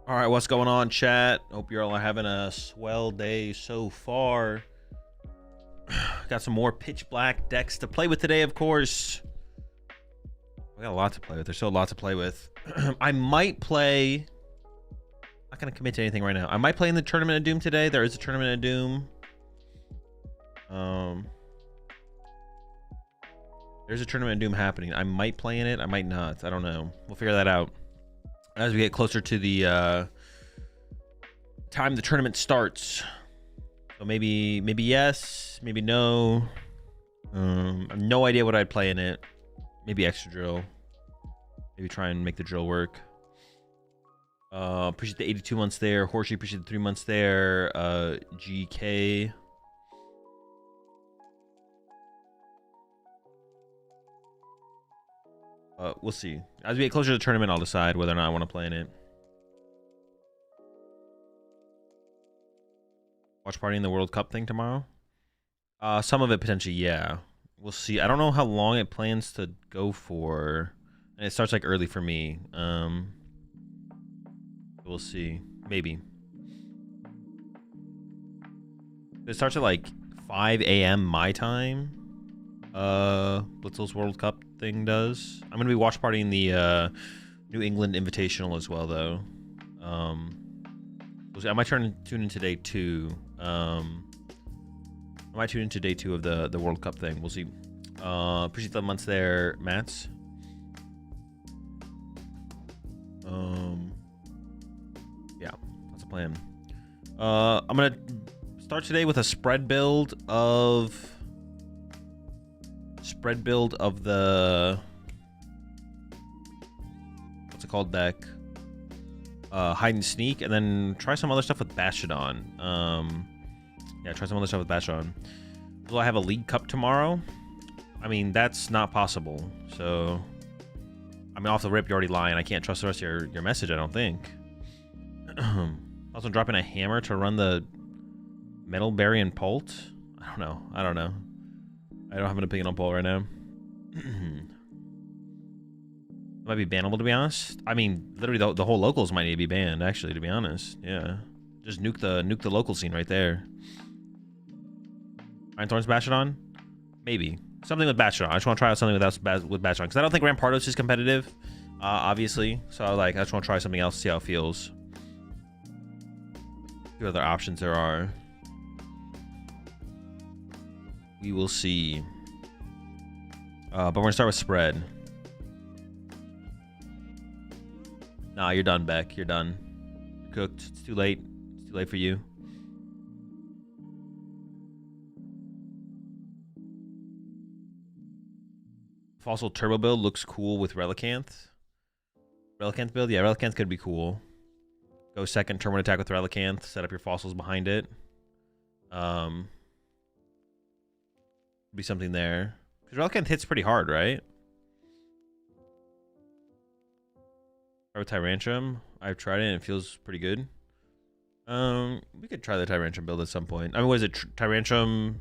All right, what's going on, chat? Hope you're all having a swell day so far. Got some more pitch black decks to play with today, of course. We got a lot to play with. There's still a lot to play with. I might play. Not gonna commit to anything right now. I might play in the Tournament of Doom today. There is a Tournament of Doom. There's a Tournament of Doom happening. I might play in it. I might not. I don't know. We'll figure that out as we get closer to the time the tournament starts. So maybe yes, maybe no. I have no idea what I'd play in it. Maybe extra drill. Maybe try and make the drill work. Appreciate the 82 months there. Horsey, appreciate the 3 months there. GK. We'll see. As we get closer to the tournament, I'll decide whether or not I want to play in it. Watch party in the World Cup thing tomorrow? Some of it potentially, yeah. We'll see. I don't know how long it plans to go for. And it starts like early for me. We'll see. Maybe. It starts at like 5 a.m. my time. Blitzel's World Cup thing does. I'm gonna be watch partying the New England Invitational as well, though. I might tune into day 2. I might tune into day 2 of the World Cup thing. We'll see. Appreciate the months there, Mats. Yeah, that's a plan. I'm gonna start today with a spread build of the what's it called deck, hide and sneak, and then try some other stuff with Bastrodon. Yeah, try some other stuff with Bastrodon. Will I have a League Cup tomorrow? I mean, that's not possible. So, I mean, off the rip, you're already lying. I can't trust the rest of your message, I don't think. Also, dropping a hammer to run the Metal Berry and Pult? I don't know. I don't have an opinion on Pult right now. It might be bannable, to be honest. I mean, literally, the whole locals might need to be banned, actually, to be honest. Yeah. Just nuke the local scene right there. Iron Thorns Bastrodon? Maybe. Something with Bastrodon. I just want to try out something with Bastrodon. Because I don't think Rampardos is competitive, obviously. So, like, I just want to try something else, see how it feels. What other options there are. We will see. But we're going to start with spread. Nah, you're done, Beck. You're done. You're cooked. It's too late. It's too late for you. Fossil Turbo build looks cool with Relicanth. Relicanth build? Yeah, Relicanth could be cool. Go second, turn 1 attack with Relicanth. Set up your fossils behind it. Be something there. Because Relicanth hits pretty hard, right? Try with Tyrantrum. I've tried it and it feels pretty good. We could try the Tyrantrum build at some point. I mean, what is it? Tyrantrum,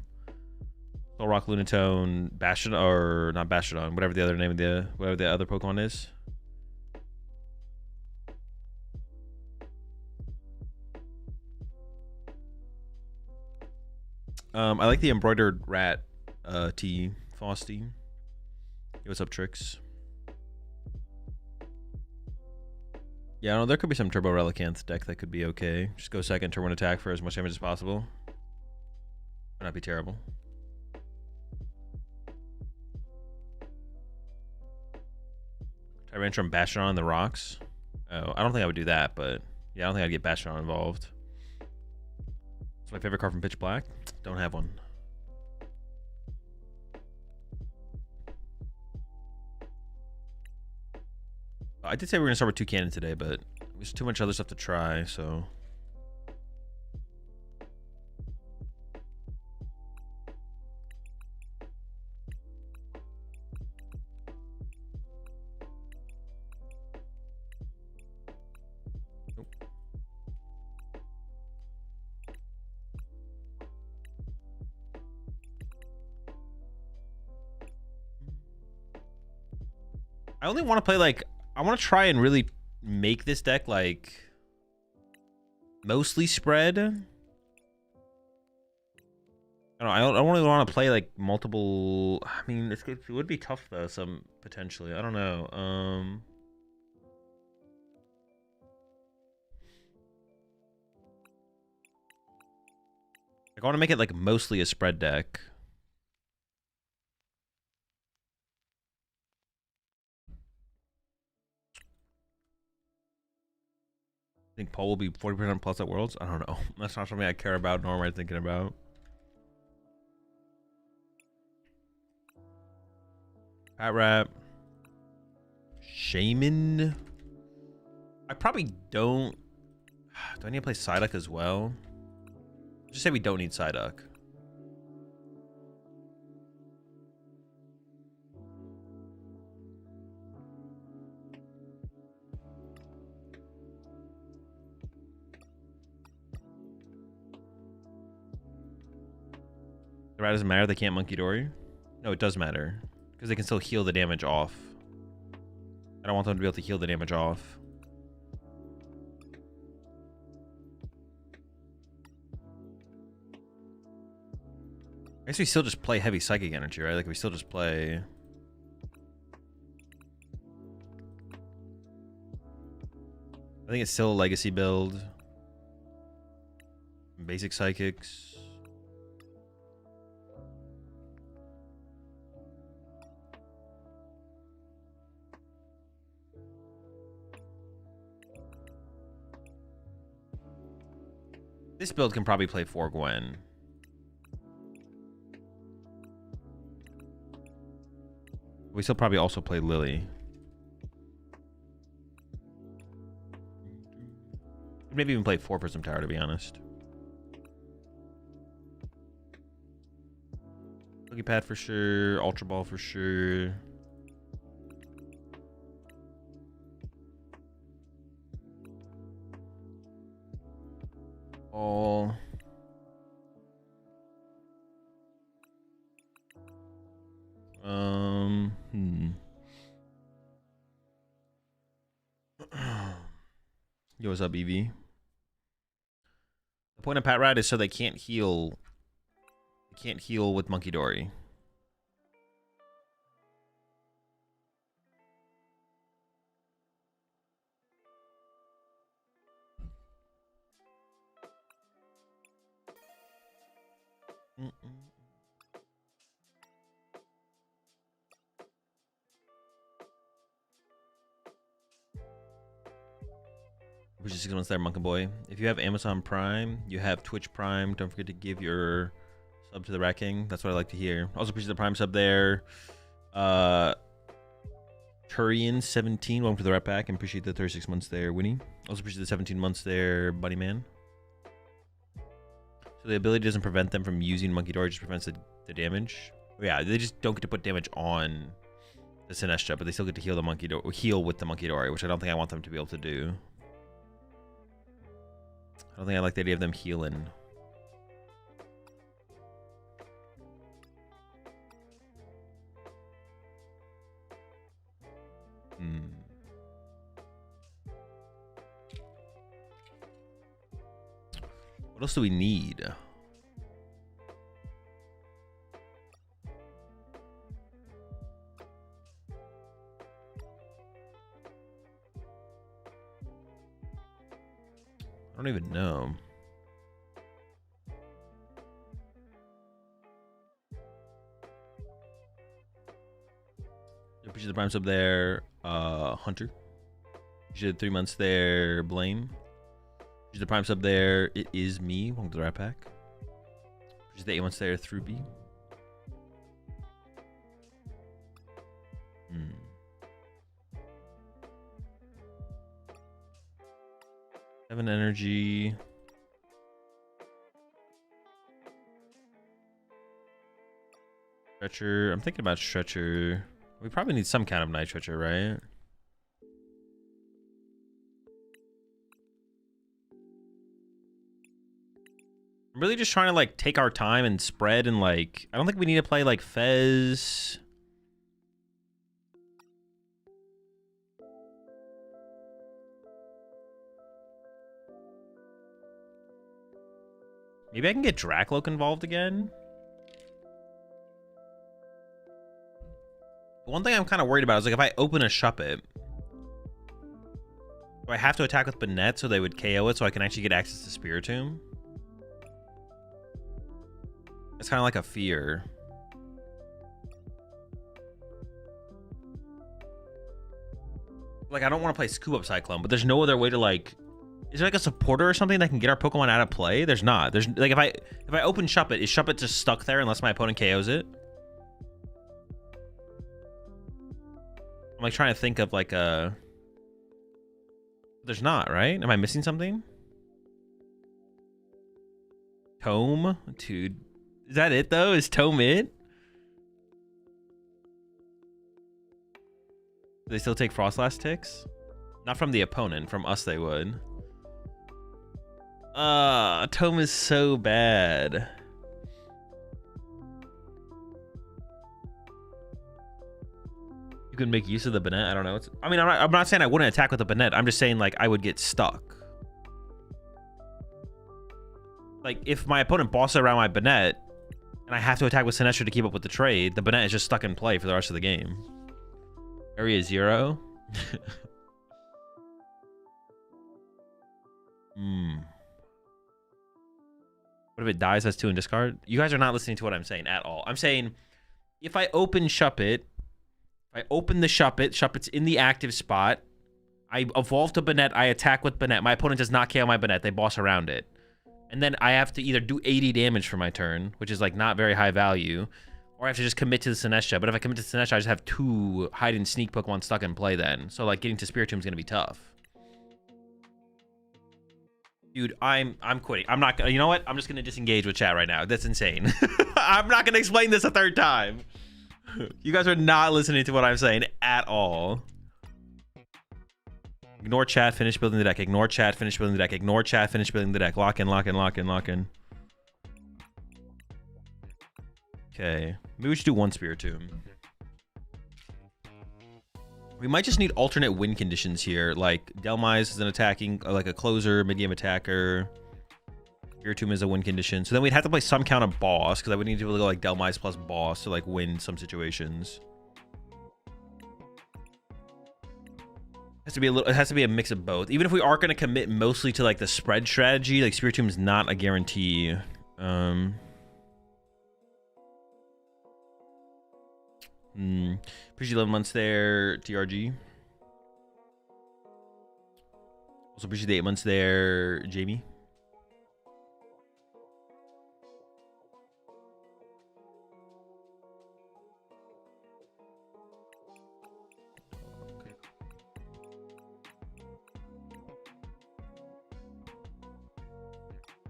Soul Rock, Lunatone, Bastion, or not Bastrodon, whatever the other name of whatever the other Pokemon is. I like the embroidered rat T Frosty. Hey, what's up, Tricks? Yeah, no, there could be some Turbo Relicanth deck that could be okay. Just go second, turn 1 attack for as much damage as possible. Would not be terrible. Tyrantrum Bastion on the rocks. Oh, I don't think I would do that, but yeah, I don't think I'd get Bastion involved. It's my favorite card from Pitch Black. Don't have one. I did say we were going to start with 2 cannon today, but there's too much other stuff to try, so. Nope. I only want to play like, I want to try and really make this deck like Mostly spread. I don't really want to play like multiple. I mean, it would be tough though. Some potentially. I don't know. I want to make it like mostly a spread deck. I think Poll will be 40% plus at Worlds. I don't know. That's not something I care about nor am I thinking about. Pat Rap. Shaman. I probably don't. Do I need to play Psyduck as well? Just say we don't need Psyduck. The rat doesn't matter. They can't Monkey Dory. No, it does matter because they can still heal the damage off. I don't want them to be able to heal the damage off. I guess we still just play heavy psychic energy, right? Like we still just play. I think it's still a legacy build. Basic psychics. This build can probably play 4 Gwen. We still probably also play Lily. Maybe even play 4 Prism Tower, to be honest. Cookie Pad for sure. Ultra Ball for sure. All. Yo, what's up, EV? The point of Pat Rat is so they can't heal. They can't heal with Monkey Dory. Which is 6 months there, Monkey Boy. If you have Amazon Prime, you have Twitch Prime. Don't forget to give your sub to the Rat King. That's what I like to hear. Also appreciate the Prime sub there. Turian17, welcome to the Rat Pack, and appreciate the 36 months there, Winnie. Also appreciate the 17 months there, Buddy Man. So the ability doesn't prevent them from using Monkey Dory, just prevents the damage. Yeah, they just don't get to put damage on the Sinestro, but they still get to heal the Monkey Dory, heal with the Monkey Dory, which I don't think I want them to be able to do. I don't think I like the idea of them healing. What else do we need? I don't even know. Appreciate the Prime sub there, Hunter. Appreciate the 3 months there, Blame. Appreciate the Prime sub there, It Is Me. Welcome to the Rat Pack. Appreciate the 8 months there, Through B. Seven energy. Stretcher. I'm thinking about Stretcher. We probably need some kind of Night Stretcher, right? I'm really just trying to like take our time and spread and like I don't think we need to play like Fez. Maybe I can get Dracloak involved again. The one thing I'm kind of worried about is like if I open a Shuppet, do I have to attack with Banette so they would KO it so I can actually get access to Spiritomb? It's kind of like a fear. Like I don't want to play Scoop Up Cyclone, but there's no other way to like. Is there like a supporter or something that can get our Pokemon out of play? There's not. There's like if I open Shuppet, is Shuppet just stuck there unless my opponent KOs it? I'm like trying to think of like a. There's not, right? Am I missing something? Tome? Dude. Is that it though? Is Tome it? Do they still take Frostlass ticks? Not from the opponent, from us they would. Tome is so bad. You can make use of the Banette. I don't know. I mean, I'm not saying I wouldn't attack with the Banette. I'm just saying like I would get stuck. Like if my opponent bosses around my Banette and I have to attack with Sinestro to keep up with the trade, the Banette is just stuck in play for the rest of the game. Area 0. What if it dies, has 2 in discard? You guys are not listening to what I'm saying at all. I'm saying if I open Shuppet, I open the Shuppet, Shuppet's in the active spot. I evolve to Banette, I attack with Banette. My opponent does not KO my Banette, they boss around it. And then I have to either do 80 damage for my turn, which is like not very high value, or I have to just commit to the Sinestro. But if I commit to Sinestro, I just have 2 hide and sneak Pokemon stuck in play then. So like getting to Spiritomb is gonna be tough. Dude, I'm quitting. I'm not, you know what? I'm just gonna disengage with chat right now. That's insane. I'm not gonna explain this a 3rd time. You guys are not listening to what I'm saying at all. Ignore chat, finish building the deck. Ignore chat, finish building the deck. Ignore chat, finish building the deck. Lock in, lock in, lock in, lock in. Okay. Maybe we should do 1 Spiritomb. We might just need alternate win conditions here. Like Delmise is an attacking, like a closer, mid-game attacker. Spiritomb is a win condition. So then we'd have to play some count of boss, because I would need to be able to go like Delmise plus boss to like win some situations. It has to be a mix of both. Even if we are going to commit mostly to like the spread strategy, like Spiritomb is not a guarantee. Appreciate 11 months there, TRG. Also appreciate the 8 months there, Jamie.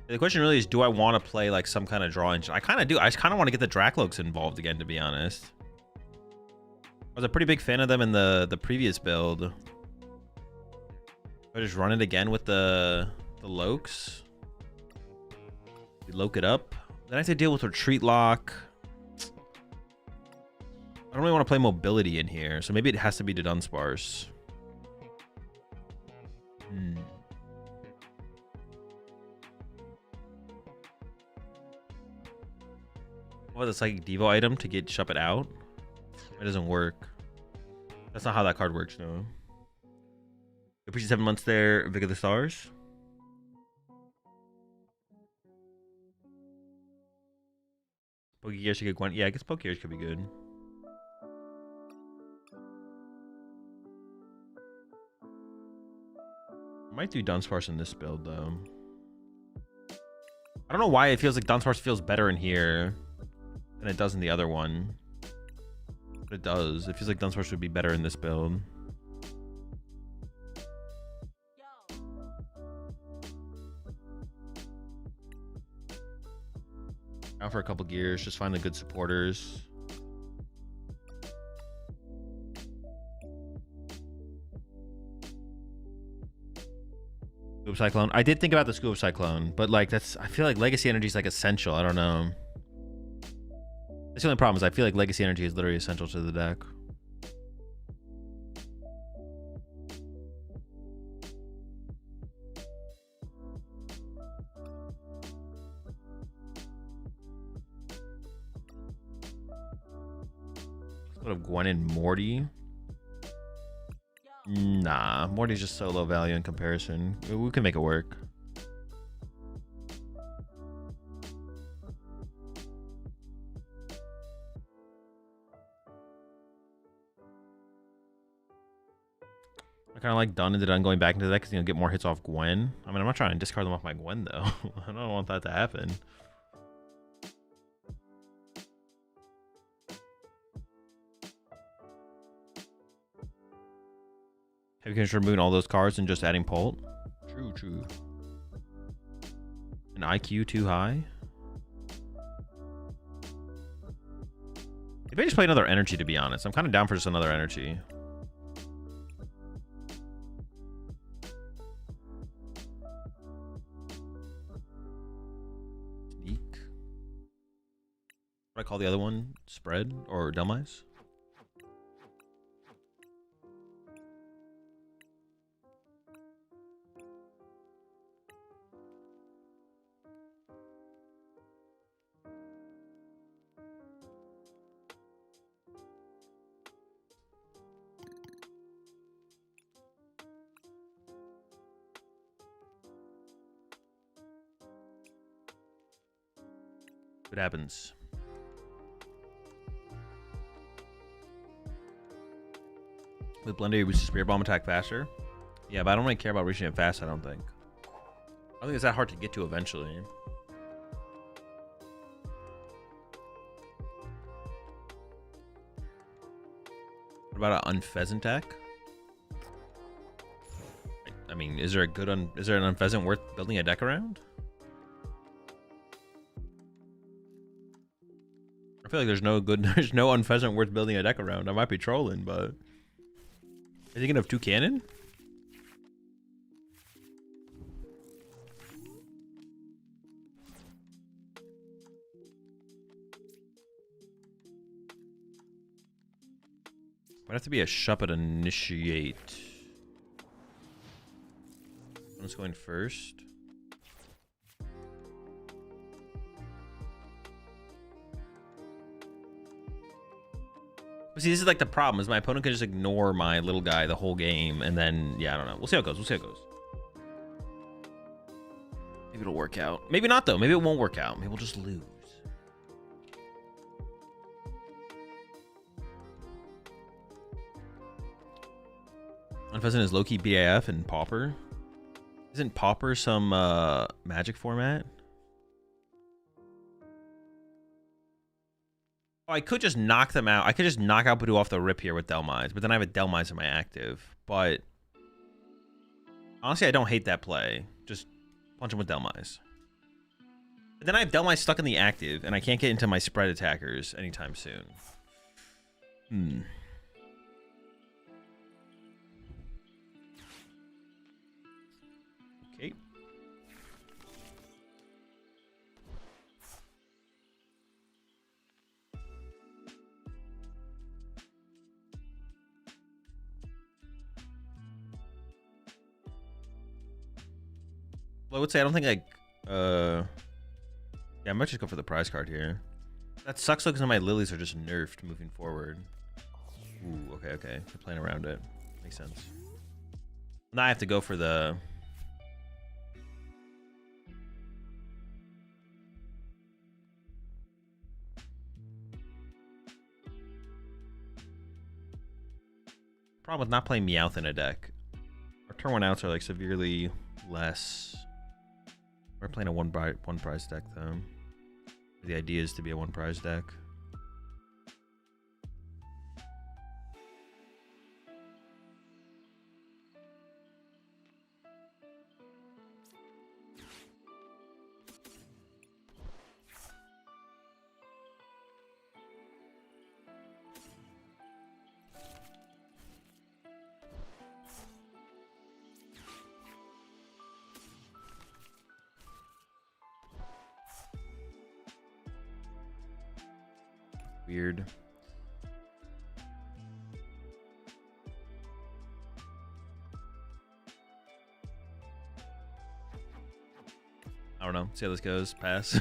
The question really is, do I want to play like some kind of draw engine? I kind of do. I just kind of want to get the Dracloaks involved again, to be honest. I was a pretty big fan of them in the previous build. I just run it again with the Lokes. We Loke it up. Then I have to deal with Retreat Lock. I don't really want to play mobility in here, so maybe it has to be to Dunsparce. What was the Psychic Devo item to get Shuppet out? It doesn't work. That's not how that card works, no. Appreciate 7 months there, Vic of the Stars. Pokegear should get one. Yeah, I guess Pokegear could be good. I might do Dunsparce in this build, though. I don't know why it feels like Dunsparce feels better in here than it does in the other one. But it does. It feels like Dunsparce would be better in this build. Out for a couple gears, just find the good supporters. Scoop Cyclone. I did think about the Scoop Cyclone, but like that's, I feel like Legacy Energy is like essential. I don't know. That's the only problem, is I feel like Legacy Energy is literally essential to the deck. What of Gwen and Morty? Nah, Morty's just so low value in comparison. We can make it work. I kind of like done and done going back into that because, you know, get more hits off Gwen. I mean, I'm not trying to discard them off my Gwen, though. I don't want that to happen. Have you considered removing all those cards and just adding Pult? True, true. An IQ too high? Maybe I just play another energy, to be honest. I'm kind of down for just another energy. Sneak. What do I call the other one? Spread or Delmise? What happens? With Blender, you boost the Spirit Bomb attack faster. Yeah, but I don't really care about reaching it fast, I don't think. I don't think it's that hard to get to eventually. What about an Unpheasant attack? I mean, is there a good is there an Unpheasant worth building a deck around? I feel like there's no Unpheasant worth building a deck around. I might be trolling, but are you thinking of 2 cannon? Might have to be a Shuppet Initiate. One's going first. See, this is like the problem, is my opponent can just ignore my little guy the whole game, and then, yeah, I don't know. We'll see how it goes. We'll see how it goes. Maybe it'll work out. Maybe not, though. Maybe it won't work out. Maybe we'll just lose. Unpheasant is low-key BAF and Pauper. Isn't Pauper some Magic format? Oh, I could just knock them out. I could just knock out Budu off the rip here with Delmise, but then I have a Delmise in my active. But honestly, I don't hate that play. Just punch him with Delmise. But then I have Delmise stuck in the active, and I can't get into my spread attackers anytime soon. Okay. Well, I would say I don't think yeah, I might just go for the prize card here. That sucks though, because my lilies are just nerfed moving forward. Ooh, okay, okay. They're playing around it. Makes sense. Now I have to go for the... Problem with not playing Meowth in a deck. Our turn 1 outs are like severely less. We're playing a one prize deck though. The idea is to be a 1 prize deck. Weird. I don't know. See how this goes. Pass.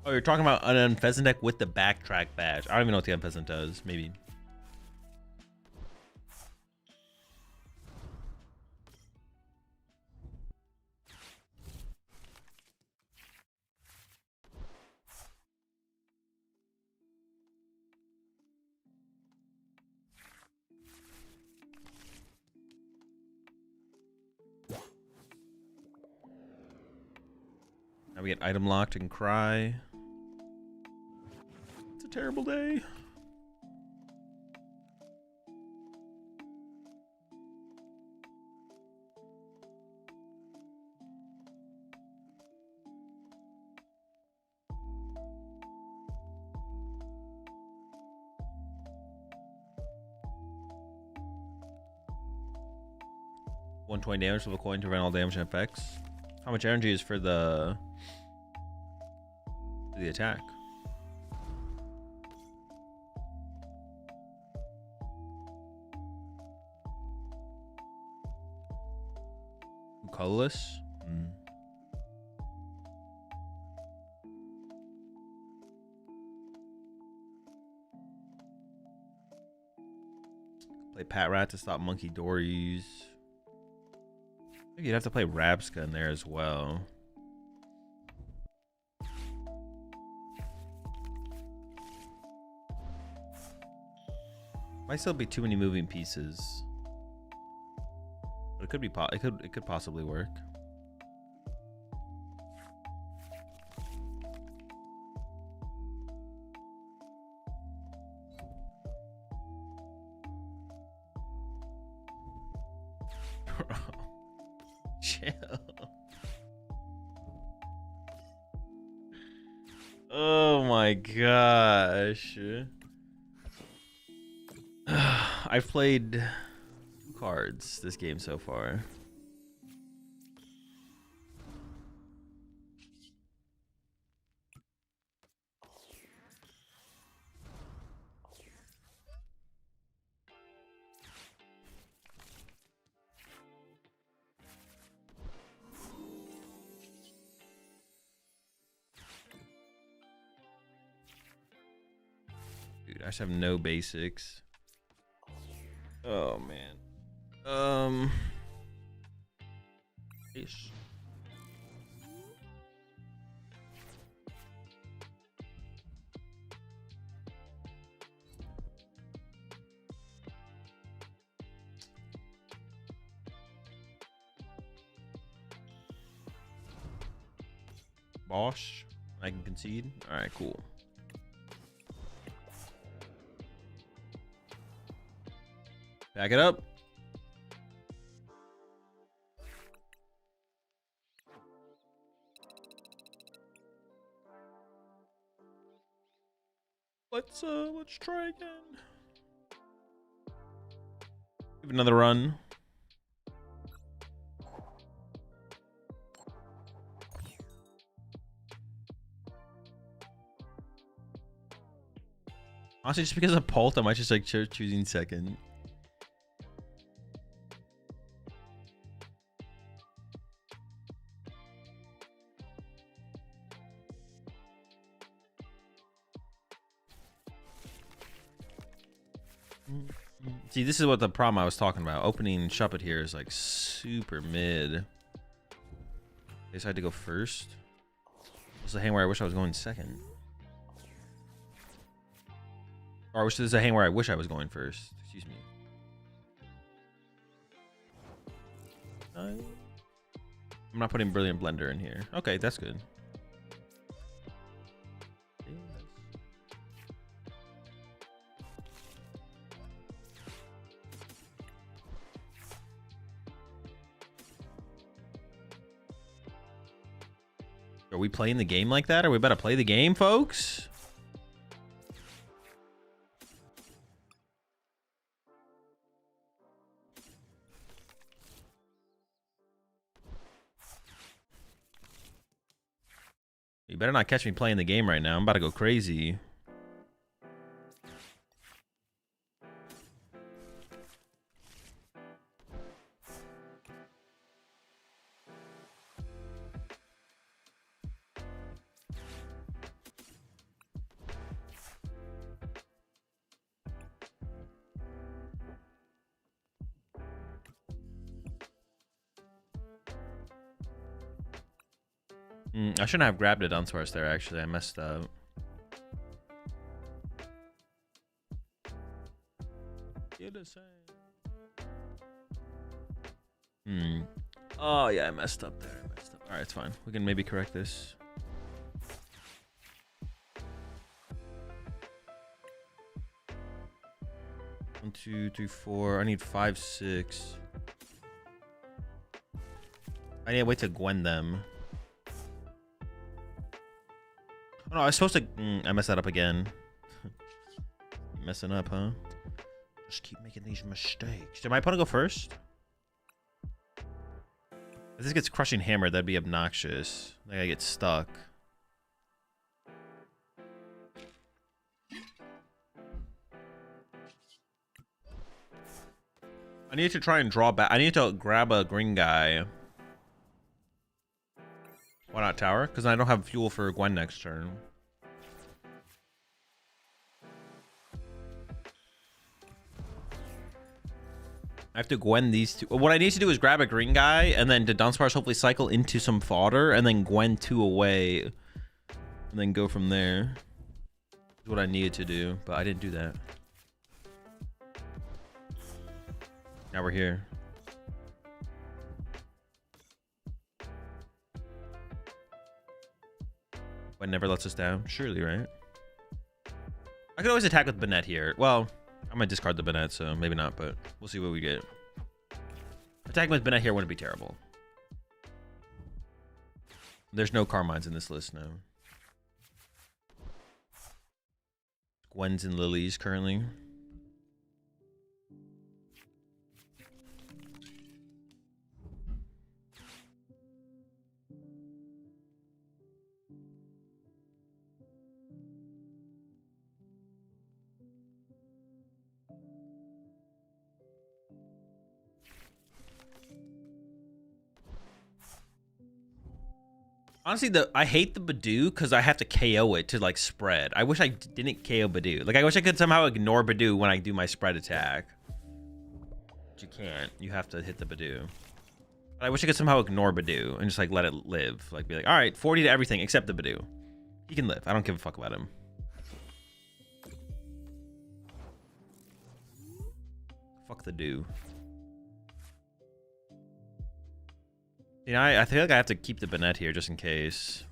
Oh, you're talking about an unpheasant deck with the backtrack badge. I don't even know what the unpheasant does. Maybe. Now we get item locked and cry. It's a terrible day. $120 damage with a coin to prevent all damage and effects. How much energy is for the attack? Colorless? Play Pat Rat to stop Monkey Dories. Maybe you'd have to play Rabska in there as well. Might still be too many moving pieces. But it could be it could possibly work. Chill. Oh my gosh. I've played 2 cards this game so far. Dude, I just have no basics. Oh man. Ish. Bosh, I can concede. All right, cool. Back it up. Let's try again. Give it another run. Honestly, just because of Pult, I might just like choosing second. See, this is what the problem I was talking about. Opening Shuppet here is like super mid. I guess I had to go first. This is a hand where I wish I was going second. Or this is a hand where I wish I was going first. Excuse me. I'm not putting Brilliant Blender in here. Okay, that's good. Are we playing the game like that? Are we about to play the game, folks? You better not catch me playing the game right now. I'm about to go crazy. I shouldn't have grabbed a Dunsparce there, actually. I messed up. Oh, yeah, I messed up there. All right, it's fine. We can maybe correct this. One, two, three, four. I need 5, 6. I need to wait to Gwen them. Oh, no, I was supposed to... I messed that up again. Messing up, huh? Just keep making these mistakes. Did my opponent go first? If this gets crushing hammered, that'd be obnoxious. Like I get stuck. I need to try and draw back. I need to grab a green guy. Why not tower? Because I don't have fuel for Gwen next turn. I have to Gwen these two. What I need to do is grab a green guy, and then the Dunsparce hopefully cycle into some fodder, and then Gwen 2 away, and then go from there. That's what I needed to do, but I didn't do that. Now we're here. Gwen never lets us down. Surely, right? I could always attack with Banette here. Well, I'm gonna discard the Banette, so maybe not, but we'll see what we get. Attacking with Banette here wouldn't be terrible. There's no Carmines in this list now. Gwens and Lilies currently. Honestly, I hate the Badoo because I have to KO it to like spread. I wish I didn't KO Badoo. Like I wish I could somehow ignore Badoo when I do my spread attack. But you can't. You have to hit the Badoo. But I wish I could somehow ignore Badoo and just like let it live. Like be like, all right, 40 to everything except the Badoo. He can live. I don't give a fuck about him. Fuck the do. You know, I feel like I have to keep the Banette here just in case.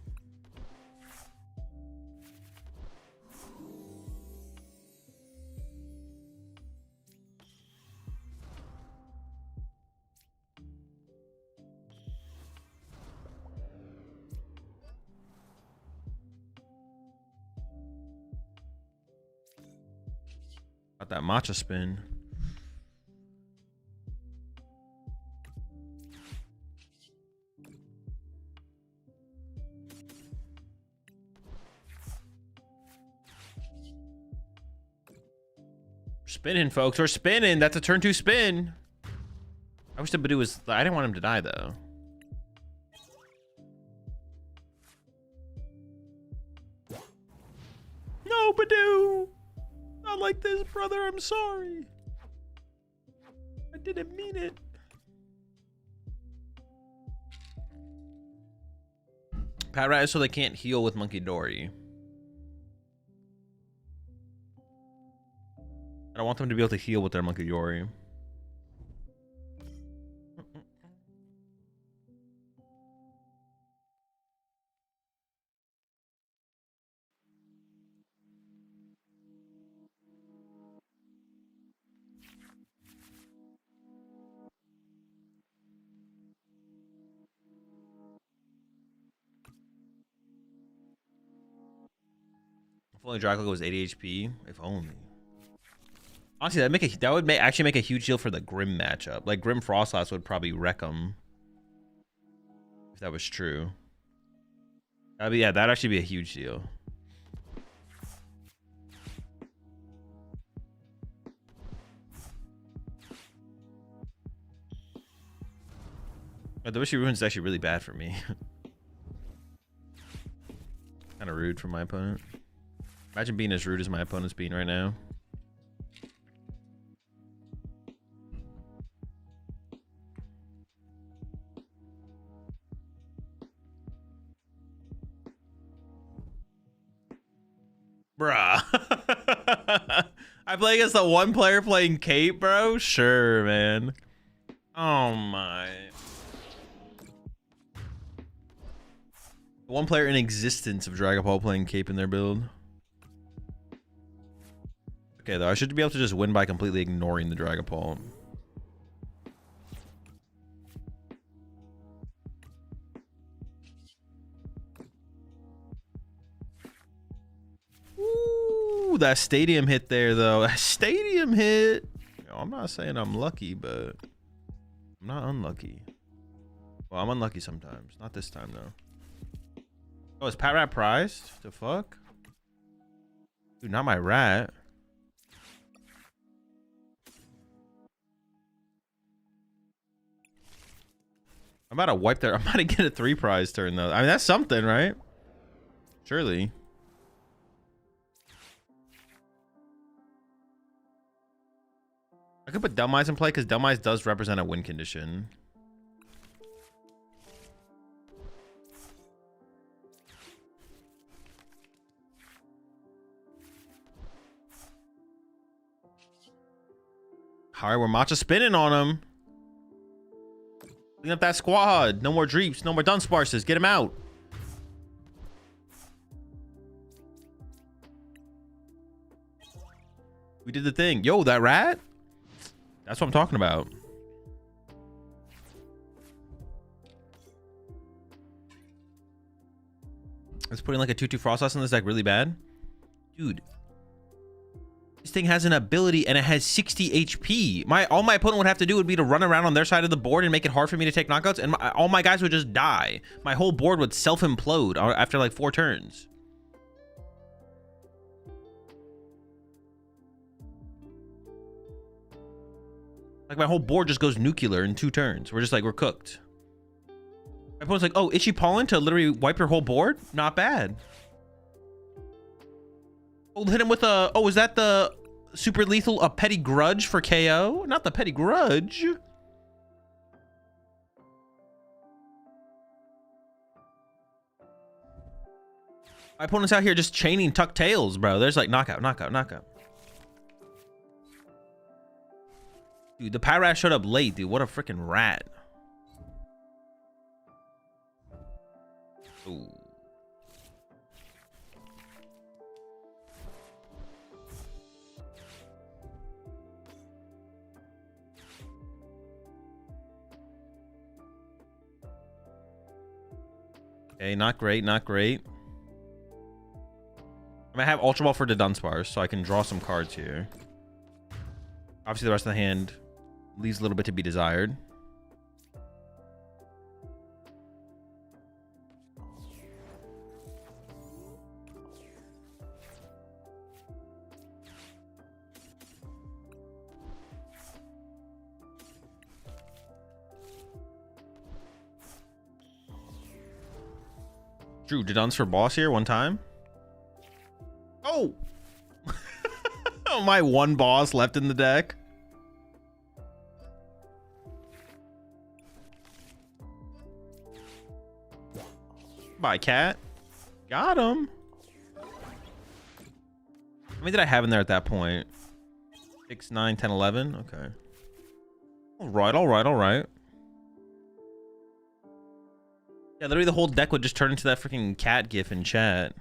Got that matcha spin. Spinning, folks. We're spinning. That's a turn 2 spin. I wish the Badoo was... I didn't want him to die, though. No, Badoo! Not like this, brother. I'm sorry. I didn't mean it. Pat Rat is so they can't heal with Monkey Dory. I don't want them to be able to heal with their Monkey Dory. If only Draco was 80 HP. If only. Honestly, that would actually make a huge deal for the Grim matchup. Like Grim Frostlass would probably wreck him if that was true. Yeah, that'd actually be a huge deal. The Wishy Ruins is actually really bad for me. Kind of rude from my opponent. Imagine being as rude as my opponent's being right now. I play against the one player playing Cape, bro? Sure, man. Oh my. One player in existence of Dragon Ball playing Cape in their build. Okay, though, I should be able to just win by completely ignoring the Dragon Ball. Ooh, that stadium hit there, though. That stadium hit. I'm not saying I'm lucky, but I'm not unlucky. Well, I'm unlucky sometimes. Not this time, though. Oh, is Pat Rat prized? The fuck? Dude, not my rat. I'm about to wipe there. I'm about to get a 3 prize turn, though. I mean, that's something, right? Surely. I could put Dumb Eyes in play because Dumb Eyes does represent a win condition. All right, we're matcha spinning on him. Clean up that squad. No more Dreeps. No more Dunsparces. Get him out. We did the thing. Yo, that rat? That's what I'm talking about. Is putting like a 2/2 Frostlass in this deck really bad? Dude. This thing has an ability and it has 60 HP. All my opponent would have to do would be to run around on their side of the board and make it hard for me to take knockouts, and all my guys would just die. My whole board would self-implode after like 4 turns. Like my whole board just goes nuclear in 2 turns. We're just like, we're cooked. My opponent's like, oh, Itchy Pollen to literally wipe your whole board? Not bad. Oh, hit him with a... Oh, is that the super lethal, a Petty Grudge for KO? Not the Petty Grudge. My opponent's out here just chaining Tuck Tails, bro. There's like knockout, knockout, knockout. Dude, the Pyrat showed up late, dude. What a freaking rat. Ooh. Okay, not great, not great. I'm gonna have Ultra Ball for the Dunsparce, so I can draw some cards here. Obviously, the rest of the hand leaves a little bit to be desired. Drew Deduns for boss here one time. Oh! Oh, my one boss left in the deck. Bye, cat. Got him. How many did I have in there at that point? 6, 9, 10, 11. Okay. All right, all right, all right. Yeah, literally the whole deck would just turn into that freaking cat gif in chat.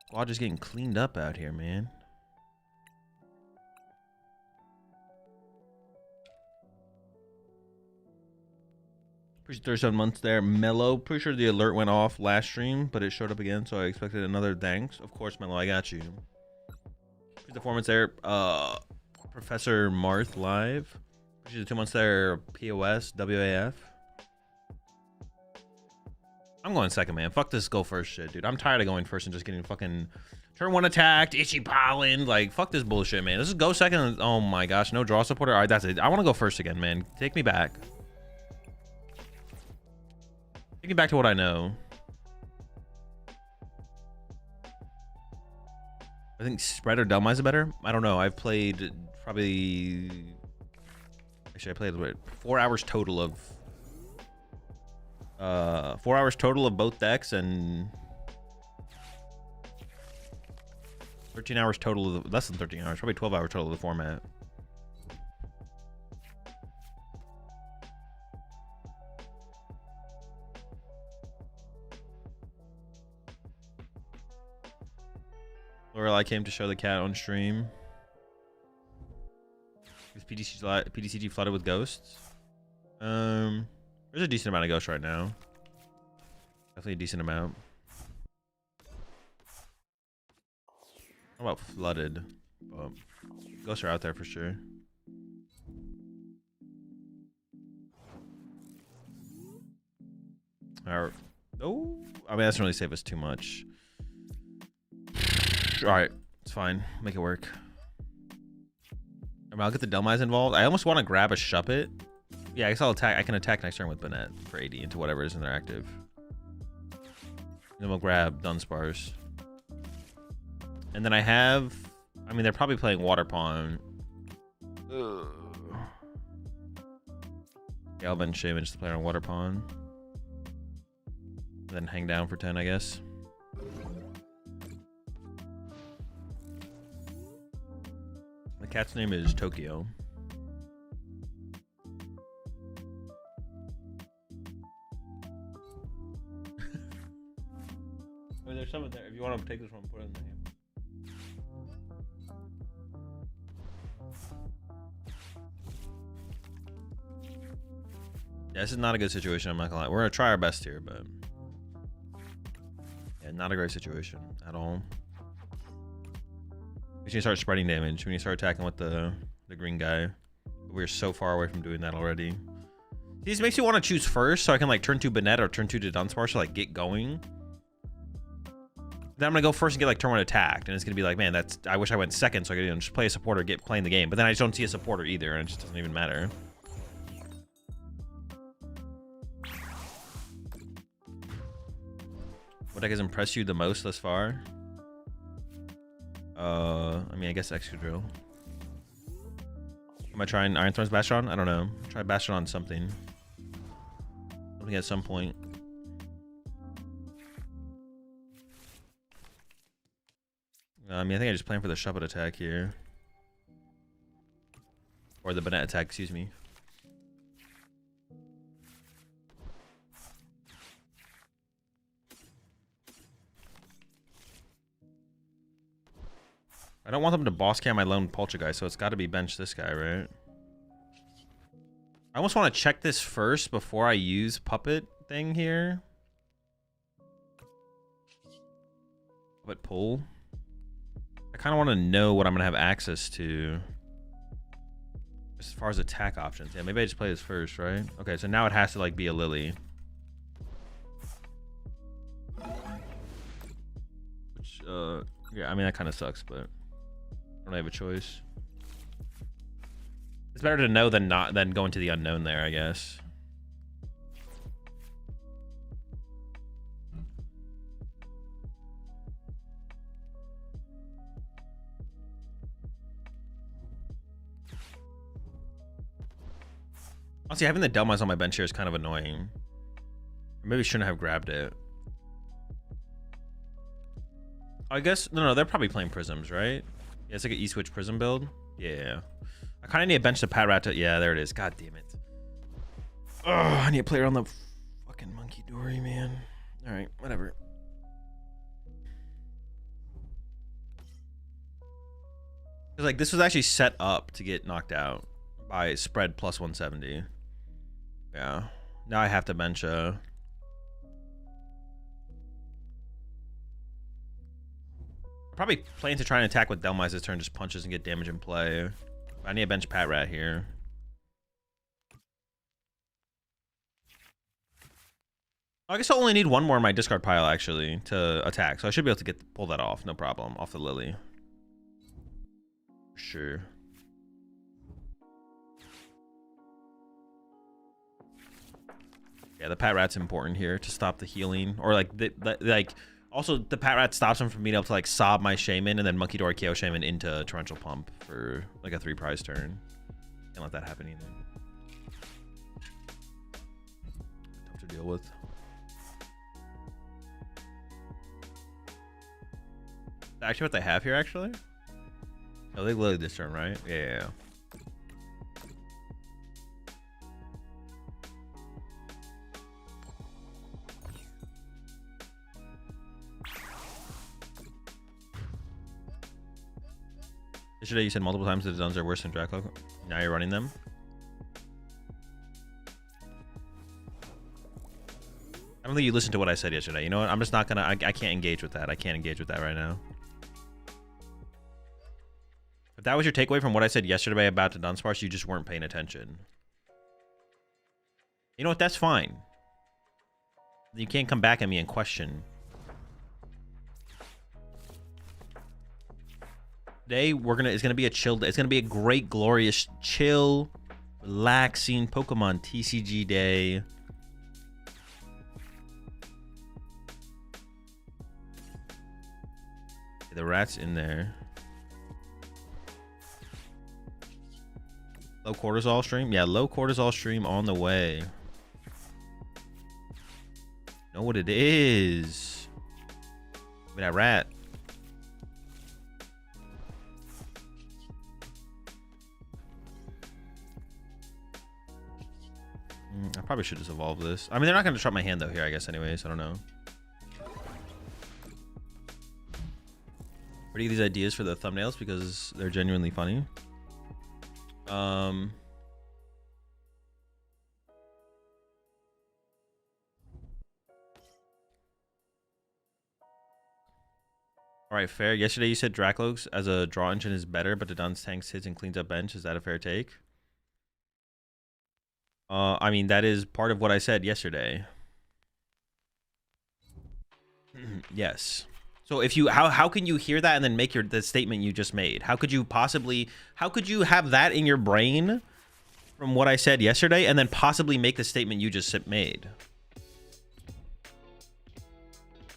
Squad just getting cleaned up out here, man. Appreciate 37 months there. Mellow. Pretty sure the alert went off last stream, but it showed up again, so I expected another thanks. Of course, Mellow, I got you. Appreciate the performance there. Professor Marth live. Appreciate the 2 months there. POS, WAF. I'm going second, man. Fuck this go first shit, dude. I'm tired of going first and just getting fucking turn 1 attacked, Itchy Pollen. Like, fuck this bullshit, man. This is go second. Oh my gosh, no draw supporter. All right, that's it. I want to go first again, man. Take me back. Take me back to what I know. I think Spread or Dumb Eyes are better. I don't know. I've played probably... Actually, I played what, 4 hours total of... 4 hours total of both decks, and 13 hours total of the, less than 13 hours, probably 12 hours total of the format. Lorelai came to show the cat on stream. Is PTCG flooded with ghosts? There's a decent amount of ghosts right now. Definitely a decent amount. How about flooded? But ghosts are out there for sure. Alright. Oh, I mean, that doesn't really save us too much. Alright, it's fine. Make it work. I mean, I'll get the Delmise involved. I almost want to grab a Shuppet. Yeah, I guess I'll attack. I can attack next turn with Banette for 80 into whatever is in their active. Then we'll grab Dunsparce. And then I have... I mean, they're probably playing Water Pawn. Yeah, I'll bench Shaman just to play on Water Pawn. And then hang down for 10, I guess. The cat's name is Tokyo. I mean, there's some in there. If you want to take this one, put it in there. Yeah, this is not a good situation. I'm not gonna lie. We're gonna try our best here, but yeah, not a great situation at all. We need to start spreading damage. We need to start attacking with the green guy. We're so far away from doing that already. This makes me want to choose first, so I can like turn 2 Banette or turn 2 to Dunsparce to like get going. Then I'm gonna go first and get like turn 1 attacked, and it's gonna be like, man, that's I wish I went second so I could just play a supporter, get playing the game. But then I just don't see a supporter either, and it just doesn't even matter. What deck has impressed you the most thus far? I mean, I guess Excadrill. Am I trying Iron Throne's Bastion? I don't know. Try Bastion on something. Something at some point. I mean, I think I just plan for the Shuppet attack here. Or the Banette attack, excuse me. I don't want them to boss cam my lone Poltergeist, so it's got to be bench this guy, right? I almost want to check this first before I use Puppet thing here. Puppet pull. I kind of want to know what I'm going to have access to as far as attack options. Yeah, maybe I just play this first, right? Okay, so now it has to like be a Lily. Which, yeah, I mean, that kind of sucks, but I don't have a choice. It's better to know than not than go into the unknown there, I guess. Honestly, having the Delmise on my bench here is kind of annoying. Maybe shouldn't have grabbed it. I guess no, they're probably playing Prisms, right? Yeah, it's like an E-Switch Prism build. Yeah. I kind of need to bench the Pat Rat to... Yeah, there it is. God damn it. Oh, I need to play around the fucking Monkey Dory, man. All right, whatever. Because, like, this was actually set up to get knocked out by spread plus 170. Yeah. Now I have to bench a... Probably plan to try and attack with Delmise this turn, just punches and get damage in play. I need a bench Pat Rat here. I guess I'll only need one more in my discard pile actually to attack, so I should be able to pull that off, no problem, off the Lily. Sure. Yeah, the Pat Rat's important here to stop the healing, or like like. Also, the Pat Rat stops him from being able to like sob my Shaman and then Monkey Dory KO Shaman into Torrential Pump for like a 3 prize turn. Can't let that happen either. Tough to deal with. Actually, what they have here, actually? Oh, they loaded this turn, right? Yeah. Yesterday, you said multiple times that the zones are worse than Dracloak. Now you're running them. I don't think you listened to what I said yesterday. You know what? I'm just not gonna. I can't engage with that. I can't engage with that right now. If that was your takeaway from what I said yesterday about the Dunsparce, you just weren't paying attention. You know what? That's fine. You can't come back at me and question. Today it's gonna be a chill. It's gonna be a great, glorious, chill, relaxing Pokemon TCG day. The rat's in there. Low cortisol stream? Yeah, low cortisol stream on the way. Know what it is. Look at that rat. I probably should just evolve this. I mean, they're not going to trap my hand though here, I guess, anyways. I don't know. Where do you get these ideas for the thumbnails? Because they're genuinely funny. All right, fair. Yesterday you said Dracloaks as a draw engine is better, but the Duns tanks hits and cleans up bench. Is that a fair take? I mean, that is part of what I said yesterday. Yes. So if you how can you hear that and then make the statement you just made? How could you have that in your brain from what I said yesterday and then possibly make the statement you just made?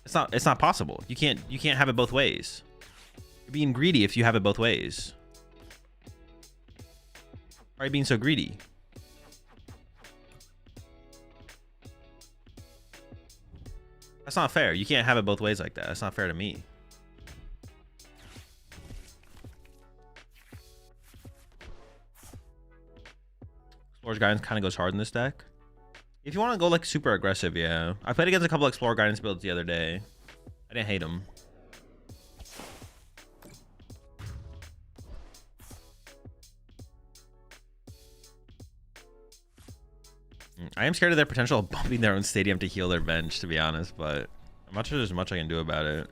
It's not possible. You can't have it both ways. You're being greedy if you have it both ways. Why are you being so greedy? That's not fair. You can't have it both ways like that. That's not fair to me. Explorer's Guidance kind of goes hard in this deck. If you want to go like super aggressive, yeah. I played against a couple Explorer Guidance builds the other day. I didn't hate them. I am scared of their potential of bumping their own stadium to heal their bench, to be honest, but I'm not sure there's much I can do about it.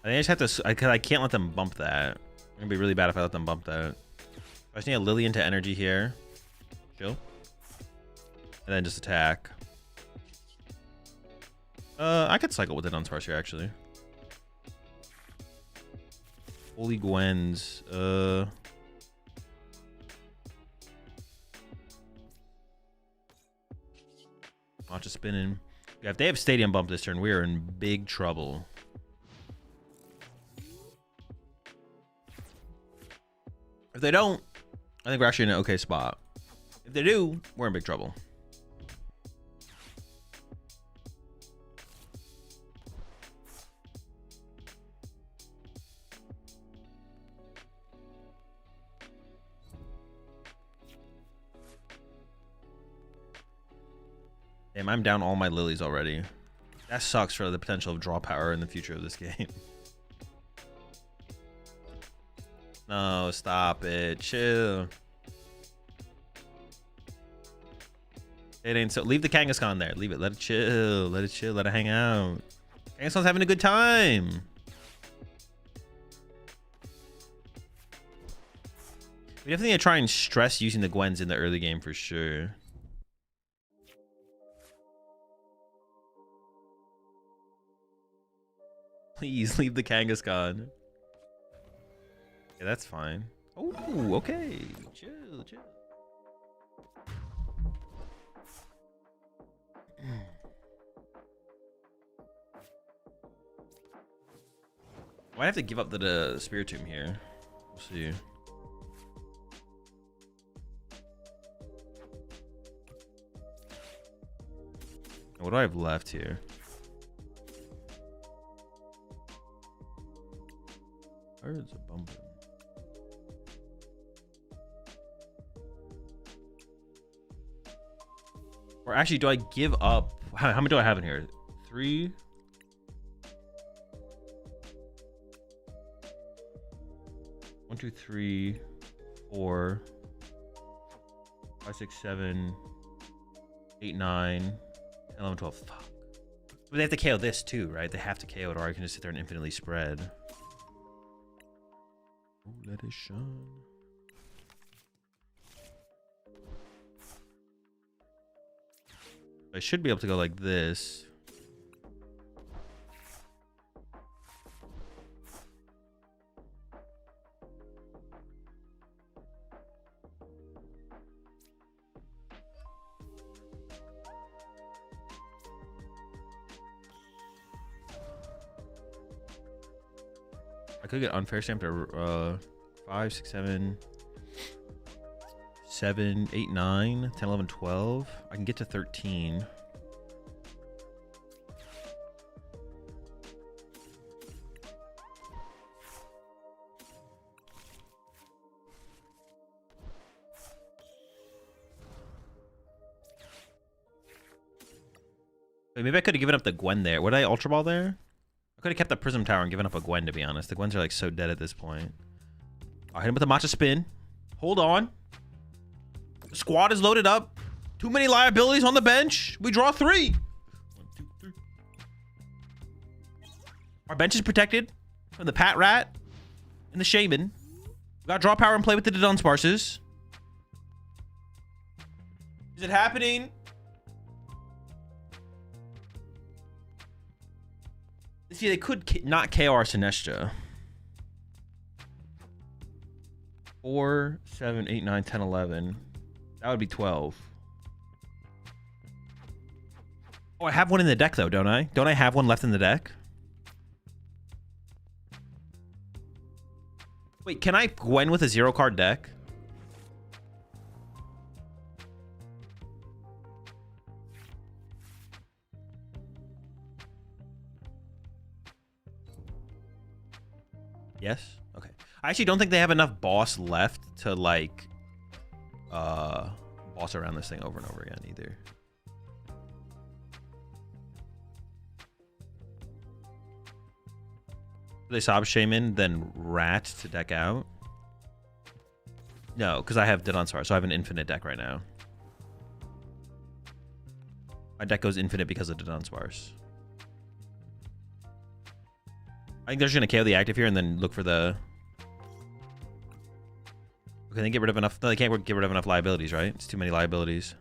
I think I just have to, because I can't let them bump that. It's gonna be really bad if I let them bump that. I just need a Lily into energy here. Chill. And then just attack. I could cycle with the Dunsparce here, actually. Holy Gwens. Watch it spinning. Yeah, if they have Stadium Bump this turn, we are in big trouble. If they don't, I think we're actually in an okay spot. If they do, we're in big trouble. Damn, I'm down all my lilies already. That sucks for the potential of draw power in the future of this game. No, stop it. Chill. It ain't so. Leave the Kangaskhan there. Leave it. Let it chill. Let it chill. Let it hang out. Kangaskhan's having a good time. We definitely need to try and stress using the Gwens in the early game for sure. Please leave the Kangaskhan. Yeah, that's fine. Oh, okay. Chill, chill. Might have to give up the Spiritomb here. We'll see. What do I have left here? Where is a bumper? Or actually, do I give up? How many do I have in here? 3. 1, 2, 3, 4, 5, 6, 7, 8, 9, 10, 11, 12. Fuck. But they have to KO this too, right? They have to KO it, or I can just sit there and infinitely spread. Oh, let it shine. I should be able to go like this. I could get unfair stamp to 5, 6, 7, 7, 8, 9, 10, 11, 12. I can get to 13. Wait, maybe I could have given up the Gwen there. Would I Ultra Ball there? I could have kept the Prism Tower and given up a Gwen, to be honest. The Gwens are like so dead at this point. I'll hit him with a Matcha Spin. Hold on. The squad is loaded up. Too many liabilities on the bench. We draw 3. 1, 2, 3. Our bench is protected from the Pat Rat and the Shaman. We got draw power and play with the Dunsparces. Is it happening? See, they could not KO our Sinestro. 4, 7, 8, 9, 10, 11. That would be 12. Oh, I have one in the deck, though, don't I? Don't I have one left in the deck? Wait, can I Gwen with a 0-card deck? Yes? Okay. I actually don't think they have enough boss left to, like, boss around this thing over and over again, either. They Sob Shaman, then Rat to deck out? No, because I have Dunsparce, so I have an infinite deck right now. My deck goes infinite because of the Dunsparce. I think they're just going to KO the active here and then look for the... Okay, they get rid of enough... No, they can't get rid of enough liabilities, right? It's too many liabilities.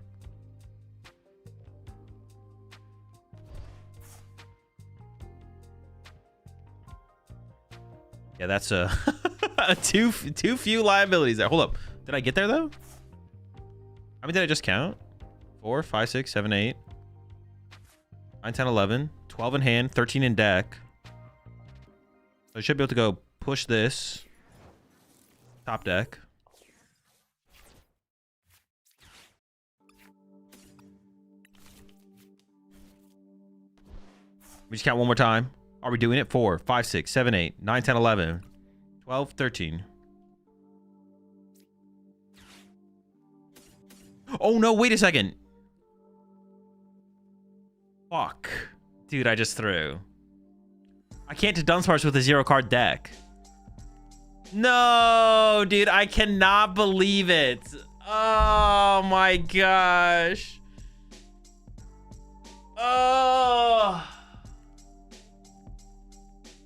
Yeah, that's a... too few liabilities there. Hold up. Did I get there, though? How many did I just count? 4, 5, 6, 7, 8. 9, 10, 11. 12 in hand, 13 in deck. So I should be able to go push this. Top deck. We just count one more time. Are we doing it? 4, 5, 6, 7, 8, 9, 10, 11, 12, 13. Oh, no. Wait a second. Fuck. Dude, I just threw. I can't do Dunsparce with a 0-card deck. No, dude, I cannot believe it. Oh my gosh. Oh.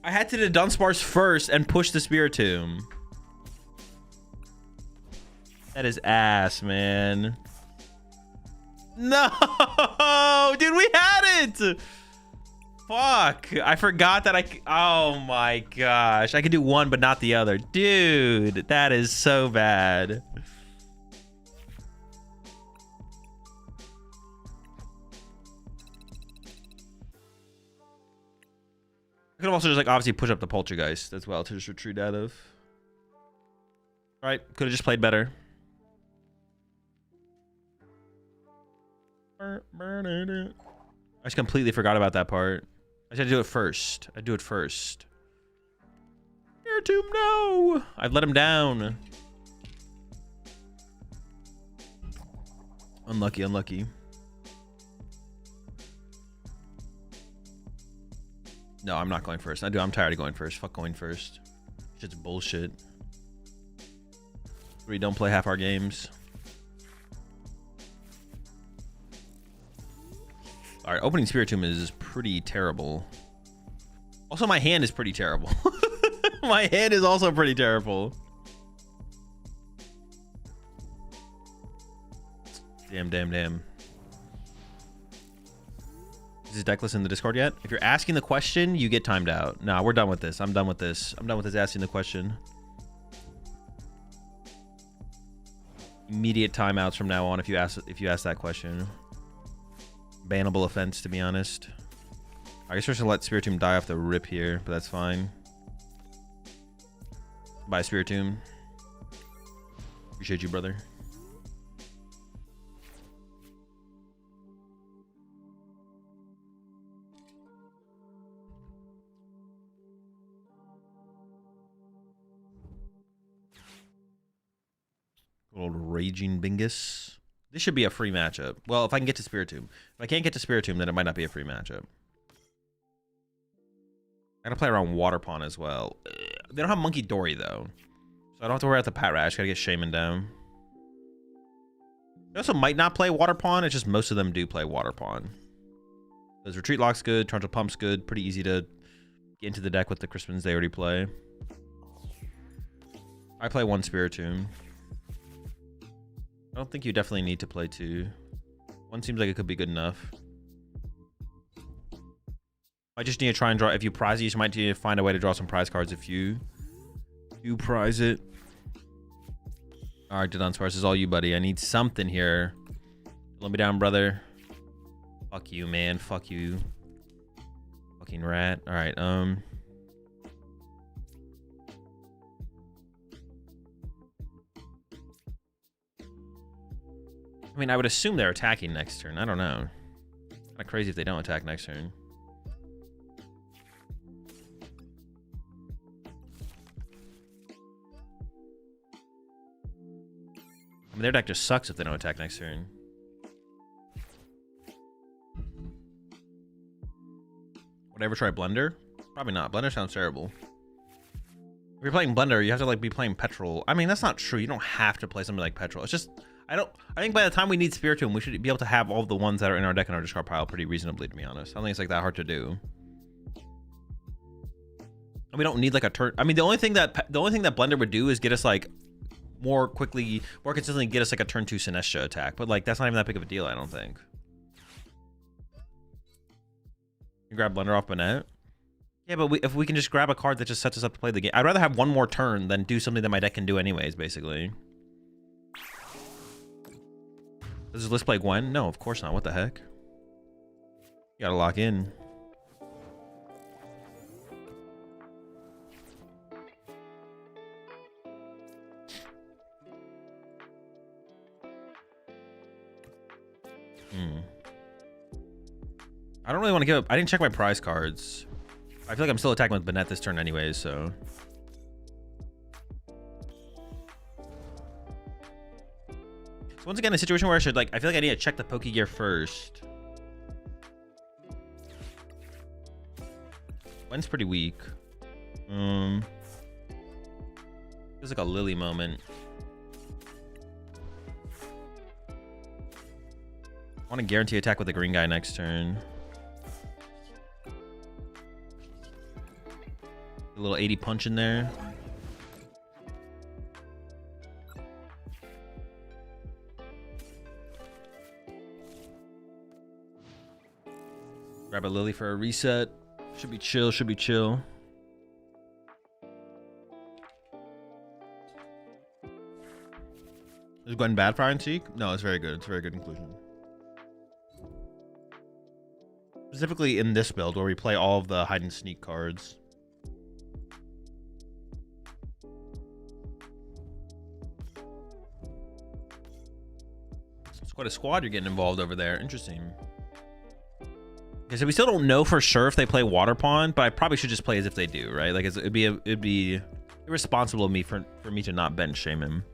I had to do Dunsparce first and push the Spiritomb. That is ass, man. No, dude, we had it. Fuck, I forgot that oh my gosh. I could do one, but not the other. Dude, that is so bad. I could have also just, like, obviously push up the Poltergeist as well to just retreat out of. All right, could have just played better. I I just completely forgot about that part. I should do it first. I do it first. Spiritomb, no! I've let him down. Unlucky, unlucky. No, I'm not going first. I'm tired of going first. Fuck going first. Shit's bullshit. We don't play half our games. Alright, opening Spiritomb is pretty terrible. Also, my hand is pretty terrible. My hand is also pretty terrible. Damn, damn, damn. Is this deck list in the Discord yet? If you're asking the question, you get timed out. Nah, we're done with this. I'm done with this. I'm done with this asking the question. Immediate timeouts from now on if you ask that question. Bannable offense, to be honest. I guess we're just gonna let Spiritomb die off the rip here, but that's fine. Bye, Spiritomb. Appreciate you, brother. Old Raging Bingus. This should be a free matchup. Well, if I can get to Spiritomb. If I can't get to Spiritomb, then it might not be a free matchup. I gotta play around Water Pawn as well. They don't have Monkey Dory, though. So I don't have to worry about the Pat Rash. Gotta get Shaman down. They also might not play Water Pawn. It's just most of them do play Water Pawn. Because Retreat Lock's good. Torrential Pump's good. Pretty easy to get into the deck with the Crispins they already play. I play one Spiritomb. I don't think you definitely need to play two. One seems like it could be good enough. I just need to try and draw. If you prize it, you might need to find a way to draw some prize cards if you prize it. All right, Didon Sparse is all you, buddy. I need something here. Let me down, brother. Fuck you, man. Fuck you. Fucking rat. All right, I mean, I would assume they're attacking next turn. I don't know. Kind of crazy if they don't attack next turn. I mean, their deck just sucks if they don't attack next turn. Would I ever try Blender? Probably not. Blender sounds terrible. If you're playing Blender, you have to like be playing Petrol. I mean, that's not true. You don't have to play something like Petrol. It's just I think by the time we need Spiritomb, we should be able to have all the ones that are in our deck in our discard pile pretty reasonably, to be honest. I don't think it's like that hard to do. And we don't need like a turn. I mean, the only thing that Blender would do is get us like more consistently get us like a turn 2 Sinestro attack. But like that's not even that big of a deal, I don't think. You grab Blender off Banette. Yeah, but if we can just grab a card that just sets us up to play the game. I'd rather have one more turn than do something that my deck can do anyways, basically. Does this list play Gwen? No, of course not. What the heck? You gotta lock in. I don't really want to give up. I didn't check my prize cards. I feel like I'm still attacking with Banette this turn anyways, so. So once again, a situation where I should like, I feel like I need to check the Pokegear first. Gwen's pretty weak. Feels like a Lily moment. I want to guarantee attack with the green guy next turn. A little 80 punch in there. Grab a Lily for a reset. Should be chill, should be chill. Is Gwen bad for Iron Seek? No, it's very good. It's a very good conclusion. Specifically in this build where we play all of the hide and sneak cards. It's quite a squad you're getting involved over there. Interesting. Okay, so we still don't know for sure if they play Water Pond, but I probably should just play as if they do, right? Like it'd be irresponsible of me for me to not bench Shaman.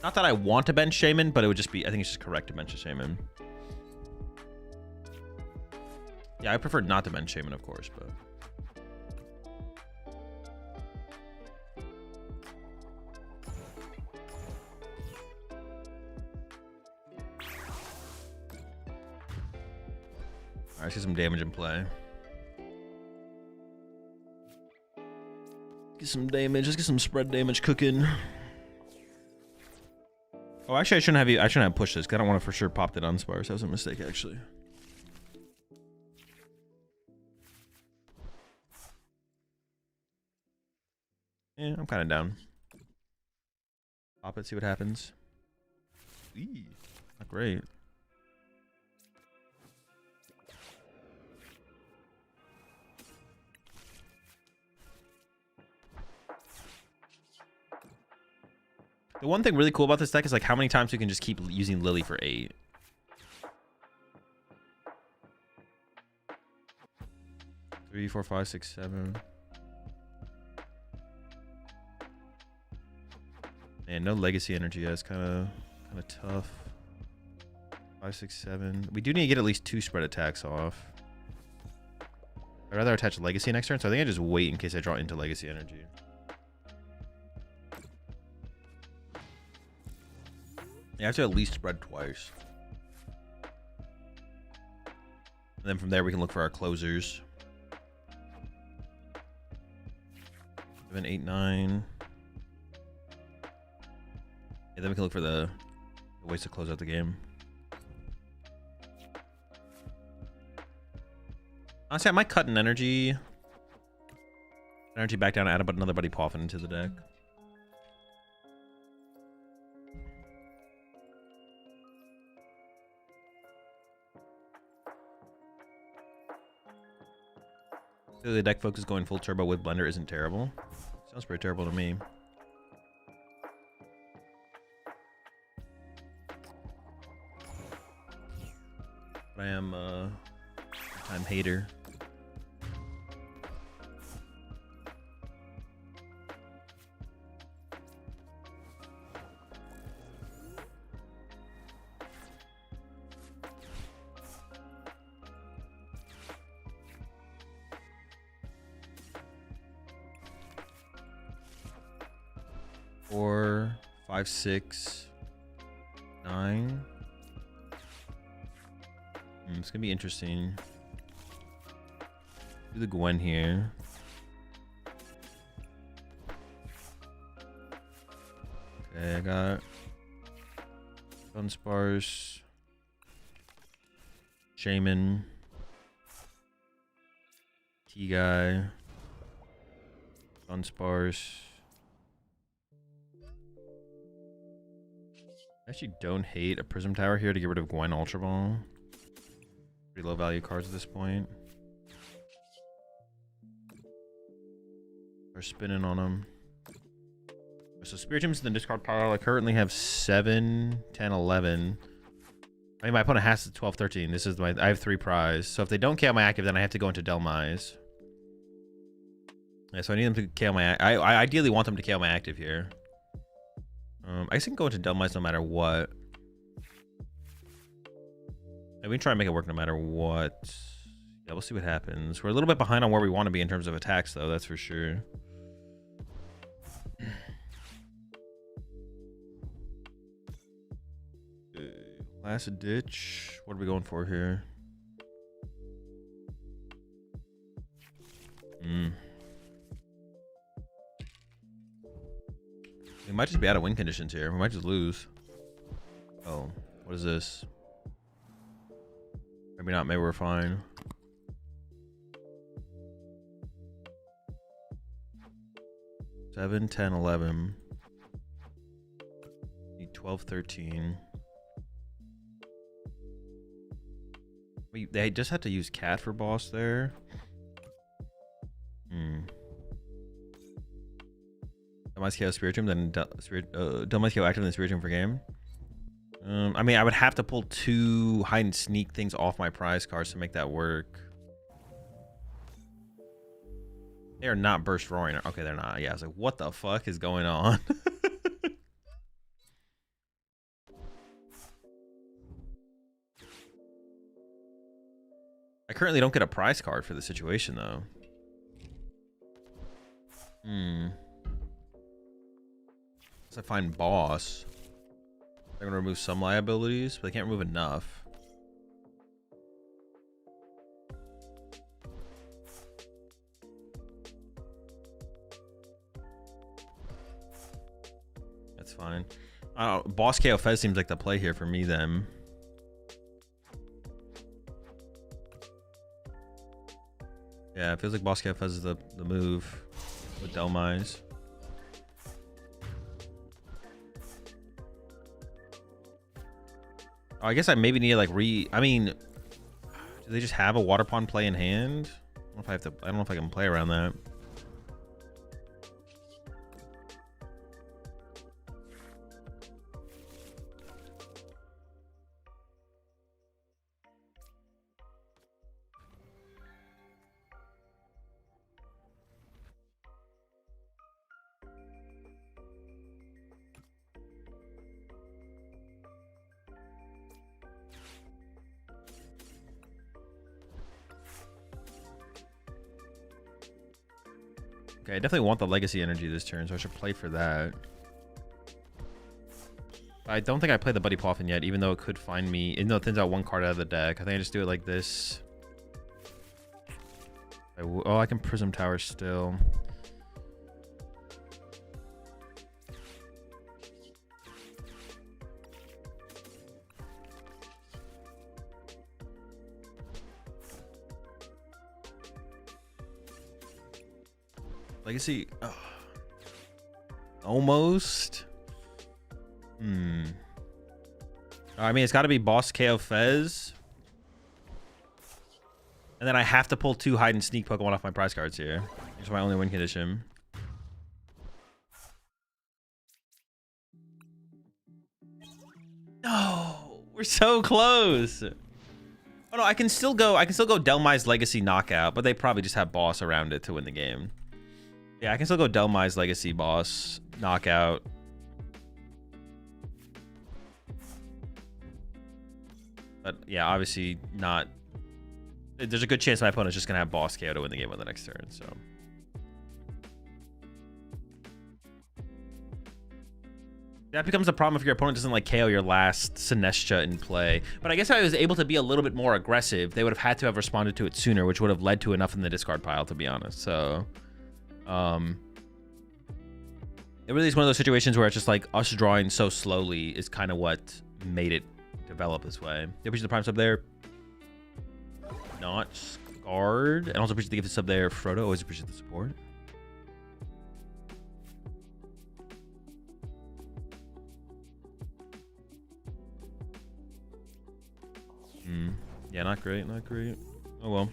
Not that I want to bench Shaman, but it would just be, I think it's just correct to bench a Shaman. Yeah, I prefer not to bench Shaman, of course, but. All right, let's get some damage in play. Get some damage. Let's get some spread damage cooking. Oh, actually, I shouldn't have pushed this because I don't want to for sure pop the Dunsparce. That was a mistake, actually. Yeah, I'm kind of down. Pop it, see what happens. Eee, not great. The one thing really cool about this deck is like how many times we can just keep using Lily for 8. Three, 4, 5, 6, 7. Man, no legacy energy. That's kind of tough. 5, 6, 7. We do need to get at least 2 spread attacks off. I'd rather attach legacy next turn, so I think I just wait in case I draw into legacy energy. You have to at least spread twice. And then from there we can look for our closers. 7, 8, 9. And then we can look for the ways to close out the game. Honestly, I might cut an energy back down and add another Buddy Poffin into the deck. The deck focus going full turbo with Blender isn't terrible. Sounds pretty terrible to me. But I am a time hater. Four, 5, 6, 9. It's gonna be interesting. Do the Gwen here. Okay, I got Dunsparce, Shaman, T-Guy, Dunsparce. I actually don't hate a Prism Tower here to get rid of Gwen Ultra Ball. Pretty low value cards at this point. We're spinning on them. So Spirit Gems in the discard pile. I currently have 7, 10, 11. I mean, my opponent has 12, 13. This is I have 3 prize. So if they don't KO my active, then I have to go into Delmise. Yeah, so I need them to KO my. I ideally want them to KO my active here. I guess I can go into Delmise no matter what. And we can try and make it work no matter what. Yeah, we'll see what happens. We're a little bit behind on where we want to be in terms of attacks, though. That's for sure. Last ditch. What are we going for here? We might just be out of win conditions here. We might just lose. Oh, what is this? Maybe not. Maybe we're fine. Seven, 10, 11. Need 12, 13. They just had to use Cat for boss there. Delmise KO Spirit Gem, then Delmise KO active in the Spirit Gem for game. I mean, I would have to pull 2 hide and sneak things off my prize cards to make that work. They are not burst roaring. Okay, they're not. Yeah, I was like, what the fuck is going on? I currently don't get a prize card for the situation, though. Unless I find boss. They're gonna remove some liabilities, but they can't remove enough. That's fine. Boss KO Fez seems like the play here for me then. Yeah, it feels like Boss KO Fez is the move with Delmise. Oh, I guess I maybe need to like I mean, do they just have a water pond play in hand? I don't know if I have to. I don't know if I can play around that. Okay, I definitely want the legacy energy this turn, so I should play for that. I don't think I played the Buddy Poffin yet, even though it could find me. Even though it thins out 1 card out of the deck. I think I just do it like this. Oh, I can Prism Tower still. Legacy. Oh. Almost. I mean, it's got to be Boss KO Fez. And then I have to pull 2 hide and sneak Pokemon off my prize cards here. It's my only win condition. No, we're so close. Oh no, I can still go Delmise Legacy Knockout, but they probably just have boss around it to win the game. Yeah, I can still go Delmise Legacy Boss Knockout. But yeah, obviously not. There's a good chance my opponent's just gonna have boss KO to win the game on the next turn, so. That becomes a problem if your opponent doesn't like KO your last Sinestcha in play. But I guess if I was able to be a little bit more aggressive, they would have had to have responded to it sooner, which would have led to enough in the discard pile, to be honest. So, it really is one of those situations where it's just like us drawing so slowly is kind of what made it develop this way. I appreciate the prime sub there. Not scarred. And also appreciate the gifted sub there. Frodo, always appreciate the support. Yeah, not great, not great. Oh well.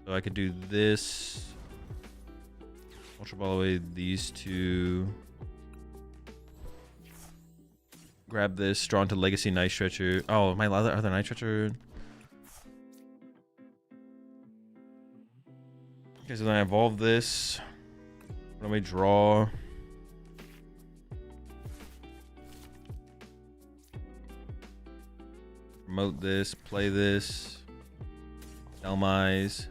So I could do this. Ultra Ball away these 2. Grab this, draw into Legacy Night Stretcher. Oh, my other Night Stretcher. Okay, so then I evolve this. What do we draw? Promote this, play this. Delmise.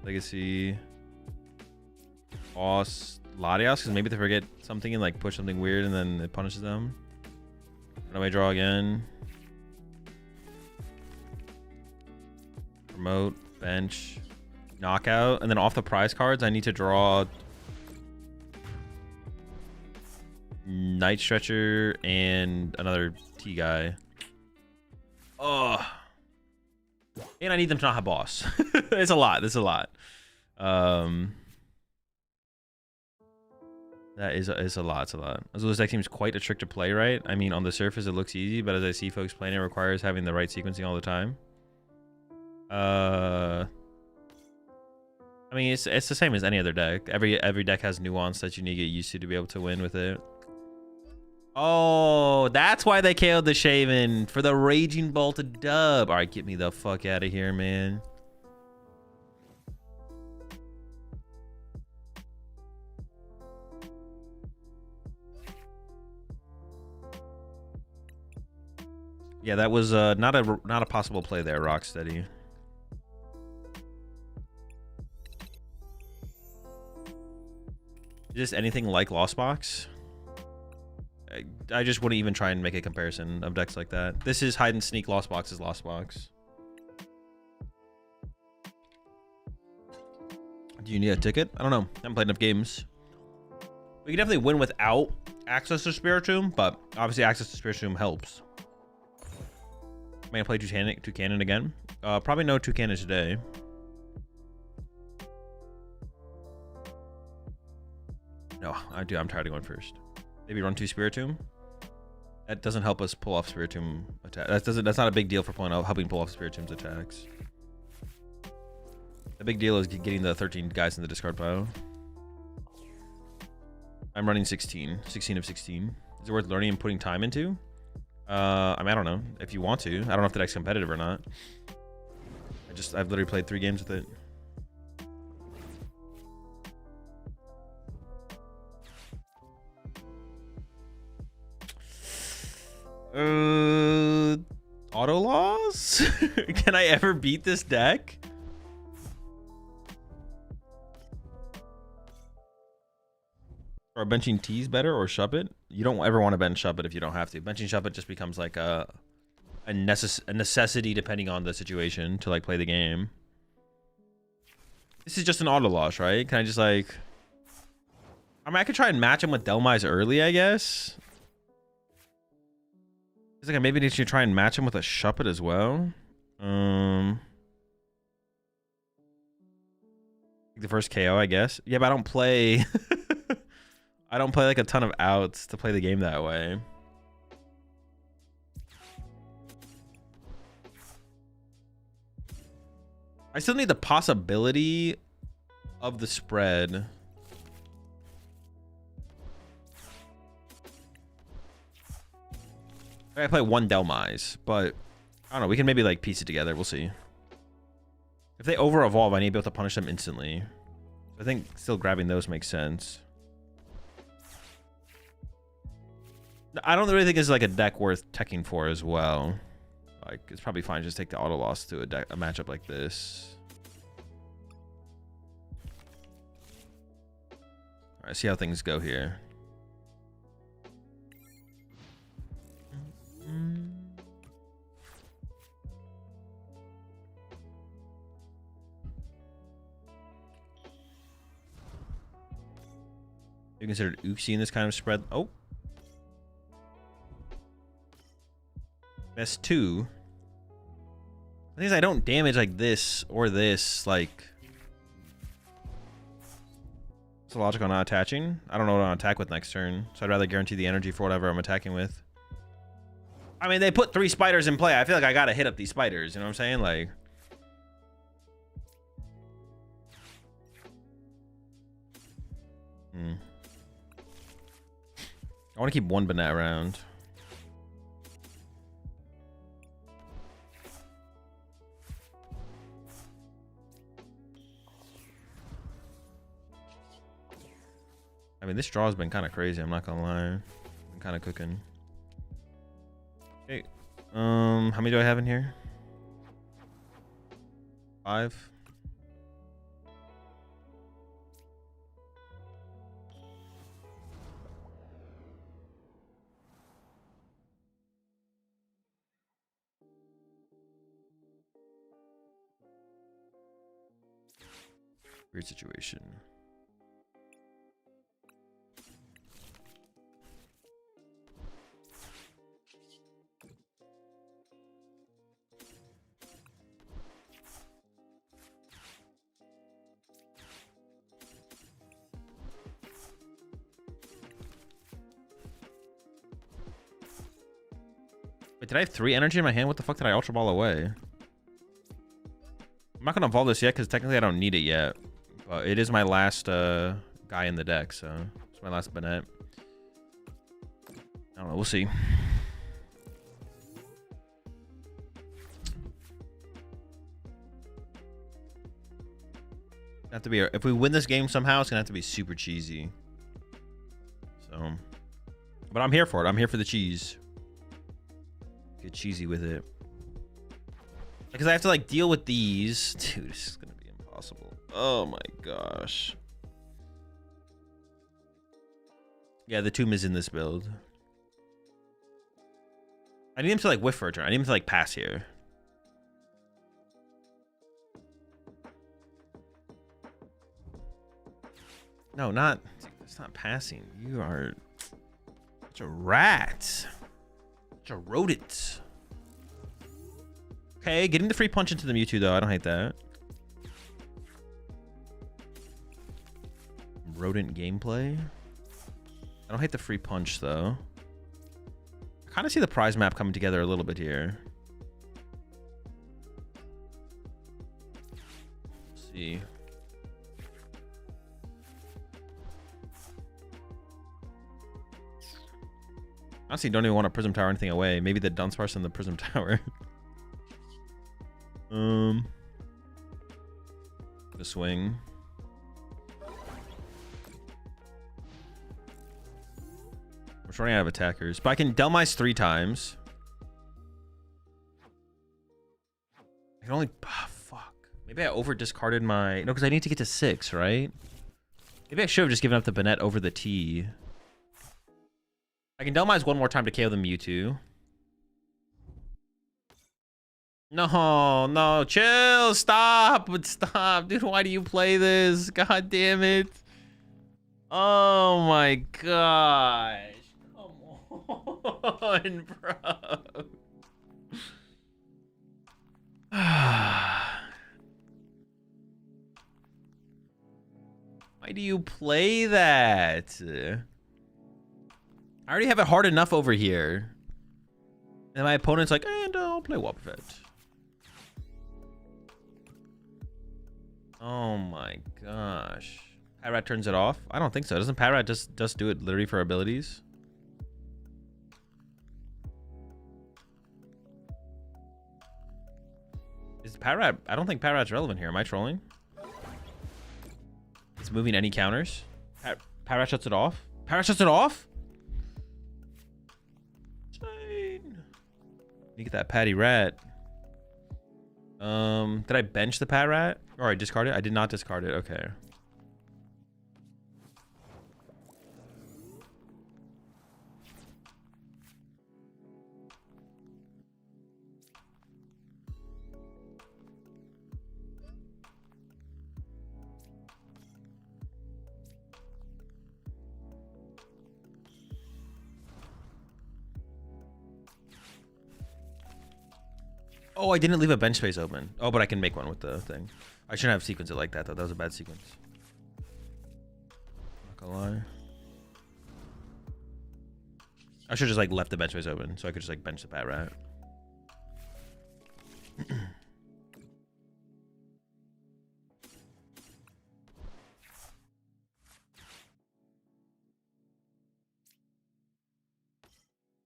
Legacy. Boss. Latios, because maybe they forget something and like push something weird and then it punishes them. What do I draw again? Promote, bench, knockout, and then off the prize cards I need to draw Night Stretcher and another T guy. Oh, and I need them to not have boss. It's a lot. It's a lot. That is a lot. It's a lot. Azul's deck seems quite a trick to play, right? I mean, on the surface, it looks easy, but as I see folks playing, it requires having the right sequencing all the time. I I mean, it's the same as any other deck. Every deck has nuance that you need to get used to be able to win with it. Oh, that's why they KO'd the Shaven for the Raging Bolt dub. All right, get me the fuck out of here, man. Yeah, that was not a possible play there, Rocksteady. Is this anything like Lost Box? I just wouldn't even try and make a comparison of decks like that. This is hide and sneak. Lost Box is Lost Box. Do you need a ticket? I don't know. I haven't played enough games. We can definitely win without access to Spiritomb, but obviously access to Spiritomb helps. Am I gonna play Toucanon again? Probably no Toucanon today. No, I'm tired of going first. Maybe run 2 Spiritomb. That doesn't help us pull off Spiritomb attack. That's not a big deal for helping pull off Spiritomb's attacks. The big deal is getting the 13 guys in the discard pile. I'm running 16 of 16. Is it worth learning and putting time into? I mean, I don't know if you want to. I don't know if the deck's competitive or not. I've literally played 3 games with it. Auto loss? Can I ever beat this deck? Are benching T's better or Shuppet? You don't ever want to bench Shuppet if you don't have to. Benching Shuppet just becomes like a necessity depending on the situation to like play the game. This is just an auto loss, right? Can I just like... I mean, I could try and match him with Delmise early, I guess. It's like I maybe need to try and match him with a Shuppet as well. The first KO, I guess. Yeah, but I don't play... I don't play like a ton of outs to play the game that way. I still need the possibility of the spread. I play 1 Delmise, but I don't know. We can maybe like piece it together. We'll see. If they over evolve, I need to be able to punish them instantly. I think still grabbing those makes sense. I don't really think it's like a deck worth teching for as well. Like, it's probably fine to just take the auto loss to a matchup like this. All right, see how things go here. You considered Uxie in this kind of spread? Oh. Best 2. The thing is, I don't damage like this or this. Like, what's the logic on not attaching? I don't know what I'm gonna attack with next turn, so I'd rather guarantee the energy for whatever I'm attacking with. I mean, they put 3 spiders in play. I feel like I gotta hit up these spiders. You know what I'm saying? Like, I want to keep 1 Banette around. I mean, this draw has been kind of crazy. I'm not gonna lie. I'm kind of cooking. Okay. How many do I have in here? 5. Weird situation. Wait, did I have 3 energy in my hand? What the fuck did I Ultra Ball away? I'm not gonna evolve this yet because technically I don't need it yet. But it is my last guy in the deck, so it's my last Bennett. I don't know. We'll see. Have to be, if we win this game somehow, it's gonna have to be super cheesy. So, but I'm here for it. I'm here for the cheese. Get cheesy with it. Because I have to like deal with these. Dude, this is gonna be impossible. Oh my gosh. Yeah, the tomb is in this build. I need him to like whiff for a turn. I need him to like pass here. No, not. It's not passing. You are such a rat. Such a rodent. Okay, getting the free punch into the Mewtwo though. I don't hate that. Rodent gameplay. I don't hate the free punch though. I kind of see the prize map coming together a little bit here. Let's see. Honestly, don't even want a Prism Tower or anything away. Maybe the Dunsparce and the Prism Tower. The swing. We're running out of attackers. But I can Delmise 3 times. I can only... Oh, fuck. Maybe I over-discarded my... No, because I need to get to 6, right? Maybe I should have just given up the Bennett over the T. I can Delmise one more time to KO the Mewtwo. No, no, chill, stop, stop. Dude, why do you play this? God damn it. Oh my gosh. Come on, bro. Why do you play that? I already have it hard enough over here. And my opponent's like, don't play Wobbuffet. Oh my gosh. Patrat turns it off? I don't think so. Doesn't Patrat just do it literally for abilities? Is Patrat... I don't think Patrat's relevant here. Am I trolling? It's moving any counters? Patrat shuts it off? Patrat shuts it off? You get that Patty Rat. Did I bench the Patrat? Or I discard it? I did not discard it. Okay. Oh, I didn't leave a bench space open. Oh, but I can make one with the thing. I shouldn't have sequenced it like that, though. That was a bad sequence. Not gonna lie. I should just, like, left the bench space open so I could just, like, bench the Patrat.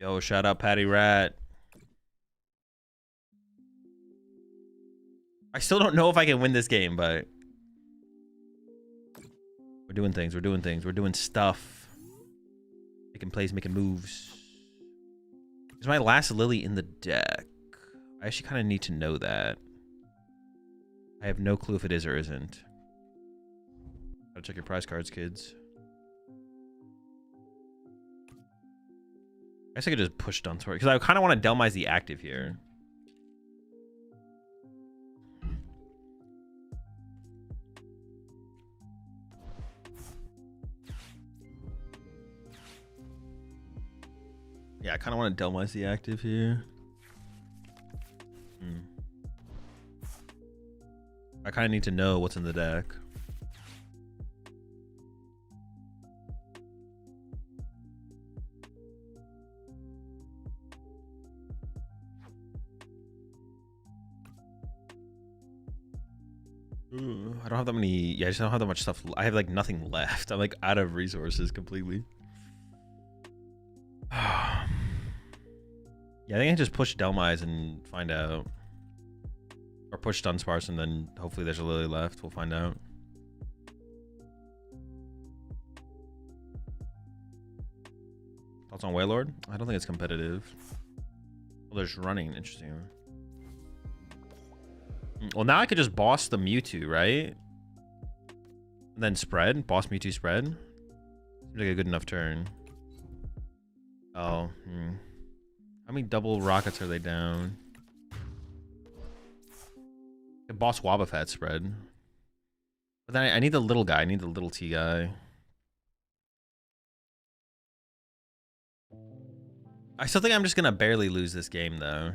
Yo, shout out Patty Rat. I still don't know if I can win this game, but we're doing things. We're doing things. We're doing stuff. Making plays, making moves. Is my last Lily in the deck? I actually kind of need to know that. I have no clue if it is or isn't. Gotta check your prize cards, kids. I guess I could just push Dunsparce because I kind of want to Delmise the active here. Yeah, I kind of want to Delmise the active here. I kind of need to know what's in the deck. I don't have that many. Yeah, I just don't have that much stuff. I have like nothing left. I'm like out of resources completely. Yeah, I think I just push Delmise and find out. Or push Dunsparce and then hopefully there's a Lily left. We'll find out. Thoughts on Wailord? I don't think it's competitive. Well, there's running. Interesting. Well, now I could just boss the Mewtwo, right? And then spread. Boss Mewtwo spread. Seems like a good enough turn. Oh. How many double rockets are they down? Boss Wobbuffet spread. But then I need the little guy. I need the little T guy. I still think I'm just going to barely lose this game, though.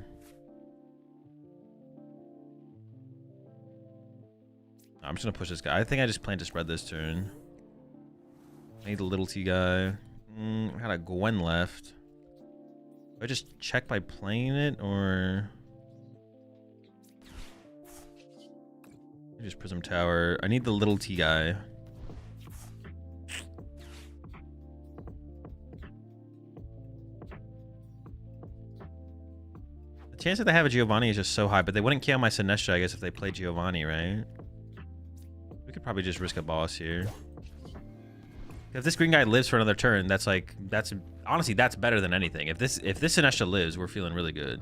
I'm just going to push this guy. I think I just plan to spread this turn. I need the little T guy. I got a Gwen left. Do I just check by playing it, or... Just Prism Tower. I need the little T guy. The chance that they have a Giovanni is just so high, but they wouldn't kill my Sinestro, I guess, if they played Giovanni, right? We could probably just risk a boss here. If this green guy lives for another turn, that's honestly, that's better than anything. If this Sinestro lives, we're feeling really good.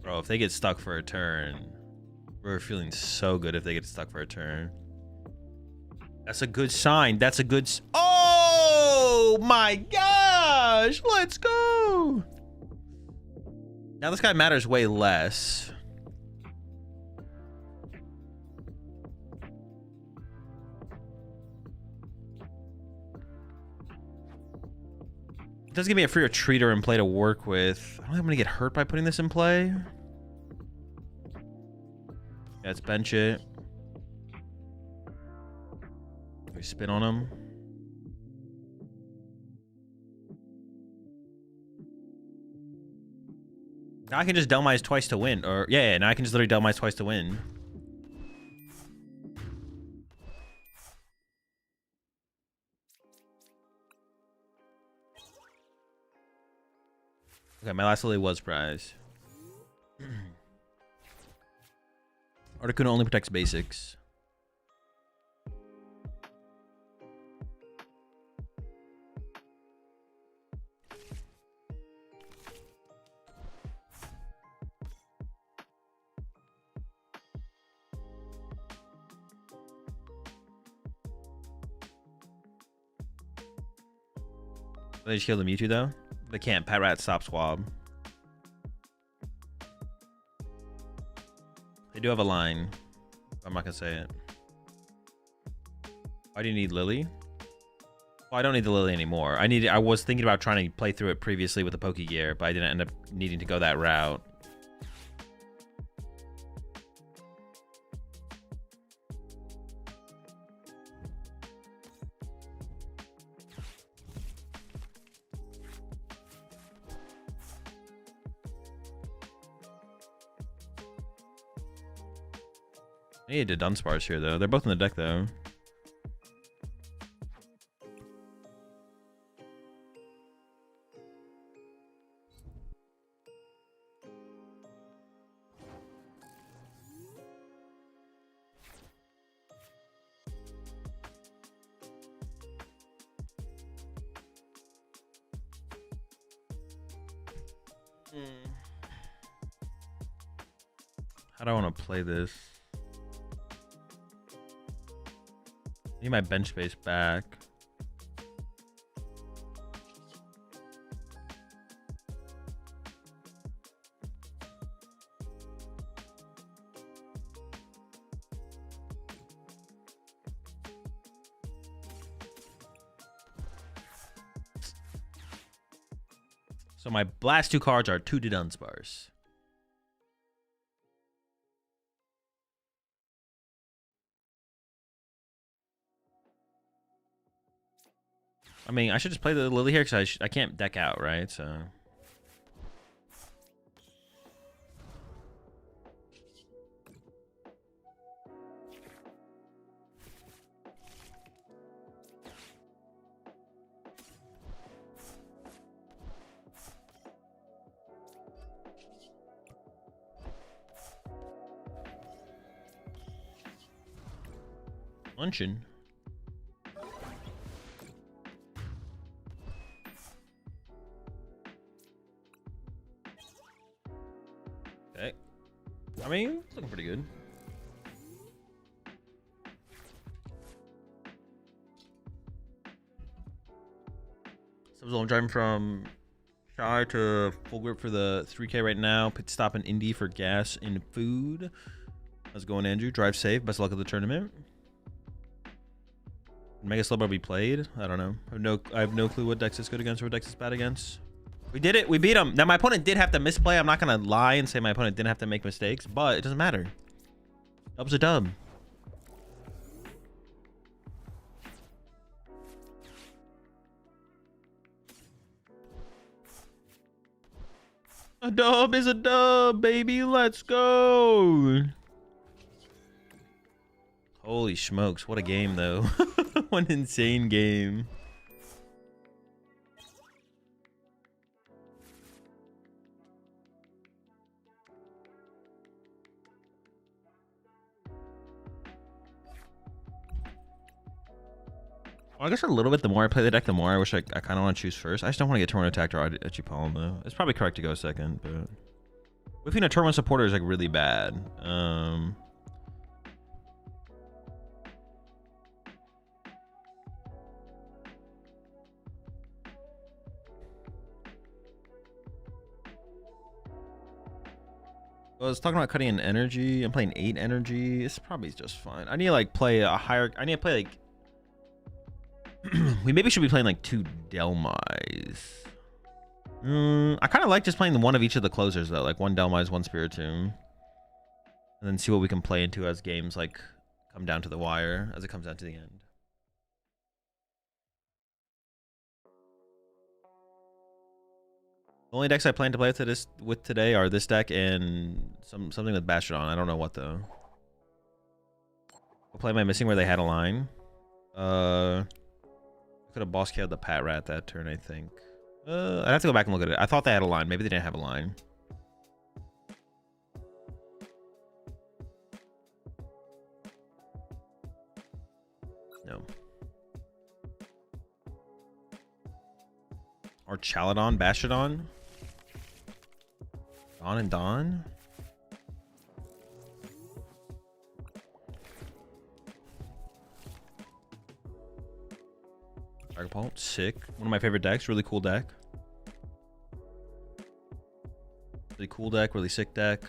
Bro, if they get stuck for a turn, we're feeling so good if they get stuck for a turn. That's a good sign. That's a good... Oh my gosh! Let's go! Now this guy matters way less. It does give me a free retreater and play to work with. I don't think I'm gonna get hurt by putting this in play. Yeah, let's bench it. We spin on him. Now I can just Delmise twice to win. Or yeah, now I can just literally Delmise twice to win. Okay, my last Lily was prize. Articuno only protects basics. They just kill the Mewtwo though? They can't. Pat Rat stop Swab. They do have a line. I'm not gonna say it. Why do you need Lily? Well, I don't need the Lily anymore. I was thinking about trying to play through it previously with the Pokegear, but I didn't end up needing to go that route. I needed a Dunsparce here, though. They're both in the deck, though. How do I want to play this? Need my bench space back. So my last 2 cards are 2 Dunsparce. I mean, I should just play the Lily here because I can't deck out, right? So. Luncheon. Okay. I mean, it's looking pretty good. So I'm driving from Shy to full grip for the 3K right now. Pit stop in Indy for gas and food. How's it going, Andrew? Drive safe. Best of luck at the tournament. Mega Slowbro be played? I don't know. I have no clue what decks is good against or what decks is bad against. We did it. We beat him. Now, my opponent did have to misplay. I'm not going to lie and say my opponent didn't have to make mistakes, but it doesn't matter. Dub's a dub. A dub is a dub, baby. Let's go. Holy smokes. What a game, though. What an insane game. Well, I guess a little bit. The more I play the deck, the more I wish I kind of want to choose first. I just don't want to get Torrent Attack or Echipalm, though. It's probably correct to go second, but whiffing a Torrent supporter is like really bad. I was talking about cutting an energy. I'm playing 8 energy. It's probably just fine. I need to like play a higher. I need to play like. We maybe should be playing like 2 Delmise. I kind of like just playing one of each of the closers though, like 1 Delmise, 1 Spiritomb, and then see what we can play into as games like come down to the wire, as it comes down to the end. The only decks I plan to play with today are this deck and something with Bastion on. I don't know what though. What play am I missing where they had a line? Could have boss killed the Pat Rat that turn, I think. I'd have to go back and look at it. I thought they had a line. Maybe they didn't have a line. No. Or Chaladon, Bastardon? Dawn and Dawn? Dragapult, sick. One of my favorite decks. Really cool deck. Really cool deck. Really sick deck.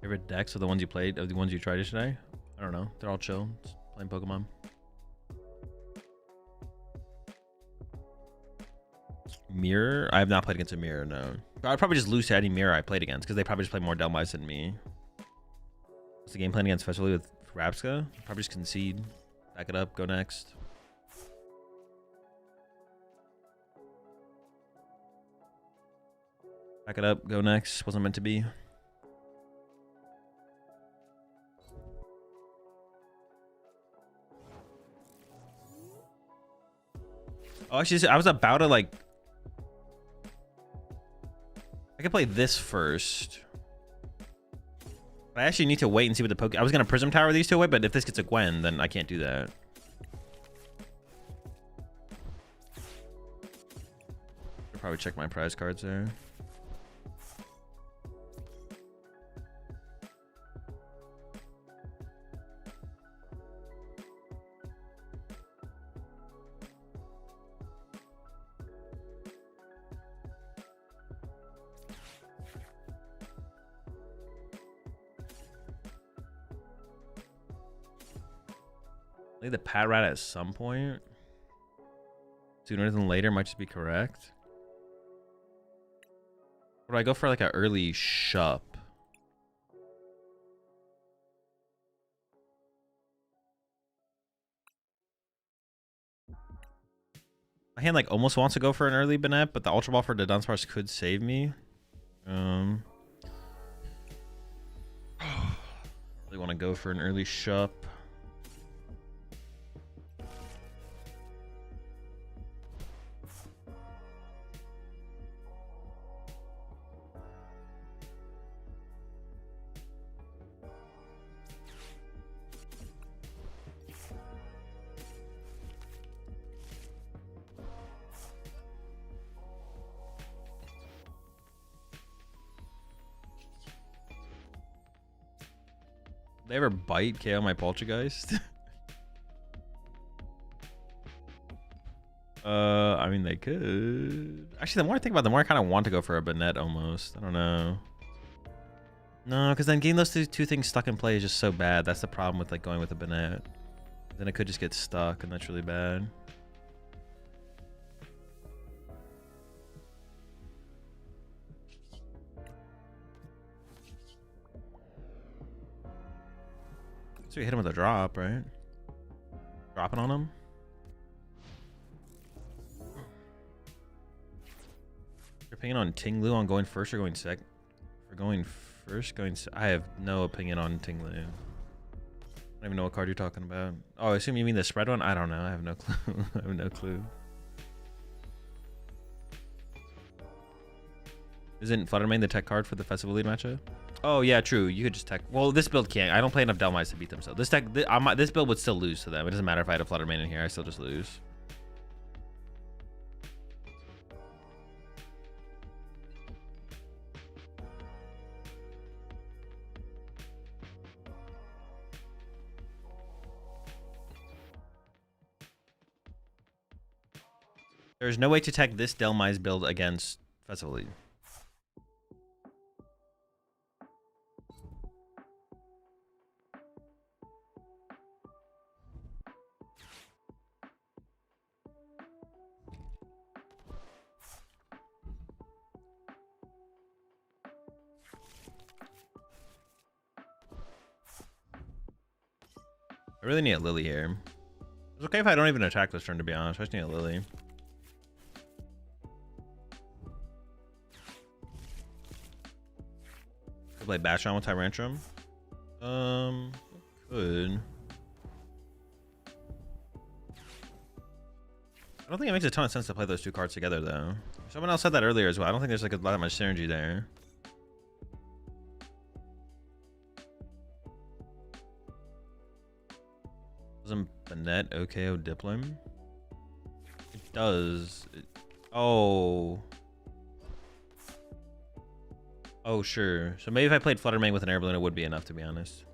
Favorite decks are the ones you played, of the ones you tried yesterday? I don't know. They're all chill. Just playing Pokemon. Mirror? I have not played against a mirror, no. I'd probably just lose to any mirror I played against because they probably just play more Delmise than me. What's the game plan against especially with Rapska? Probably just concede. Back it up, go next. Back it up, go next. Wasn't meant to be. Oh, actually, I was about to like. I could play this first. I actually need to wait and see what the I was gonna Prism Tower these two away, but if this gets a Gwen, then I can't do that. I'll probably check my prize cards there. I think the Pat Rat at some point. Sooner than later might just be correct. Or do I go for like an early Shup? My hand like almost wants to go for an early Banette, but the Ultra Ball for the Dunsparce could save me. Really want to go for an early Shup. They ever bite KO my Poltergeist? I mean they could. Actually, the more I think about it, the more I kind of want to go for a Banette almost. I don't know. No, because then getting those two things stuck in play is just so bad. That's the problem with like going with a Banette. Then it could just get stuck, and that's really bad. So we hit him with a drop, right? Dropping on him. Your opinion on Tinglu on going first or going second? For going first, I have no opinion on Tinglu. I don't even know what card you're talking about. Oh, I assume you mean the spread one? I don't know. I have no clue. I have no clue. Isn't Fluttermane the tech card for the Festival Lead matchup? Oh yeah, true. You could just tech. Well, this build can't. I don't play enough Delmice to beat them. So this tech, this build would still lose to them. It doesn't matter if I had a Fluttermane in here. I still just lose. There's no way to tech this Delmice build against Festival Lead. I really need a Lily here. It's okay if I don't even attack this turn, to be honest. I just need a Lily. Could play Bashon with Tyrantrum. Could. I don't think it makes a ton of sense to play those two cards together, though. Someone else said that earlier as well. I don't think there's like a lot of much synergy there. Doesn't Banette OKO Diplim? It does. Oh, sure. So maybe if I played Fluttermane with an Air Balloon, it would be enough, to be honest.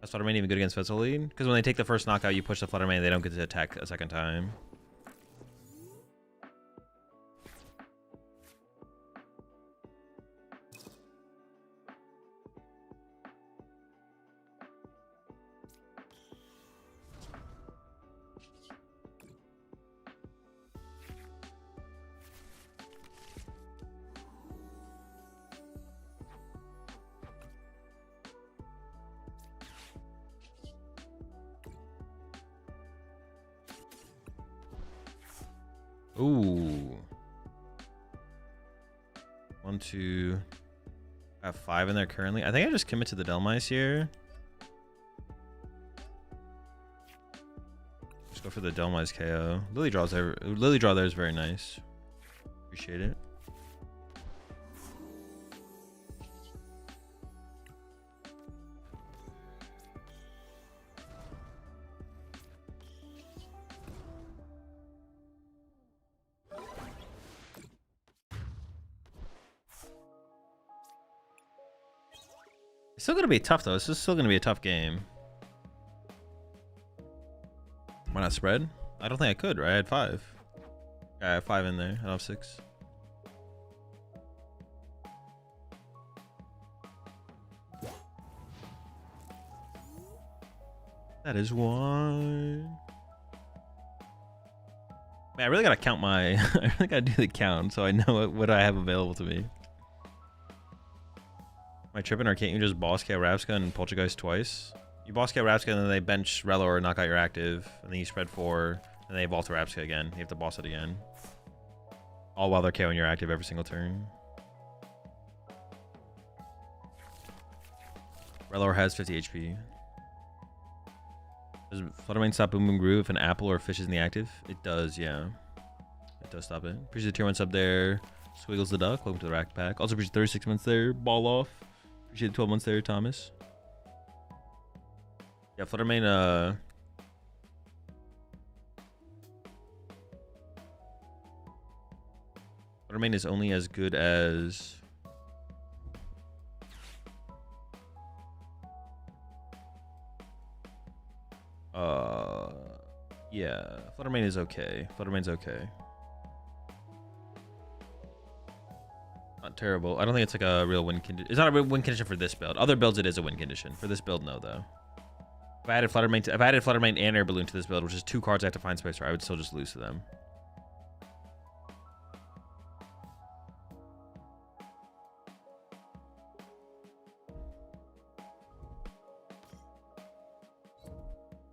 Is Fluttermane even good against Festival Lead? Because when they take the first knockout, you push the Fluttermane, they don't get to attack a second time. Ooh. 1, 2. I have 5 in there currently. I think I just commit to the Delmice here. Just go for the Delmice KO. Lily draw there is very nice. Appreciate it. still gonna be tough though. This is still gonna be a tough game. Why not spread? I don't think I could, right? I had 5. I have 5 in there. I don't have 6. That is one. Man, I really gotta count my. I really gotta do the count so I know what I have available to me. Am I tripping or can't you just boss KO Rapska and Poltergeist twice? You boss KO Rapska and then they bench Relo or knock out your active, and then you spread 4, and they vault to Rapska again. You have to boss it again. All while they're KOing your active every single turn. Relo has 50 HP. Does Fluttermane stop Boom Boom Groove if an apple or fish is in the active? It does, yeah. It does stop it. Appreciate the tier 1 sub there. Squiggles the Duck, welcome to the Rack Pack. Also appreciate 36 months there. Ball off. Appreciate the 12 months there, Thomas. Yeah, Fluttermane, Fluttermane is only as good as... yeah, Fluttermane is okay. Fluttermane's okay. Not terrible. I don't think it's like a real win condition. It's not a real win condition for this build. Other builds it is a win condition. For this build, no though. If I added Fluttermane and Air Balloon to this build, which is 2 cards I have to find space for, I would still just lose to them.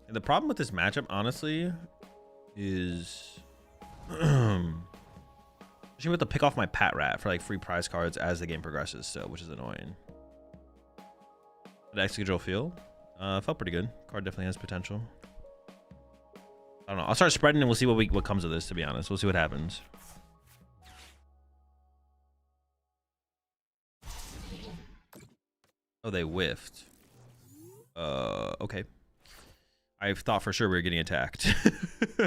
The problem with this matchup, honestly, is you have to pick off my Pat Rat for like free prize cards as the game progresses still, which is annoying. Did Exegidril feel? Felt pretty good. Card definitely has potential. I don't know. I'll start spreading and we'll see what comes of this, to be honest. We'll see what happens. Oh, they whiffed. Okay. I thought for sure we were getting attacked.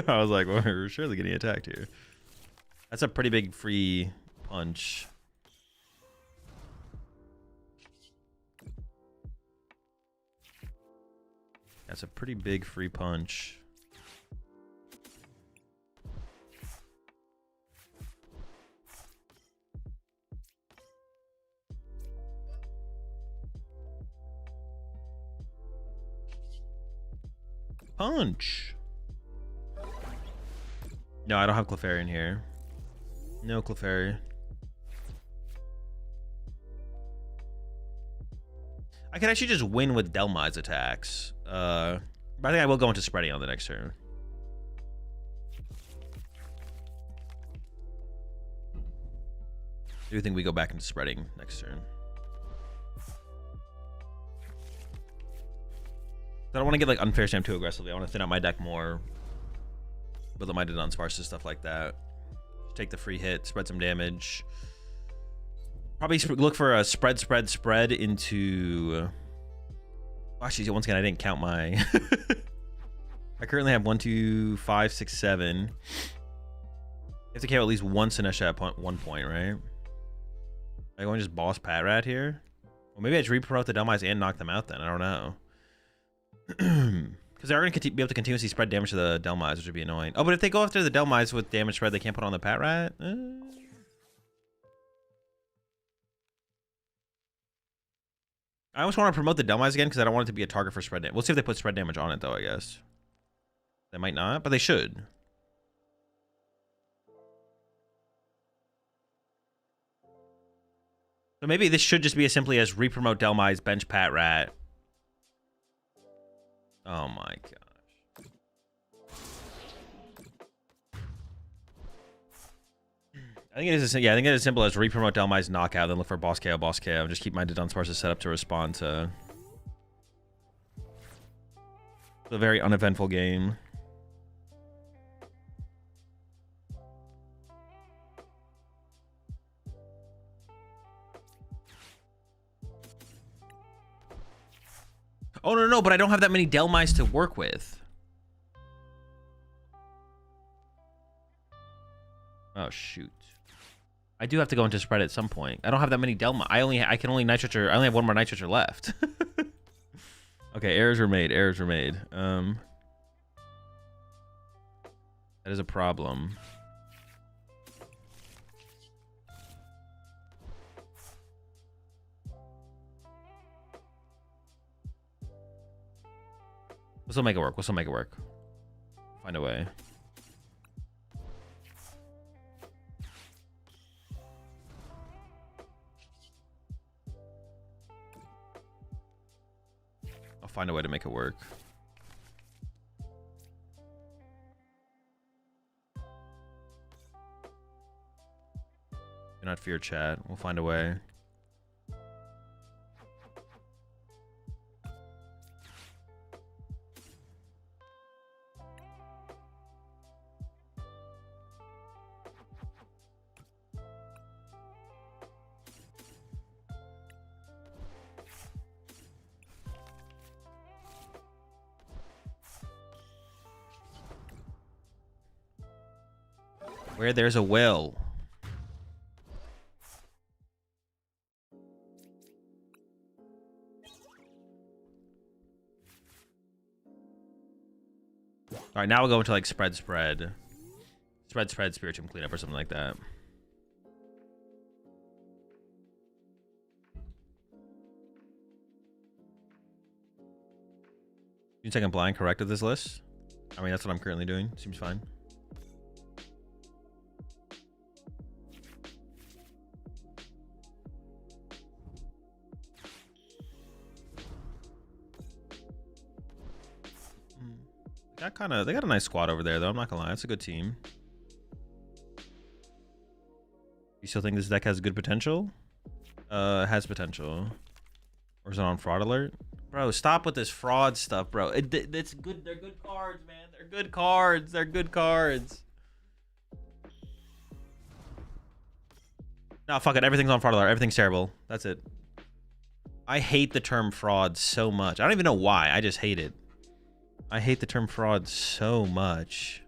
I was like, well, we're surely getting attacked here. That's a pretty big free punch. That's a pretty big free punch. Punch. No, I don't have Clefairy in here. No Clefairy. I could actually just win with Delmai's attacks. But I think I will go into spreading on the next turn. I do think we go back into spreading next turn. I don't want to get like unfair stamp too aggressively. I want to thin out my deck more. Build up my Dodon Sparse, stuff like that. Take the free hit, spread some damage. Probably look for a spread into... Actually, once again, I didn't count my... I currently have 1, 2, 5, 6, 7. You have to KO at least one Sinesha at one point, right? Am I going to just boss Pat Rat here? Well, maybe I just re-promote the Delmais and knock them out then. I don't know. Because they're going to be able to continuously spread damage to the Delmais, which would be annoying. Oh, but if they go after the Delmais with damage spread, they can't put on the Pat Rat? I almost want to promote the Delmais again because I don't want it to be a target for spread damage. We'll see if they put spread damage on it, though, I guess. They might not, but they should. So maybe this should just be as simply as re-promote Delmais, bench Pat Rat. Oh my gosh. I think it is I think it is as simple as re-promote Delmai's knockout, then look for boss KO, and just keep my Dodon Sparse set up to respond to a very uneventful game. Oh, no, but I don't have that many Delmais to work with. Oh, shoot. I do have to go into spread at some point. I don't have that many Delma. I can only nitrate. I only have one more nitrate left. Okay, errors were made. Errors were made. That is a problem. We'll still make it work. We'll still make it work. Find a way. I'll find a way to make it work. Do not fear, chat. We'll find a way. Where there's a will. All right, now we'll go into like spread, spiritual cleanup or something like that. You think I'm blind corrected this list? I mean, that's what I'm currently doing. Seems fine. They got a nice squad over there, though. I'm not gonna lie, it's a good team. You still think this deck has good potential? It has potential. Or is it on fraud alert? Bro, stop with this fraud stuff, bro. It's good. They're good cards, man. They're good cards. They're good cards. No, fuck it. Everything's on fraud alert. Everything's terrible. That's it. I hate the term fraud so much. I don't even know why. I just hate it. I hate the term fraud so much.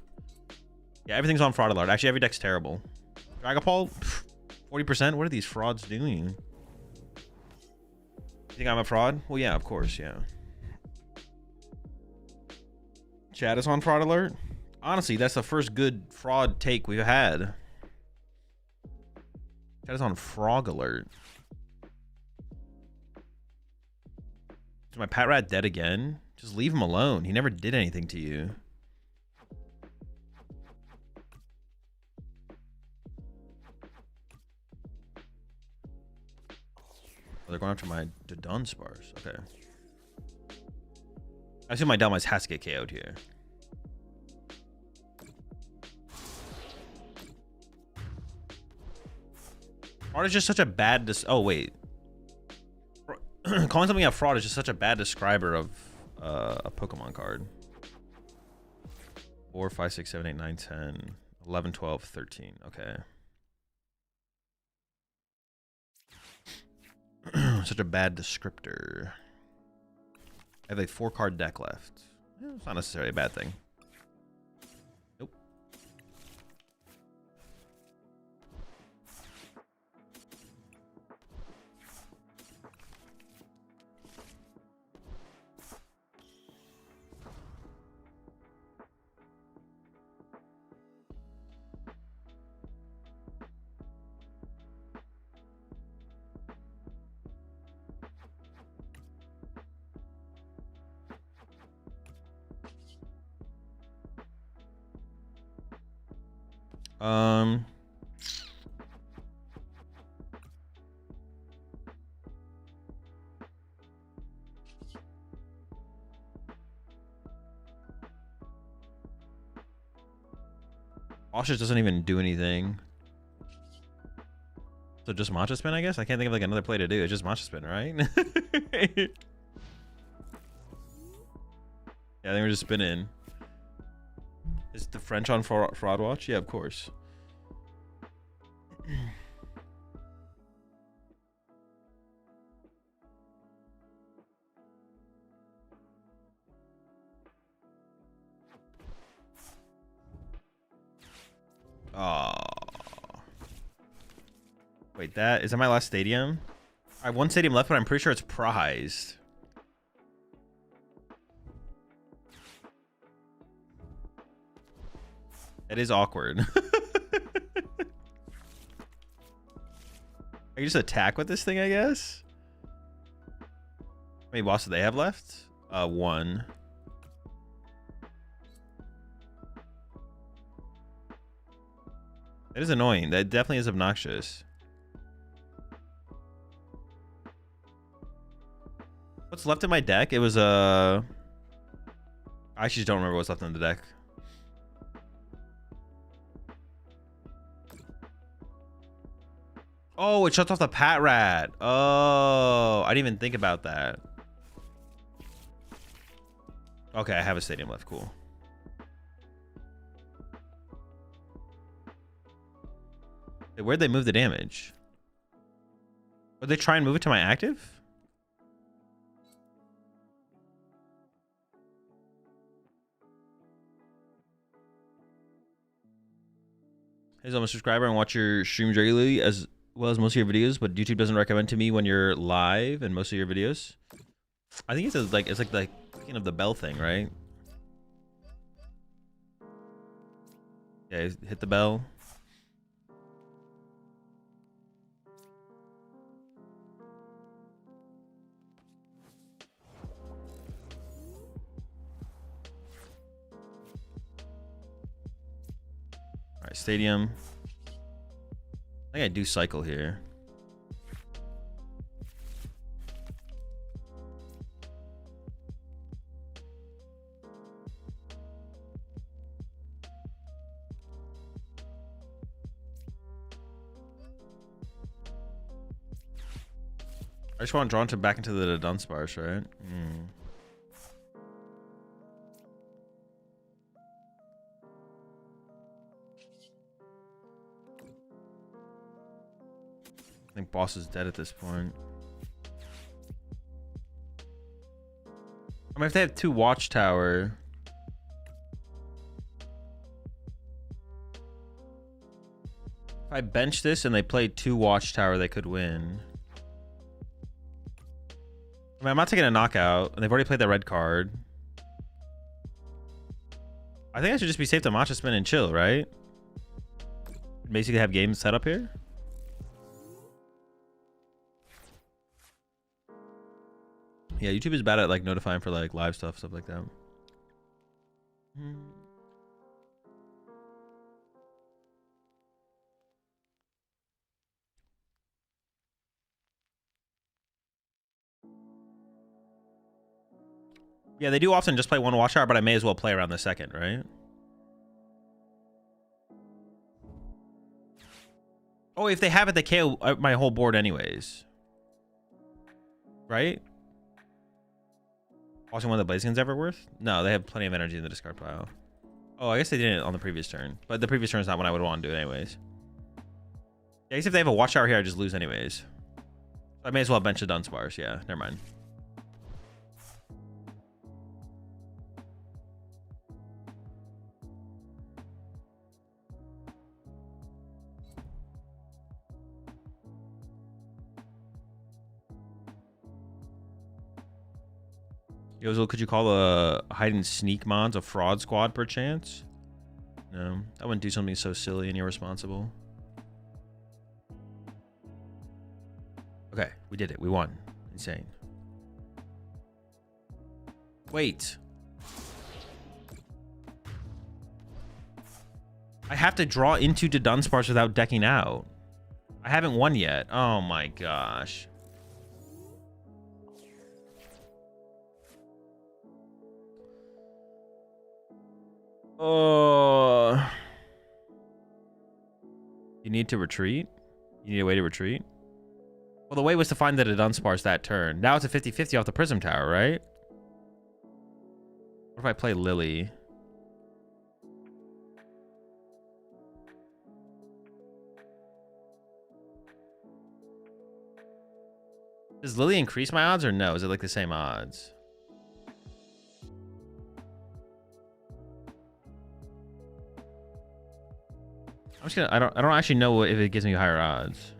Yeah, everything's on fraud alert. Actually, every deck's terrible. Dragapult, 40%. What are these frauds doing? You think I'm a fraud? Well, yeah, of course, yeah. Chat is on fraud alert. Honestly, that's the first good fraud take we've had. Chat is on frog alert. Is my Pat Rat dead again? Just leave him alone. He never did anything to you. Oh, they're going after my Dunsparce. Okay. I assume my Delmice has to get KO'd here. Fraud is just such a bad oh, wait. Calling something a fraud is just such a bad describer of a Pokemon card. 4, 5, 6, 7, 8, 9, 10, 11, 12, 13. Okay. Such a bad descriptor. I have a 4-card deck left. It's not necessarily a bad thing. Nope. Oshus doesn't even do anything. So just Matcha Spin, I guess? I can't think of like another play to do. It's just Matcha Spin, right? Yeah, I think we're just spinning. Is the French on Fraud Watch? Yeah, of course. Oh. Wait, that is that my last stadium? I have one stadium left, but I'm pretty sure it's prized. That is awkward. I can just attack with this thing, I guess. How many bosses do they have left? One. That is annoying. That definitely is obnoxious. What's left in my deck? It was I actually don't remember what's left in the deck. Oh, it shuts off the Pat Rat. Oh, I didn't even think about that. Okay, I have a stadium left. Cool. Hey, where'd they move the damage? Would they try and move it to my active? Hey, I'm a subscriber and watch your streams regularly as well as most of your videos, but YouTube doesn't recommend to me when you're live in most of your videos. I think it's like the clicking of the bell thing, right? Yeah, hit the bell. All right, stadium. I think I do cycle here. I just want to draw into back into the Dunsparce, right? I think boss is dead at this point. I mean, if they have 2 Watchtower. If I bench this and they play 2 Watchtower, they could win. I mean, I'm not taking a knockout, and they've already played that red card. I think I should just be safe to Matcha Spin and chill, right? Basically have games set up here. Yeah, YouTube is bad at like notifying for like live stuff like that. Yeah, they do often just play 1 Watchtower, but I may as well play around the second, right? Oh, if they have it, they KO my whole board anyways. Right? Watching one of the Blazing's ever worth? No, they have plenty of energy in the discard pile. Oh, I guess they didn't on the previous turn. But the previous turn is not when I would want to do it anyways. Yeah, I guess if they have a Watchtower here, I just lose anyways. I may as well bench the Dunsparce. Yeah, never mind. Yo, could you call a hide and sneak mods a fraud squad per chance? No, I wouldn't do something so silly and irresponsible. Okay, we did it. We won. Insane. Wait. I have to draw into the Dunsparce without decking out. I haven't won yet. Oh my gosh. Oh. You need to retreat? You need a way to retreat? Well, the way was to find the Dunsparce that turn. Now it's a 50-50 off the Prism Tower, right? What if I play Lily? Does Lily increase my odds or no? Is it like the same odds? I'm just gonna. I don't actually know if it gives me higher odds.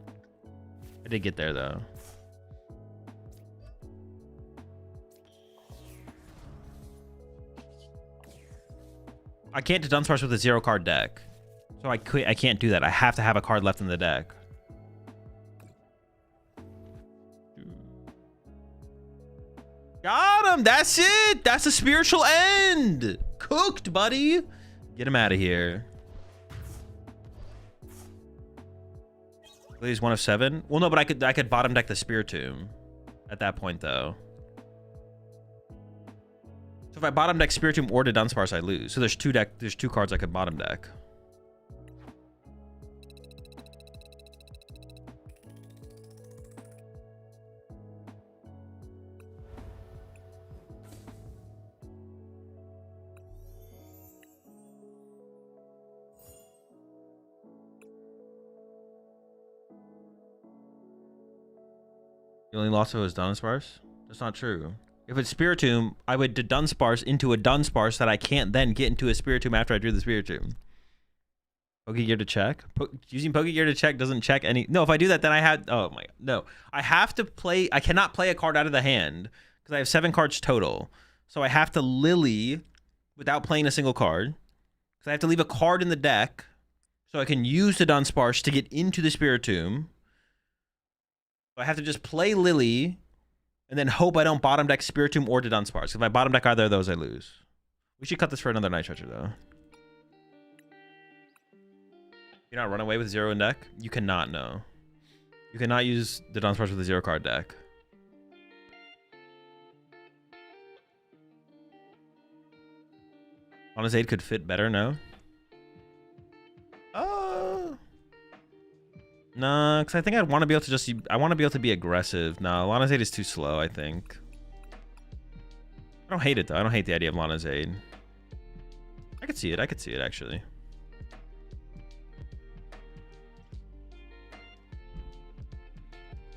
I did get there though. I can't do Dunsparce with a 0-card deck. So I can't do that. I have to have a card left in the deck. Got him. That's it. That's a spiritual end. Cooked, buddy. Get him out of here. He's 1 of 7. Well, no, but I could bottom deck the Spiritomb at that point though. So if I bottom deck Spiritomb or the Dunsparce, I lose. So there's two cards I could bottom deck. The only loss of it was Dunsparce? That's not true. If it's Spiritomb, I would Dunsparce into a Dunsparce that I can't then get into a Spiritomb after I drew the Spiritomb. Pokegear to check? Using Pokegear to check doesn't check any... No, if I do that, then I had... Oh my... No. I have to play... I cannot play a card out of the hand because I have 7 cards total. So I have to Lily without playing a single card. Because I have to leave a card in the deck so I can use the Dunsparce to get into the Spiritomb. So I have to just play Lily and then hope I don't bottom deck Spiritomb or the Dunsparce. If I bottom deck either of those, I lose. We should cut this for another Night Treasure, though. You not run away with 0 in deck? You cannot, no. You cannot use the Dunsparce with a 0-card deck. Lana's Aid could fit better, no? No, because I think I'd want to be able to just... I want to be able to be aggressive. No, Lana's Aid is too slow, I think. I don't hate it, though. I don't hate the idea of Lana's Aid. I could see it. I could see it, actually.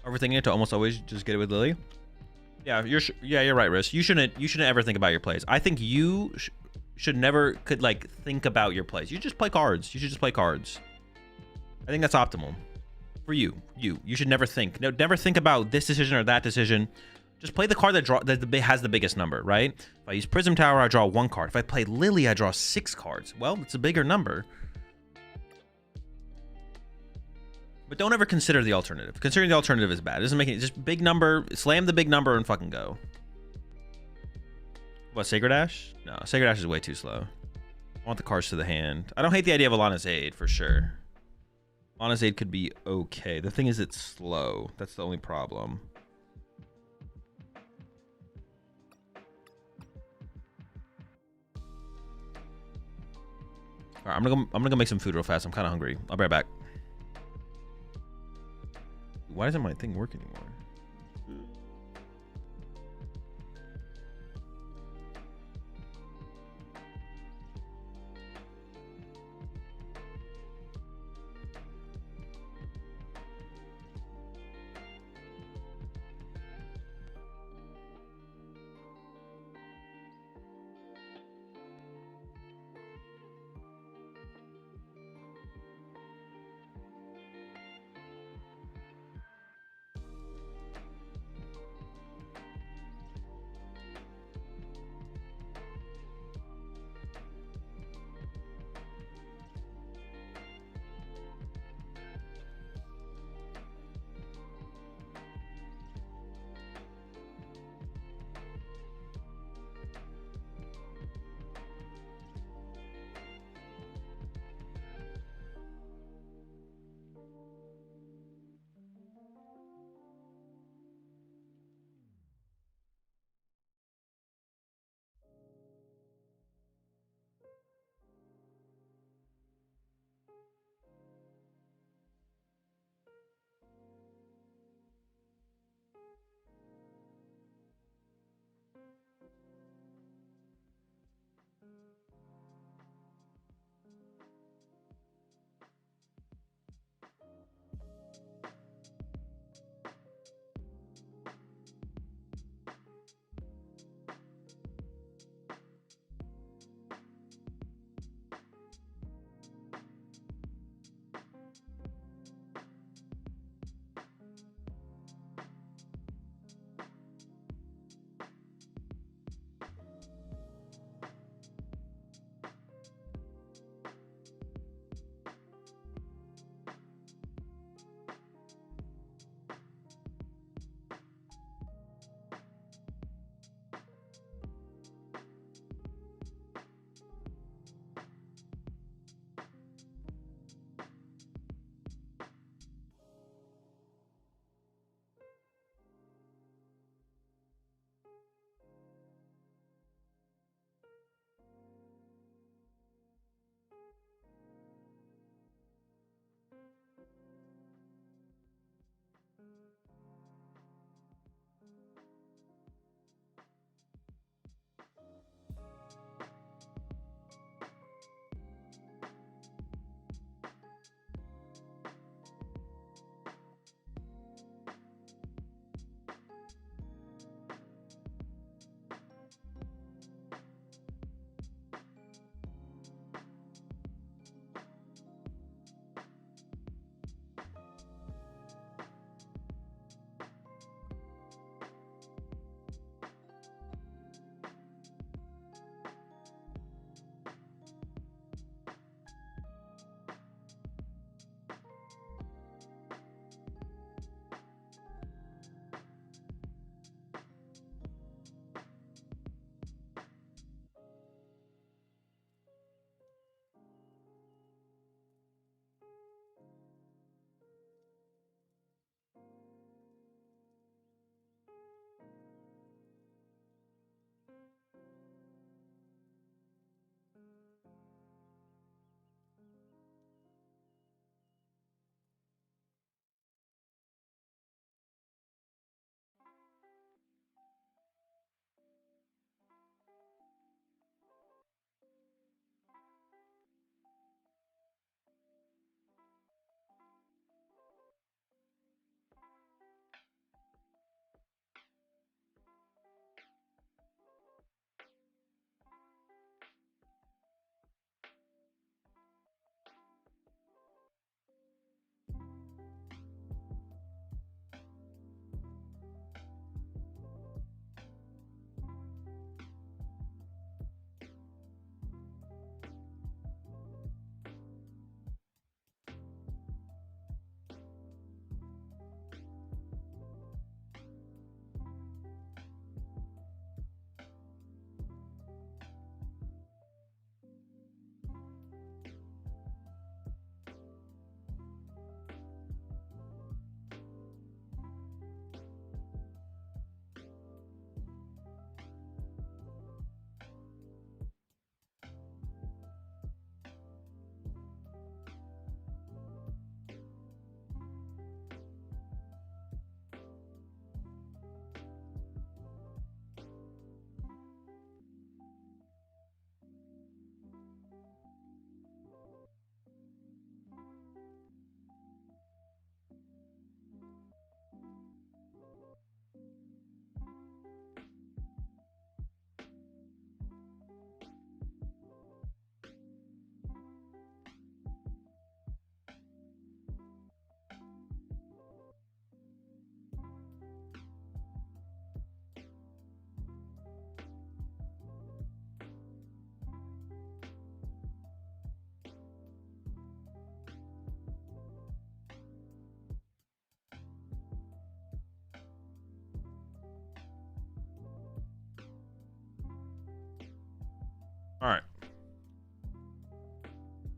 Overthinking it to almost always just get it with Lily? Yeah, you're right, Riss. You shouldn't ever think about your plays. I think you should never think about your plays. You just play cards. You should just play cards. I think that's optimal. For you should never think. No, never think about this decision or that decision. Just play the card that has the biggest number, right? If I use Prism Tower, I draw 1 card. If I play Lily, I draw 6 cards. Well, it's a bigger number. But don't ever consider the alternative. Considering the alternative is bad. It doesn't make it. Just big number, slam the big number and fucking go. What, Sacred Ash? No, Sacred Ash is way too slow. I want the cards to the hand. I don't hate the idea of Alana's Aid for sure. Lana's Aid could be okay. The thing is, it's slow. That's the only problem. All right, I'm gonna go make some food real fast. I'm kind of hungry. I'll be right back. Why doesn't my thing work anymore?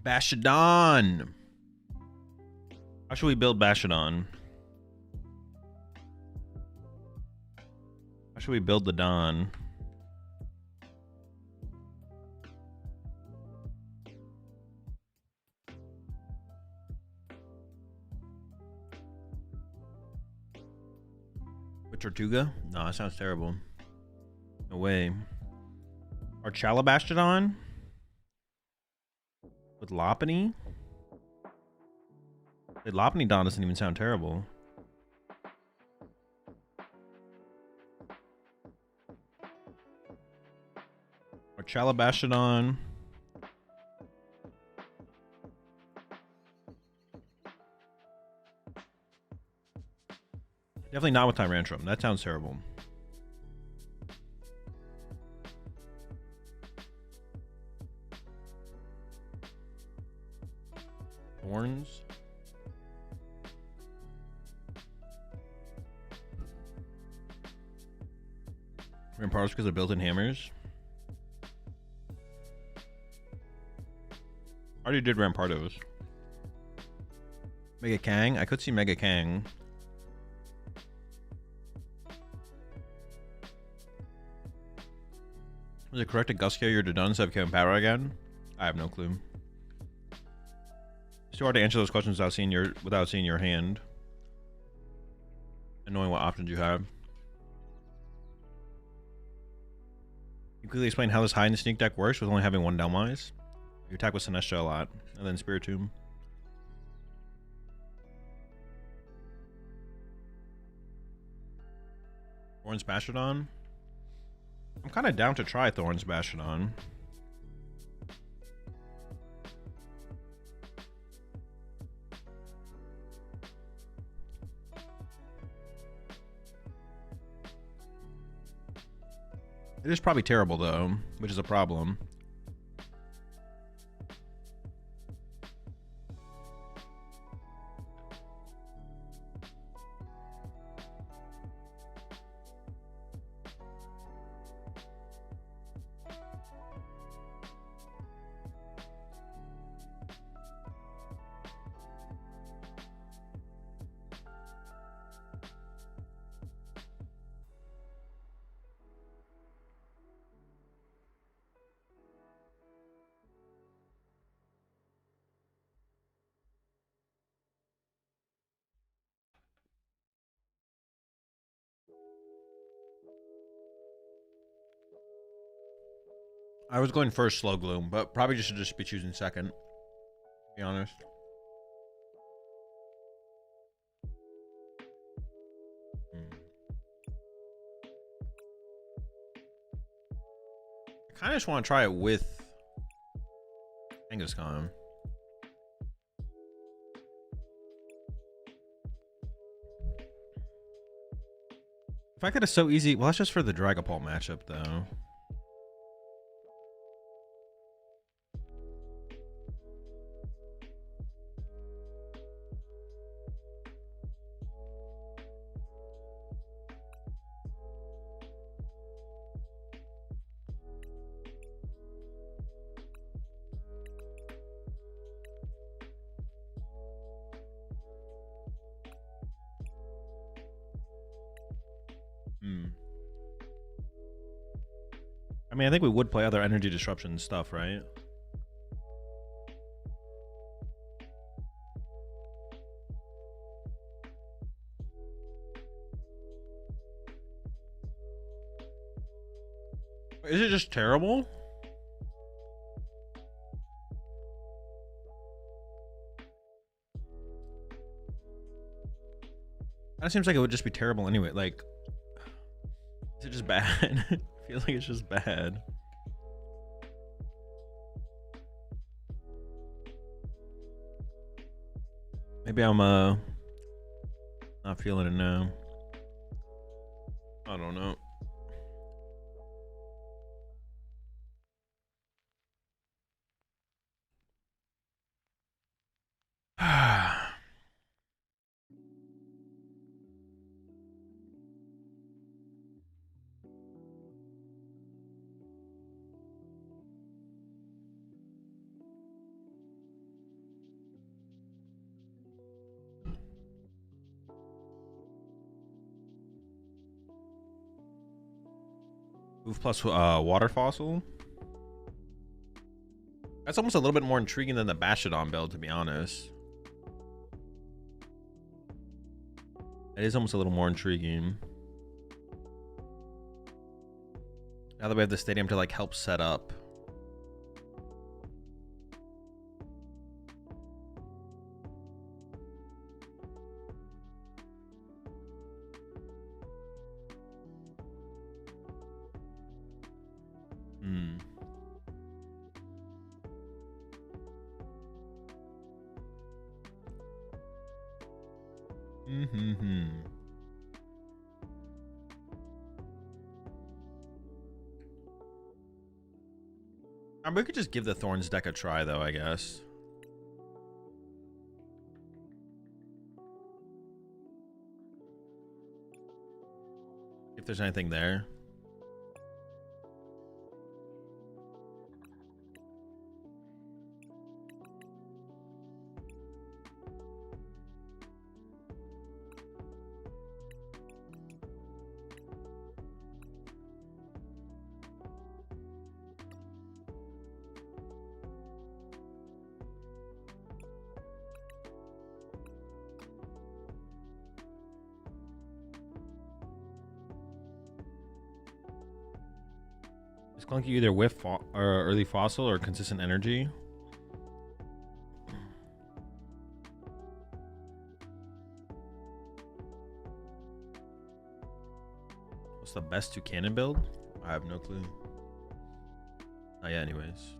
Bashadon. How should we build Bashadon? How should we build the Don? With Tortuga? No, that sounds terrible. No way. Our Chalabastodon? With Lopunny? The Lopunny Don doesn't even sound terrible. Our Chalabastodon. Definitely not with Tyrantrum. That sounds terrible. Thorns. Rampardos because of built-in hammers. Already did Rampardos. Mega Kang? I could see Mega Kang. Was it correct to Guskia your Dodon instead of Kevin Power again? I have no clue. It's too hard to answer those questions without seeing your hand and knowing what options you have. You quickly explain how this hide and sneak deck works with only having one Delmise. You attack with Sinestro a lot, and then Spiritomb. Thorns Bashadon. I'm kind of down to try Thorns Bashadon. It is probably terrible though, which is a problem. I was going first Slow Gloom, but probably should just be choosing second, to be honest. I kind of just want to try it with Kangaskhan. The fact that it's so easy, well, that's just for the Dragapult matchup, though. I mean, I think we would play other energy disruption stuff, right? Is it just terrible? That seems like it would just be terrible anyway. Like, is it just bad? I feel like it's just bad. Maybe I'm not feeling it now. I don't know. Move plus water fossil. That's almost a little bit more intriguing than the Bashadon build, to be honest. It is almost a little more intriguing. Now that we have the stadium to like help set up. We could just give the Thorns deck a try, though, I guess. If there's anything there. Is Clunky either whiff or early fossil or consistent energy? What's the best two-cannon build? I have no clue. Oh yeah, anyways.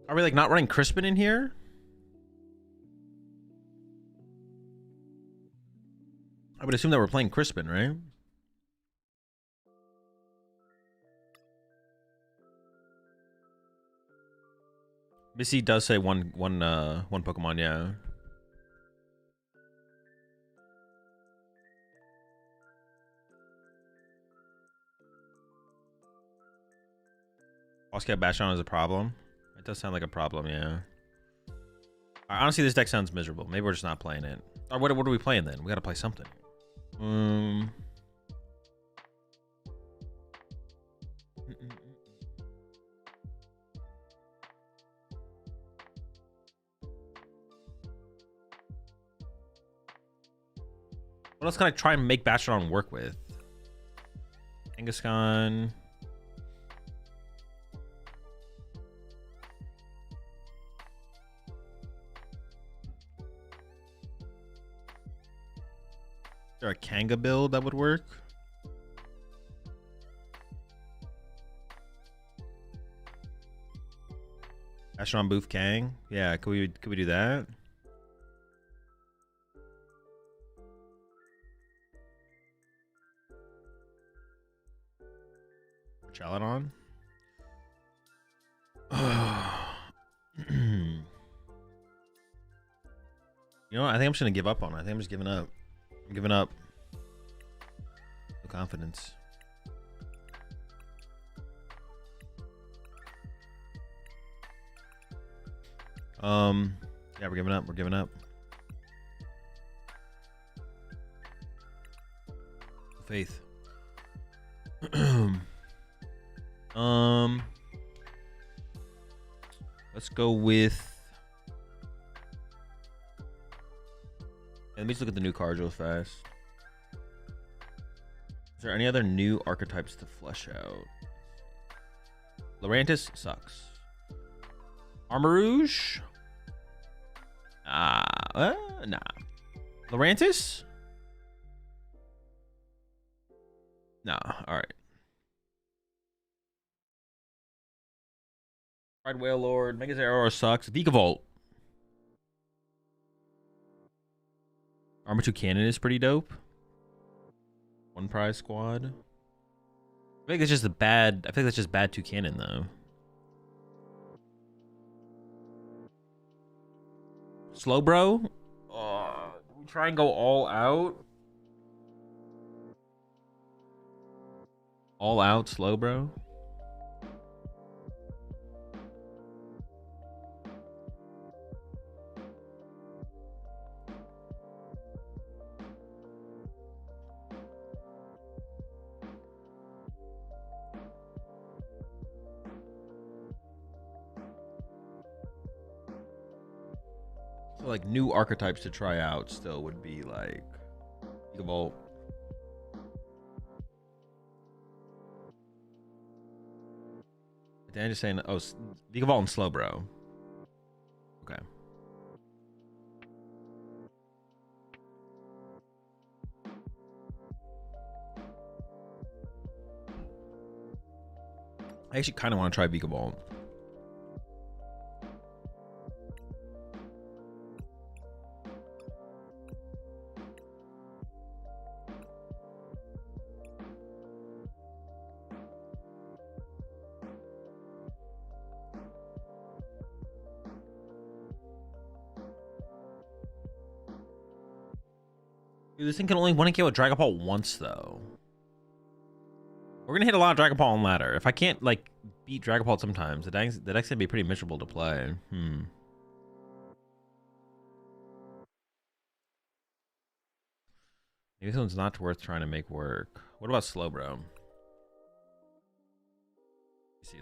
Are we like not running Crispin in here? I would assume that we're playing Crispin, right? Missy does say one Pokemon, yeah. Oscar Bashon is a problem. It does sound like a problem, yeah. Honestly, this deck sounds miserable. Maybe we're just not playing it. Or what are we playing then? We gotta play something. Well, what else can I try and make Bashadon work with? Kangaskhan. Is there a Kanga build that would work? Bashadon Booth Kang? Yeah, could we do that? Chaladon? You know what? I think I'm just gonna give up on it. I think I'm just giving up. I'm giving up. No confidence. Yeah, we're giving up. We're giving up. Faith. Let's go with. Let me just look at the new cards real fast. Is there any other new archetypes to flesh out? Lurantis sucks. Armarouge? Nah. Lurantis? Nah, alright. Pride Whale Lord. Mega's Arrow sucks. Vikavolt. Armor 2 Cannon is pretty dope. One prize squad. I think that's just a bad. I think that's just bad 2 Cannon though. Slow bro. We try and go all out. All out slow bro. So like new archetypes to try out still would be like Pokeball. Dan just saying, oh, Pokeball and Slowbro. Okay. I actually kind of want to try Pokeball. Dude, this thing can only 1K with Dragon Ball once, though. We're gonna hit a lot of Dragon Ball on ladder. If I can't, like, beat Dragon Ball sometimes, the deck's gonna be pretty miserable to play. Maybe this one's not worth trying to make work. What about Slowbro? Let me see.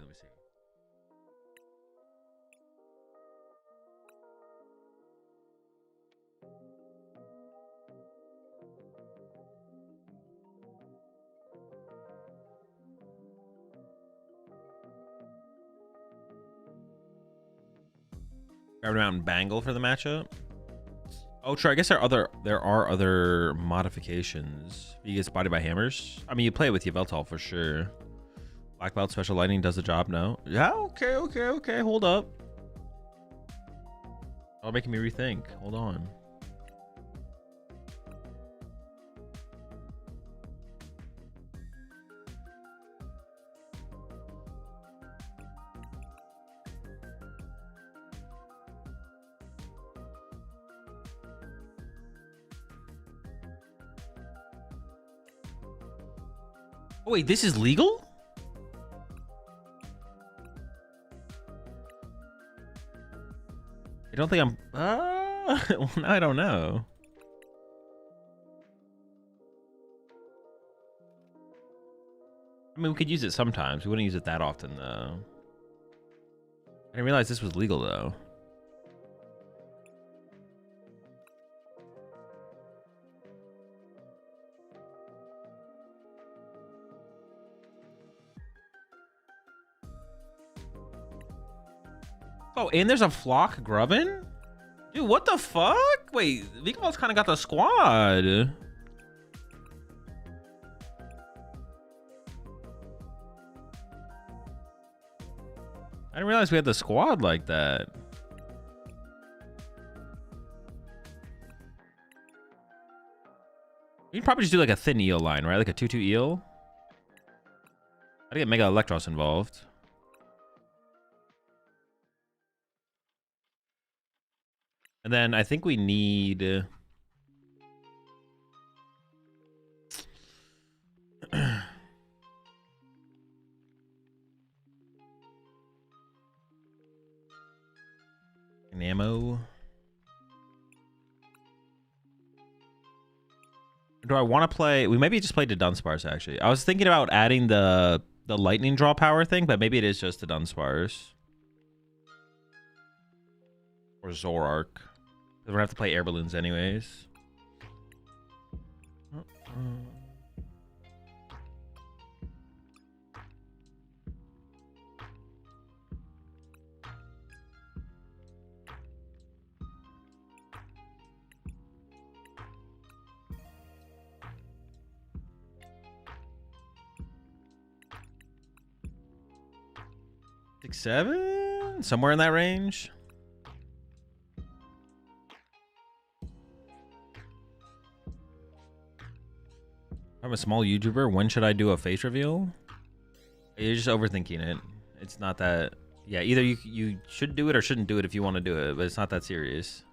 Grab him out and Bangle for the matchup. Oh, sure. I guess there are other modifications. You get spotted by hammers. I mean, you play it with Yveltal for sure. Black Belt Special Lightning does the job. No. Yeah. Okay. Hold up. Oh, making me rethink. Hold on. Oh, wait, this is legal? I don't think I'm... well, now I don't know. I mean, we could use it sometimes. We wouldn't use it that often, though. I didn't realize this was legal, though. Oh, and there's a Flock Grubbin? Dude, what the fuck? Wait, Vikavo's kind of got the squad. I didn't realize we had the squad like that. You can probably just do like a thin eel line, right? Like a 2-2 eel. I'd get Mega Electros involved. And then I think we need... an ammo. Do I want to play... We maybe just played the Dunsparce, actually. I was thinking about adding the lightning draw power thing, but maybe it is just the Dunsparce. Or Zoroark. We're gonna have to play air balloons anyways. Six, 7? Somewhere in that range. I'm a small YouTuber. When should I do a face reveal? You're just overthinking it. It's not that... Yeah, either you should do it or shouldn't do it if you want to do it, but it's not that serious.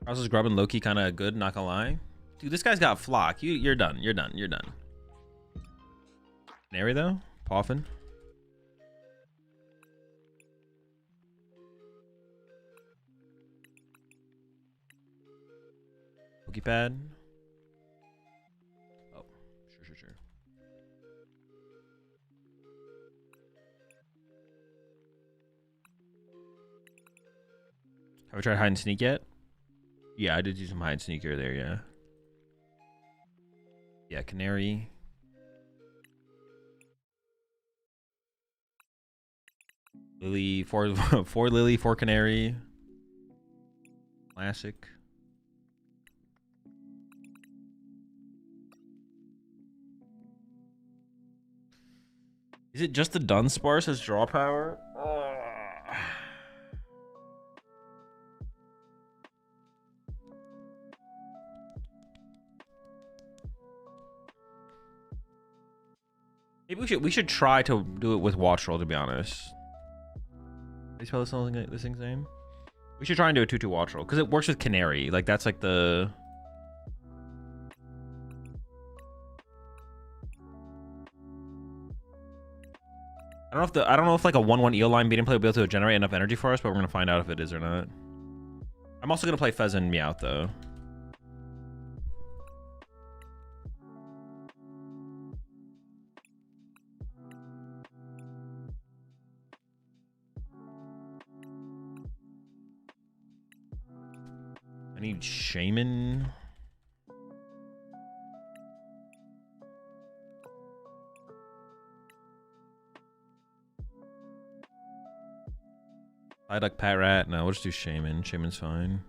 How's Grubbin Loki kind of good, not gonna lie? Dude, this guy's got Flock. You're done. You're done. Nary though? Poffin? Pokepad. Oh, sure. Have I tried hide and sneak yet? Yeah, I did do some hide and sneak here there, yeah. Yeah, canary. Lily, four Lily, 4 canary. Classic. Is it just the Dunsparce as draw power? Maybe we should try to do it with Watch Roll, to be honest. How do you spell this thing's name? We should try and do a 2/2 Watch Roll because it works with Canary. Like that's like the. I don't know if like a 1/1 eel line beating play will be able to generate enough energy for us, but we're gonna find out if it is or not. I'm also gonna play Fez and Meowth though. I need Shaman. Psyduck, Pat Rat. No, we'll just do Shaman. Shaman's fine.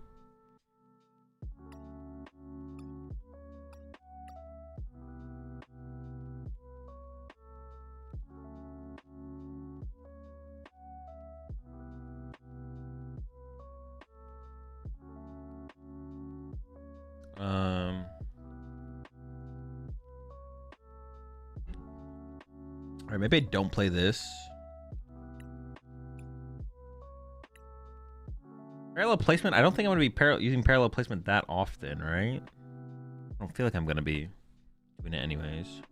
All right, maybe I don't play this. Parallel placement? I don't think I'm going to be using parallel placement that often, right? I don't feel like I'm going to be doing it anyways.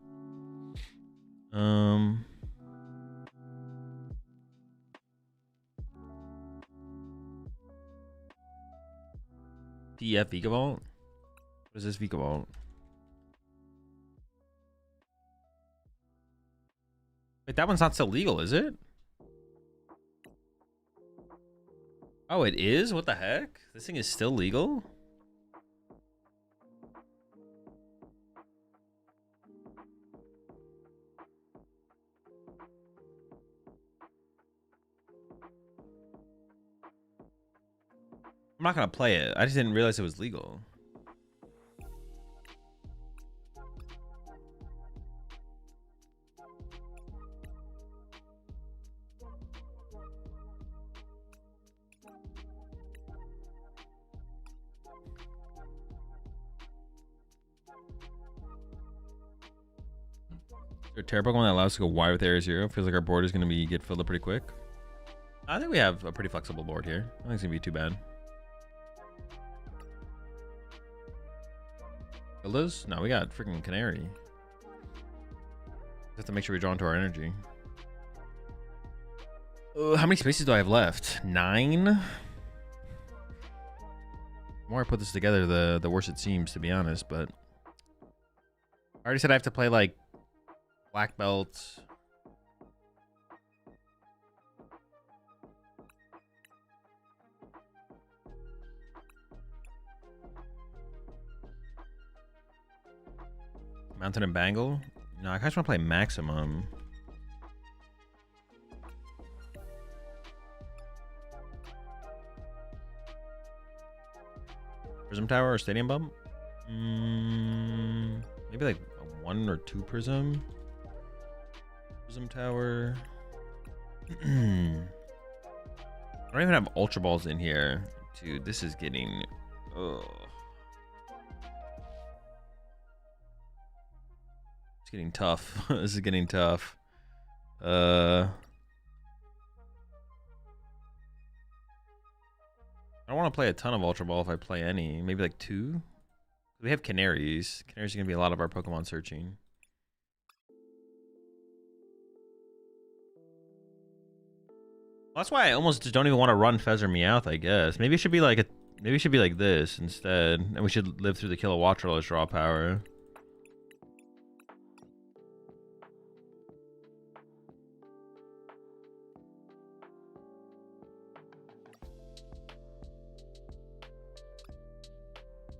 DF Vigavolt? What is this Vigavolt? Wait, that one's not still legal, is it? Oh, it is? What the heck? This thing is still legal? I'm not gonna play it. I just didn't realize it was legal. Is there a Terra Pokemon that allows us to go wide with Area Zero? Feels like our board is gonna get filled up pretty quick. I think we have a pretty flexible board here. I don't think it's gonna be too bad. Villas? No, we got freaking Canary. Have to make sure we draw into our energy. How many spaces do I have left? 9? The more I put this together, the worse it seems, to be honest, but I already said I have to play like Black Belt. Mountain and Bangle? No, I just want to play Maximum. Prism Tower or Stadium Bump? Maybe like a 1 or 2 Prism. Prism Tower. I don't even have Ultra Balls in here. Dude, this is getting... Ugh. It's getting tough. This is getting tough. I don't want to play a ton of Ultra Ball if I play any. Maybe like 2? We have Canaries. Canaries are going to be a lot of our Pokemon searching. Well, that's why I almost just don't even want to run Fez or Meowth, I guess. Maybe it should be like this instead. And we should live through the Kilowatt Roll as draw power.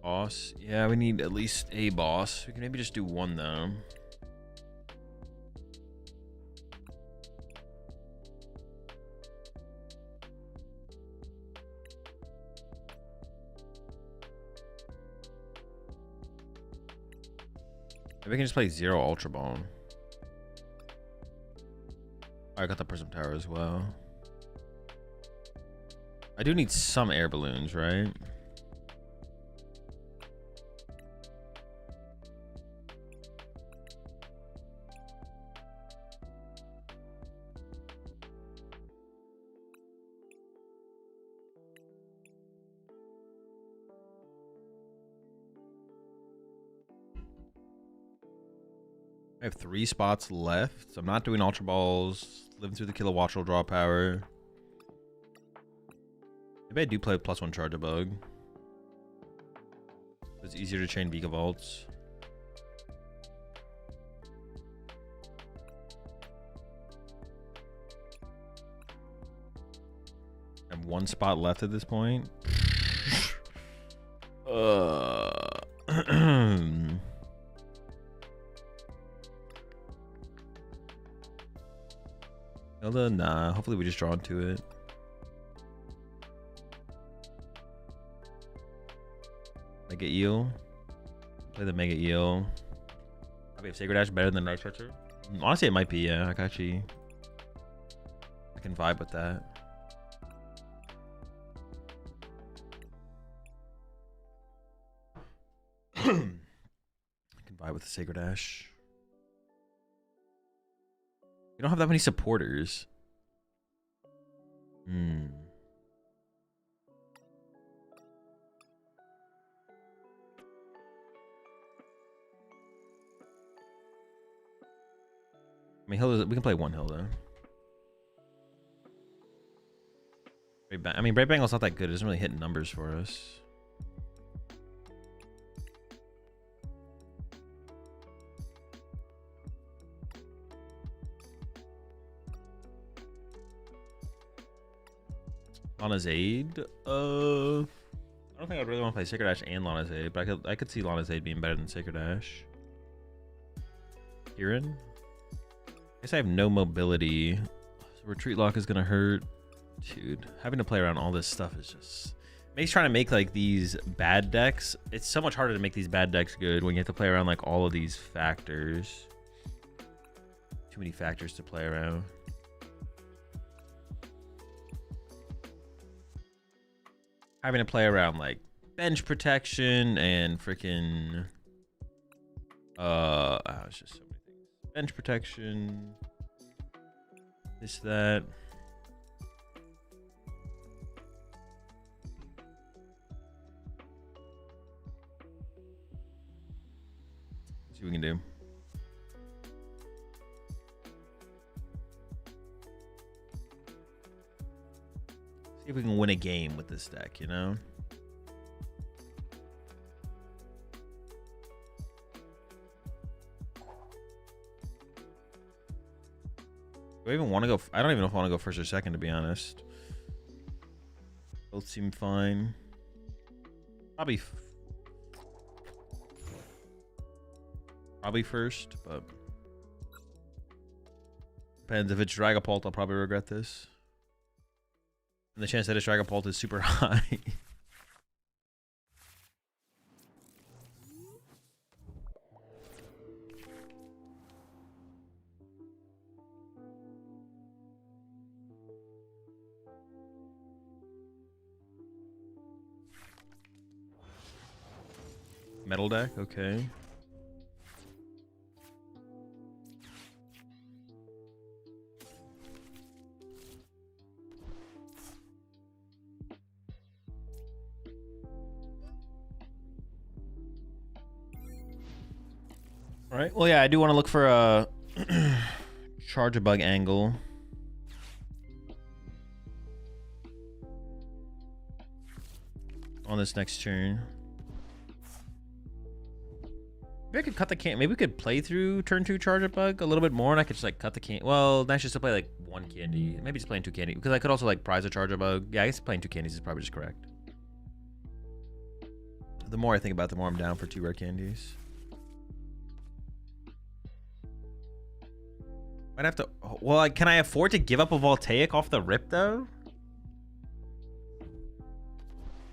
Boss. Yeah, we need at least a boss. We can maybe just do one though. Maybe we can just play 0 Ultra Ball. I got the Prism Tower as well. I do need some air balloons, right? I have 3 spots left, so I'm not doing Ultra Balls. Living through the Kilowattrel draw power. Maybe I do play with +1 Charge-a-Bug. It's easier to chain Vika Vaults. I have 1 spot left at this point. Hilda, nah. Hopefully we just draw into it. Mega Eel. Play the Mega Eel. Probably have Sacred Ash better than Night Stretcher. Honestly, it might be, yeah. I can vibe with that. I can vibe with the Sacred Ash. You don't have that many supporters. I mean, Hilda, we can play 1 Hilda. I mean, Brave Bangle's not that good. It doesn't really hit numbers for us. Lana's Aid? I don't think I'd really want to play Sacred Ash and Lana's Aid, but I could see Lana's Aid being better than Sacred Ash. Kieran? I guess I have no mobility. So Retreat Lock is gonna hurt. Dude, having to play around all this stuff is just makes trying to make like these bad decks. It's so much harder to make these bad decks good when you have to play around like all of these factors. Too many factors to play around. Having to play around like bench protection and freaking it's just so many things. Bench protection, this, that. See what we can do. See if we can win a game with this deck, you know? Do I even want to go? I don't even know if I want to go first or second, to be honest. Both seem fine. Probably first, but depends. If it's Dragapult, I'll probably regret this. And the chance that it's Dragapult is super high. Metal deck, okay. All right. Well, yeah, I do want to look for a Charge-a-Bug angle. On this next turn. Maybe I could cut the can. Maybe we could play through turn 2 Charge-a-Bug a little bit more, and I could just like cut the can. Well, that's just to play like 1 candy. Maybe just playing 2 candy, because I could also like prize a Charge-a-Bug. Yeah, I guess playing 2 candies is probably just correct. The more I think about it, the more I'm down for 2 rare candies. I'd have to... Well, can I afford to give up a Voltaic off the rip, though?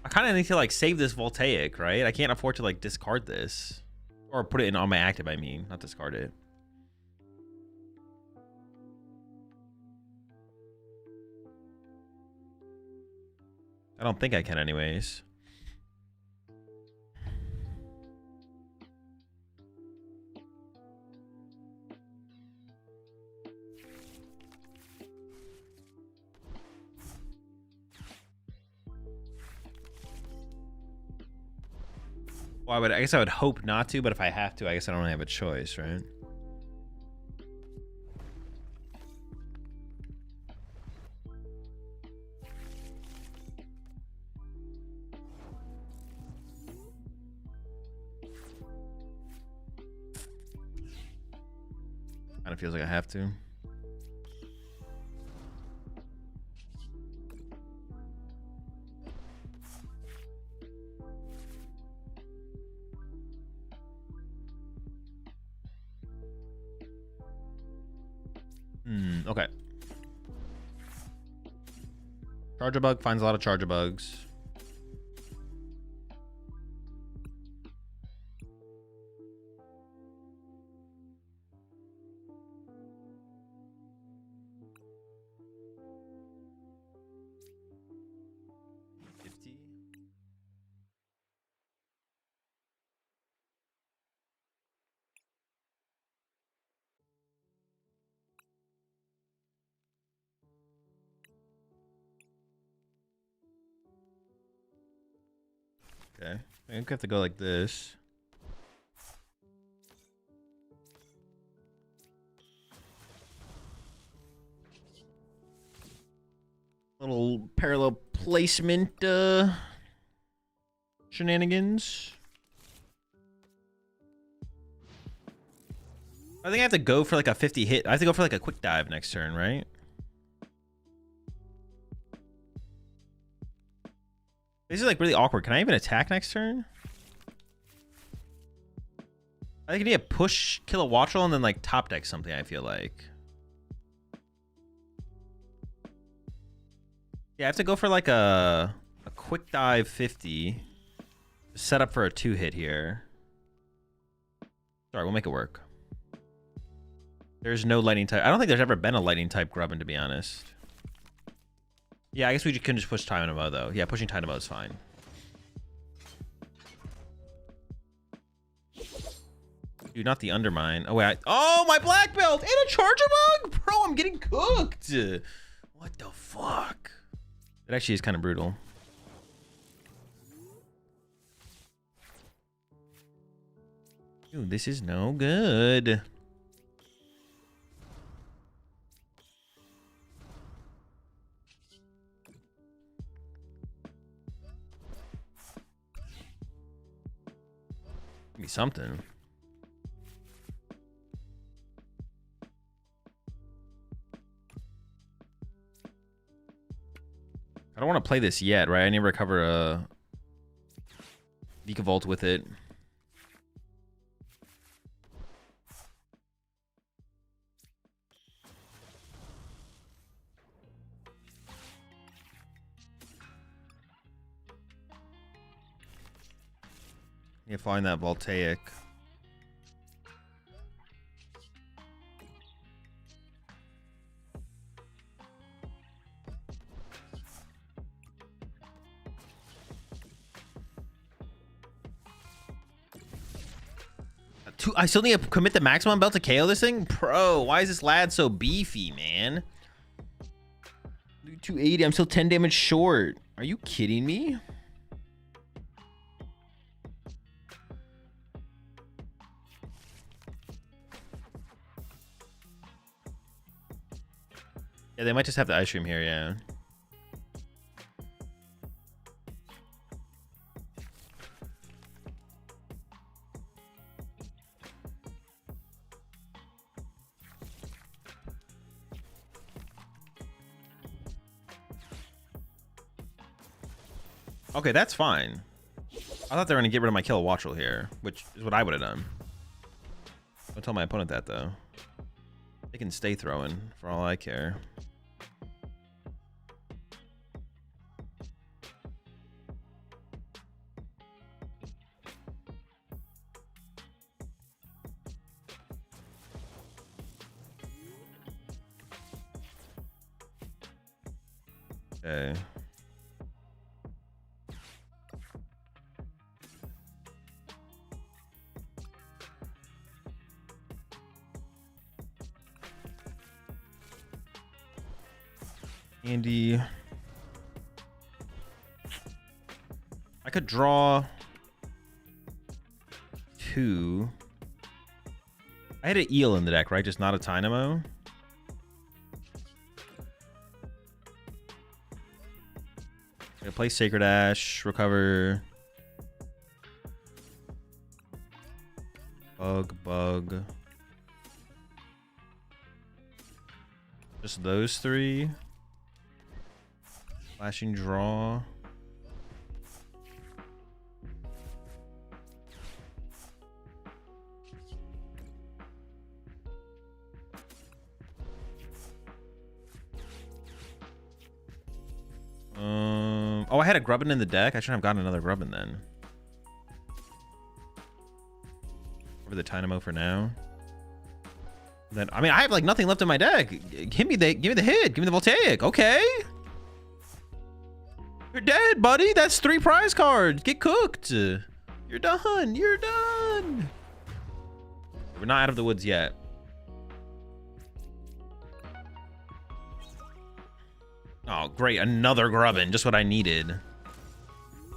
I kind of need to, like, save this Voltaic, right? I can't afford to, like, discard this. Or put it in on my active, I mean. Not discard it. I don't think I can anyways. Well, I guess I would hope not to, but if I have to, I guess I don't really have a choice, right? Kind of feels like I have to. Okay. Charger bug finds a lot of charger bugs. Okay, I think I have to go like this. Little parallel placement shenanigans. I think I have to go for like a 50 hit. I have to go for like a quick dive next turn, right? This is like really awkward. Can I even attack next turn? I think I need to push, kill a Watchel, and then like top deck something, I feel like. Yeah, I have to go for like a quick dive 50. Set up for a 2-hit here. Sorry, we'll make it work. There's no lightning type. I don't think there's ever been a lightning type Grubbin, to be honest. Yeah, I guess we can just push Dynamo, though. Yeah, pushing Dynamo is fine. Dude, not the Undermine. Oh, wait. Oh, my black belt and a Charger Bug? Bro, I'm getting cooked. What the fuck? It actually is kind of brutal. Dude, this is no good. Give me something. I don't want to play this yet, right? I need to recover a Decavolt with it. You find that Voltaic. I still need to commit the maximum belt to KO this thing? Bro, why is this lad so beefy, man? 280, I'm still 10 damage short. Are you kidding me? Yeah, they might just have the ice cream here, yeah. Okay, that's fine. I thought they were gonna get rid of my Kill Watchel here, which is what I would have done. Don't tell my opponent that though. They can stay throwing for all I care. Okay. Andy. I could draw 2. I had an eel in the deck, right? Just not a Dynamo. I play Sacred Ash, recover. Bug. Just those 3. Flashing draw. Oh, I had a Grubbin in the deck. I shouldn't have gotten another Grubbin then. Over the Dynamo for now. Then I mean, I have like nothing left in my deck. Give me the hit. Give me the Voltaic. Okay. You're dead, buddy. That's 3 prize cards. Get cooked. You're done. You're done. We're not out of the woods yet. Oh, great. Another Grubbin. Just what I needed.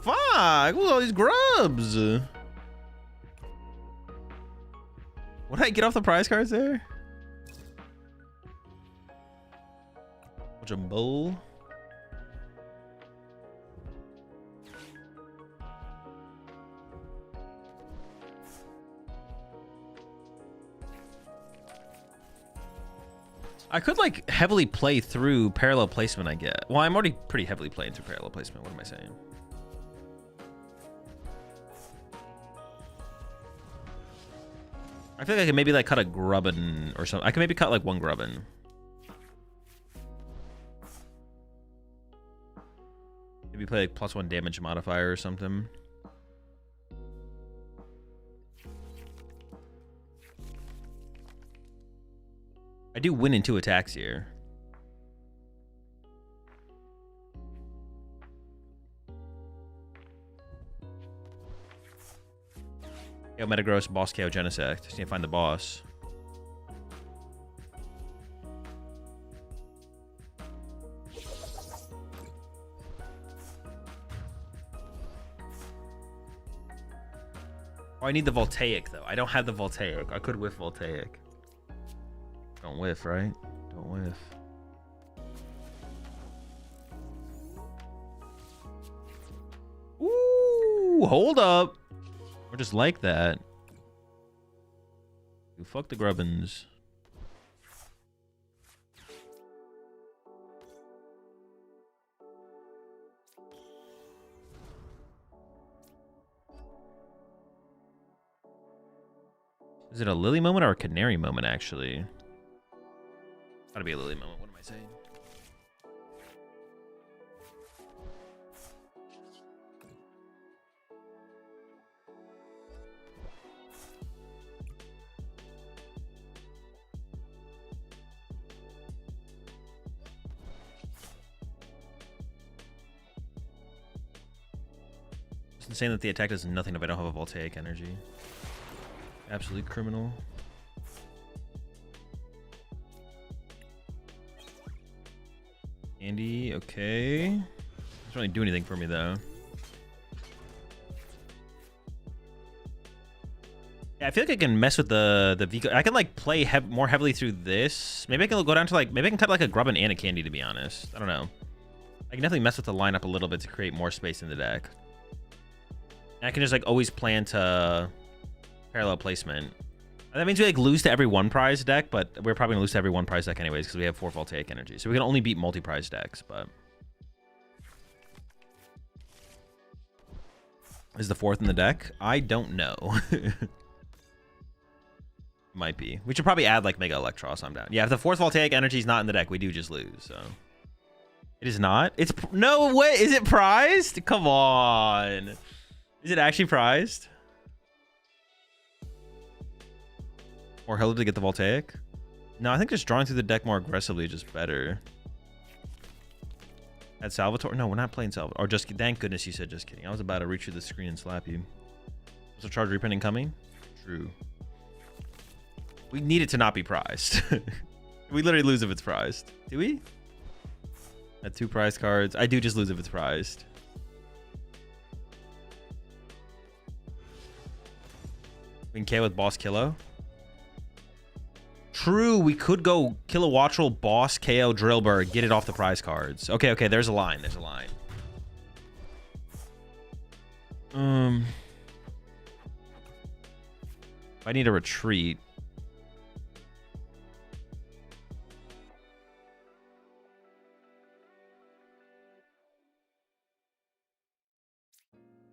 Fuck. Look at all these grubs. What did I get off the prize cards there? Bunch of bull. I could like heavily play through parallel placement, I get. Well, I'm already pretty heavily playing through parallel placement. What am I saying? I feel like I could maybe like cut a Grubbin or something. I could maybe cut like 1 Grubbin. Maybe play like +1 damage modifier or something. I do win in 2 attacks here. Yo, Metagross, Boss KO, Genesect. Just need to find the boss. Oh, I need the Voltaic, though. I don't have the Voltaic. I could whiff Voltaic. Don't whiff, right? Don't whiff. Ooh, hold up. We're just like that. Dude, fuck the Grubbins. Is it a Lily moment or a Canary moment, actually? Gotta be a Lily moment. What am I saying? It's insane that the attack does nothing if I don't have a Voltaic energy. Absolute criminal. Andy, okay. Doesn't really do anything for me though. Yeah, I feel like I can mess with the Vico. I can like play more heavily through this. Maybe I can go down to like, maybe I can cut like a Grubbin and a Candy, to be honest. I don't know. I can definitely mess with the lineup a little bit to create more space in the deck. And I can just like always plan to parallel placement. That means we like lose to every 1 prize deck, but we're probably gonna lose to every 1 prize deck anyways because we have 4 Voltaic energy. So we can only beat multi-prize decks, but Is the 4th in the deck? I don't know. Might be. We should probably add like Mega Electros. I'm down. Yeah, if the 4th Voltaic Energy is not in the deck, we do just lose. So it is not. It's no way. Is it prized? Come on. Is it actually prized? Or Hilda to get the Voltaic? No, I think just drawing through the deck more aggressively is just better. At Salvatore? No, we're not playing Salvatore. Or just thank goodness you said just kidding. I was about to reach through the screen and slap you. So charge reprinting coming? True. We need it to not be prized. We literally lose if it's prized. Do we? At 2 prize cards. I do just lose if it's prized. We can KO with Boss Kilo. True, we could go Kilowattrel, Boss, KO, Drillbur, get it off the prize cards. Okay, okay, there's a line. There's a line. I need a retreat.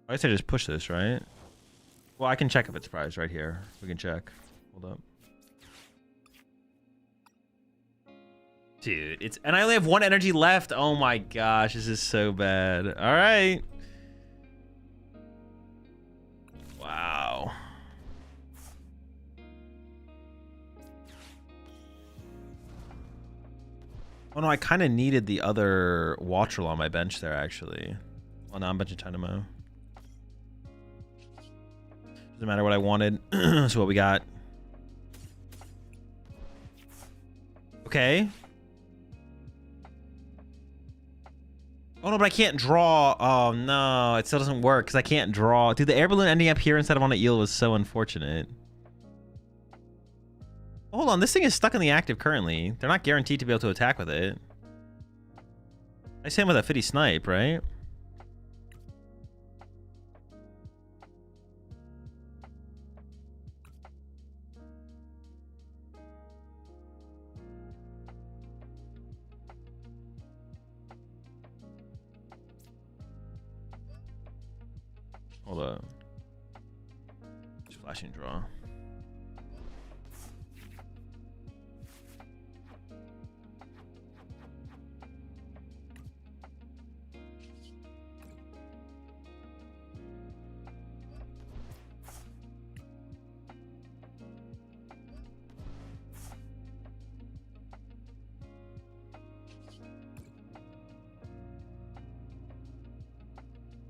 I guess I just push this, right? Well, I can check if it's prized right here. We can check. Hold up. Dude, and I only have 1 energy left. Oh my gosh, this is so bad. All right. Wow. Oh no, I kind of needed the other Wattrel on my bench there, actually. Well, now I'm benching Dynamo. Doesn't matter what I wanted. So what we got. Okay. Oh no, but I can't draw. Oh no, it still doesn't work because I can't draw. Dude, the air balloon ending up here instead of on the eel was so unfortunate. Hold on, this thing is stuck in the active currently. They're not guaranteed to be able to attack with it. I say him with a 50 snipe, right? Hold up. Just flashing draw.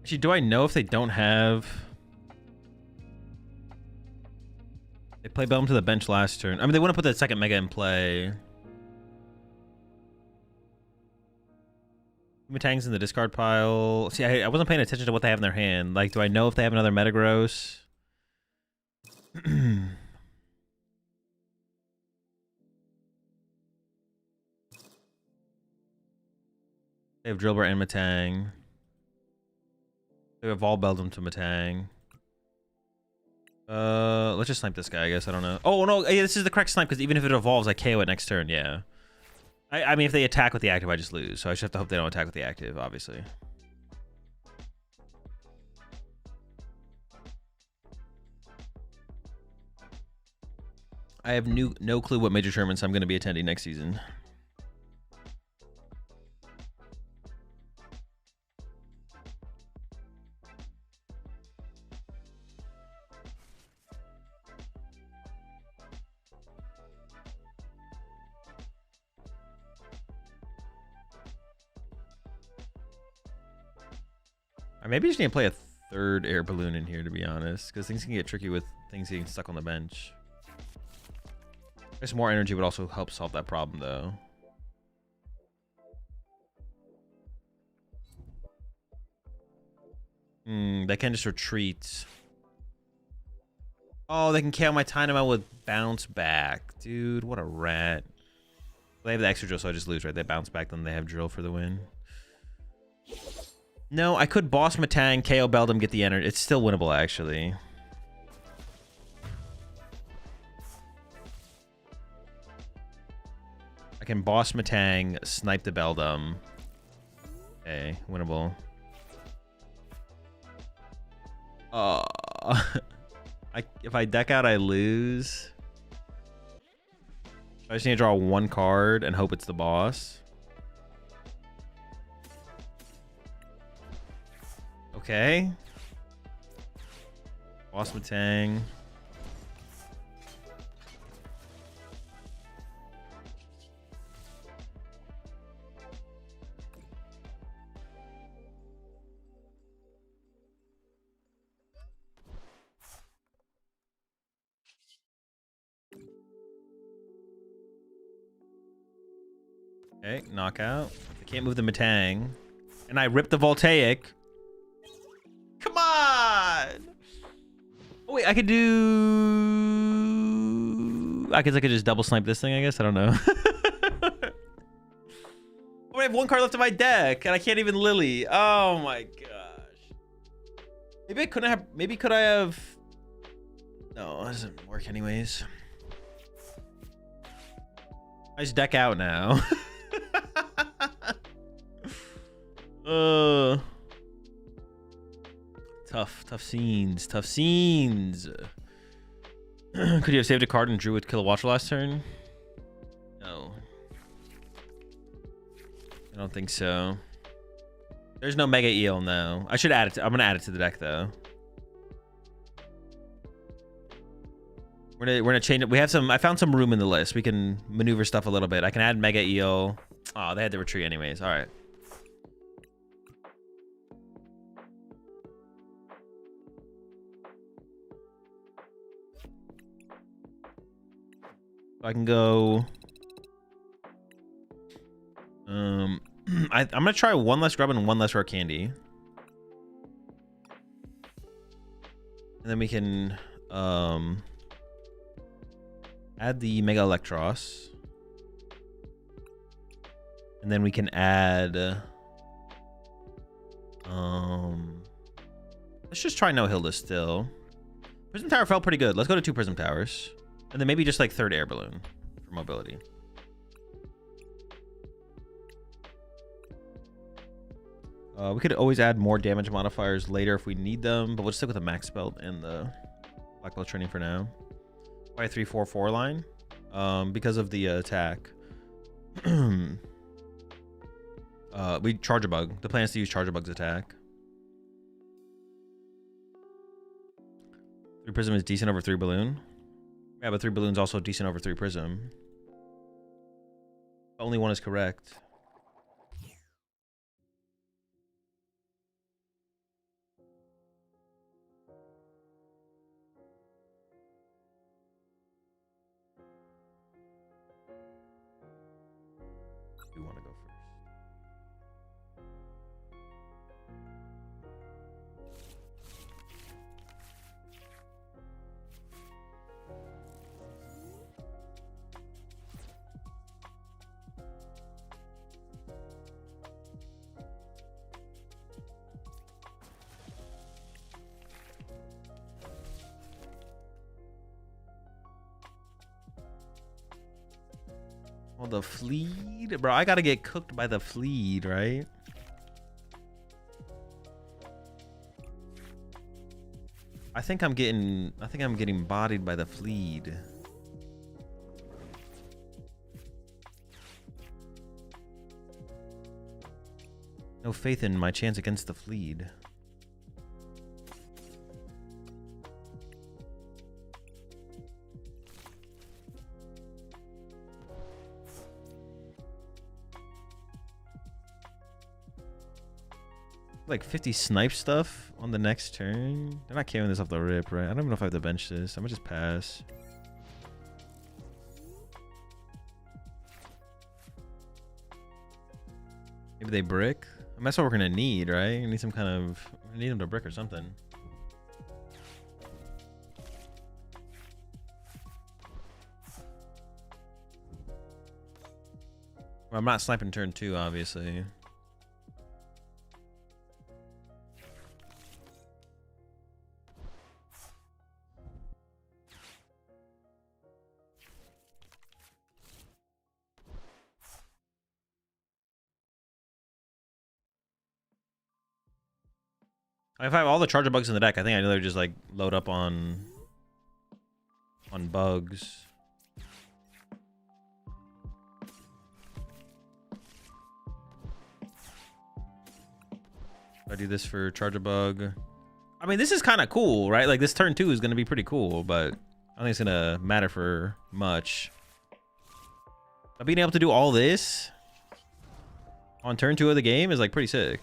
Actually, do I know if they don't have... They play Bellum to the bench last turn. I mean, they wouldn't put the second Mega in play. Matang's in the discard pile. See, I wasn't paying attention to what they have in their hand. Like, do I know if they have another Metagross? They have Drillbur and Matang. They have all Beldum to Matang. Let's just snipe this guy, I guess. I don't know. Oh, no. Yeah, this is the correct snipe because even if it evolves, I KO it next turn. Yeah. I mean, if they attack with the active, I just lose. So I just have to hope they don't attack with the active, obviously. I have no clue what major tournaments I'm going to be attending next season. I maybe just need to play a third air balloon in here, to be honest, because things can get tricky with things getting stuck on the bench. I guess more energy would also help solve that problem, though. They can just retreat. Oh, they can KO my Dynamo with bounce back. Dude, what a rat. They have the extra drill, so I just lose, right? They bounce back, then they have drill for the win. No, I could boss Matang, KO Beldum, get the energy. It's still winnable, actually. I can boss Matang, snipe the Beldum. Okay, winnable. Uh, if I deck out, I lose. I just need to draw one card and hope it's the boss. Okay. Boss Matang. Okay, knockout. I can't move the Matang. And I ripped the Voltaic. Come on! Oh, wait, I could do... I guess I could just double snipe this thing, I guess. I don't know. Oh, I have one card left in my deck, and I can't even Lily. Oh my gosh. Maybe I couldn't have... Maybe could I have... No, that doesn't work anyways. I just deck out now. Tough scenes. Tough scenes. Could you have saved a card and drew with Kill a Watcher last turn? No. I don't think so. There's no Mega Eel, no. I should add it. I'm gonna add it to the deck though. We're gonna change it. We have some. I found some room in the list. We can maneuver stuff a little bit. I can add Mega Eel. Oh, they had to retreat anyways. All right. I can go. I'm gonna try one less grub and one less rare candy, and then we can add the Mega Electros, and then we can add let's just try no Hilda still. Prism Tower felt pretty good. Let's go to 2 Prism Towers. And then maybe just like 3rd Air Balloon for mobility. We could always add more damage modifiers later if we need them, but we'll stick with the max belt and the black belt training for now. Why 3/4/4 line? Because of the attack. We charge a bug. The plan is to use charge a bug's attack. 3 Prism is decent over 3 Balloon. Yeah, but 3 Balloon's also decent over 3 Prism. Only one is correct. We want to go first. Oh, the Fleed? Bro, I gotta get cooked by the Fleed, right? I think I'm getting bodied by the Fleed. No faith in my chance against the Fleed. Like 50 snipe stuff on the next turn. They're not carrying this off the rip, right? I don't even know if I have to bench this. I'm gonna just pass. Maybe they brick. I mean, that's what we're gonna need, right? We need some kind of. We need them to brick or something. Well, I'm not sniping turn 2, obviously. If I have all the charger bugs in the deck, I think I literally just like load up on bugs. I do this for charger bug. I mean, this is kind of cool, right? Like this turn 2 is going to be pretty cool, but I don't think it's going to matter for much. But being able to do all this on turn 2 of the game is like pretty sick.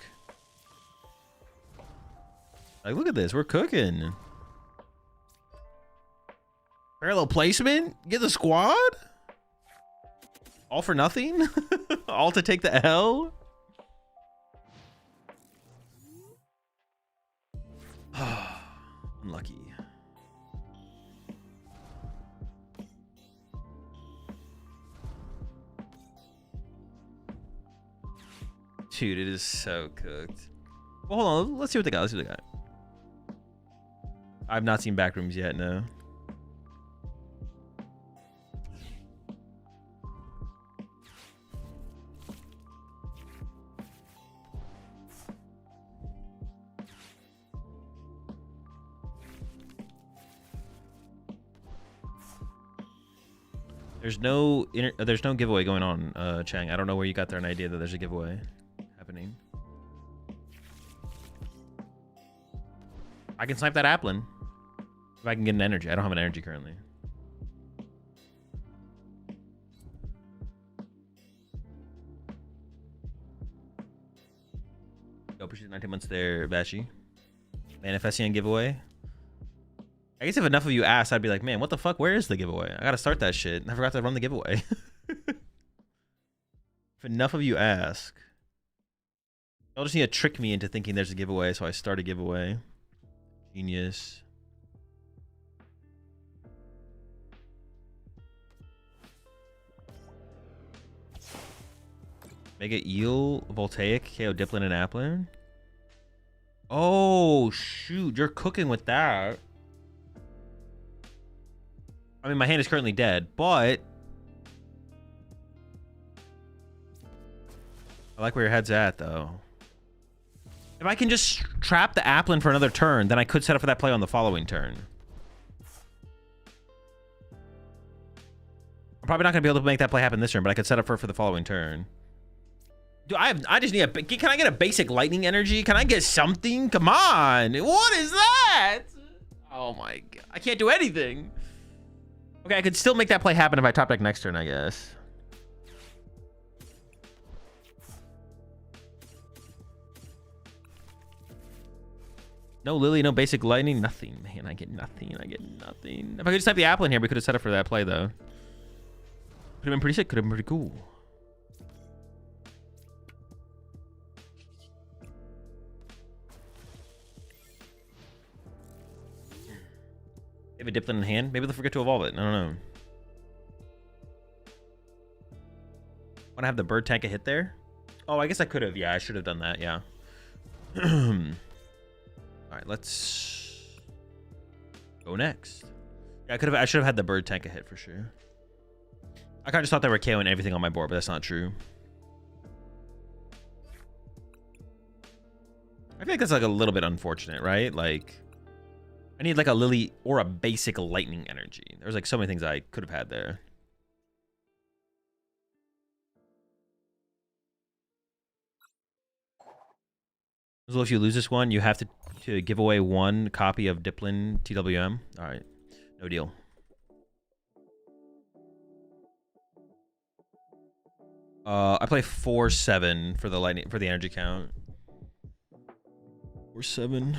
Like, look at this. We're cooking. Parallel placement? Get the squad? All for nothing? All to take the L? Unlucky. Dude, it is so cooked. Well, hold on. Let's see what they got. Let's see what they got. I've not seen Backrooms yet, no. There's no giveaway going on, Chang. I don't know where you got there an idea that there's a giveaway happening. I can snipe that Applin if I can get an energy. I don't have an energy currently. Yo, appreciate 19 months there, Bashi. Manifesting giveaway. I guess if enough of you asked, I'd be like, man, what the fuck? Where is the giveaway? I gotta start that shit. I forgot to run the giveaway. If enough of you ask, y'all just need to trick me into thinking there's a giveaway, so I start a giveaway. Genius. Mega Eel, Voltaic, KO Diplin, and Applin. Oh, shoot. You're cooking with that. I mean, my hand is currently dead, but I like where your head's at, though. If I can just trap the Applin for another turn, then I could set up for that play on the following turn. I'm probably not going to be able to make that play happen this turn, but I could set up for the following turn. Dude, I just need a... Can I get a basic lightning energy? Can I get something? Come on. What is that? Oh, my God. I can't do anything. Okay, I could still make that play happen if I top deck next turn, I guess. No Lily, no basic lightning, nothing. Man, I get nothing. I get nothing. If I could just type the apple in here, we could have set up for that play, though. Could have been pretty sick. Could have been pretty cool. They have a Diplin in hand. Maybe they'll forget to evolve it. I don't know. Want to have the bird tank a hit there? Oh, I guess I could have. Yeah, I should have done that. Yeah. All right, let's go next. Yeah, I should have had the bird tank a hit for sure. I kind of just thought they were KOing everything on my board, but that's not true. I feel like that's like a little bit unfortunate, right? Like, I need like a Lily or a basic lightning energy. There's like so many things I could have had there. So if you lose this one, you have to give away one copy of Diplin TWM. All right, no deal. I play 4-7 for the lightning for the energy count. 4-7.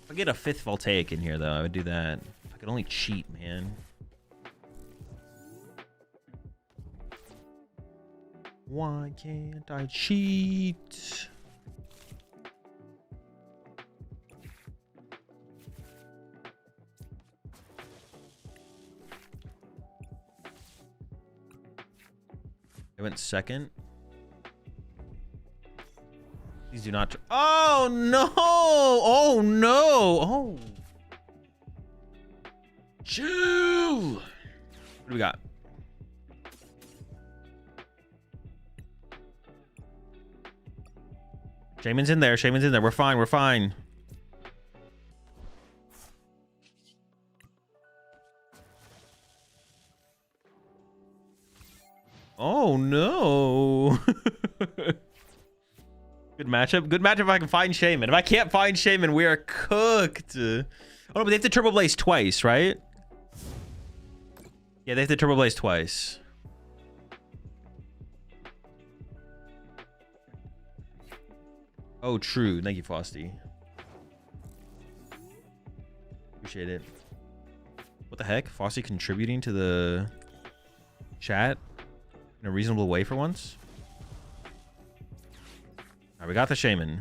If I get a 5th Voltaic in here, though, I would do that. If I could only cheat, man. Why can't I cheat? I went second. Please do not. Oh no! Oh no! Oh. Chew! What do we got? Shaman's in there. Shaman's in there. We're fine. We're fine. Oh, no. Good matchup. Good matchup if I can find Shaman. If I can't find Shaman, we are cooked. Oh, but they have to Turbo Blaze twice, right? Yeah, they have to Turbo Blaze twice. Oh, true. Thank you, Frosty. Appreciate it. What the heck? Frosty contributing to the chat in a reasonable way for once? All right, we got the Shaman.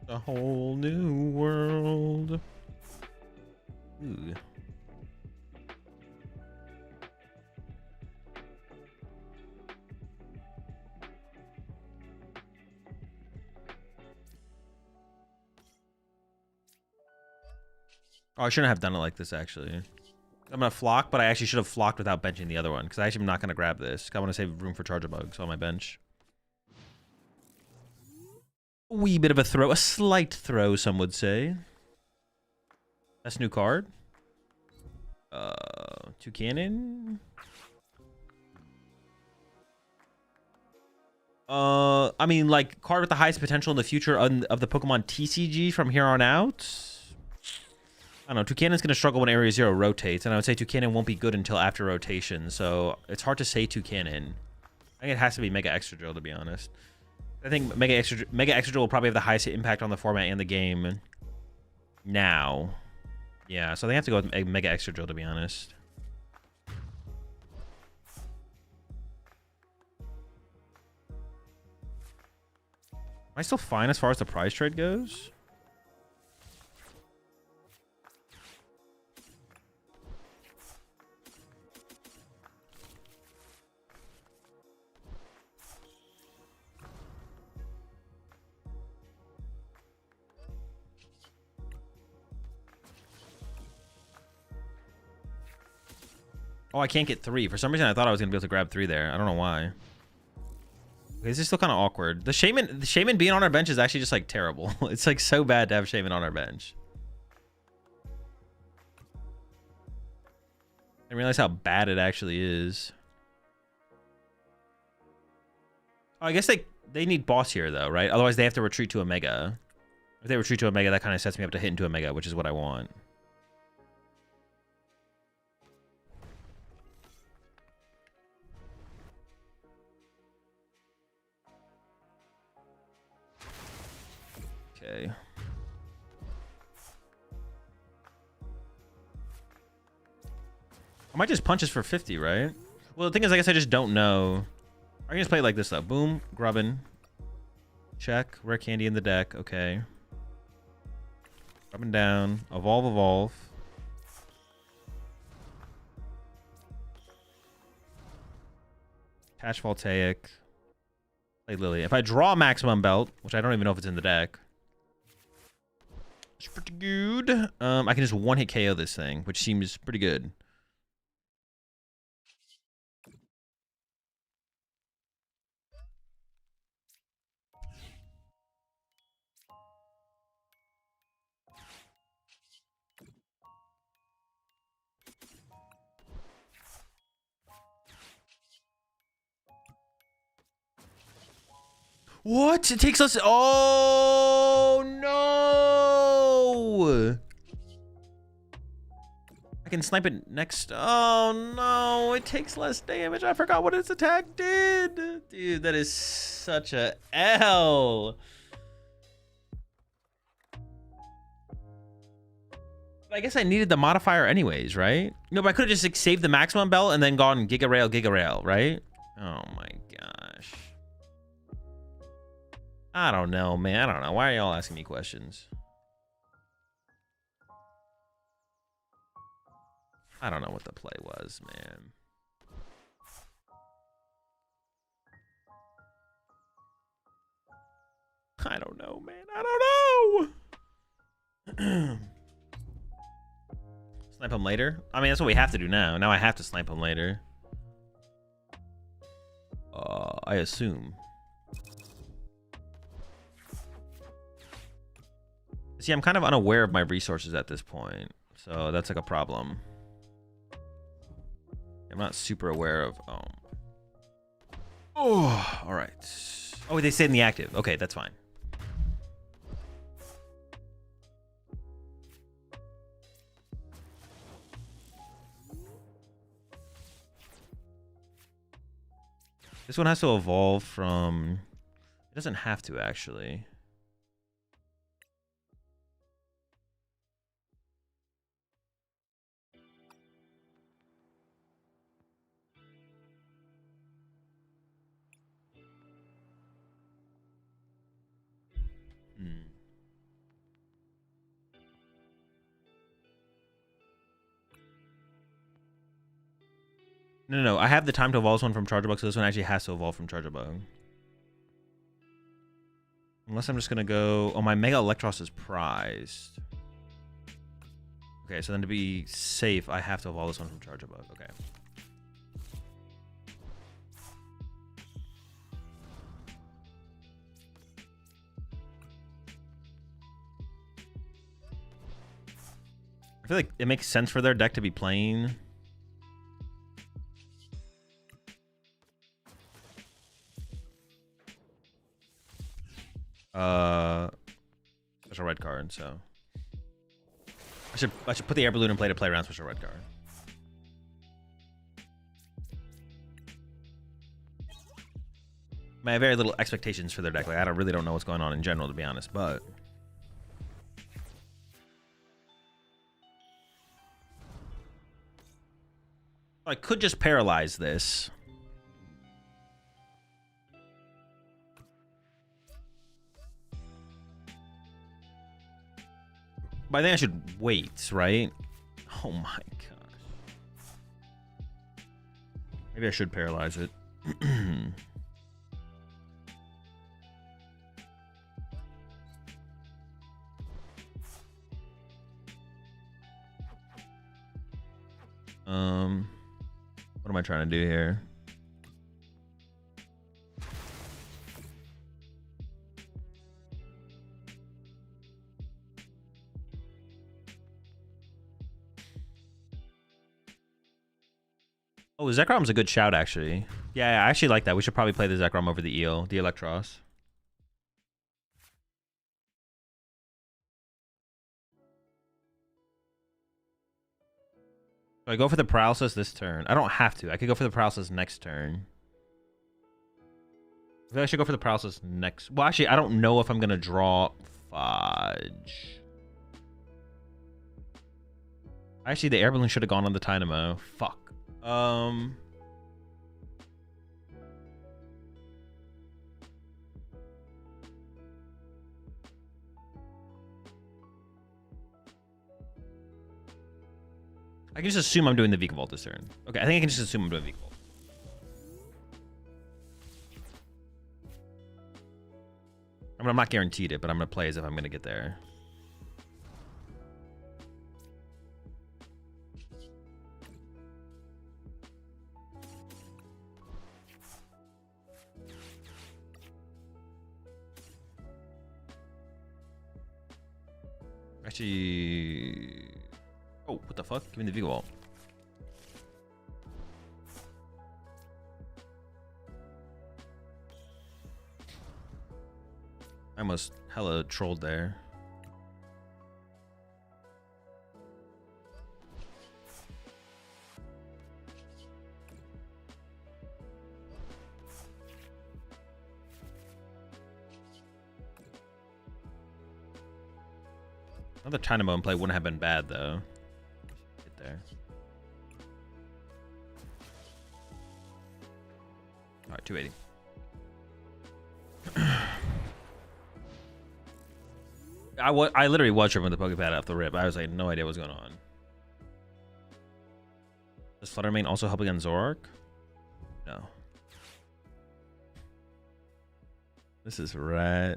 A whole new world. Ooh. Oh, I shouldn't have done it like this, actually. I'm gonna flock, but I actually should have flocked without benching the other one, because I actually am not gonna grab this. I want to save room for Charger Bugs on my bench. A wee bit of a throw, a slight throw, some would say. That's new card. Toucannon. I mean, like, card with the highest potential in the future of the Pokemon TCG from here on out. I don't know. Toucannon's going to struggle when Area 0 rotates, and I would say Toucannon won't be good until after rotation, so it's hard to say Toucannon. I think it has to be Mega Extra Drill, to be honest. I think Mega Extra Drill will probably have the highest impact on the format and the game now. Yeah, so they have to go with Mega Extra Drill, to be honest. Am I still fine as far as the prize trade goes? Oh, I can't get 3. For some reason, I thought I was going to be able to grab 3 there. I don't know why. Okay, this is still kind of awkward. The Shaman being on our bench is actually just, like, terrible. It's, like, so bad to have Shaman on our bench. I didn't realize how bad it actually is. Oh, I guess they need boss here, though, right? Otherwise, they have to retreat to a Mega. If they retreat to a Mega, that kind of sets me up to hit into a Mega, which is what I want. Okay. I might just punch this for 50, right? Well, the thing is, I guess I just don't know. I can just play it like this, though. Boom, grubbin. Check. Rare candy in the deck. Okay. Grubbin down. Evolve, evolve. Attach Voltaic. Play Lily. If I draw Maximum Belt, which I don't even know if it's in the deck. It's pretty good. I can just one-hit KO this thing, which seems pretty good. What? It takes us... Oh, no! I can snipe it next... Oh, no. It takes less damage. I forgot what its attack did. Dude, that is such a L. I guess I needed the modifier anyways, right? No, but I could have just like, saved the maximum belt and then gone Giga Rail, right? Oh, my gosh. I don't know, man. I don't know. Why are y'all asking me questions? I don't know what the play was, man. I don't know, man. I don't know. Snipe him later? I mean, that's what we have to do now. Now I have to snipe him later. I assume. See, I'm kind of unaware of my resources at this point. So that's like a problem. I'm not super aware of... Oh, all right. Oh, they stayed in the active. Okay, that's fine. This one has to evolve from... It doesn't have to, actually. No. I have the time to evolve this one from Charger Bug, so this one actually has to evolve from Charger Bug. Unless I'm just going to go... Oh, my Mega Electros is prized. Okay, so then to be safe, I have to evolve this one from Charger Bug. Okay. I feel like it makes sense for their deck to be playing... special red card, so I should put the air balloon in play to play around special red card. I have very little expectations for their deck. Like I really don't know what's going on in general, to be honest, but I could just paralyze this. But I think I should wait, right? Oh my gosh. Maybe I should paralyze it. What am I trying to do here? Oh, Zekrom's a good shout, actually. Yeah, I actually like that. We should probably play the Zekrom over the Eel, the Electros. So I go for the Paralysis this turn. I don't have to. I could go for the Paralysis next turn. I think I should go for the Paralysis next. Well, actually, I don't know if I'm going to draw Fudge. Actually, the Air Balloon should have gone on the Dynamo. Fuck. I can just assume I'm doing the Vikavolt this turn. Okay, I think I can just assume I'm doing Vikavolt. I mean, I'm not guaranteed it, but I'm going to play as if I'm going to get there. Actually... Oh, what the fuck? Give me the Vikavolt. I almost hella trolled there. Another Dynamo in play wouldn't have been bad, though. Get there. All right, 280. I literally was tripping with the Pokepad off the rip. I was like, no idea what's going on. Does Fluttermane also help against Zoroark? No. This is right.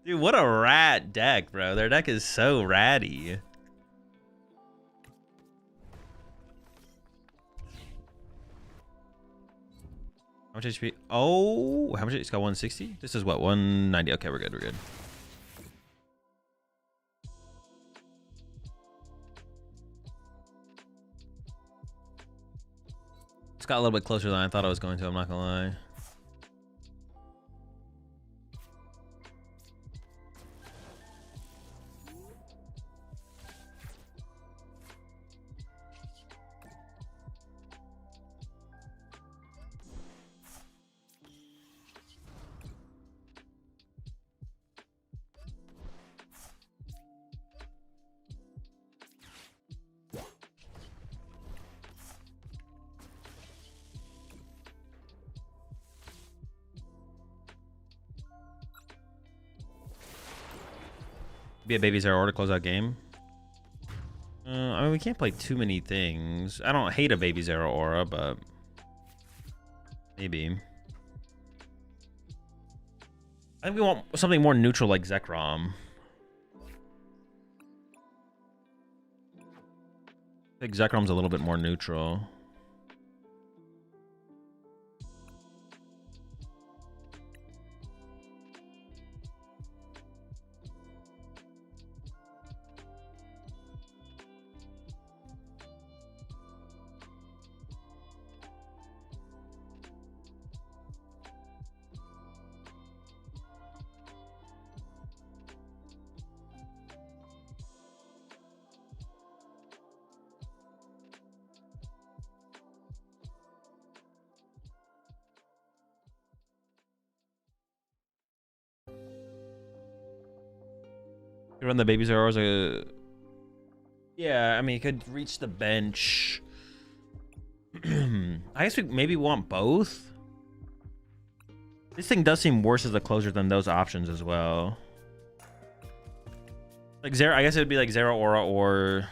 Dude, what a rat deck, bro. Their deck is so ratty. How much HP? Oh, how much? It's got 160? This is what, 190? Okay, we're good, we're good. It's got a little bit closer than I thought I was going to, I'm not gonna lie. Be a baby Zero Aura to close out game. I mean, we can't play too many things. I don't hate a baby Zero Aura, but maybe. I think we want something more neutral like Zekrom. I think Zekrom's a little bit more neutral. Could run the baby Zeros. Yeah, I mean, it could reach the bench. I guess we maybe want both. This thing does seem worse as a closer than those options as well. Like Zero, I guess it would be like Zero Aura or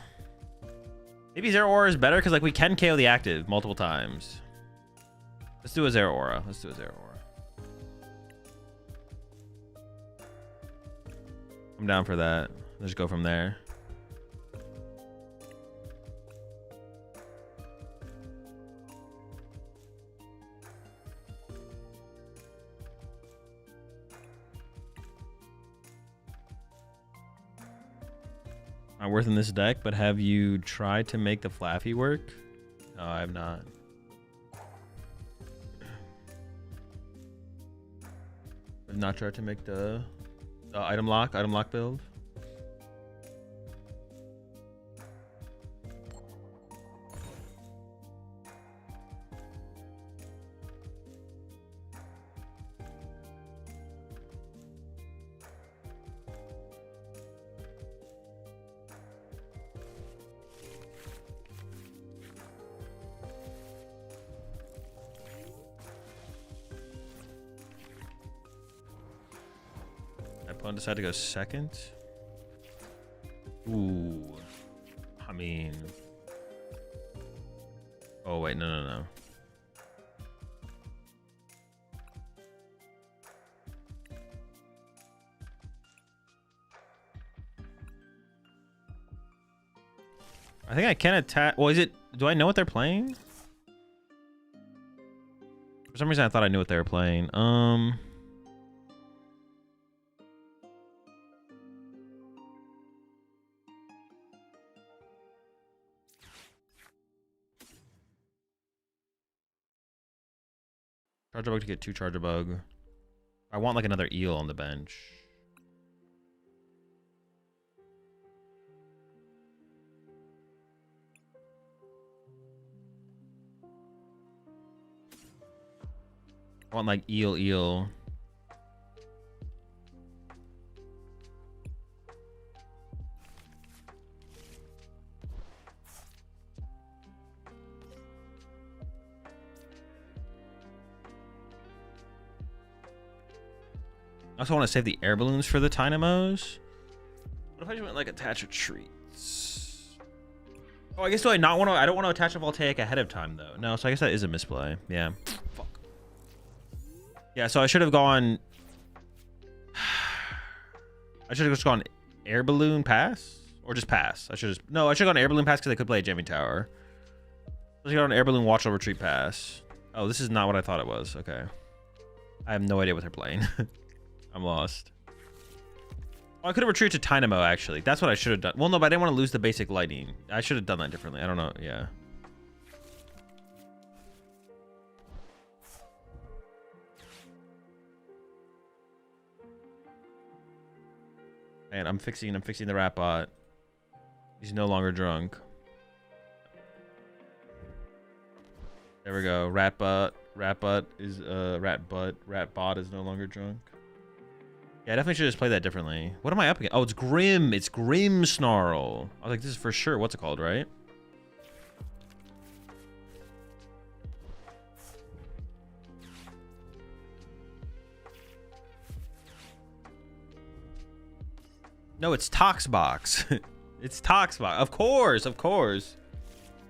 maybe Zero Aura is better because like we can KO the active multiple times. Let's do a Zero Aura. Let's do a Zero Aura. I'm down for that. Let's go from there. Not worth in this deck, but have you tried to make the Flaffy work? No, I have not. I've not tried to make the item lock build. Opponent decided to go second. Ooh. I mean. Oh, wait. No. I think I can attack. Well, is it. Do I know what they're playing? For some reason, I thought I knew what they were playing. Charger Bug to get 2 Charger Bug. I want like another eel on the bench. I want like eel. I also want to save the air balloons for the Dynamos. What if I just went like attach retreats? Oh, I guess do I not want to? I don't want to attach a voltaic ahead of time though. No, so I guess that is a misplay. Yeah. Fuck. Yeah, so I should have gone. I should have just gone air balloon pass or just pass. I should have no. I should have gone air balloon pass because I could play a jamming tower. I should have gone air balloon watch or retreat pass. Oh, this is not what I thought it was. Okay, I have no idea what they're playing. I'm lost. Oh, I could have retreated to Dynamo actually. That's what I should have done. Well, no, but I didn't want to lose the basic lightning. I should have done that differently. I don't know. Yeah. And I'm fixing the rat bot. He's no longer drunk. There we go. Rat bot is rat bot is no longer drunk. Yeah, I definitely should just play that differently. What am I up against? Oh, it's Grim. It's Grim Snarl. I was like, this is for sure. What's it called, right? No, it's Toxbox. It's Toxbox. Of course, of course.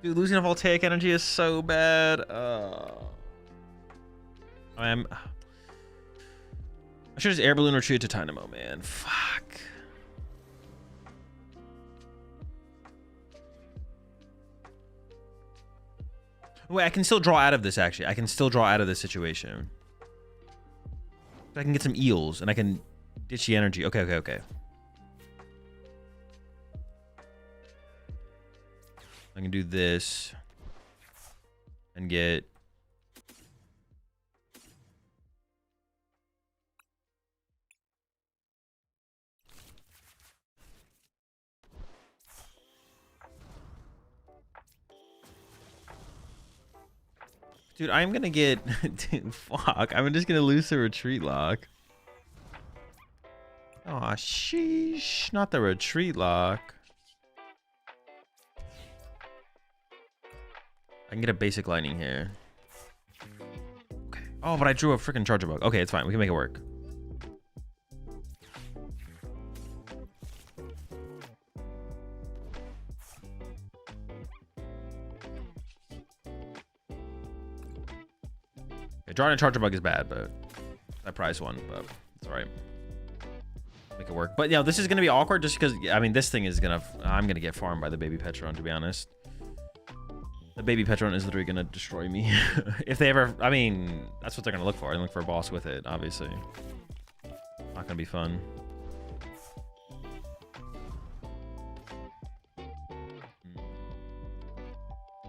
Dude, losing a voltaic energy is so bad. I should just air balloon retreat to Dynamo, man. Fuck. Wait, I can still draw out of this, actually. I can still draw out of this situation. I can get some eels, and I can ditch the energy. Okay, okay, okay. I can do this and get dude, I'm gonna get dude, fuck. I'm just gonna lose the retreat lock. Aw, sheesh. Not the retreat lock. I can get a basic lightning here. Okay. Oh, but I drew a freaking charger bug. Okay, it's fine. We can make it work. Okay, drawing a charger bug is bad, but I prize one, but it's alright. Make it work. But yeah, this is gonna be awkward just because I mean this thing is gonna I'm gonna get farmed by the baby Petron, to be honest. The baby Petron is literally gonna destroy me. If they ever, I mean, that's what they're gonna look for. They look for a boss with it, obviously. Not gonna be fun.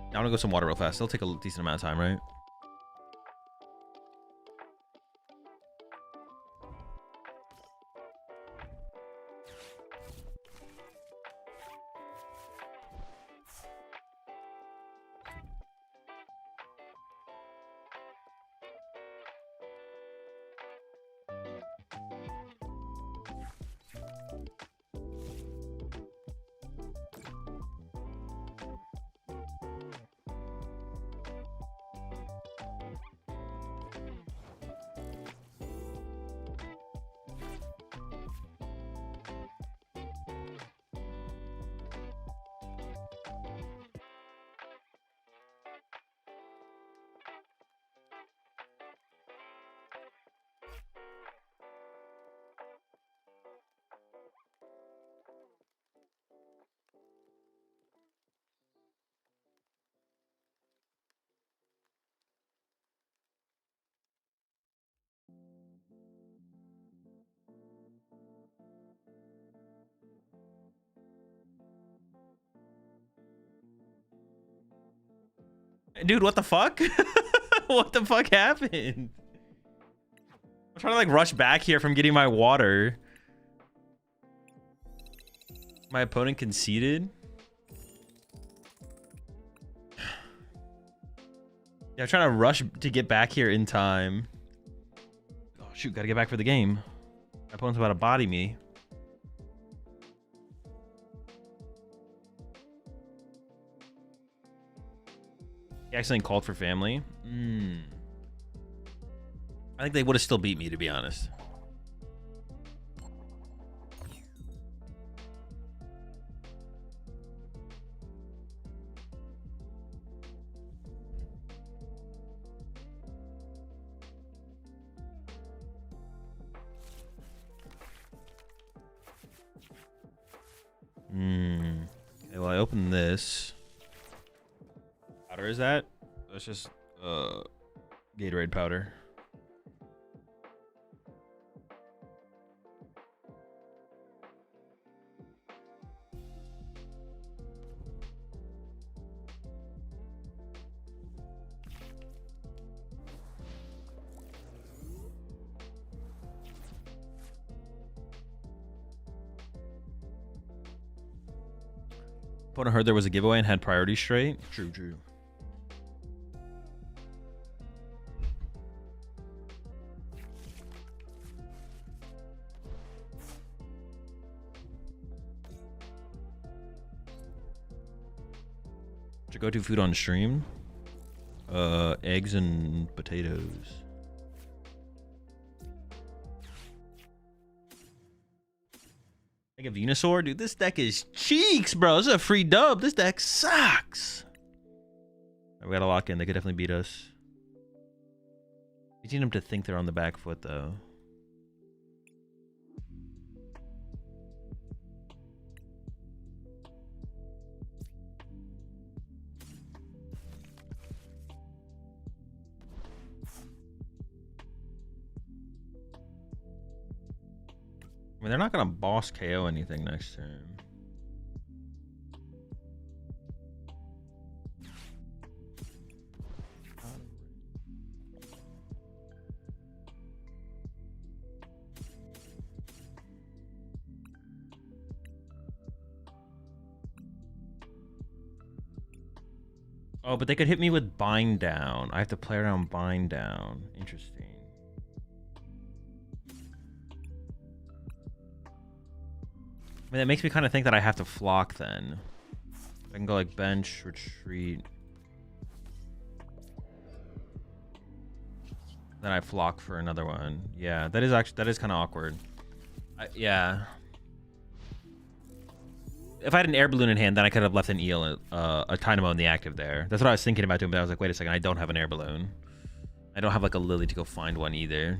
I'm gonna go some water real fast. It'll take a decent amount of time, right? Dude, what the fuck? What the fuck happened? I'm trying to like rush back here from getting my water. My opponent conceded. Yeah, I'm trying to rush to get back here in time. Oh shoot, gotta get back for the game. My opponent's about to body me. He accidentally called for family. I think they would have still beat me, to be honest. Okay, well, I opened this. Powder is that? That's just Gatorade powder. When I heard there was a giveaway and had priority straight. True, true. What's your go-to food on stream? Eggs and potatoes. Like a Venusaur? Dude, this deck is cheeks, bro. This is a free dub. This deck sucks. We gotta lock in. They could definitely beat us. We need them to think they're on the back foot, though. I mean, they're not gonna boss KO anything next turn. Oh, but they could hit me with Bind Down. I have to play around Bind Down. Interesting. I mean, that makes me kind of think that I have to flock then. I can go like bench, retreat. Then I flock for another one. Yeah, that is kind of awkward. Yeah. If I had an air balloon in hand, then I could have left an eel, a Dynamo in the active there. That's what I was thinking about doing, but I was like, wait a second, I don't have an air balloon. I don't have like a Lily to go find one either.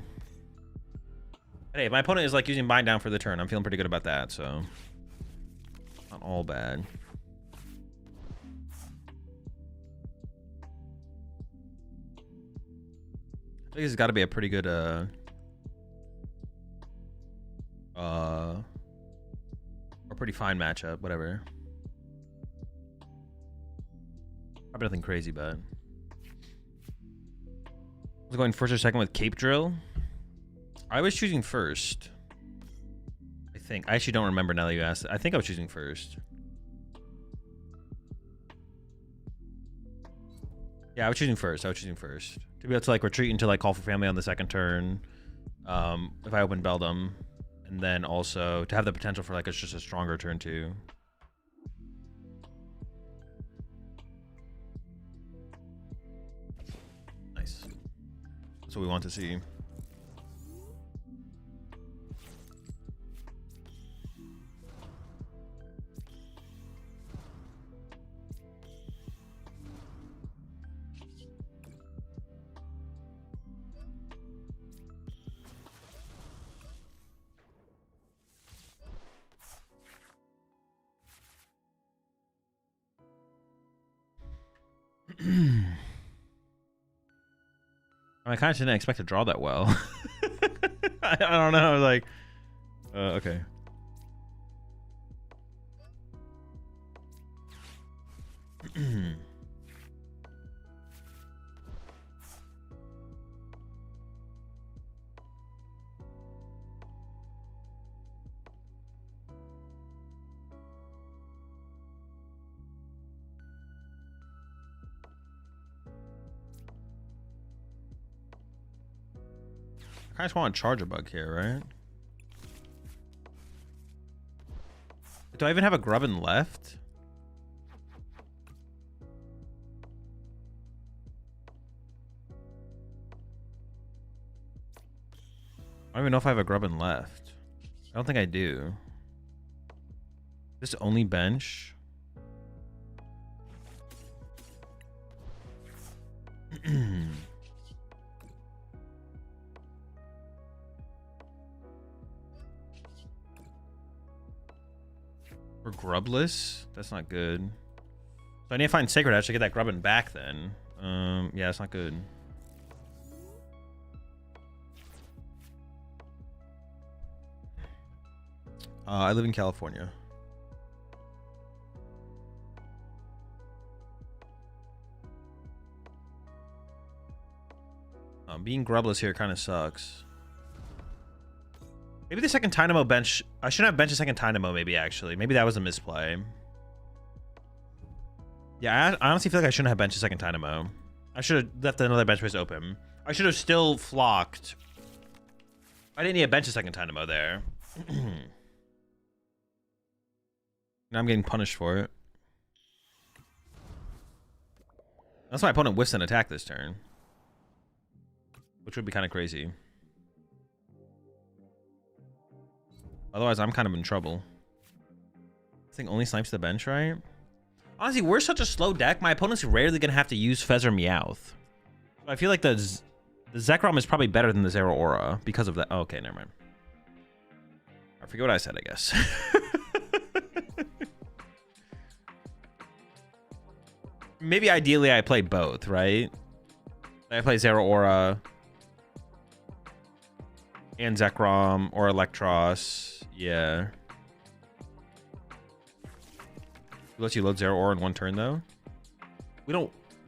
But hey, my opponent is like using Bind Down for the turn. I'm feeling pretty good about that, so not all bad. I think this has got to be a pretty good or pretty fine matchup, whatever. Probably nothing crazy, but I was going first or second with Cape Drill. I was choosing first. I think. I actually don't remember now that you asked. I think I was choosing first. Yeah, I was choosing first. To be able to like retreat into like Call for Family on the second turn. If I open Beldum. And then also to have the potential for like it's just a stronger turn too. Nice. That's what we want to see. I kind of didn't expect to draw that well. I don't know, like, okay. I just want to charge a bug here, right? Do I even have a Grubbin left? I don't even know if I have a Grubbin left. I don't think I do. This only bench? Or Grubless? That's not good. So I need to find Sacred Ash to get that Grubbin back then. Yeah, that's not good. I live in California. Being Grubless here kind of sucks. Maybe the second Dynamo bench. I shouldn't have benched a second Dynamo, maybe, actually. Maybe that was a misplay. Yeah, I honestly feel like I shouldn't have benched a second Dynamo. I should have left another bench space open. I should have still flocked. I didn't need to bench a second Dynamo there. Now I'm getting punished for it. That's my opponent whiffs an attack this turn. Which would be kind of crazy. Otherwise, I'm kind of in trouble. I think only snipes the bench, right? Honestly, we're such a slow deck. My opponent's rarely going to have to use Fez or Meowth. I feel like the Zekrom is probably better than the Zero Aura because of that. Oh, okay, never mind. I forget what I said, I guess. Maybe ideally I play both, right? I play Zero Aura and Zekrom or Electros. Yeah. It lets you load Zero Aura in one turn, though.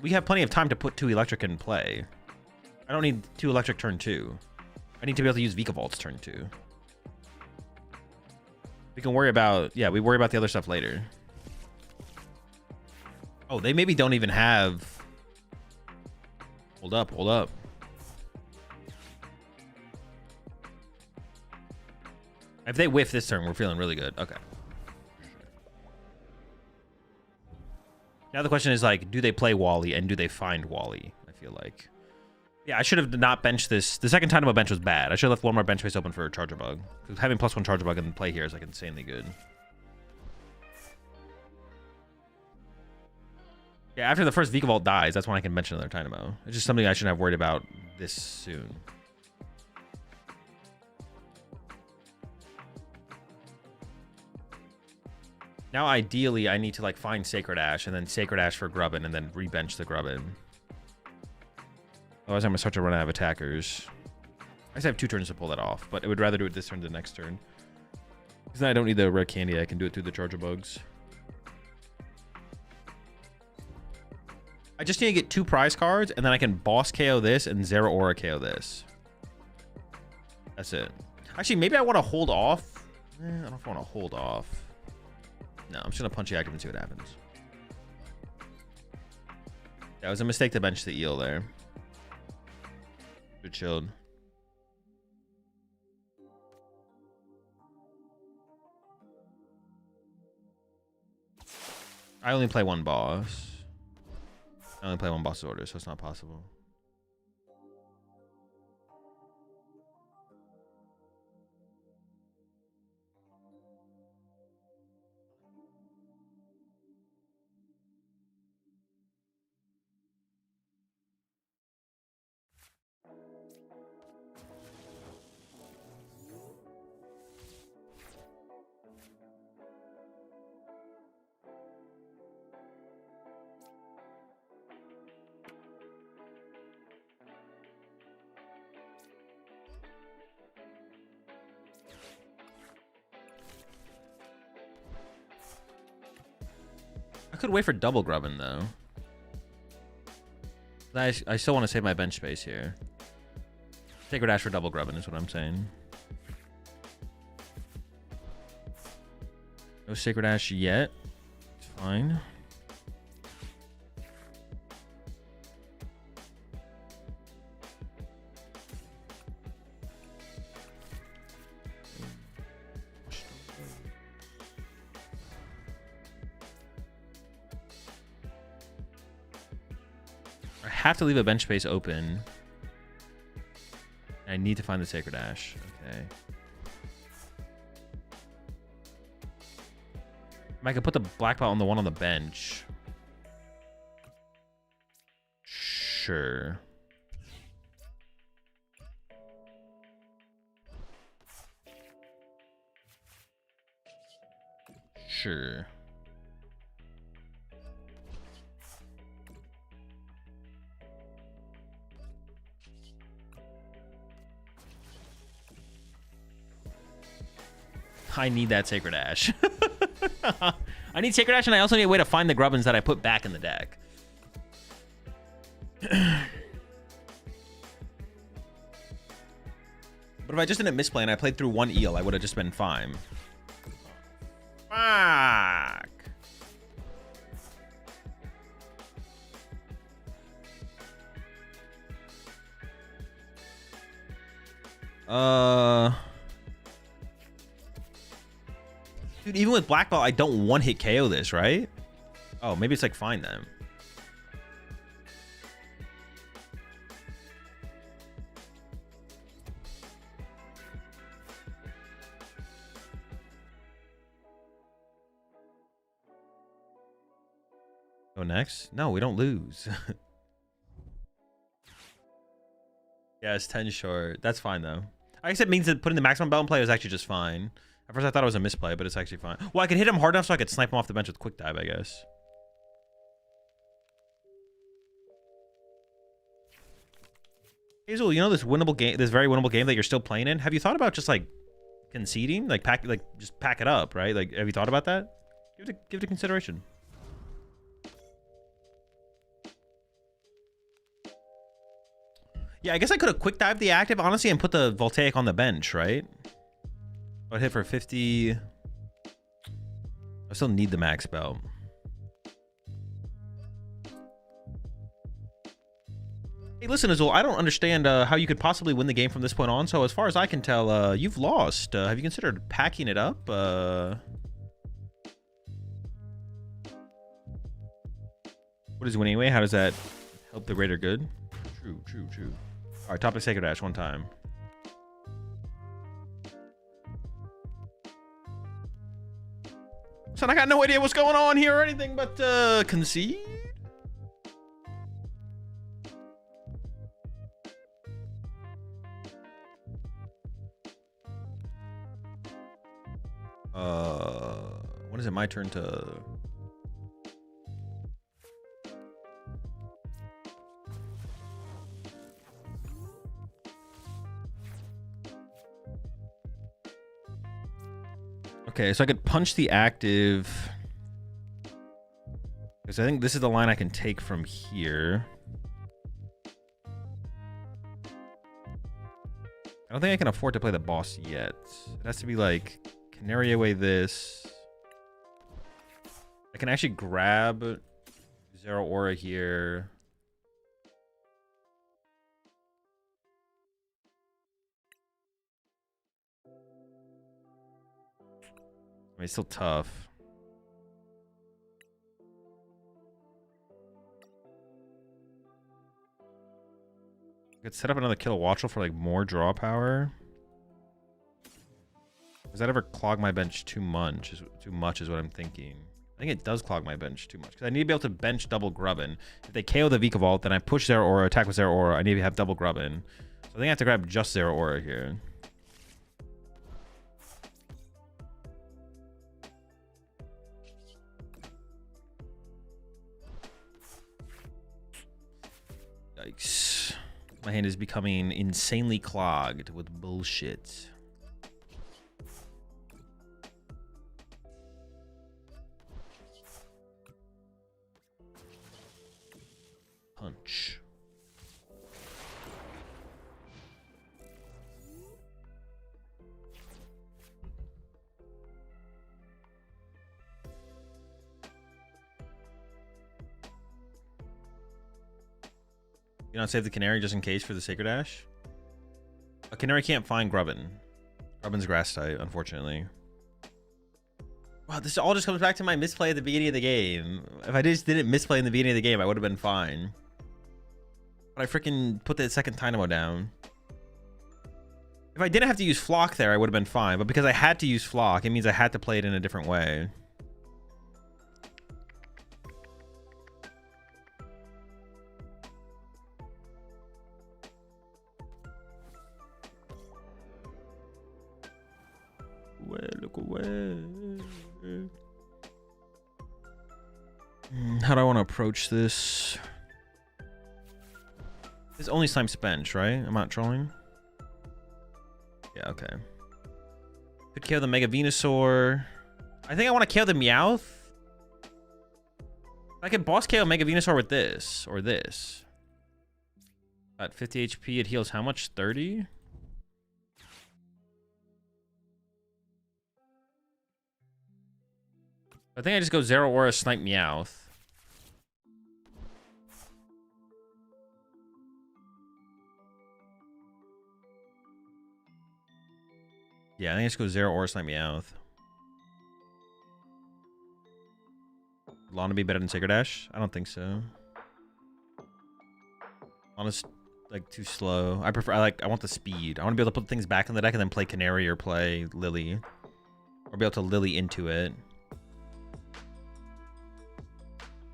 We have plenty of time to put 2 Electric in play. I don't need 2 Electric turn 2. I need to be able to use Vikavolt turn 2. We can worry about... Yeah, we worry about the other stuff later. Oh, they maybe don't even have... Hold up, hold up. If they whiff this turn, we're feeling really good. Okay. Now the question is, like, do they play Wally and do they find Wally? I feel like. Yeah, I should have not benched this. The second Dynamo bench was bad. I should have left one more bench space open for a Charger Bug. Because having +1 Charger Bug in play here is, like, insanely good. Yeah, after the first Vikavolt dies, that's when I can bench another Dynamo. It's just something I shouldn't have worried about this soon. Now, ideally, I need to, like, find Sacred Ash and then Sacred Ash for Grubbin and then rebench the Grubbin. Otherwise, I'm going to start to run out of attackers. I just have 2 turns to pull that off, but I would rather do it this turn than the next turn. Because then I don't need the red candy. I can do it through the Charger Bugs. I just need to get 2 prize cards, and then I can boss KO this and Zero Aura KO this. That's it. Actually, maybe I want to hold off. I don't know if I want to hold off. No, I'm just going to Punchy Active and see what happens. That was a mistake to bench the eel there. Good chilled. I only play 1 boss. I only play 1 boss order, so it's not possible. I could wait for double Grubbin, though. I still want to save my bench space here. Sacred Ash for double Grubbin is what I'm saying. No Sacred Ash yet. It's fine. I have to leave a bench space open. I need to find the Sacred Ash. Okay. I could put the black belt on the one on the bench. Sure. sure. I need that Sacred Ash. I need Sacred Ash, and I also need a way to find the Grubbins that I put back in the deck. But if I just didn't misplay and I played through one eel, I would have just been fine. Fuck. Dude, even with Black Belt, I don't one-hit KO this, right? Oh, maybe it's like fine then. Go next? No, we don't lose. Yeah, it's 10 short. That's fine though. I guess it means that putting the maximum belt in play was actually just fine. At first I thought it was a misplay, but it's actually fine. Well, I could hit him hard enough so I could snipe him off the bench with quick dive, I guess. Azul, you know this winnable game, this very winnable game that you're still playing in? Have you thought about just like conceding? Like just pack it up, right? Like, have you thought about that? Give it a consideration. Yeah, I guess I could have quick dived the active, honestly, and put the Voltaic on the bench, right? I'd hit for 50. I still need the max belt. Hey, listen, Azul, I don't understand how you could possibly win the game from this point on. So as far as I can tell, you've lost. Have you considered packing it up? What is winning anyway? How does that help the greater good? True. All right, top of Sacred Ash one time. Son, I got no idea what's going on here or anything but concede. When is it my turn to... Okay, so I could punch the active. Because I think this is the line I can take from here. I don't think I can afford to play the boss yet. It has to be like Canary away this. I can actually grab Zero Aura here. I mean, it's still tough. I could set up another Kill Watchful for like more draw power. Does that ever clog my bench too much? Too much is what I'm thinking. I think it does clog my bench too much because I need to be able to bench double Grubbin. If they KO the Vika Vault, then I push Zero Aura, attack with Zero Aura. I need to have double Grubbin. So I think I have to grab just Zero Aura here. Yikes. My hand is becoming insanely clogged with bullshit. Punch. You not save the Canary just in case for the Sacred Ash? A Canary can't find Grubbin. Grubbin's grass type, unfortunately. Wow, this all just comes back to my misplay at the beginning of the game. If I just didn't misplay in the beginning of the game, I would have been fine. But I freaking put the second Dynamo down. If I didn't have to use Flock there, I would have been fine. But because I had to use Flock, it means I had to play it in a different way. Look away. How do I want to approach this? It's only slime bench, right? I'm not trolling. Yeah, okay. Could KO the Mega Venusaur. I think I want to KO the Meowth. I could boss KO Mega Venusaur with this or this. At 50 HP, it heals how much? 30? I think I just go Zero Aura, Snipe Meowth. Yeah, I think I just go Zero Aura, Snipe Meowth. Lana be better than Sacred Dash? I don't think so. Lana's like too slow. I want the speed. I want to be able to put things back in the deck and then play Canary or play Lily. Or be able to Lily into it.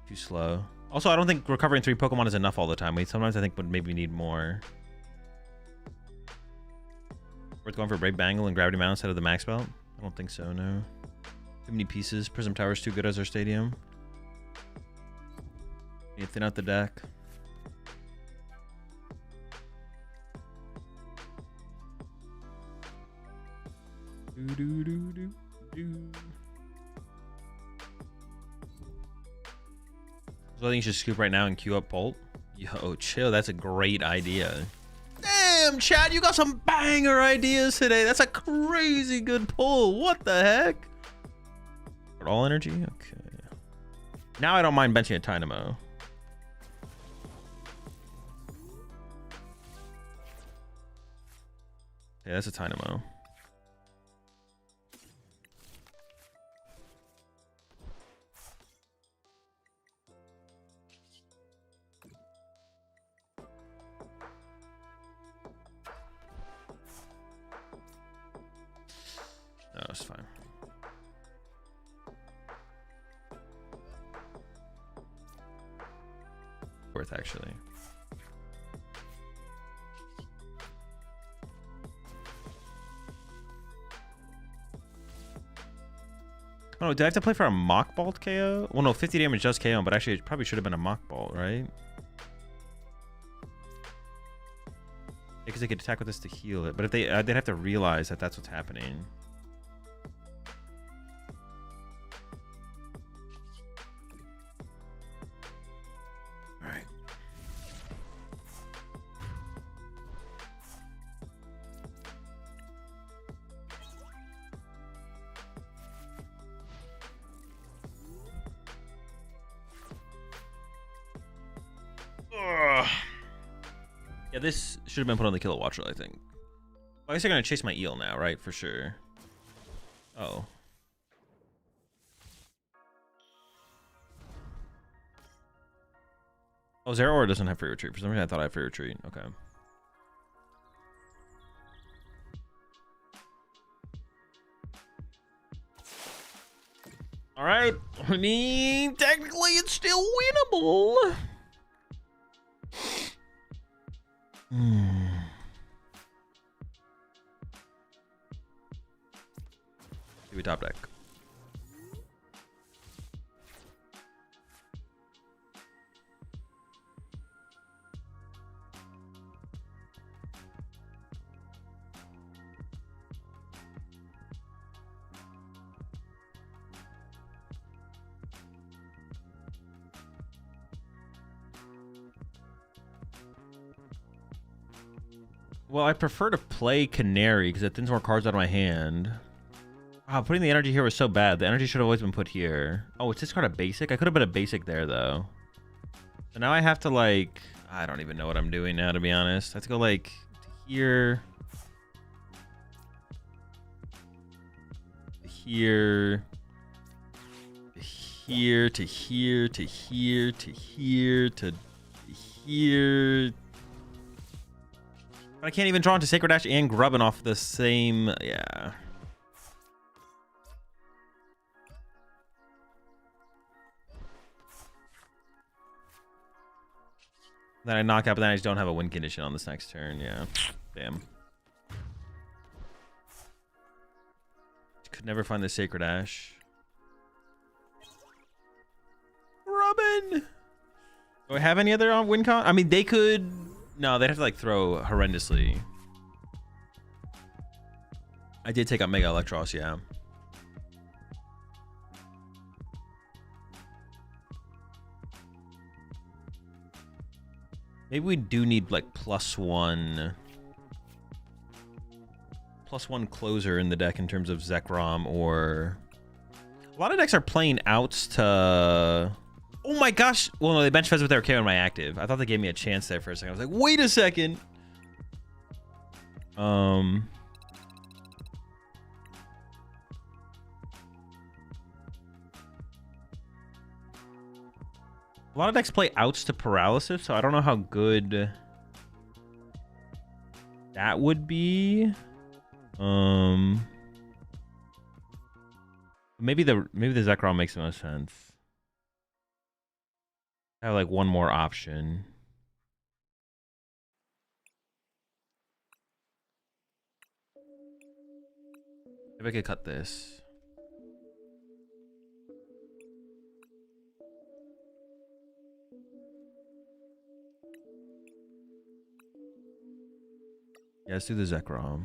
Too slow. Also, I don't think recovering 3 Pokemon is enough all the time. Sometimes I think would maybe need more. Worth going for Brave Bangle and Gravity Mount instead of the Max Belt? I don't think so, no. Too many pieces. Prism Tower's too good as our stadium. Need to thin out the deck. So I think you should scoop right now and queue up Bolt. Yo, chill. That's a great idea. Damn, Chad, you got some banger ideas today. That's a crazy good pull. What the heck? All energy? Okay. Now I don't mind benching a Dynamo. Yeah, that's a Dynamo. No, it's fine. Worth actually. Oh, did I have to play for a Mock Bolt KO? Well, no, 50 damage does KO, but actually it probably should have been a Mock Bolt, right? Because they could attack with this to heal it, but if they'd have to realize that that's what's happening. All right. Ugh. Yeah, this should have been put on the Kilowatt Drill, I think. Well, I guess they're gonna chase my eel now, right? For sure. Oh. Oh, Zero Aura doesn't have free retreat. For some reason, I thought I had free retreat. Okay. All right. I mean, technically, it's still winnable. Do we top deck? Well, I prefer to play Canary because it thins more cards out of my hand. Wow, putting the energy here was so bad. The energy should have always been put here. Oh, is this card a basic? I could have put a basic there, though. So now I have to, like... I don't even know what I'm doing now, to be honest. I have to go, like, to here... to here... to here, to here, to here, to here, to here... I can't even draw into Sacred Dash and Grubbin off the same... Yeah. Then I knock out, but then I just don't have a win condition on this next turn. Yeah. Damn. Could never find the Sacred Ash. Grubbin! Do I have any other on win con? I mean, they could. No, they'd have to like throw horrendously. I did take up Mega Electros, yeah. Maybe we do need like +1 closer in the deck in terms of Zekrom, or a lot of decks are playing outs to. Oh my gosh! Well, no, they bench fez with their KO in my active. I thought they gave me a chance there for a second. I was like, wait a second. A lot of decks play outs to paralysis, so I don't know how good that would be. Maybe the Zekrom makes the most sense. I have like one more option. Maybe I could cut this. Yeah, let's do the Zekrom.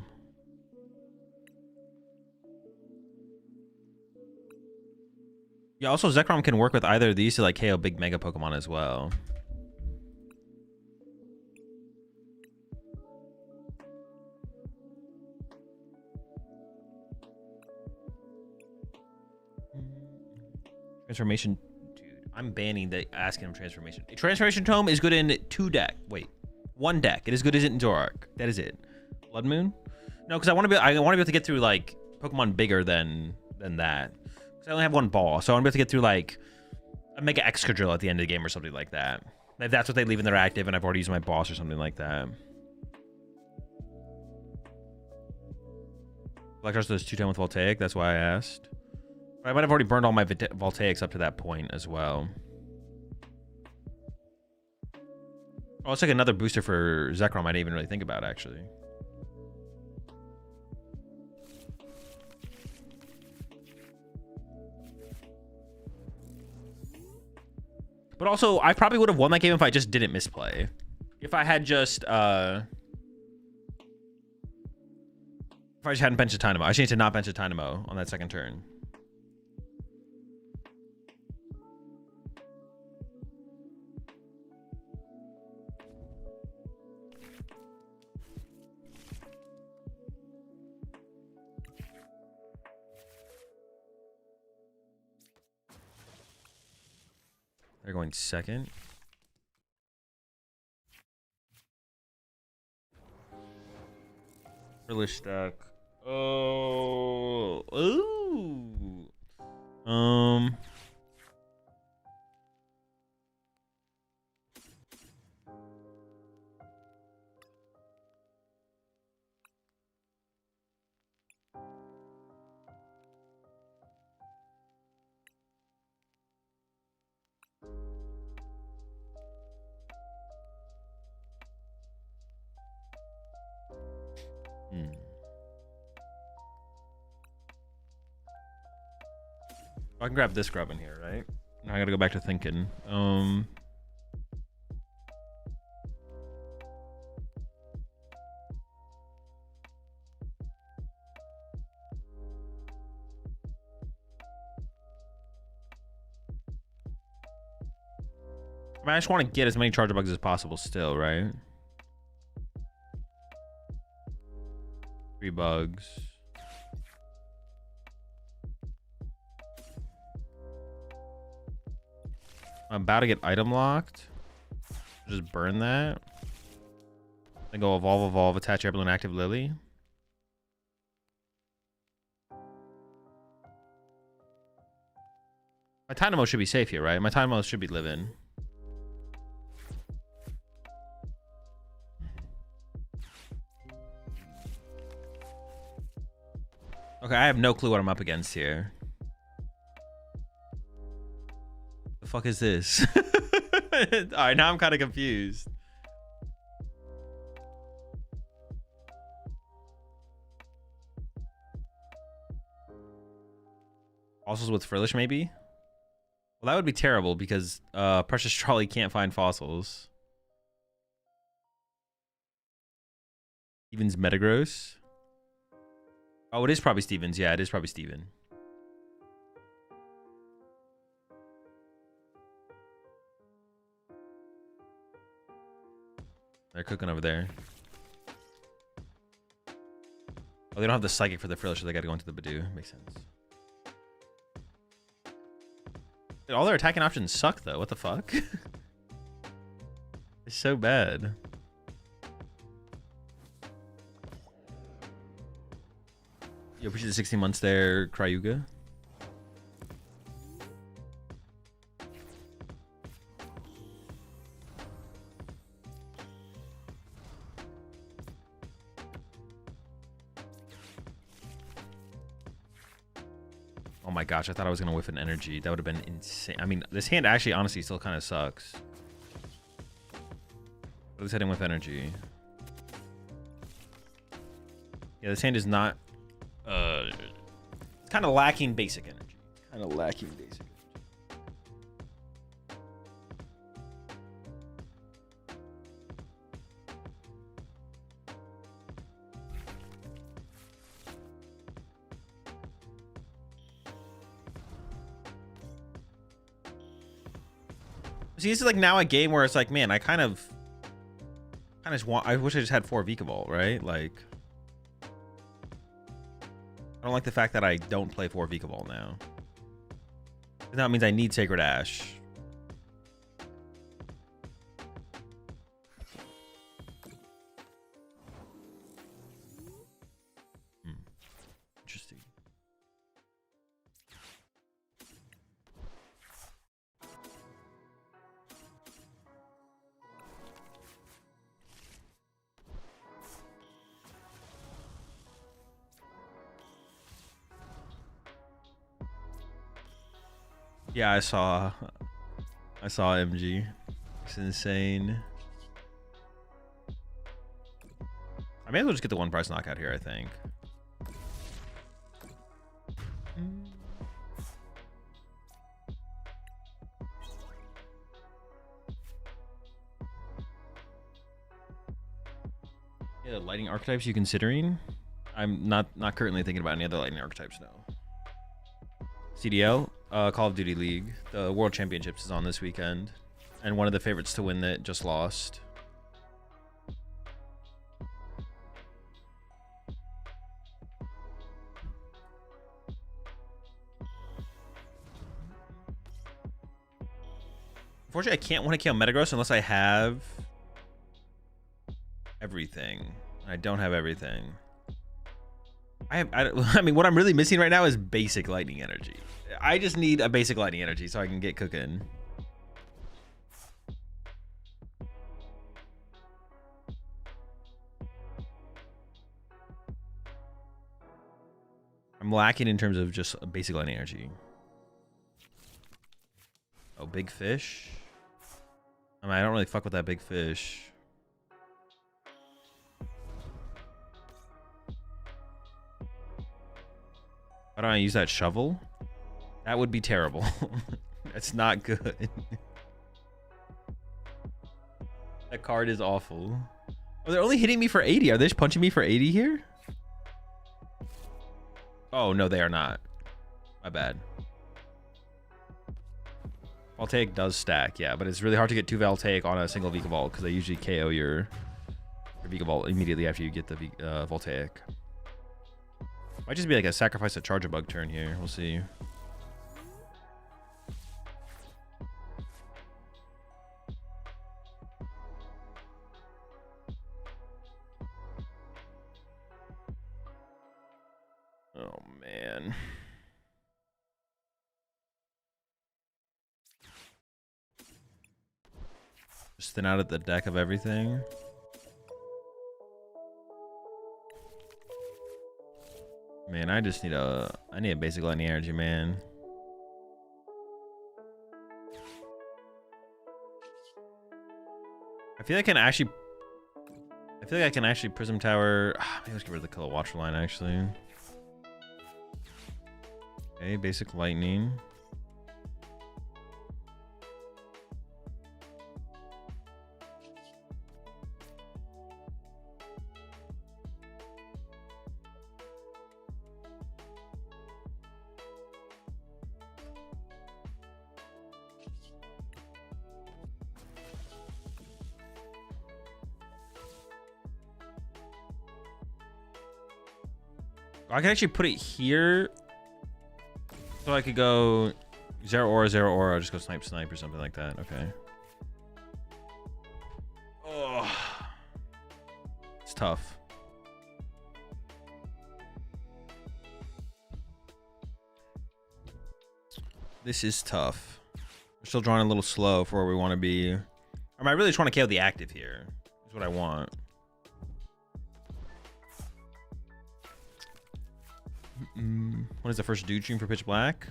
Yeah, also Zekrom can work with either of these to like KO big mega Pokemon as well. Transformation, dude. I'm banning the asking him transformation. A transformation tome is good in one deck. It is good as it in Zoroark. That is it. Blood Moon? No, because I want to be able to get through like Pokemon bigger than that. Because I only have one ball, so I want to be able to get through like a Mega Excadrill at the end of the game or something like that. If that's what they leave in their active, and I've already used my boss or something like that. Electros does 2-10 with Voltaic. That's why I asked. But I might have already burned all my Voltaics up to that point as well. Oh, it's like another booster for Zekrom I didn't even really think about, actually. But also, I probably would have won that game if I just didn't misplay. If I had just, if I just hadn't benched a Dynamo. I just need to not bench a Dynamo on that second turn. They're going second. Relish stack. Oh. Ooh. I can grab this grub in here, right? Now I gotta go back to thinking. I just want to get as many charger bugs as possible still, right? 3 bugs. I'm about to get item locked. Just burn that. Then go evolve, attach Airballoon, active Lily. My Dynamo should be safe here, right? My Dynamo should be living. Okay, I have no clue what I'm up against here. The fuck is this? Alright, now I'm kind of confused. Also with Frillish, maybe? Well, that would be terrible because Precious Trolley can't find fossils. Steven's Metagross. Oh, it is probably Steven's. Yeah, it is probably Steven. They're cooking over there. Oh, they don't have the Psychic for the Frillish, so they gotta go into the Badoo. Makes sense. Dude, all their attacking options suck, though. What the fuck? It's so bad. You appreciate the 16 months there, Cryuga. Oh my gosh, I thought I was gonna whiff an energy. That would have been insane. I mean, this hand actually honestly still kind of sucks. At least I didn't whiff energy. Yeah, this hand is not it's kind of lacking basic energy. Kind of lacking basic energy. See, this is like now a game where it's like, man, I kind of want. I wish I just had 4 Vikavolt, right? Like, I don't like the fact that I don't play 4 Vikavolt now. That means I need Sacred Ash. Interesting. Yeah, I saw MG. It's insane. I may as well just get the 1 price knockout here, I think. Yeah, lightning archetypes you considering? I'm not currently thinking about any other lightning archetypes, no. CDL, Call of Duty League. The World Championships is on this weekend. And one of the favorites to win that just lost. Unfortunately, I can't want to kill Metagross unless I have everything. I don't have everything. I mean, what I'm really missing right now is basic lightning energy. I just need a basic lightning energy so I can get cooking. I'm lacking in terms of just a basic lightning energy. Oh, big fish. I mean, I don't really fuck with that big fish. Why don't I use that shovel? That would be terrible. That's not good. That card is awful. Oh, they're only hitting me for 80. Are they just punching me for 80 here? Oh, no, they are not. My bad. Voltaic does stack, yeah, but it's really hard to get 2 Voltaic on a single Vikavolt because they usually KO your Vikavolt immediately after you get the Voltaic. Might just be like a sacrifice a charge a bug turn here. We'll see. Oh, man. Just thin out at the deck of everything. Man, I just need a basic lightning energy, man. I feel like I can actually Prism Tower. Maybe let's get rid of the Color Watcher line actually. Okay, basic lightning. I can actually put it here. So I could go 0 aura, just go snipe or something like that. Okay. Oh, it's tough. This is tough. We're still drawing a little slow for where we want to be. I mean, I really just want to KO the active here. That's what I want. When is the first dude stream for Pitch Black?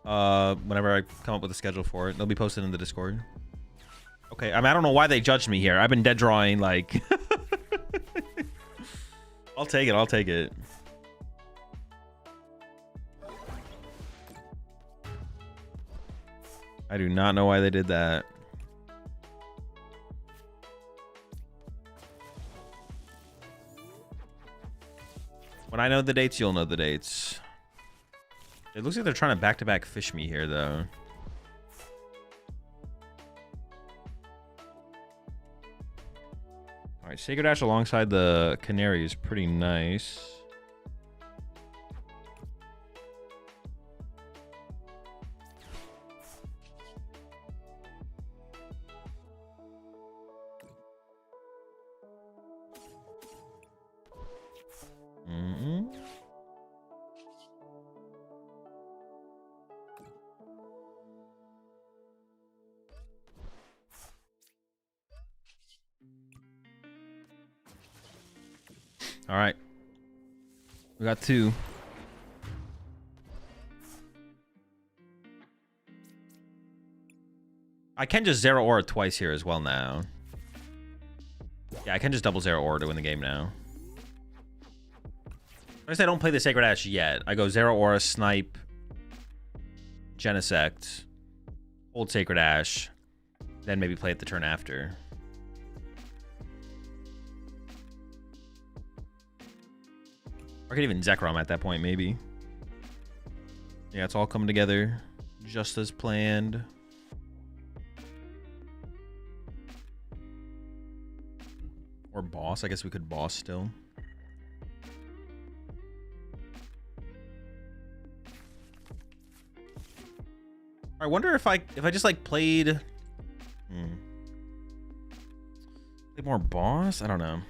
Whenever I come up with a schedule for it. They'll be posted in the Discord. Okay, I mean, I don't know why they judged me here. I've been dead drawing, like... I'll take it, I'll take it. I do not know why they did that. When I know the dates, you'll know the dates. It looks like they're trying to back-to-back fish me here, though. All right, Sacred Ash alongside the Canary is pretty nice. All right, we got 2. I can just 0 aura twice here as well now. Yeah, I can just double 0 aura to win the game now. Notice I don't play the Sacred Ash yet. I go 0 aura, snipe, Genesect, hold Sacred Ash, then maybe play it the turn after. I could even Zekrom at that point, maybe. Yeah, it's all coming together just as planned. Or boss. I guess we could boss still. I wonder if I just like played more boss. I don't know.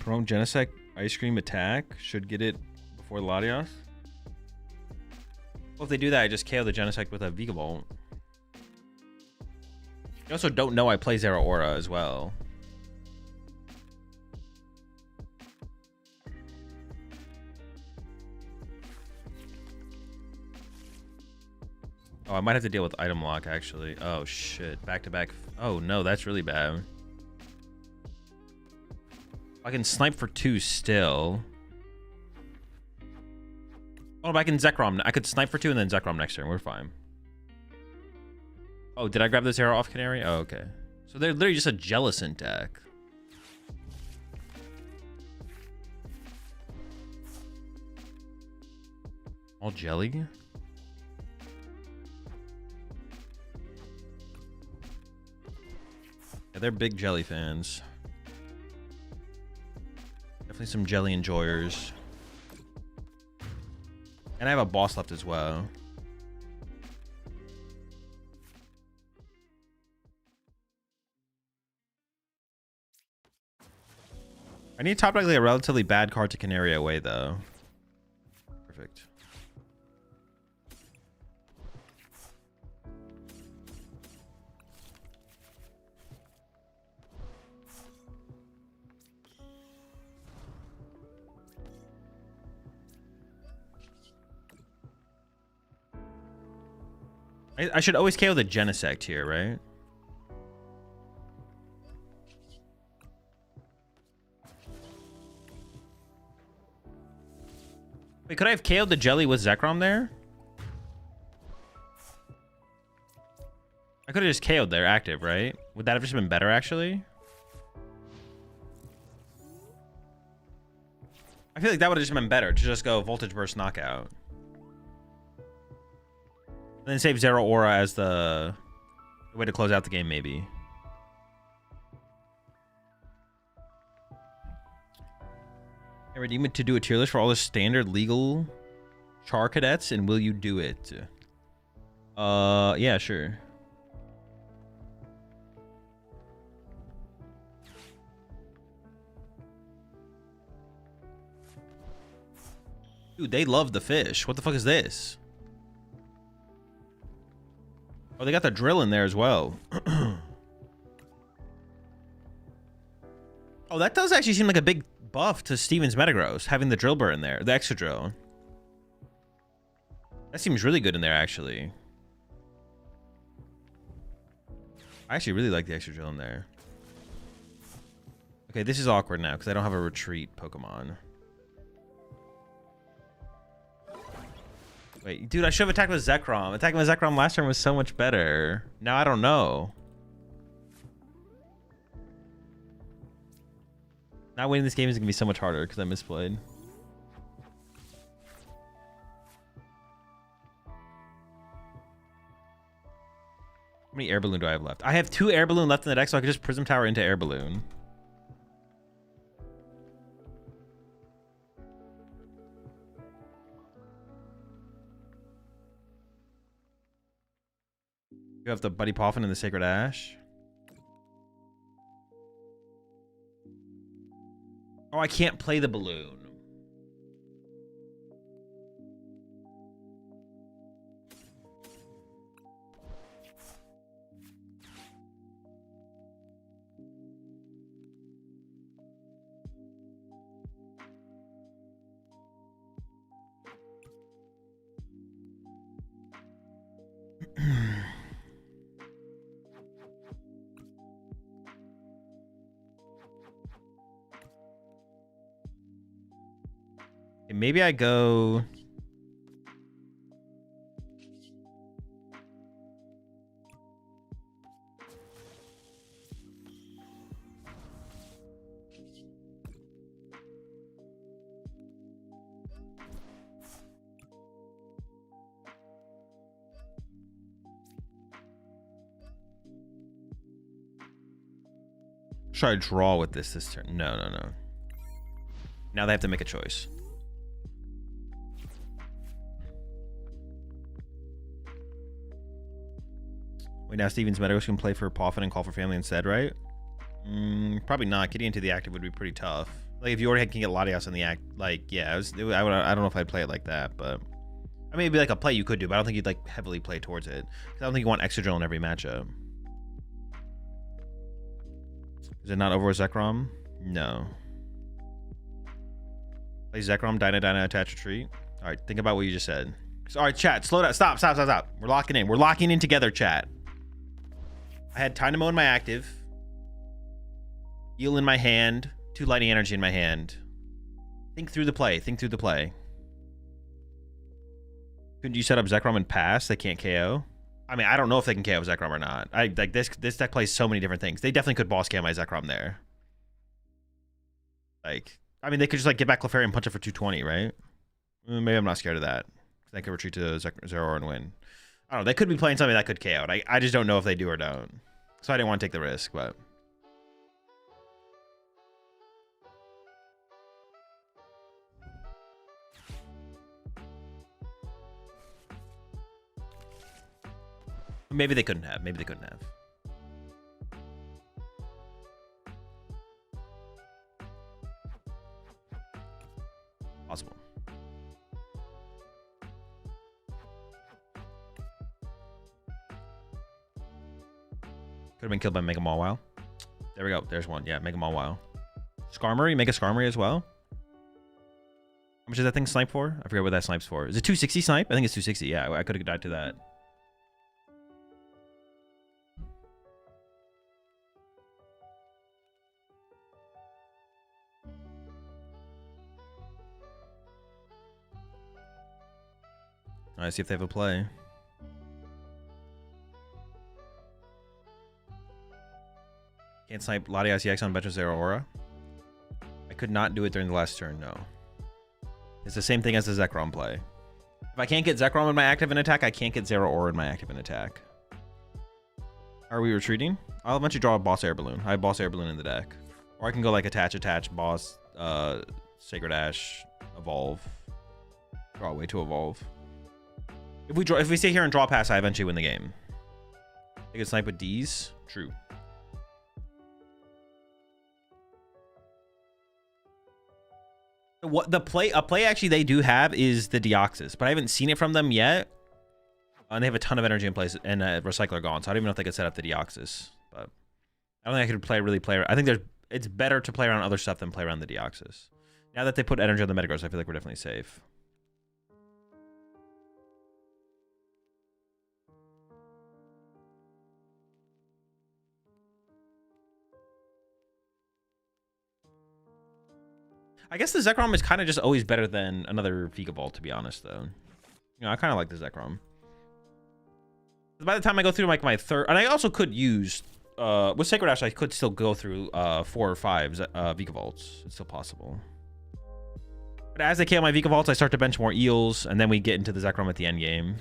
Promote Genesect Ice Cream attack. Should get it before Latios. Well, if they do that, I just KO the Genesect with a Vigavolt. You also don't know I play Zero Aura as well. Oh, I might have to deal with item lock, actually. Oh, shit. Back to back. Oh, no, that's really bad. I can snipe for 2 still. Oh, but I can Zekrom. I could snipe for 2 and then Zekrom next turn. We're fine. Oh, did I grab this arrow off Canary? Oh, okay. So they're literally just a Jellicent deck. All jelly? Yeah, they're big jelly fans. Definitely some jelly enjoyers. And I have a boss left as well. I need top deck like a relatively bad card to Canary away though. Perfect. I should always KO the Genesect here, right? Wait, could I have KO'd the jelly with Zekrom there? I could have just KO'd their active, right? Would that have just been better, actually? I feel like that would have just been better to just go Voltage Burst Knockout. And then save Zero Aura as the way to close out the game, maybe. I redeem it to do a tier list for all the standard legal char cadets, and will you do it? Yeah, sure. Dude, they love the fish. What the fuck is this? Oh, they got the drill in there as well. Oh, that does actually seem like a big buff to Steven's Metagross, having the drill burr in there, the extra drill. That seems really good in there, actually. I actually really like the extra drill in there. Okay, this is awkward now because I don't have a retreat Pokemon. Wait, dude, I should have attacked with Zekrom. Attacking with Zekrom last turn was so much better. Now I don't know. Now winning this game is going to be so much harder because I misplayed. How many air balloon do I have left? I have 2 air balloon left in the deck, so I could just Prism Tower into air balloon. You have the Buddy Poffin and the Sacred Ash. Oh, I can't play the balloon. Maybe I go... Should I draw with this turn? No, no, no. Now they have to make a choice. Wait, now Steven's Meadows can play for Poffin and call for family instead, right? Probably not. Getting into the active would be pretty tough. Like, if you already can get Latias in the act, like, yeah, I don't know if I'd play it like that, but... I mean, it'd be like a play you could do, but I don't think you'd, like, heavily play towards it. I don't think you want extra drill in every matchup. Is it not over with Zekrom? No. Play Zekrom, Dyna, attach, retreat. Alright, think about what you just said. Alright, chat, slow down. Stop. We're locking in. We're locking in together, chat. I had Dynamo in my active. Eel in my hand. 2 Lightning Energy in my hand. Think through the play. Couldn't you set up Zekrom and pass? They can't KO. I mean, I don't know if they can KO Zekrom or not. Like this deck plays so many different things. They definitely could boss KO my Zekrom there. Like, I mean, they could just like get back Clefairy and punch it for 220, right? Maybe I'm not scared of that. They could retreat to Zero and win. I don't know. They could be playing something that could KO it. I just don't know if they do or don't. So I didn't want to take the risk, but... Maybe they couldn't have. Possible. Could have been killed by Mega Mawile. There we go. There's one. Yeah, Mega Mawile. Skarmory? Make a Skarmory as well? How much is that thing snipe for? I forget what that snipe's for. Is it 260 snipe? I think it's 260. Yeah, I could have died to that. Alright, see if they have a play. Can't snipe Latias EX on Betcha Zero Aura. I could not do it during the last turn, no. It's the same thing as the Zekrom play. If I can't get Zekrom in my active and attack, I can't get Zero Aura in my active and attack. Are we retreating? I'll eventually draw a Boss Air Balloon. I have Boss Air Balloon in the deck. Or I can go like attach, boss, Sacred Ash, evolve, draw away to evolve. If we stay here and draw pass, I eventually win the game. I can snipe with D's. True. What a play actually they do have is the Deoxys, but I haven't seen it from them yet. And they have a ton of energy in place and Recycler gone, so I don't even know if they could set up the Deoxys. But I don't think I could really play. I think it's better to play around other stuff than play around the Deoxys. Now that they put energy on the Metagross, I feel like we're definitely safe. I guess the Zekrom is kind of just always better than another Vikavolt, to be honest, though. You know, I kind of like the Zekrom. By the time I go through like my third, and I also could use with Sacred Ash, I could still go through 4 or 5 Vikavolts. It's still possible. But as I KO my Vikavolts, I start to bench more Eels, and then we get into the Zekrom at the end game.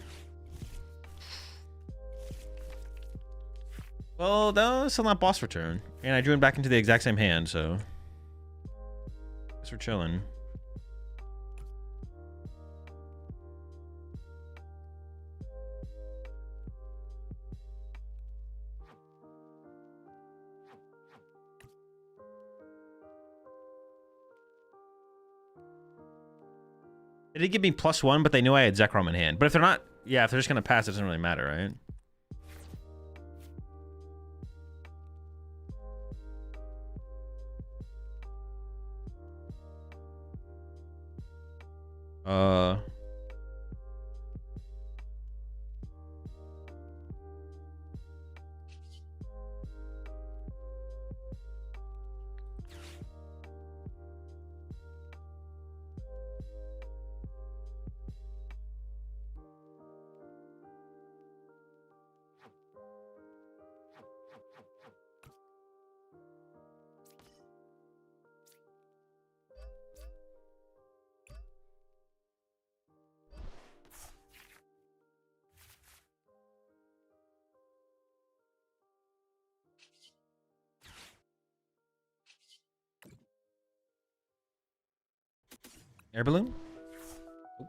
Well, that was still not boss return, and I drew him back into the exact same hand, so guess we're chilling. They did give me +1, but they knew I had Zekrom in hand. But if they're not, yeah, if they're just gonna pass, it doesn't really matter, right? Air balloon? Oh.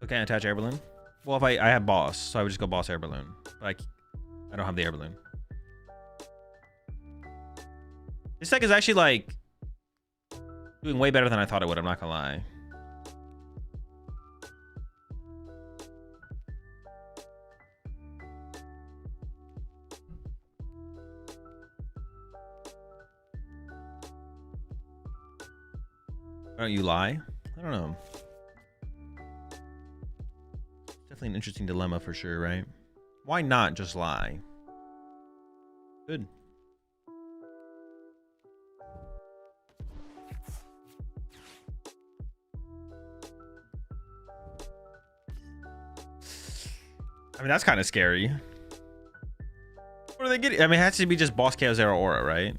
Okay, attach air balloon. Well, if I have boss, so I would just go boss air balloon. But I don't have the air balloon. This deck is actually like doing way better than I thought it would. I'm not gonna lie. Why don't you lie? I don't know. Definitely an interesting dilemma for sure, right? Why not just lie? Good. I mean, that's kind of scary. What are they getting? I mean, it has to be just Boss KO Zero Aura, right?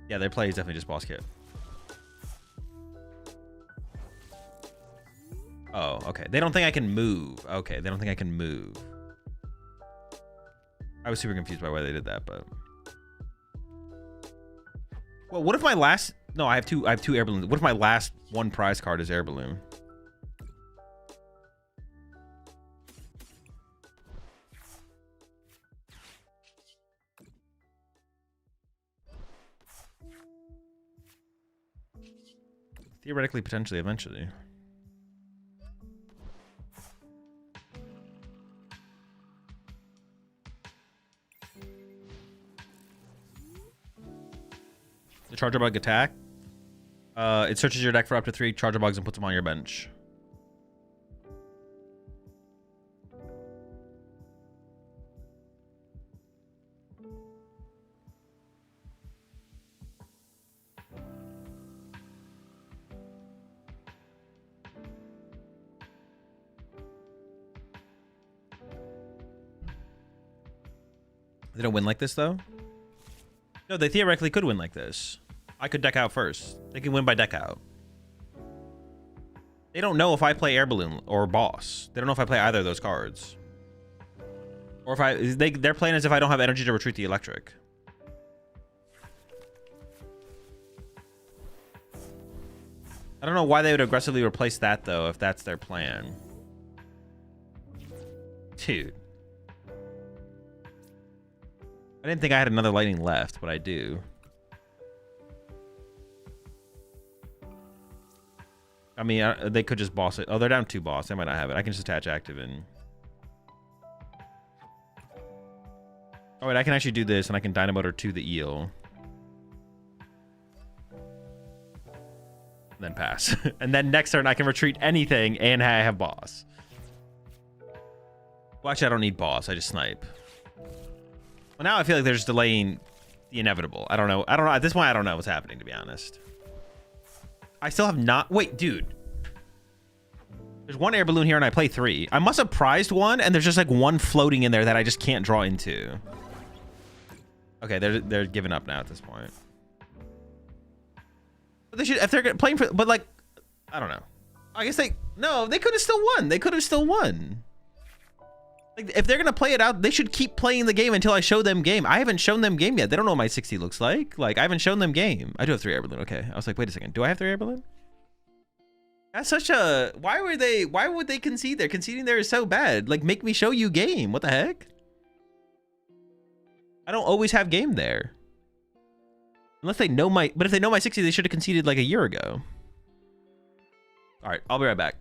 Yeah, their play is definitely just Boss KO. Oh, okay. They don't think I can move. Okay, they don't think I can move. I was super confused by why they did that, but... Well, what if my last... No, I have two air balloons. What if my last one prize card is air balloon? Theoretically, potentially, eventually. The Charger Bug attack. It searches your deck for up to 3 Charger Bugs and puts them on your bench. They don't win like this, though? No, they theoretically could win like this. I could deck out first. They can win by deck out. They don't know if I play Air Balloon or Boss. They don't know if I play either of those cards. Or if they're playing as if I don't have energy to retreat the electric. I don't know why they would aggressively replace that, though, if that's their plan. Dude. I didn't think I had another lightning left, but I do. I mean, they could just boss it. Oh, they're down 2 boss. They might not have it. I can just attach active in. Oh, wait, I can actually do this, and I can Dynamotor to the eel. Then pass. And then next turn, I can retreat anything, and I have boss. Well, actually, I don't need boss. I just snipe. Well, now I feel like they're just delaying the inevitable. I don't know. At this point, I don't know what's happening, to be honest. I still have not... Wait, dude. There's 1 air balloon here, and I play 3. I must have prized 1, and there's just, like, 1 floating in there that I just can't draw into. Okay, they're giving up now at this point. But they should... If they're playing for... But, like... I don't know. I guess they... No, they could have still won. They could have still won. Like, if they're going to play it out, they should keep playing the game until I show them game. I haven't shown them game yet. They don't know what my 60 looks like. Like, I haven't shown them game. I do have 3 air balloon. Okay. I was like, wait a second. Do I have 3 air balloon? That's such a... Why would they concede there? Conceding there is so bad. Like, make me show you game. What the heck? I don't always have game there. Unless they know my... But if they know my 60, they should have conceded like a year ago. All right. I'll be right back.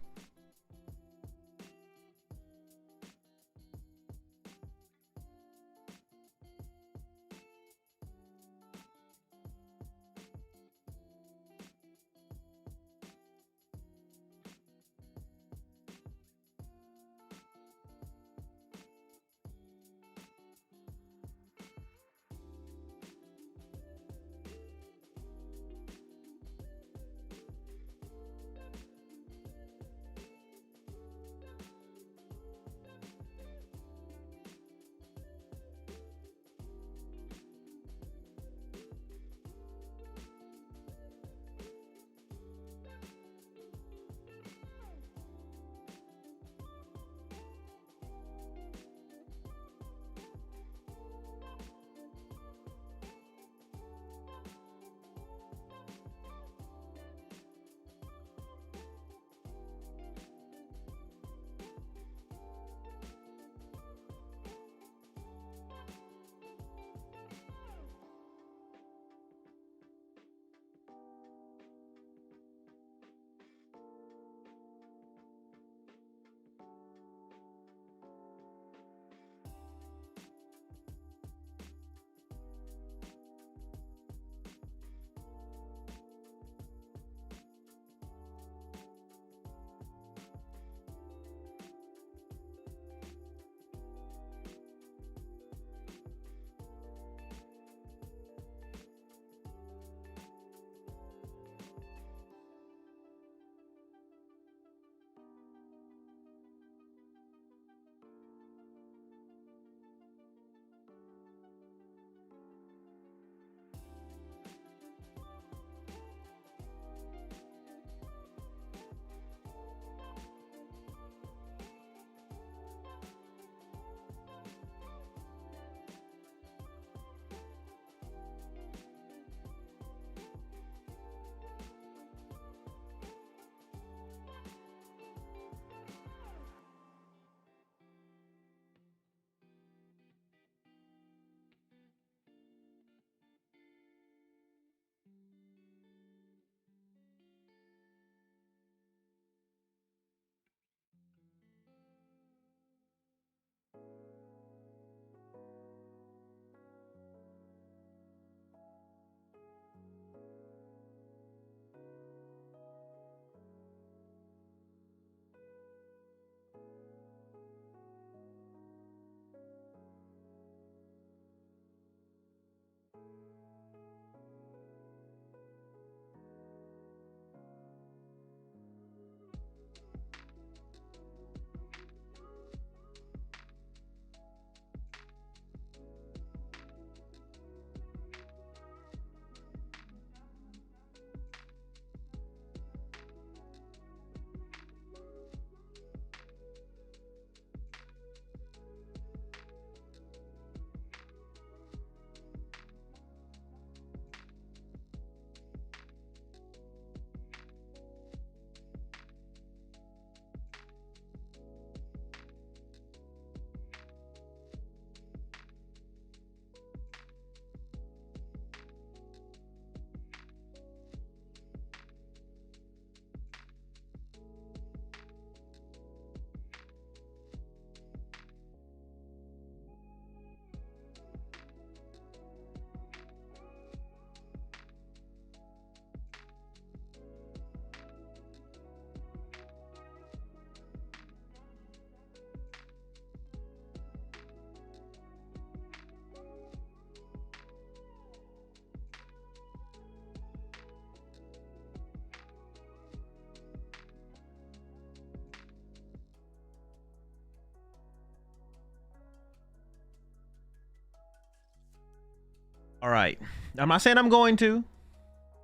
All right. I'm not saying I'm going to.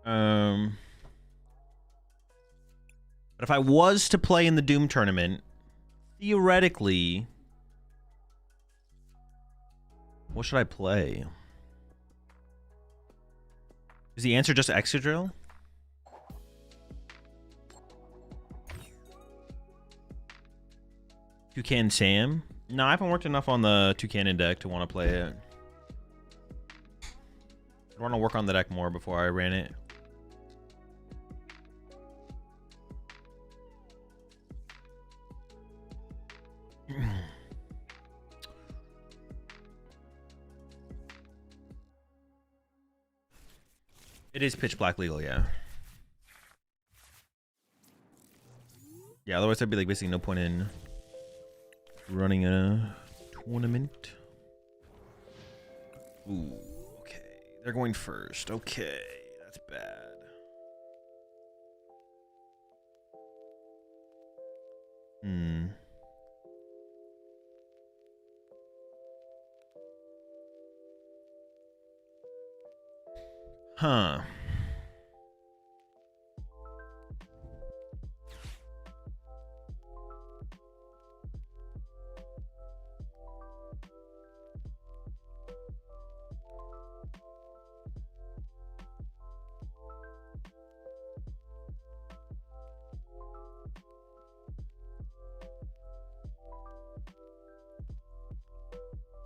But if I was to play in the Doom tournament, theoretically, what should I play? Is the answer just Excadrill? Toucan Sam? No, I haven't worked enough on the Toucan deck to want to play it. I want to work on the deck more before I ran it. It is pitch black legal, yeah. Yeah, otherwise there'd be like basically no point in running a tournament. Ooh, okay. They're going first. Okay, that's bad. Huh.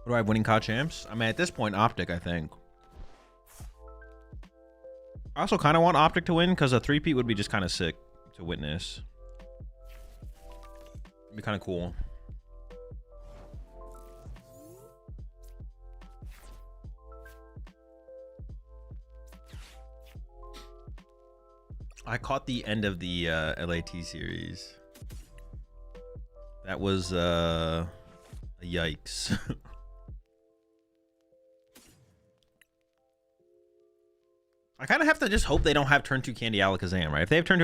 What do I have winning COD champs? I mean, at this point, Optic, I think. I also kind of want Optic to win because a 3-peat would be just kind of sick to witness. It'd be kind of cool. I caught the end of the LAT series. That was a yikes. I kind of have to just hope they don't have turn 2 Candy Alakazam, right? If they have turn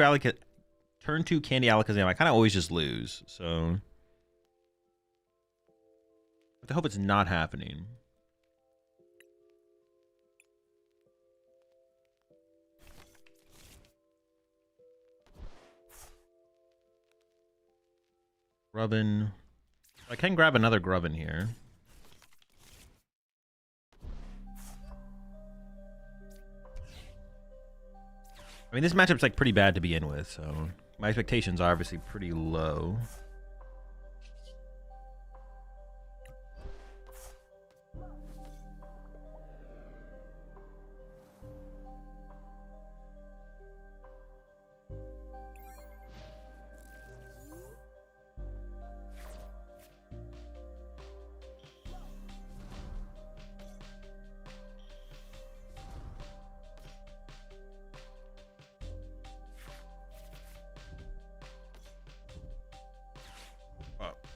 2 Candy Alakazam, I kind of always just lose. So I hope it's not happening. Grubbin. I can grab another Grubbin here. I mean, this matchup's like pretty bad to begin with, so my expectations are obviously pretty low.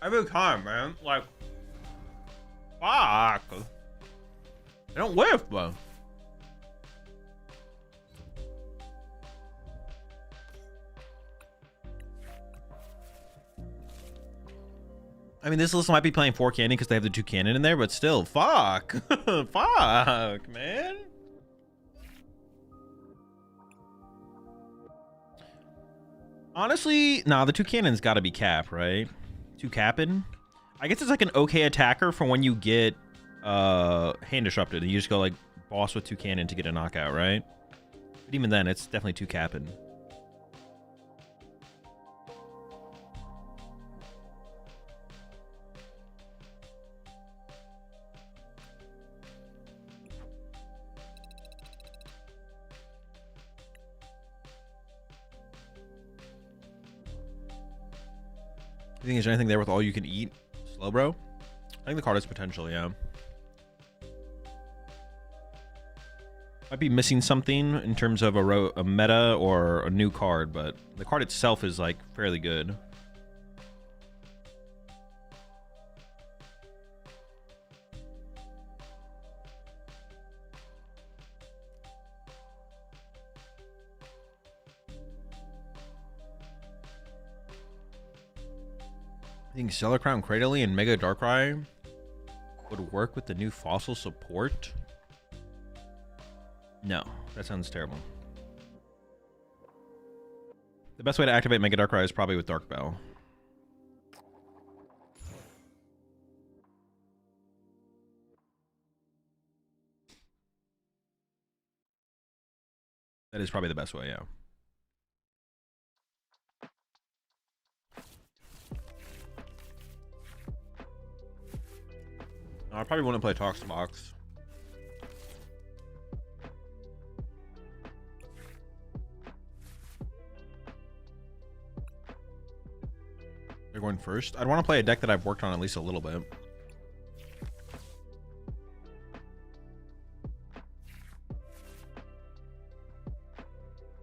Every time, man. Like, fuck. They don't whiff, bro. I mean, this list might be playing 4 candy because they have the 2 cannon in there, but still, fuck. Fuck, man. Honestly, nah, the 2 cannon's got to be cap, right? 2 capping. I guess it's like an okay attacker for when you get hand disrupted and you just go like boss with 2 cannon to get a knockout, right? But even then, it's definitely 2 capping. You think there's anything there with all you can eat? Slow, bro? I think the card has potential, yeah. Might be missing something in terms of a meta or a new card, but the card itself is like fairly good. I think Stellar Crown Cradily and Mega Darkrai would work with the new fossil support. No, that sounds terrible. The best way to activate Mega Darkrai is probably with Dark Bell. That is probably the best way, yeah. I probably wouldn't play Tox Box. They're going first. I'd want to play a deck that I've worked on at least a little bit.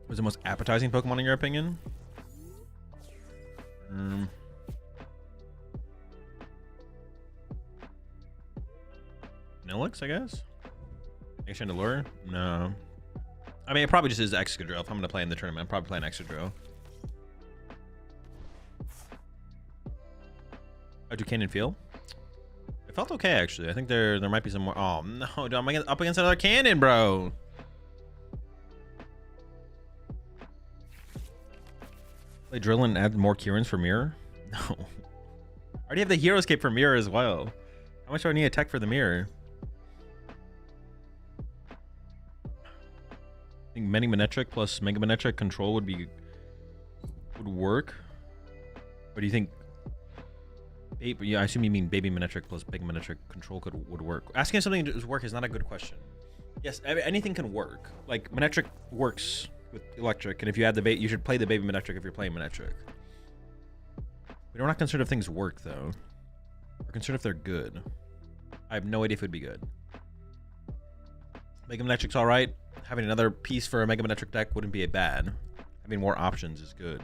Was the most appetizing Pokemon in your opinion? Nilix, I guess. Chandelure? No. I mean, it probably just is Excadrill. If I'm going to play in the tournament, I'm probably playing Excadrill. How do Cannon feel? It felt okay, actually. I think there might be some more. Oh, no. Dude, I'm up against another cannon, bro. Play Drill and add more Kiorans for Mirror? No. I already have the Hero Escape for Mirror as well. How much do I need a tech for the Mirror? I think Many Manectric plus Mega Manectric control would work. What do you think? Yeah, I assume you mean Baby Manectric plus Big Manectric control would work. Asking if something does work is not a good question. Yes, anything can work. Like Manectric works with Electric, and if you add the you should play the Baby Manectric if you're playing Manectric. We're not concerned if things work though. We're concerned if they're good. I have no idea if it would be good. Mega Manectric's all right. Having another piece for a Mega Manectric deck wouldn't be bad. Having more options is good.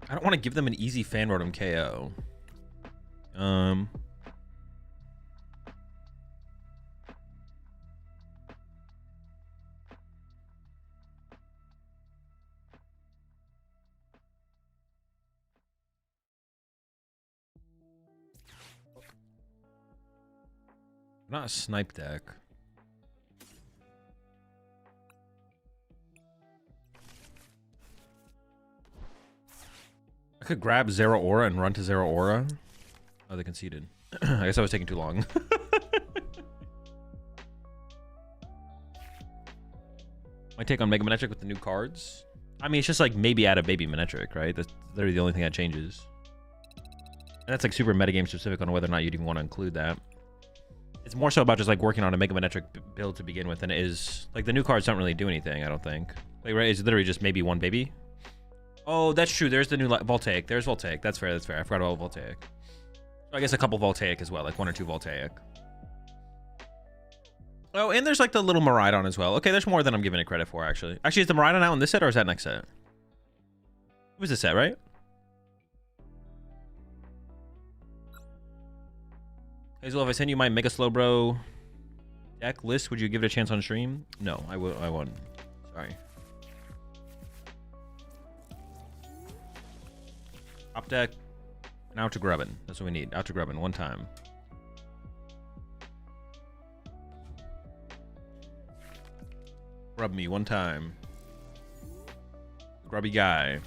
I don't want to give them an easy Fan Rotom KO. Not a snipe deck. I could grab Zeraora and run to Zeraora. Oh, they conceded. I guess I was taking too long. My take on Mega Manectric with the new cards. I mean, it's just like maybe add a Baby Manectric, right? That's literally the only thing that changes. And that's like super metagame specific on whether or not you'd even want to include that. It's more so about just like working on a Mega Manectric build to begin with than it is like the new cards don't really do anything, I don't think. Like, right? It's literally just maybe one baby. Oh, that's true. There's the new Voltaic. There's Voltaic. That's fair. That's fair. I forgot about Voltaic. So I guess a couple Voltaic as well, like 1 or 2 Voltaic. Oh, and there's like the little Miraidon as well. Okay, there's more than I'm giving it credit for, actually. Actually, is the Miraidon out in this set or is that next set? It was this set, right? Hazel, if I send you my Mega Slowbro deck list, would you give it a chance on stream? No, I won't. Sorry. Top deck and out to Grubbin. That's what we need. Out to Grubbin one time. Grub me one time. Grubby guy.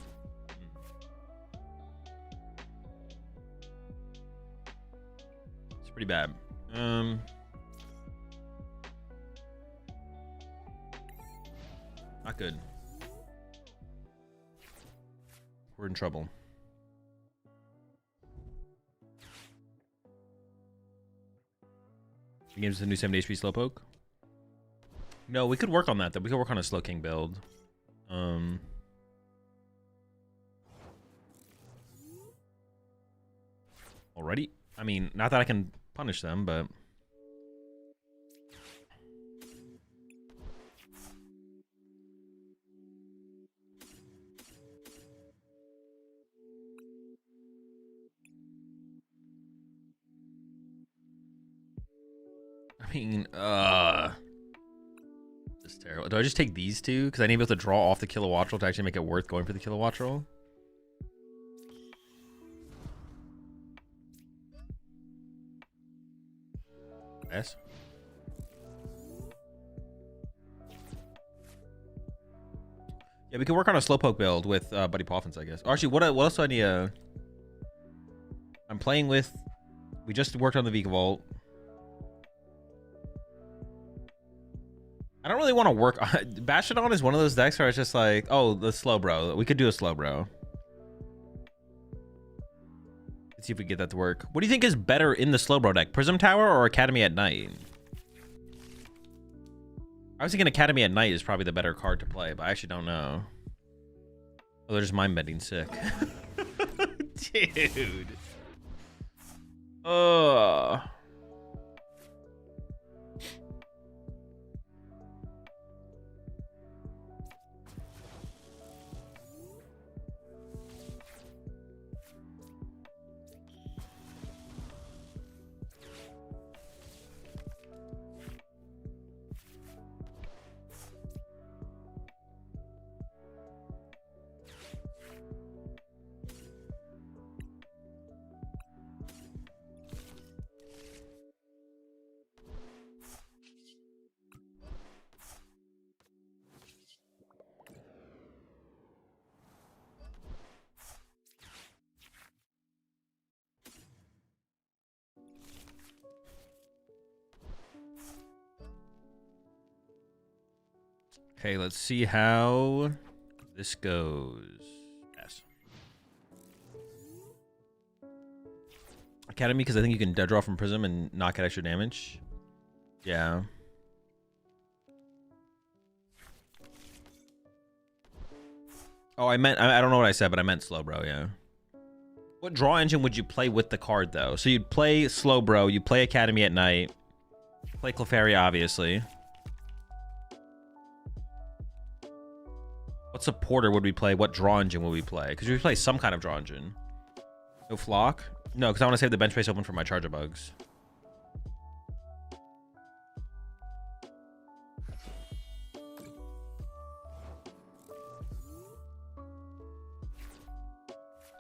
It's pretty bad. Not good. We're in trouble. The game's the new 70 HP Slowpoke. No, we could work on that though. We could work on a Slowking build. Already? I mean, not that I can punish them, but I mean, this is terrible. Do I just take these two? Because I need to be able to draw off the Kilowattrel to actually make it worth going for the Kilowattrel. Yes. Yeah, we can work on a slowpoke build with Buddy Poffins, I guess. Or actually, what else do I need? I'm playing with. We just worked on the Vikavolt. I don't really want to work on Bastiodon is one of those decks where it's just like, oh, the slow bro. We could do a slow bro. Let's see if we get that to work. What do you think is better in the slow bro deck? Prism Tower or Academy at Night? I was thinking Academy at Night is probably the better card to play, but I actually don't know. Oh, they're just mind bending sick. Dude. Okay, let's see how this goes. Yes. Academy, because I think you can dead draw from Prism and not get extra damage. Yeah. Oh, I don't know what I said, but I meant slow bro, yeah. What draw engine would you play with the card, though? So you'd play slow bro, you play Academy at Night, play Clefairy, obviously. What supporter would we play? What draw engine would we play? Because we play some kind of draw engine. No flock? No, because I want to save the bench space open for my Charger Bugs.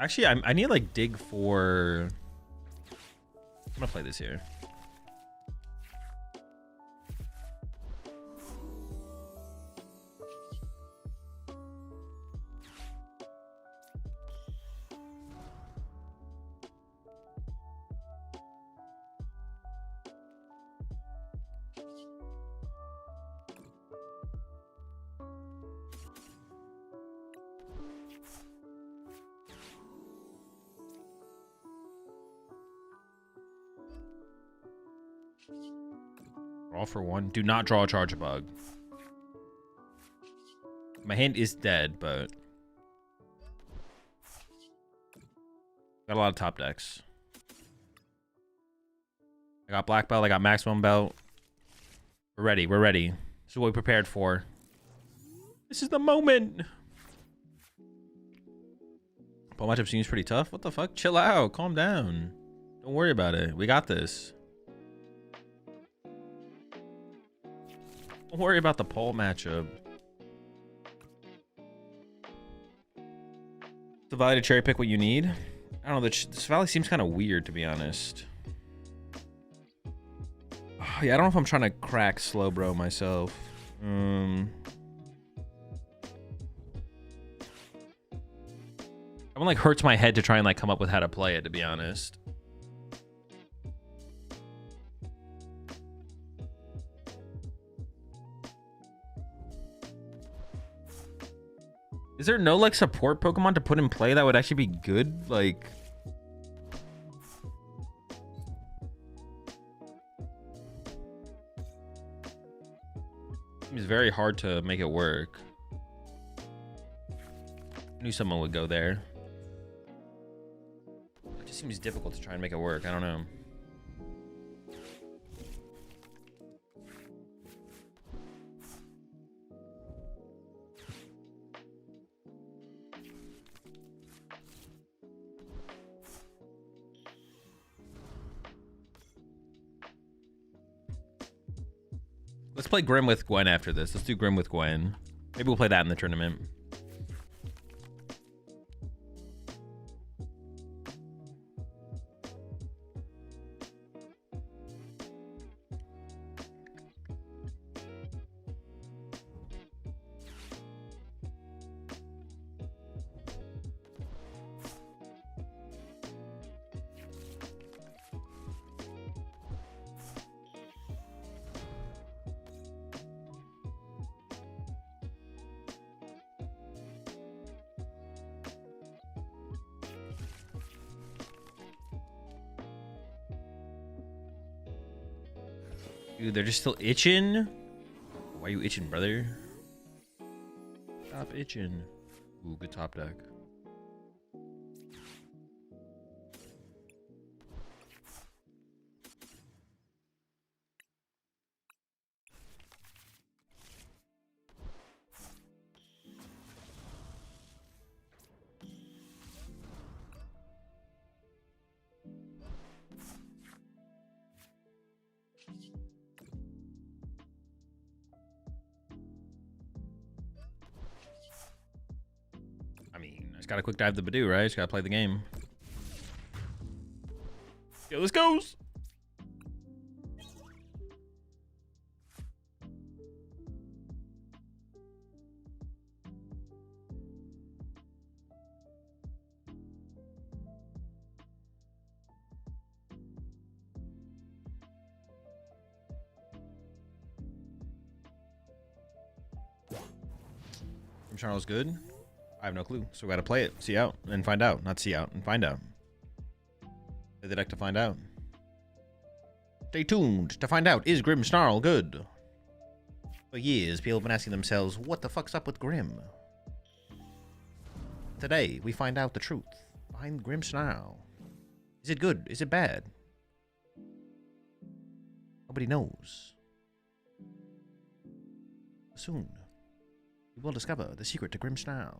Actually, I need like dig for... I'm gonna play this here. Draw for one. Do not draw a Charger Bug. My hand is dead, but... got a lot of top decks. I got Black Belt. I got Maximum Belt. We're ready. We're ready. This is what we prepared for. This is the moment. Ball matchup seems pretty tough. What the fuck? Chill out. Calm down. Don't worry about it. We got this. Don't worry about the pole matchup. The Valley to cherry pick what you need. I don't know. This Valley seems kind of weird, to be honest. Oh, yeah, I don't know if I'm trying to crack slow bro myself. Someone like hurts my head to try and like come up with how to play it, to be honest. Is there no like support Pokemon to put in play that would actually be good? Like, seems very hard to make it work. I knew someone would go there. It just seems difficult to try and make it work. I don't know. Let's play Grim with Gwen after this. Let's do Grim with Gwen. Maybe we'll play that in the tournament. Dude, they're just still itching? Why are you itching, brother? Stop itching. Ooh, good top deck. I mean, I just gotta quick dive the Badoo, right? Just gotta play the game. Yo, let's go! Charles good? I have no clue. So we gotta play it, see out, and find out. Not see out, and find out. Play the deck to find out. Stay tuned to find out, is Grimmsnarl good? For years, people have been asking themselves, what the fuck's up with Grim? Today, we find out the truth behind Grimmsnarl. Is it good? Is it bad? Nobody knows. Soon, we will discover the secret to Grimmsnarl.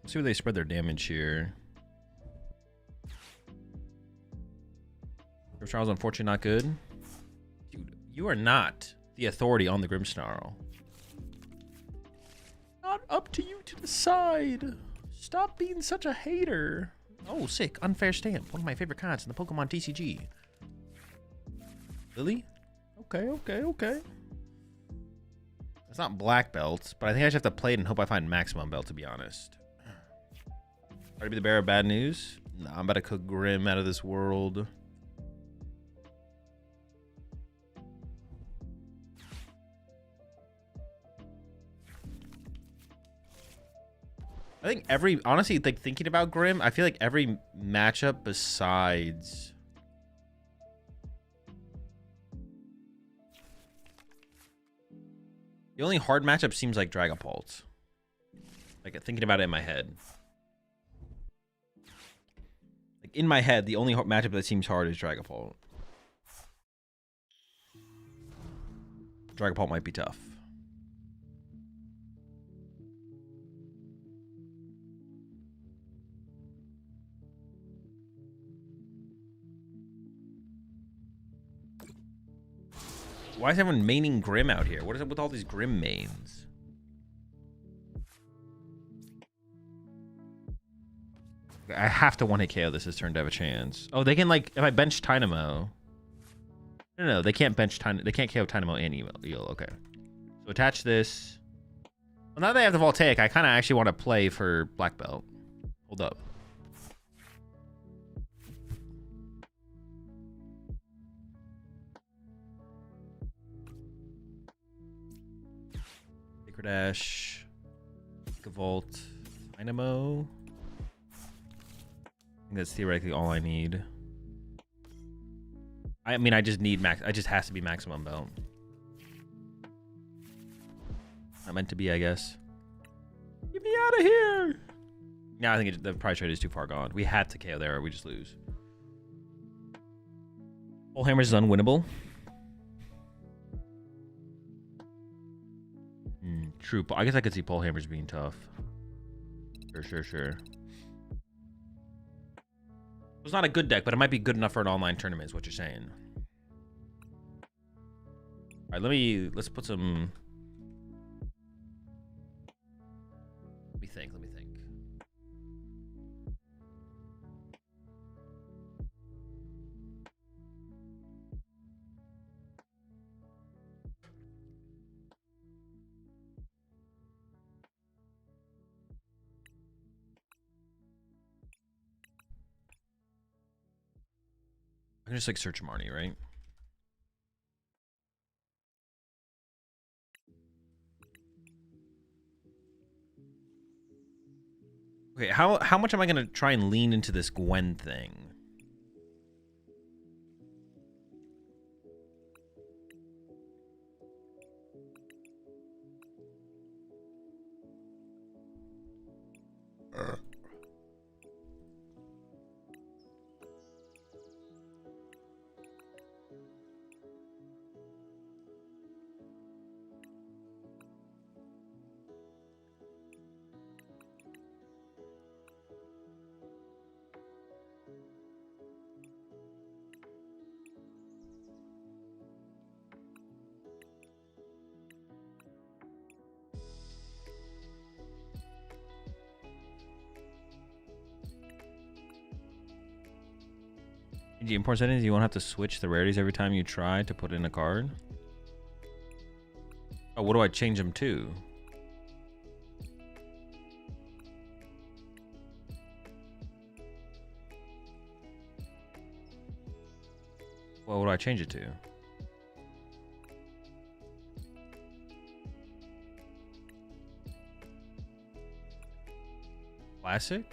Let's see where they spread their damage here. Grimmsnarl's unfortunately not good. Dude, you are not the authority on the Grimmsnarl. Not up to you to decide. Stop being such a hater. Oh, sick. Unfair stamp. One of my favorite cards in the Pokemon TCG. Lily? Okay. It's not black belt, but I think I just have to play it and hope I find maximum belt, to be honest. Try to be the bearer of bad news? Nah, I'm about to cook Grim out of this world. I think honestly, like thinking about Grim, I feel like every matchup besides... The only hard matchup seems like Dragapult. Like thinking about it in my head. Like in my head, the only matchup that seems hard is Dragapult. Dragapult might be tough. Why is everyone maining Grim out here? What is it with all these Grim mains? I have to 1-hit KO this turn to have a chance. Oh, they can like, if I bench Tynamo. No, they can't bench Tynamo. They can't KO Tynamo and Eel. Okay. So attach this. Well, now that I have the Voltaic, I kind of actually want to play for Black Belt. Hold up. Sacred Ash, Gavolt, Dynamo. I think that's theoretically all I need. I mean, I just need max. I just has to be maximum belt. Not meant to be, I guess. Get me out of here! No, I think the price trade is too far gone. We had to KO there, or we just lose. Pole Hammers is unwinnable. True. I guess I could see Pole Hammers being tough. Sure. It's not a good deck, but it might be good enough for an online tournament, is what you're saying. All right, let's put some... Let me think. I can just like search Marnie, right? Okay, how much am I gonna try and lean into this Gwen thing? The important settings, you won't have to switch the rarities every time you try to put in a card. Oh, what do I change them to? Well, what do I change it to? Classic?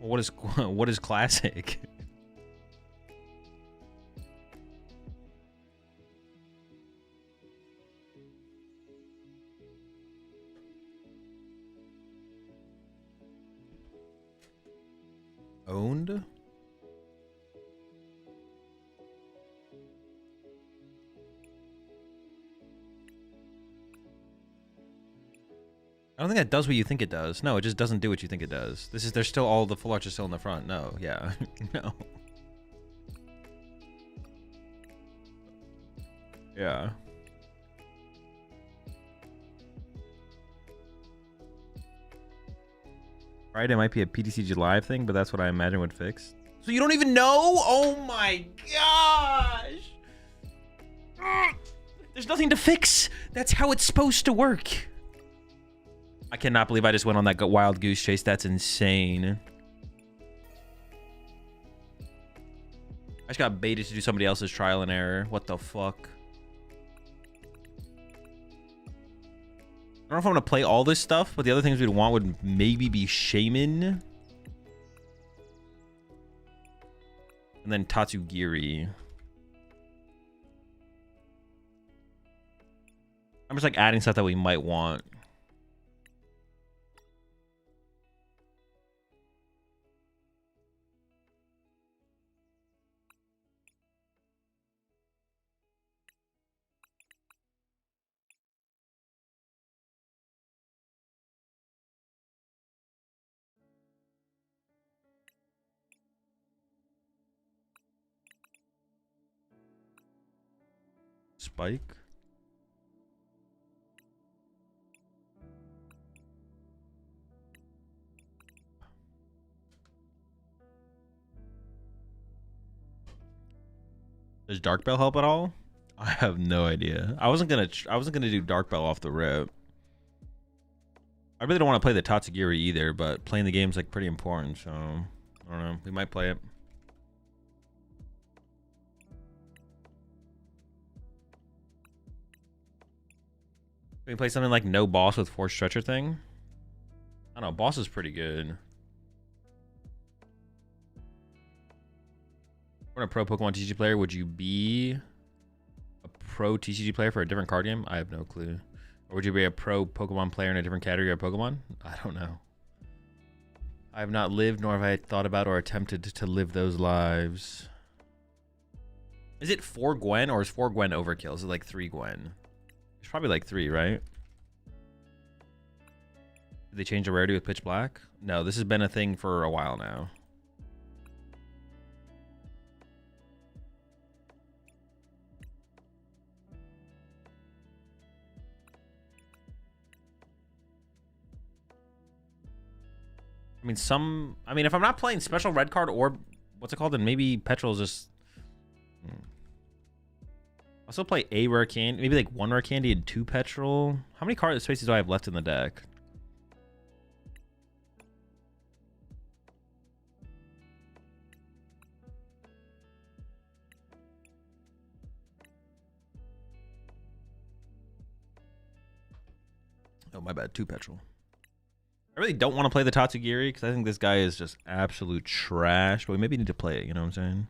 What is classic? Owned? I don't think that does what you think it does. No, it just doesn't do what you think it does. There's still all the full arch is still in the front. No, yeah. No. Yeah. Right, it might be a PTCG live thing, but that's what I imagine would fix. So you don't even know? Oh my gosh. There's nothing to fix. That's how it's supposed to work. I cannot believe I just went on that wild goose chase. That's insane. I just got baited to do somebody else's trial and error. What the fuck? I don't know if I'm gonna play all this stuff, but the other things we'd want would maybe be Shaman. And then Tatsugiri. I'm just like adding stuff that we might want. Spike. Does Dark Bell help at all? I have no idea. I wasn't gonna do Dark Bell off the rip. I really don't want to play the Tatsugiri either, but playing the game's like pretty important, so I don't know. We might play it. Can we play something like no boss with force stretcher thing? I don't know, boss is pretty good. We're a pro Pokemon TCG player. Would you be a pro TCG player for a different card game? I have no clue. Or would you be a pro Pokemon player in a different category of Pokemon? I don't know. I have not lived, nor have I thought about or attempted to live those lives. Is it 4 Gwen or is 4 Gwen overkill? Is it like 3 Gwen? It's probably like 3, right? Did they change the rarity with Pitch Black? No, this has been a thing for a while now. I mean, if I'm not playing special red card or what's it called, then maybe Petrol is just. I'll still play a rare candy, maybe like 1 rare candy and 2 Petrol. How many card spaces do I have left in the deck? Oh, my bad. 2 Petrol. I really don't want to play the Tatsugiri because I think this guy is just absolute trash, but we maybe need to play it, you know what I'm saying?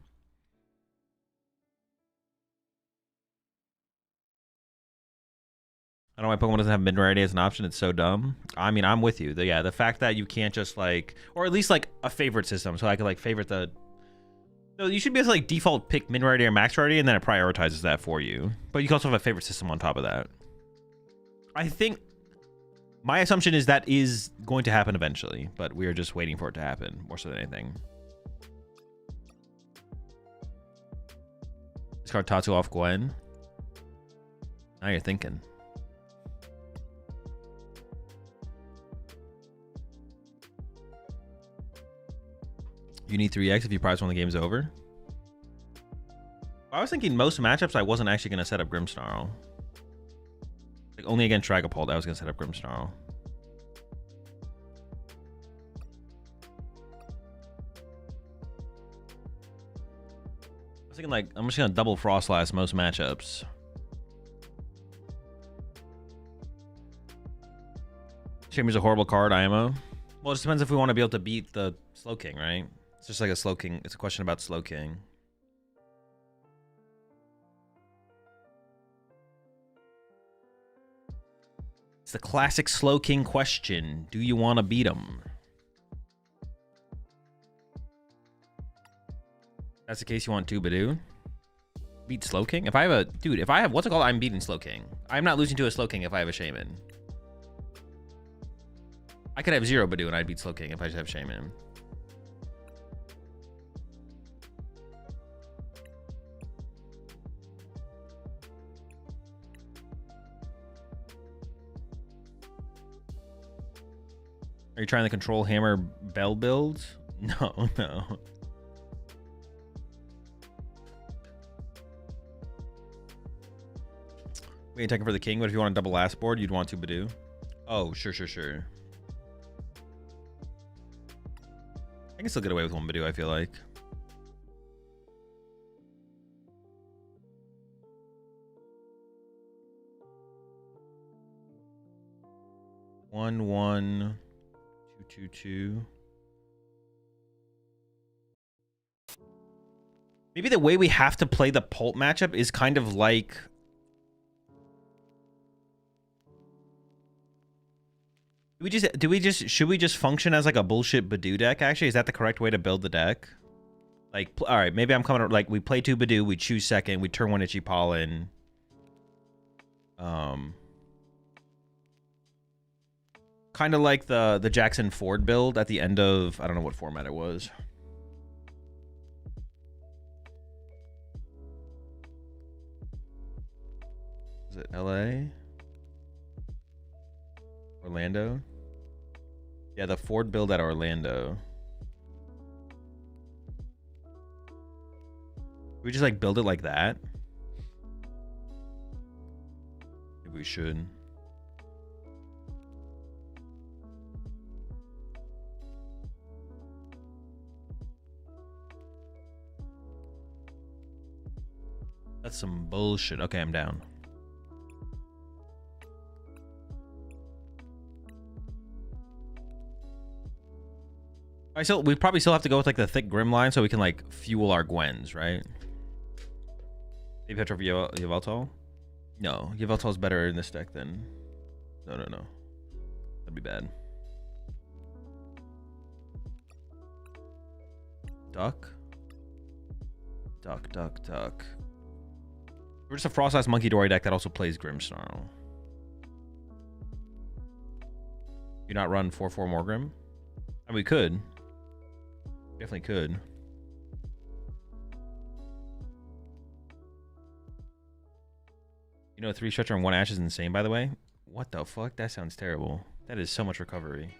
I don't know why Pokemon doesn't have mid-rarity as an option. It's so dumb. I mean, I'm with you. Yeah, the fact that you can't just like, or at least like a favorite system, so I could like favorite the. No, you should be able to like default pick mid-rarity or max rarity, and then it prioritizes that for you. But you can also have a favorite system on top of that. I think my assumption is that is going to happen eventually, but we are just waiting for it to happen more so than anything. Discard Tatsu off Gwen. Now you're thinking. You need 3x if you prize when the game's over. I was thinking most matchups I wasn't actually going to set up Grimmsnarl. Like only against Dragapult I was going to set up Grimmsnarl. I was thinking like I'm just going to double Frostlass most matchups. Shamer's a horrible card, IMO. Well, it just depends if we want to be able to beat the Slowking, right? It's just like a Slowking. It's a question about Slowking. It's the classic Slowking question. Do you want to beat him? If that's the case, you want 2 Badoo? Beat Slowking? If I have a... Dude, if I have... What's it called? I'm beating Slowking. I'm not losing to a Slowking if I have a Shaman. I could have 0 Badoo and I'd beat Slowking if I just have Shaman. Are you trying to control Hammer Bell build? No, no. We ain't taking for the king, but if you want a double last board, you'd want 2 Badoo. Oh, sure, sure, sure. I can still get away with 1 Badoo, I feel like. One, 2, 2. Maybe the way we have to play the Pult matchup is kind of like... Should we just function as like a bullshit Badoo deck, actually? Is that the correct way to build the deck? Like, all right, maybe I'm coming, like, we play 2 Badoo, we choose second, we turn 1 Itchy Pollen. Kind of like the Jackson Ford build at the end of, I don't know what format it was. Is it LA? Orlando? Yeah, the Ford build at Orlando. We just like build it like that? Maybe we should. That's some bullshit. Okay, I'm down. We probably still have to go with like the thick Grim line so we can like fuel our Gwens, right? Maybe Petro for Yveltal? No, Yveltal's better in this deck than... No. That'd be bad. Duck. We're just a Frostlass Monkey Dory deck that also plays Grimmsnarl. You not run 4/4 Morgrim? I mean, we could. Definitely could. You know, 3 Stretcher and 1 Ash is insane, by the way. What the fuck? That sounds terrible. That is so much recovery.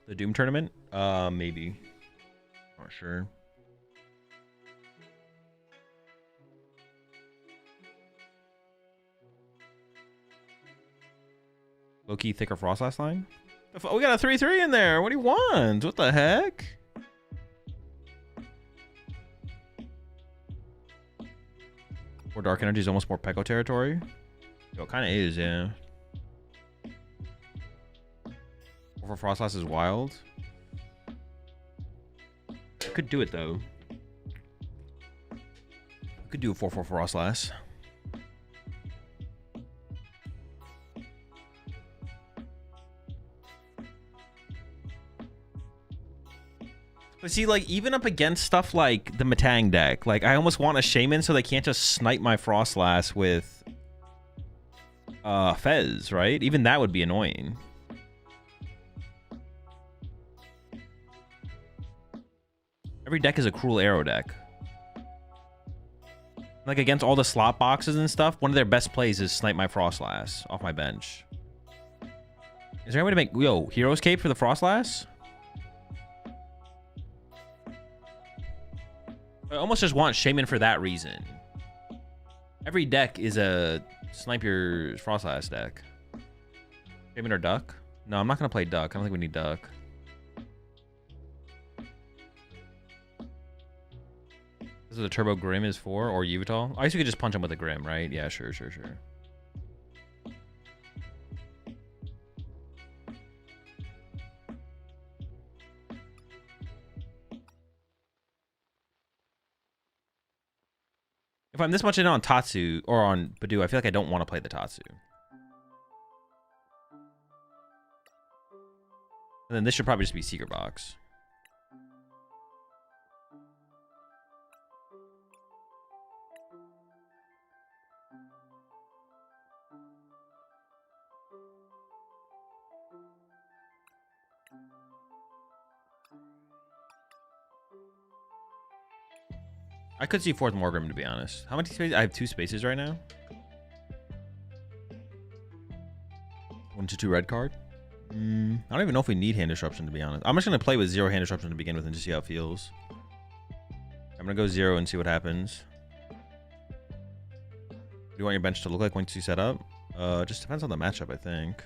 The Doom tournament? Maybe. Not sure. Low-key thicker Frostlass line? Oh, we got a 3/3 in there. What do you want? What the heck? More Dark Energy is almost more Peko territory. Yo, it kind of is, yeah. For Frostlass is wild. I could do it though. I could do a 4/4 Frostlass. But see, like, even up against stuff like the Matang deck, like, I almost want a Shaman so they can't just snipe my Frostlass with Fez, right? Even that would be annoying. Every deck is a Cruel Arrow deck. Like, against all the slot boxes and stuff, one of their best plays is snipe my Frostlass off my bench. Is there any way to make... Yo, Hero's Cape for the Frostlass? I almost just want Shaman for that reason. Every deck is a snipe your Frostlass deck. Shaman or Duck? No, I'm not going to play Duck. I don't think we need Duck. This is a Turbo Grim is for, or Yveltal. I guess we could just punch him with a Grim, right? Yeah, sure. If I'm this much in on Tatsu or on Badu, I feel like I don't want to play the Tatsu. And then this should probably just be Secret Box. I could see fourth Morgrim, to be honest. How many spaces? I have 2 spaces right now. 1 to 2 red card. I don't even know if we need hand disruption, to be honest. I'm just going to play with 0 hand disruption to begin with and just see how it feels. I'm going to go 0 and see what happens. What do you want your bench to look like once you set up? Just depends on the matchup, I think.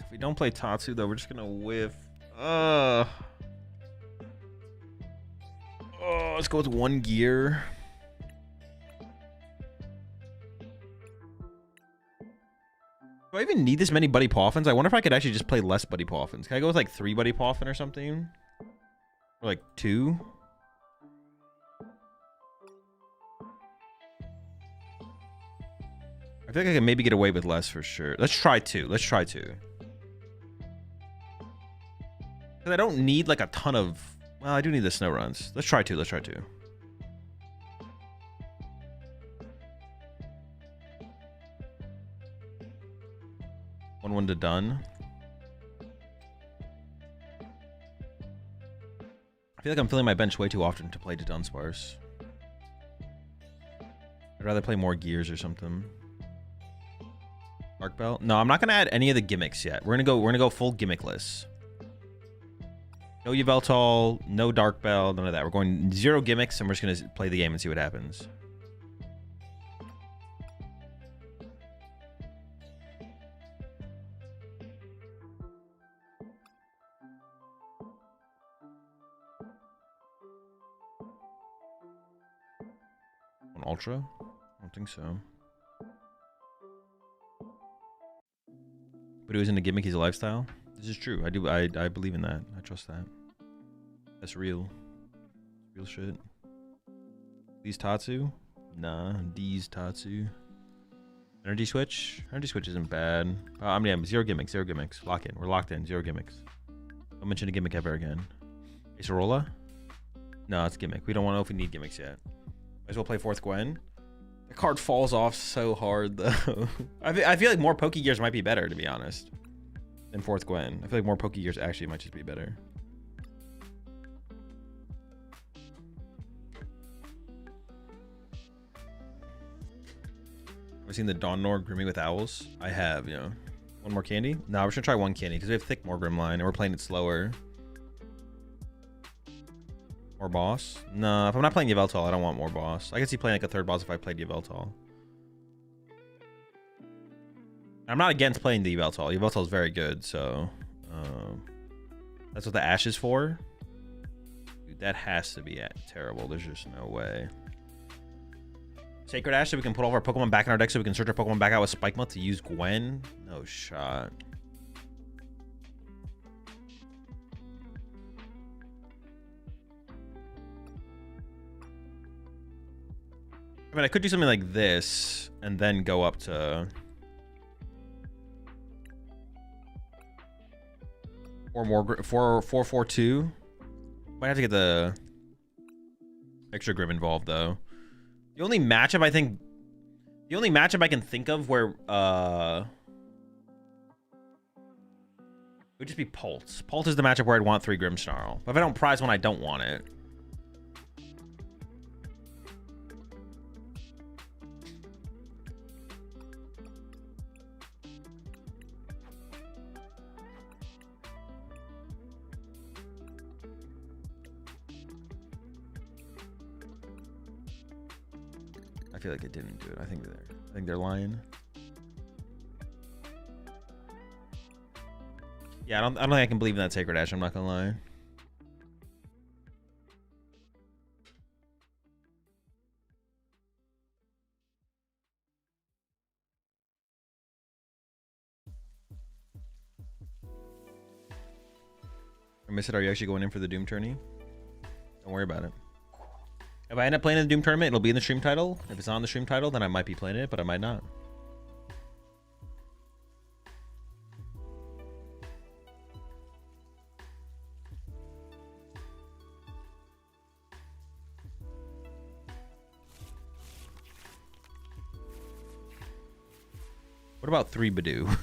If we don't play Tatsu, though, we're just gonna whiff. Let's go with 1 gear. Do I even need this many Buddy Poffins? I wonder if I could actually just play less Buddy Poffins. Can I go with like 3 Buddy Poffin or something? Or like 2? I feel like I can maybe get away with less for sure. Let's try 2. Let's try 2. Because I don't need like a ton of... Well, I do need the snow runs. Let's try 2. Let's try 2. 1 to done. I feel like I'm filling my bench way too often to play to Dunsparce. I'd rather play more gears or something. Dark Belt? No, I'm not gonna add any of the gimmicks yet. We're gonna go full gimmickless. No Yveltal, no Dark Belt, none of that. We're going 0 gimmicks, and we're just gonna play the game and see what happens. On Ultra? I don't think so. But it was in a gimmick, he's a lifestyle. This is true. I believe in that. I trust that. That's real. Real shit. These Tatsu? Nah, these Tatsu. Energy switch? Energy switch isn't bad. I mean, 0 gimmicks, 0 gimmicks. Lock in. We're locked in. 0 gimmicks. Don't mention a gimmick ever again. Acerola? No, it's gimmick. We don't want to know if we need gimmicks yet. Might as well play 4th Gwen. The card falls off so hard, though. I feel like more Pokegears might be better, to be honest, than 4th Gwen. I feel like more Pokegears actually might just be better. I've seen the Dawnor Grimmie with Owls. I have, you know. 1 more candy? No, we're just gonna try 1 candy because we have thick Morgrim line and we're playing it slower. More boss? No, if I'm not playing Yveltal, I don't want more boss. I could see playing like a 3rd boss if I played Yveltal. I'm not against playing the Yveltal. Yveltal is very good, so that's what the Ash is for. Dude, that has to be terrible. There's just no way. Sacred Ash, so we can put all of our Pokemon back in our deck so we can search our Pokemon back out with Spike Mouth to use Gwen? No shot. I mean, I could do something like this and then go up to 4-4-2. Might have to get the extra Grim involved though. The only matchup I can think of where it would just be Pulse. Pulse is the matchup where I'd want 3 Grimmsnarl. But if I don't prize one, I don't want it. I feel like it didn't do it. I think they're lying. Yeah, I don't think I can believe in that Sacred Ash, I'm not gonna lie. I miss it. Are you actually going in for the Doom tourney? Don't worry about it. If I end up playing in the Doom tournament, it'll be in the stream title. If it's on the stream title, then I might be playing it, but I might not. What about 3 Badoo?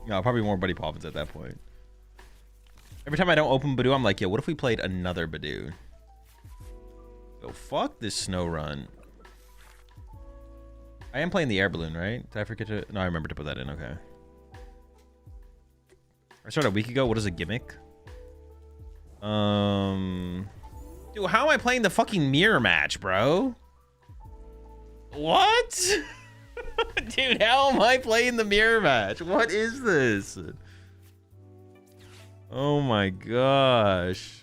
No, probably more Buddy Poppins at that point. Every time I don't open Badoo, I'm like, yo, what if we played another Badoo? Yo, fuck this snow run. I am playing the air balloon, right? Did I forget to? No, I remember to put that in. Okay. I started a week ago. What is a gimmick? Dude, how am I playing the fucking mirror match, bro? What? Dude, how am I playing the mirror match? What is this? Oh my gosh.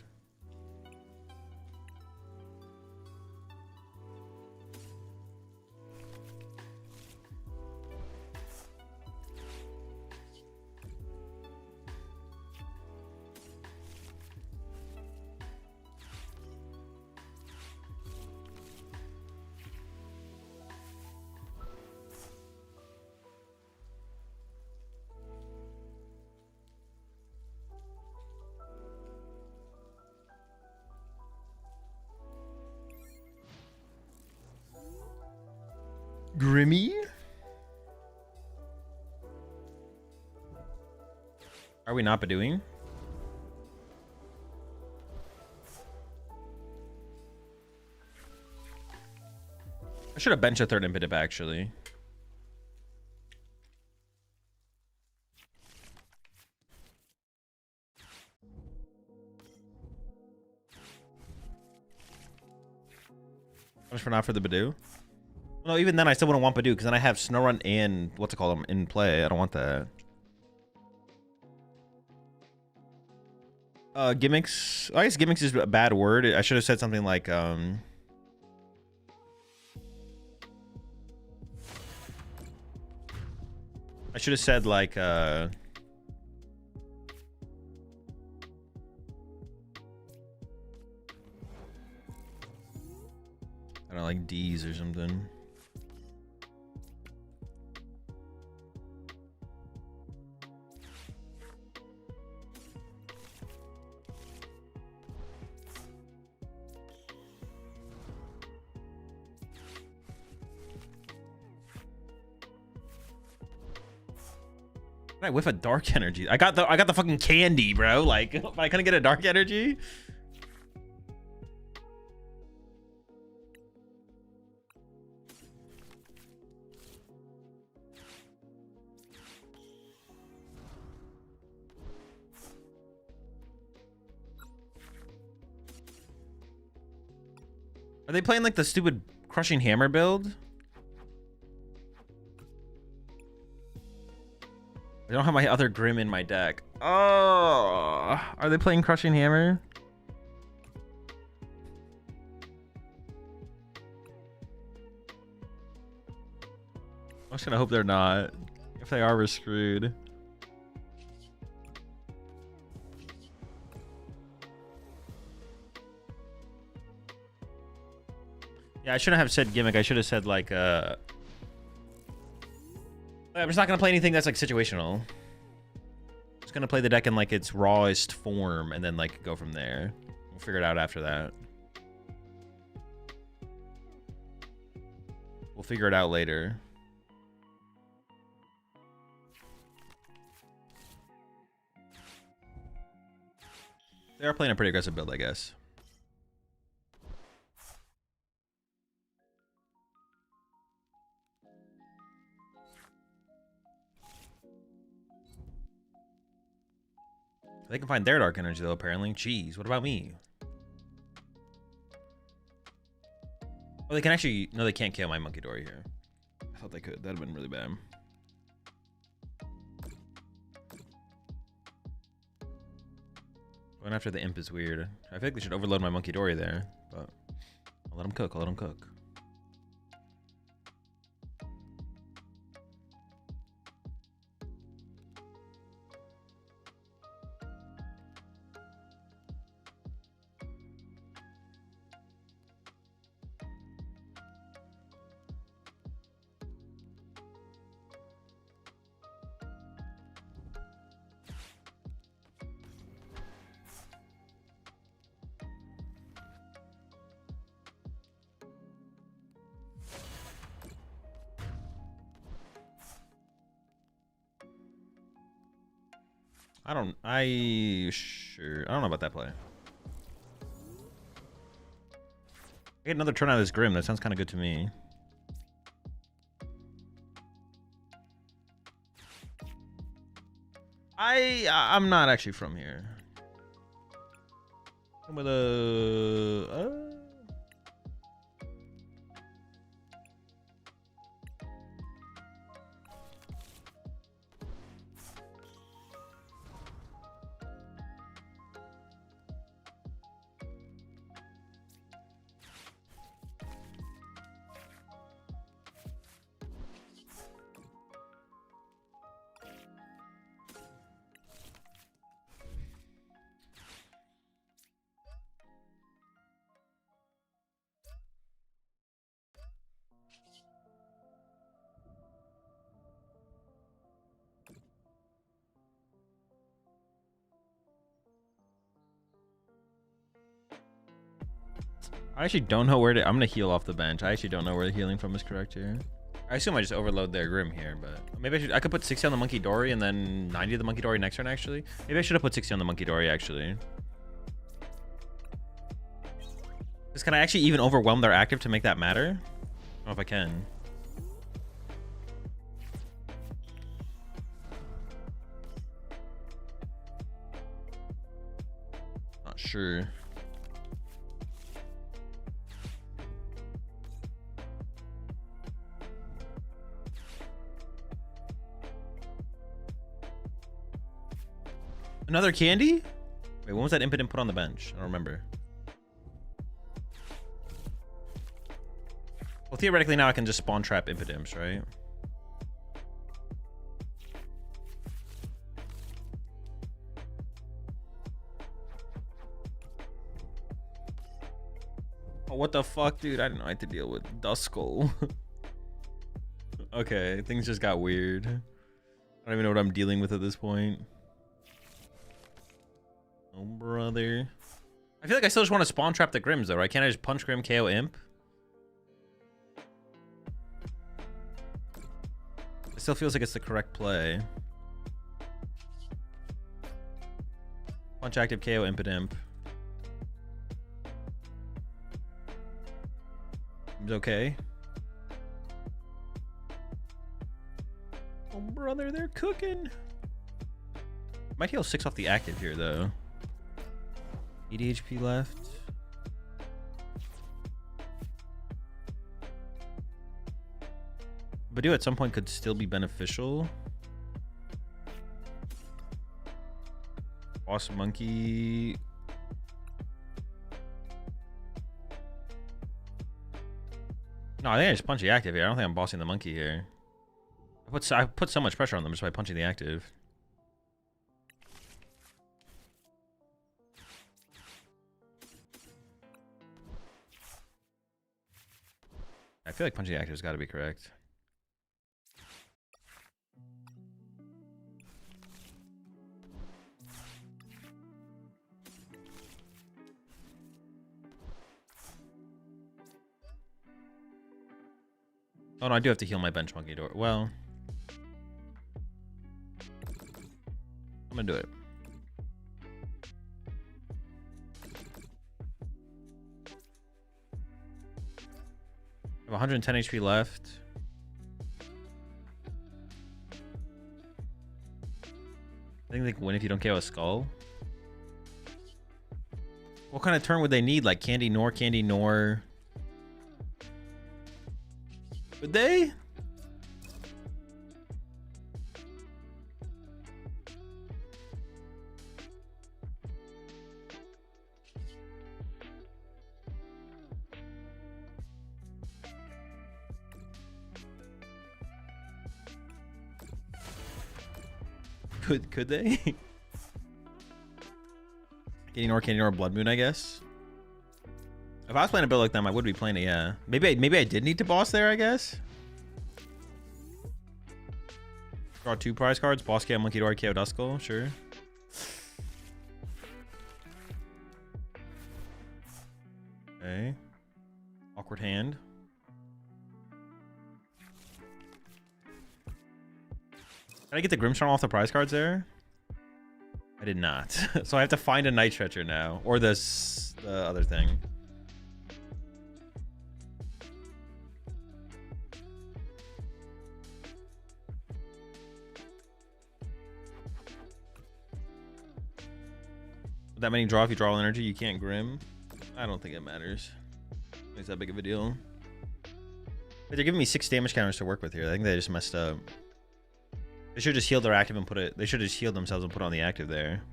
Grimmy? Are we not Badooing? I should have benched a 3rd Impidip actually. How much for not for the Badoo? No, even then I still wouldn't want Badoo because then I have Snowrun and what's it called in play. I don't want that. Gimmicks. I guess gimmicks is a bad word. I should have said something like I should have said like I don't know, like D's or something. I whiff a dark energy. I got the fucking candy, bro. Like, I couldn't get a dark energy. Are they playing like the stupid crushing hammer build? I don't have my other Grim in my deck. Oh, are they playing Crushing Hammer? I'm just gonna hope they're not. If they are, we're screwed. Yeah, I shouldn't have said gimmick. I should have said like I'm just not gonna play anything that's like situational. Just gonna play the deck in like its rawest form and then like go from there. We'll figure it out after that. We'll figure it out later. They are playing a pretty aggressive build, I guess. They can find their dark energy though, apparently. Jeez, what about me? Oh, they can actually... No, they can't kill my Monkey Dory here. I thought they could. That'd have been really bad. Going after the imp is weird. I feel like they should overload my Monkey Dory there, but I'll let them cook. I'll let them cook. I don't know about that play. I get another turn out of this Grim. That sounds kind of good to me. I'm not actually from here. I'm with a I actually don't know where to... I'm going to heal off the bench. I actually don't know where the healing from is correct here. I assume I just overload their Grim here, but maybe I could put 60 on the Monkey Dory and then 90 of the Monkey Dory next turn, actually. Maybe I should have put 60 on the Monkey Dory, actually. Because can I actually even overwhelm their active to make that matter? I don't know if I can. Not sure. Another candy? Wait, when was that impotent put on the bench? I don't remember. Well, theoretically now I can just spawn trap impotents, right? Oh, what the fuck, dude? I didn't know I had to deal with Duskull. Okay, things just got weird. I don't even know what I'm dealing with at this point. Oh, brother. I feel like I still just want to spawn trap the Grims, though, right? Can't I just punch Grim, KO Imp? It still feels like it's the correct play. Punch active, KO Imp. Seems okay. Oh, brother, they're cooking. Might heal 6 off the active here, though. 80 HP left. Badoo at some point could still be beneficial. Boss Monkey. No, I think I just punch the active here. I don't think I'm bossing the monkey here. I put so much pressure on them just by punching the active. I feel like punching active's got to be correct. Oh no, I do have to heal my bench monkey door. Well, I'm gonna do it. I have 110 HP left. I think they can win if you don't KO a skull. What kind of turn would they need? Like Candy Nor? Would they? Could they? Candy Nor, Blood Moon, I guess. If I was playing a build like them, I would be playing it, yeah. Maybe I did need to boss there, I guess. Draw 2 prize cards. Boss KO, Monkey Door, KO Duskull, sure. Okay. Awkward hand. Did I get the Grimmshark off the prize cards there? I did not. So I have to find a Night Stretcher now. Or the other thing. With that many draw, if you draw energy, you can't Grim. I don't think it matters. It's that big of a deal. But they're giving me 6 damage counters to work with here. I think they just messed up. They should just heal their active and put it. They should just heal themselves and put on the active there.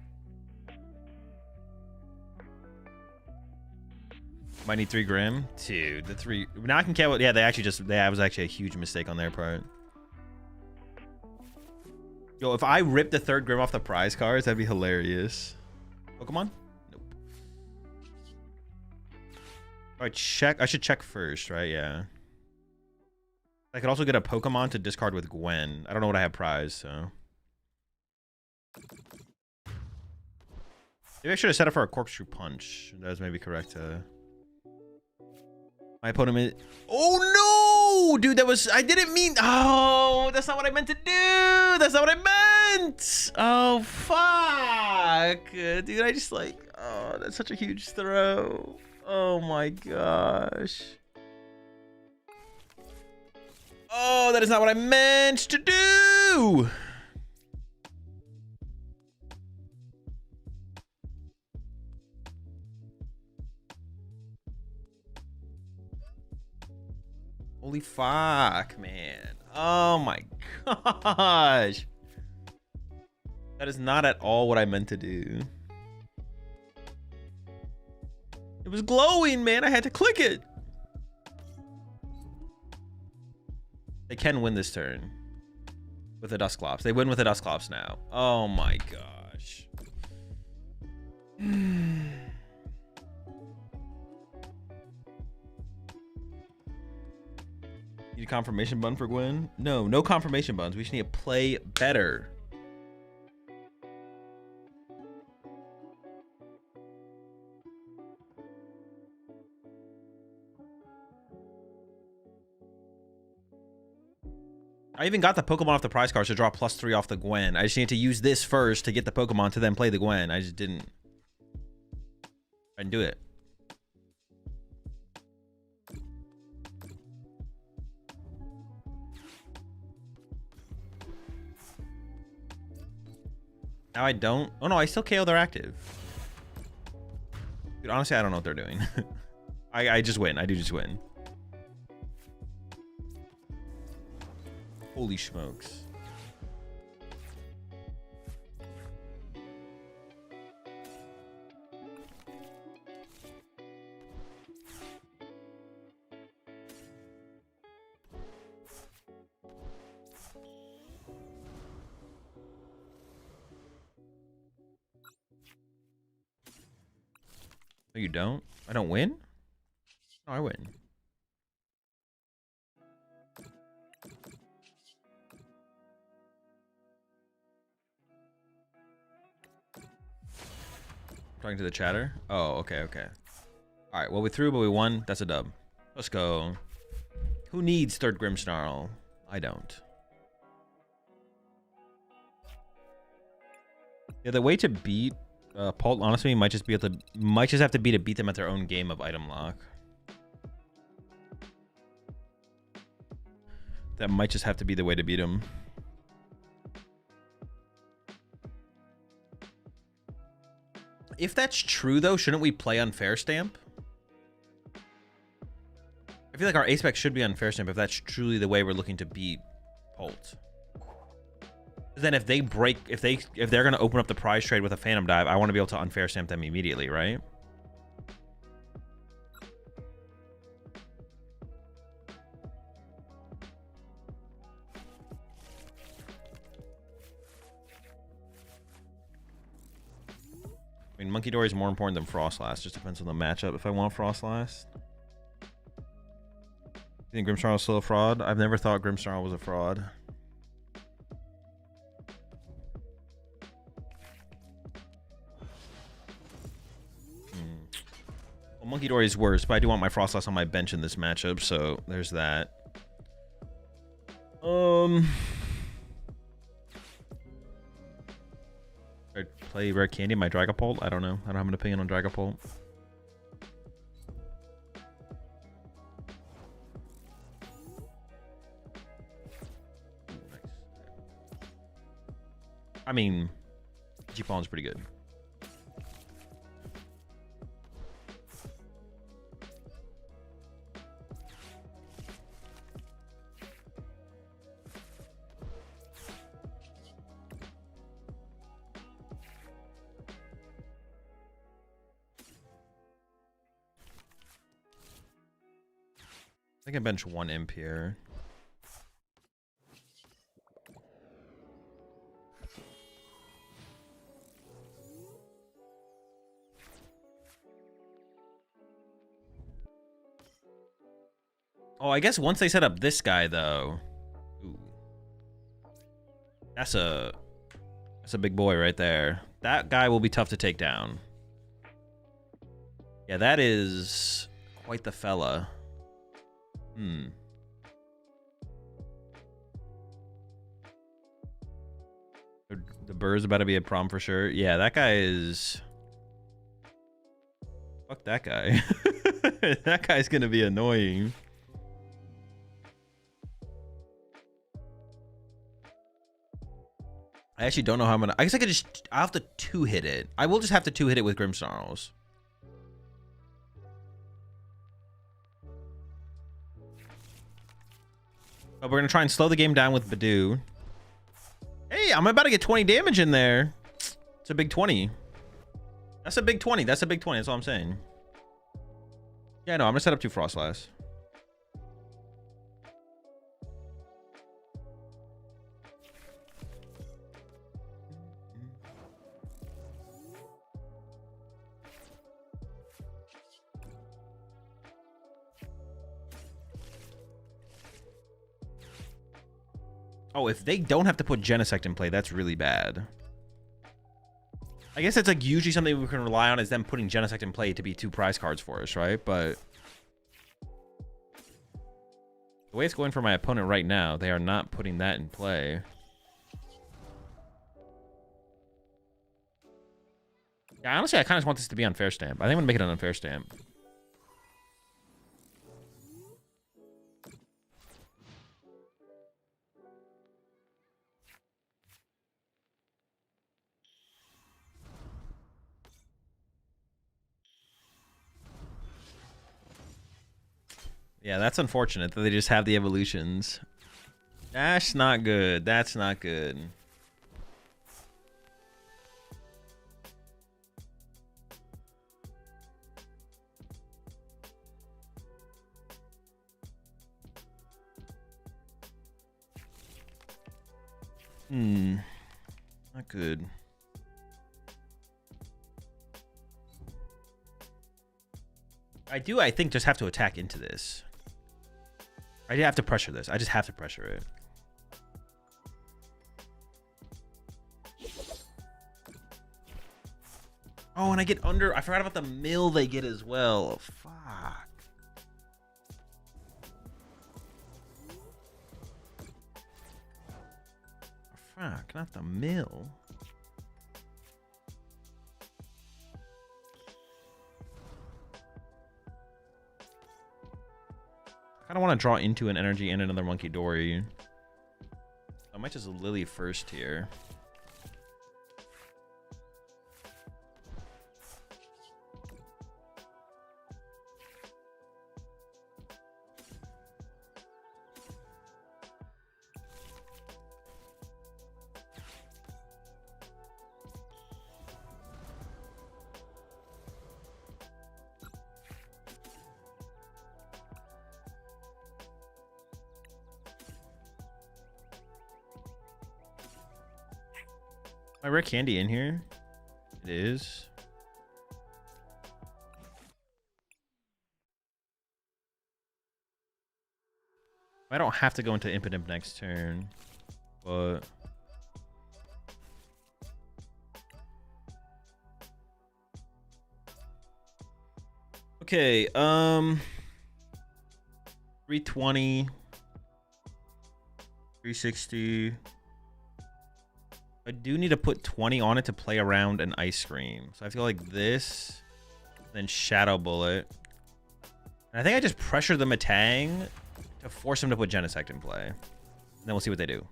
Might need 3 Grim. Dude, the 3. Now I can KO. Yeah, they actually just. That was actually a huge mistake on their part. Yo, if I ripped the 3rd Grim off the prize cards, that'd be hilarious. Pokemon? Nope. Alright, check. I should check first, right? Yeah. I could also get a Pokemon to discard with Gwen. I don't know what I have prized, so. Maybe I should have set up for a Corkscrew Punch. That was maybe correct. My opponent is... Oh, no! Dude, that was... I didn't mean... Oh, that's not what I meant to do! That's not what I meant! Oh, fuck! Dude, I just like... Oh, that's such a huge throw. Oh, my gosh. Oh, that is not what I meant to do! Holy fuck, man. Oh my gosh. That is not at all what I meant to do. It was glowing, man. I had to click it. They can win this turn with the Dusclops. They win with the Dusclops now. Oh my gosh. Need a confirmation button for Gwen? No, no confirmation buttons. We just need to play better. I even got the Pokemon off the prize cards to draw +3 off the Gwen. I just need to use this first to get the Pokemon to then play the Gwen. I just didn't. I didn't do it. Now I don't. Oh no, I still KO their active. Dude, honestly, I don't know what they're doing. I just win. I do just win. Holy smokes. No, you don't? I don't win? No, I win. Talking to the chatter. Oh, okay, okay. All right. Well, we threw, but we won. That's a dub. Let's go. Who needs third Grimmsnarl? I don't. Yeah, the way to beat Pult, honestly, might just have to beat them at their own game of item lock. That might just have to be the way to beat them. If that's true, though, shouldn't we play on Fair Stamp? I feel like our ace spec should be on Fair Stamp if that's truly the way we're looking to beat Pult. Then if they break, if they're gonna open up the prize trade with a Phantom Dive, I want to be able to unfair stamp them immediately, right? I mean, Monkey Dory is more important than Frostlast. Just depends on the matchup. If I want Frostlast, you think Grimmsnarl is still a fraud? I've never thought Grimmsnarl was a fraud. Well, Monkey Dory is worse, but I do want my Frostlast on my bench in this matchup, so there's that. I play Rare Candy, my Dragapult? I don't know. I don't have an opinion on Dragapult. I mean, G-Palm's pretty good. I can bench one imp here. Oh, I guess once they set up this guy, though. Ooh. That's a big boy right there. That guy will be tough to take down. Yeah, that is quite the fella. The Burr's about to be a problem for sure. Yeah, that guy is... Fuck that guy. That guy's gonna be annoying. I actually don't know how I'm gonna... I guess I'll have to two-hit it. I will just have to two-hit it with Grimmsnarls. But we're gonna try and slow the game down with Badoo. Hey, I'm about to get 20 damage in there. It's a big 20. That's a big 20. That's a big 20. That's all I'm saying. Yeah, no, I'm gonna set up 2 Frostlast. Oh, if they don't have to put Genesect in play, that's really bad. I guess it's like usually something we can rely on is them putting Genesect in play to be 2 prize cards for us, right? But the way it's going for my opponent right now, they are not putting that in play. Yeah, honestly, I kind of want this to be on Fair Stamp. I think I'm gonna make it an unfair stamp. Yeah, that's unfortunate that they just have the evolutions. That's not good. That's not good. Not good. I think, just have to attack into this. I have to pressure this. I just have to pressure it. Oh, and I get under. I forgot about the mill they get as well. Fuck. Fuck, not the mill. I don't want to draw into an energy and another Monkey Dory. I might just Lily first here. My rare candy in here? It is. I don't have to go into Impidimp next turn, but okay, 320, 360. I do need to put 20 on it to play around an ice cream. So I have to go like this, then Shadow Bullet. And I think I just pressure the Matang to force him to put Genesect in play. And then we'll see what they do.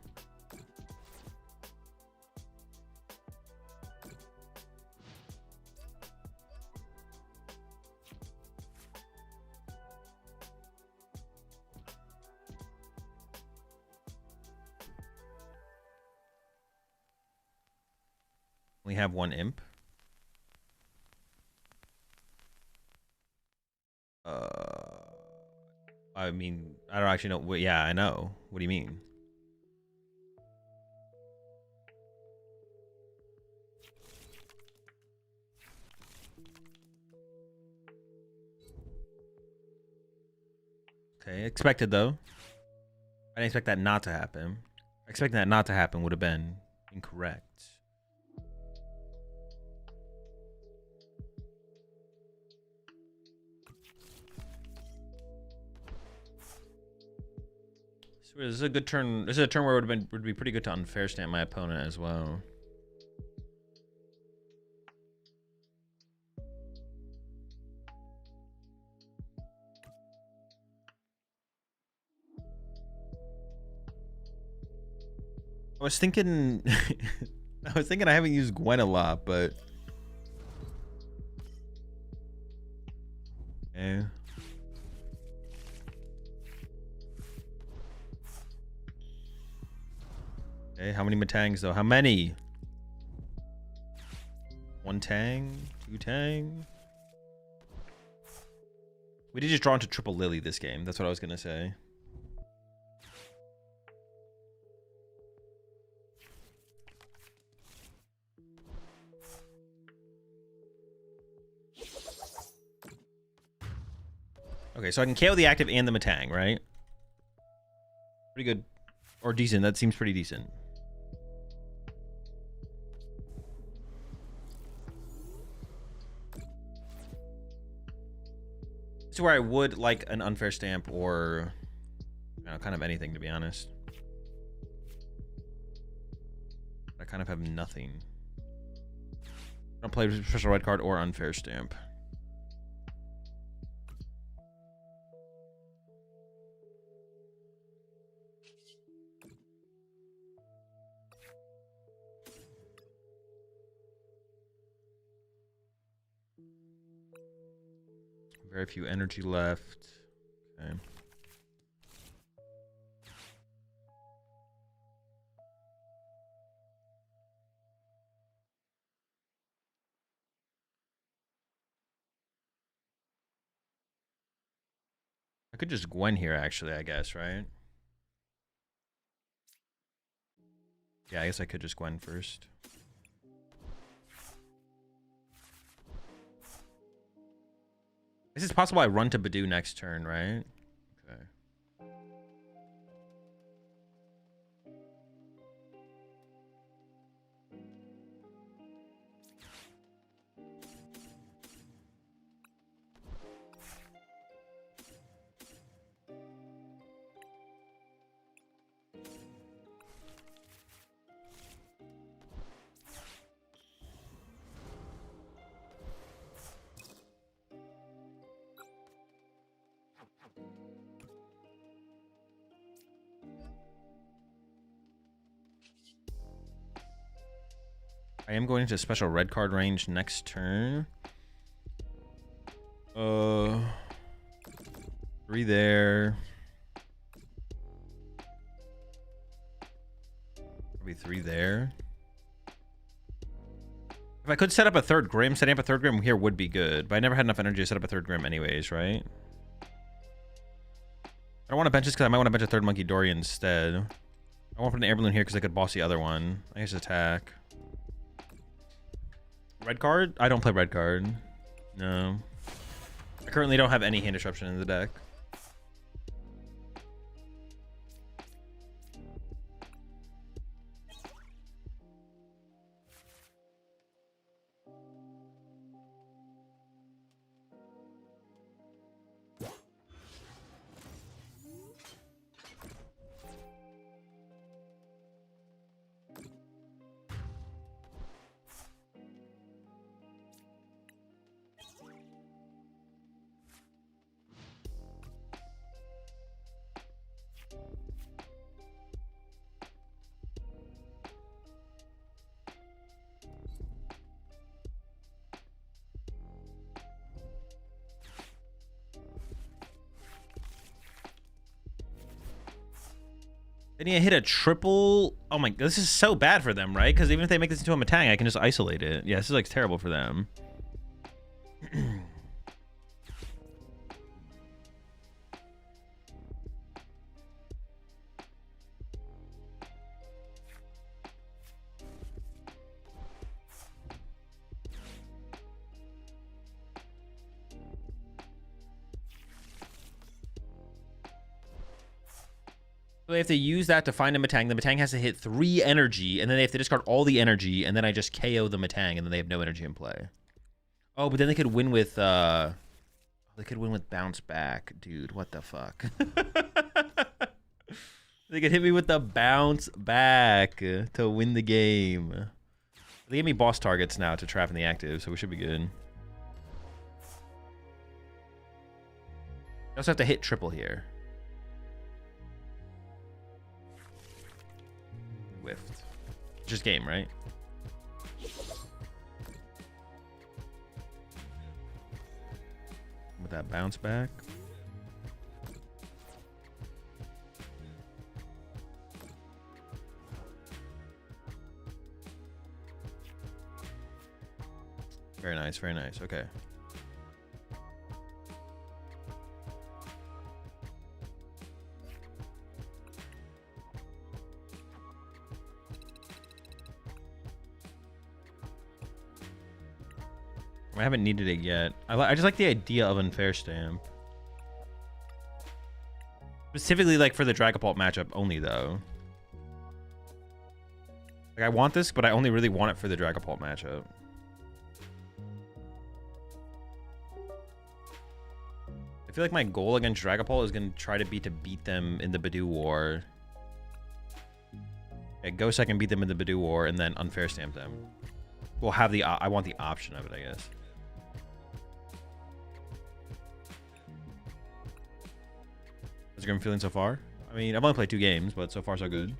We have one imp. I mean, I don't actually know. Well, yeah, I know. What do you mean? Okay, expected though. I didn't expect that not to happen. Expecting that not to happen would have been incorrect. So this is a good turn. This is a turn where it would be pretty good to unfair stamp my opponent as well. I was thinking I haven't used Gwen a lot, but yeah. Okay, how many Matangs though? How many? One Tang? Two Tang? We did just draw into triple Lily this game. That's what I was gonna say. Okay, so I can KO the active and the Matang, right? Pretty good. Or decent. That seems pretty decent. This is where I would like an unfair stamp or, you know, kind of anything, to be honest. I kind of have nothing. I don't play special red card or unfair stamp. Very few energy left. Okay. I could just Gwen here, actually, I guess, right? Yeah, I guess I could just Gwen first. This is possible I run to Badoo next turn, right? Okay. I am going into special red card range next turn. 3 there. Probably 3 there. If I could set up a third Grim, setting up a third Grim here would be good. But I never had enough energy to set up a third Grim anyways, right? I don't want to bench this because I might want to bench a third Monkey Dory instead. I want to put an air balloon here because I could boss the other one. I guess attack. Red card? I don't play red card. No. I currently don't have any hand disruption in the deck. They need to hit a triple. Oh my, this is so bad for them, right? Because even if they make this into a Matang, I can just isolate it. Yeah, this is like terrible for them. So they have to use that to find a Matang. The Matang has to hit 3 energy, and then they have to discard all the energy, and then I just KO the Matang, and then they have no energy in play. Oh, but then they could win with they could win with bounce back. Dude, what the fuck? They could hit me with the bounce back to win the game. They gave me boss targets now to trap in the active, so we should be good. You also have to hit triple here. Whiffed. Just game, right? With that bounce back. Very nice, very nice. Okay. I haven't needed it yet. I just like the idea of Unfair Stamp. Specifically, like, for the Dragapult matchup only, though. Like, I want this, but I only really want it for the Dragapult matchup. I feel like my goal against Dragapult is going to try to beat them in the Badoo War. Okay, go second, beat them in the Badoo War, and then Unfair Stamp them. We'll have the... I want the option of it, I guess. How's your game feeling so far? I mean, I've only played 2 games, but so far so good.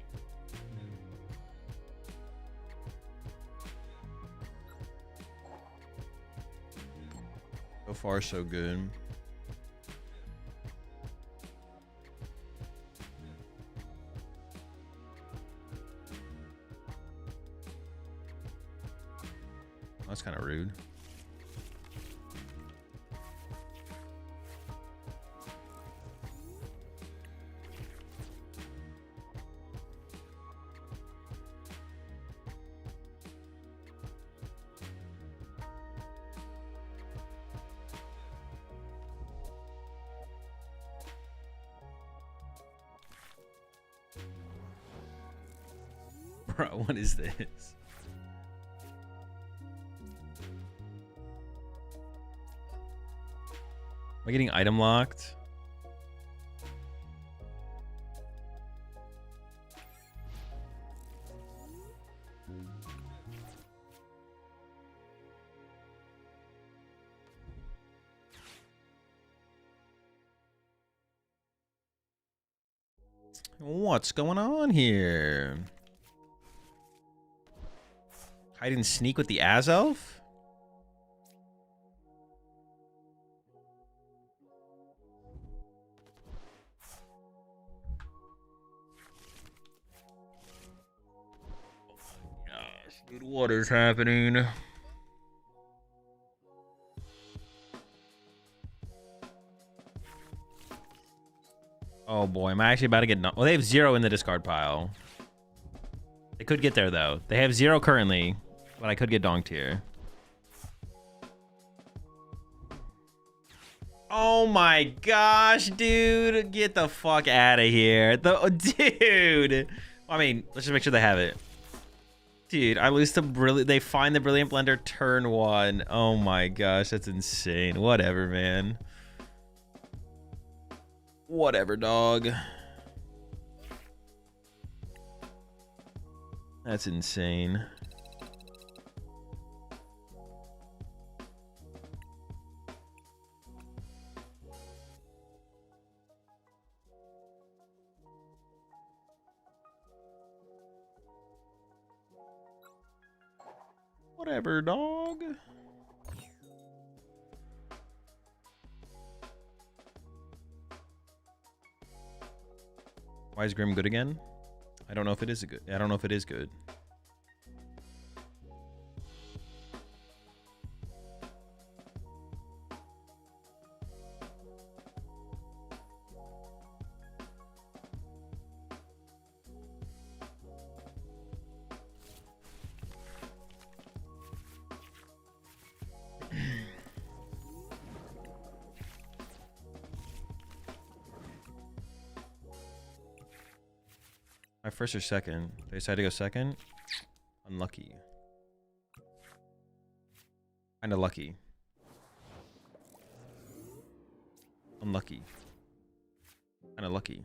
So far so good. That's kind of rude. Bro, what is this? Am I getting item locked? What's going on here? Hide and sneak with the Azelf? Gosh, dude, what is happening? Oh boy, am I actually about to get... Well, they have 0 in the discard pile. They could get there, though. They have 0 currently, but I could get donked here. Oh my gosh, dude. Get the fuck out of here. Dude. I mean, let's just make sure they have it. Dude, I lose to Brilliant... They find the Brilliant Blender turn 1. Oh my gosh, that's insane. Whatever, man. Whatever, dog. That's insane. Whatever, dog. Why is Grim good again? I don't know if it is good. I don't know if it is good. My first or second? They decided to go second? Unlucky. Kinda lucky. Unlucky. Kinda lucky.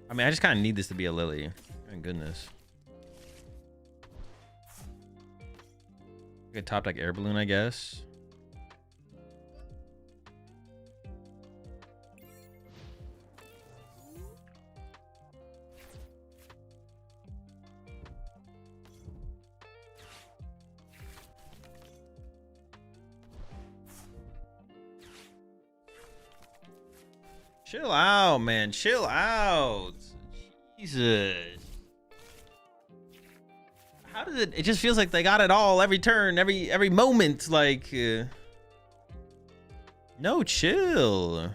I mean, I just kind of need this to be a Lily. Thank goodness. Get top deck air balloon, I guess. Chill out, man. Chill out. Jesus. How does it... It just feels like they got it all every turn, every moment. Like... no, chill.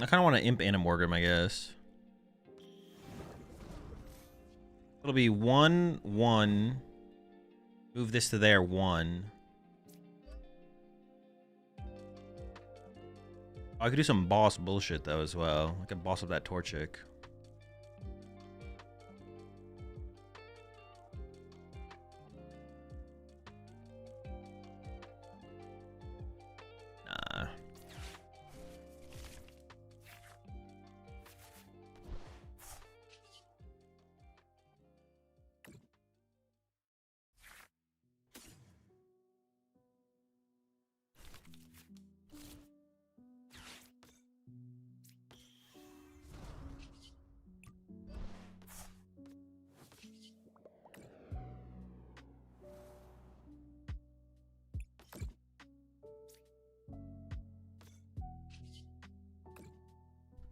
I kind of want to imp and a Morgrim, I guess. It'll be 1, 1. Move this to there, 1. Oh, I could do some boss bullshit, though, as well. I could boss up that Torchic. Nah.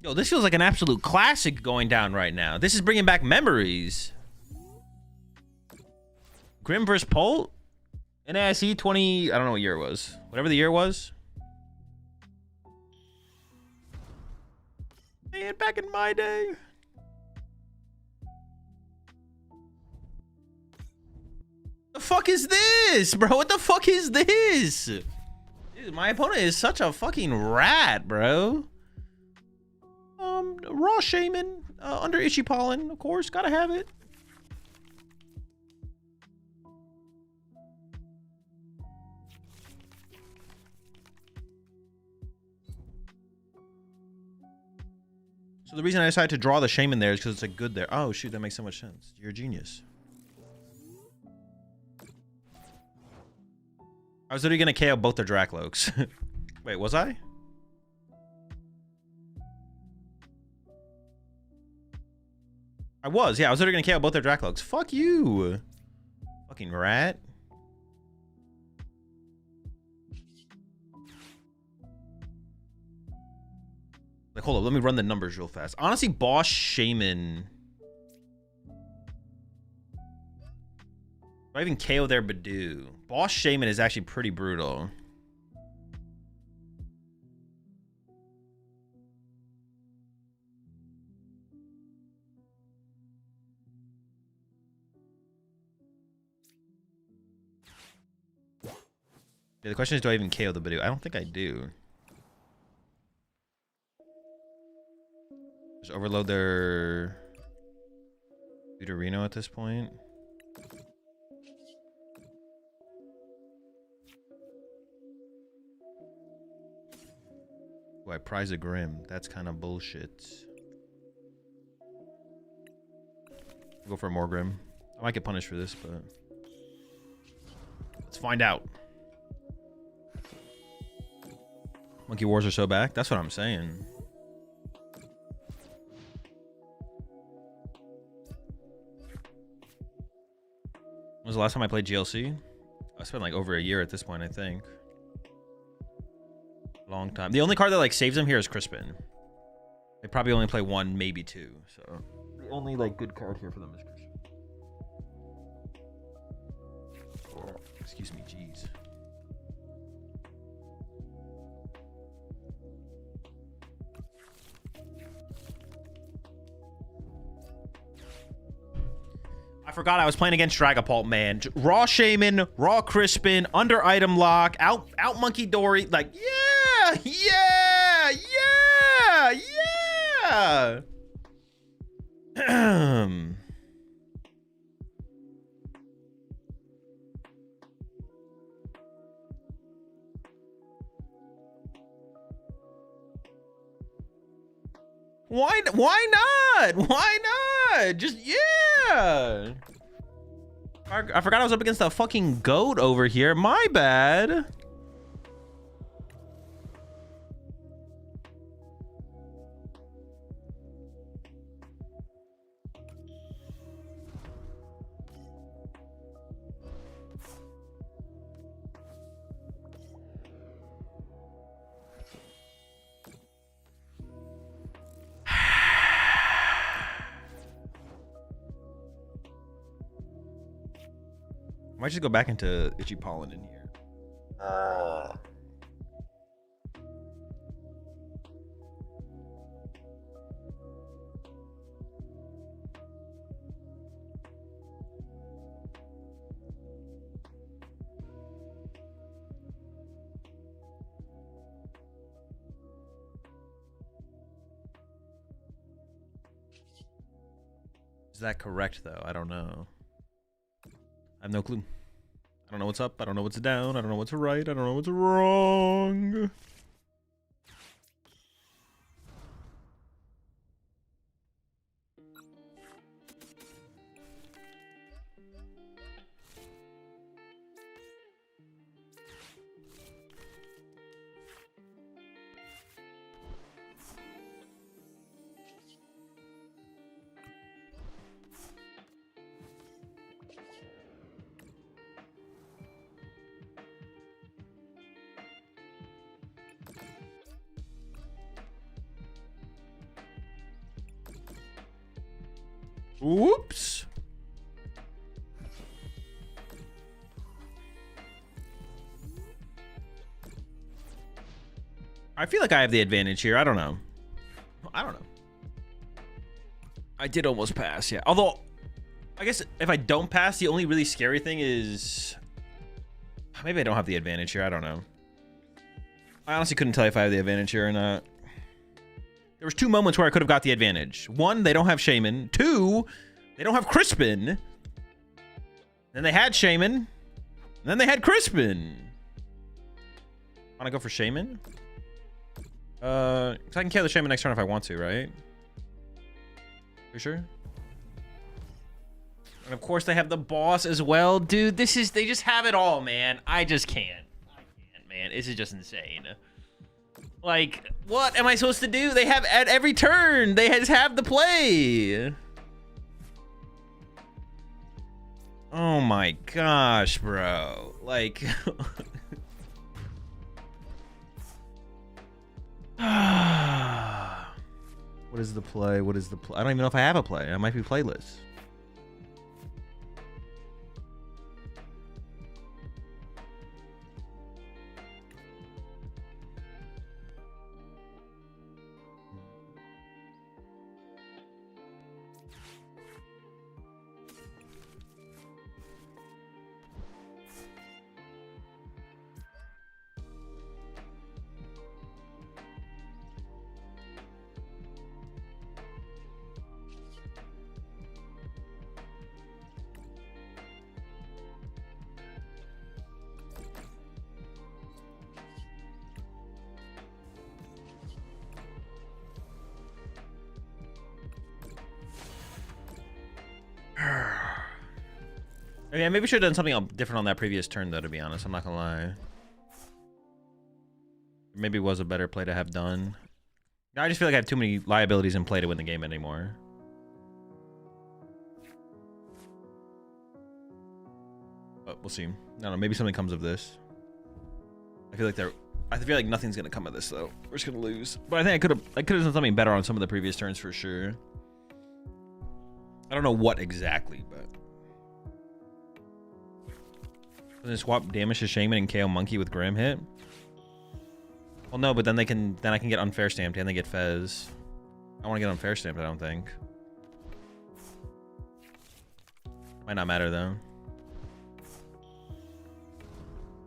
Yo, this feels like an absolute classic going down right now. This is bringing back memories. Grim vs. Polt? NAIC 20... I don't know what year it was. Whatever the year was. Man, back in my day. The fuck is this, bro? What the fuck is this? Dude, my opponent is such a fucking rat, bro. Raw Shaman under Itchy Pollen, of course, gotta have it. So the reason I decided to draw the Shaman there is because it's a good there. Oh shoot, that makes so much sense. You're a genius. I was literally gonna KO both their Dracloaks. Wait, was I? I was, yeah, I was literally gonna KO both their Dracloaks. Fuck you. Fucking rat. Like, hold up, let me run the numbers real fast. Honestly, Boss Shaman. Do I even KO their Badoo? Boss Shaman is actually pretty brutal. Yeah, the question is, do I even KO the Badoo? I don't think I do. Just overload their Deuterino at this point. Ooh, I prize a Grim. That's kind of bullshit. I'll go for more Grim. I might get punished for this, but let's find out. Monkey Wars are so back. That's what I'm saying. When was the last time I played GLC? I spent like over a year at this point, I think. Long time. The only card that like saves them here is Crispin. They probably only play one, maybe two. So the only like good card here for them is Crispin. Oh, excuse me, jeez. I forgot I was playing against Dragapult, man. Raw Shaman, Raw Crispin, under item lock, out Monkey Dory. Like, yeah, yeah, yeah, yeah. Why not? Why not? Just, yeah. I forgot I was up against a fucking goat over here. My bad. I might just go back into Itchy Pollen in here. Is that correct, though? I don't know. I have no clue. I don't know what's up. I don't know what's down. I don't know what's right. I don't know what's wrong. Whoops. I feel like I have the advantage here. I don't know. I don't know. I did almost pass, yeah. Although, I guess if I don't pass, the only really scary thing is... Maybe I don't have the advantage here. I don't know. I honestly couldn't tell you if I have the advantage here or not. There was 2 moments where I could have got the advantage. 1, they don't have Shaman. 2, they don't have Crispin. Then they had Shaman. And then they had Crispin. Want to go for Shaman? So I can kill the Shaman next turn if I want to, right? For sure. And of course they have the boss as well. Dude, they just have it all, man. I just can't. I can't, man. This is just insane. Like, what am I supposed to do? They have at every turn. They just have the play. Oh my gosh, bro. Like... What is the play? What is the play? I don't even know if I have a play. I might be playlist. Yeah, maybe should have done something different on that previous turn, though, to be honest. I'm not gonna lie. Maybe it was a better play to have done. I just feel like I have too many liabilities in play to win the game anymore. But we'll see. I don't know. Maybe something comes of this. I feel like nothing's gonna come of this, though. We're just gonna lose. But I think I could have done something better on some of the previous turns for sure. I don't know what exactly, but. Then swap damage to Shaman and KO Monkey with Grim hit. Well, no, but then I can get unfair stamped and they get Fez. I want to get unfair stamped. I don't think. Might not matter though.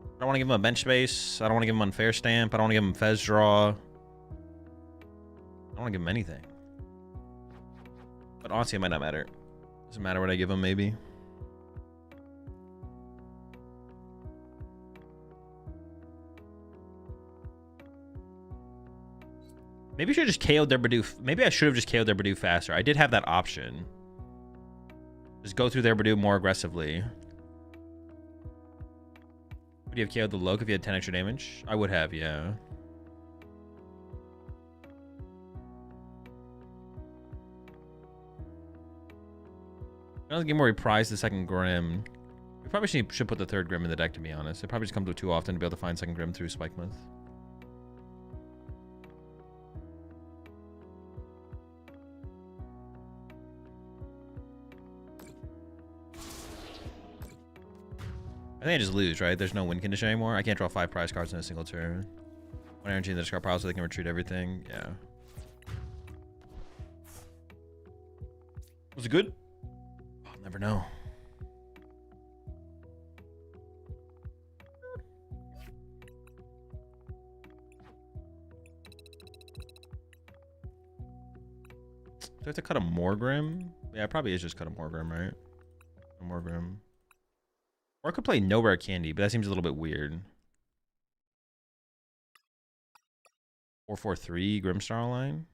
I don't want to give him a bench space. I don't want to give him unfair stamp. I don't want to give him Fez draw. I don't want to give him anything. But honestly, it might not matter. Doesn't matter what I give him, maybe. Maybe I should have just KO'd their Badoo. Maybe I should have just KO'd their Badoo faster. I did have that option. Just go through their Badoo more aggressively. Would you have KO'd the Loke if you had 10 extra damage? I would have, yeah. Another game where we prize the second Grim. We probably should put the third Grim in the deck, to be honest. It probably just comes up too often to be able to find second Grim through Spikemuth. I think I just lose, right? There's no win condition anymore. I can't draw 5 prize cards in a single turn. 1 energy in the discard pile so they can retreat everything. Yeah. Was it good? I'll never know. Do I have to cut a more Grim? Yeah, it probably is just cut a more Grim, right? A more Grim. Or I could play No Rare Candy, but that seems a little bit weird. 4/4/3 Grimstar line.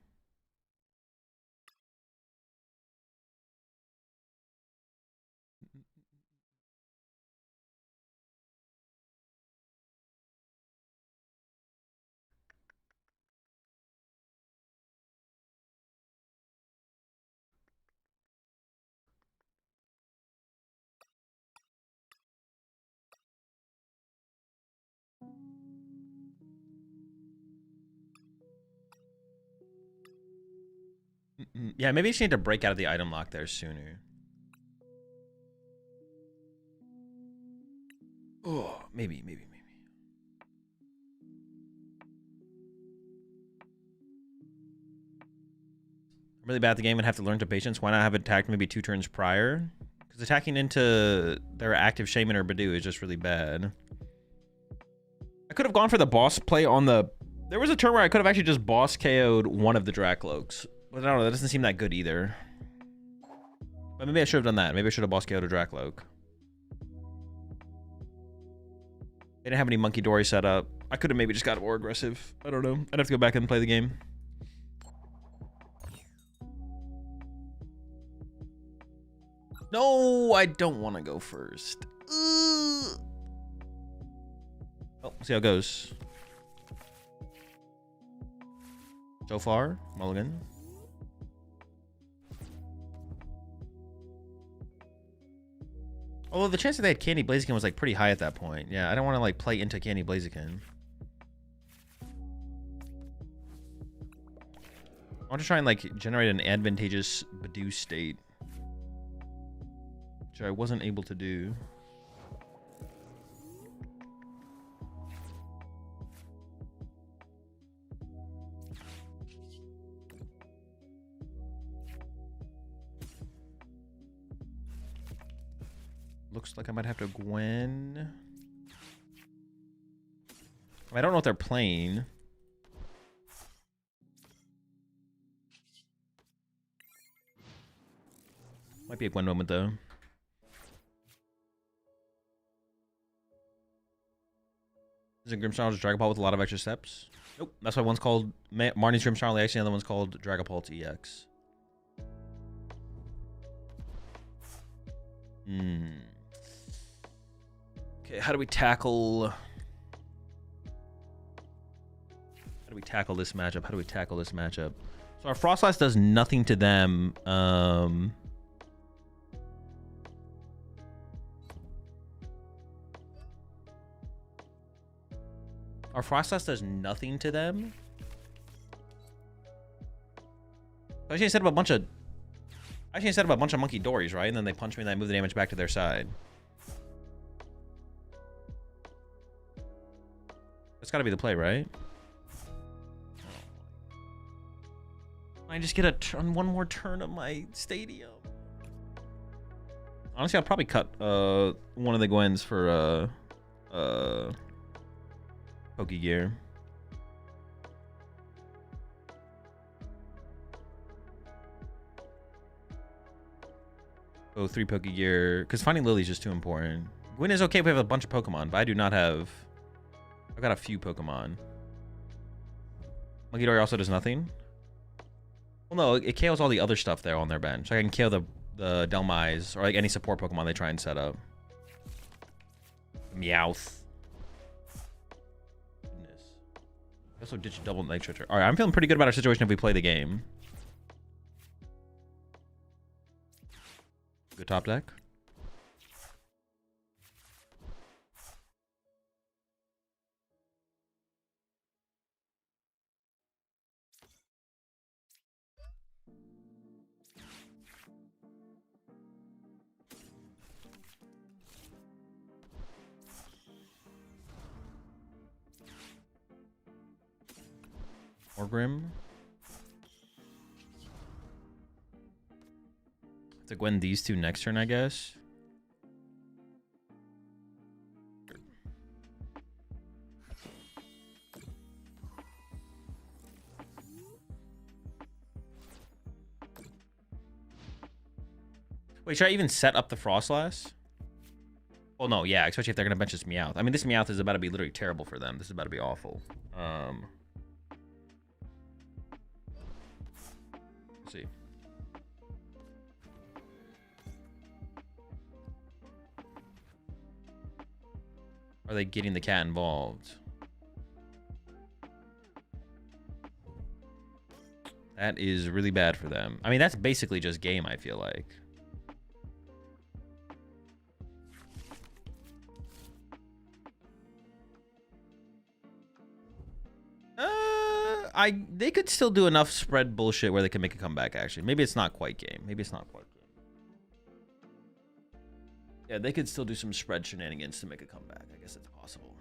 Yeah, maybe you just need to break out of the item lock there sooner. Oh, maybe. I'm really bad at the game and have to learn to patience. Why not have attacked maybe 2 turns prior? Because attacking into their active Shaman or Badoo is just really bad. I could have gone for the boss play on the... There was a turn where I could have actually just boss KO'd one of the Drakloaks. But I don't know, that doesn't seem that good either. But maybe I should have done that. Maybe I should have boss KO'd a Drakloak. They didn't have any Monkey Dory set up. I could have maybe just got more aggressive. I don't know. I'd have to go back and play the game. No, I don't want to go first. Oh, we'll see how it goes. So far, mulligan. Although the chance that they had Candy Blaziken was like pretty high at that point. Yeah, I don't want to like play into Candy Blaziken. I want to try and like generate an advantageous Badoo state, which I wasn't able to do. Looks like I might have to Gwen. I don't know what they're playing. Might be a Gwen moment though. Isn't Grimsnarl's Dragapult with a lot of extra steps? Nope. That's why one's called Marnie's Grimsnarl EX, and the other one's called Dragapult EX. Okay, how do we tackle this matchup? How do we tackle this matchup? So our Frostlass does nothing to them. Our Frostlass does nothing to them. I actually set up a bunch of Monkey Dories, right? And then they punch me and I move the damage back to their side. That's gotta be the play, right? I just get one more turn of my stadium. Honestly, I'll probably cut one of the Gwens for Pokegear. Oh, 3 Pokegear, because finding Lily is just too important. Gwen is okay if we have a bunch of Pokemon, but I do not have... I've got a few Pokemon. Monkey Dory also does nothing. Well, no, it KOs all the other stuff there on their bench. Like I can KO the Delmise or like any support Pokemon they try and set up. Meowth. Goodness. I also ditch double Nitro. All right, I'm feeling pretty good about our situation if we play the game. Good top deck. Orgrim. To Gwen these two next turn, I guess. Wait, should I even set up the Frostlass? Oh no, yeah, especially if they're gonna bench this Meowth. I mean, this Meowth is about to be literally terrible for them. This is about to be awful. Let's see. Are they getting the cat involved? That is really bad for them. I mean, that's basically just game, I feel like. They could still do enough spread bullshit where they can make a comeback, actually. Maybe it's not quite game. Maybe it's not quite game. Yeah, they could still do some spread shenanigans to make a comeback. I guess it's possible.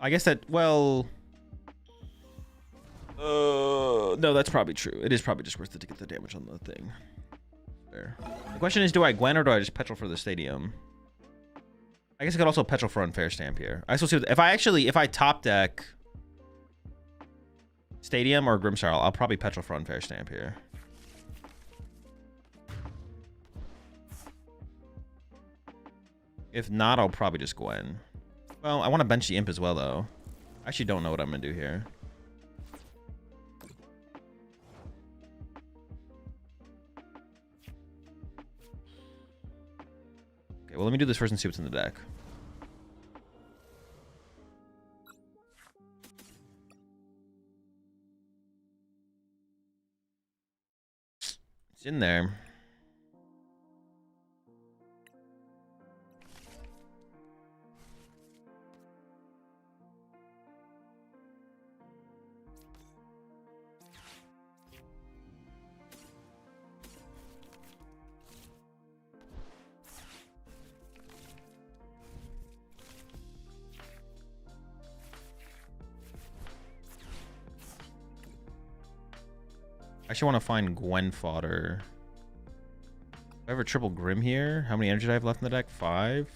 I guess that, well... no, that's probably true. It is probably just worth it to get the damage on the thing. Fair. The question is, do I Gwen or do I just petrol for the stadium? I guess I could also petrol for Unfair Stamp here. I still see if I top deck Stadium or Grimstar, I'll probably petrol for Unfair Stamp here. If not, I'll probably just Gwen. Well, I want to bench the Imp as well, though. I actually don't know what I'm going to do here. Okay, well, let me do this first and see what's in the deck. It's in there. I actually want to find Gwen fodder. Do I have a triple Grim here? How many energy do I have left in the deck? 5?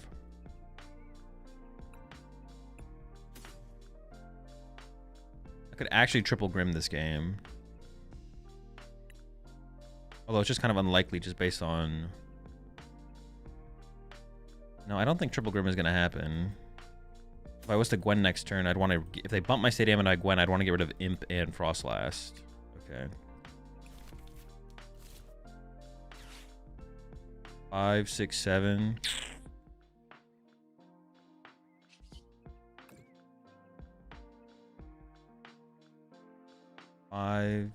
I could actually triple Grim this game. Although it's just kind of unlikely just based on... No, I don't think triple Grim is going to happen. If I was to Gwen next turn, I'd want to... If they bump my Stadium and I Gwen, I'd want to get rid of Imp and Frostlast. Okay. 5, 6, 7. Five.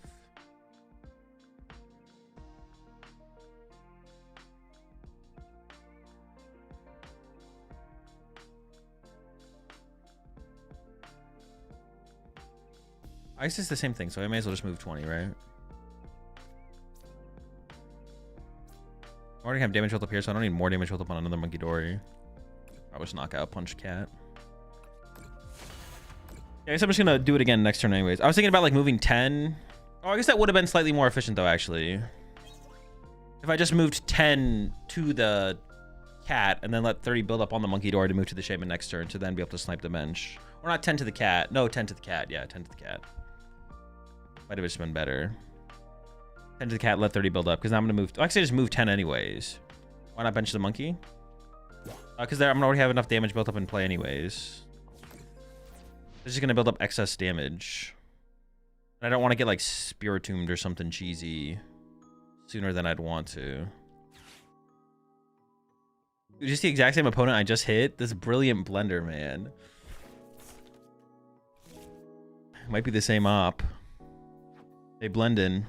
Ice is the same thing, so I may as well just move 20, right? I already have damage built up here, so I don't need more damage built up on another Monkey Dory. I was knockout punch cat. Yeah, I guess I'm just gonna do it again next turn anyways. I was thinking about like moving 10. Oh, I guess that would have been slightly more efficient though, actually. If I just moved 10 to the cat and then let 30 build up on the Monkey Dory to move to the Shaman next turn to then be able to snipe the bench. Or not 10 to the cat. No, 10 to the cat. Yeah, 10 to the cat. Might have just been better. 10 to the cat, let 30 build up, because now I'm going to move... Actually, just move 10 anyways. Why not bench the monkey? Because I'm going to already have enough damage built up in play anyways. This is going to build up excess damage. And I don't want to get, like, Spiritombed or something cheesy sooner than I'd want to. Just the exact same opponent I just hit? This brilliant blender, man. Might be the same op. They blend in.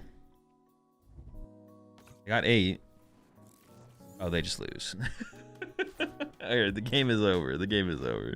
They got 8. Oh, they just lose. Alright, the game is over. The game is over.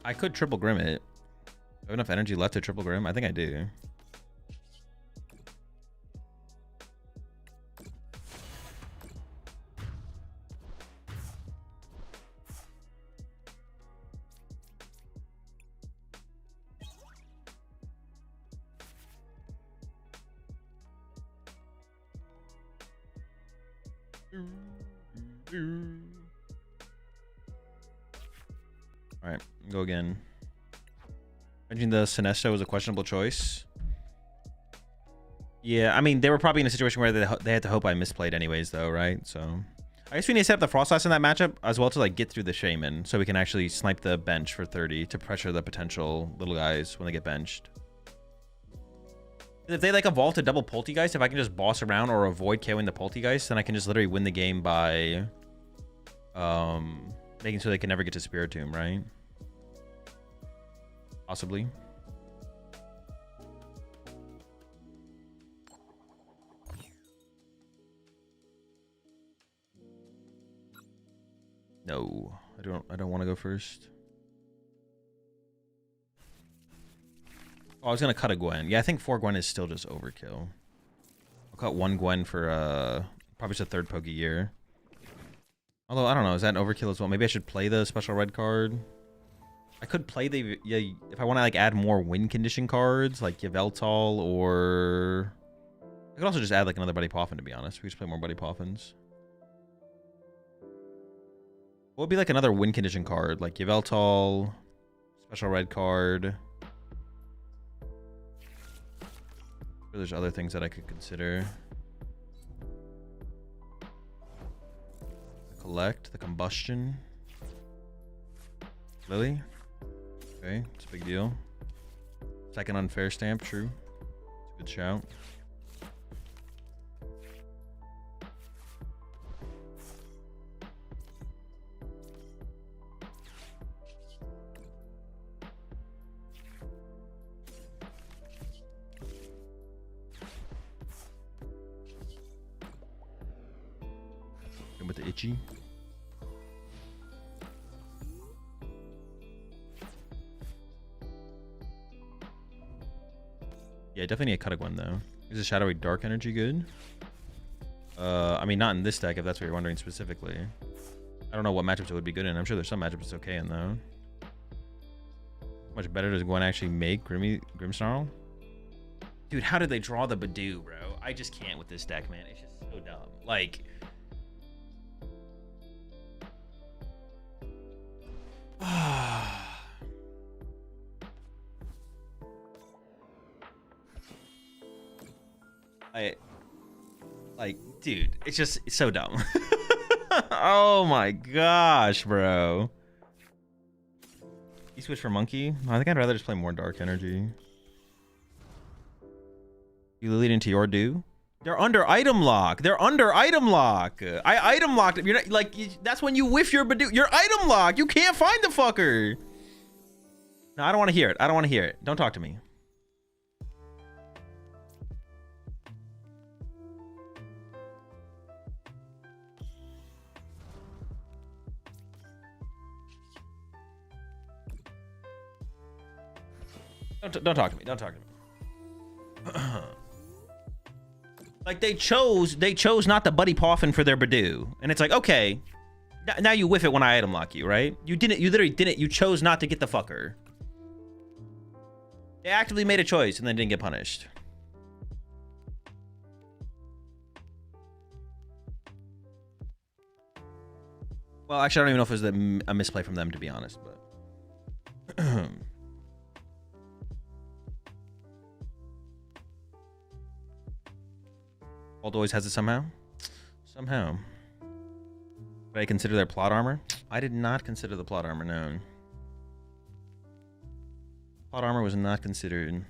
I could triple Grim it. Do I have enough energy left to triple Grim? I think I do. Alright, go again. Mentioning the Sinestro was a questionable choice. Yeah, I mean, they were probably in a situation where they had to hope I misplayed anyways, though, right? So, I guess we need to set up the Frostlast in that matchup, as well to, like, get through the Shaman, so we can actually snipe the bench for 30 to pressure the potential little guys when they get benched. If they like evolve to double Poltegeist, if I can just boss around or avoid KOing the Poltegeist, then I can just literally win the game by making sure they can never get to Spiritomb, right? Possibly. No, I don't want to go first. Oh, I was gonna cut a Gwen. Yeah, I think 4 Gwen is still just overkill. I'll cut 1 Gwen for probably just a 3rd Poke year. Although I don't know, is that an overkill as well? Maybe I should play the special red card. I could play the if I want to like add more win condition cards like Yveltal, or I could also just add like another Buddy Poffin, to be honest. We could just play more Buddy Poffins. What would be like another win condition card? Like Yveltal, special red card. Or there's other things that I could consider. The collect, the combustion. Lily. Okay, it's a big deal. Second unfair stamp, true. It's a good shout. With the itchy. Yeah, definitely need a Cutagwen though. Is the Shadowy Dark Energy good? I mean, not in this deck if that's what you're wondering specifically. I don't know what matchups it would be good in. I'm sure there's some matchups it's okay in though. How much better does Gwen actually make Grimmsnarl? Dude, how did they draw the Badoo, bro? I just can't with this deck, man. It's just so dumb. Like, dude, it's so dumb. Oh my gosh, bro. You switch for Monkey? I think I'd rather just play more Dark Energy. You lead into your do? They're under item lock. They're under item lock. I item locked them. You're not like that's when you whiff your Badoo. You're item locked. You can't find the fucker. No, I don't want to hear it. I don't want to hear it. Don't talk to me. Don't talk to me. Don't talk to me. Like they chose not to Buddy Poffin for their Badoo, and it's like, okay, now you whiff it when I item lock you, right? You literally didn't. You chose not to get the fucker. They actively made a choice and then didn't get punished. Well, actually, I don't even know if it was a misplay from them, to be honest, but. Old always has it somehow. Somehow. Did I consider their plot armor? I did not consider the plot armor, no. Plot armor was not considered.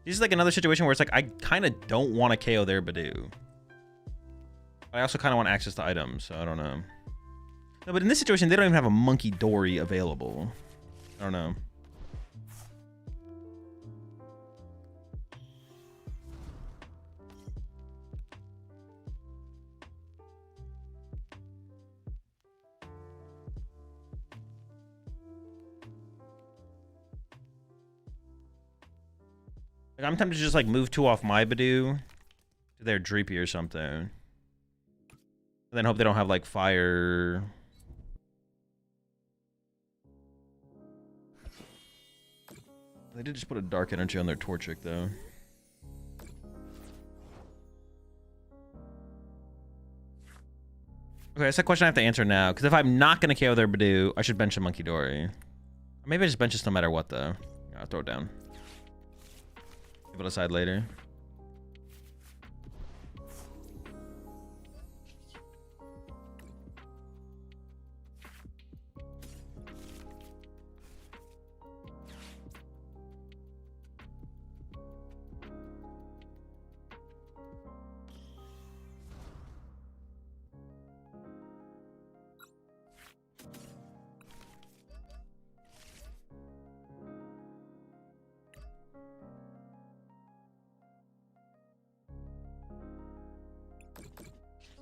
This is like another situation where it's like I kind of don't want to KO their Badoo. I also kind of want access to items, so I don't know. No, but in this situation, they don't even have a Monkey Dory available. I don't know. Like, I'm tempted to just like move 2 off my Badoo to their Dreepy or something. And then hope they don't have like fire. They did just put a Dark Energy on their Torchic though. Okay, that's a question I have to answer now. Because if I'm not going to KO their Badoo, I should bench a Monkey Dory. Maybe I just bench this no matter what though. I'll throw it down. Able to decide later.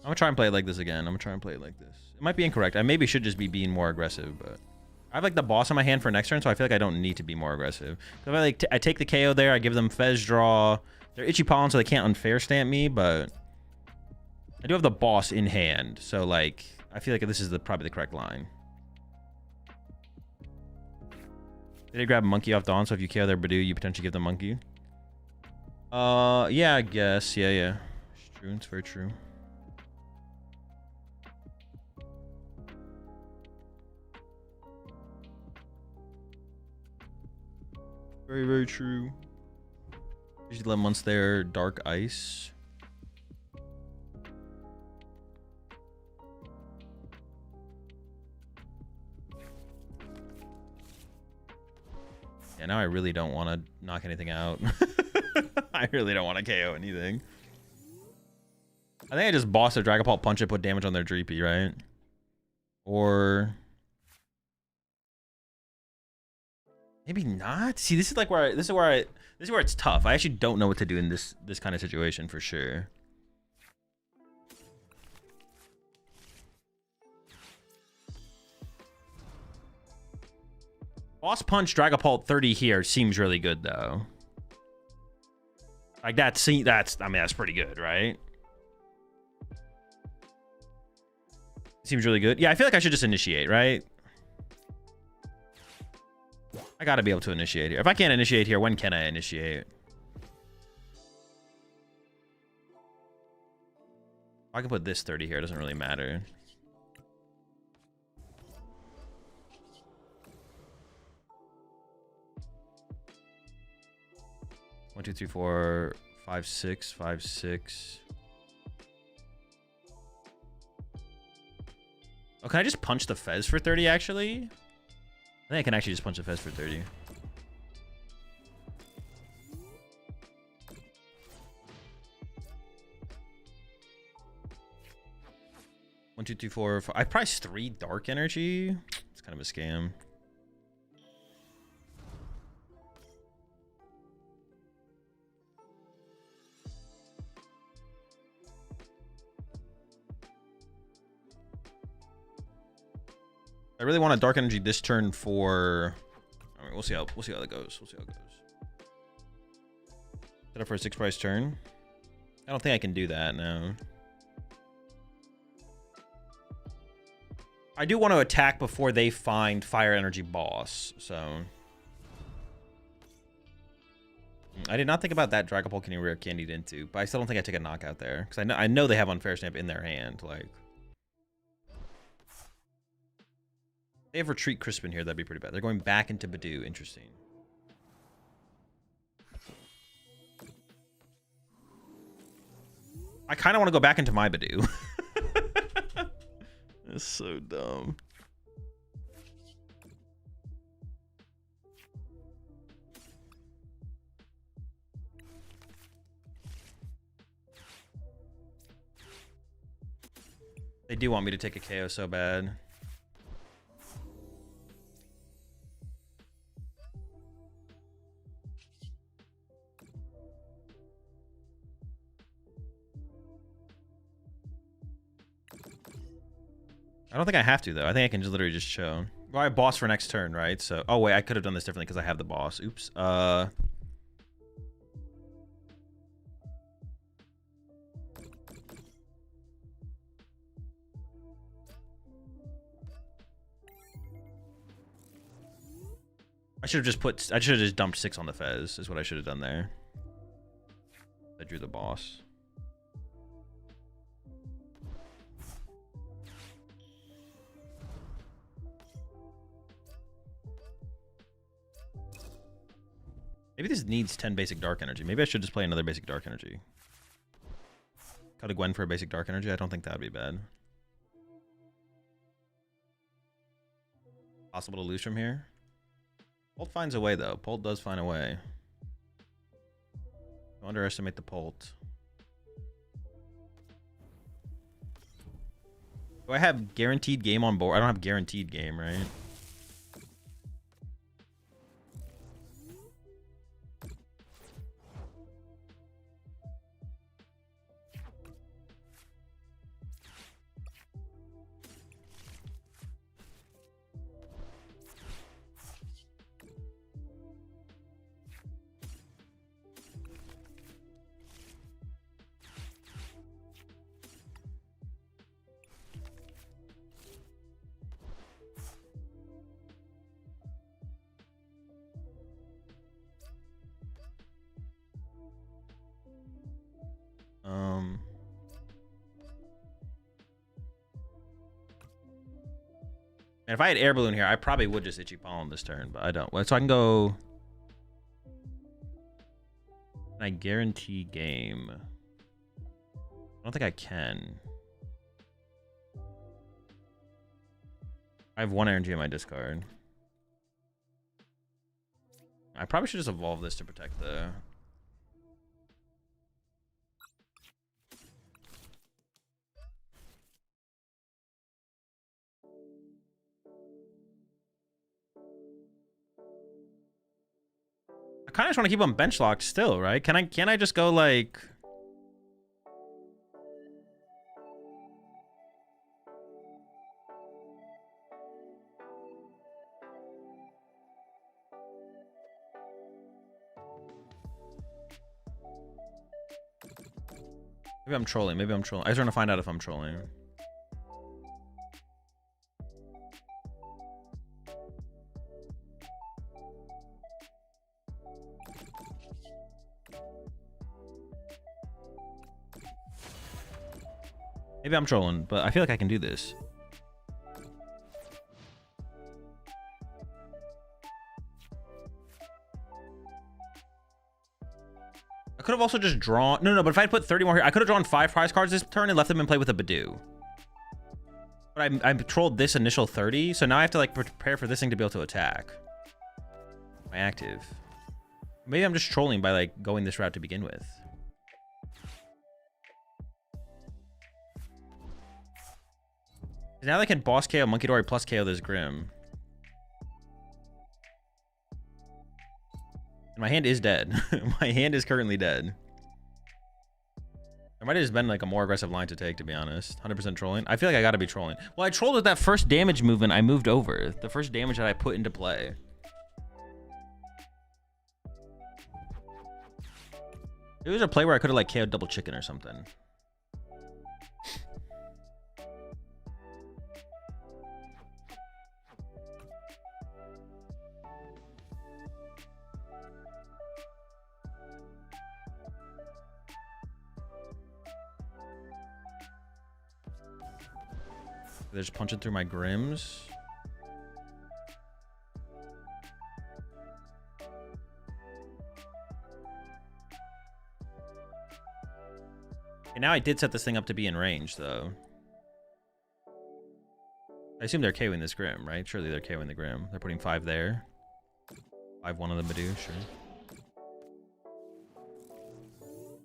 I'm gonna try and play it like this again. I'm gonna try and play it like this. It might be incorrect. I maybe should just be being more aggressive, but I have like the boss in my hand for next turn, so I feel like I don't need to be more aggressive. So if I like I take the KO there, I give them Fez draw. They're itchy pollen, so they can't unfair stamp me, but I do have the boss in hand, so like I feel like this is probably the correct line. Did they grab monkey off Dawn? So if you KO their Badoo, you potentially give them monkey. Yeah, I guess. Yeah. It's true. It's very true. Very, very true. Usually 11 months there. Dark Ice. Yeah, now I really don't want to knock anything out. I really don't want to KO anything. I think I just boss their Dragapult, punch it, put damage on their Dreepy, right? Or maybe not. See, this is like where this is where it's tough. I actually don't know what to do in this kind of situation for sure. Boss punch Dragapult 30 here seems really good though. Like that's I mean that's pretty good, right? Seems really good. Yeah, I feel like I should just initiate, right? I gotta be able to initiate here. If I can't initiate here, when can I initiate? I can put this 30 here, it doesn't really matter. One, two, three, four, 5, 6, 5, 6. Oh, can I just punch the Fez for 30 actually? I think I can actually just punch the Fez for 30. One, two, three, four, five. I priced 3 Dark Energy. It's kind of a scam. I really want a Dark Energy this turn for. I mean, we'll see how that goes. We'll see how it goes. Set up for a 6 price turn. I don't think I can do that now. I do want to attack before they find Fire Energy boss, so. I did not think about that Dragapult getting rare candied into, but I still don't think I take a knockout there because I know they have Unfair Stamp in their hand. Like, they have Retreat Crispin here. That'd be pretty bad. They're going back into Badoo. Interesting. I kind of want to go back into my Badoo. That's so dumb. They do want me to take a KO so bad. I don't think I have to, though. I think I can just literally just show. Well, I have boss for next turn, right? So, oh, wait, I could have done this differently because I have the boss. Oops. I should have just dumped 6 on the Fez, is what I should have done there. I drew the boss. Maybe this needs 10 basic Dark Energy. Maybe I should just play another basic Dark Energy. Cut a Gwen for a basic Dark Energy. I don't think that would be bad. Possible to lose from here. Polt finds a way, though. Polt does find a way. Don't underestimate the Polt. Do I have guaranteed game on board? I don't have guaranteed game, right? And if I had Air Balloon here, I probably would just Itchy Pollen this turn, but I don't. So I can go... Can I guarantee game? I don't think I can. I have 1 energy in my discard. I probably should just evolve this to protect the... I kind of just want to keep them bench locked still, right? Can't I just go like... Maybe I'm trolling. Maybe I'm trolling. I just want to find out if I'm trolling. Maybe I'm trolling, but I feel like I can do this. I could have also just drawn... No, but if I had put 30 more here, I could have drawn 5 prize cards this turn and left them in play with a Badoo. But I trolled this initial 30, so now I have to like prepare for this thing to be able to attack. My active. Maybe I'm just trolling by like going this route to begin with. Now they can boss KO Monkey Dory plus KO this Grim. And my hand is dead. My hand is currently dead. There might have just been like a more aggressive line to take, to be honest. 100% trolling. I feel like I gotta be trolling. Well, I trolled with that first damage movement I moved over. The first damage that I put into play. It was a play where I could have like KO'd double chicken or something. They're just punching through my Grims. And now I did set this thing up to be in range, though. I assume they're KOing this Grim, right? Surely they're KOing the Grim. They're putting 5 there. 5-1 on the Badoo, sure.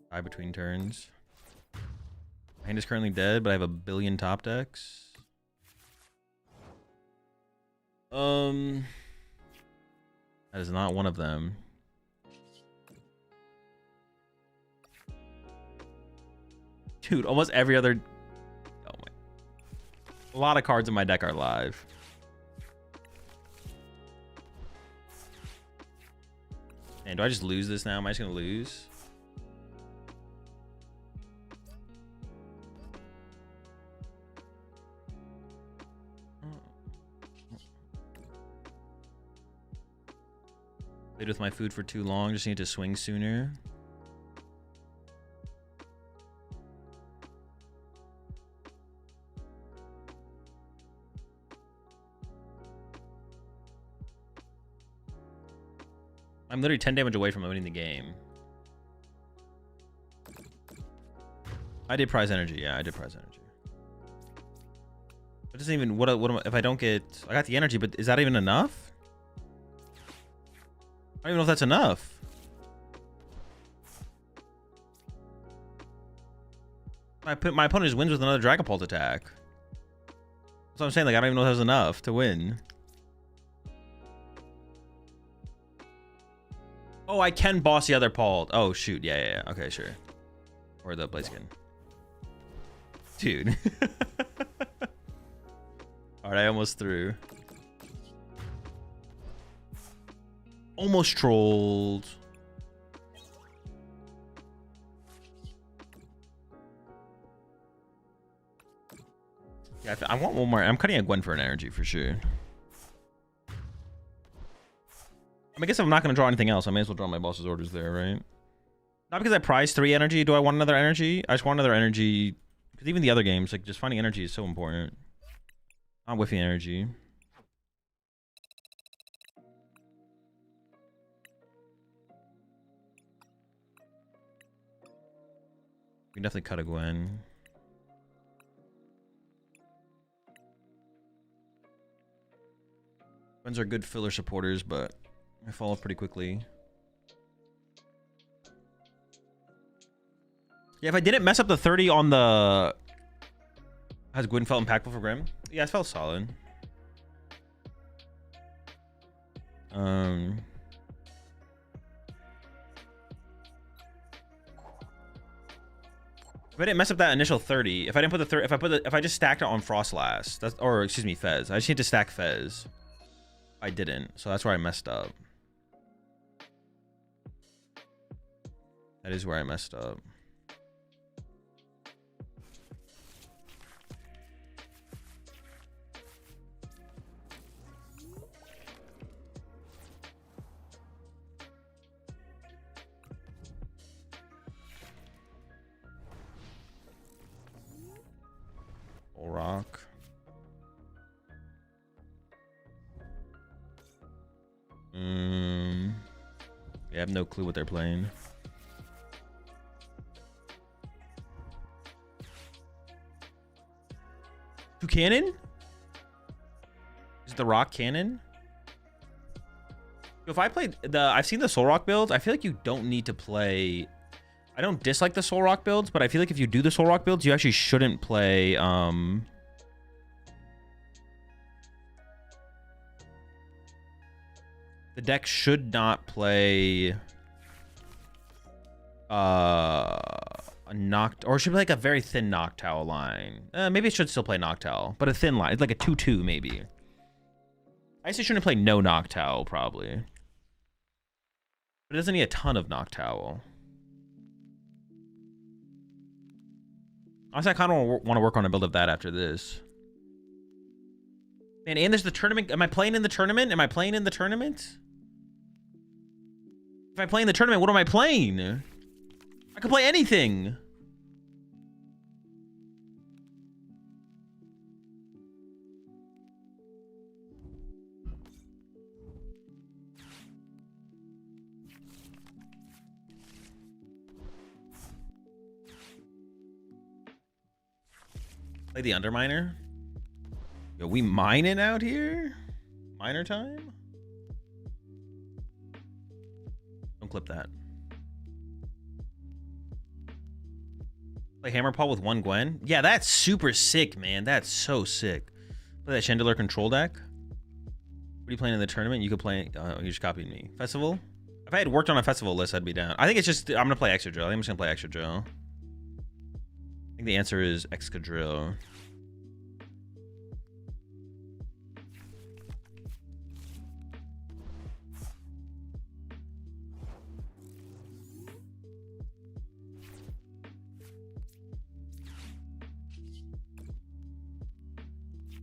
5 between turns. My hand is currently dead, but I have a billion top decks. That is not one of them. Dude, almost every other... Oh my... A lot of cards in my deck are live. And do I just lose this now? Am I just gonna lose? Played with my food for too long. Just need to swing sooner. I'm literally 10 damage away from winning the game. I did prize energy. Yeah, I did prize energy. It doesn't even... What am I, if I don't get... I got the energy, but is that even enough? I don't even know if that's enough. My opponent just wins with another Dragon Pulse attack. That's what I'm saying. Like, I don't even know if that was enough to win. Oh, I can boss the other Paul. Oh, shoot. Yeah. Okay, sure. Or the Blaziken. Dude. Alright, I almost threw. Almost trolled. Yeah, I want one more. I'm cutting a Gwen for an energy for sure. I guess if I'm not going to draw anything else, I may as well draw my boss's orders there, right? Not because I prize 3 energy. Do I want another energy? I just want another energy. Because even the other games, like, just finding energy is so important. Not whiffing energy. can definitely cut a Gwen. Gwens are good filler supporters, but I fall off pretty quickly. Yeah, if I didn't mess up the 30 on the... Has Gwen felt impactful for Grim? Yeah, it felt solid. If I didn't mess up that initial 30, if I didn't put the 30, if I just stacked it on Frost last, that's, or excuse me, Fez. I just need to stack Fez. I didn't, so that's where I messed up. That is where I messed up. Rock. Yeah, I have no clue what they're playing. Two cannon? Is it the rock cannon? If I played the, I've seen the Soul Rock builds. I feel like you don't need to play. I don't dislike the Soul Rock builds, but I feel like if you do the Soul Rock builds, you actually shouldn't play, the deck should not play, a Noct, or it should be like a very thin Noctowl line. Maybe it should still play Noctowl, but a thin line. It's like a 2/2 maybe. I guess it shouldn't play no Noctowl, probably. But it doesn't need a ton of Noctowl. Honestly, I kind of want to work on a build of that after this. Man, and there's the tournament. Am I playing in the tournament? Am I playing in the tournament? If I play in the tournament, what am I playing? I could play anything. Play the Underminer. Yo, we mining out here? Miner time? Don't clip that. Play Hammerpaw with one Gwen? Yeah, that's super sick, man. That's so sick. Play that Chandelier control deck. What are you playing in the tournament? You could play... Oh, you just copied me. Festival? If I had worked on a festival list, I'd be down. I think it's just... I'm going to play Excadrill. I think I'm just going to play Excadrill. I think the answer is Excadrill.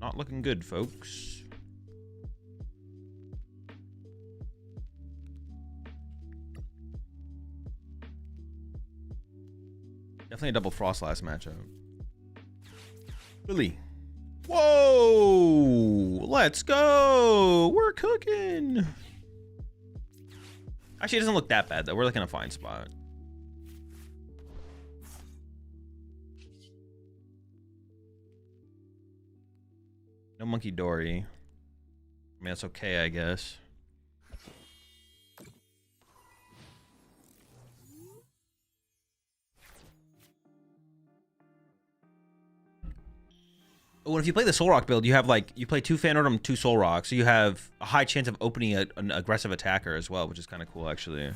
Not looking good, folks. Definitely a double Frost last matchup. Billy. Whoa! Let's go! We're cooking! Actually, it doesn't look that bad, though. We're like in a fine spot. No Monkey Dory. I mean, that's okay, I guess. Oh, and if you play the Soul Rock build, you have like, you play 2 Fanordum, 2 Soul Rock, so you have a high chance of opening an aggressive attacker as well, which is kind of cool, actually.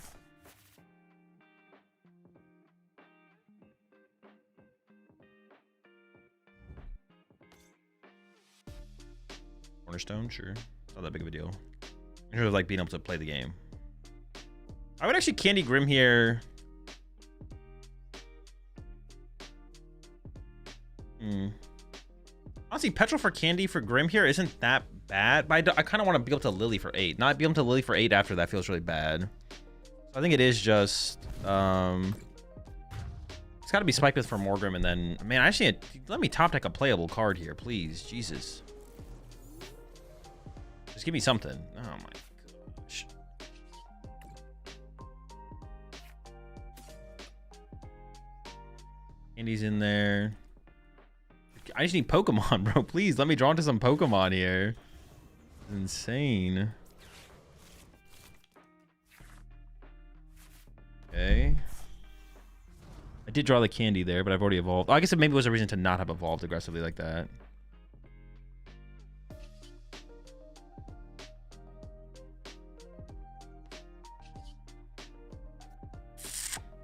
Cornerstone, sure. Not that big of a deal. In terms of like being able to play the game. I would actually Candy Grim here. Honestly, Petrol for Candy for Grim here isn't that bad, but I kind of want to be able to Lily for 8. Not be able to Lily for 8 after that feels really bad. So I think it is just it's got to be Spiketh for Morgrim, and then man, actually let me top deck a playable card here, please. Jesus. Just give me something. Oh my gosh. Candy's in there. I just need Pokemon, bro. Please let me draw into some Pokemon here. It's insane. Okay. I did draw the candy there, but I've already evolved. Oh, I guess it maybe was a reason to not have evolved aggressively like that.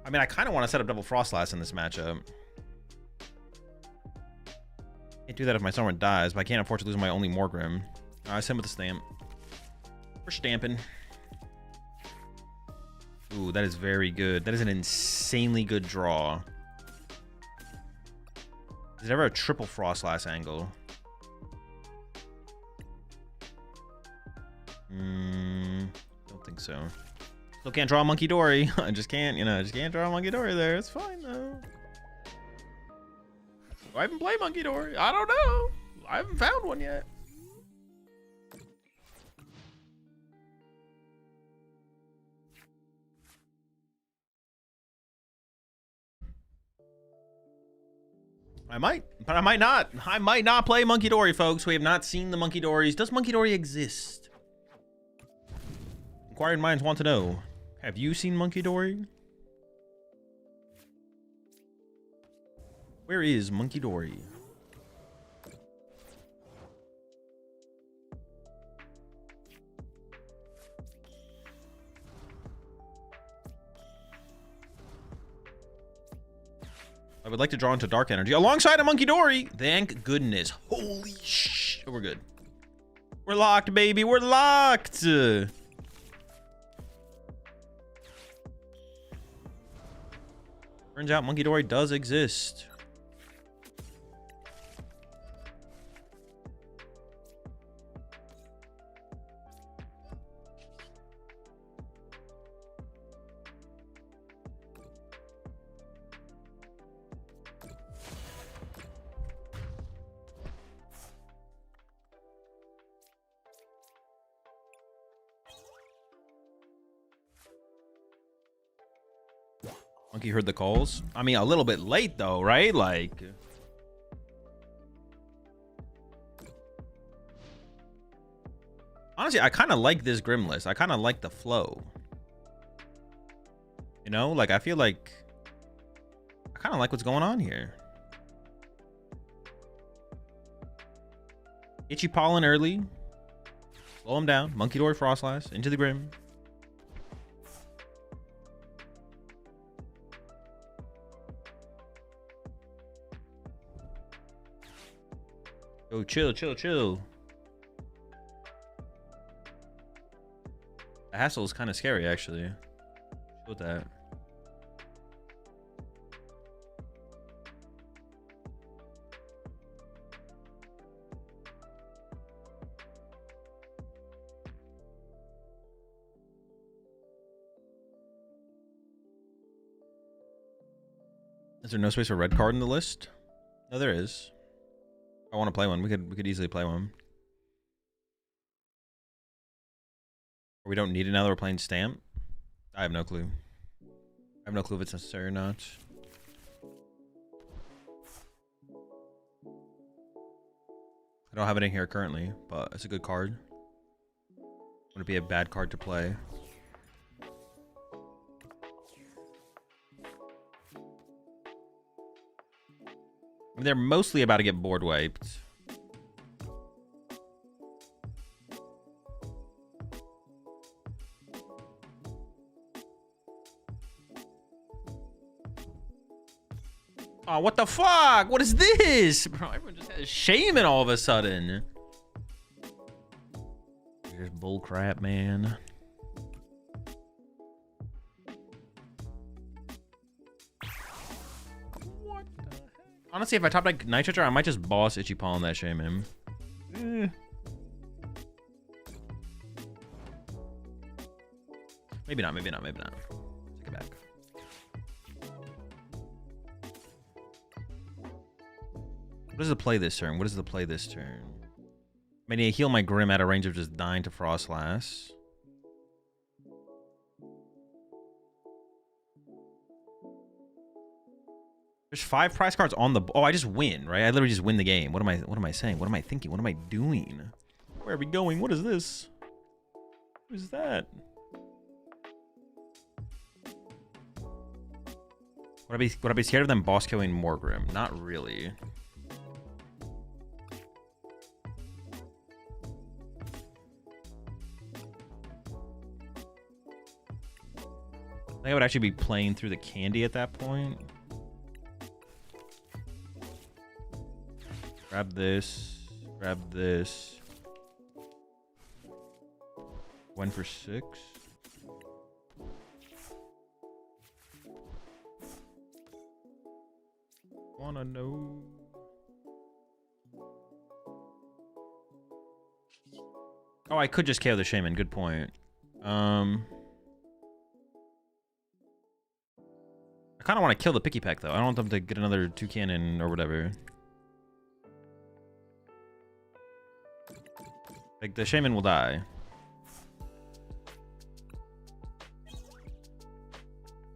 I mean, I kind of want to set up double Frostlass in this matchup. Can't do that if my Sovereign dies, but I can't afford to lose my only Morgrim. I send with the stamp. We're stamping. Ooh, that is very good. That is an insanely good draw. Is there ever a triple Frostlass angle? Don't think so. Still can't draw a Monkey Dory. I just can't, you know, I just can't draw a Monkey Dory there. It's fine though. Do I even play Monkey Dory? I don't know. I haven't found one yet. I might, but I might not. I might not play Monkey Dory, folks. We have not seen the Monkey Dories. Does Monkey Dory exist? Inquiring minds want to know. Have you seen Monkey Dory? Where is Monkey Dory? I would like to draw into Dark Energy alongside a Monkey Dory. Thank goodness. Holy sh! We're good. We're locked, baby. We're locked. Turns out Monkey Dory does exist. Monkey heard the calls. I mean, a little bit late though, right? Like, honestly, I kind of like this Grim list. I kind of like the flow. You know, like I feel like I kind of like what's going on here. Itchy Pollen early. Slow him down. Monkey Dory Frostlass into the Grim. Oh, chill, chill, chill. The hassle is kind of scary, actually. With that. Is there no space for red card in the list? No, there is. I want to play one. We could easily play one. Or we don't need it now that we're playing Stamp. I have no clue. I have no clue if it's necessary or not. I don't have it in here currently, but it's a good card. Would it be a bad card to play? I mean, they're mostly about to get board wiped. Oh, what the fuck? What is this? Bro, everyone just has shame in all of a sudden. Here's bull crap, man. Honestly, if I top like Nitroger, I might just boss Itchy Pollen that shame him. Maybe not, maybe not, maybe not. Take it back. What is the play this turn? What is the play this turn? I mean, I heal my Grim at a range of just dying to Frostlass. There's 5 prize cards on the... Oh, I just win, right? I literally just win the game. What am I saying? What am I thinking? What am I doing? Where are we going? What is this? What is that? Would I be scared of them boss killing Morgrim? Not really. I think I would actually be playing through the candy at that point. Grab this. Grab this. One for 6. Wanna know? Oh, I could just KO the Shaman. Good point. I kind of want to kill the Picky Peck, though. I don't want them to get another 2 cannon or whatever. Like, the Shaman will die.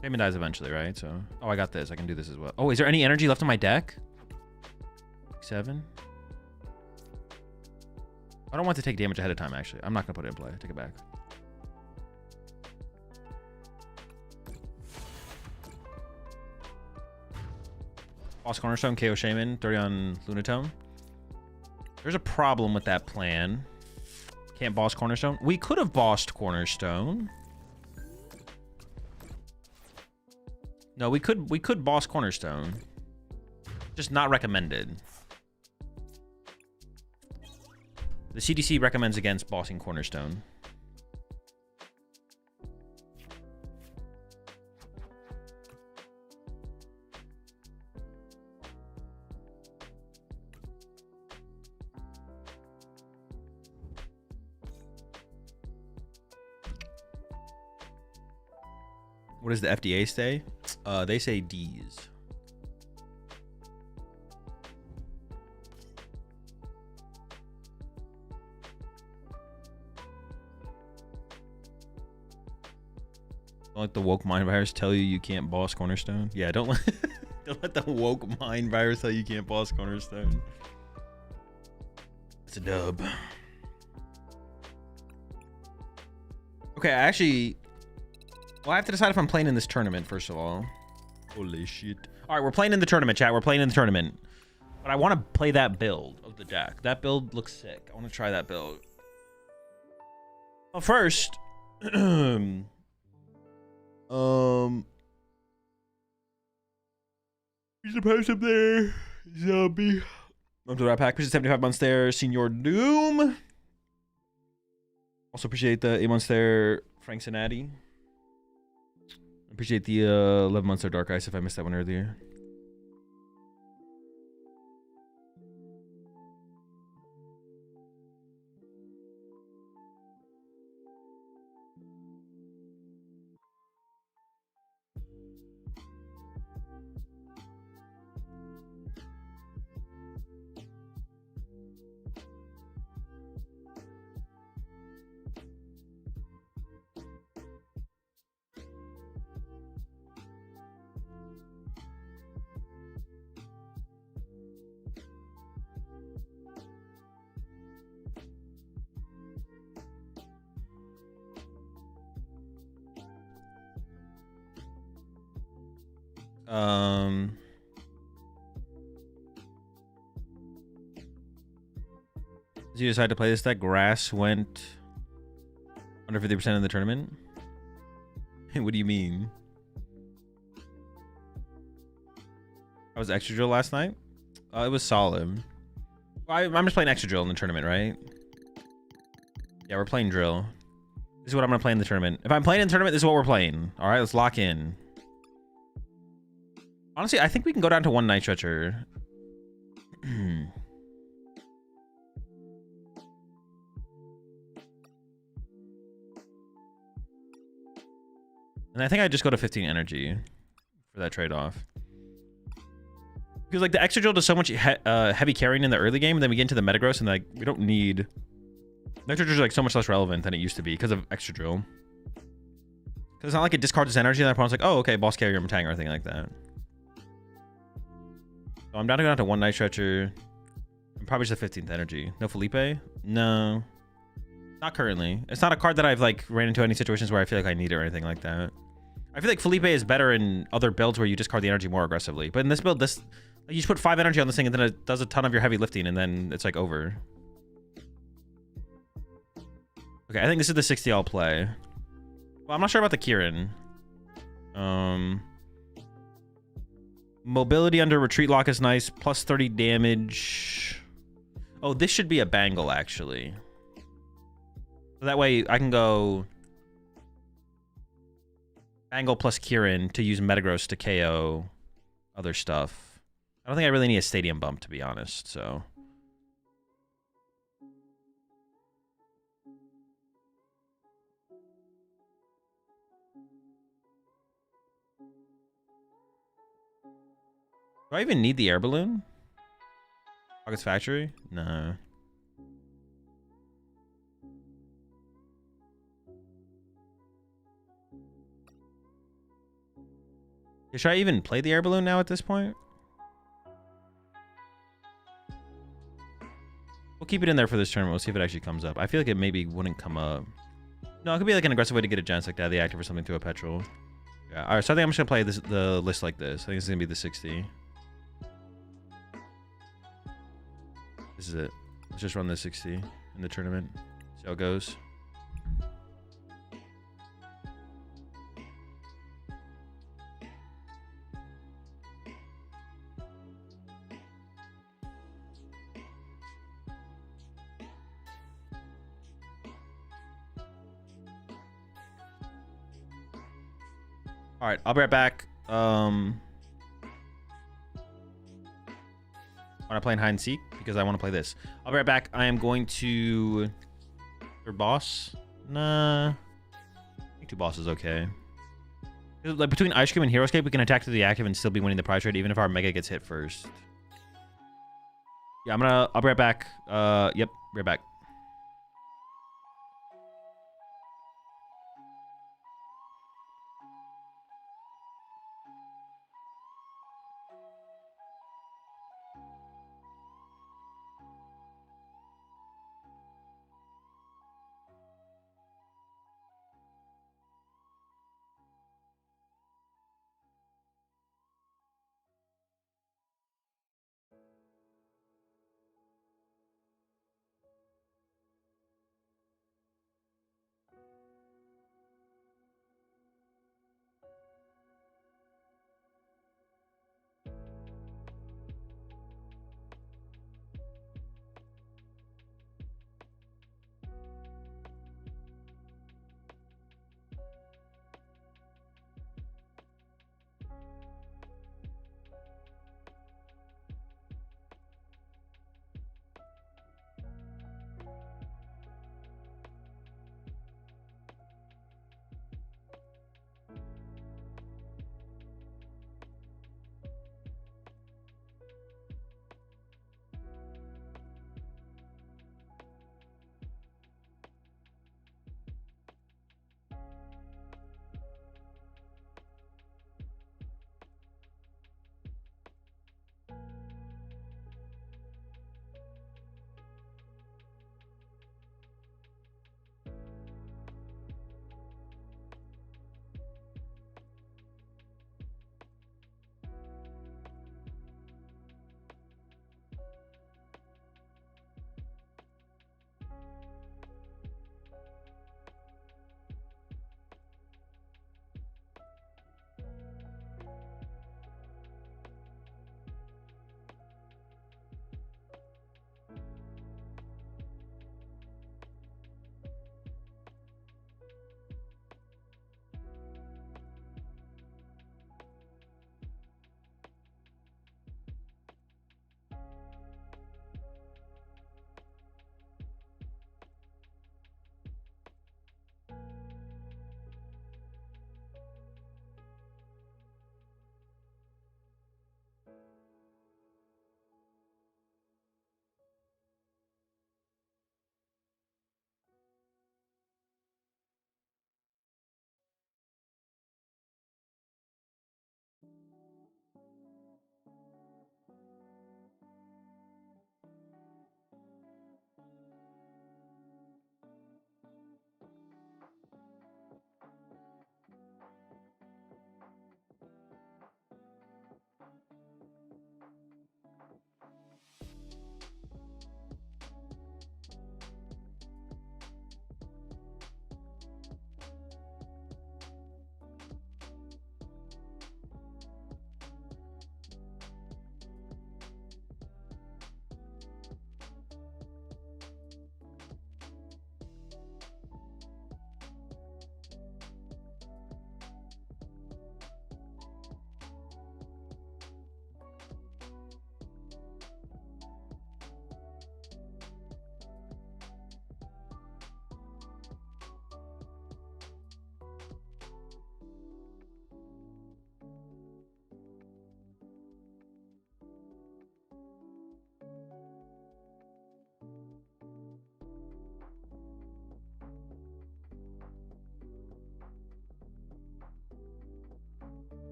Shaman dies eventually, right? So, oh, I got this. I can do this as well. Oh, is there any energy left on my deck? 7. I don't want to take damage ahead of time, actually. I'm not going to put it in play. Take it back. Boss Cornerstone, KO Shaman, 30 on Lunatone. There's a problem with that plan. Can't boss Cornerstone. We could have bossed Cornerstone. No, we could boss Cornerstone. Just not recommended. The CDC recommends against bossing Cornerstone. What does the FDA say? They say D's. Don't let the woke mind virus tell you can't boss Cornerstone. Yeah, don't let the woke mind virus tell you can't boss Cornerstone. It's a dub. Okay, well, I have to decide if I'm playing in this tournament, first of all. Holy shit. All right, we're playing in the tournament, chat. We're playing in the tournament. But I want to play that build of the deck. That build looks sick. I want to try that build. Well, first... He's a post up there. Zombie. Welcome to the Rat Pack. Appreciate 75 months there. Senior Doom. Also appreciate the 8 months there. Frank Sinatti. Appreciate the 11 months there, Dark Ice, if I missed that one earlier. Did you decide to play this deck? Grass went under 50% in the tournament. What do you mean? I was extra drill last night. It was solid. I'm just playing extra drill in the tournament, right? Yeah, we're playing drill. This is what I'm gonna play in the tournament. If I'm playing in the tournament, this is what we're playing. All right, let's lock in. Honestly, I think we can go down to 1 Night Stretcher. And I think I just go to 15 energy for that trade-off. Because like the extra drill does so much heavy carrying in the early game, and then we get into the metagross, and like we don't need... Extra drill is like so much less relevant than it used to be because of extra drill. Because it's not like it discards its energy and the opponent's like, oh, okay, boss carrier, I'm tank or anything like that. So I'm down to go down to 1 Night Stretcher. I'm probably just a 15th energy. No Felipe? No. Not currently. It's not a card that I've like ran into any situations where I feel like I need it or anything like that. I feel like Felipe is better in other builds where you discard the energy more aggressively. But in this build, you just put 5 energy on this thing and then it does a ton of your heavy lifting and then it's like over. Okay, I think this is the 60 I'll play. Well, I'm not sure about the Kieran. Mobility under retreat lock is nice. Plus 30 damage. Oh, this should be a bangle, actually. So that way I can go bangle plus Kieran to use Metagross to KO other stuff. I don't think I really need a stadium bump, to be honest, so... Do I even need the air balloon? August Factory? No. Should I even play the air balloon now at this point? We'll keep it in there for this tournament. We'll see if it actually comes up. I feel like it maybe wouldn't come up. No, it could be like an aggressive way to get a Genesect out of the active or something through a petrol. Yeah, alright, so I think I'm just gonna play the list like this. I think it's gonna be the 60. This is it. Let's just run the 60 in the tournament. See how it goes. All right, I'll be right back. Want to play in hide and seek because I want to play this. I'll be right back. I am going to third boss. Nah, I think 2 bosses okay. Like between Ice Cream and Heroescape, we can attack to the active and still be winning the prize trade, even if our Mega gets hit first. Yeah, I'll be right back. Yep, right back.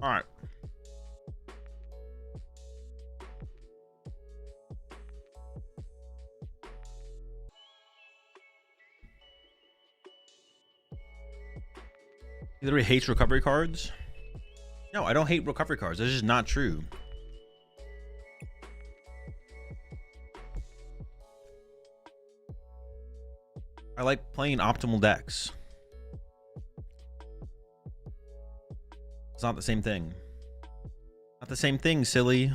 All right. He literally hates recovery cards. No, I don't hate recovery cards. That's just not true. I like playing optimal decks. It's not the same thing. Not the same thing, silly.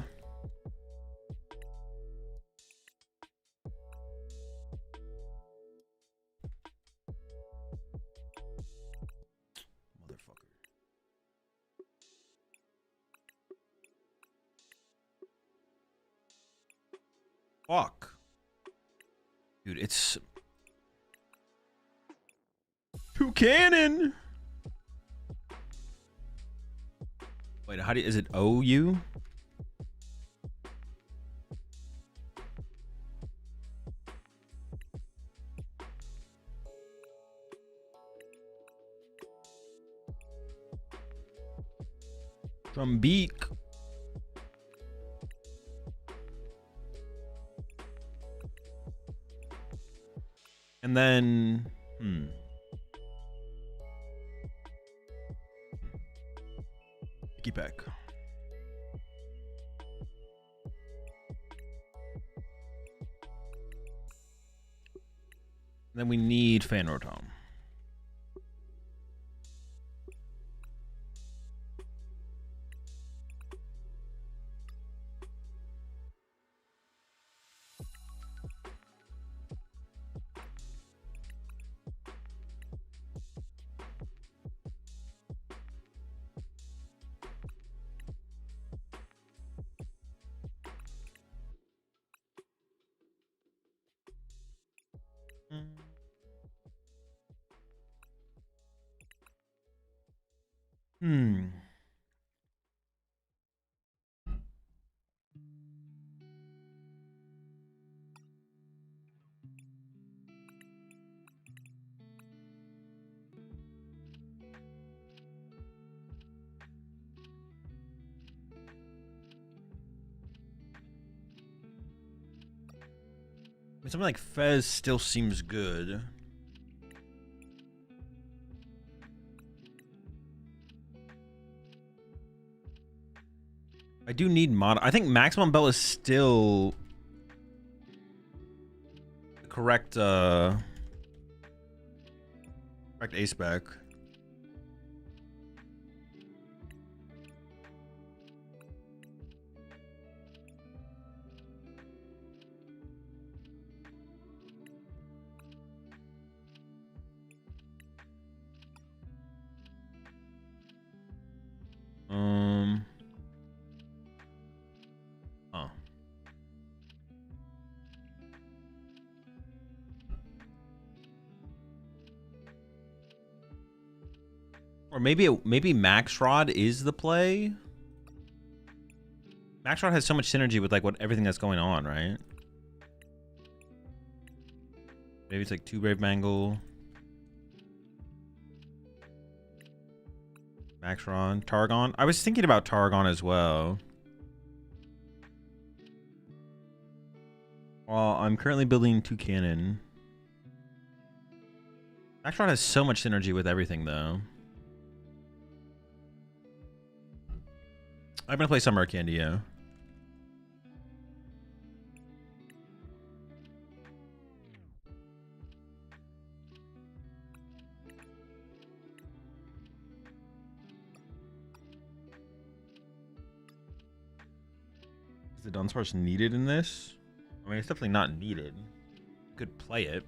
Motherfucker. Fuck. Dude, it's... Two cannon! Wait, how do you... Is it OU? From Beak. And then... Peck. Then we need Fan Rotom. Something like Fez still seems good. I do need mod. I think Maximum Bell is still the correct correct ace spec. Or maybe Max Rod is the play. Max Rod has so much synergy with like everything that's going on, right? Maybe it's like 2 Brave Mangle. Max Rod, Targon. I was thinking about Targon as well. Well, I'm currently building 2 cannon. Max Rod has so much synergy with everything though. I'm gonna play Summer Candy, yeah. Is the Dunsparce needed in this? I mean, it's definitely not needed. You could play it.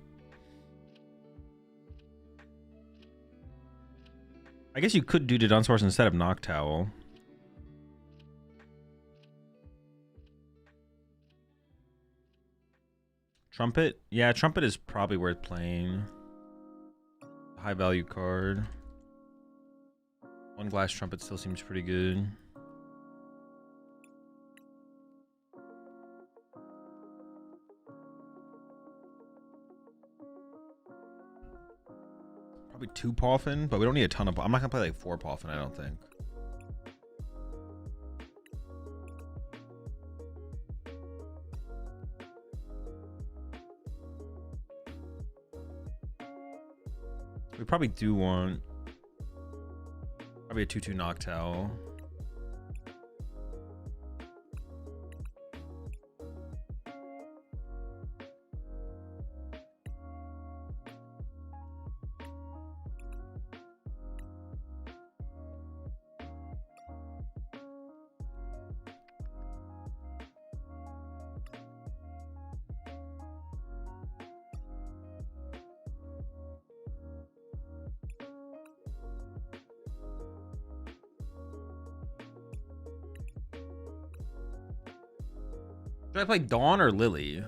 I guess you could do the Dunsparce instead of Noctowl. Trumpet? Yeah, Trumpet is probably worth playing. High value card. One Glass Trumpet still seems pretty good. Probably 2 Poffin, but we don't need a ton of... I'm not going to play like 4 Poffin, I don't think. We probably do want probably a 2/2 Noctowl. Should I play Dawn or Lily?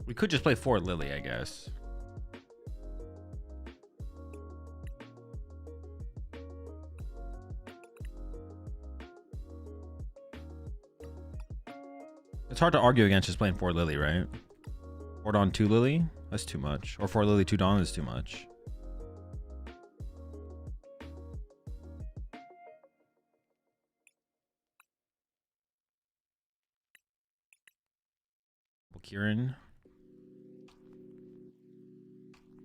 We could just play 4 Lily, I guess. It's hard to argue against just playing 4 Lily, right? 4 Dawn, 2 Lily? That's too much. Or 4 Lily, 2 Dawn is too much. Kieran.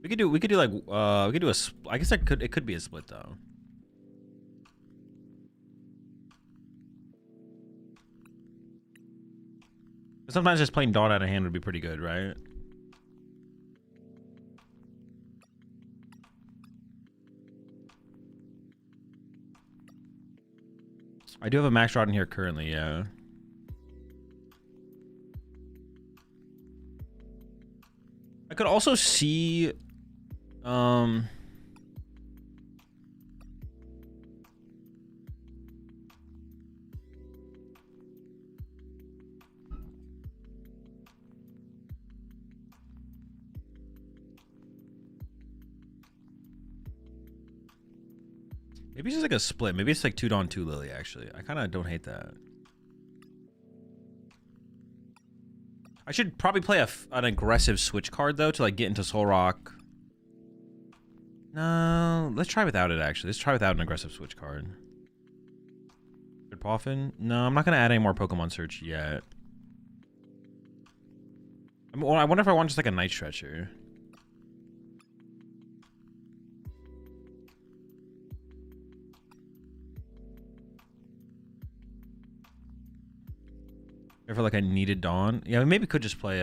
We could do like we could do a I guess it could be a split though. Sometimes just playing Dawn out of hand would be pretty good, right? I do have a max rod in here currently, yeah. I could also see maybe it's just like a split. Maybe it's like 2 Dawn, 2 Lily, actually. I kind of don't hate that. I should probably play an aggressive switch card, though, to like get into Soul Rock. No, let's try without it, actually. Let's try without an aggressive switch card. Good Poffin? No, I'm not going to add any more Pokemon Search yet. I wonder if I want just like a Night Stretcher. I feel like I needed Dawn. Yeah, we maybe could just play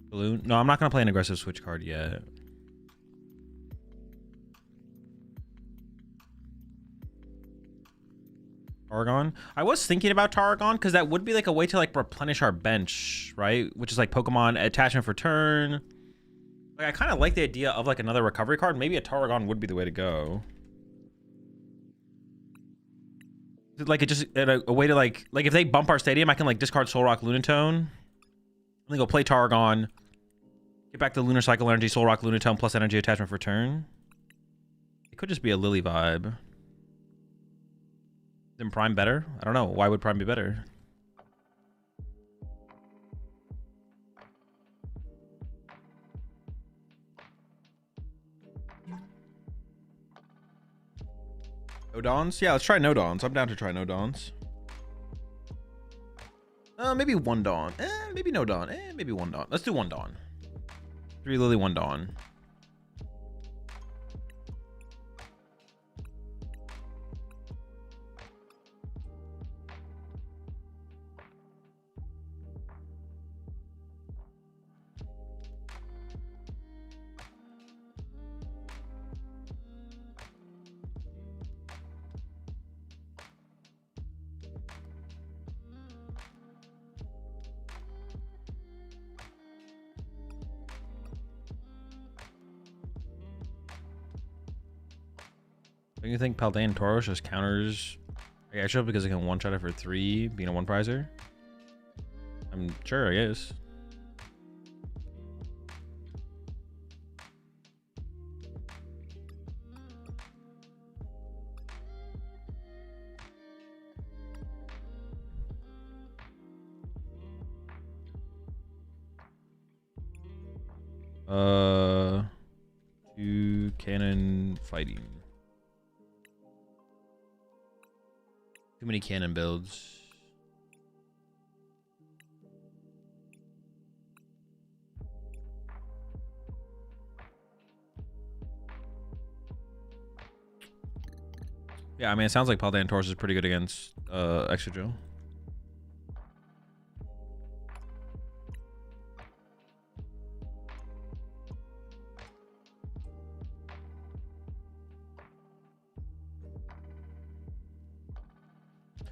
Balloon. No, I'm not gonna play an aggressive switch card yet. Tarragon. I was thinking about Tarragon because that would be like a way to like replenish our bench, right? Which is like Pokemon attachment for turn. Like I kind of like the idea of like another recovery card. Maybe a Tarragon would be the way to go. Like it just a way to like if they bump our stadium, I can like discard Soul Rock Lunatone, and then go play Tarragon, get back the Lunar Cycle Energy, Soul Rock Lunatone plus energy attachment for turn. It could just be a Lily vibe. Then Prime better? I don't know. Why would Prime be better? No Dawns? Yeah, let's try no Dawns. I'm down to try no Dawns. Maybe 1 Dawn. Maybe no Dawn. Maybe 1 Dawn. Let's do 1 Dawn. 3 Lily, 1 Dawn. Don't you think Paldean Tauros just counters Aggro because it can one-shot it for 3, being a 1-prizer? I'm sure, I guess. Two cannon fighting. many cannon builds. Yeah, I mean, it sounds like Paldean Taurus is pretty good against Extra Joe.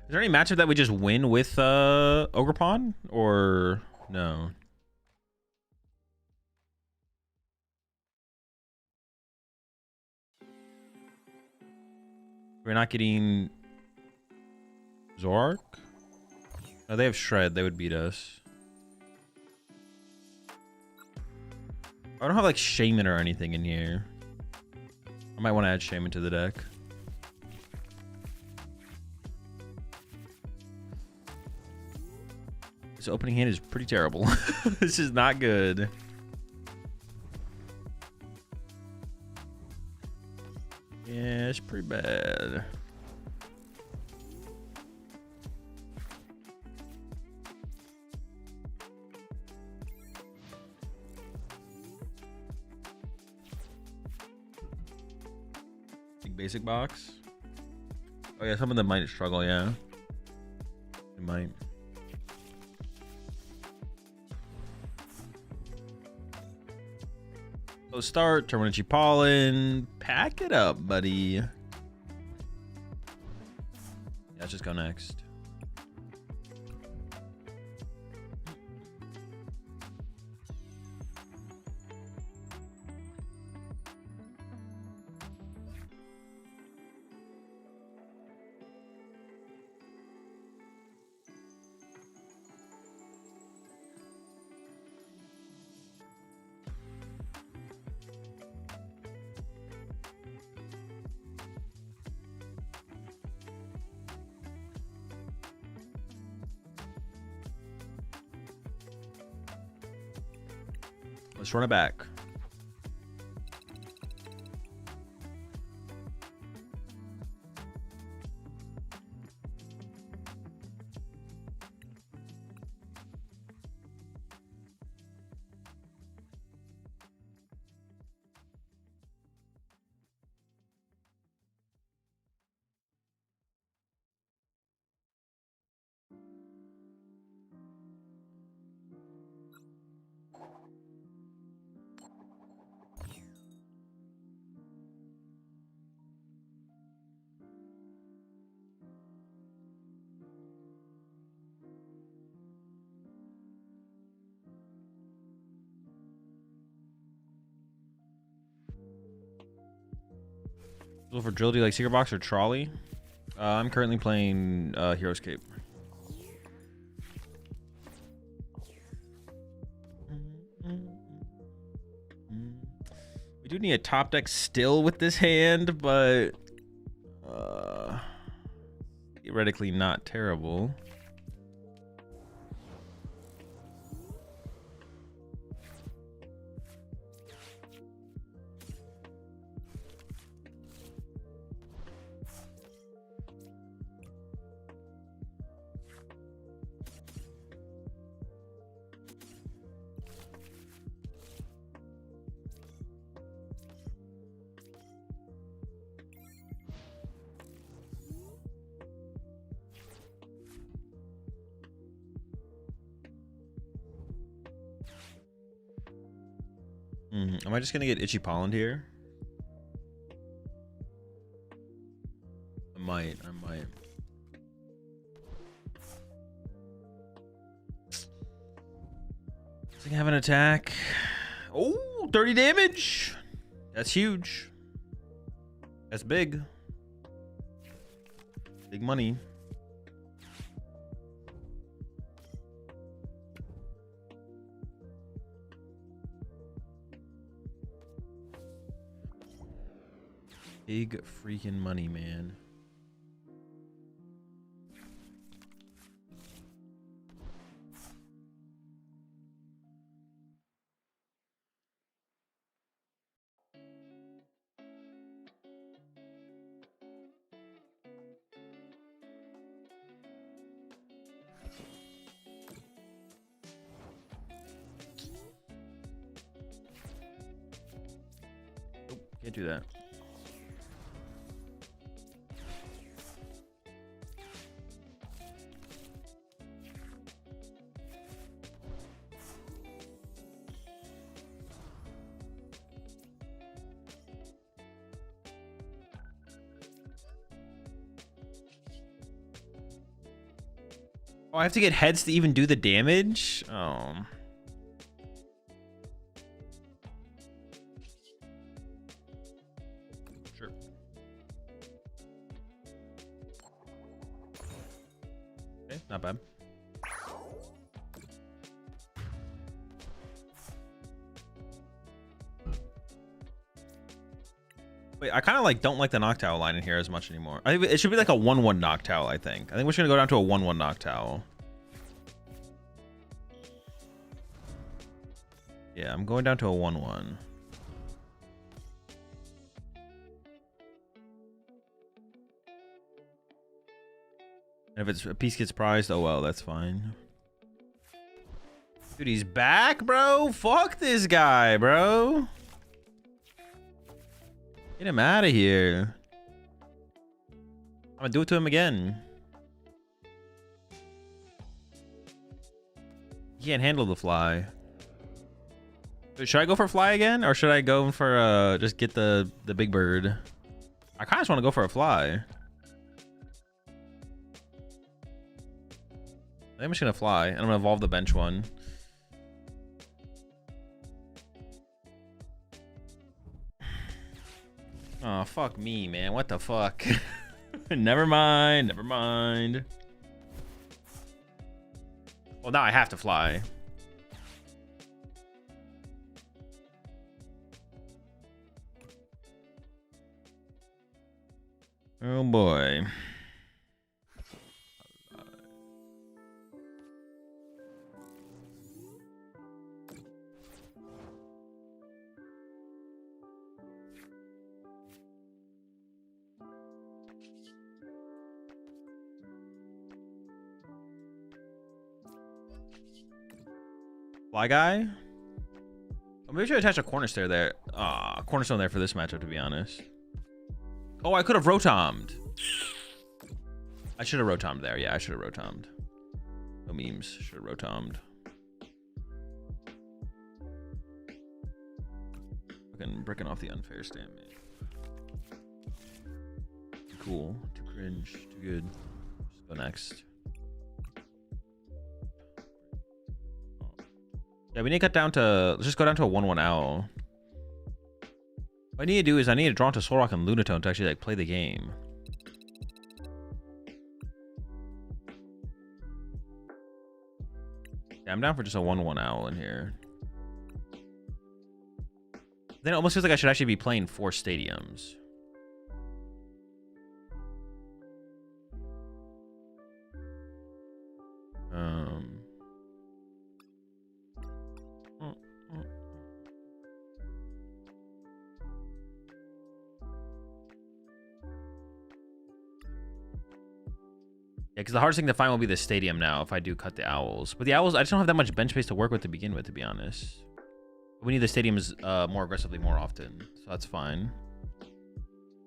Is there any matchup that we just win with Ogerpon or no? We're not getting Zork? Oh, they have Shred. They would beat us. I don't have like Shaman or anything in here. I might want to add Shaman to the deck. This opening hand is pretty terrible. This is not good. Yeah, it's pretty bad. Big basic box. Oh yeah, some of them might struggle, yeah. They might. So start, Terminachi Pollen. Pack it up, buddy. Yeah, let's just go next. Let's run it back. So for drill, do you like Secret Box or Trolley? I'm currently playing Heroescape. We do need a top deck still with this hand, but theoretically not terrible. Am I just gonna get Itchy Pollen here? I might. Does he have an attack? Oh, 30 damage. That's huge. That's big. Big money. Big freaking money, man. Can't do that. Oh, I have to get heads to even do the damage? Oh. Sure. Okay, not bad. Wait, I kind of like don't like the Noctowl line in here as much anymore. I think it should be like a 1/1 Noctowl, I think. I think we're just gonna go down to a 1/1 Noctowl. Yeah, I'm going down to a 1/1. And if it's a piece gets prized, oh well, that's fine. Dude, he's back, bro. Fuck this guy, bro. Get him out of here. I'm gonna do it to him again. He can't handle the fly. Should I go for fly again, or should I go for just get the big bird? I kind of just want to go for a fly. I think I'm just gonna fly, and I'm gonna evolve the bench one. Oh, fuck me, man. What the fuck? Never mind. Never mind. Well, now I have to fly. Oh, boy. Fly guy? Oh, maybe I should attach a cornerstone there. Cornerstone there for this matchup, to be honest. Oh, I could have rotomed. I should have rotomed there. Yeah, I should have rotomed. No memes. Should have rotomed. Fucking bricking off the unfair stand, man. Too cool. Too cringe. Too good. Just go next. Yeah, we need to cut down to... Let's just go down to a 1/1 owl. What I need to do is I need to draw into Solrock and Lunatone to actually like play the game. Yeah, I'm down for just a 1/1 owl in here. Then it almost feels like I should actually be playing 4 stadiums. Yeah, because the hardest thing to find will be the stadium now if I do cut the owls. But the owls, I just don't have that much bench space to work with to begin with, to be honest. We need the stadiums more aggressively more often, so that's fine.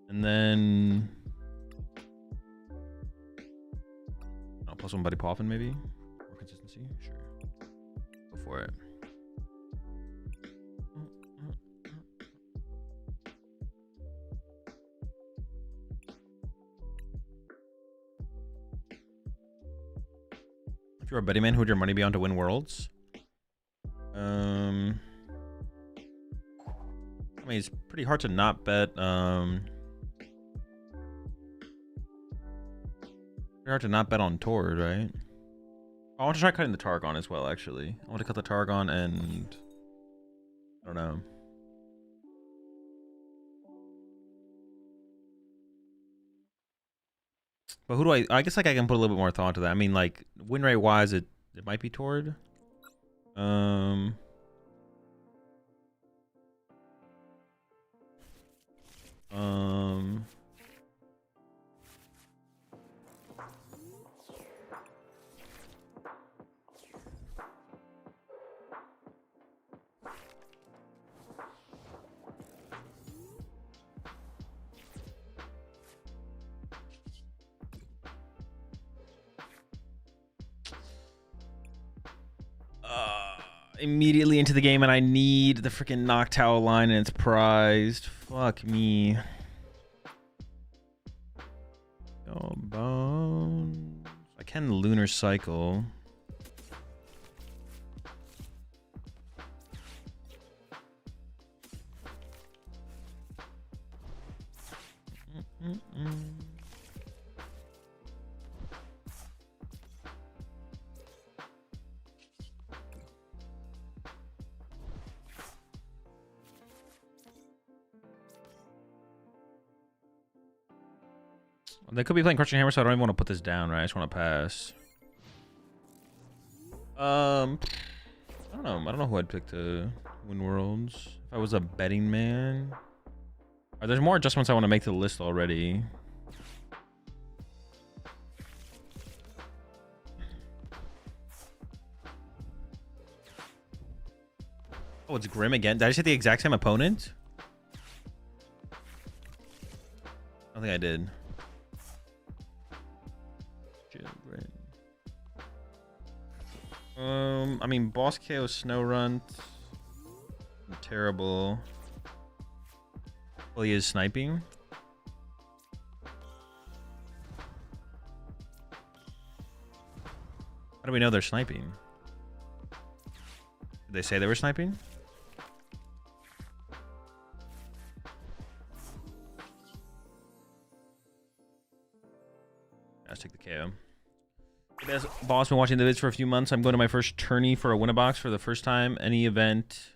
And then... Oh, +1 Buddy Poffin, maybe? More consistency? Sure. Go for it. If you're a betting man, who would your money be on to win Worlds? I mean, it's pretty hard to not bet. Pretty hard to not bet on Tord, right? I want to try cutting the Targon as well, actually. I want to cut the Targon and... I don't know. But who do I guess like I can put a little bit more thought into that. I mean, like, win rate wise, it might be Tord. immediately into the game, and I need the freaking Noctowl line, and it's prized. Fuck me. Oh, bones. I can Lunar Cycle. They could be playing Crushing Hammer, so I don't even want to put this down, right? I just want to pass. I don't know. I don't know who I'd pick to win Worlds. If I was a betting man. There's more adjustments I want to make to the list already. Oh, it's Grim again. Did I just hit the exact same opponent? I don't think I did. I mean, Boss KO Snow Runt. Terrible. Well, he is sniping. How do we know they're sniping? Did they say they were sniping? Let's take the KO. Hey guys, boss, been watching the vids for a few months. I'm going to my first tourney for a Winnabox for the first time. Any event?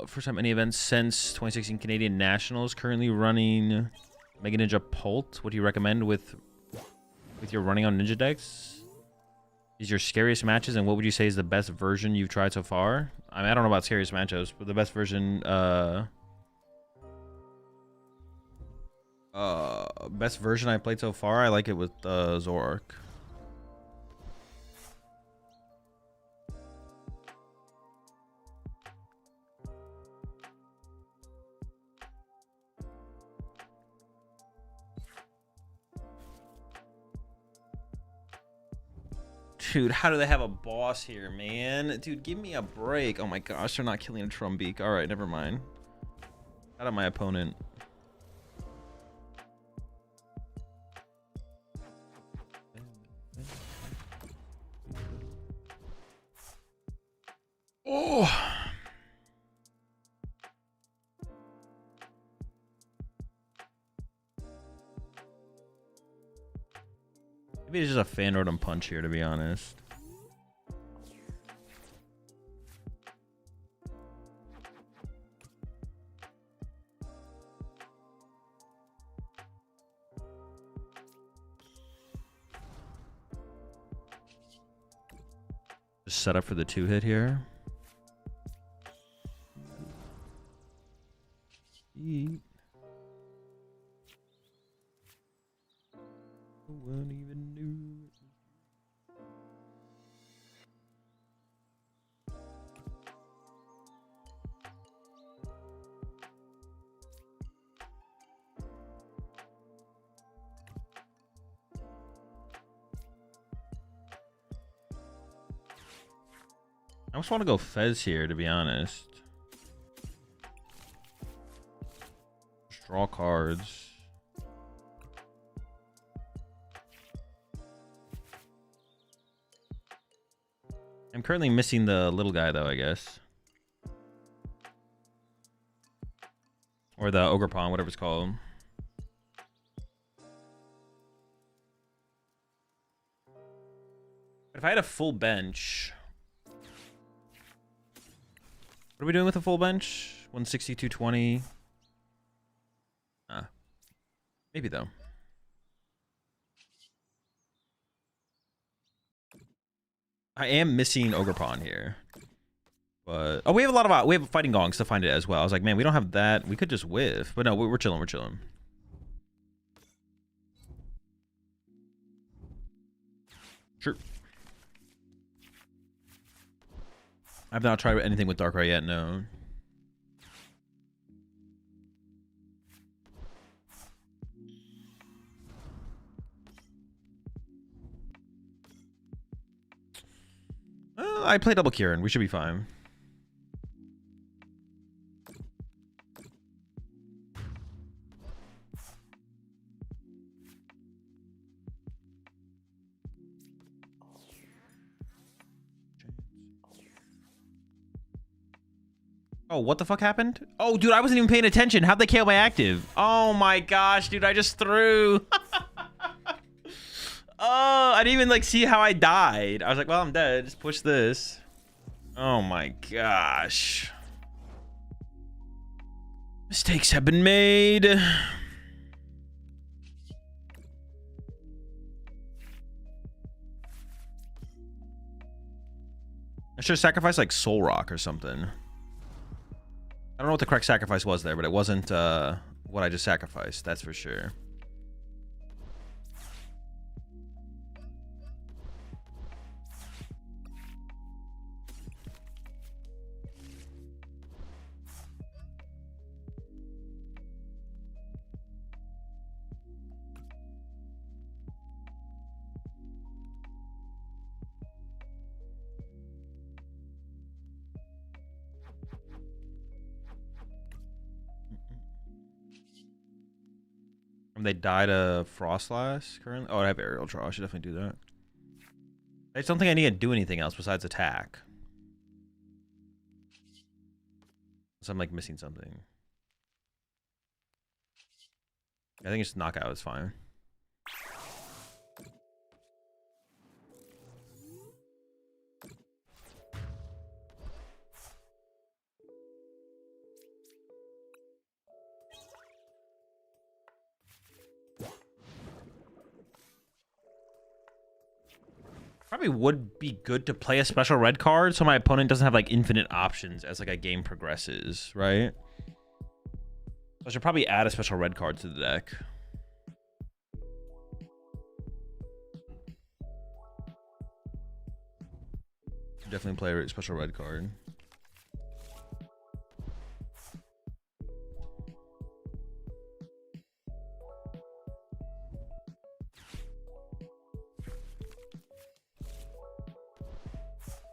First time any event since 2016 Canadian Nationals. Currently running Mega Ninja Pult. What do you recommend with your running on Ninja decks? Is your scariest matches, and what would you say is the best version you've tried so far? I mean, I don't know about scariest matchups, but the best version, best version I played so far, I like it with Zork. Dude, how do they have a boss here, man? Dude, give me a break. Oh my gosh, they're not killing a Trumbeak. All right, never mind. Out of my opponent. Oh. Maybe it's just a fan Rotom punch here, to be honest. Just set up for the 2-hit here. Eat. Won't even knew. I just want to go Fez here, to be honest. Just draw cards. I'm currently missing the little guy, though, I guess. Or the Ogre Pawn, whatever it's called. If I had a full bench... What are we doing with a full bench? 160, 220. Maybe though. I am missing Ogre Pawn here. But oh, we have a lot of we have fighting gongs to find it as well. I was like, man, we don't have that. We could just whiff. But no, we're chilling, we're chilling. Sure. I've not tried anything with Darkrai yet, no. I play double Kieran. We should be fine. Oh, what the fuck happened? Oh, dude, I wasn't even paying attention. How'd they KO my active? Oh my gosh, dude, I just threw. Oh, I didn't even like see how I died. I was like, well, I'm dead. Just push this. Oh my gosh. Mistakes have been made. I should have sacrificed like Soul Rock or something. I don't know what the correct sacrifice was there, but it wasn't what I just sacrificed. That's for sure. They died of Frostlass currently. Oh, I have Aerial Draw. I should definitely do that. I just don't think I need to do anything else besides attack. So I'm like missing something. I think it's knockout is fine. Probably would be good to play a special red card so my opponent doesn't have like infinite options as like a game progresses, right? I should probably add a special red card to the deck. Definitely play a special red card.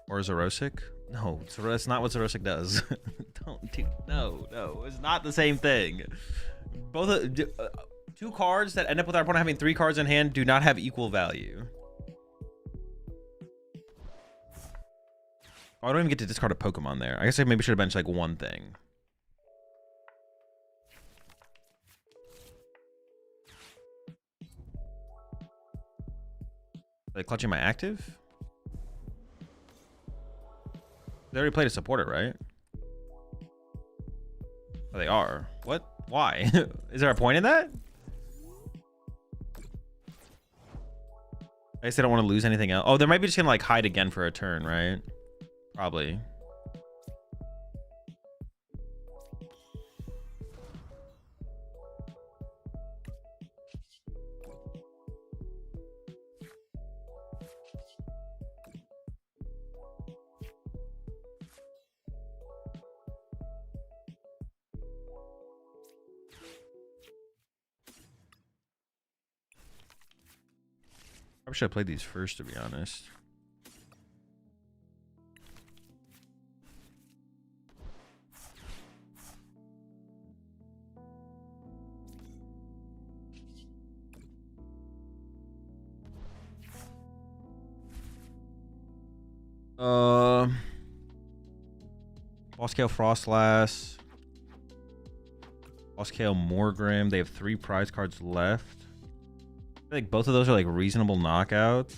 Or Zerosic? No, that's not what Zerosic does. Don't do. No, it's not the same thing. Both two cards that end up with our opponent having 3 cards in hand do not have equal value. Oh, I don't even get to discard a Pokemon there. I guess I maybe should have benched like one thing. Are they clutching my active? They already played a supporter, right? Oh, they are. What? Why? Is there a point in that? I guess they don't want to lose anything else. Oh, they might be just gonna like hide again for a turn, right? Probably. I should have played these first, to be honest. Bosscale Frostlass. Bosscale Morgrim. They have 3 prize cards left. I feel like both of those are like reasonable knockouts.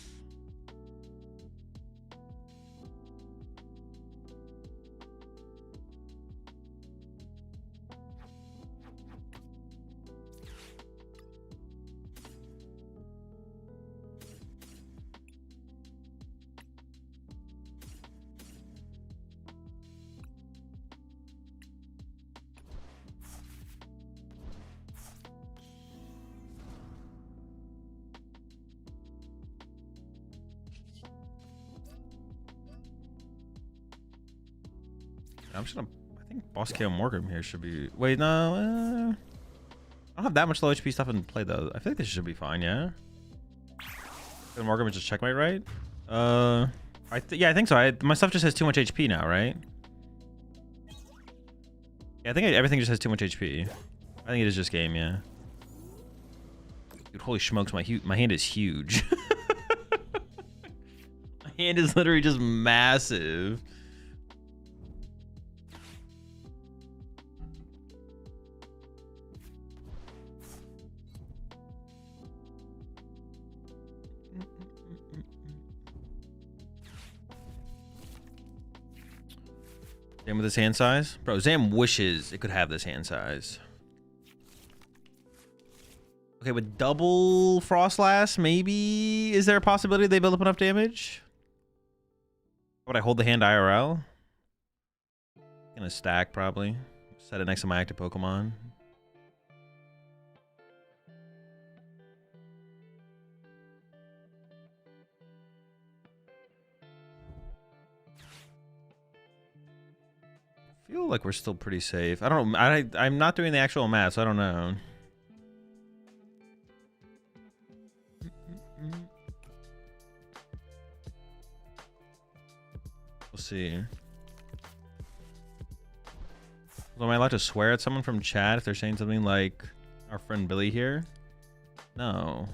I'm just gonna. I think Bosscale Morgrim here should be. Wait, no. I don't have that much low HP stuff in play though. I feel like this should be fine. Yeah. Morgrim is just checkmate, right? Yeah, I think so. My stuff just has too much HP now, right? Yeah, I think everything just has too much HP. I think it is just game, yeah. Dude, holy smokes, my hand is huge. My hand is literally just massive. Zam with his hand size? Bro, Zam wishes it could have this hand size. Okay, with double Frostlass, maybe? Is there a possibility they build up enough damage? Would I hold the hand IRL? Gonna stack, probably. Set it next to my active Pokemon. Feel like we're still pretty safe. I don't know. I'm not doing the actual math, so I don't know. We'll see. Am I allowed to swear at someone from chat if they're saying something like our friend Billy here? No.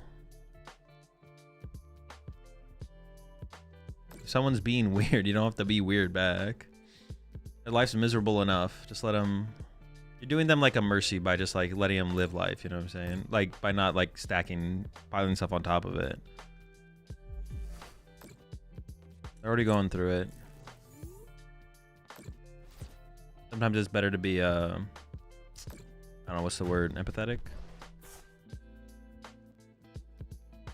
If someone's being weird, you don't have to be weird back. Their life's miserable enough. Just let them... You're doing them like a mercy by just like letting them live life, you know what I'm saying? Like by not like stacking, piling stuff on top of it. They're already going through it. Sometimes it's better to be, I don't know, what's the word? Empathetic?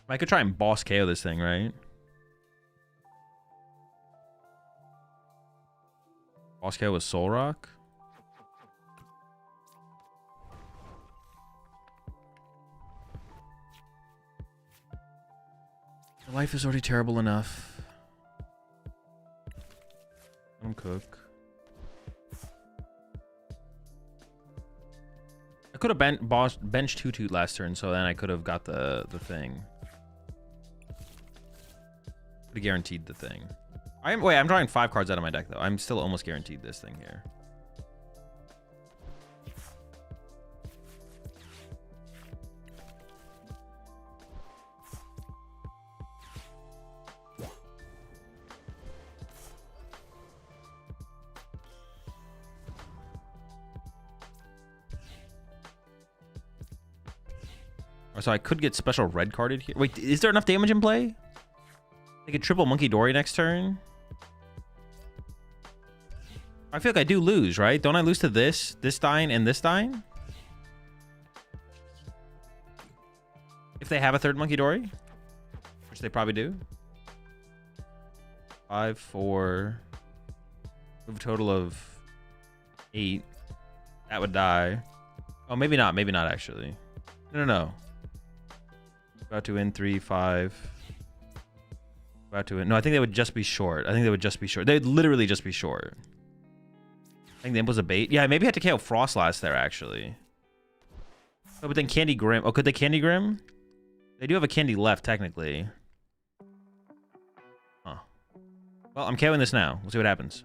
I could try and boss KO this thing, right? Boss KO with Soul Rock? Life is already terrible enough. I'm cook. I could have benched Toot last turn, so then I could have got the thing. Could have guaranteed the thing. Wait, I'm drawing 5 cards out of my deck though. I'm still almost guaranteed this thing here. So I could get special red carded here. Wait, is there enough damage in play? I could triple Monkey Dory next turn. I feel like I do lose, right? Don't I lose to this dying, and this dying? If they have a third Monkey Dory, which they probably do. 5, 4. We have a total of 8. That would die. Oh, maybe not. Maybe not, actually. No. About to win 3, 5. About to win. No, I think they would just be short. They'd literally just be short. I think the imp was a bait. Yeah, maybe I had to KO Frostlass there, actually. Oh, but then Candy Grim. Oh, could they Candy Grim? They do have a Candy left, technically. Huh. Well, I'm KOing this now. We'll see what happens.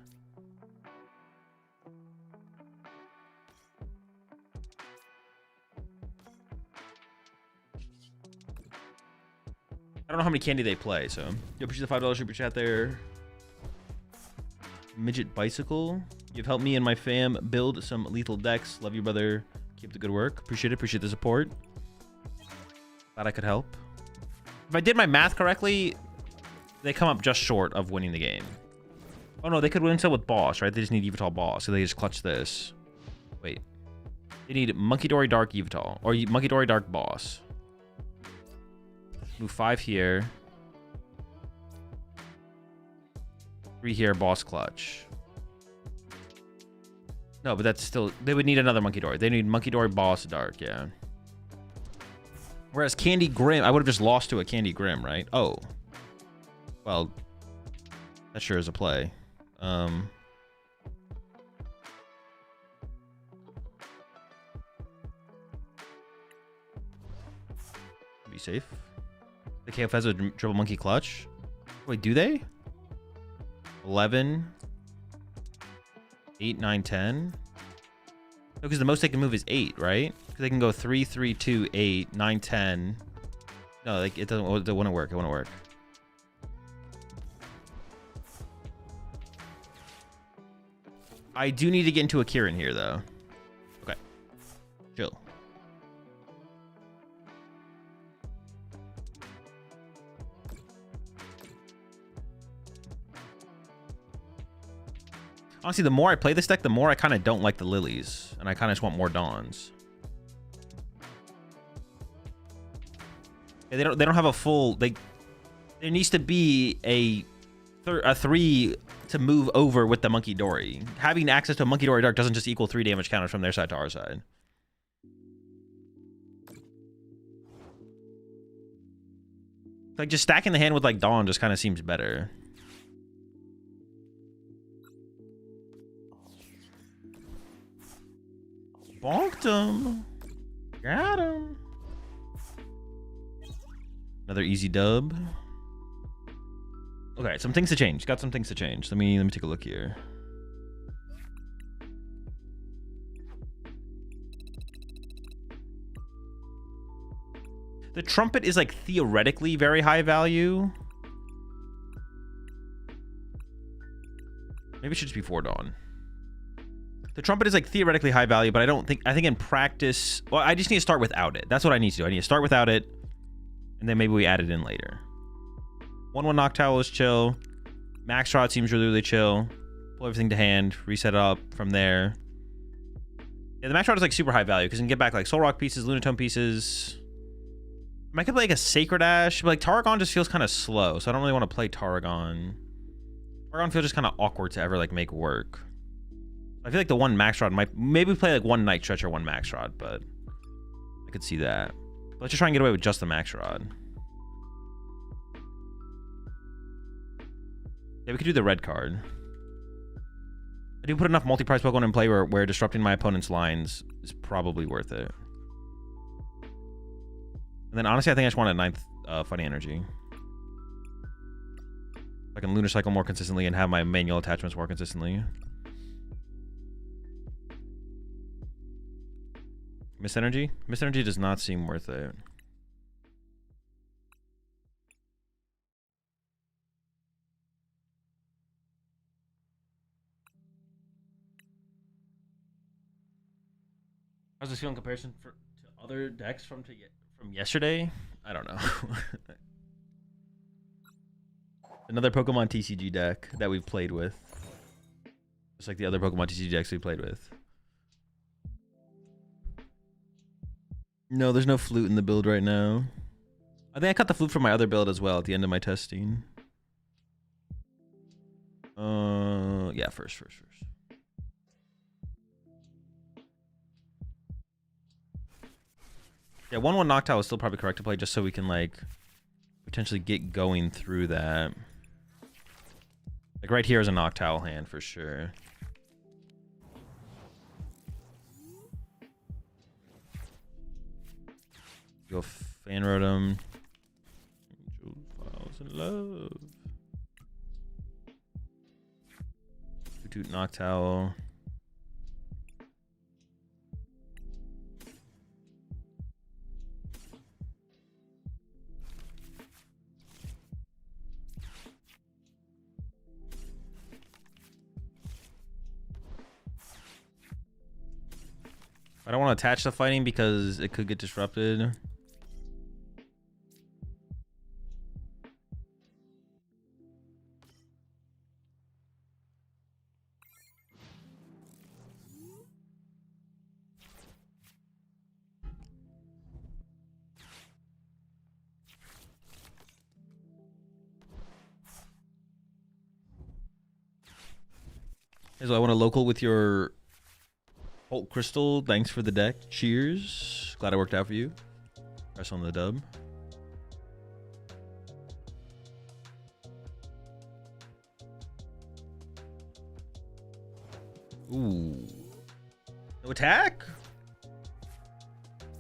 I don't know how many candy they play, so. Yo, appreciate the $5 super chat there. Midget Bicycle. You've helped me and my fam build some lethal decks. Love you, brother. Keep the good work. Appreciate it. Appreciate the support. Glad I could help. If I did my math correctly, they come up just short of winning the game. Oh, no, they could win still with boss, right? They just need Yveltal boss, so they just clutch this. Wait. They need Monkey Dory Dark Yveltal, or Monkey Dory Dark boss. Move 5 here. 3 here, boss clutch. No, but that's still... They would need another Monkey Dory. They need Monkey Dory boss dark, yeah. Whereas Candy Grim... I would have just lost to a Candy Grim, right? Oh. Well, that sure is a play. Be safe. The KF has a triple monkey clutch. Wait, do they? 11, 8, 9, 10. No, because the most they can move is 8, right? Because they can go 3, 3, 2, 8, 9, 10. No, like it doesn't. It wouldn't work. It wouldn't work. I do need to get into a Kieran here, though. Okay, chill. Honestly, the more I play this deck, the more I kind of don't like the lilies, and I kind of just want more dawns. Yeah, they don't have a full. There needs to be a 3 to move over with the Monkey Dory. Having access to a Monkey Dory Dark doesn't just equal 3 damage counters from their side to our side. Like just stacking the hand with like Dawn just kind of seems better. Bonked him. Got him. Another easy dub. Okay, some things to change. Got some things to change. Let me take a look here. The trumpet is like theoretically very high value. Maybe it should just be 4 Dawn. The trumpet is like theoretically high value, but I think in practice, well, I just need to start without it. That's what I need to do. I need to start without it, and then maybe we add it in later. 1/1 Noctowl is chill. Max Rod seems really chill. Pull everything to hand, reset it up from there. Yeah, the Max Rod is like super high value because you can get back like Soul Rock pieces, Lunatone pieces. I might could play like a Sacred Ash, but like Tarragon just feels kind of slow, so I don't really want to play Tarragon. Tarragon feels just kind of awkward to ever like make work. I feel like the 1 Max Rod might maybe play like 1 Night Stretch or 1 Max Rod, but I could see that. But let's just try and get away with just the Max Rod. Yeah, we could do the red card. I do put enough multi-price Pokemon in play where disrupting my opponent's lines is probably worth it. And then honestly, I think I just want a 9th Fighting Energy. I can Lunar Cycle more consistently and have my manual attachments more consistently. Miss Energy? Miss Energy does not seem worth it. How's this feel in comparison to other decks from yesterday? I don't know. Another Pokemon TCG deck that we've played with. Just like the other Pokemon TCG decks we played with. No, there's no flute in the build right now. I think I cut the flute from my other build as well at the end of my testing. Yeah, first. Yeah, 1/1 Noctowl is still probably correct to play just so we can like potentially get going through that. Like right here is a Noctowl hand for sure. Go Fan Rotom. Angel Files in Love. Toot Noctowl. I don't want to attach the fighting because it could get disrupted. So I want to local with your Hulk Crystal. Thanks for the deck. Cheers. Glad it worked out for you. Press on the dub. Ooh. No attack?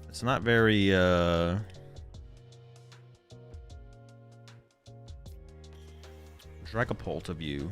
It's not very Dragapult of you.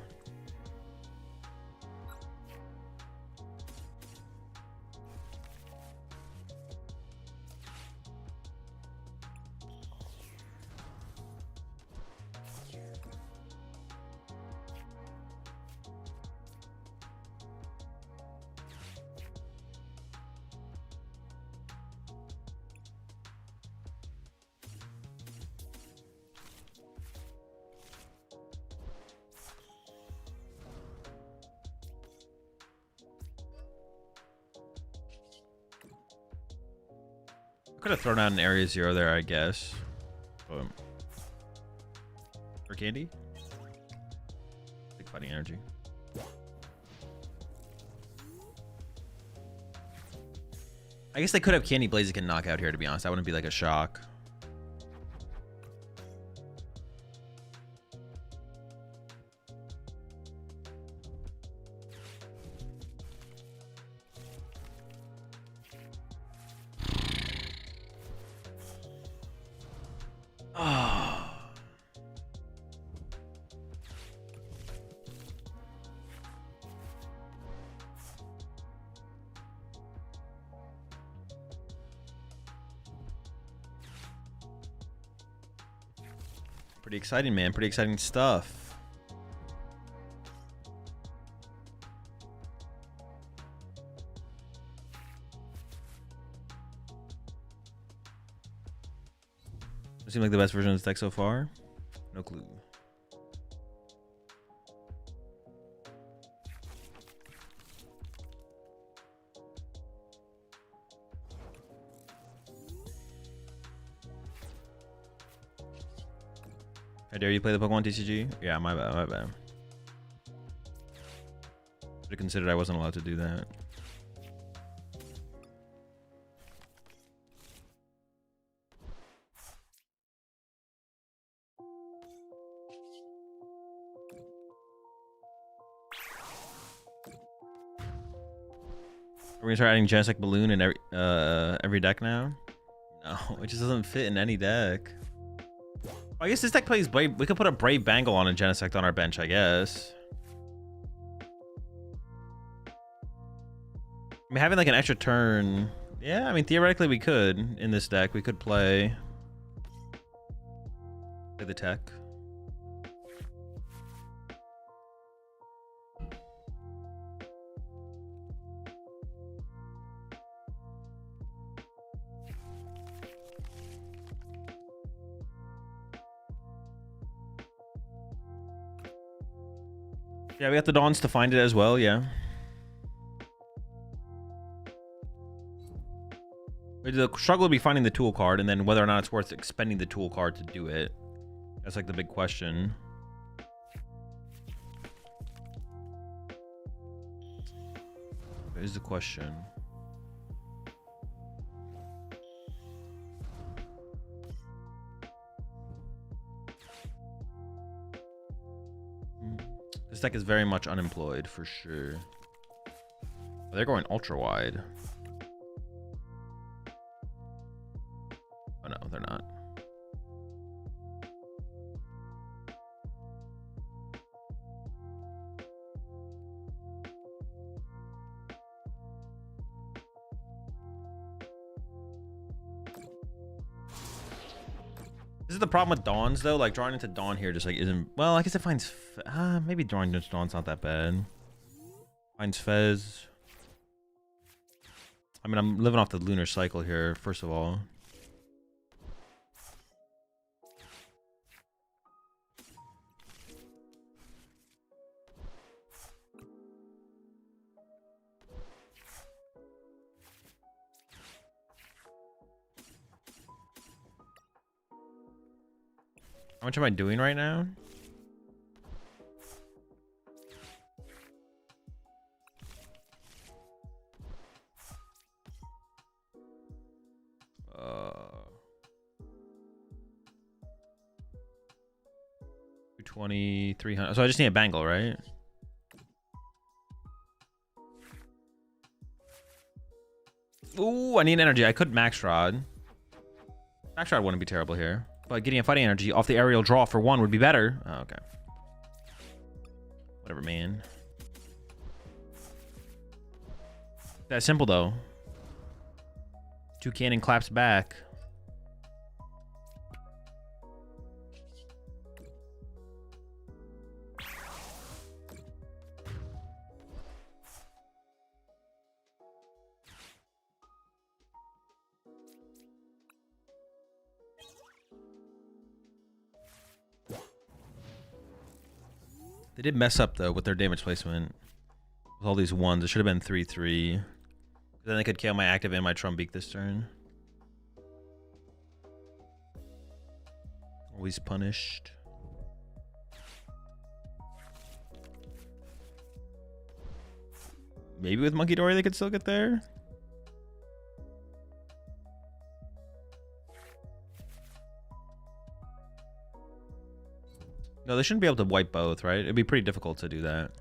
Could have thrown out an area 0 there, I guess. But for candy? Big fighting energy. I guess they could have Candy Blaziken knockout here, to be honest. That wouldn't be like a shock. Pretty exciting, man. Pretty exciting stuff. Seems like the best version of this deck so far. No clue. I dare you play the Pokemon TCG? Yeah, my bad, my bad. Should have considered I wasn't allowed to do that. Are we gonna start adding Genesect Balloon in every deck now? No, it just doesn't fit in any deck. I guess this deck plays Brave. We could put a Brave Bangle on a Genesect on our bench, I guess. I mean, having like an extra turn. Yeah, I mean, theoretically we could in this deck. We could play the tech. Yeah, we got the Dawns to find it as well, yeah. The struggle would be finding the tool card, and then whether or not it's worth expending the tool card to do it. That's like the big question. That is the question. This deck is very much unemployed for sure. Oh, they're going ultra wide. Oh no, they're not. This is the problem with Dawns though, like drawing into Dawn here just like isn't, well, I guess it finds, maybe drawing into Dawn's not that bad. Finds Fez. I mean, I'm living off the lunar cycle here, first of all. How much am I doing right now? Uh, 220, 300. So I just need a bangle, right? Ooh, I need energy. I could max rod. Max rod wouldn't be terrible here. But getting a fighting energy off the aerial draw for one would be better. Oh, okay. Whatever, man. That simple, though. 2 cannon claps back. They did mess up, though, with their damage placement. With all these ones, it should have been 3-3. Then they could KO my active and my Trumbeak this turn. Always punished. Maybe with Monkey Dory they could still get there. No, they shouldn't be able to wipe both, right? It'd be pretty difficult to do that.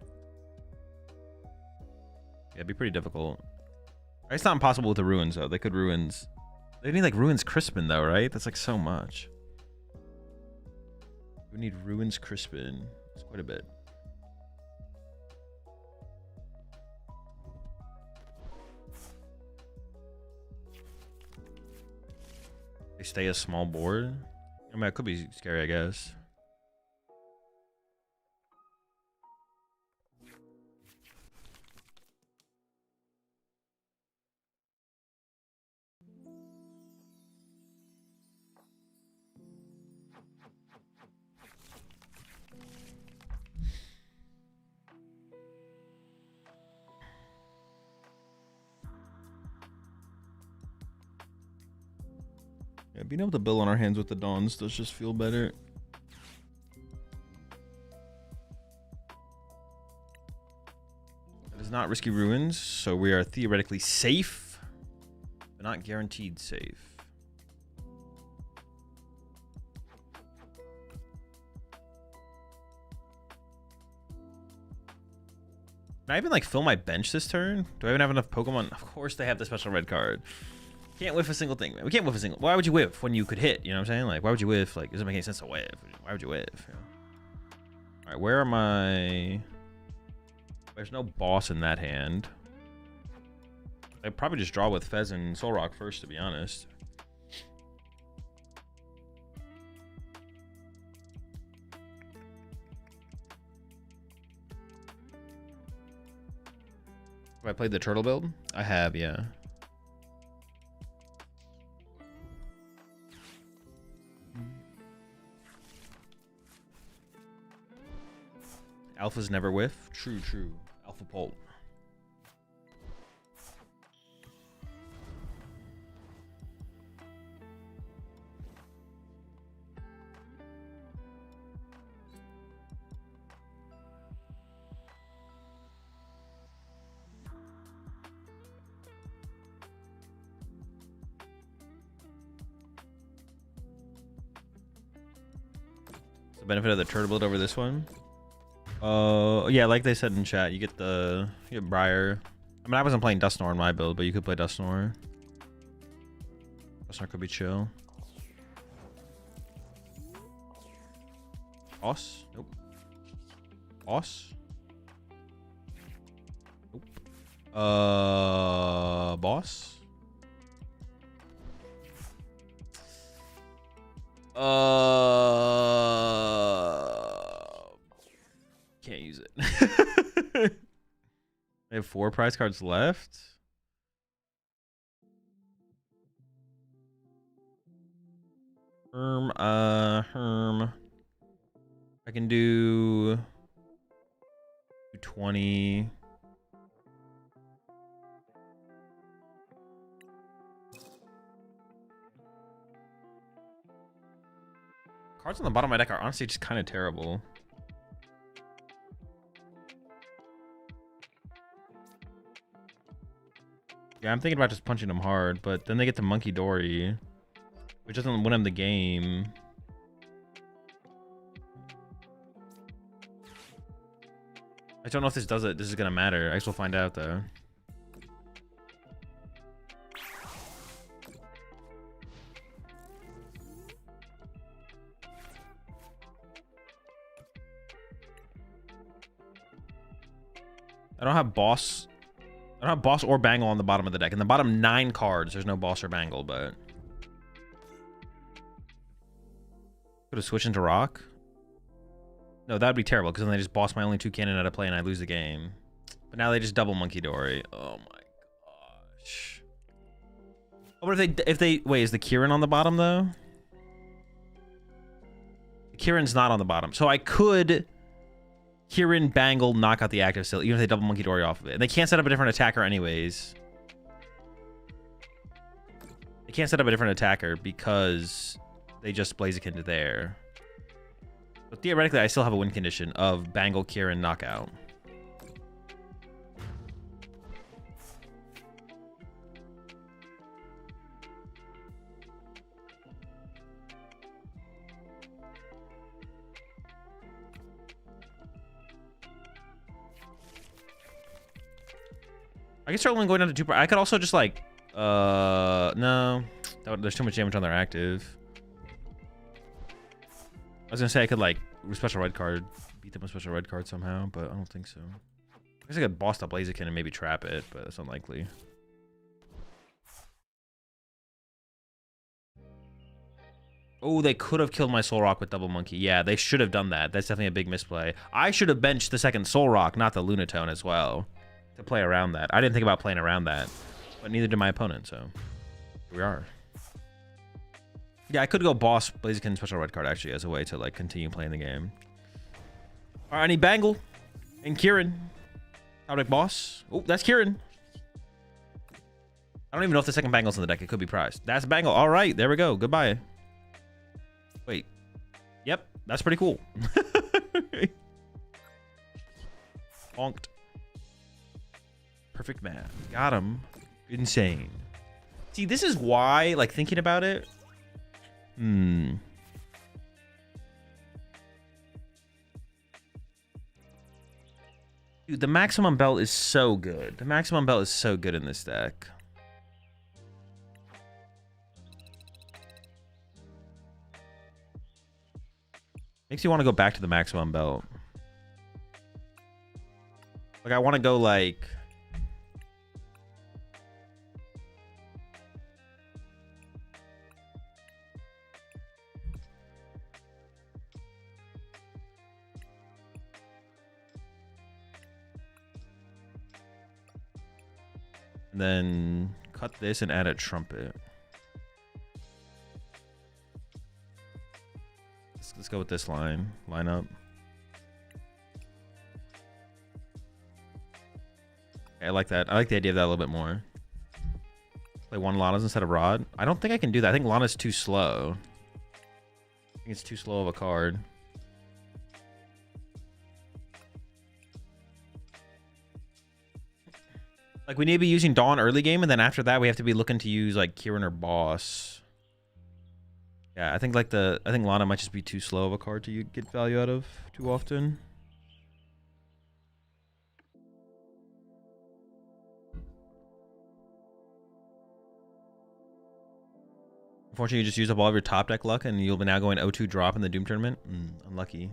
Yeah, it'd be pretty difficult. It's not impossible with the ruins, though. They could ruins. They need, like, ruins Crispin, though, right? That's, like, so much. We need ruins Crispin. It's quite a bit. They stay a small board. I mean, it could be scary, I guess. Yeah, being able to build on our hands with the Dawns does just feel better. It is not risky ruins, so we are theoretically safe, but not guaranteed safe. Can I even like fill my bench this turn? Do I even have enough Pokemon? Of course they have the special red card. Can't whiff a single thing, man. We can't whiff a single. Why would you whiff when you could hit? You know what I'm saying? Like, why would you whiff? Like, it doesn't make any sense to whiff. Why would you whiff? You know? All right, where are my? There's no boss in that hand. I'd probably just draw with Fez and Soul Rock first, to be honest. Have I played the turtle build? I have, yeah. Alphas never whiff. True, true. Alpha Pult. The benefit of the turtle build over this one. Yeah, like they said in chat, you get Briar. I mean, I wasn't playing Dusknoir in my build, but you could play Dusknoir. Dusknoir could be chill. Boss? Nope. Boss? Nope. Boss? Can't use it. I have 4 prize cards left. Herm. I can do 20. Cards on the bottom of my deck are honestly just kind of terrible. Yeah, I'm thinking about just punching them hard, but then they get to Monkey Dory, which doesn't win them the game. I don't know if this does it. This is gonna matter. I guess we'll find out though. I don't have boss. I don't have boss or Bangle on the bottom of the deck. In the bottom 9 cards, there's no boss or Bangle, but could have switched into Rock. No, that'd be terrible because then they just boss my only 2 cannon out of play and I lose the game. But now they just double Monkey Dory. Oh my gosh. Oh, but if they wait, is the Kieran on the bottom though? The Kieran's not on the bottom, so I could Kieran, Bangle, knock out the active still, even if they double Monkey Dory off of it. And they can't set up a different attacker anyways. They can't set up a different attacker because they just Blaziken to there. But theoretically, I still have a win condition of Bangle, Kieran, knockout. I can start only going down to 2. I could also just like, no, there's too much damage on their active. I was gonna say I could like special red card, beat them with special red card somehow, but I don't think so. I guess I could boss up Blaziken and maybe trap it, but that's unlikely. Oh, they could have killed my Soul Rock with Double Monkey. Yeah, they should have done that. That's definitely a big misplay. I should have benched the second Soul Rock, not the Lunatone as well, to play around that. I didn't think about playing around that, but neither did my opponent, so here we are. Yeah, I could go boss Blaziken special red card actually as a way to like continue playing the game. All right, I need Bangle and Kieran. How do I boss? Oh, that's Kieran. I don't even know if the second Bangle's in the deck. It could be prized. That's Bangle. All right, there we go. Goodbye. Wait. Yep, that's pretty cool. Bonked. Perfect math. Got him. Insane. See, this is why, like, thinking about it. Dude, the maximum belt is so good. The maximum belt is so good in this deck. Makes you want to go back to the maximum belt. Like, I want to go, like... And then cut this and add a trumpet. Let's go with this line up. Okay, I like that. I like the idea of that a little bit more. Play one Lana's instead of Rod. I don't think I can do that. I think Lana's too slow. I think it's too slow of a card. Like, we need to be using Dawn early game, and then after that, we have to be looking to use, like, Kieran or Boss. Yeah, I think, like, I think Lana might just be too slow of a card to get value out of too often. Unfortunately, you just use up all of your top deck luck, and you'll be now going 0-2 drop in the Doom tournament. Unlucky.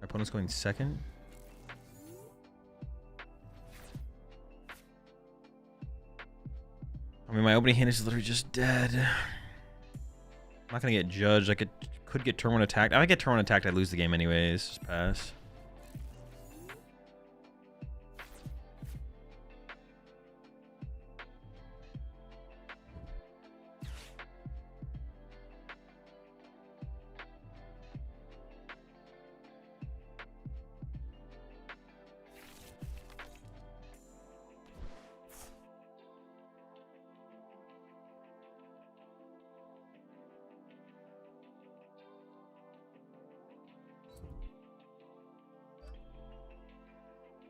Our opponent's going second. I mean, my opening hand is literally just dead. I'm not gonna get judged. I could get turn one attacked. If I get turn one attacked, I lose the game anyways. Just pass.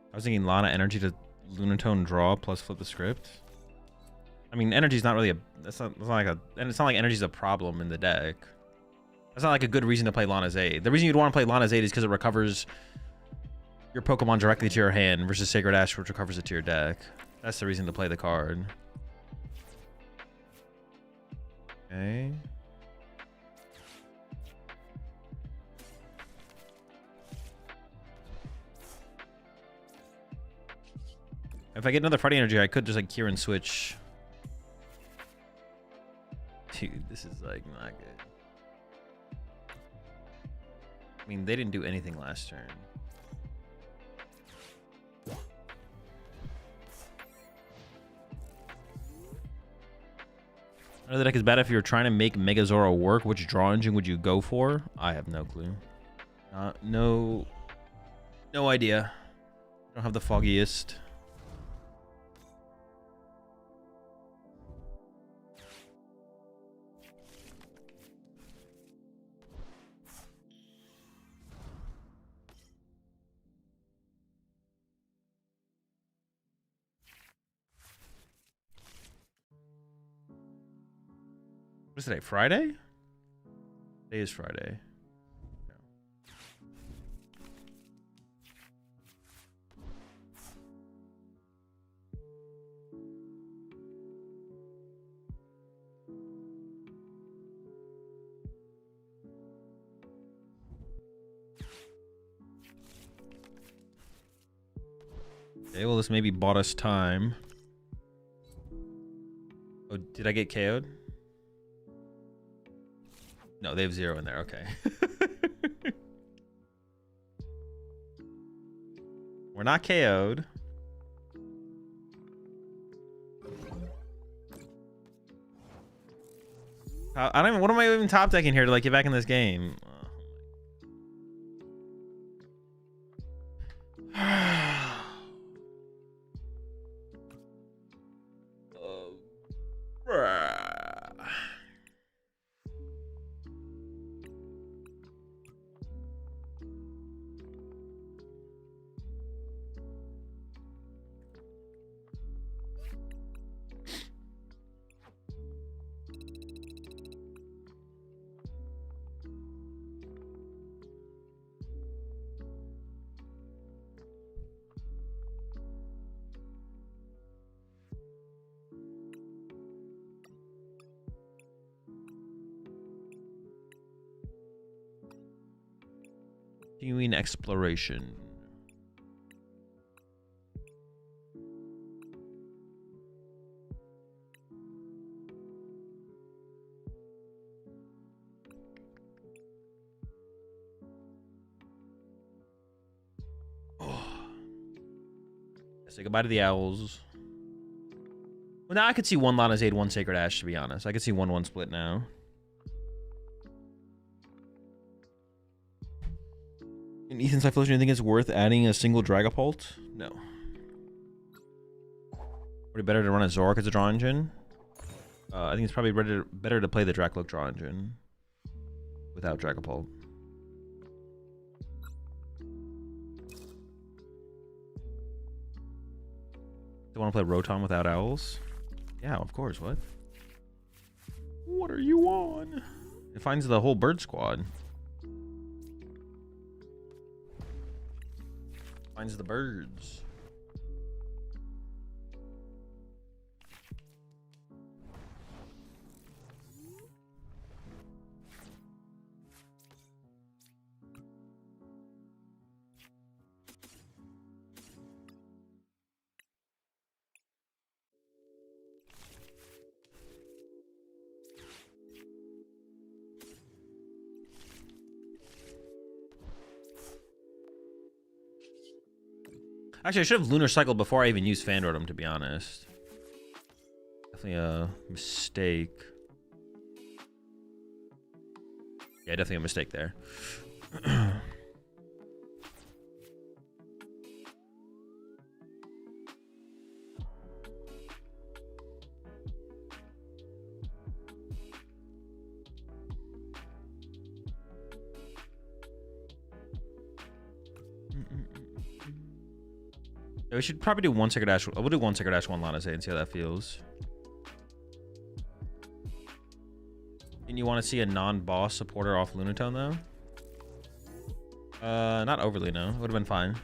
I was thinking Lana energy to Lunatone draw plus flip the script. I mean, energy's not really a. That's not like a. And it's not like energy's a problem in the deck. That's not like a good reason to play Lana's Aid. The reason you'd want to play Lana's Aid is because it recovers your Pokemon directly to your hand versus Sacred Ash, which recovers it to your deck. That's the reason to play the card. Okay. If I get another Friday energy, I could just like Kieran switch. Dude, this is like not good. I mean, they didn't do anything last turn. I know the deck is bad if you're trying to make Megazoro work. Which draw engine would you go for? I have no clue. No idea. I don't have the foggiest. What is today? Friday? Today is Friday. Okay, well, this maybe bought us time. Oh, did I get KO'd? No, they have 0 in there. Okay. We're not KO'd. I don't even, what am I even top decking here to like get back in this game? Continuing exploration. Oh. Say goodbye to the owls. Well, now I could see 1 Lana's Aid, 1 Sacred Ash, to be honest. I could see 1-1 split now. In Ethan's Typhlosion, do you think it's worth adding a single Dragapult? No. Would it better to run a Zorak as a draw engine? I think it's probably better to play the Dracloak draw engine without Dragapult. Do you want to play Rotom without owls? Yeah, of course. What? What are you on? It finds the whole bird squad. Finds the birds. Actually, I should have Lunar Cycled before I even used Fan Rotom, to be honest. Definitely a mistake. Yeah, definitely a mistake there. Yeah, we should probably do 1 Sacred Ash. We'll do 1 Sacred Ash, 1 Lana's Aid and see how that feels. And you want to see a non-boss supporter off Lunatone, though? Not overly, no. It would have been fine.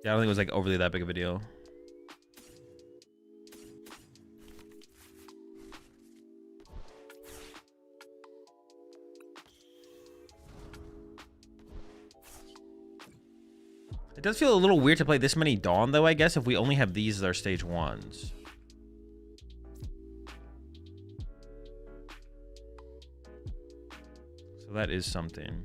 Yeah, I don't think it was like overly that big of a deal. It does feel a little weird to play this many Dawn, though, I guess, if we only have these as our stage 1s. So that is something.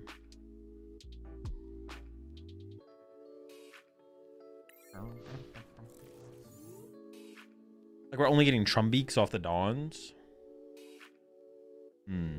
Like we're only getting Trumbeaks off the Dawns. Hmm.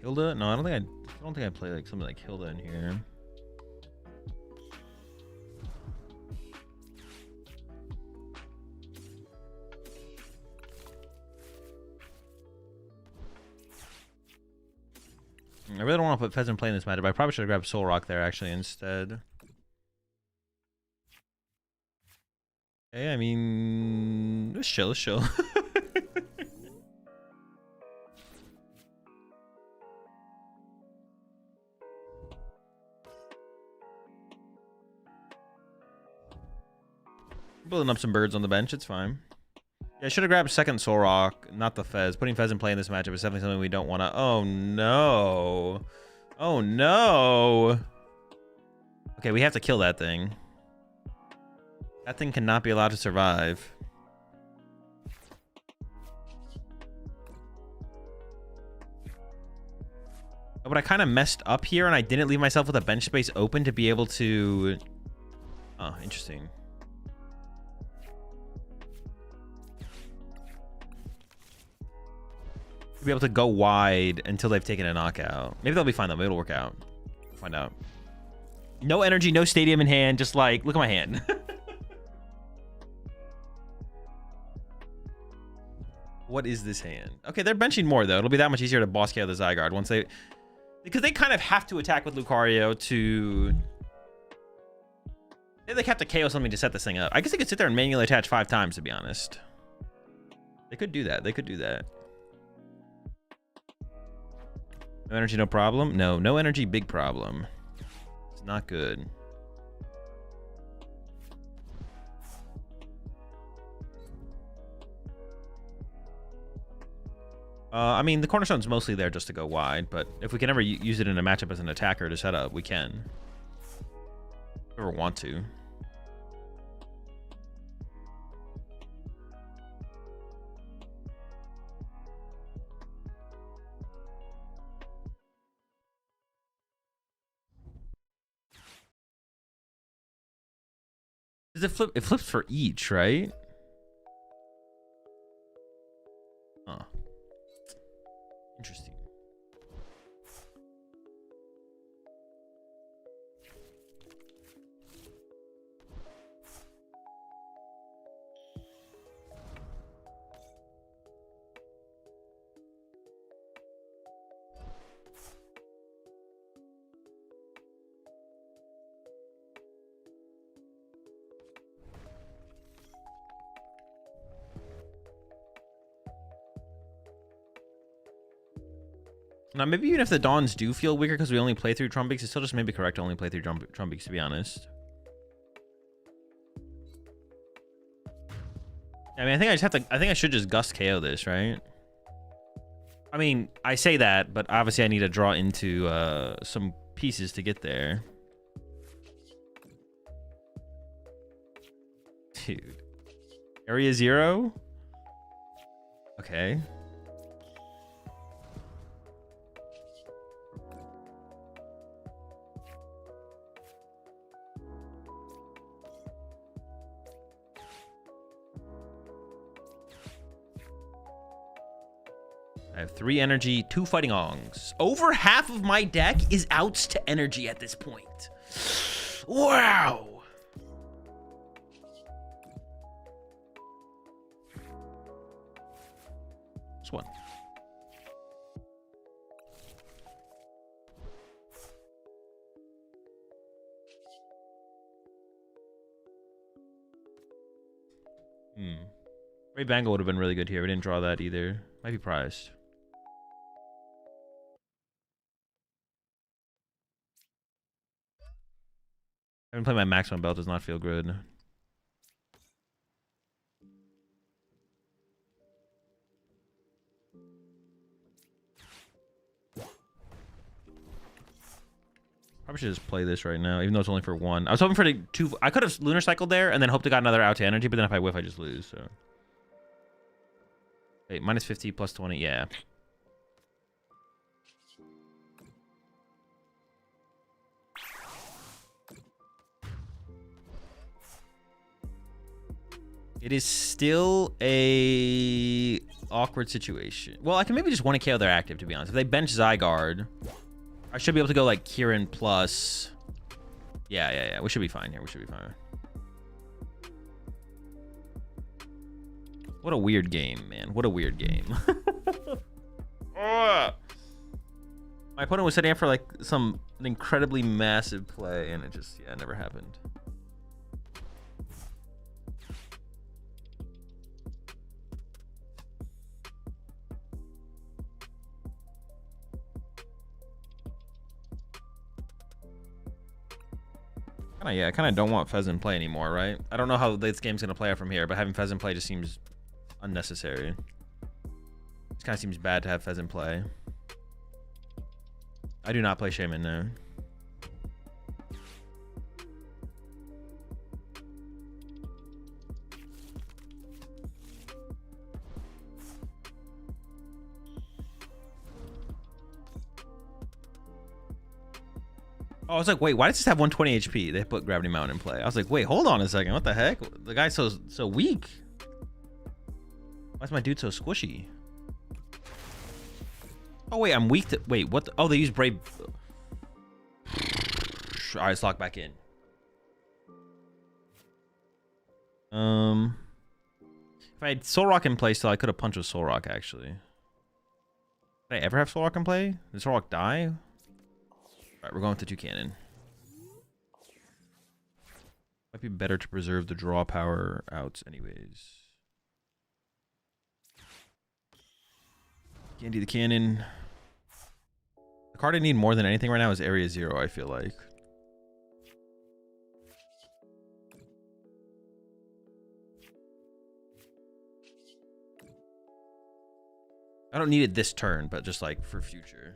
Hilda? No, I don't think I play like something like Hilda in here. I really don't want to put Pheasant Play in this matchup. I probably should have grabbed Soul Rock there actually instead. Hey, I mean, let's chill, let's chill. Building up some birds on the bench, it's fine. Yeah, I should have grabbed second Soul Rock, not the Fez. Putting Pheasant Play in this matchup is definitely something we don't want to. Oh no. Oh no. Okay, we have to kill that thing. That thing cannot be allowed to survive. But I kind of messed up here and I didn't leave myself with a bench space open to be able to... Oh, interesting. To be able to go wide until they've taken a knockout. Maybe they'll be fine though. Maybe it'll work out. We'll find out. No energy, no stadium in hand. Just like, look at my hand. What is this hand? Okay, they're benching more though. It'll be that much easier to boss KO the Zygarde once they... Because they kind of have to attack with Lucario to... They have to KO something to set this thing up. I guess they could sit there and manually attach 5 times, to be honest. They could do that. They could do that. No energy, no problem? No, no energy, big problem. It's not good. I mean, the cornerstone's mostly there just to go wide, but if we can ever use it in a matchup as an attacker to set up, we can. If we ever want to. Does it flip? It flips for each, right? Huh. Interesting. Now, maybe even if the Dawns do feel weaker because we only play through Trumbeaks, it's still just maybe correct to only play through Trumbeaks, to be honest. I mean, I think I just have to... I think I should just Gust KO this, right? I mean, I say that, but obviously I need to draw into some pieces to get there. Dude. Area 0? Okay. I have 3 energy, 2 fighting ongs. Over half of my deck is outs to energy at this point. Wow. This one. Ray Bangle would have been really good here. We didn't draw that either. Might be prized. Having played my maximum belt does not feel good. Probably should just play this right now, even though it's only for 1. I was hoping for the 2. I could have Lunar Cycled there and then hoped to got another out to energy, but then if I whiff, I just lose. So, wait, minus 50 plus 20. Yeah. It is still a awkward situation. Well, I can maybe just want to KO their active, to be honest. If they bench Zygarde, I should be able to go like Kieran plus. Yeah. We should be fine here. We should be fine. What a weird game, man. What a weird game. My opponent was setting up for like an incredibly massive play, and it just, yeah, it never happened. I kind of don't want Pheasant play anymore, right? I don't know how this game's going to play out from here, but having Pheasant play just seems unnecessary. It kind of seems bad to have Pheasant play. I do not play Shaman, no. Oh, I was like, wait, why does this have 120 HP? They put Gravity Mountain in play. I was like, wait, hold on a second. What the heck? The guy's so weak. Why is my dude so squishy? Oh, wait, I'm weak to... Wait, what the... Oh, they use Brave... All right, let's lock back in. If I had Soul Rock in play still, I could have punched with Soul Rock, actually. Did I ever have Soul Rock in play? Did Soul Rock die? Alright, we're going with the 2 cannon. Might be better to preserve the draw power outs anyways. Candy the cannon. The card I need more than anything right now is Area 0, I feel like. I don't need it this turn, but just like for future.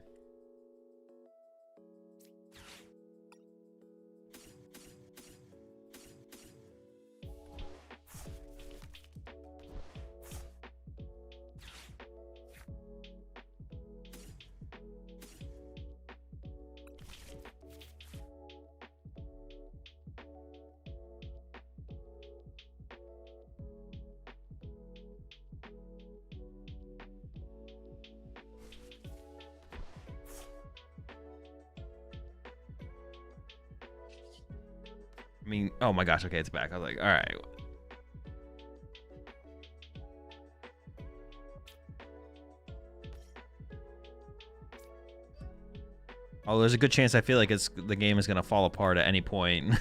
I mean, oh my gosh, okay, it's back. I was like, all right. Oh, there's a good chance I feel like the game is gonna fall apart at any point.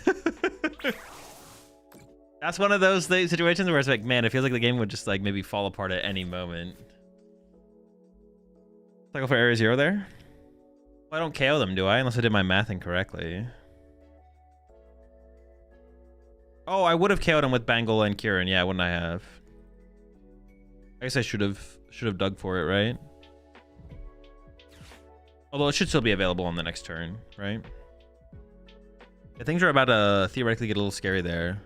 That's one of those situations where it's like, man, it feels like the game would just like maybe fall apart at any moment. I go for Area 0 there? Well, I don't KO them, do I? Unless I did my math incorrectly. Oh, I would have KO'd him with Bangle and Kieran. Yeah, wouldn't I have? I guess I should have dug for it, right? Although it should still be available on the next turn, right? Yeah, things are about to theoretically get a little scary there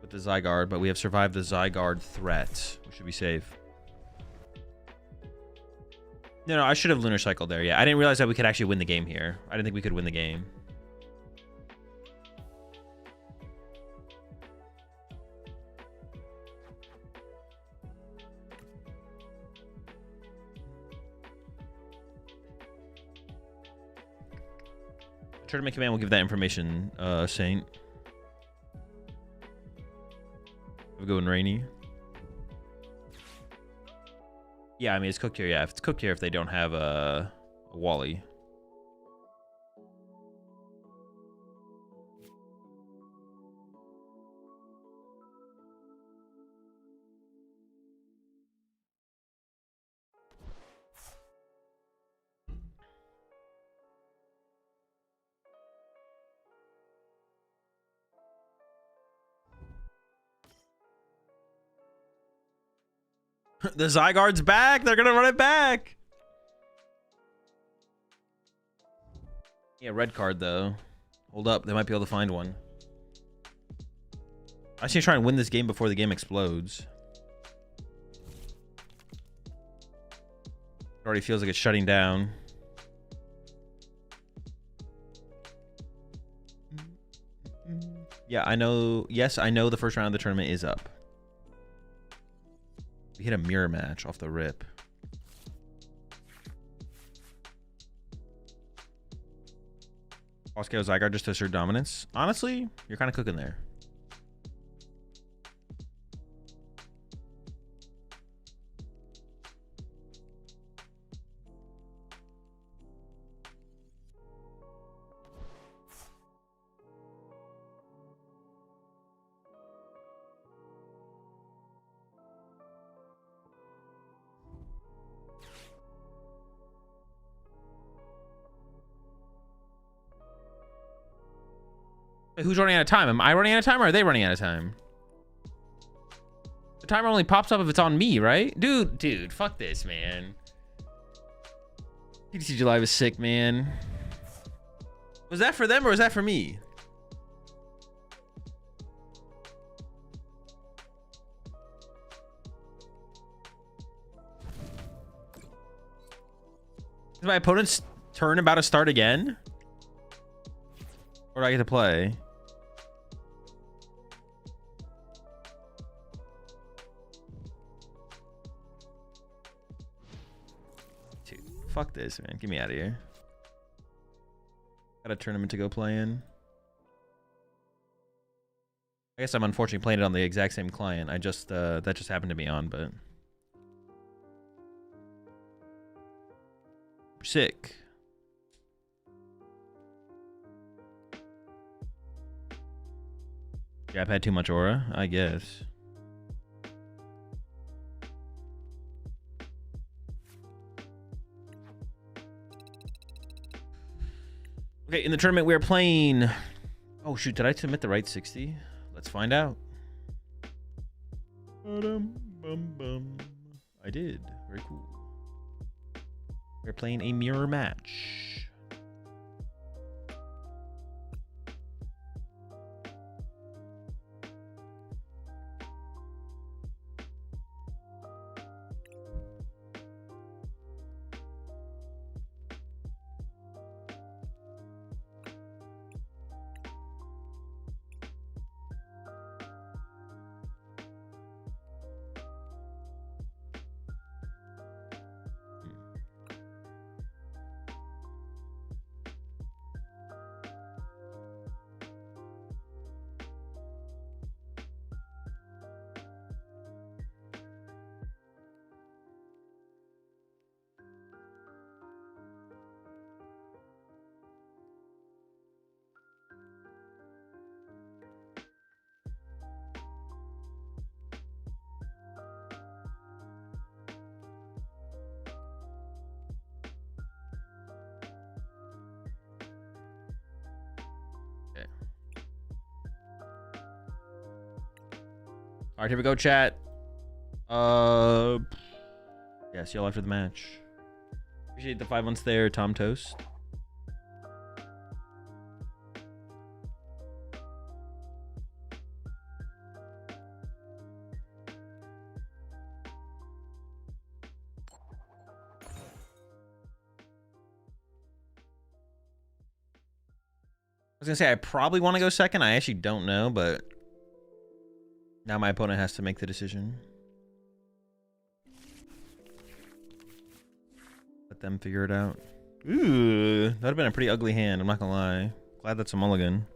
with the Zygarde, but we have survived the Zygarde threat. We should be safe. No, I should have Lunar Cycled there. Yeah, I didn't realize that we could actually win the game here. I didn't think we could win the game. Tournament command will give that information, Saint. We're going Rainy. Yeah, I mean, it's cooked here. Yeah, if it's cooked here, if they don't have a Wally. The Zygarde's back. They're gonna run it back. Yeah, red card though. Hold up. They might be able to find one. I should try and win this game before the game explodes. It already feels like it's shutting down. Yeah, I know. Yes, I know the first round of the tournament is up. We hit a mirror match off the rip. Oscar Zygarde just to assert dominance. Honestly, you're kind of cooking there. Who's running out of time? Am I running out of time or are they running out of time? The timer only pops up if it's on me, right? Dude, fuck this, man. PTCG Live is sick, man. Was that for them or was that for me? Is my opponent's turn about to start again? Or do I get to play? Dude, fuck this, man. Get me out of here. Got a tournament to go play in. I guess I'm unfortunately playing it on the exact same client. I just that just happened to be on, but sick. Yeah, I've had too much aura, I guess. Okay, in the tournament we're playing... Oh shoot, did I submit the right 60? Let's find out. I did. Very cool. We're playing a mirror match. All right, here we go, chat. Yeah, see y'all after the match. Appreciate the 5 months there, Tom Toast. I was gonna say I probably want to go second. I actually don't know, but now my opponent has to make the decision. Let them figure it out. Ooh, that'd have been a pretty ugly hand, I'm not gonna lie. Glad that's a mulligan.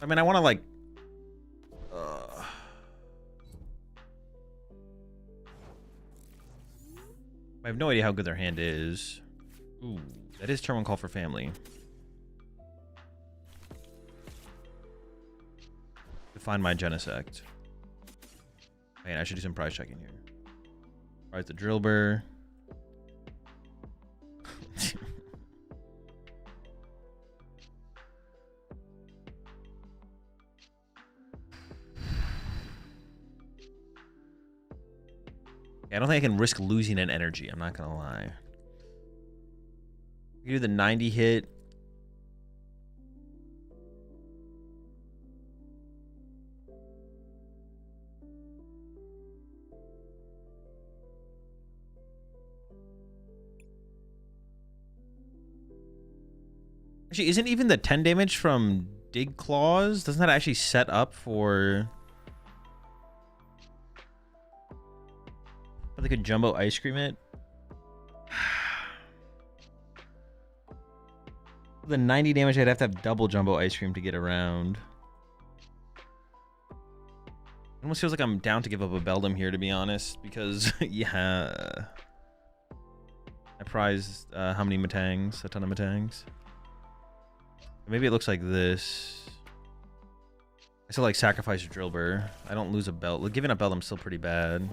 I mean, I want to like... I have no idea how good their hand is. Ooh, that is turn 1 call for family. Define my Genesect. Man, I should do some prize checking here. Alright, the Drillbur. I don't think I can risk losing an energy. I'm not gonna lie. You do the 90 hit. Actually, isn't even the 10 damage from Dig Claws? Doesn't that actually set up for... But they could jumbo ice cream it? The 90 damage, I'd have to have double jumbo ice cream to get around. It almost feels like I'm down to give up a Beldum here, to be honest, because, yeah. I prize how many Matangs? A ton of Matangs. Maybe it looks like this. I still like sacrifice Drillbur. I don't lose a belt. Giving up Beldum's still pretty bad.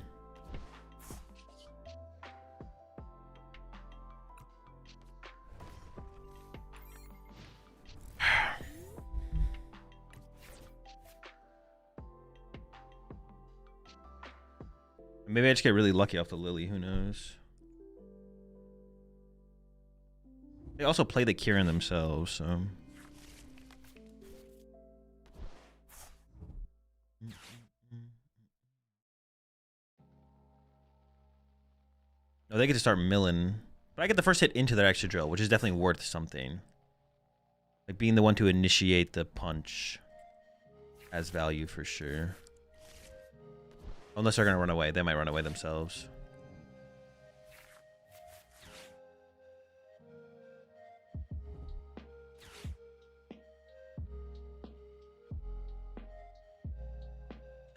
Maybe I just get really lucky off the Lily. Who knows? They also play the Kieran themselves, so... No, they get to start milling. But I get the first hit into their extra drill, which is definitely worth something. Like being the one to initiate the punch has value for sure. Unless they're going to run away. They might run away themselves.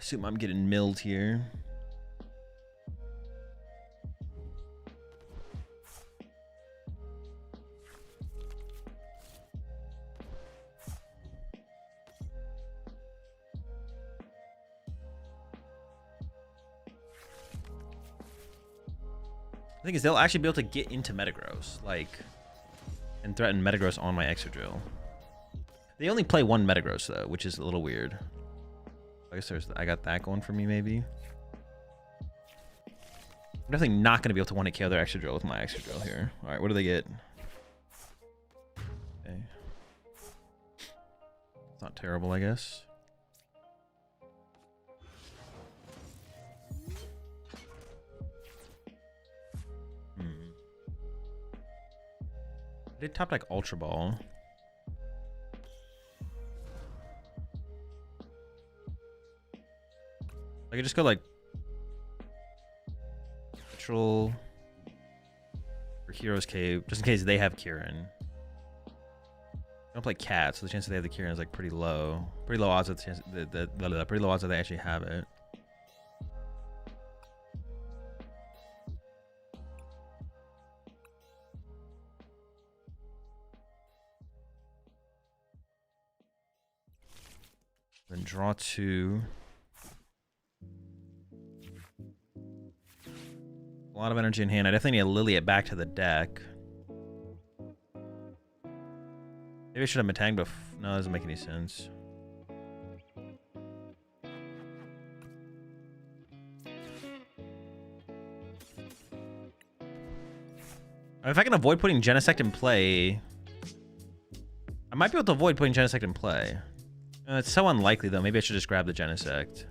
Assume I'm getting milled here. The thing is, they'll actually be able to get into Metagross, like, and threaten Metagross on my Extra-Drill. They only play one Metagross, though, which is a little weird. I guess I got that going for me, maybe. I'm definitely not going to be able to 1-hit KO their Extra-Drill with my Extra-Drill here. Alright, what do they get? Okay. It's not terrible, I guess. They topped like Ultra Ball. I could just go like Neutral for Hero's Cave, just in case they have Kieran. I don't play Cat, so the chance that they have the Kieran is like pretty low. Pretty low odds that the chance pretty low odds that they actually have it. Then draw 2. A lot of energy in hand. I definitely need to Lily it back to the deck. Maybe I should have Matang before. No, that doesn't make any sense. If I can avoid putting Genesect in play, I might be able to avoid putting Genesect in play. It's so unlikely, though. Maybe I should just grab the Genesect.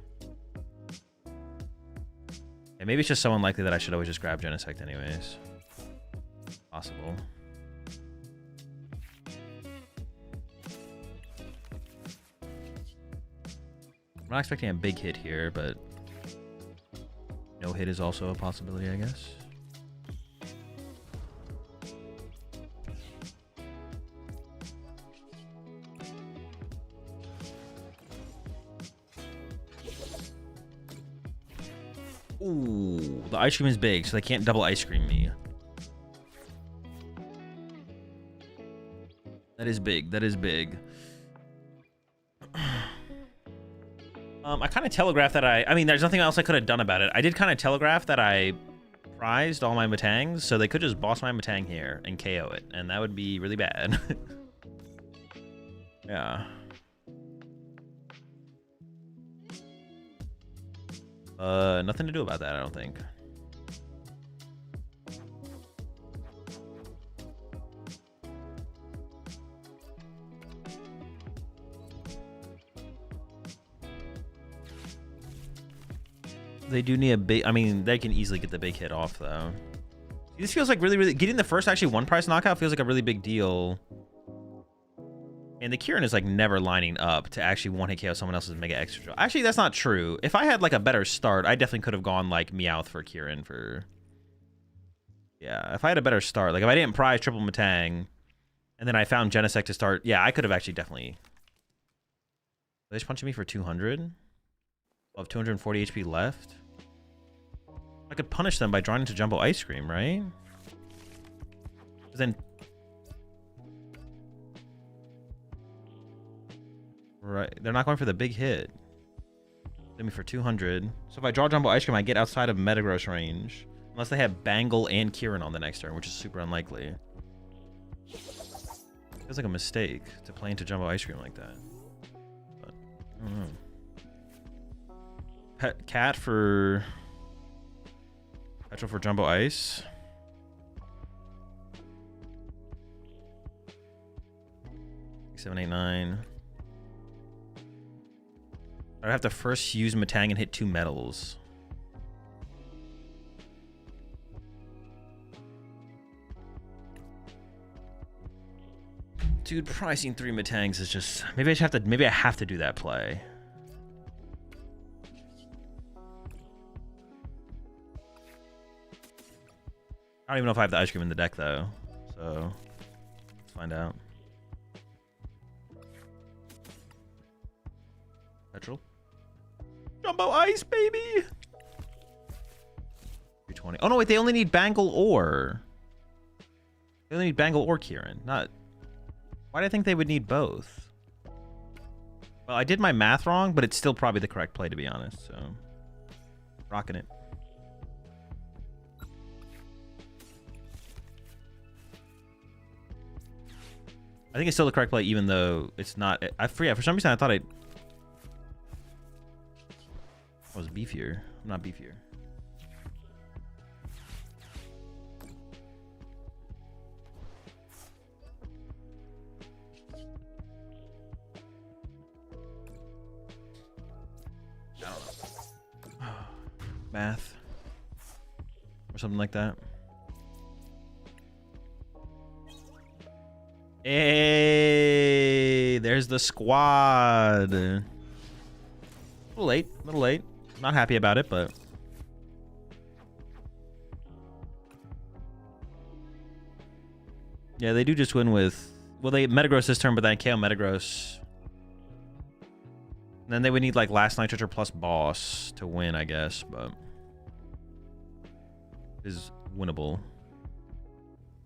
Yeah, maybe it's just so unlikely that I should always just grab Genesect anyways. Possible. I'm not expecting a big hit here, but no hit is also a possibility, I guess. Ooh, the ice cream is big, so they can't double ice cream me. That is big. That is big. I kind of telegraphed that I mean, there's nothing else I could have done about it. I did kind of telegraph that I prized all my Matangs, so they could just boss my Matang here and KO it, and that would be really bad. Yeah. Nothing to do about that, I don't think. They do need a big... I mean, they can easily get the big hit off, though. This feels like really... Getting the first actually one price knockout feels like a really big deal. And the Kieran is like never lining up to actually one-hit KO someone else's Mega Extra Draw. Actually, that's not true. If I had like a better start, I definitely could have gone like Meowth for Kieran for... Yeah, if I had a better start. Like if I didn't prize triple Matang, and then I found Genesect to start... Yeah, I could have actually definitely... Are they just punching me for 200? I'll have 240 HP left. I could punish them by drawing into Jumbo Ice Cream, right? Then... Right, they're not going for the big hit. Hit me for 200. So if I draw Jumbo Ice Cream, I get outside of Metagross range. Unless they have Bangle and Kieran on the next turn, which is super unlikely. Feels like a mistake to play into Jumbo Ice Cream like that. But, I don't know. Cat for... Petrol for Jumbo Ice. Seven, 8, 9. I'd have to first use Matang and hit 2 metals. Dude, pricing 3 Matangs is just... Maybe I have to do that play. I don't even know if I have the ice cream in the deck though. So let's find out. Petrol. Jumbo Ice, baby! 320. Oh no, wait, they only need Bangle or... They only need Bangle or Kieran, not... Why do I think they would need both? Well, I did my math wrong, but it's still probably the correct play, to be honest, so... Rocking it. I think it's still the correct play, even though it's not... I forget, for some reason I thought I was beefier. I'm not beefier. I don't know. Math. Or something like that. Hey, there's the squad. A little late, a little late. Not happy about it, but... Yeah, they do just win with... Well, they Metagross this turn, but then KO Metagross. And then they would need, like, Last Nitrogen plus Boss to win, I guess, but... Is winnable.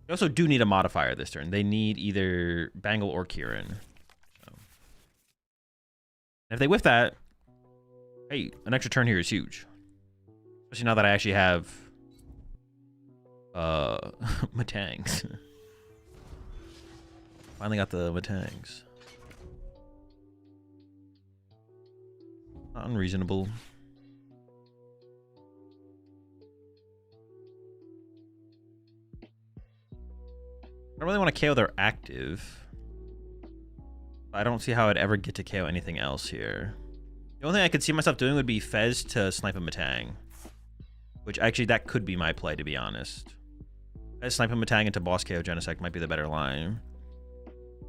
They also do need a modifier this turn. They need either Bangle or Kieran. So. And if they whiff that... Hey, an extra turn here is huge. Especially now that I actually have... Matangs. Finally got the Matangs. Not unreasonable. I don't really want to KO their active. I don't see how I'd ever get to KO anything else here. The only thing I could see myself doing would be Fez to snipe a Matang. Which actually, that could be my play, to be honest. Fez snipe a Matang into boss KO Genesect might be the better line.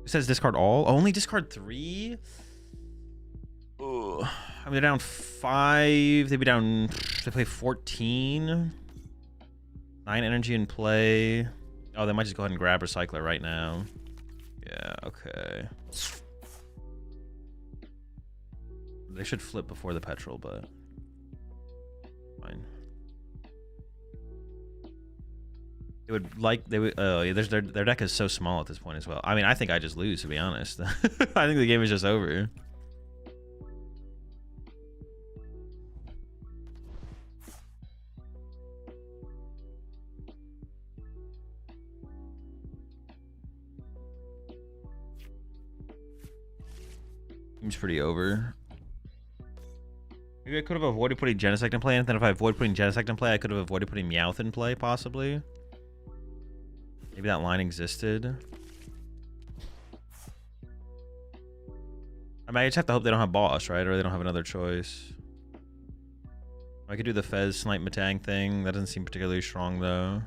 It says discard all? Only discard 3? Ugh. I mean, they're down 5. They'd be down... They play 14. 9 energy in play. Oh, they might just go ahead and grab Recycler right now. Yeah, okay. They should flip before the Petrol, but... Fine. They would like... They would... Oh, yeah, their deck is so small at this point as well. I mean, I think I just lose, to be honest. I think the game is just over. Seems pretty over. Maybe I could have avoided putting Genesect in play, and then if I avoid putting Genesect in play, I could have avoided putting Meowth in play, possibly. Maybe that line existed. I might just have to hope they don't have boss, right? Or they don't have another choice. I could do the Fez Snipe Matang thing. That doesn't seem particularly strong though.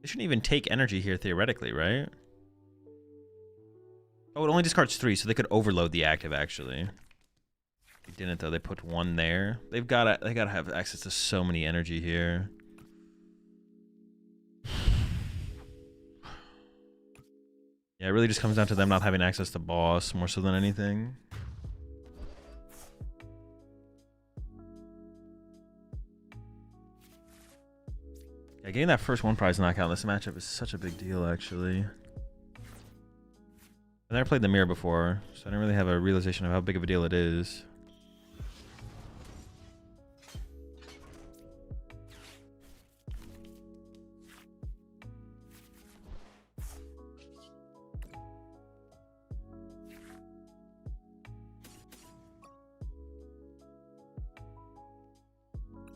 They shouldn't even take energy here theoretically, right? Oh, it only discards 3, so they could overload the active actually. They didn't though. They put 1 there. They gotta have access to so many energy here. Yeah, it really just comes down to them not having access to boss more so than anything. Yeah, getting that first 1 prize knockout in this matchup is such a big deal, actually. I've never played the mirror before, so I don't really have a realization of how big of a deal it is.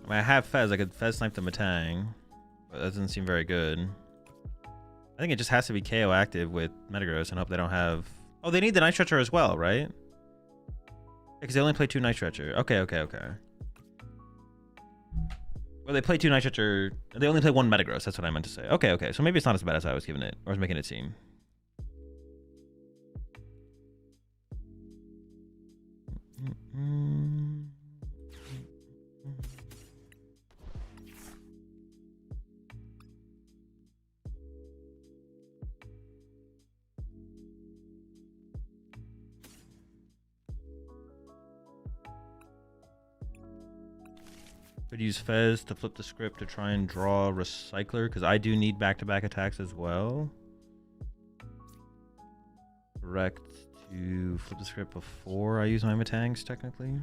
I mean, I have Fez. I could Fez snipe the Matang, but that doesn't seem very good. I think it just has to be KO active with Metagross and hope they don't have... Oh, they need the Night Stretcher as well, right? Because they only play 2 Night Stretcher. Okay. Well, they play 2 Night Stretcher. They only play 1 Metagross. That's what I meant to say. Okay. So maybe it's not as bad as I was giving it, or was making it seem. Could use Fez to flip the script to try and draw Recycler, because I do need back-to-back attacks as well. Correct to flip the script before I use my Matangs, technically.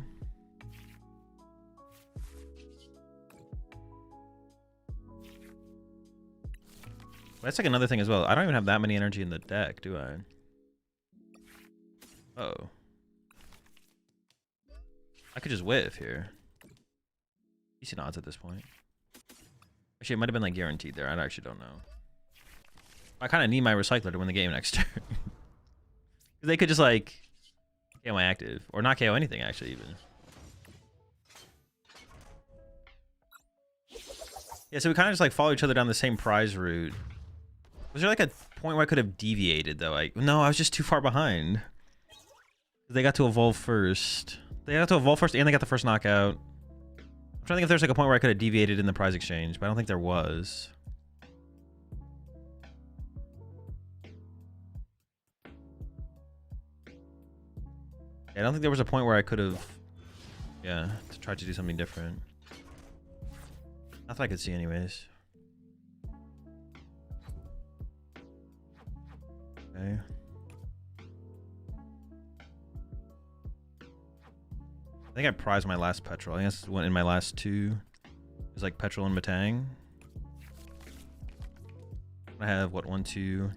That's like another thing as well. I don't even have that many energy in the deck, do I? Uh-oh. I could just whiff here. Decent odds at this point. Actually, it might have been like guaranteed there. I actually don't know. I kind of need my Recycler to win the game next turn. They could just like KO my active, or not KO anything actually even. Yeah, so we kind of just like follow each other down the same prize route. Was there like a point where I could have deviated though? No, I was just too far behind. They got to evolve first. They got to evolve first, and they got the first knockout. I'm trying to think if there's like a point where I could have deviated in the prize exchange, but I don't think there was. Yeah, I don't think there was a point where I could have, yeah, tried to do something different. Not that I could see anyways. Okay. I think I prized my last Petrol. I think that's one in my last 2. It was like Petrol and Matang. I have what, 1, 2.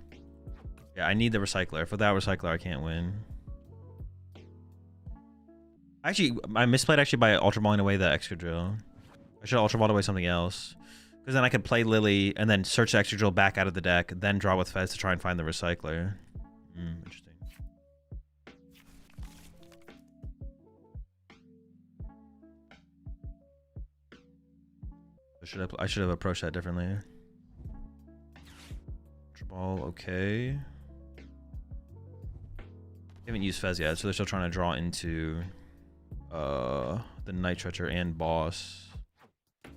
Yeah, I need the Recycler. If without Recycler, I can't win. Actually, I misplayed actually by Ultra Balling away the Excadrill. I should have Ultra Balled away something else. Because then I could play Lily and then search the Excadrill back out of the deck, then draw with Fez to try and find the Recycler. Interesting. I should have approached that differently. Ultra Ball, okay. Haven't used Fez yet, so they're still trying to draw into the Night Stretcher and boss,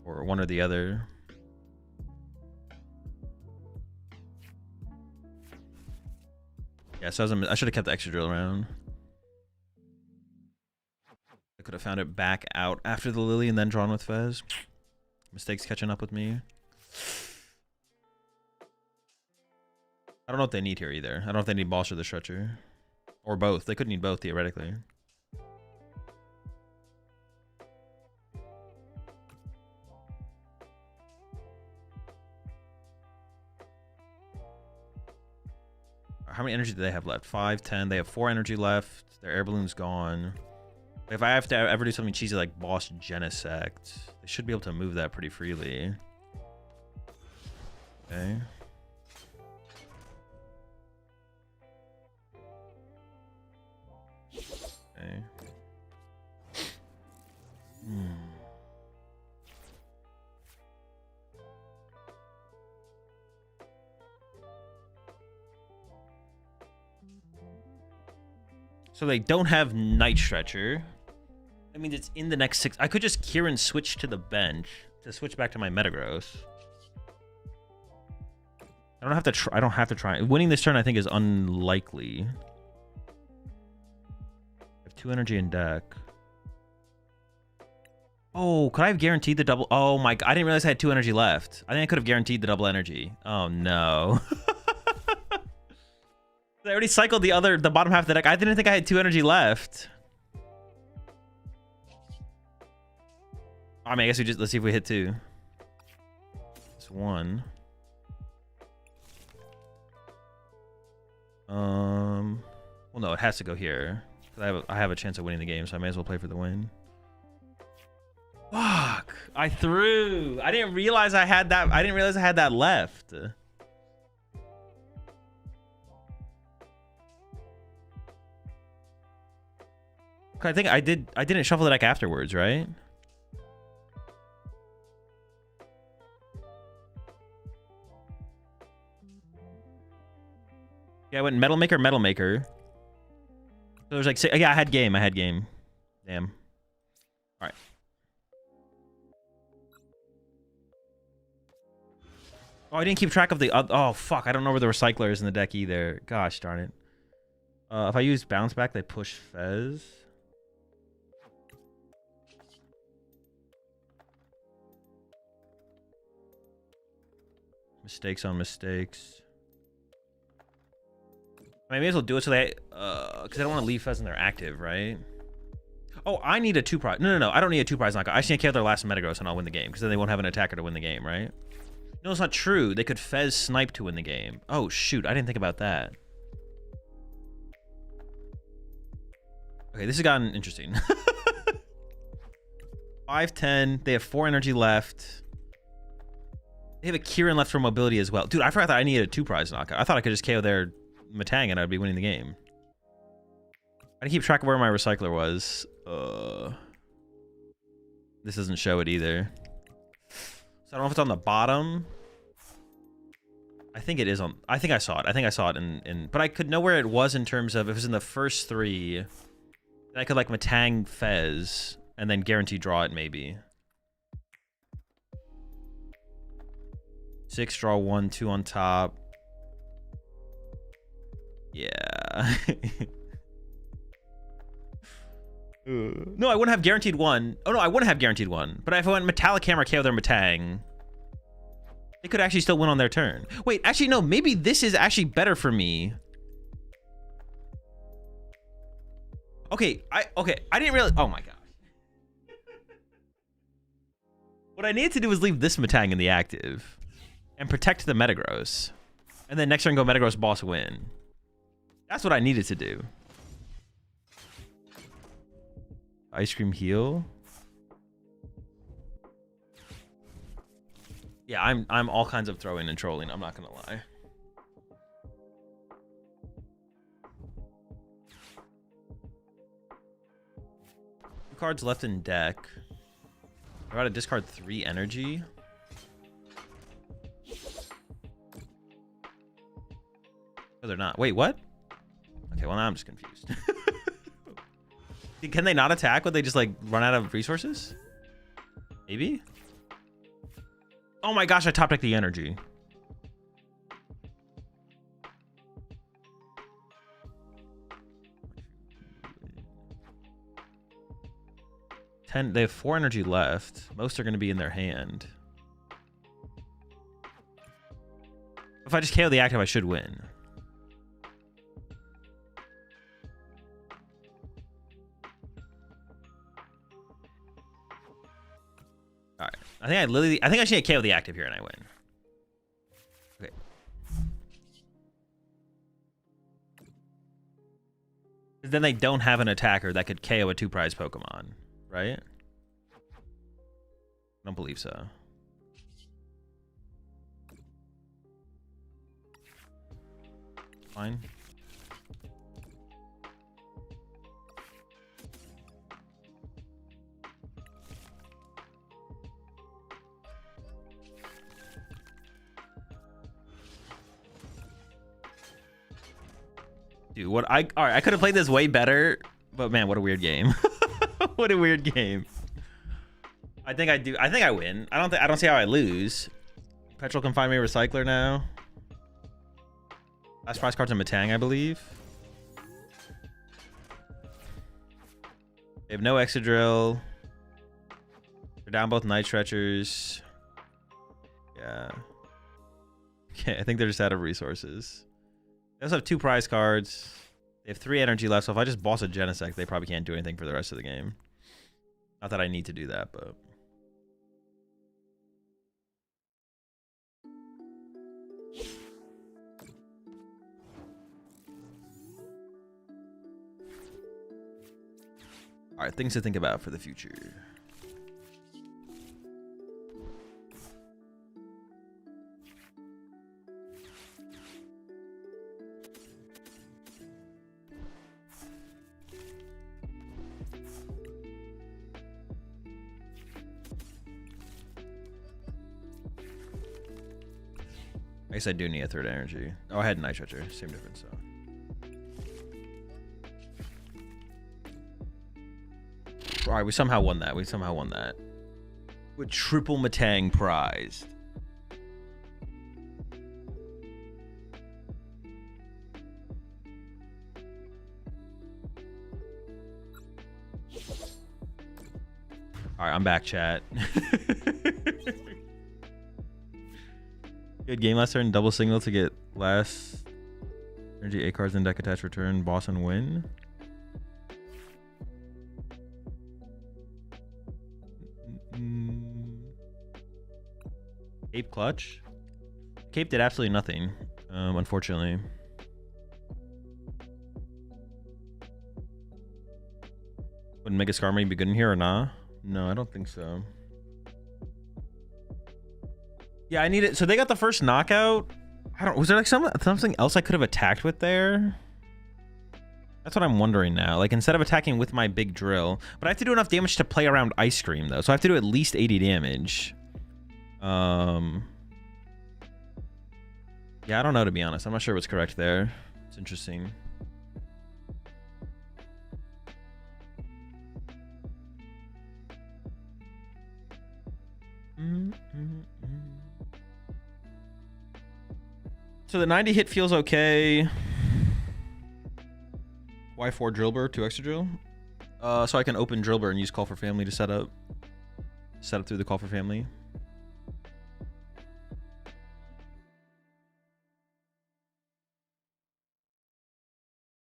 or one or the other. Yeah, so I should have kept the Excadrill around. I could have found it back out after the Lily and then drawn with Fez. Mistakes catching up with me. I don't know what they need here either. I don't know if they need boss or the Stretcher. Or both. They could need both theoretically. How many energy do they have left? 5, 10. They have 4 energy left. Their air balloon's gone. If I have to ever do something cheesy like boss Genesect, they should be able to move that pretty freely. Okay. So they don't have Night Stretcher. That means it's in the next 6. I could just Kieran switch to the bench to switch back to my Metagross. I don't have to try. I don't have to try. Winning this turn, I think, is unlikely. I have 2 energy in deck. Oh, could I have guaranteed the double? Oh my god, I didn't realize I had 2 energy left. I think I could have guaranteed the double energy. Oh no. I already cycled the bottom half of the deck. I didn't think I had 2 energy left. I mean, I guess let's see if we hit 2. It's 1. Well, no, it has to go here. I have a chance of winning the game, so I may as well play for the win. Fuck! I threw. I didn't realize I had that. I didn't realize I had that left. I think I did. I didn't shuffle the deck afterwards, right? Yeah, I went Metal Maker, Metal Maker. So there's like, yeah, I had game. Damn. All right. Oh, I didn't keep track of the. Oh fuck! I don't know where the recycler is in the deck either. Gosh darn it. If I use bounce back, they push Fez. Mistakes on mistakes. I may as well do it so they, because I don't want to leave Fez in their active, right? Oh, I need a 2 prize. No. I don't need a 2 prize knockout. I just need to kill their last Metagross and I'll win the game, because then they won't have an attacker to win the game, right? No, it's not true. They could Fez snipe to win the game. Oh, shoot. I didn't think about that. Okay, this has gotten interesting. 5-10. They have 4 energy left. They have a Kieran left for mobility as well. Dude, I forgot that I needed a 2 prize knockout. I thought I could just KO their Matang and I'd be winning the game. I keep track of where my recycler was. This doesn't show it either. So I don't know if it's on the bottom. I think it is on. I think I saw it. I think I saw it in. But I could know where it was in terms of if it was in the first 3. Then I could like Matang Fez and then guarantee draw it maybe. 6 draw 1, 2 on top. Yeah. No, I wouldn't have guaranteed 1. Oh no, I wouldn't have guaranteed 1. But if I went Metallic Hammer KO their Matang, they could actually still win on their turn. Wait, actually no, maybe this is actually better for me. Okay, I didn't really. Oh my gosh. What I needed to do was leave this Matang in the active and protect the Metagross, and then next turn go Metagross boss win. That's what I needed to do. Ice cream heal. Yeah, I'm all kinds of throwing and trolling. I'm not gonna lie. Two cards left in deck. I'm about to discard 3 energy. No, they're not. Wait, what? Okay, well now I'm just confused. Can they not attack? Would they just like run out of resources? Maybe? Oh my gosh, I top decked the energy. They have 4 energy left. Most are going to be in their hand. If I just KO the active, I should win. All right. I think I should KO the active here and I win. Okay. Then they don't have an attacker that could KO a 2 prize Pokemon, right? I don't believe so. Fine. Dude, all right, I could have played this way better, but man, what a weird game. What a weird game. I think I win. I don't see how I lose. Petrol can find me a recycler now. Last prize card's a Matang, I believe. They have no Exadrill. They're down both Night Stretchers. Yeah. Okay, I think they're just out of resources. They also have 2 prize cards. They have 3 energy left, so if I just boss a Genesect, they probably can't do anything for the rest of the game. Not that I need to do that, but... Alright, things to think about for the future. I guess I do need a 3rd energy. Oh, I had Night Stretcher. Same difference, though. All right, we somehow won that. With triple Matang prized. All right, I'm back, chat. Good game last turn. Double signal to get last energy 8 cards in deck attached, return, boss, and win. Cape clutch. Cape did absolutely nothing, unfortunately. Would Mega Skarmory be good in here or nah? No, I don't think so. Yeah, I need it. So they got the first knockout. Was there like something else I could have attacked with there? That's what I'm wondering now. Like, instead of attacking with my big drill, but I have to do enough damage to play around Ice Cream though. So I have to do at least 80 damage. Yeah, I don't know, to be honest. I'm not sure what's correct there. It's interesting. So the 90 hit feels okay. Y4 Drillbur, 2 extra drill. So I can open Drillbur and use Call for Family to set up through the Call for Family.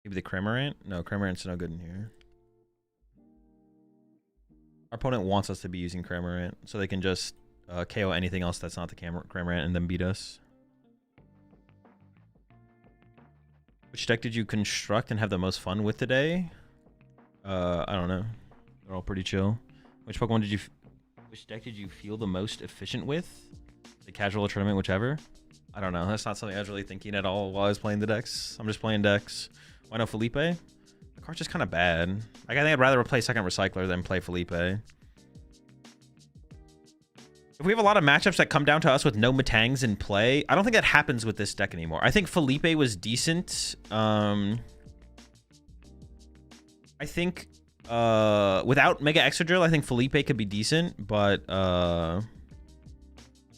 Maybe the Cramorant? No, Cramorant's no good in here. Our opponent wants us to be using Cramorant, so they can just KO anything else that's not the Cramorant and then beat us. Which deck did you construct and have the most fun with today? I don't know. They're all pretty chill. Which Pokemon did you... Which deck did you feel the most efficient with? The casual or tournament, whichever? I don't know. That's not something I was really thinking at all while I was playing the decks. I'm just playing decks. Why no Felipe? The card's just kind of bad. Like, I think I'd rather play second Recycler than play Felipe. If we have a lot of matchups that come down to us with no Matangs in play, I don't think that happens with this deck anymore. I think Felipe was decent. I think without Mega Exadrill, I think Felipe could be decent, but Mega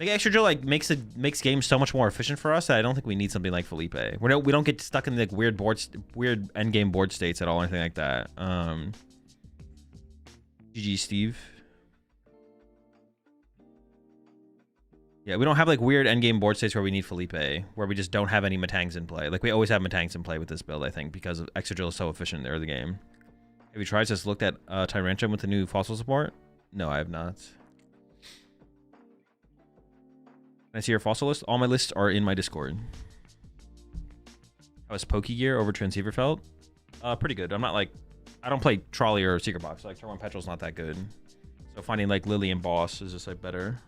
Exadrill like makes games so much more efficient for us that I don't think we need something like Felipe. We don't get stuck in like weird endgame board states at all, or anything like that. GG, Steve. Yeah, we don't have like weird endgame board states where we need Felipe, where we just don't have any Matangs in play. Like, we always have Matangs in play with this build, I think, because Exadrill is so efficient in the game. Have you tried just looked at Tyrantrum with the new fossil support? No, I have not. Can I see your fossil list? All my lists are in my Discord. How is Pokegear over Transceiver Felt? Pretty good. I'm not like... I don't play Trolley or Secret Box. Like, Turn 1 Petrol's not that good. So finding like Lily and Boss is just like better.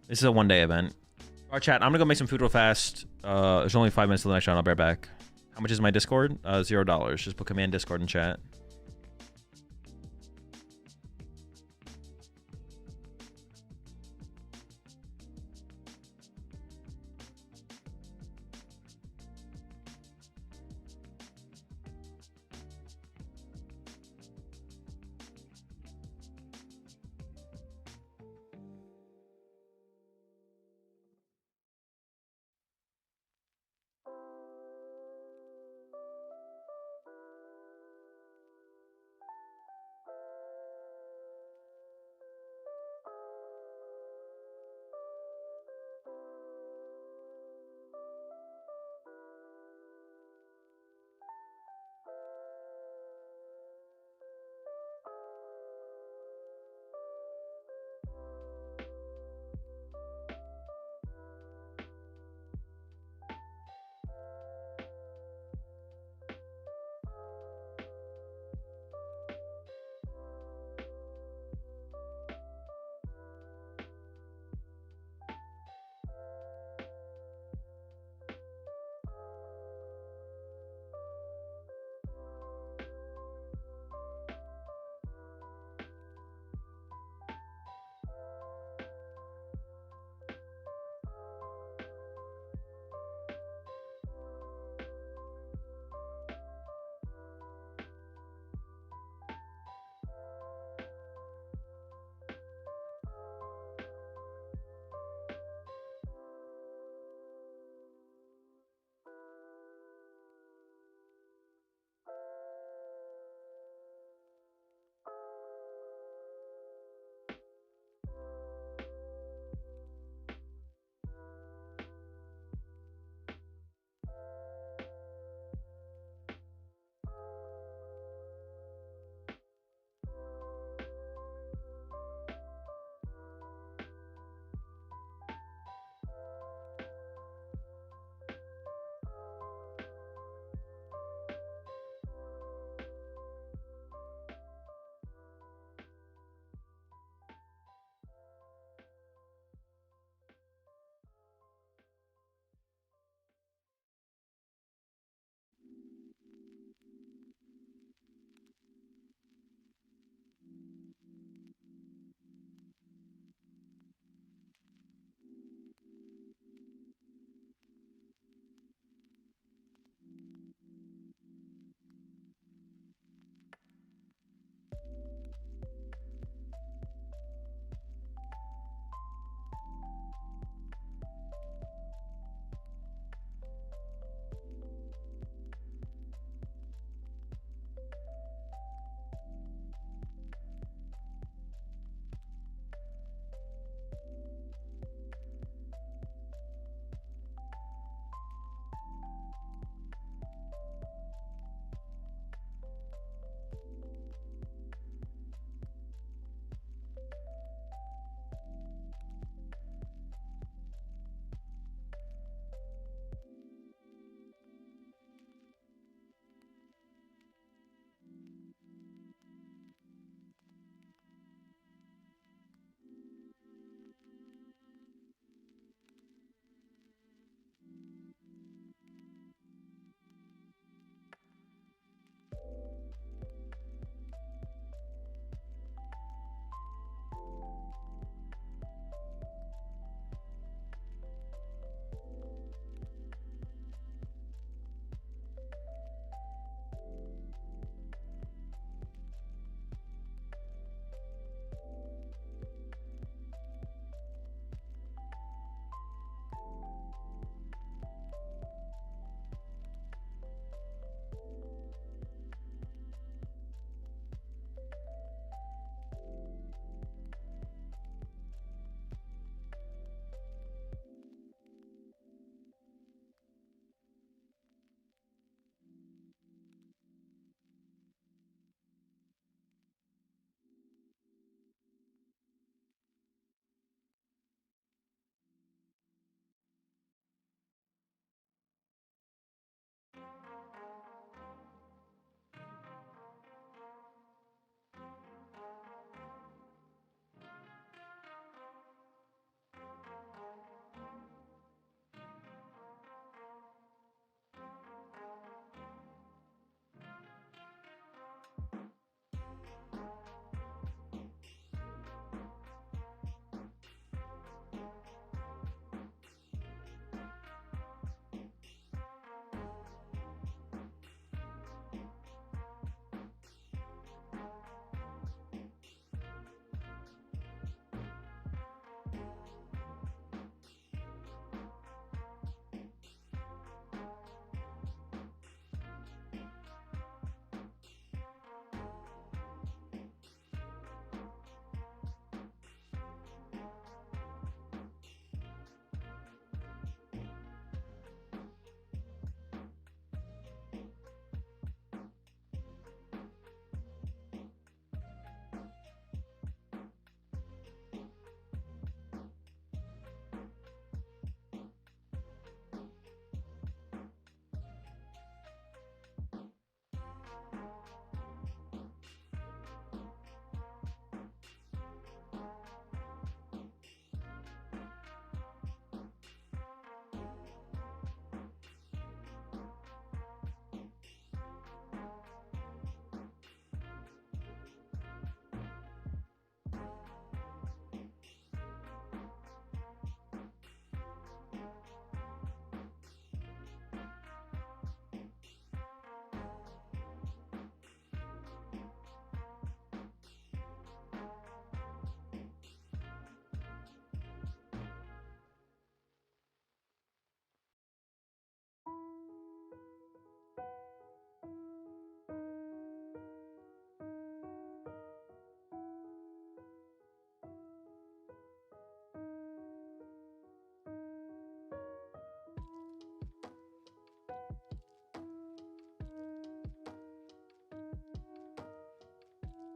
This is a one-day event. All right, chat. I'm gonna go make some food real fast. There's only 5 minutes till the next round. I'll be right back. How much is my Discord? $0. Just put command Discord in chat.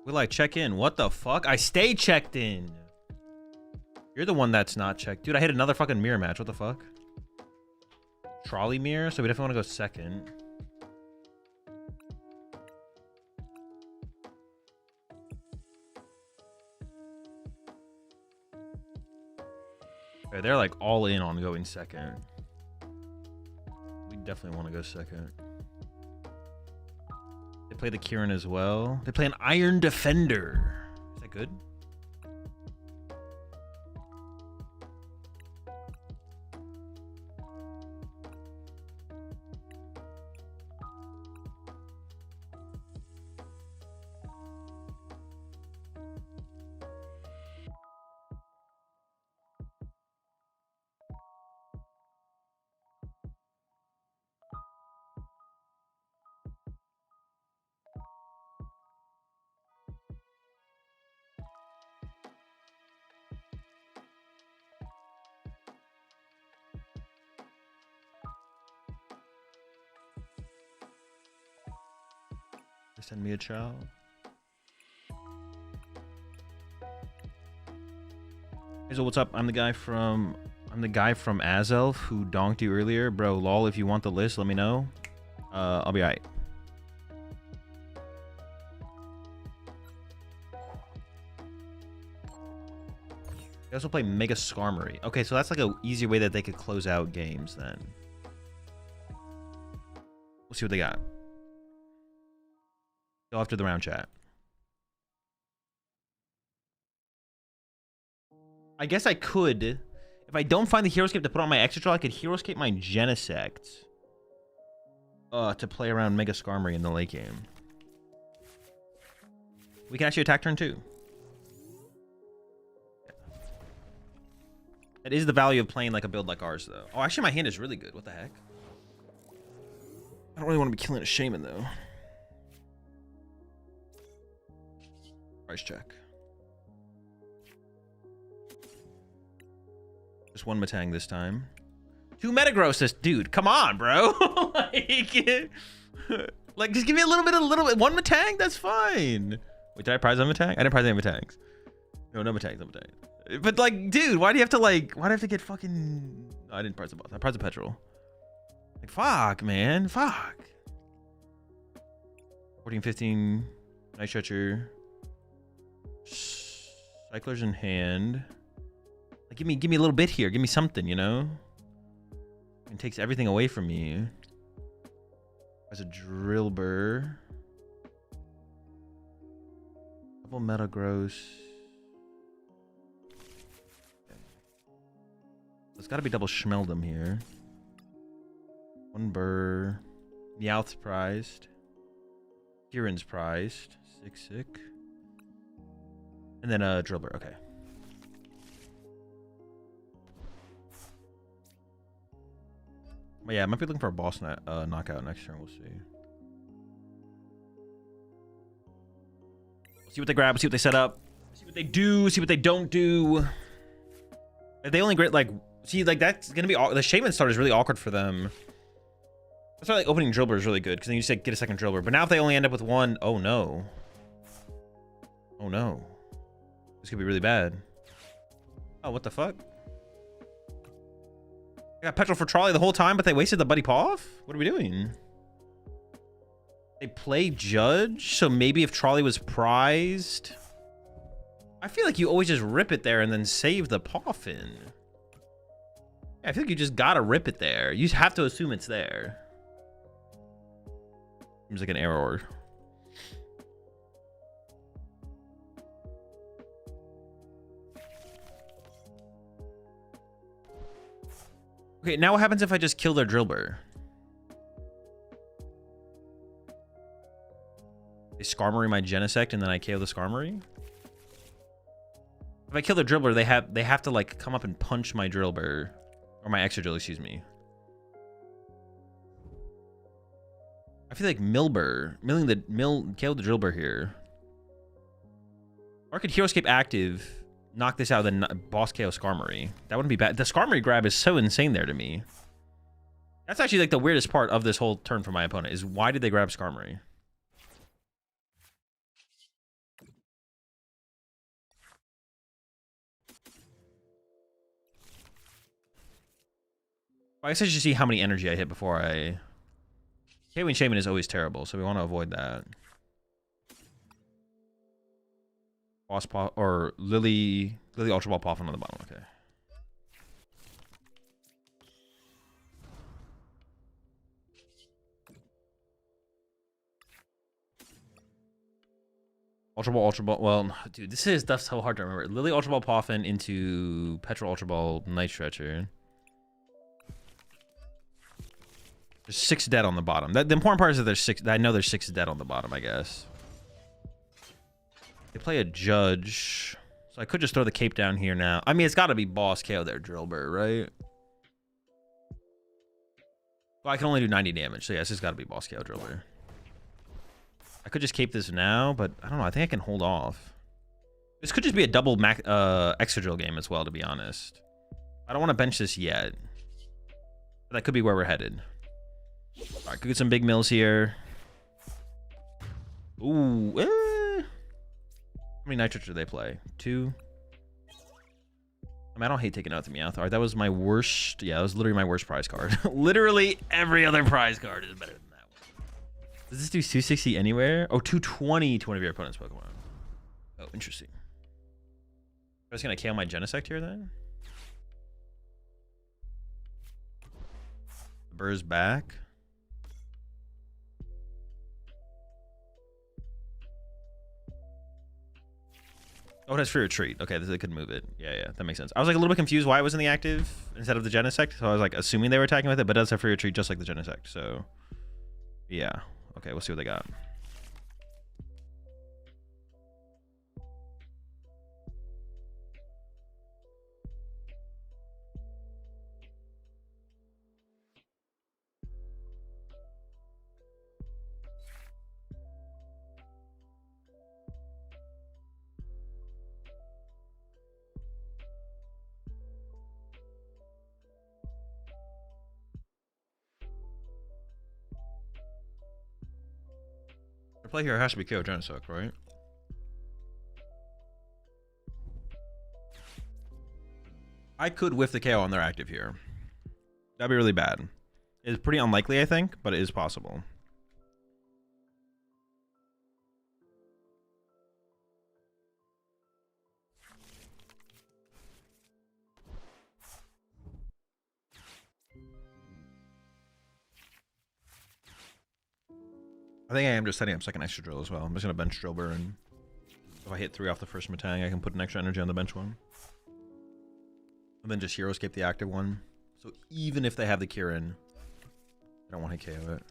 Will I check in? What the fuck? I stay checked in. You're the one that's not checked. Dude, I hit another fucking mirror match. What the fuck? Trolley mirror? So we definitely want to go second. Okay, they're like all in on going second. We definitely want to go second. They play the Kieran as well. They play an Iron Defender. Is that good? Send me a chow. Hazel, what's up? I'm the guy from Azelf who donked you earlier. Bro, lol, if you want the list, let me know. I'll be alright. They also play Mega Skarmory. Okay, so that's like an easy way that they could close out games then. We'll see what they got. Go after the round chat. I guess I could. If I don't find the Heroescape to put on my extra draw, I could Heroescape my Genesect. To play around Mega Skarmory in the late game. We can actually attack turn 2. That is the value of playing like a build like ours, though. Oh, actually, my hand is really good. What the heck? I don't really want to be killing a Shaman, though. Price check. Just one Matang this time. 2 Metagross, dude. Come on, bro. like, just give me a little bit. One Matang, that's fine. Wait, did I prize on Matang? I didn't prize any Matangs. No Matangs, no Matang. But like, dude, why do you have to get fucking? No, I didn't prize the boss. I prized the petrol. Like, fuck, man, fuck. 14, 15, Night Stretcher. Cyclers in hand. Like, give me a little bit here. Give me something, you know? It takes everything away from me. There's a Drillbur. Double Metagross. Okay. It's got to be double Schmeldum here. 1 Burr. Meowth's prized. Kieran's prized. 6-6. And then a Drillbur, okay. But yeah, I might be looking for a boss knockout next turn. We'll see. See what they grab. See what they set up. See what they do. See what they don't do. If they only like, see, like that's gonna be the Shaman start is really awkward for them. That's why like opening Drillbur is really good because then you just get a second Drillbur. But now if they only end up with 1, oh no. Oh no. This could be really bad. Oh, what the fuck? I got petrol for Trolley the whole time, but they wasted the Buddy Paw off? What are we doing? They play Judge, so maybe if Trolley was prized... I feel like you always just rip it there and then save the Pawfin. Yeah, I feel like you just gotta rip it there. You just have to assume it's there. Seems like an error. Okay, now what happens if I just kill their Drillbur? They Skarmory my Genesect and then I KO the Skarmory? If I kill the Drillbur, they have to like come up and punch my Drillbur. Or my Extra-Drill, excuse me. I feel like KO the Drillbur here. Or I could Heroescape active, knock this out, then boss KO Skarmory. That wouldn't be bad. The Skarmory grab is so insane there to me. That's actually like the weirdest part of this whole turn for my opponent is why did they grab Skarmory? I guess I should see how many energy I hit before I... K-Wing Shaman is always terrible, so we want to avoid that. Boss or Lily Ultra Ball Poffin on the bottom. Okay. Ultra Ball. Well, dude, this is stuff so hard to remember. Lily Ultra Ball Poffin into Petrol Ultra Ball Night Stretcher. There's 6 dead on the bottom. The important part is that there's 6. I know there's 6 dead on the bottom, I guess. They play a Judge. So I could just throw the cape down here now. I mean, it's got to be boss KO there, Drillbur, right? Well, I can only do 90 damage. So yes, it's got to be boss KO, Drillbur. I could just cape this now, but I don't know. I think I can hold off. This could just be a double extra drill game as well, to be honest. I don't want to bench this yet. But that could be where we're headed. All right, could get some big mills here. Ooh, how many Nitrate do they play? 2. I mean, I don't hate taking out the Meowth. All right, that was my worst. Yeah, that was literally my worst prize card. Literally every other prize card is better than that one. Does this do 260 anywhere? Oh, 220 to one of your opponent's Pokemon. Oh, interesting. I'm just going to KO my Genesect here then. The Burr's back. Oh, it has free retreat. Okay, they could move it. Yeah, that makes sense. I was like a little bit confused why it was in the active instead of the Genesect. So I was like assuming they were attacking with it, but it does have free retreat just like the Genesect. So yeah. Okay, we'll see what they got. The play here has to be KO Genesect, right? I could whiff the KO on their active here. That'd be really bad. It's pretty unlikely, I think, but it is possible. I think I am just setting up second extra drill as well. I'm just going to bench Drillbur, and if I hit 3 off the first Matang, I can put an extra energy on the bench one. And then just Hero Escape the active one. So even if they have the Kieran, I don't want to KO it.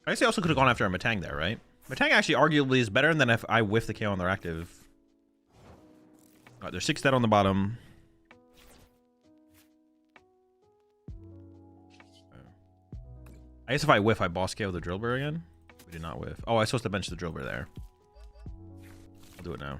I guess they also could have gone after a Matang there, right? Matang actually arguably is better than if I whiff the KO on their active. Alright, there's 6 dead on the bottom. I guess if I whiff, I boss KO the Drillbur again. We did not whiff. Oh, I was supposed to bench the Drillbur there. I'll do it now.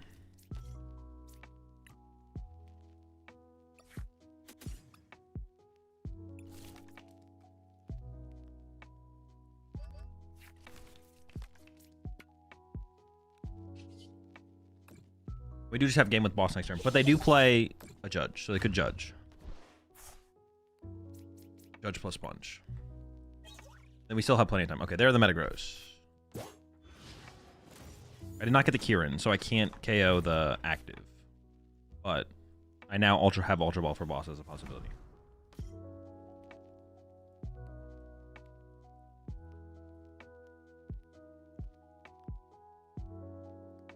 We do just have game with boss next turn, but they do play a Judge, so they could Judge. Judge plus Sponge. Then we still have plenty of time. Okay, there are the Metagross. I did not get the Kieran, so I can't KO the active. But I now have Ultra Ball for boss as a possibility.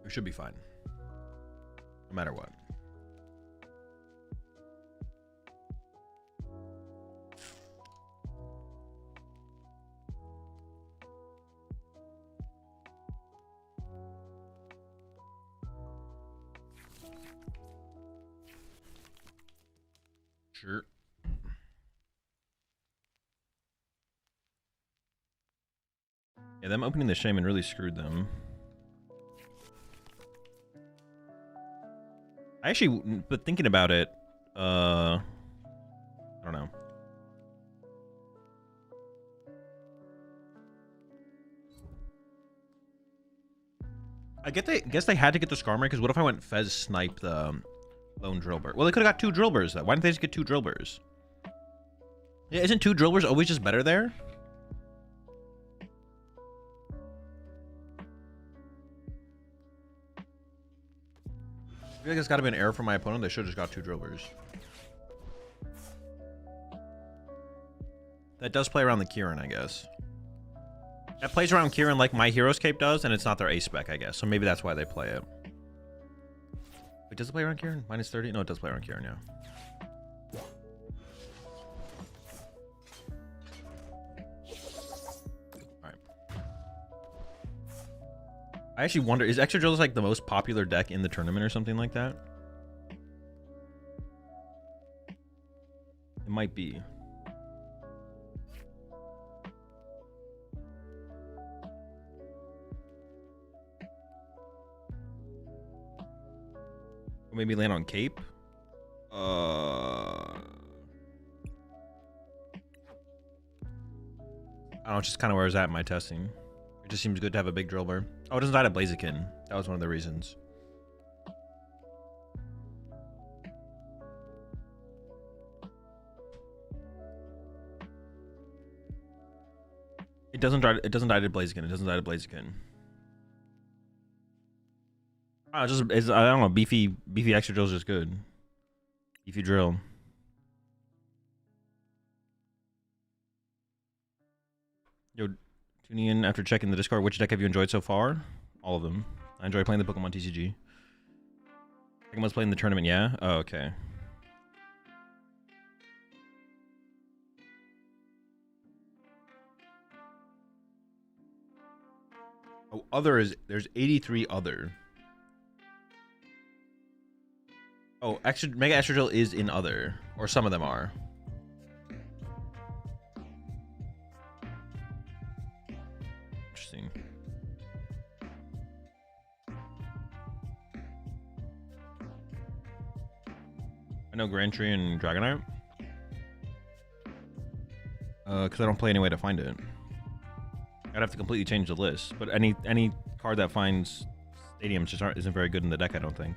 We should be fine. No matter what. Sure. Yeah, them opening the Shaman really screwed them. I actually, but thinking about it, I don't know. I guess they had to get the Skarmory, because what if I went Fez snipe the Lone Drillbur. Well, they could have got 2 Drillburs, though. Why didn't they just get 2 Drillburs? Yeah, isn't 2 Drillburs always just better there? I feel like it's got to be an error from my opponent. They should have just got 2 Drillburs. That does play around the Kieran, I guess. That plays around Kieran like My Hero's Cape does, and it's not their A spec, I guess. So maybe that's why they play it. Wait, does it play around Kieran? Minus 30? No, it does play around Kieran, yeah. Alright. I actually wonder, is Extra Drills like the most popular deck in the tournament or something like that? It might be. Or maybe land on Cape? I don't know, it's just kind of where I was at in my testing. It just seems good to have a big Drillbur. Oh, it doesn't die to Blaziken. That was one of the reasons. It doesn't die to Blaziken. It doesn't die to Blaziken. I don't know, beefy Extra Drill is just good. Beefy Drill. Yo, tuning in after checking the Discord. Which deck have you enjoyed so far? All of them. I enjoy playing the PokemonTCG. Pokemon's playing the tournament, yeah? Oh, okay. Oh, other is... There's 83 other. Oh, Mega Extra Drill is in other. Or some of them are. Interesting. I know Grand Tree and Dragonite. Because I don't play any way to find it. I'd have to completely change the list. But any card that finds stadiums just isn't very good in the deck, I don't think.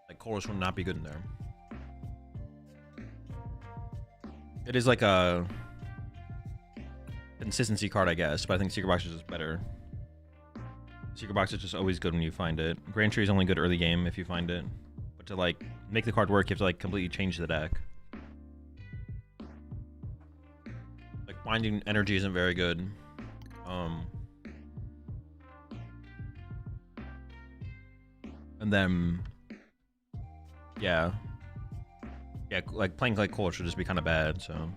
Like Chorus would not be good in there. It is like a consistency card, I guess, but I think Secret Box is just better. Secret Box is just always good when you find it. Grand Tree is only good early game if you find it. But to like make the card work, you have to like completely change the deck. Like finding energy isn't very good. And then yeah, like playing like Cold should just be kind of bad. So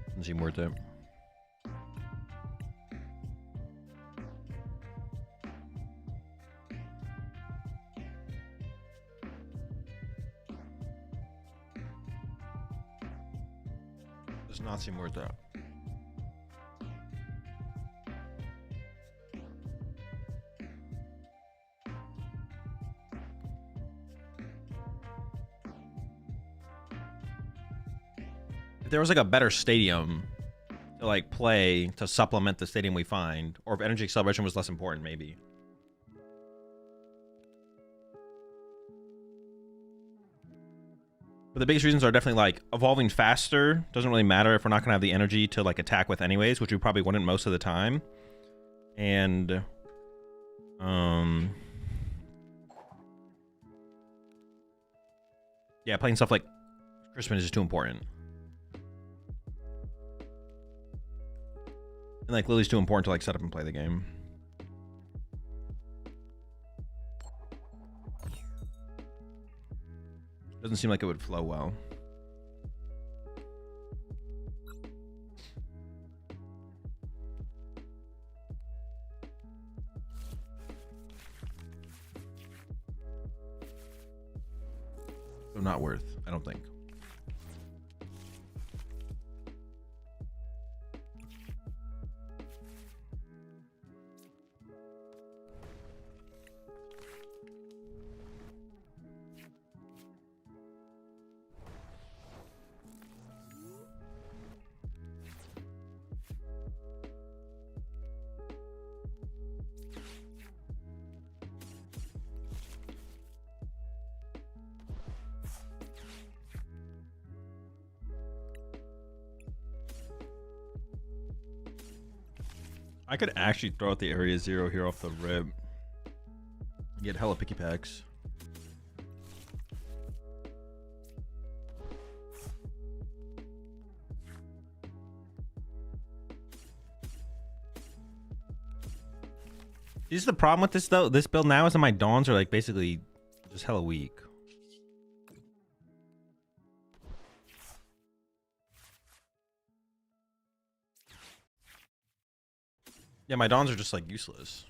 doesn't seem worth it. Does not seem worth it. If there was like a better stadium to like play to supplement the stadium we find, or if Energy Acceleration was less important, maybe. But the biggest reasons are definitely like evolving faster doesn't really matter if we're not gonna have the energy to like attack with anyways, which we probably wouldn't most of the time. And yeah, playing stuff like Christmas is just too important. And like Lily's too important to like set up and play the game. Doesn't seem like it would flow well. So not worth, I don't think. I could actually throw out the area 0 here off the rip. Get hella picky packs. This is the problem with this though. This build now is that my dawns are like basically just hella weak. Yeah, my dawns are just like useless.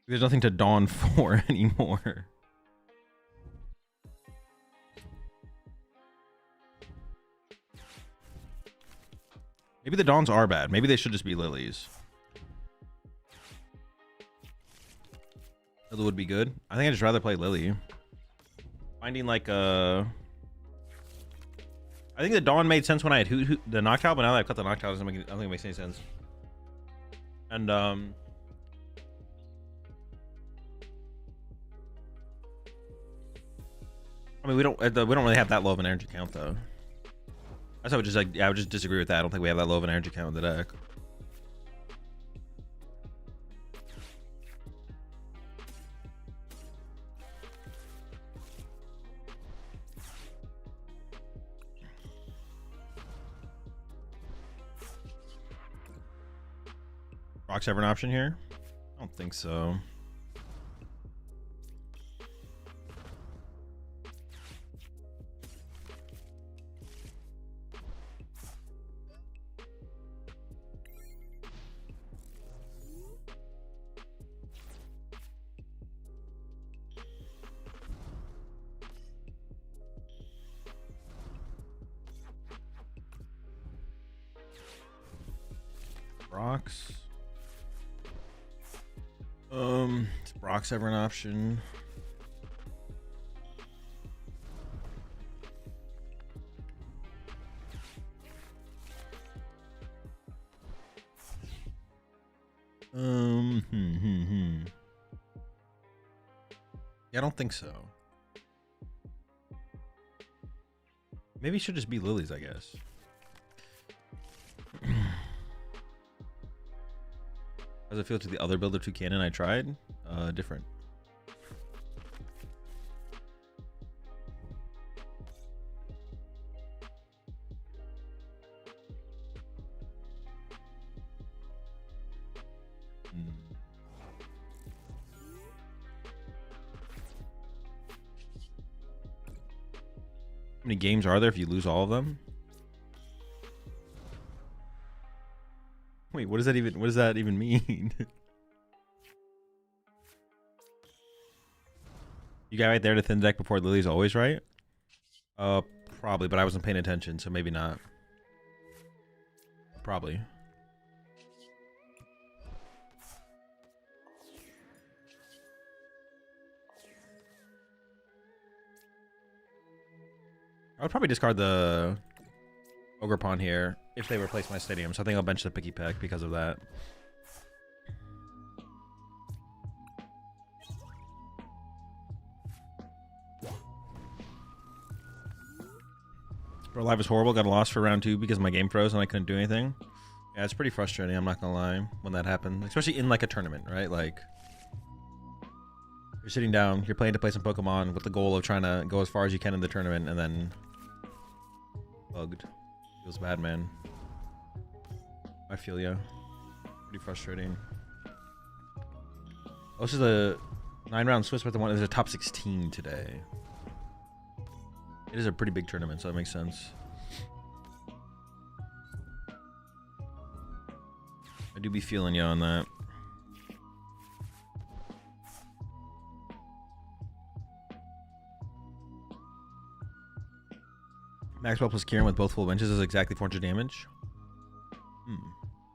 There's nothing to dawn for anymore. Maybe the dawns are bad. Maybe they should just be lilies. Lily would be good. I think I'd just rather play Lily. Finding like a... I think the dawn made sense when I had the knockout, but now that I've cut the knockout, I don't think it makes any sense. And I mean, we don't really have that low of an energy count though. I would just like, yeah, I would just disagree with that. I don't think we have that low of an energy count in the deck. Rock's ever an option here? I don't think so. Rocks. Is Brock's ever an option? Yeah, I don't think so. Maybe it should just be lilies, I guess. How does it feel to the other build of 2 cannon I tried? Different. How many games are there if you lose all of them? Wait, what does that even mean? You got right there to thin deck before Lily's always right? Probably, but I wasn't paying attention, so maybe not. Probably. I would probably discard the Ogre Pawn here if they replace my stadium, so I think I'll bench the Picky Peck because of that. Bro, live is horrible. Got a loss for round 2 because my game froze and I couldn't do anything. Yeah, it's pretty frustrating, I'm not gonna lie, when that happens. Especially in like a tournament, right? Like, you're sitting down, you're playing to play some Pokemon with the goal of trying to go as far as you can in the tournament, and then bugged. Feels bad, man. I feel ya. Pretty frustrating. Oh, this is a 9-round Swiss, but the one is a top 16 today. It is a pretty big tournament, so that makes sense. I do be feeling you on that. Maxwell plus Kieran with both full benches is exactly 400 damage.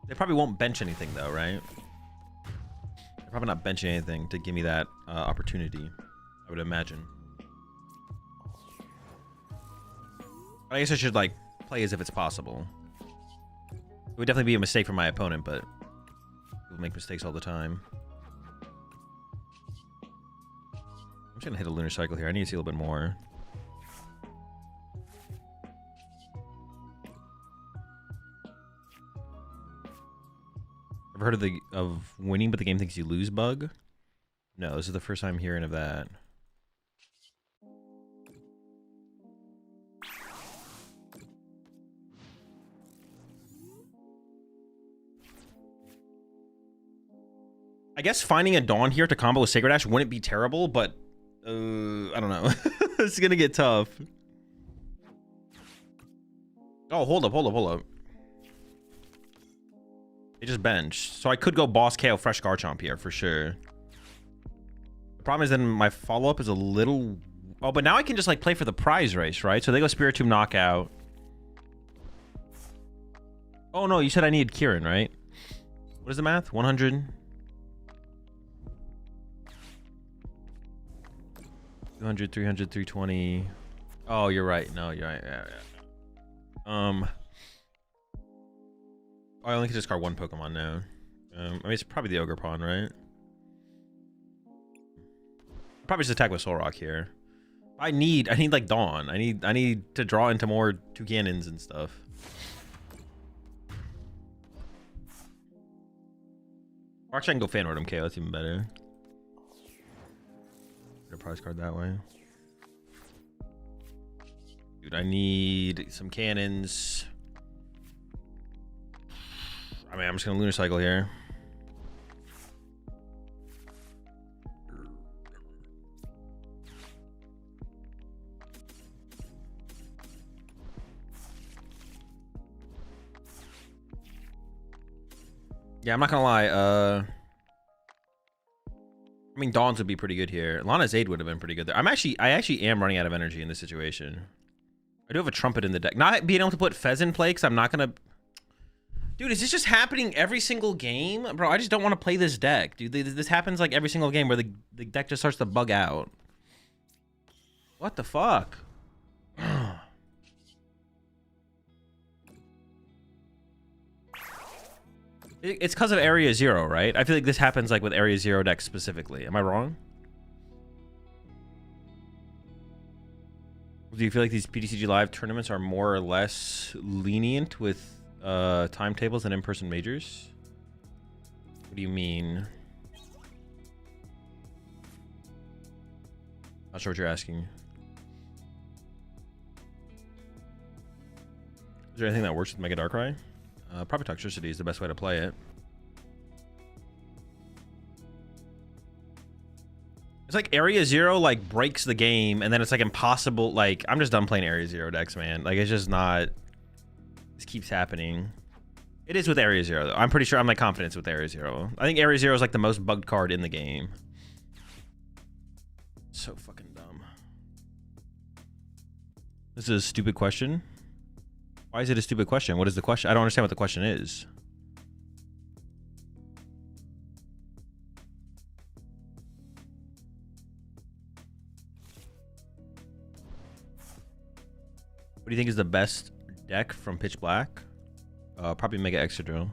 They probably won't bench anything though, right? They're probably not benching anything to give me that opportunity, I would imagine. But I guess I should like play as if it's possible. It would definitely be a mistake for my opponent, but people make mistakes all the time. I'm just gonna hit a Lunar Cycle here. I need to see a little bit more. Ever heard of winning but the game thinks you lose bug? No, this is the first time hearing of that. I guess finding a Dawn here to combo with Sacred Ash wouldn't be terrible, but I don't know. It's gonna get tough. Oh, hold up. They just benched. So I could go Boss KO Fresh Garchomp here for sure. The problem is then my follow-up is a little... Oh, but now I can just like play for the prize race, right? So they go Spiritomb Knockout. Oh no, you said I needed Kieran, right? What is the math? 100... 200, 300, 320. Oh, you're right. No, you're right. Yeah. Oh, I only can discard one Pokemon now. I mean, it's probably the Ogerpon, right? Probably just attack with Solrock here. I need like Dawn. I need to draw into more Toucannons and stuff. Or actually, I can go Fan Rotom KO. That's even better. Get a prize card that way. Dude, I need some cannons. I mean, I'm just gonna Lunar Cycle here. Yeah, I'm not gonna lie. I mean, Dawns would be pretty good here. Lana's Aid would have been pretty good there. I actually am running out of energy in this situation. I do have a Trumpet in the deck. Not being able to put Fez in play because I'm not gonna... Dude, is this just happening every single game? Bro, I just don't want to play this deck. Dude, this happens like every single game where the deck just starts to bug out. What the fuck? It's because of Area Zero, right? I feel like this happens like with Area Zero decks specifically. Am I wrong? Do you feel like these PTCG Live tournaments are more or less lenient with timetables than in-person majors? What do you mean? Not sure what you're asking. Is there anything that works with Mega Darkrai? Probably Toxtricity is the best way to play it. It's like Area Zero like breaks the game, and then it's like impossible. Like, I'm just done playing Area Zero decks, man. Like, it's just not... This keeps happening. It is with Area Zero, though. I'm pretty sure I'm like confident with Area Zero. I think Area Zero is like the most bugged card in the game. So fucking dumb. This is a stupid question. Why is it a stupid question? What is the question? I don't understand what the question is. What do you think is the best deck from Pitch Black? Probably Mega Excadrill.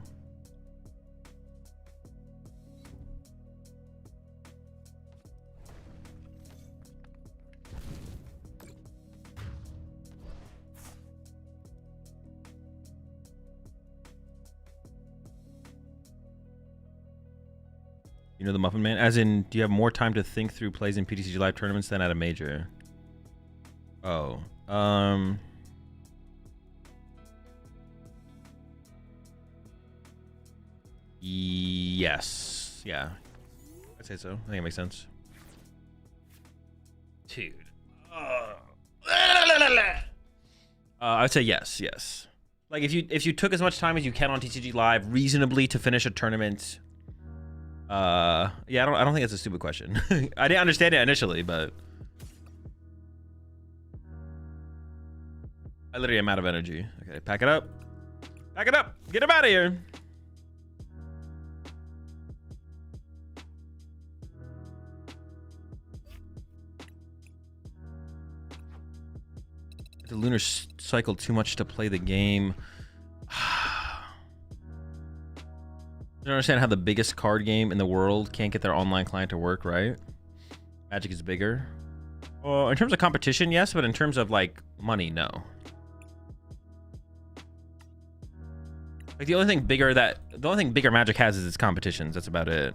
You know the Muffin Man? As in, do you have more time to think through plays in PTCG Live tournaments than at a major? Oh. Yes. Yeah. I'd say so. I think it makes sense. Dude. I'd say yes, yes. Like if you took as much time as you can on TCG Live reasonably to finish a tournament. Yeah, I don't think it's a stupid question. I didn't understand it initially, but I literally am out of energy. Okay, pack it up. Pack it up. Get him out of here. The Lunar Cycle too much to play the game. I don't understand how the biggest card game in the world can't get their online client to work, right? Magic is bigger. Well, in terms of competition, yes, but in terms of like money, no. Like the only thing bigger Magic has is its competitions. That's about it.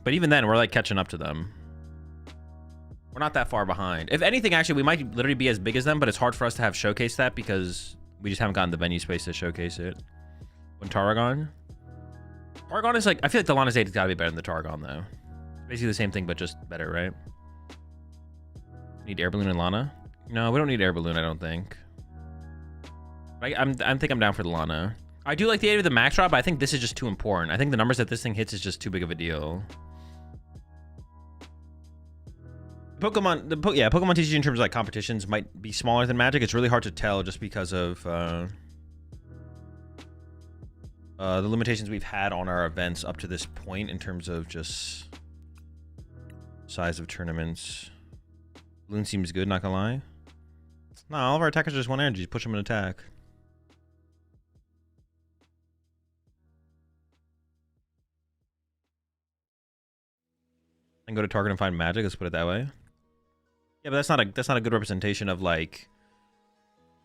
But even then, we're like catching up to them. We're not that far behind. If anything, actually, we might literally be as big as them, but it's hard for us to have showcased that because we just haven't gotten the venue space to showcase it. When Tarragon is like, I feel like the Lana Zeta's gotta be better than the Tarragon though. Basically the same thing, but just better, right? Need Air Balloon and Lana? No, we don't need Air Balloon, I don't think. I think I'm down for the Lana. I do like the 8 of the max drop, but I think this is just too important. I think the numbers that this thing hits is just too big of a deal. Pokemon TCG in terms of like competitions might be smaller than Magic. It's really hard to tell just because of the limitations we've had on our events up to this point in terms of just size of tournaments. Balloon seems good, not gonna lie. No, all of our attackers just want energy. Push them in attack. And go to Target and find Magic. Let's put it that way. Yeah, but that's not a good representation of like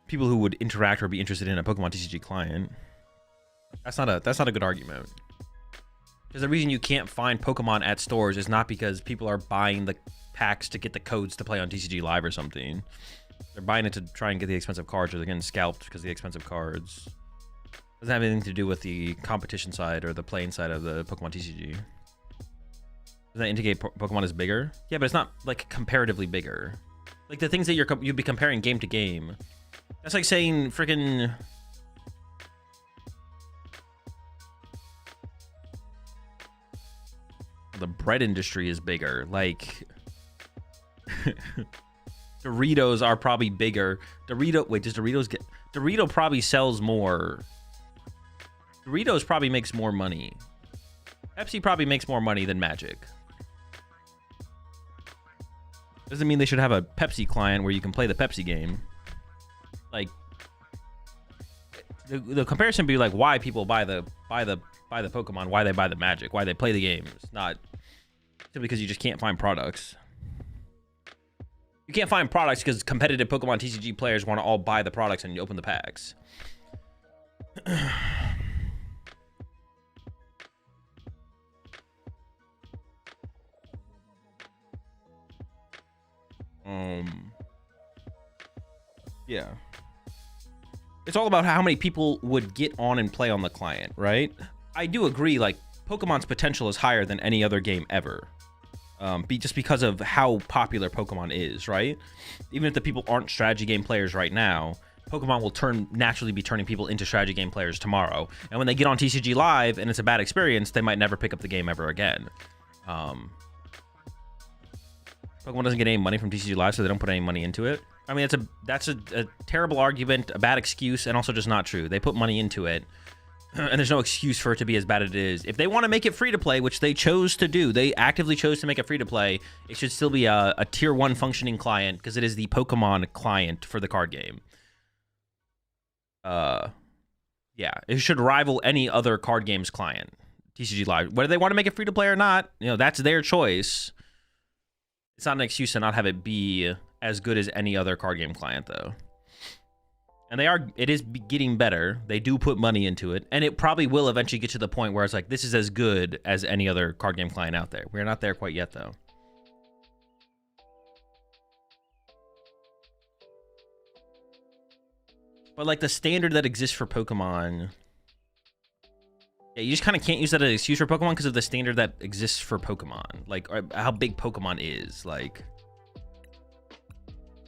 people who would interact or be interested in a Pokemon TCG client. That's not a good argument. Because the reason you can't find Pokemon at stores is not because people are buying the packs to get the codes to play on TCG Live or something. They're buying it to try and get the expensive cards, or they're getting scalped because of the expensive cards. It doesn't have anything to do with the competition side or the playing side of the Pokemon TCG. Does that indicate Pokemon is bigger? Yeah, but it's not like comparatively bigger. Like the things that you'd be comparing game to game. That's like saying freaking the bread industry is bigger. Like Doritos are probably bigger. Wait, does Doritos get? Dorito probably sells more. Doritos probably makes more money. Pepsi probably makes more money than Magic. Doesn't mean they should have a Pepsi client where you can play the Pepsi game. Like the comparison would be like why people buy the Pokemon, why they buy the Magic, why they play the games, not simply because you just can't find products. You can't find products because competitive Pokemon TCG players want to all buy the products and open the packs. Yeah. It's all about how many people would get on and play on the client, right? I do agree, like, Pokemon's potential is higher than any other game ever. Just because of how popular Pokemon is, right? Even if the people aren't strategy game players right now, Pokemon will naturally be turning people into strategy game players tomorrow. And when they get on TCG Live and it's a bad experience, they might never pick up the game ever again. Pokemon doesn't get any money from TCG Live, so they don't put any money into it. I mean, that's a terrible argument, a bad excuse, and also just not true. They put money into it, and there's no excuse for it to be as bad as it is. If they want to make it free to play, which they chose to do, they actively chose to make it free to play, it should still be a tier 1 functioning client because it is the Pokemon client for the card game. Yeah, it should rival any other card games client, TCG Live. Whether they want to make it free to play or not, that's their choice. It's not an excuse to not have it be as good as any other card game client, though. And it is getting better. They do put money into it, and it probably will eventually get to the point where it's like, this is as good as any other card game client out there. We're not there quite yet, though. But like the standard that exists for Pokemon, yeah, you just kind of can't use that as an excuse for Pokemon because of the standard that exists for Pokemon. Like how big Pokemon is. Like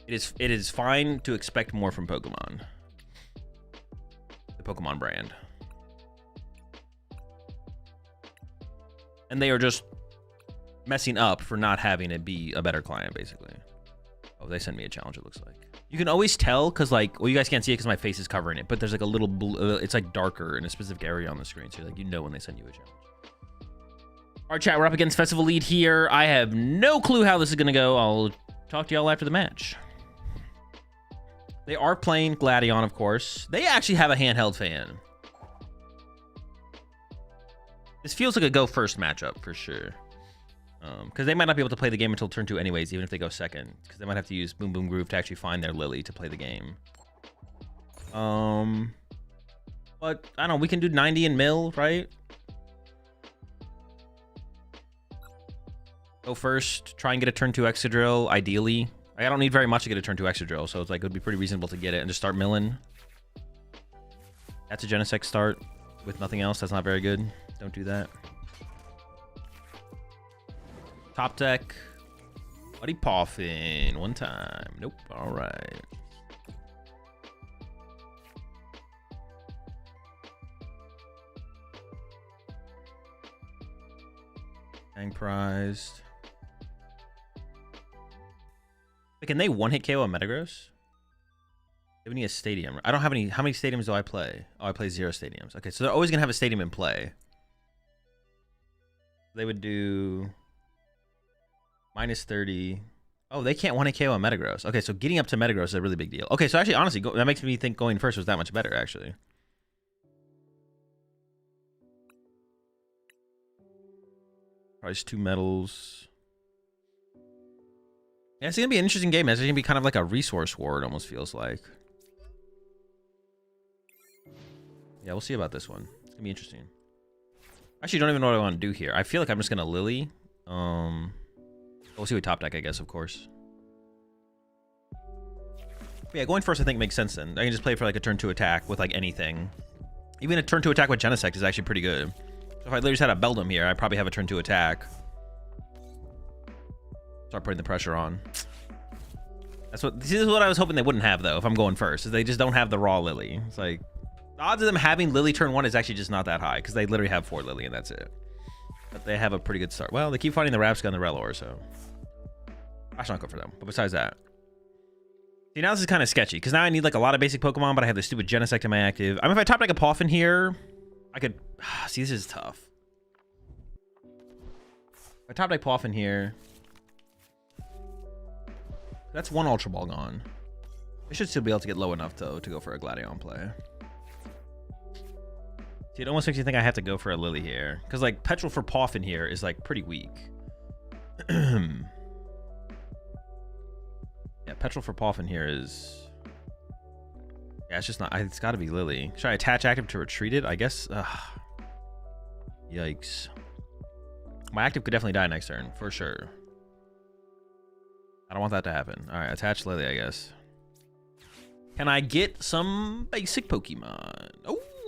it is fine to expect more from Pokemon. The Pokemon brand. And they are just messing up for not having it be a better client, basically. Oh, they sent me a challenge, it looks like. You can always tell because, like, well, you guys can't see it because my face is covering it, but there's like a little blue, it's like darker in a specific area on the screen, so like when they send you a challenge. All right, chat, we're up against Festival Lead here. I have no clue how this is gonna go. I'll talk to y'all after the match. They are playing Gladion, of course. They actually have a handheld fan. This feels like a go first matchup for sure. Because they might not be able to play the game until turn 2 anyways, even if they go second. Because they might have to use Boom Boom Groove to actually find their Lily to play the game. Well, But I don't know, we can do 90 in mill, right? Go first, try and get a turn 2 Excadrill, ideally. I don't need very much to get a turn 2 Excadrill, so it's like it would be pretty reasonable to get it and just start milling. That's a Genesect start with nothing else. That's not very good. Don't do that. Top deck. Buddy Poffin. One time. Nope. All right. Hang prized. Wait, can they one-hit KO a Metagross? We need a stadium. I don't have any. How many stadiums do I play? Oh, I play 0 stadiums. Okay, so they're always going to have a stadium in play. They would do minus 30. Oh, they can't one-hit KO a Metagross. Okay, so getting up to Metagross is a really big deal. Okay, so actually, honestly, that makes me think going first was that much better, actually. Price 2 medals. Yeah, it's going to be an interesting game. It's going to be kind of like a resource war, it almost feels like. Yeah, we'll see about this one. It's going to be interesting. Actually, don't even know what I want to do here. I feel like I'm just going to Lily. We'll see what top deck, I guess, of course. But yeah, going first I think makes sense then. I can just play for like a turn 2 attack with like anything. Even a turn 2 attack with Genesect is actually pretty good. So if I literally just had a Beldum here, I'd probably have a turn 2 attack. Start putting the pressure on. This is what I was hoping they wouldn't have though if I'm going first, is they just don't have the raw Lily. It's like the odds of them having Lily turn 1 is actually just not that high because they literally have 4 Lily and that's it. But they have a pretty good start. Well, they keep fighting the Rapska and the Rellor, so I should not go for them. But besides that, see, now this is kind of sketchy because now I need like a lot of basic Pokemon, but I have the stupid Genesect in my active. I mean, if I top deck a Poffin here, I could see, this is tough. If I top deck Poffin here, that's 1 Ultra Ball gone. I should still be able to get low enough though to go for a Gladion play. See, it almost makes you think I have to go for a Lily here. Because, like, Petrol for Poffin here is, like, pretty weak. Yeah, Petrol for Poffin here is... Yeah, it's just not... It's got to be Lily. Should I attach active to retreat it? I guess... Yikes. My active could definitely die next turn, for sure. I don't want that to happen. Alright, attach Lily, I guess. Can I get some basic Pokemon?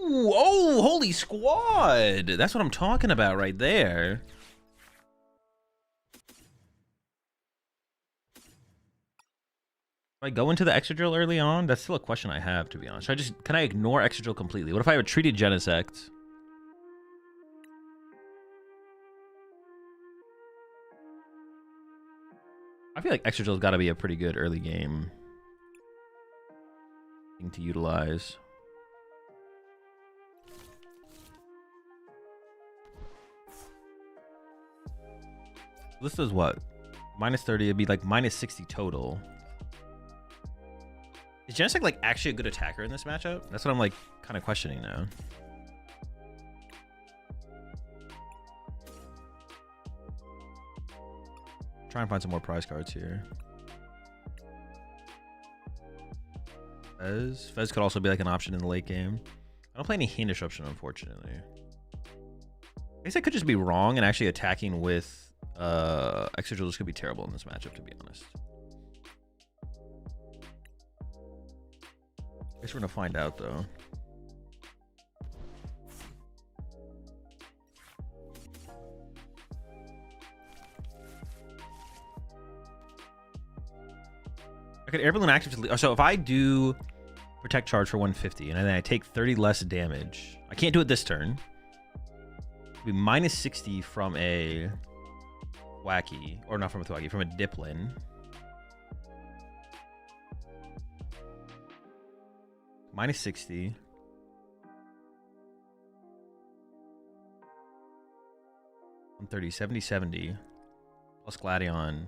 Oh, holy squad. That's what I'm talking about right there. Do I go into the Excadrill early on? That's still a question I have, to be honest. Can I ignore Excadrill completely? What if I retreated Genesect? I feel like Excadrill's got to be a pretty good early game thing to utilize. This does what? Minus 30, it'd be like minus 60 total. Is Genesect like actually a good attacker in this matchup? That's what I'm like kind of questioning now. Try and find some more prize cards here. Fez could also be like an option in the late game. I don't play any hand disruption, unfortunately. I guess I could just be wrong and actually attacking with Excadrill just could be terrible in this matchup, to be honest. I guess we're gonna find out though. I could air balloon active. So if I do protect charge for 150 and then I take 30 less damage, I can't do it this turn. It'd be minus 60 from a Thwackey, or not from a Thwackey, from a Diplin. Minus 60. $130, 70, 70. Plus Gladion.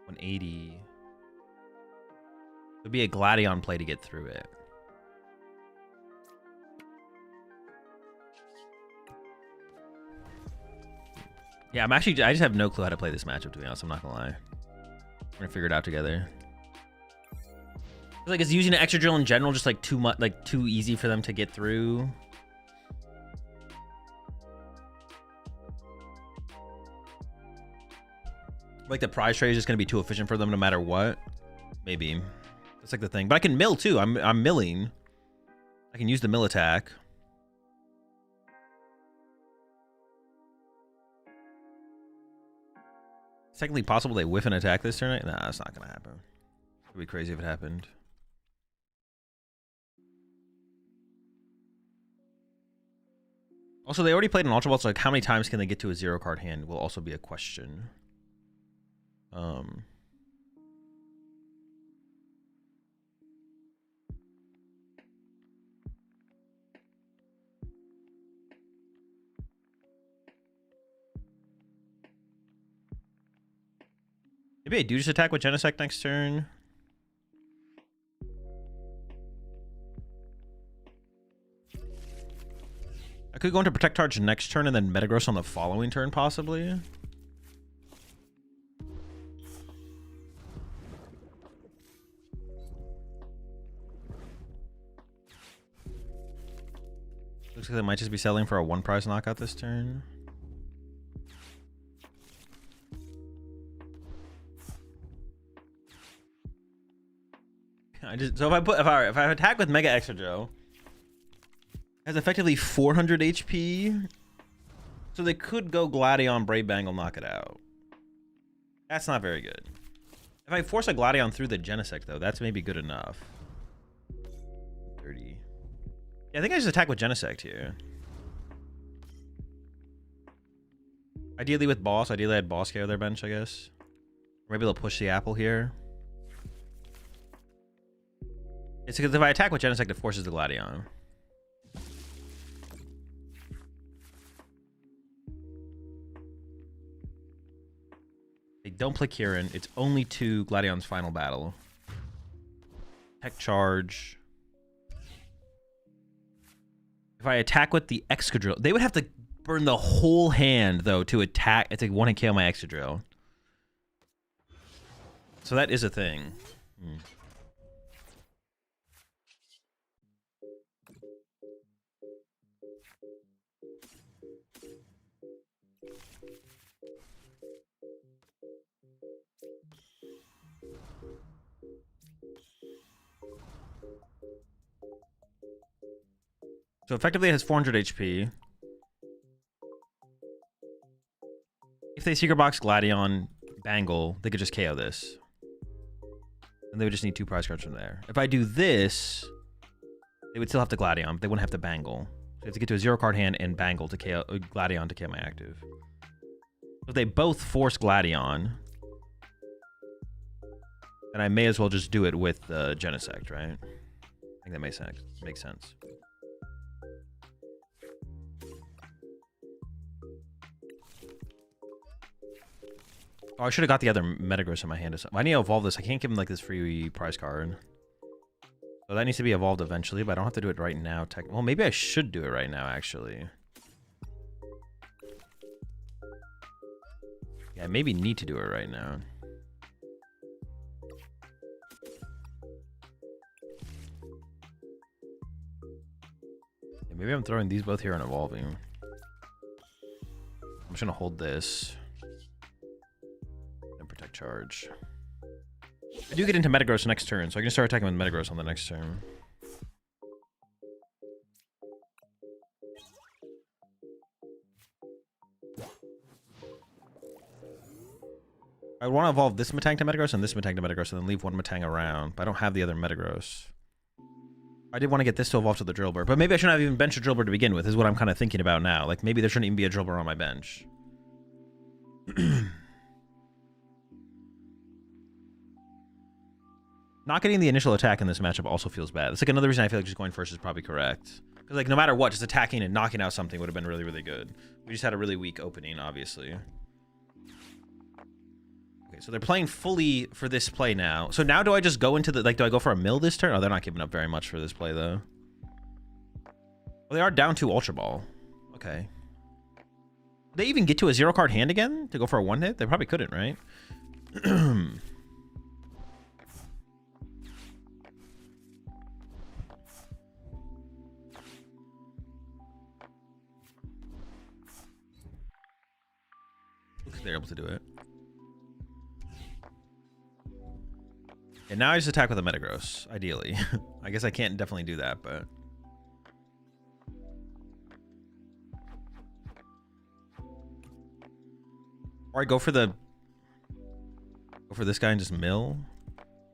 180. It would be a Gladion play to get through it. Yeah, I just have no clue how to play this matchup, to be honest. I'm not gonna lie. We're gonna figure it out together. Like, is using an extra drill in general just like too much, like too easy for them to get through? Like the prize trade is just gonna be too efficient for them no matter what. Maybe that's like the thing. But I can mill too. I'm milling. I can use the mill attack. It's technically possible they whiff an attack this turn. Nah, that's not gonna happen. It'd be crazy if it happened. Also, they already played an Ultra Ball, so like how many times can they get to a 0 card hand will also be a question. Maybe I do just attack with Genesect next turn. I could go into Protect Charge next turn and then Metagross on the following turn, possibly. Looks like they might just be selling for a 1 prize knockout this turn. So if I attack with Mega Extra has effectively 400 HP, so they could go Gladion, Brave Bangle, knock it out. That's not very good. If I force a Gladion through the Genesect though, that's maybe good enough. 30. Yeah, I think I just attack with Genesect here. Ideally with Boss. Ideally I'd Boss KO their bench, I guess. Or maybe they'll push the Apple here. It's because if I attack with Genesect, it forces the Gladion. They don't play Kieran. It's only 2 Gladion's final battle. Tech Charge. If I attack with the Excadrill, they would have to burn the whole hand, though, to attack. It's like 1-hit KO my Excadrill. So that is a thing. So effectively it has 400 HP. If they Secret Box Gladion Bangle, they could just KO this. And they would just need 2 prize cards from there. If I do this, they would still have to Gladion, but they wouldn't have to Bangle. So they have to get to a 0 card hand and Bangle to KO Gladion to KO my active. So if they both force Gladion, then I may as well just do it with the Genesect, right? I think that makes sense. Oh, I should have got the other Metagross in my hand. I need to evolve this. I can't give him like this free prize card. So that needs to be evolved eventually, but I don't have to do it right now. Well, maybe I should do it right now, actually. Yeah, I maybe need to do it right now. Yeah, maybe I'm throwing these both here and evolving. I'm just gonna hold this. Protect Charge. I do get into Metagross next turn, so I can start attacking with Metagross on the next turn. I want to evolve this Metang to Metagross and this Metang to Metagross and then leave one Metang around, but I don't have the other Metagross. I did want to get this to evolve to the Drillbur, but maybe I shouldn't have even benched a Drillbur to begin with, is what I'm kind of thinking about now. Like, maybe there shouldn't even be a Drillbur on my bench. Not getting the initial attack in this matchup also feels bad. That's like another reason I feel like just going first is probably correct. Because like no matter what, just attacking and knocking out something would have been really, really good. We just had a really weak opening, obviously. Okay, so they're playing fully for this play now. So now do I just go into the, like, do I go for a mill this turn? Oh, they're not giving up very much for this play, though. Well, they are down to Ultra Ball. Okay. Did they even get to a 0 card hand again to go for a 1-hit? They probably couldn't, right? able to do it. And now I just attack with a Metagross, ideally. I guess I can't definitely do that, but... Or I go for this guy and just mill.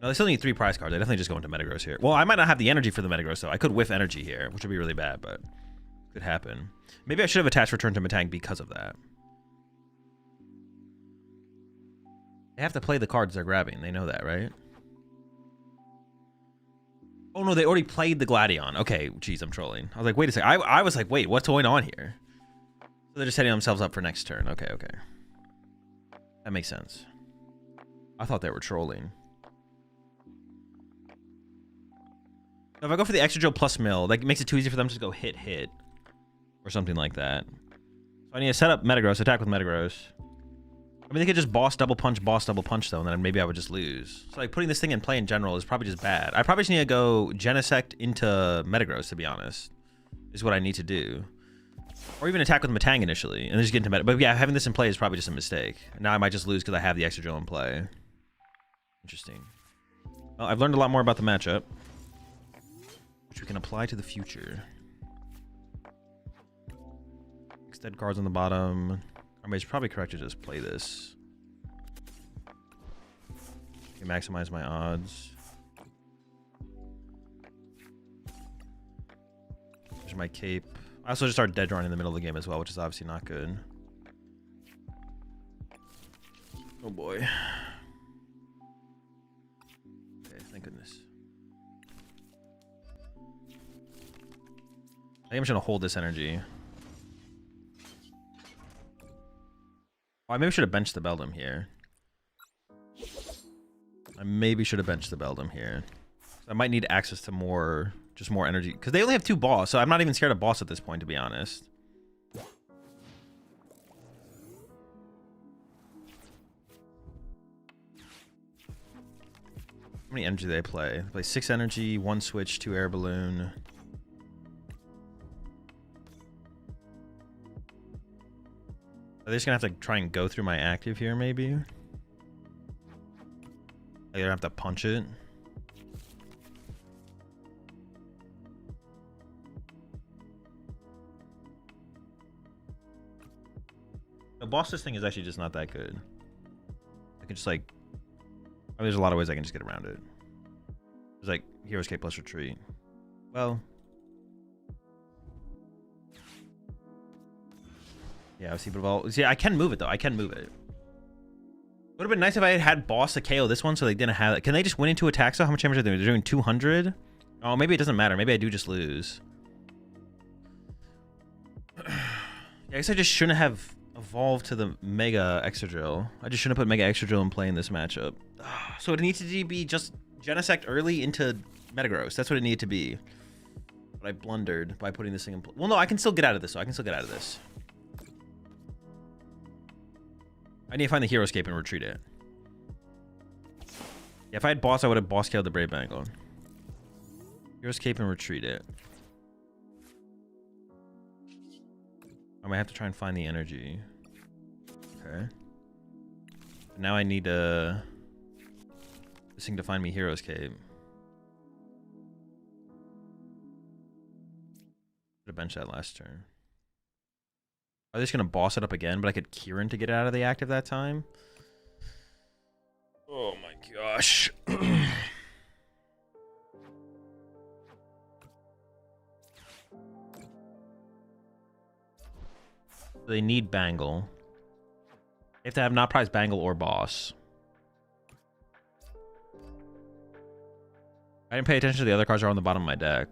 No, I still need 3 prize cards. I definitely just go into Metagross here. Well, I might not have the energy for the Metagross, though. I could whiff energy here, which would be really bad, but could happen. Maybe I should have attached Return to Metang because of that. They have to play the cards they're grabbing. They know that, right? Oh, no, they already played the Gladion. Okay, geez, I'm trolling. I was like, wait a second. I was like, wait, what's going on here? So they're just setting themselves up for next turn. Okay, okay. That makes sense. I thought they were trolling. So if I go for the Extra Drill plus Mill, that makes it too easy for them to just go hit, hit. Or something like that. So I need to set up Metagross, attack with Metagross. I mean, they could just boss double punch, though, and then maybe I would just lose. So like putting this thing in play in general is probably just bad. I probably just need to go Genesect into Metagross, to be honest. Is what I need to do. Or even attack with Metang initially, and then just get into Meta. But yeah, having this in play is probably just a mistake. Now I might just lose because I have the Extra Drill in play. Interesting. Well, I've learned a lot more about the matchup, which we can apply to the future. 6 dead cards on the bottom. I mean, it's probably correct to just play this. Okay, maximize my odds. There's my cape. I also just started dead drawing in the middle of the game as well, which is obviously not good. Oh boy. Okay, thank goodness. I think I'm just gonna hold this energy. Oh, I maybe should have benched the Beldum here. I maybe should have benched the Beldum here. I might need access to more, just more energy. Because they only have 2 boss, so I'm not even scared of boss at this point, to be honest. How many energy do they play? They play 6 energy, 1 switch, 2 air balloon. Are they just gonna have to try and go through my active here, maybe? They're gonna have to punch it. The boss this thing is actually just not that good. I can just like... I mean, there's a lot of ways I can just get around it. There's like Hero's Cape plus Retreat. Well... Yeah, see, I can move it though. I can move it. Would have been nice if I had boss to KO this one, so they didn't have it. Can they just win into attacks? So how much damage are they doing? They're doing 200. Oh, maybe it doesn't matter. Maybe I do just lose. Yeah, I guess I just shouldn't have evolved to the Mega Extra Drill. I just shouldn't have put Mega Extra Drill in play in this matchup. So it needs to be just Genesect early into Metagross. That's what it needed to be. But I blundered by putting this thing in play. Well, no, I can still get out of this. So I can still get out of this. I need to find the Hero's Cape and retreat it. Yeah, if I had boss, I would have boss killed the Brave Bangle. Hero's Cape and retreat it. I might have to try and find the energy. Okay. Now I need this thing to find me Hero's Cape. Should have benched that last turn. Are they just going to boss it up again? But I could Kieran to get out of the active that time? Oh my gosh. They need Bangle. They have to have not prize Bangle or boss. I didn't pay attention to the other cards that are on the bottom of my deck.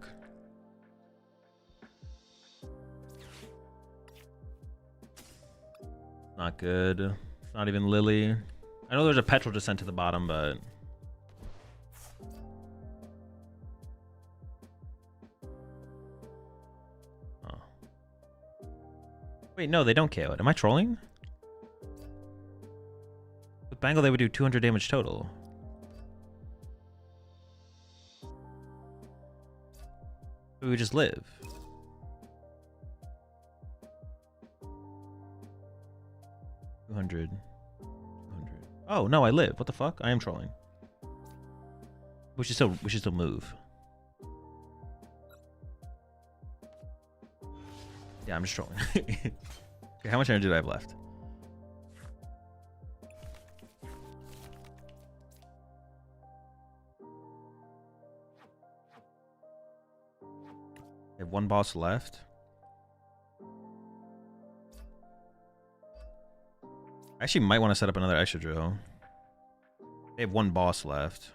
Not good. Not even Lily. I know there's a Petrol Descent to the bottom, but... Oh. Wait, no, they don't KO it. Am I trolling? With Bangle, they would do 200 damage total. We would just live. $200. Oh no, I live. What the fuck? I am trolling. We should still move. Yeah, I'm just trolling. Okay, how much energy do I have left? I have one boss left. I actually might want to set up another extra drill. They have one boss left.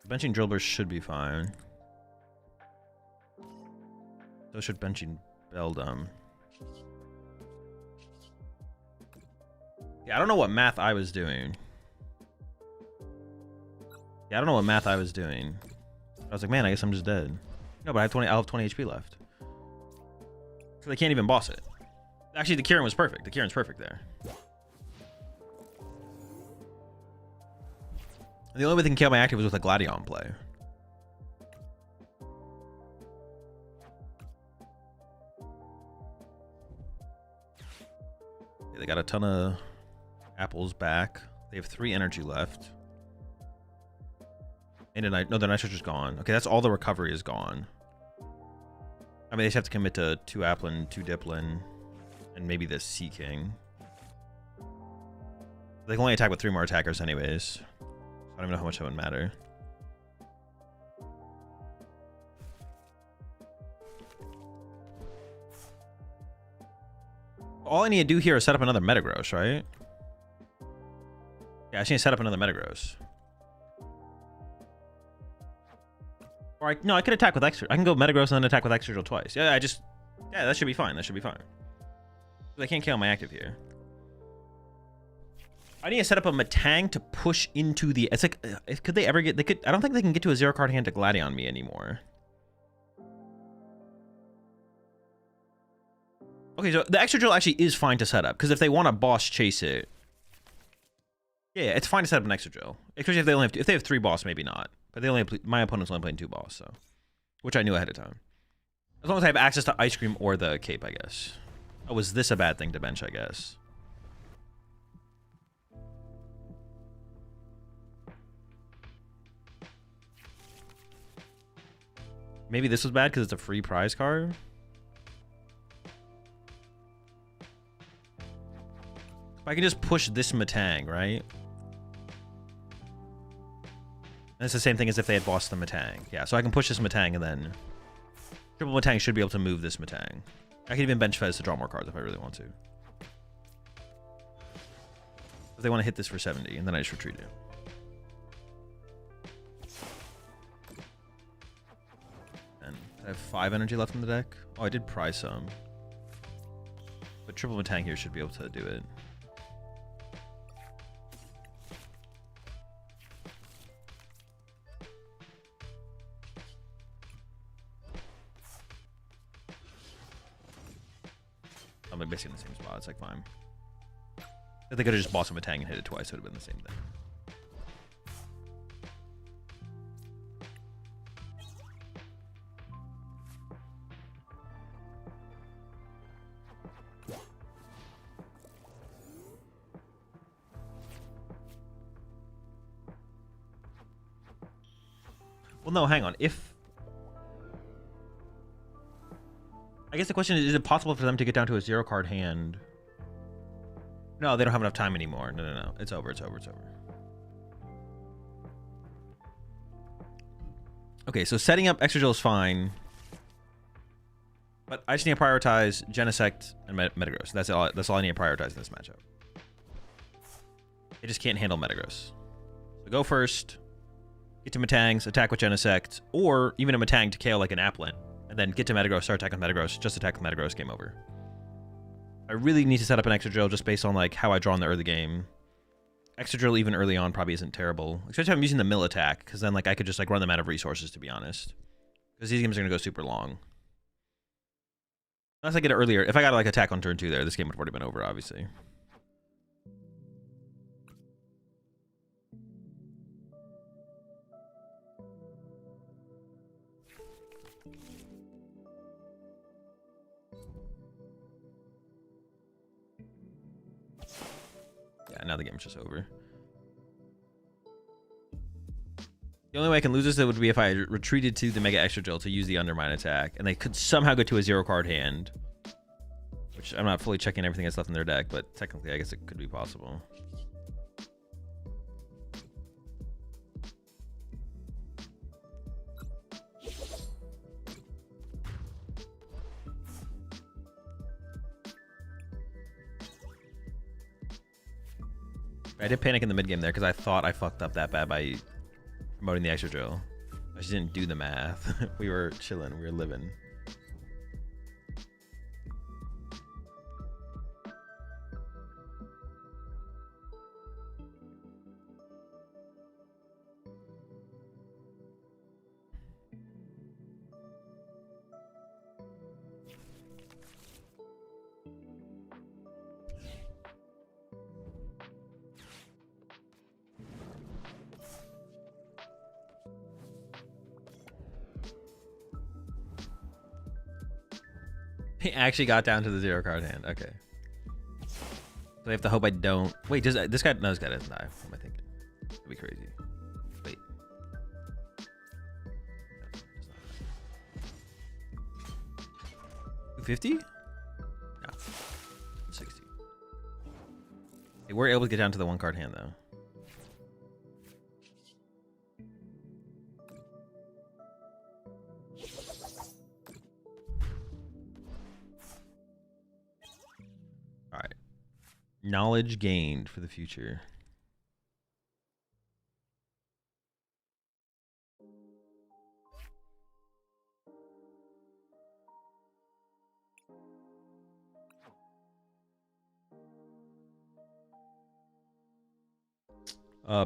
Benching drill burst should be fine. So should benching Beldum. Yeah, I don't know what math I was doing. Yeah, I don't know what math I was doing. I was like, man, I guess I'm just dead. No, but I'll have 20 HP left. So they can't even boss it. Actually, the Kieran was perfect. The Kieran's perfect there. And the only way they can kill my active was with a Gladion play. Yeah, they got a ton of apples back. They have 3 energy left. And no, the nitrogen's gone. Okay, that's all the recovery is gone. I mean, they just have to commit to 2 Applin, 2 Diplin, and maybe this Sea King. They can only attack with 3 more attackers anyways. I don't even know how much that would matter. All I need to do here is set up another Metagross, right? Yeah, I just need to set up another Metagross. Or no, I could attack with extra. I can go Metagross and then attack with extra drill twice. Yeah, yeah, that should be fine. That should be fine. I can't kill my active here. I need to set up a Matang to push into the. It's like, could they ever get? They could. I don't think they can get to a 0-card hand to Gladion me anymore. Okay, so the extra drill actually is fine to set up because if they want to boss chase it, yeah, it's fine to set up an extra drill. Especially if they only have if they have 3 boss, maybe not. But they only have, my opponent's only playing 2 boss, so which I knew ahead of time. As long as I have access to Ice Cream or the Cape, I guess. Oh, was this a bad thing to bench? I guess. Maybe this was bad because it's a free prize card. I can just push this Matang, right? And it's the same thing as if they had bossed the Matang. Yeah, so I can push this Matang and then triple Matang should be able to move this Matang. I can even bench Fez to draw more cards if I really want to. If they want to hit this for 70, and then I just retreat it. And I have 5 energy left in the deck. Oh, I did prize some. But triple Matang here should be able to do it. I'm basically in the same spot. It's like fine. If they could have just bossed him a Tang and hit it twice, it would have been the same thing. Well, no, hang on. I guess the question is it possible for them to get down to a 0-card hand? No, they don't have enough time anymore. No. It's over. Okay, so setting up Extra Drill is fine. But I just need to prioritize Genesect and Metagross. That's all I need to prioritize in this matchup. They just can't handle Metagross. So go first. Get to Matangs, attack with Genesect, or even a Matang to KO like an Applin. And then get to Metagross, start attacking with Metagross, just attack with Metagross, game over. I really need to set up an Extra Drill just based on like how I draw in the early game. Extra Drill even early on probably isn't terrible. Especially if I'm using the mill attack, because then like I could just like run them out of resources, to be honest. Because these games are going to go super long. Unless I get it earlier. If I got like attack on turn 2 there, this game would have already been over, obviously. And now the game's just over. The only way I can lose this would be if I retreated to the Mega Extra Drill to use the Undermine attack, and they could somehow go to a 0-card hand. Which I'm not fully checking everything that's left in their deck, but technically I guess it could be possible. I did panic in the mid game there because I thought I fucked up that bad by promoting the Extra Drill. I just didn't do the math. We were chilling, we were living. He actually got down to the 0-card hand. Okay. So I have to hope I don't. Wait, does this guy? No, this guy doesn't die. What am I thinking? That'd be crazy. Wait. 250? No. 60. Okay, we're able to get down to the 1-card hand though. Knowledge gained for the future.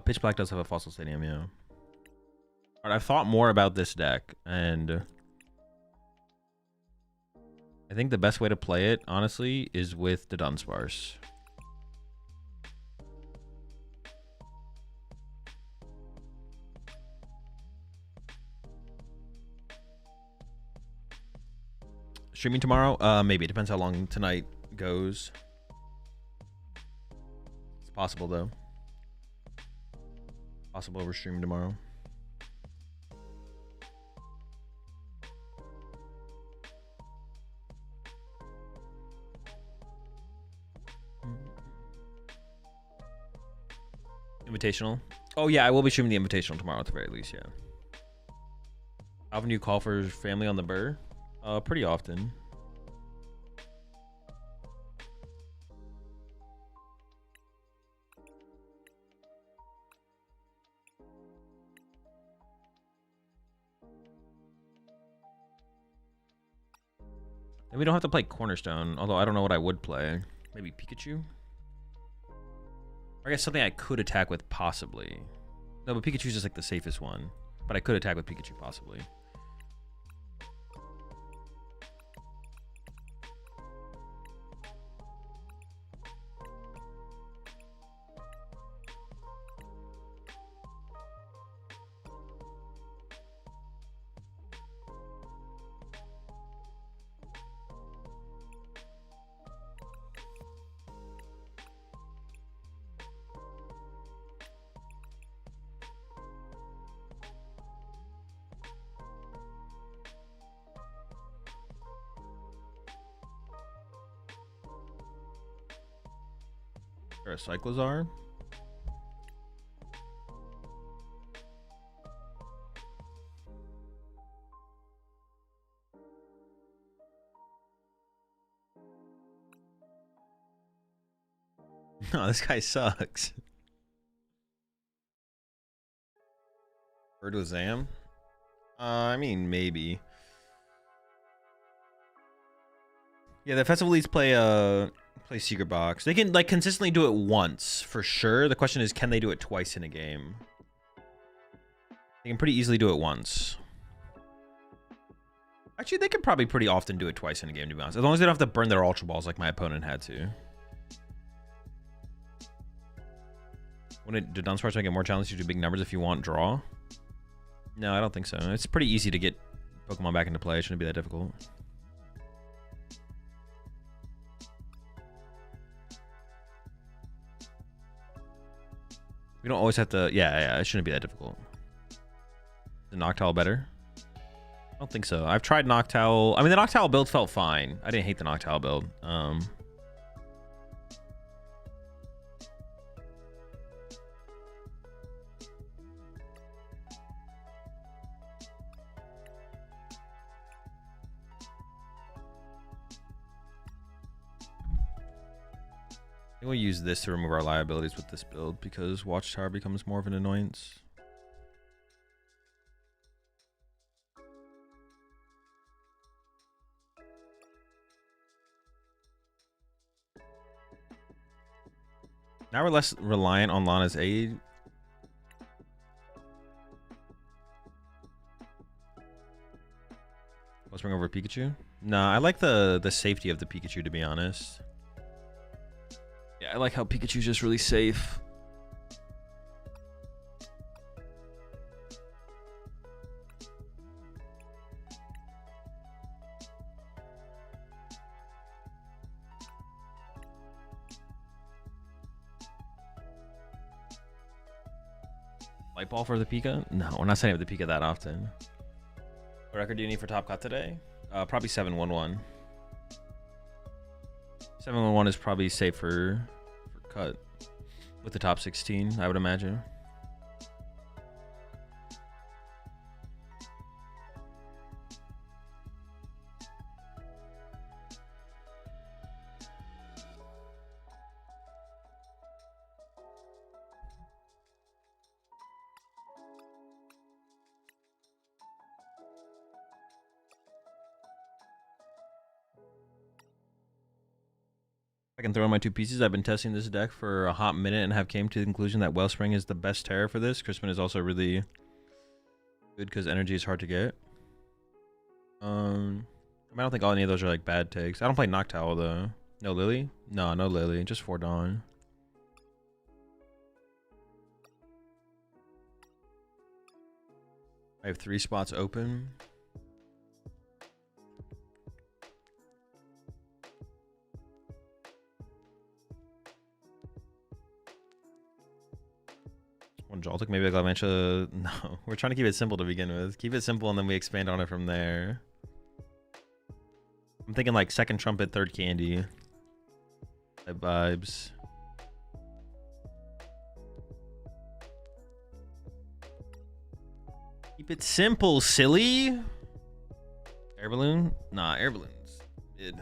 Pitch Black does have a Fossil Stadium, yeah. Alright, I've thought more about this deck, and I think the best way to play it, honestly, is with the Dunsparce. Streaming tomorrow? Maybe. It depends how long tonight goes. It's possible, though. Possible we're streaming tomorrow. Invitational? Oh, yeah, I will be streaming the Invitational tomorrow at the very least, yeah. How often do you call for family on the Burr? Pretty often. And we don't have to play Cornerstone, although I don't know what I would play. Maybe Pikachu? Or I guess something I could attack with, possibly. No, but Pikachu's just like the safest one. But I could attack with Pikachu, possibly. Or a Cyclozar. No, this guy sucks. Bird with Zam? I mean, maybe. Yeah, the Festival Elites play Secret Box. They can like consistently do it once for sure. The question is, can they do it twice in a game? They can pretty easily do it once. Actually, they could probably pretty often do it twice in a game, to be honest. As long as they don't have to burn their Ultra Balls like my opponent had to. Did Dunsparce make it more challenging to do big numbers if you want draw? No, I don't think so. It's pretty easy to get Pokemon back into play. It shouldn't be that difficult. We don't always have to. Yeah, it shouldn't be that difficult. The Noctowl better? I don't think so. I've tried Noctowl. I mean, the Noctowl build felt fine. I didn't hate the Noctowl build. I think we'll use this to remove our liabilities with this build because Watchtower becomes more of an annoyance. Now we're less reliant on Lana's aid. Let's bring over Pikachu. Nah, I like the safety of the Pikachu, to be honest. Yeah, I like how Pikachu's just really safe. Light Ball for the Pika? No, we're not setting up the Pika that often. What record do you need for Top Cut today? Probably 711. 711 is probably safe for cut with the top 16, I would imagine. I can throw in my 2 pieces. I've been testing this deck for a hot minute and have came to the conclusion that Wellspring is the best terror for this. Crispin is also really good because energy is hard to get. I don't think any of those are like bad takes. I don't play Noctowl though. No Lily? No Lily. Just 4 Dawn. I have 3 spots open. One Joltik, maybe a Galvantula. No, we're trying to keep it simple to begin with. Keep it simple and then we expand on it from there. I'm thinking like 2nd Trumpet, 3rd Candy type vibes. Keep it simple, silly. Air Balloon? Nah, Air Balloons. Mid.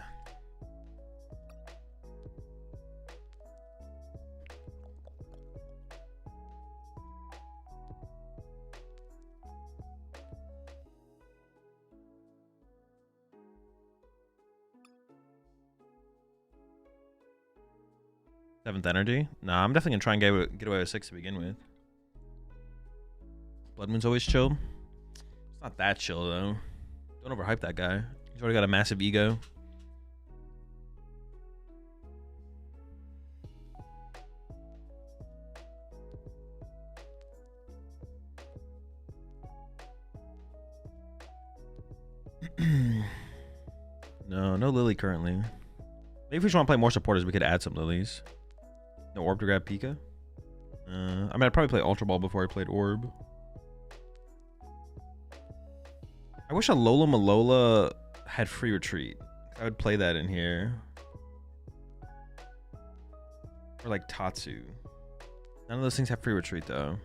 Seventh energy? Nah, I'm definitely gonna try and get away with 6 to begin with. Blood Moon's always chill. It's not that chill though. Don't overhype that guy. He's already got a massive ego. No Lily currently. Maybe if we just want to play more supporters, we could add some Lilies. No Orb to grab Pika. I mean, I'd probably play Ultra Ball before I played Orb. I wish a Lola Malola had free retreat. I would play that in here. Or like Tatsu. None of those things have free retreat though.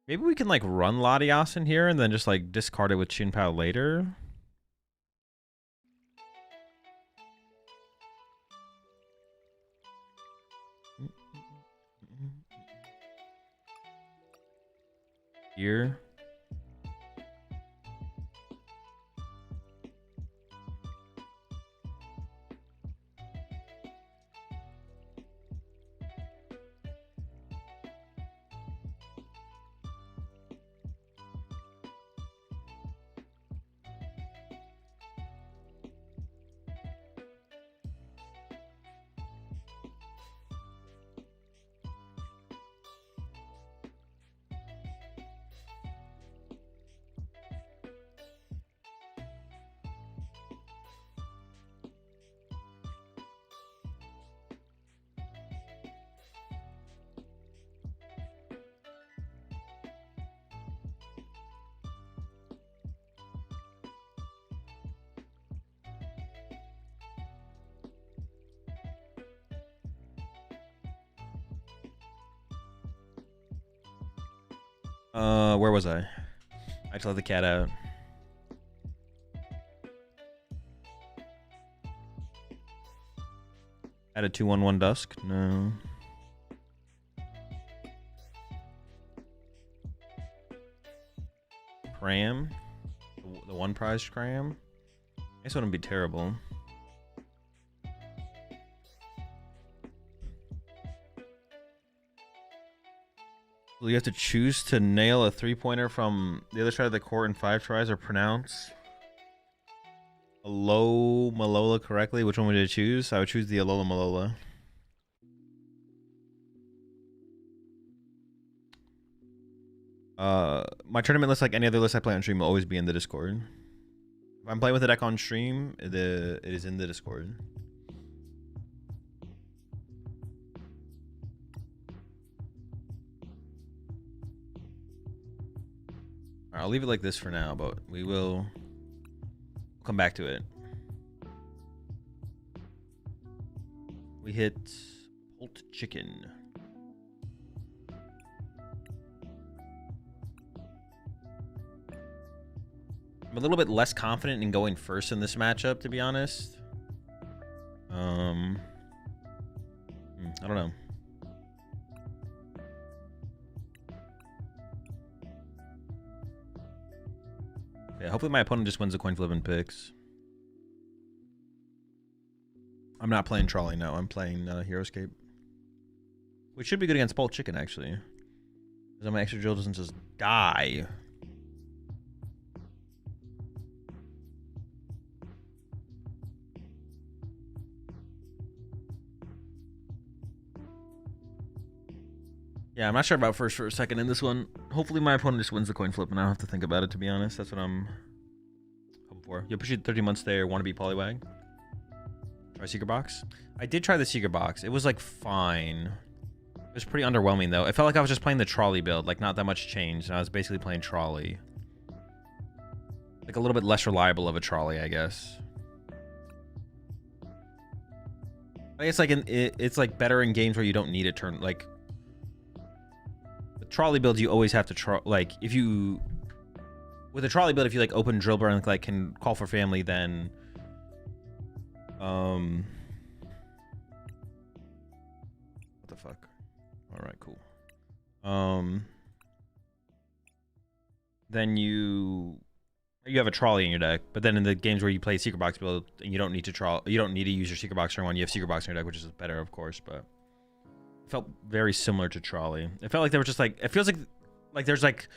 Maybe we can like run Latias in here and then just like discard it with Chin-Pao later. Here. Where was I? I just let the cat out. Had a 2/1/1 Dusk? No. Cram? The one prize cram? I guess it wouldn't be terrible. Will you have to choose to nail a 3-pointer from the other side of the court in 5 tries or pronounce Alola Malola correctly? Which one would you choose? I would choose the Alola Malola. My tournament list, like any other list I play on stream, will always be in the Discord. If I'm playing with a deck on stream, it is in the Discord. Alright, I'll leave it like this for now, but we will come back to it. We hit Bolt Chicken. I'm a little bit less confident in going first in this matchup, to be honest. I don't know. Yeah, hopefully my opponent just wins the coin flip and picks. I'm not playing Trolley, no. I'm playing Heroescape. Which should be good against Bolt Chicken, actually. Because my extra drill doesn't just die. Yeah, I'm not sure about first for a second in this one. Hopefully my opponent just wins the coin flip and I don't have to think about it, to be honest. That's what I'm hoping for. You appreciate 30 months there. Want to be Poliwag? Try Secret Box? I did try the Secret Box. It was like fine. It was pretty underwhelming though. It felt like I was just playing the Trolley build. Like not that much changed. And I was basically playing Trolley. Like a little bit less reliable of a Trolley, I guess. It's like it's like better in games where you don't need a turn. Like Trolley builds, you always have to like if you with a Trolley build, if you like open Drillbur and like can call for family, then what the fuck? All right, cool. Then you have a Trolley in your deck, but then in the games where you play Secret Box build, you don't need to use your Secret Box turn one. You have Secret Box in your deck, which is better, of course, but. Felt very similar to Trolley. It felt like they were just like, it feels like there's like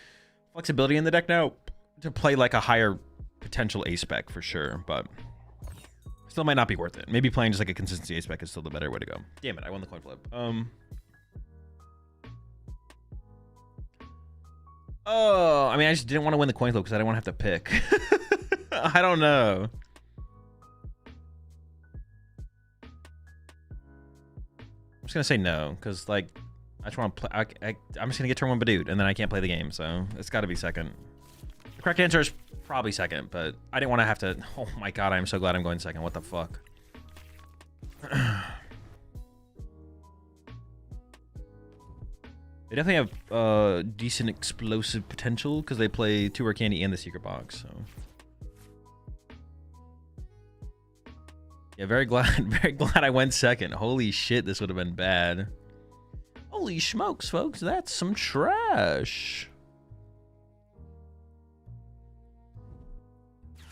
flexibility in the deck now to play like a higher potential A spec for sure, but still might not be worth it. Maybe playing just like a consistency A spec is still the better way to go. Damn it, I won the coin flip. Oh, I mean, I just didn't want to win the coin flip because I didn't want to have to pick. I don't know. I'm just gonna say no, because like I just want to play. I'm just gonna get turn one Badooed, and then I can't play the game, so it's got to be second. The correct answer is probably second, but I didn't want to have to. Oh my god, I'm so glad I'm going second. What the fuck? They definitely have decent explosive potential because they play 2 Rare Candy and the Secret Box. So yeah, very glad I went second. Holy shit, this would have been bad. Holy smokes, folks, that's some trash.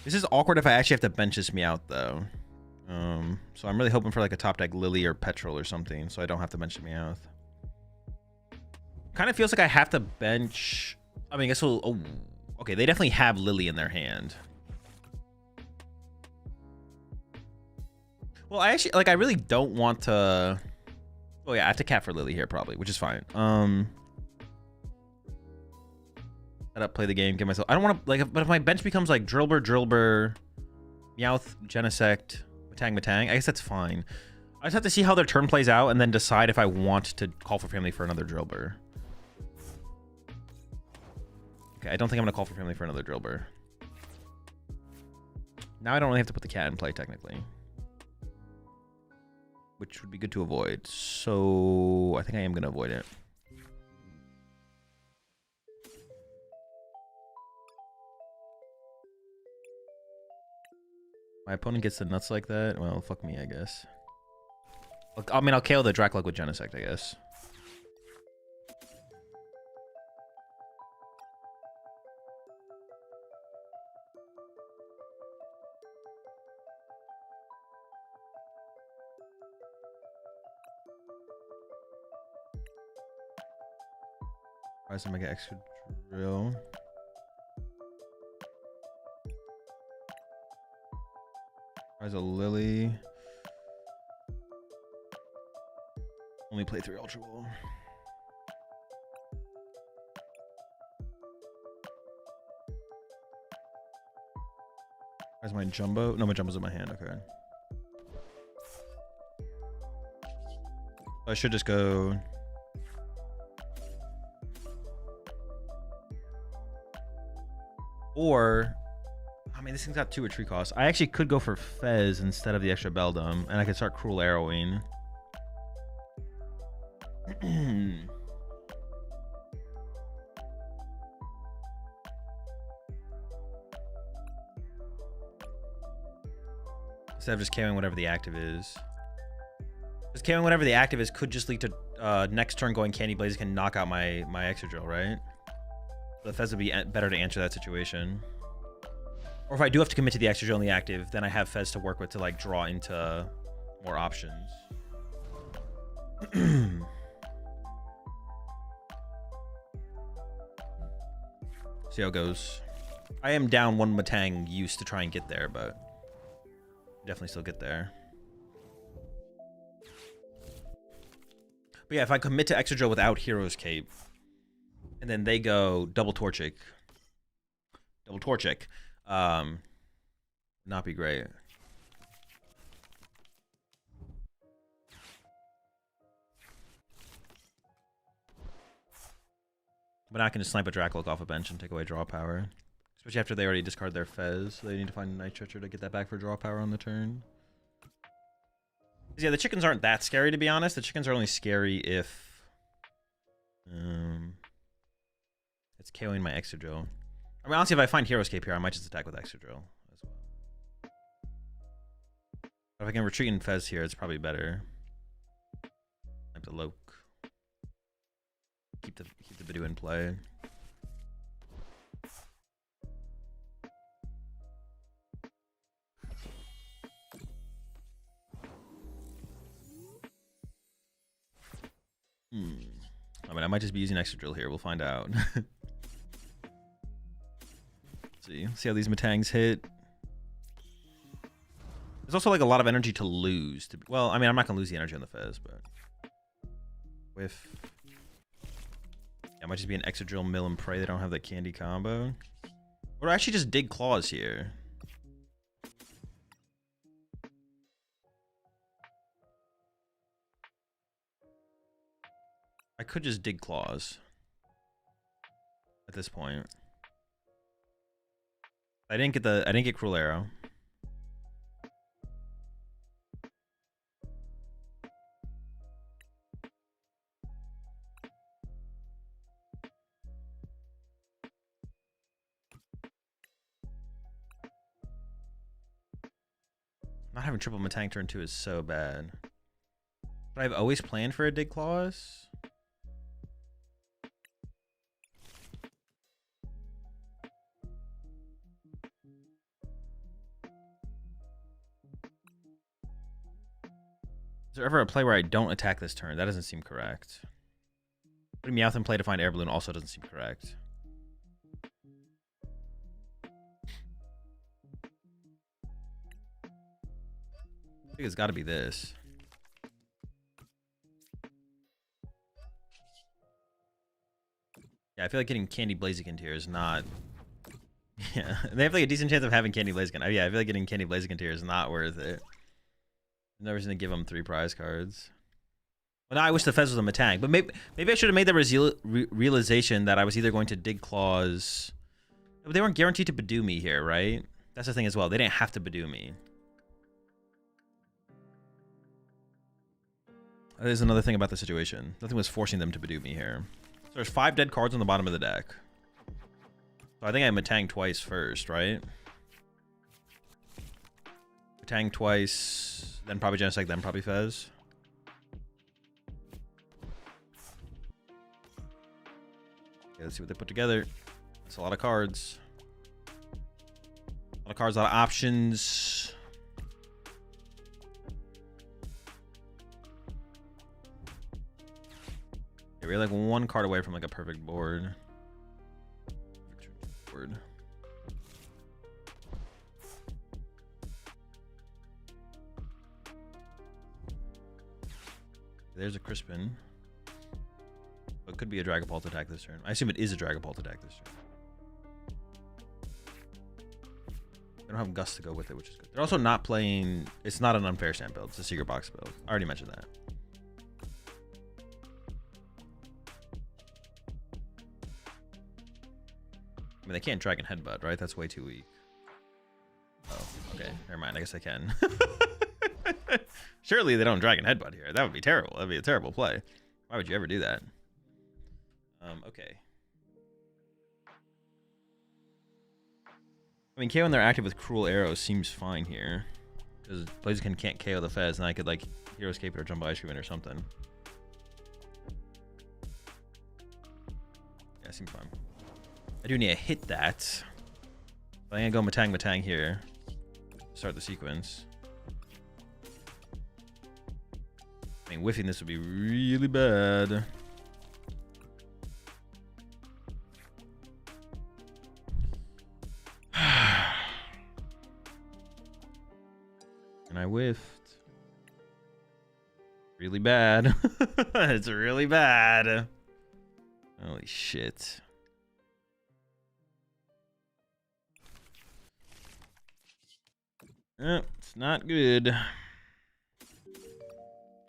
This is awkward if I actually have to bench this Meowth though. So I'm really hoping for like a top deck Lily or Petrol or something, so I don't have to bench the Meowth. Kind of feels like I have to bench. I mean, I guess we'll. Oh, okay, they definitely have Lily in their hand. Well, I actually like. I really don't want to. Oh yeah, I have to cap for Lily here probably, which is fine. Set up, play the game, get myself. I don't want to like. But if my bench becomes like Drillbur, Meowth, Genesect, Matang, I guess that's fine. I just have to see how their turn plays out and then decide if I want to call for family for another Drillbur. Okay, I don't think I'm gonna call for family for another Drillbur. Now I don't really have to put the cat in play technically, which would be good to avoid. So I think I am gonna avoid it. My opponent gets the nuts like that. Well, fuck me, I guess. I mean, I'll KO the Draclug with Genesect, I guess. Rise to make an extra drill. Rise a Lily. Only play 3 Ultra Ball. Where's my Jumbo? No, my Jumbo's in my hand. Okay. I should just go. Or, I mean, this thing's got 2 retreat costs. I actually could go for Fez instead of the extra Beldum, and I could start Cruel Arrowing. Instead of just KOing whatever the active is. Just KOing whatever the active is could just lead to next turn going Candy Blaze can knock out my Extra Drill, right? The Fez would be better to answer that situation. Or if I do have to commit to the Extra Drill on the active, then I have Fez to work with to like draw into more options. See how it goes. I am down 1 Matang use to try and get there, but definitely still get there. But yeah, if I commit to Extra Drill without Hero's Cape, and then they go double Torchic, not be great. But I can just snipe a Dracloak off a bench and take away draw power. Especially after they already discard their Fez. So they need to find a Night Treacher to get that back for draw power on the turn. Yeah, the chickens aren't that scary, to be honest. The chickens are only scary if it's KOing my Extra Drill. I mean, honestly, if I find Hero's Cape here, I might just attack with Extra Drill as well. But if I can retreat in Fez here, it's probably better. Snipe the Loke. Keep the Bidoo in play. I mean, I might just be using Extra Drill here. We'll find out. See how these Matangs hit. There's also like a lot of energy to lose. Well, I mean, I'm not gonna lose the energy on the Fez, but with I might just be an Extra Drill, Mill, and Pray. They don't have that candy combo. Or actually just dig Claws here. I could just dig Claws at this point. I didn't get Cruel Arrow. Not having triple Matang turn 2 is so bad. But I've always planned for a dig Claws. Is there ever a play where I don't attack this turn? That doesn't seem correct. Putting Meowth in play to find Air Balloon also doesn't seem correct. I think it's got to be this. Yeah, I feel like getting Candy Blaziken here is not... Yeah, they have like a decent chance of having Candy Blaziken. Oh, yeah, I feel like getting Candy Blaziken here is not worth it. Never going to give them 3 prize cards. Well, now I wish the Fez was a Matang, but maybe I should have made the realization that I was either going to dig Claws. But they weren't guaranteed to Badoo me here, right? That's the thing as well. They didn't have to Badoo me. That is another thing about the situation. Nothing was forcing them to Badoo me here. So there's 5 dead cards on the bottom of the deck. So I think I Matang twice first, right? Tang twice, then probably Genesect, then probably Fez. Okay, let's see what they put together. It's a lot of cards. A lot of cards, a lot of options. Yeah, we're like one card away from like a perfect board. There's a Crispin. So it could be a Dragapult attack this turn. I assume it is a Dragapult attack this turn. They don't have Gust to go with it, which is good. They're also not playing... It's not an unfair stamp build. It's a Secret Box build. I already mentioned that. I mean, they can't Dragon Headbutt, right? That's way too weak. Oh, okay. Never mind. I guess I can. Surely they don't Dragon Headbutt here. That would be terrible. That would be a terrible play. Why would you ever do that? Okay. I mean, KO when they're active with Cruel Arrows seems fine here. Because Blaziken can't KO the Fez, and I could, like, Hero Escape it or Jumbo Ice Cream it or something. Yeah, seems fine. I do need to hit that. But I'm going to go Matang here. Start the sequence. I mean, whiffing this would be really bad. And I whiffed. Really bad. It's really bad. Holy shit. It's not good.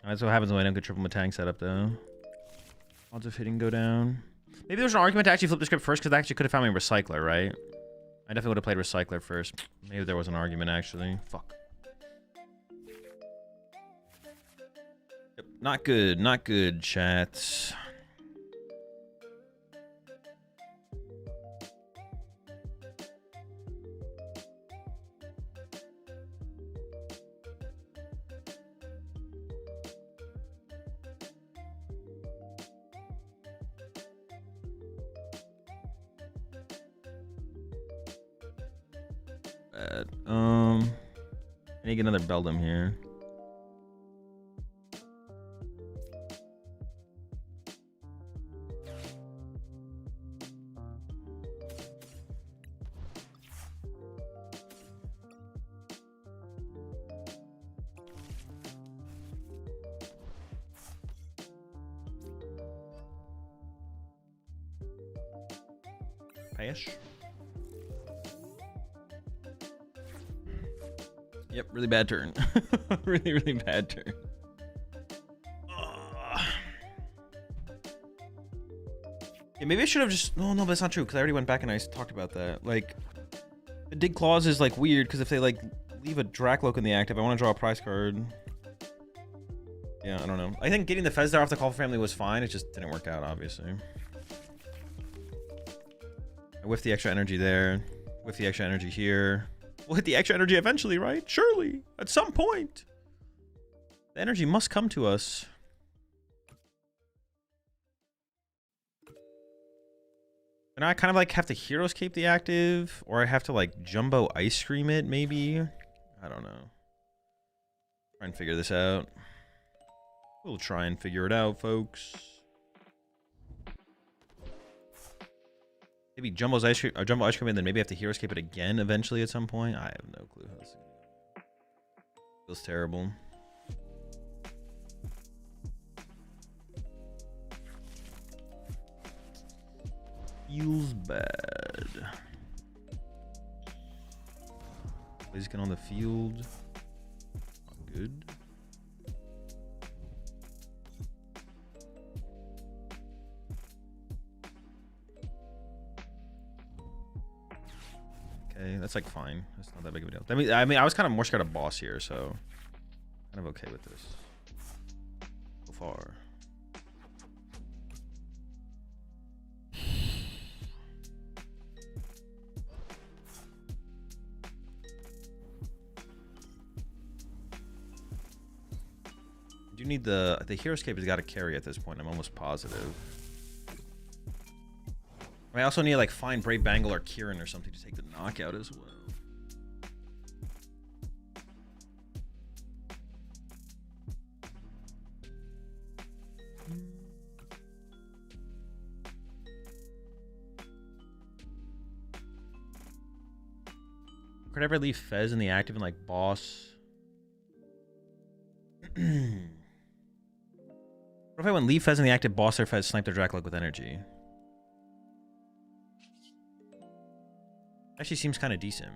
That's what happens when I don't get triple Matang set up, though. Odds of hitting go down. Maybe there's an argument to actually flip the script first, because I actually could have found me Recycler, right? I definitely would have played Recycler first. Maybe there was an argument, actually. Fuck. Yep. Not good. Not good, chat. I need to get another Beldum here. Pass. Yep, really bad turn. Really, really bad turn. Yeah, maybe I should have just... No, but that's not true, because I already went back and I talked about that. Like, the Dig Claws is, like, weird, because if they, like, leave a Dracloak in the active, I want to draw a prize card. Yeah, I don't know. I think getting the Fez there off the Call family was fine. It just didn't work out, obviously. I whiffed the extra energy there. Whiffed the extra energy here. We'll hit the extra energy eventually, right? Surely. At some point. The energy must come to us. And I kind of like have to Hero Escape the active. Or I have to like Jumbo Ice Cream it, maybe. I don't know. Try and figure this out. We'll try and figure it out, folks. Maybe Jumbo Ice Cream, and then maybe I have to Hero Escape it again eventually at some point. I have no clue how this is gonna go. Feels terrible. Feels bad. Blaziken on the field. Not good. Okay, that's like fine. That's not that big of a deal. I mean, I was kind of more scared of boss here, so kind of okay with this so far. need the Heroescape has got to carry at this point. I'm almost positive. I also need like find Brave Bangle or Kieran or something to take the knockout as well. Could I ever leave Fez in the active and like boss? What if I went leave Fez in the active, boss their Fez, snipe their Dracolic with energy? Actually seems kind of decent.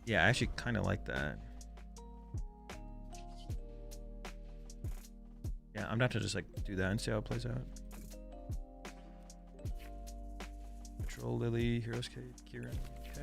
Yeah, I actually kind of like that. Yeah, I'm down to just like do that and see how it plays out. Patrol Lily, Heroescape, Kieran. Okay.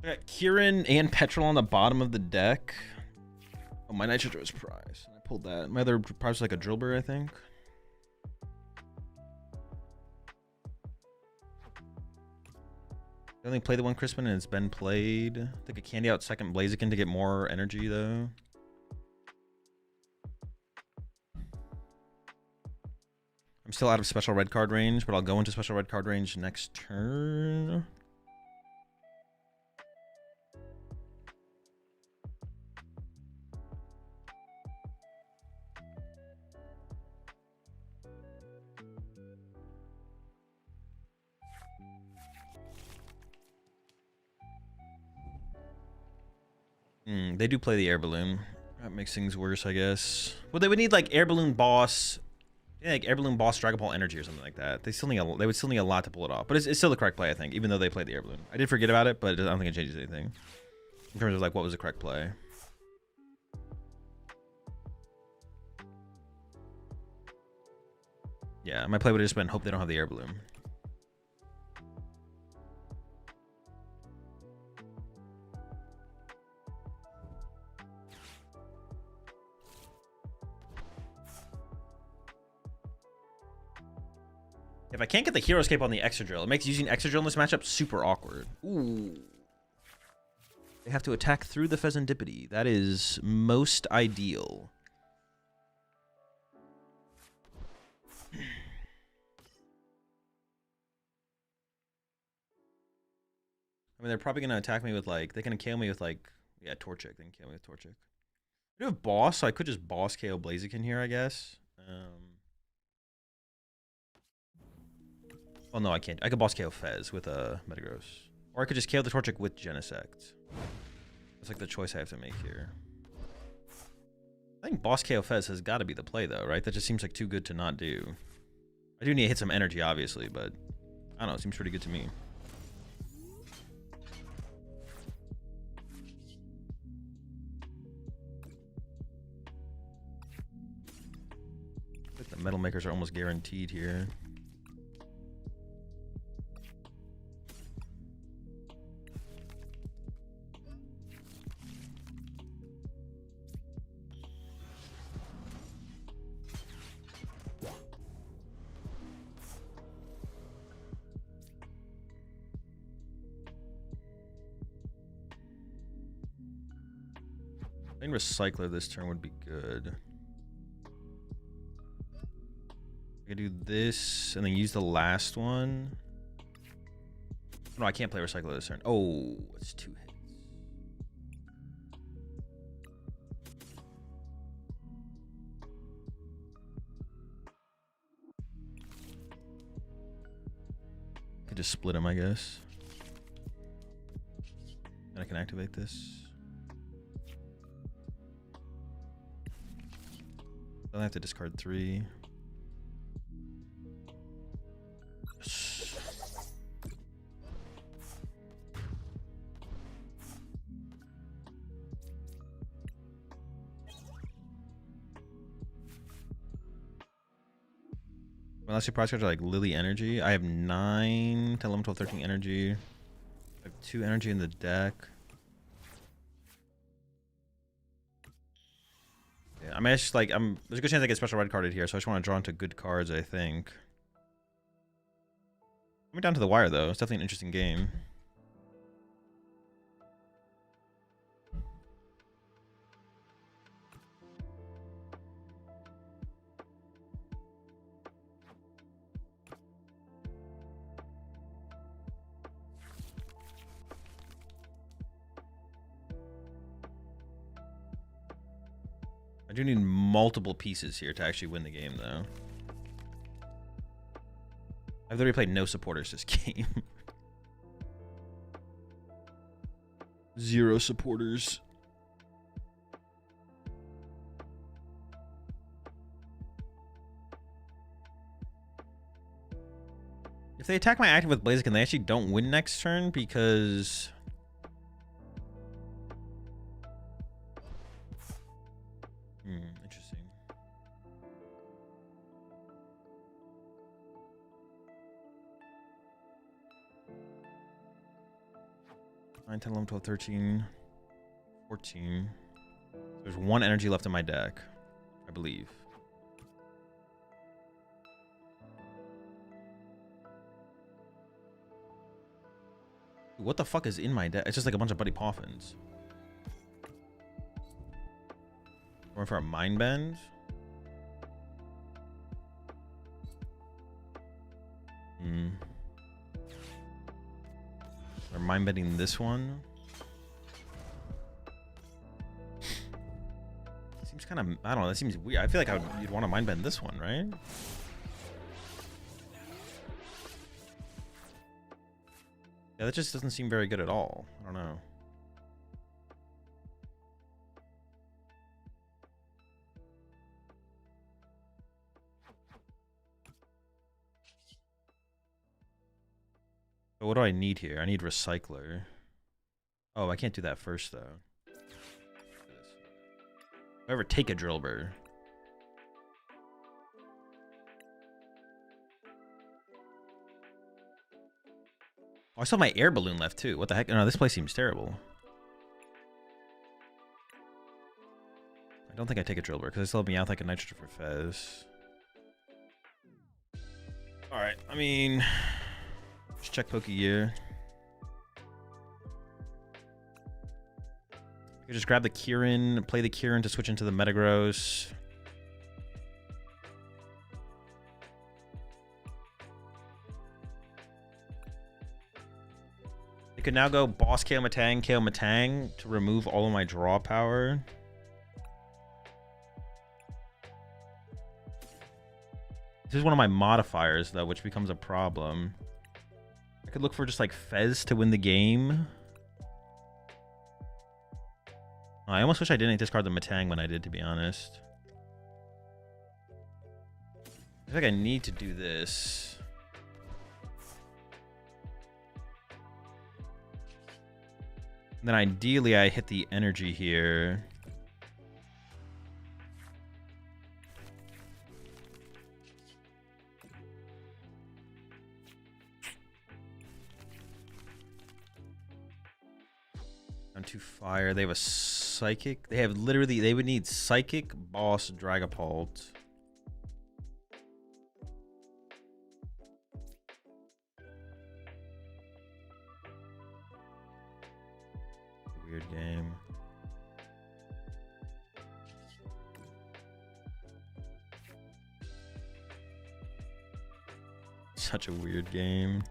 I got Kieran and Petrol on the bottom of the deck. Oh, my Nitro was prize. I pulled that. My other prize was like a Drillbur, I think. I only played the one Crispin and it's been played. Take a Candy out second Blaziken to get more energy though. I'm still out of special red card range, but I'll go into special red card range next turn. They do play the air balloon. That makes things worse, I guess. Well, they would need like air balloon boss, yeah, like air balloon boss Dragon Ball energy or something like that. They still need they would still need a lot to pull it off. But it's still the correct play, I think, even though they played the air balloon. I did forget about it, but I don't think it changes anything in terms of like what was the correct play. Yeah, my play would have just been hope they don't have the air balloon. If I can't get the Heroescape on the Extra Drill, it makes using Extra Drill in this matchup super awkward. Ooh. They have to attack through the Pheasantipity. That is most ideal. I mean, they're probably going to attack me with, like, they're going to KO me with, like, yeah, Torchic. They can KO me with Torchic. I do have Boss, so I could just Boss KO Blaziken here, I guess. Oh, no, I can't. I could Boss KO Fez with a Metagross. Or I could just KO the Torchic with Genesect. That's, like, the choice I have to make here. I think Boss KO Fez has got to be the play, though, right? That just seems, like, too good to not do. I do need to hit some energy, obviously, but I don't know. It seems pretty good to me. The Metal Makers are almost guaranteed here. I think Recycler this turn would be good. I could do this and then use the last one. No, I can't play Recycler this turn. Oh, it's 2 hits. Could just split him, I guess. And I can activate this. Then I have to discard 3. My last two prize cards are like Lily Energy. I have 9, 10, 11, 12, 13 energy. I have 2 energy in the deck. Yeah, I mean, it's just like there's a good chance I get special red carded here, so I just want to draw into good cards, I think. Coming down to the wire though, it's definitely an interesting game. I do need multiple pieces here to actually win the game, though. I've literally played no supporters this game. 0 supporters. If they attack my active with Blaziken, they actually don't win next turn because... interesting. Nine, 10, 11, 12, 13, 14. There's 1 energy left in my deck, I believe. What the fuck is in my deck? It's just like a bunch of Buddy Poffins. Going for a Mind Bend. Or Mind Bending this one. Seems kind of, I don't know, that seems weird. I feel like you'd want to Mind Bend this one, right? Yeah, that just doesn't seem very good at all. I don't know. But what do I need here? I need Recycler. Oh, I can't do that first, though. If I ever take a Drillbur. Oh, I still have my air balloon left, too. What the heck? No, this place seems terrible. I don't think I take a Drillbur, because I still have Meowth like a Nitrogen for Fez. Alright, I mean... Just check Pokegear. You just grab the Kieran, play the Kieran to switch into the Metagross. I could now go Boss KO Matang to remove all of my draw power. This is one of my modifiers, though, which becomes a problem. I could look for just like Fez to win the game. I almost wish I didn't discard the Matang when I did, to be honest. I feel like I need to do this. And then ideally I hit the energy here. To fire. They have a Psychic. They have literally, they would need Psychic, Boss, Dragapult. Weird game. Such a weird game.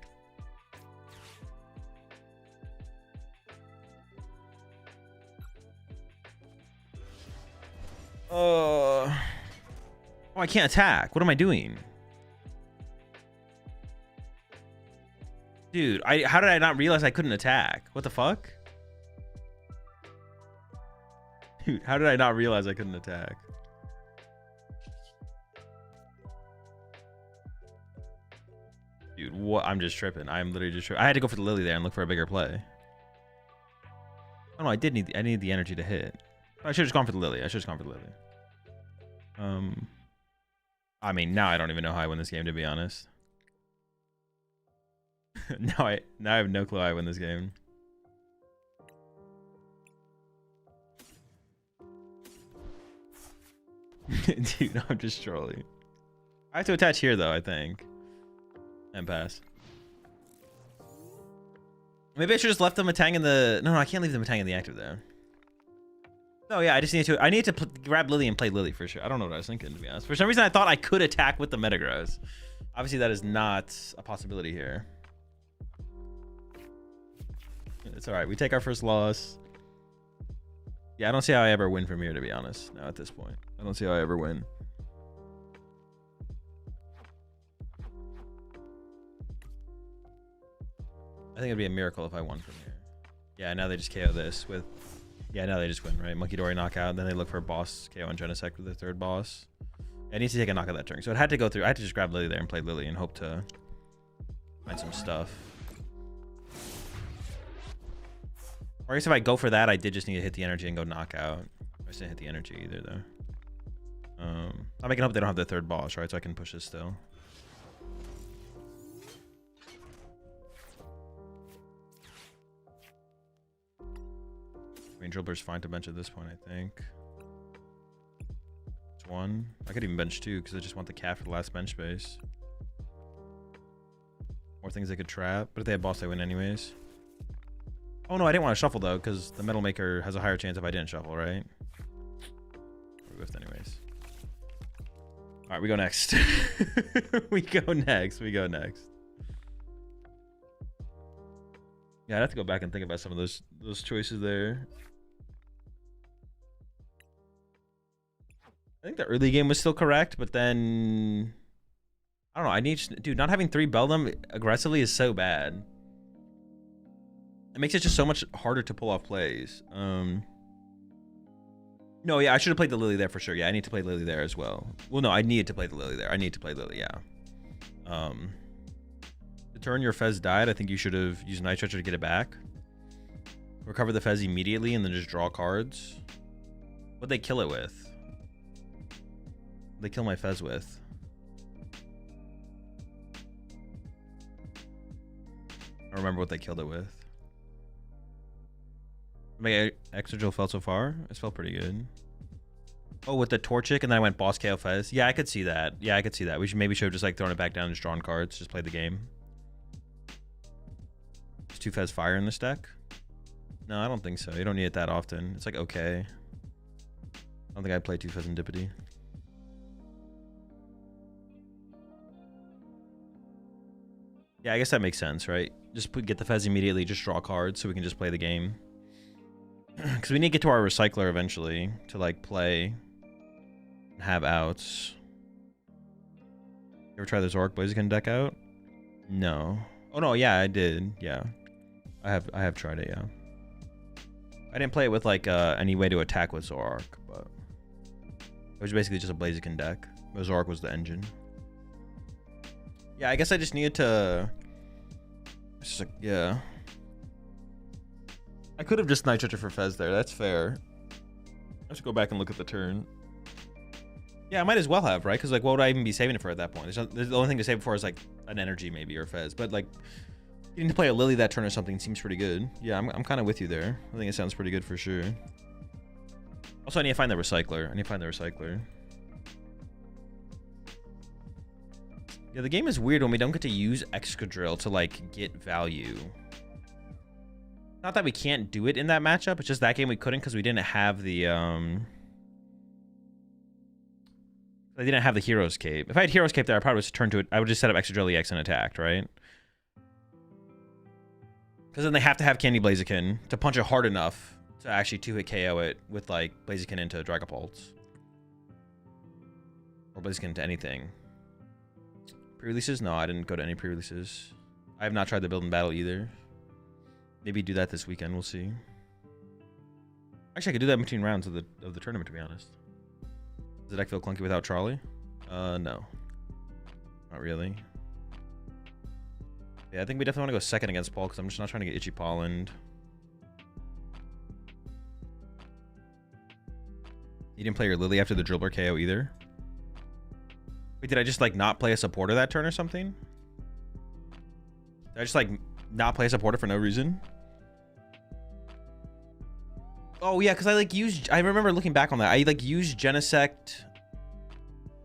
Oh, I can't attack. What am I doing? Dude, how did I not realize I couldn't attack? What the fuck? Dude, how did I not realize I couldn't attack? Dude, what? I'm just tripping. I'm literally just tripping. I had to go for the Lily there and look for a bigger play. Oh no, I need the energy to hit. I should have just gone for the Lily. I mean, now I don't even know how I win this game, to be honest. now I have no clue how I win this game. Dude, I'm just trolling. I have to attach here though, I think. And pass. Maybe I should just left the Matang in the... No, I can't leave the Matang in the active there. No, yeah, I need to grab Lily and play Lily for sure. I don't know what I was thinking, to be honest. For some reason, I thought I could attack with the Metagross. Obviously, that is not a possibility here. It's all right. We take our first loss. Yeah, I don't see how I ever win from here, to be honest. Now, at this point. I don't see how I ever win. I think it'd be a miracle if I won from here. Yeah, now they just KO this with... Yeah, now they just win, right? Monkey Dory knockout, then they look for a boss KO and Genesect with their third boss. I need to take a knockout that turn. So it had to go through. I had to just grab Lily there and play Lily and hope to find some stuff. Or I guess if I go for that, I did just need to hit the energy and go knockout. I just didn't hit the energy either, though. I'm making hope they don't have the third boss, right? So I can push this still. I mean, Drillbur's fine to bench at this point, I think. It's one. I could even bench two because I just want the cat for the last bench space. More things they could trap, but if they have boss, they win anyways. Oh no, I didn't want to shuffle though because the Metal Maker has a higher chance if I didn't shuffle, right? We whiffed anyways. All right, we go next. We go next. We go next. Yeah, I'd have to go back and think about some of those choices there. I think the early game was still correct, but then I don't know. Dude, not having 3 Beldum aggressively is so bad. It makes it just so much harder to pull off plays. No, yeah, I should have played the Lily there for sure. Yeah, I need to play Lily there as well. Well, no, I needed to play the Lily there. I need to play Lily, yeah. The turn your Fez died, I think you should have used Night Stretcher to get it back. Recover the Fez immediately and then just draw cards. What'd they kill it with? What'd they kill my Fez with? I don't remember what they killed it with. My extra drill felt so far? It felt pretty good. Oh, with the Torchic and then I went boss KO Fez. Yeah, I could see that. Yeah, I could see that. We should have just like thrown it back down and just drawn cards. Just play the game. Is 2 Fez fire in this deck? No, I don't think so. You don't need it that often. It's like okay. I don't think I'd play 2 Fez Indipity. Yeah, I guess that makes sense, right? Just get the Fez immediately, just draw cards so we can just play the game. Because we need to get to our Recycler eventually to like play and have outs. You ever try the Zoroark Blaziken deck out? No. Oh no, yeah, I did. Yeah. I have tried it, yeah. I didn't play it with like any way to attack with Zoroark, but it was basically just a Blaziken deck. But Zoroark was the engine. Yeah, I guess I just needed to... Just like, yeah. I could have just Night Stretcher for Fez there. That's fair. I have to go back and look at the turn. Yeah, I might as well have, right? Because like, what would I even be saving it for at that point? The only thing to save it for is like an energy maybe or Fez. But like, getting to play a Lily that turn or something seems pretty good. Yeah, I'm kind of with you there. I think it sounds pretty good for sure. Also, I need to find the Recycler. Yeah, the game is weird when we don't get to use Excadrill to like get value. Not that we can't do it in that matchup. It's just that game we couldn't because we didn't have the I didn't have the Hero's Cape. If I had Hero's Cape there, I probably would just turn to it. I would just set up Excadrill EX and attacked, right? Because then they have to have Candy Blaziken to punch it hard enough to actually 2-hit KO it with like Blaziken into Dragapult. Or Blaziken into anything. Pre-releases? No, I didn't go to any pre-releases. I have not tried the build in battle either. Maybe do that this weekend. We'll see. Actually, I could do that in between rounds of the tournament, to be honest. Does the deck feel clunky without Charlie? No. Not really. Yeah, I think we definitely want to go second against Paul because I'm just not trying to get Itchy Pollen. You didn't play your Lily after the Drillbur KO either? Wait, did I just like not play a supporter that turn or something? Did I just like not play a supporter for no reason? Oh yeah, because I like used, I remember looking back on that. I like used Genesect.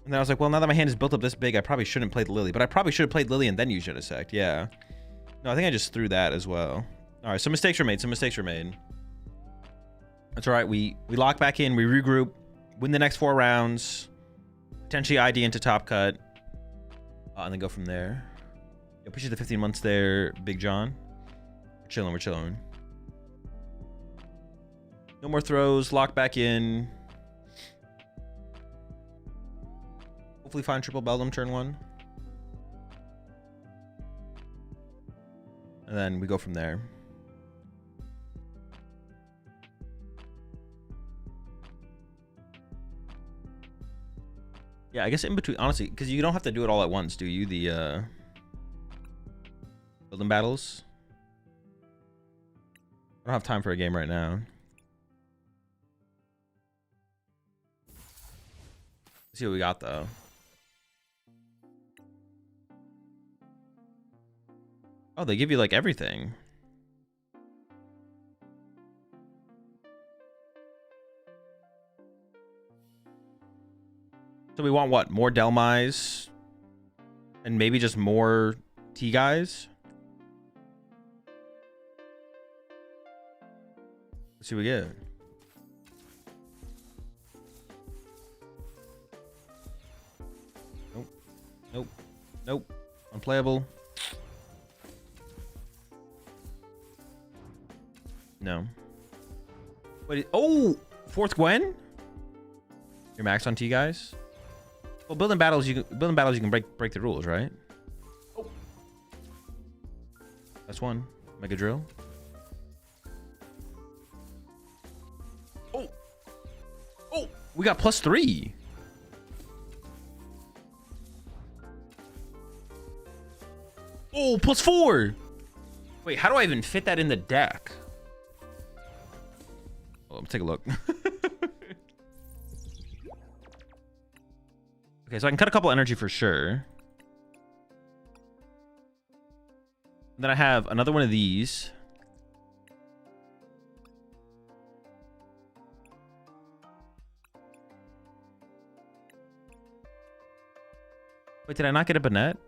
And then I was like, well, now that my hand is built up this big, I probably shouldn't play the Lily. But I probably should have played Lily and then used Genesect. Yeah. No, I think I just threw that as well. All right, some mistakes were made. Some mistakes were made. That's all right. We lock back in. We regroup. Win the next 4 rounds. Potentially ID into top cut. And then go from there. I appreciate the 15 months there, Big John. We're chilling. We're chilling. No more throws. Lock back in. Hopefully find triple Beldum turn 1. And then we go from there. Yeah, I guess in between, honestly, because you don't have to do it all at once, do you? The Beldum battles. I don't have time for a game right now. Let's see what we got though. Oh, they give you like everything. So we want what? More Delmais and maybe just more T guys. Let's see what we get. Nope. Nope. Nope. Unplayable. No. Wait. Oh, 4th Gwen. You're max on T guys. Well, building battles you can break the rules, right? Oh. That's 1. Mega drill. Oh. Oh, we got +3. Oh, +4. Wait, how do I even fit that in the deck? Well, let me take a look. Okay, so I can cut a couple energy for sure. And then I have another one of these. Wait, did I not get a Banette?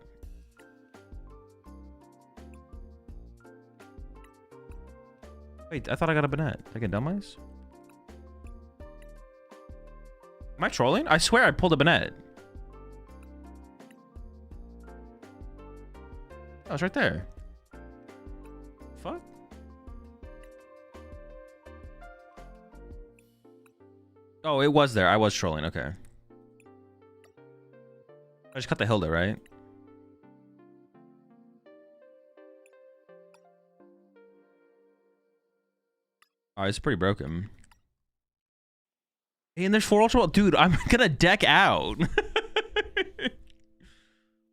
Wait, I thought I got a Banette. Did I get Delmais? Am I trolling? I swear I pulled a Banette. Oh, it's right there. Fuck. Oh, it was there. I was trolling. Okay. I just cut the Hilda, right? Oh, it's pretty broken. Hey, and there's 4 Ultra Ball. Dude, I'm gonna deck out.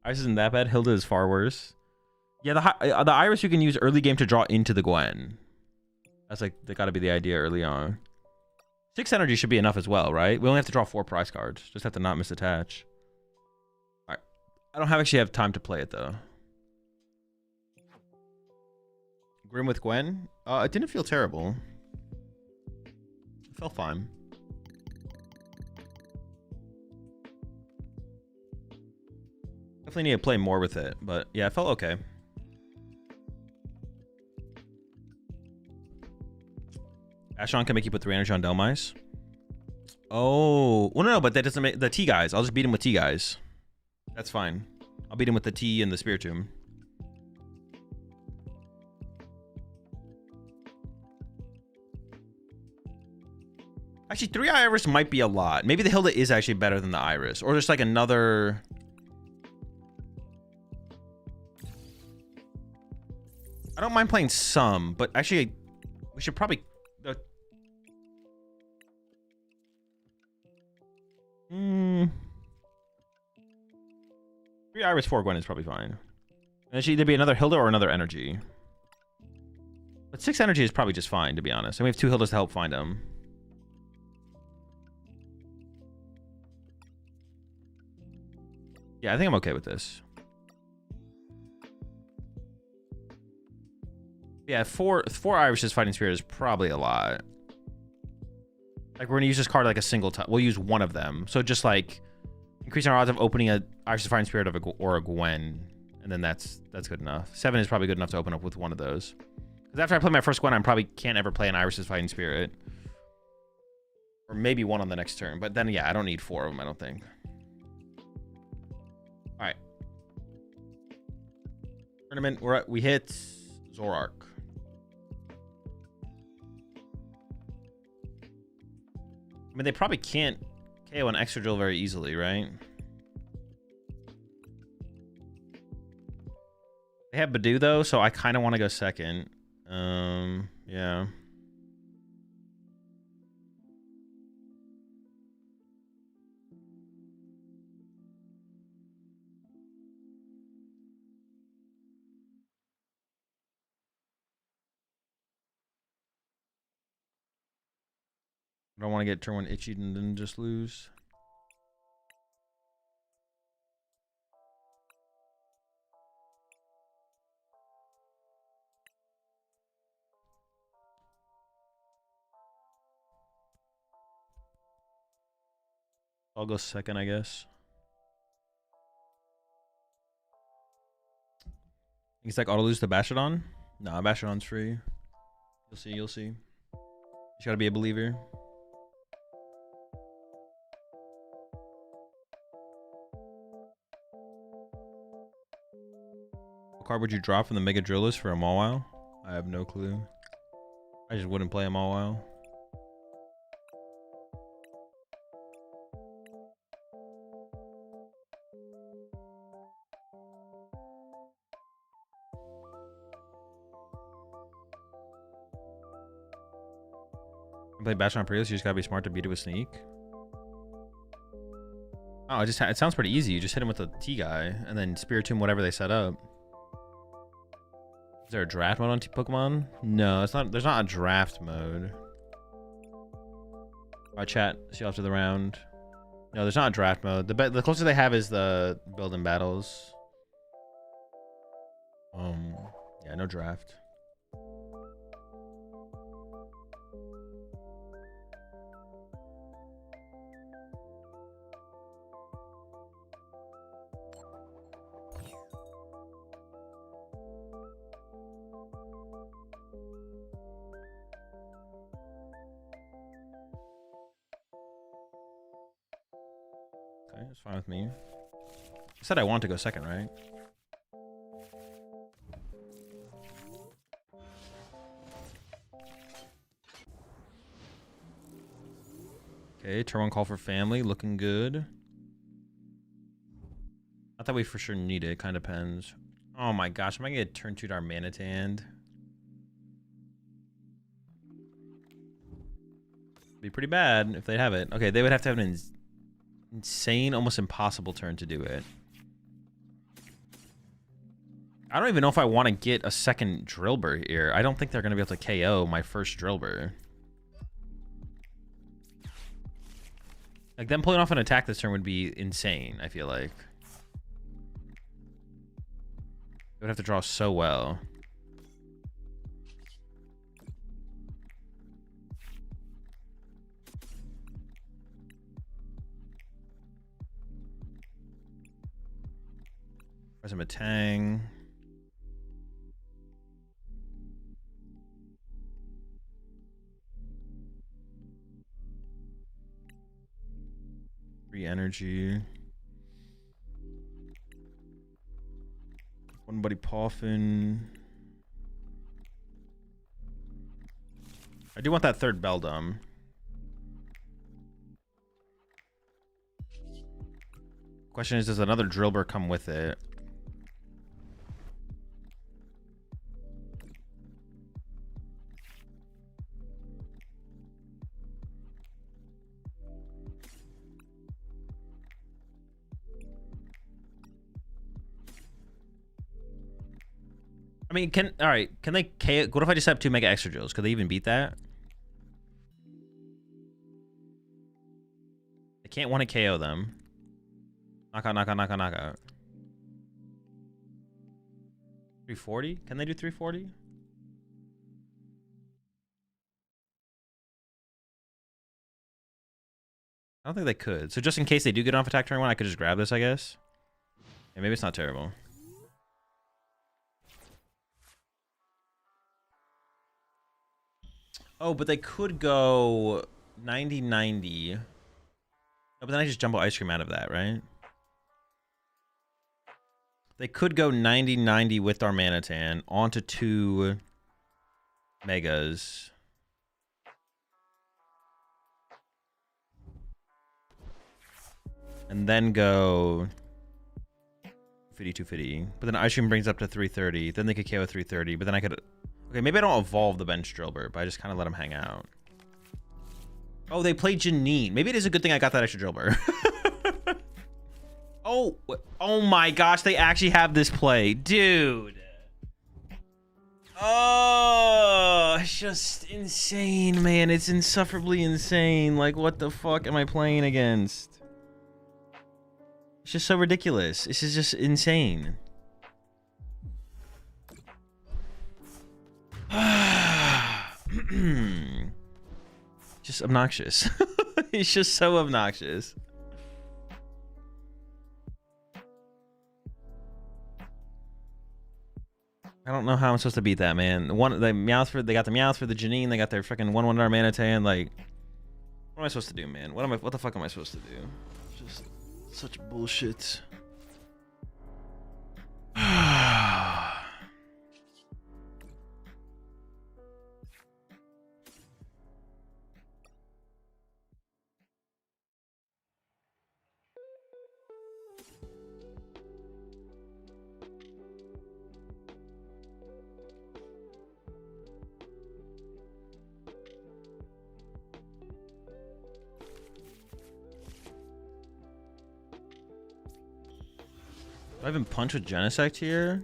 Iris isn't that bad. Hilda is far worse. Yeah, the Iris you can use early game to draw into the Gwen. That's like, that gotta be the idea early on. 6 energy should be enough as well, right? We only have to draw 4 prize cards. Just have to not misattach. Alright. I don't actually have time to play it though. Grim with Gwen? It didn't feel terrible. It felt fine. Definitely need to play more with it, but yeah, it felt okay. Ashon can make you put 3 energy on Delmais. Oh, well, no, but that doesn't make the T guys. I'll just beat him with T guys. That's fine. I'll beat him with the T and the Spiritomb. Actually, 3 Iris might be a lot. Maybe the Hilda is actually better than the Iris, or just like another. I don't mind playing some, but actually, we should probably. 3 Iris 4 Gwen is probably fine. And it should either be another Hilda or another energy. But 6 energy is probably just fine, to be honest. And we have 2 Hildas to help find them. Yeah, I think I'm okay with this. Yeah, four Irish's Fighting Spirit is probably a lot. Like, we're gonna use this card like a single time. We'll use one of them. So just like increasing our odds of opening a Irish's Fighting Spirit or a Gwen, and then that's good enough. 7 is probably good enough to open up with one of those. Because after I play my first Gwen, I probably can't ever play an Irish's Fighting Spirit. Or maybe one on the next turn. But then, yeah, I don't need 4 of them, I don't think. All right. Tournament, we hit Zorark. I mean, they probably can't KO an extra drill very easily, right? They have Badu, though, so I kind of want to go second. Yeah. I don't want to get turn 1 itchy and then just lose. I'll go second, I guess. He's like auto lose to Bashadon? Nah, Bashadon's free. You'll see, you'll see. You just gotta be a believer. What card would you drop from the Mega Drill list for a Mawile? I have no clue. I just wouldn't play a Mawile. Play Bashadon Prius, you just gotta be smart to beat it with Sneak. Oh, it sounds pretty easy. You just hit him with a T guy and then Spiritomb whatever they set up. Is there a draft mode on Pokemon? No, it's not. There's not a draft mode. Alright, chat. See you after the round. No, there's not a draft mode. The closest they have is the build and battles. Yeah, no draft. Okay, it's fine with me. I said I want to go second, right? Okay, turn 1 call for family, looking good. Not that we for sure need it, kind of depends. Oh my gosh, am I gonna get turn 2 to our Manatand? Be pretty bad if they have it. Okay, they would have to have an insane, almost impossible turn to do it. I don't even know if I want to get a second Drillbur here. I don't think they're going to be able to KO my first Drillbur. Like, them pulling off an attack this turn would be insane, I feel like. They would have to draw so well. Press him a Tang. Free energy. One buddy Poffin. I do want that third Beldum. Question is, does another Drillbur come with it? I mean, can they KO? What if I just have 2 Mega Extra Drills? Could they even beat that? I can't want to KO them. Knockout, knockout, knockout, knockout. 340? Can they do 340? I don't think they could. So just in case they do get off attack turn 1, I could just grab this, I guess. Yeah, maybe it's not terrible. Oh, but they could go 90-90. Oh, but then I just jumbo ice cream out of that, right? They could go 90-90 with Darmanitan onto 2 Megas. And then go 5250. But then ice cream brings up to 330. Then they could KO 330. But then I could... Okay, maybe I don't evolve the bench Drillbur, but I just kind of let him hang out. Oh, they played Janine. Maybe it is a good thing I got that extra Drillbur. Oh my gosh, they actually have this play. Dude. Oh, it's just insane, man. It's insufferably insane. Like, what the fuck am I playing against? It's just so ridiculous. This is just insane. Just obnoxious. It's just so obnoxious. I don't know how I'm supposed to beat that, man. They got the Meowth for the Janine, they got their freaking 1/1 Darmanitan. Like, what am I supposed to do, man? What the fuck am I supposed to do? Just such bullshit. Do I even punch with Genesect here?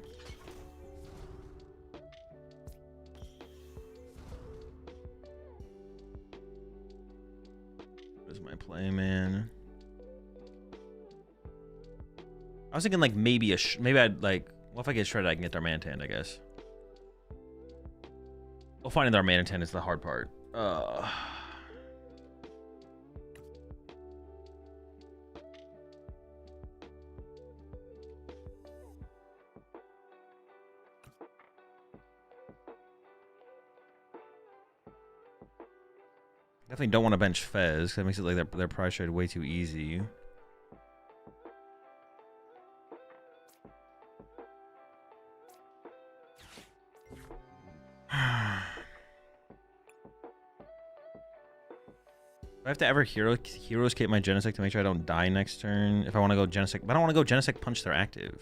Where's my play, man? I was thinking like maybe maybe I'd like, well, if I get shredded I can get Darmanitan, I guess. Well, finding Darmanitan is the hard part. Definitely don't want to bench Fez. That makes it like their price trade way too easy. I have to ever heroes cape my Genesect to make sure I don't die next turn. If I want to go Genesect, but I don't want to go Genesect punch their active.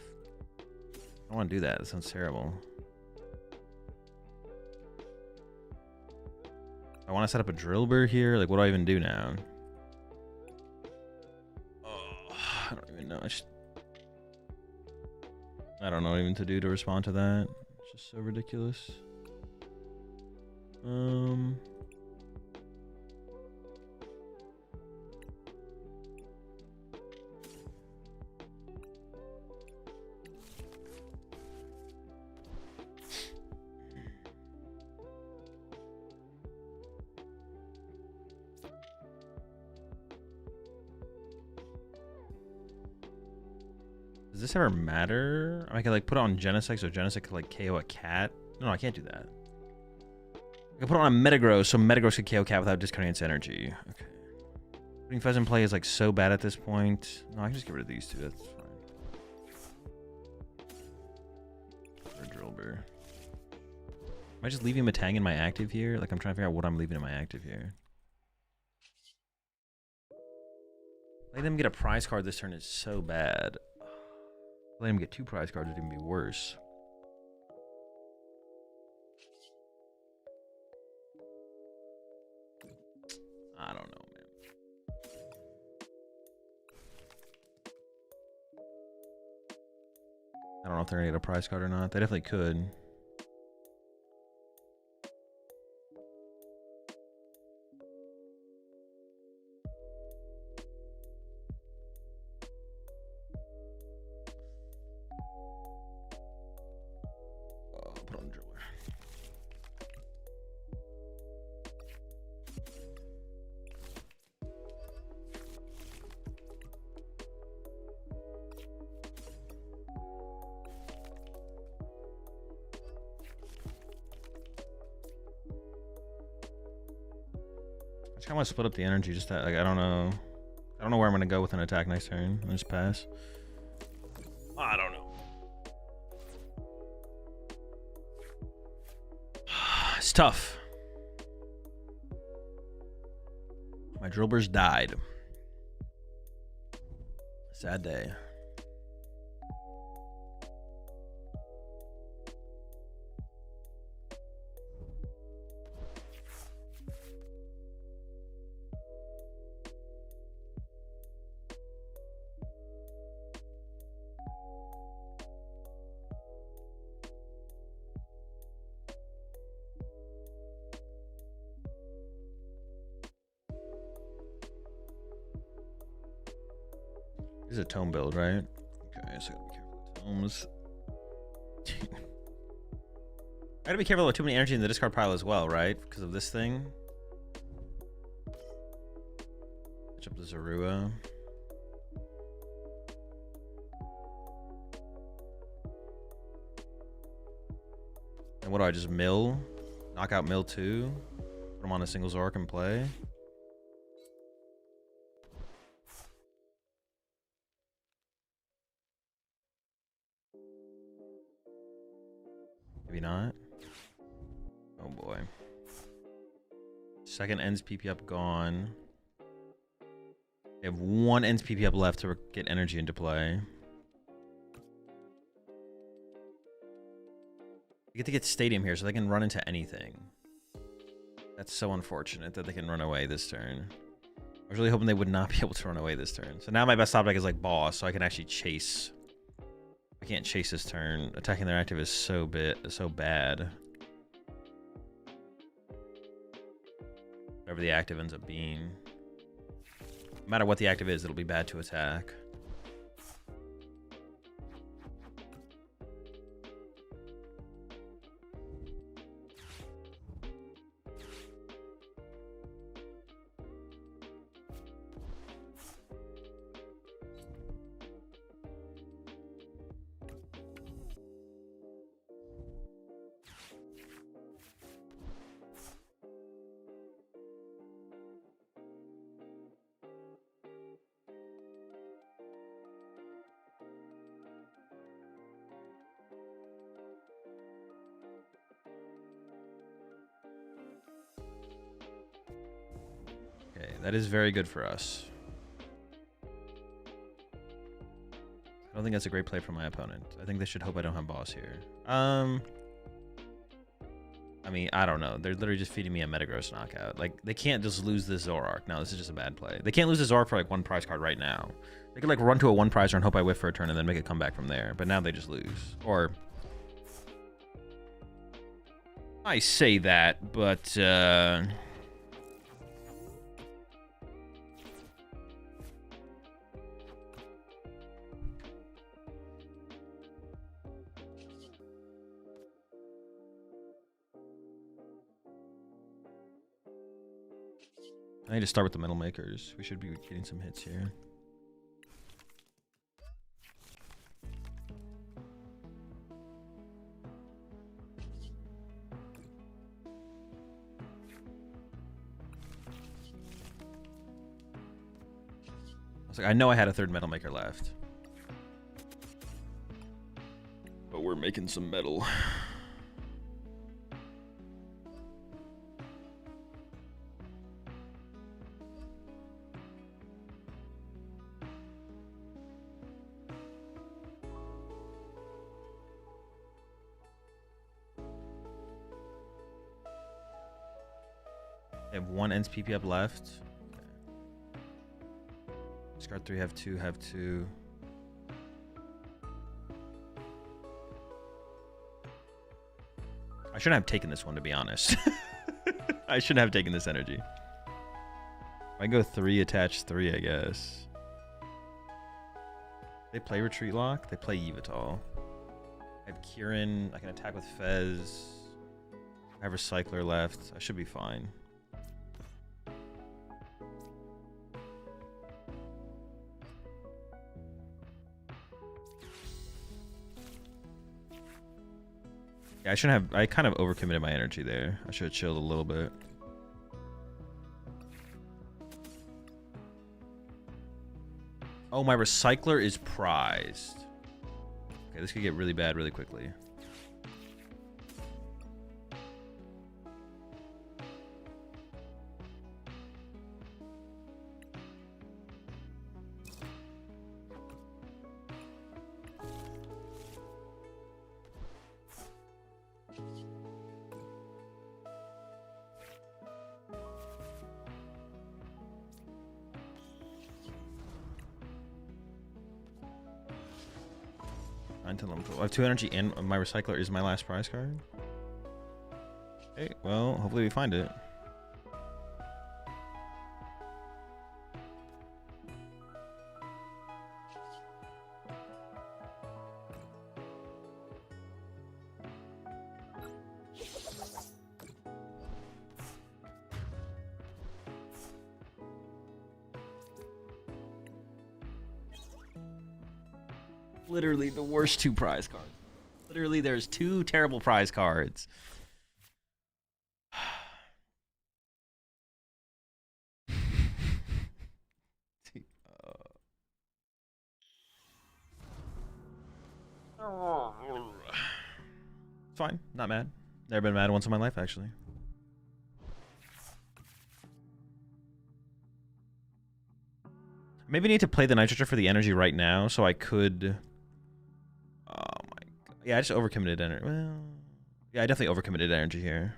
I don't want to do that. That sounds terrible. I want to set up a Drillbur here. Like, what do I even do now? Oh, I don't even know. I don't know what even to do to respond to that. It's just so ridiculous. Does this ever matter? I can like put it on Genesect so Genesect could like KO a cat. No, I can't do that. I can put it on a Metagross so Metagross could KO cat without discounting its energy. Okay. Putting Fez in play is like so bad at this point. No, I can just get rid of these two. That's fine. Or a Drillbur. Am I just leaving Matang in my active here? Like, I'm trying to figure out what I'm leaving in my active here. Letting them get a prize card this turn is so bad. Letting them get 2 prize cards would even be worse. I don't know, man. I don't know if they're gonna get a prize card or not. They definitely could. I want to split up the energy. Just that, like, I don't know where I'm gonna go with an attack next turn. I just pass. I don't know. It's tough. My drillbers died. Sad day. This is a tome build, right? Okay, so I gotta be careful with tomes. I gotta be careful with too many energy in the discard pile as well, right? Because of this thing. Catch up the Zorua. And what do I just mill? Knock out mill 2? Put him on a single Zork and play? Maybe not. Oh boy. Second ends PP up gone. They have one ends PP up left to get energy into play. You get to get Stadium here so they can run into anything. That's so unfortunate that they can run away this turn. I was really hoping they would not be able to run away this turn. So now my best top deck is like Boss, so I can actually chase. I can't chase this turn. Attacking their active is so bad. Whatever the active ends up being. No matter what the active is, it'll be bad to attack. Okay, that is very good for us. I don't think that's a great play for my opponent. I think they should hope I don't have Boss here. I mean, I don't know. They're literally just feeding me a Metagross knockout. Like, they can't just lose this Zoroark. No, this is just a bad play. They can't lose this Zoroark for like one prize card right now. They could like run to a one prize and hope I whiff for a turn and then make a comeback from there. But now they just lose. Or I say that, but I need to start with the metal makers. We should be getting some hits here. I know I had a third metal maker left. But we're making some metal. They have one ends PP up left. Okay. Discard 3, have 2, have 2. I shouldn't have taken this one, to be honest. I shouldn't have taken this energy. If I go 3, attach 3, I guess. They play Retreat Lock. They play Yveltal. I have Kieran. I can attack with Fez. I have Recycler left. I should be fine. Yeah, I shouldn't have. I kind of overcommitted my energy there. I should have chilled a little bit. Oh, my recycler is prized. Okay, this could get really bad really quickly. I have 2 energy and my recycler is my last prize card. Okay, well, hopefully we find it. Literally the worst 2 prize cards. Literally, there's 2 terrible prize cards. It's fine. Not mad. Never been mad once in my life, actually. Maybe I need to play the nitrogen for the energy right now so I could... Oh my god. Yeah, I just overcommitted energy. Well, yeah, I definitely overcommitted energy here.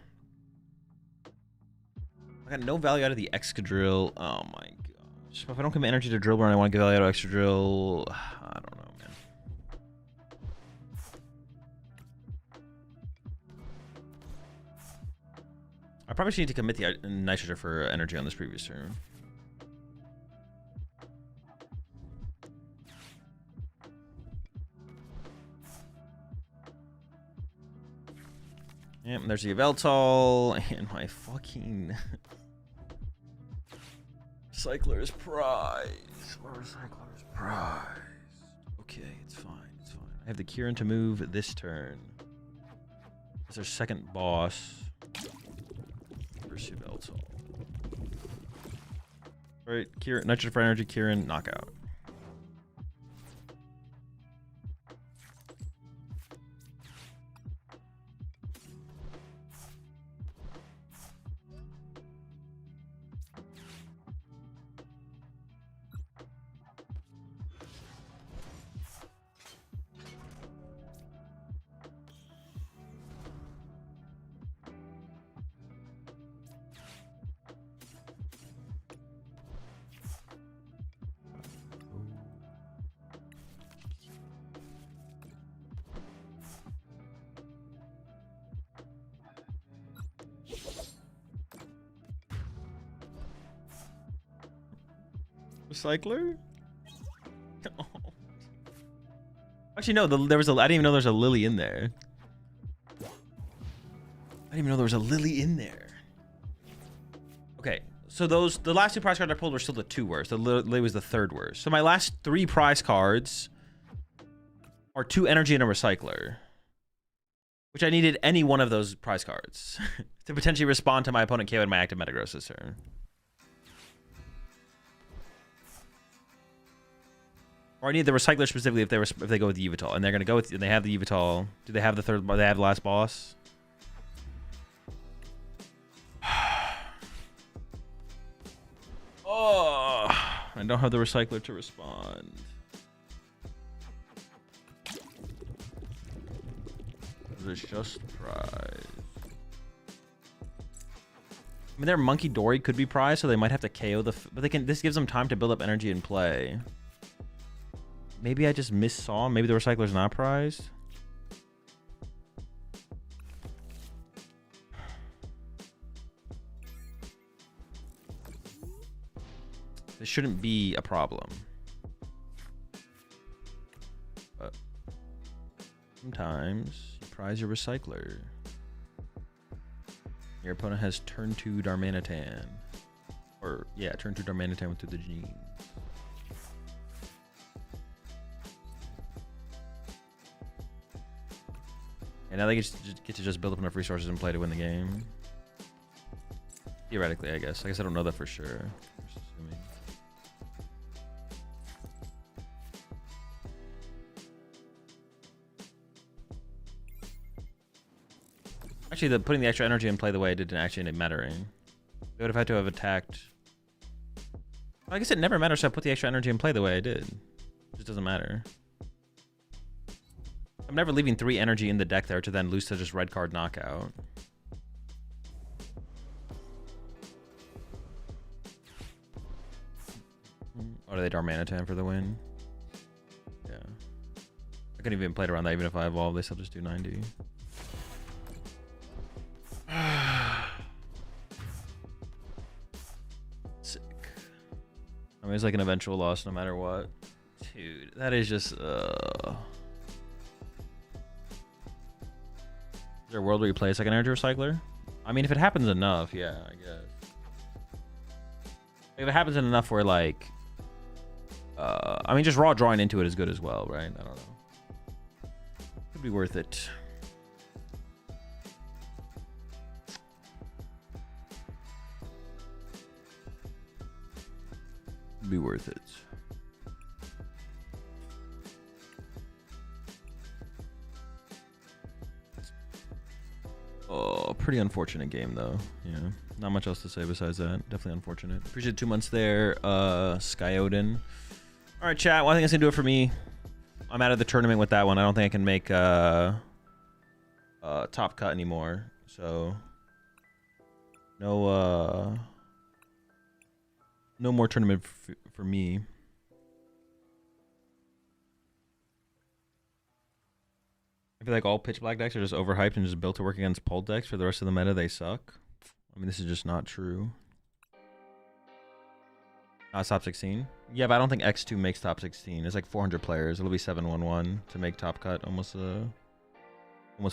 I got no value out of the Excadrill. Oh my gosh. If I don't commit energy to Drill Burn, I want to get value out of Excadrill. I don't know, man. I probably should need to commit the nitrogen for energy on this previous turn. Yep, there's the Yveltal, and my fucking Recycler's prize. My Recycler's prize. Okay, it's fine, it's fine. I have the Kieran to move this turn. It's our second boss. Versus Yveltal. Alright, Kieran, Nitrogen for energy, Kieran, knockout. Recycler? Oh. Actually, no. There was a. I didn't even know there was a Lily in there. I didn't even know there was a Lily in there. Okay, so the last 2 prize cards I pulled were still the 2 worst. The Lily was the 3rd worst. So my last 3 prize cards are 2 energy and a recycler, which I needed any one of those prize cards to potentially respond to my opponent KO in my active Metagross this turn. Or I need the recycler specifically if they go with the Yveltal, and they're gonna go with, and they have the Yveltal. Do they have the 3rd? They have the last boss. Oh, I don't have the recycler to respond. It's just prize. I mean, their Monkey Dory could be prize, so they might have to KO the. But they can. This gives them time to build up energy and play. Maybe I just missaw. Maybe the recycler's not prized. This shouldn't be a problem. But sometimes you prize your recycler. Your opponent has turn 2 Darmanitan. Or, yeah, turn 2 Darmanitan through the gene. And now they get to just build up enough resources and play to win the game. Theoretically, I guess. I guess I don't know that for sure. Just assuming. Actually, putting the extra energy in play the way it didn't actually end up mattering. They would have had to have attacked. I guess it never matters if I put the extra energy in play the way I did. It just doesn't matter. I'm never leaving 3 energy in the deck there to then lose to just red card knockout. Oh, do they Darmanitan for the win? Yeah. I couldn't even play it around that even if I evolve. They still just do 90. Sick. I mean, it's like an eventual loss no matter what. Dude, that is just... Is there a world where you play a second energy recycler? I mean, if it happens enough, yeah, I guess. If it happens enough where, like... I mean, just raw drawing into it is good as well, right? I don't know. Could be worth it. Could be worth it. Oh, pretty unfortunate game though. Yeah, not much else to say besides that. Definitely unfortunate. Appreciate 2 months there, Skyodin. All right, chat. Well, I think that's gonna do it for me. I'm out of the tournament with that one. I don't think I can make top cut anymore. So no no more tournament for me. I feel like all pitch black decks are just overhyped and just built to work against Pult decks. For the rest of the meta, they suck. I mean, this is just not true. Top 16. Yeah, but I don't think X2 makes top 16. It's like 400 players. It'll be 7-1-1 to make top cut almost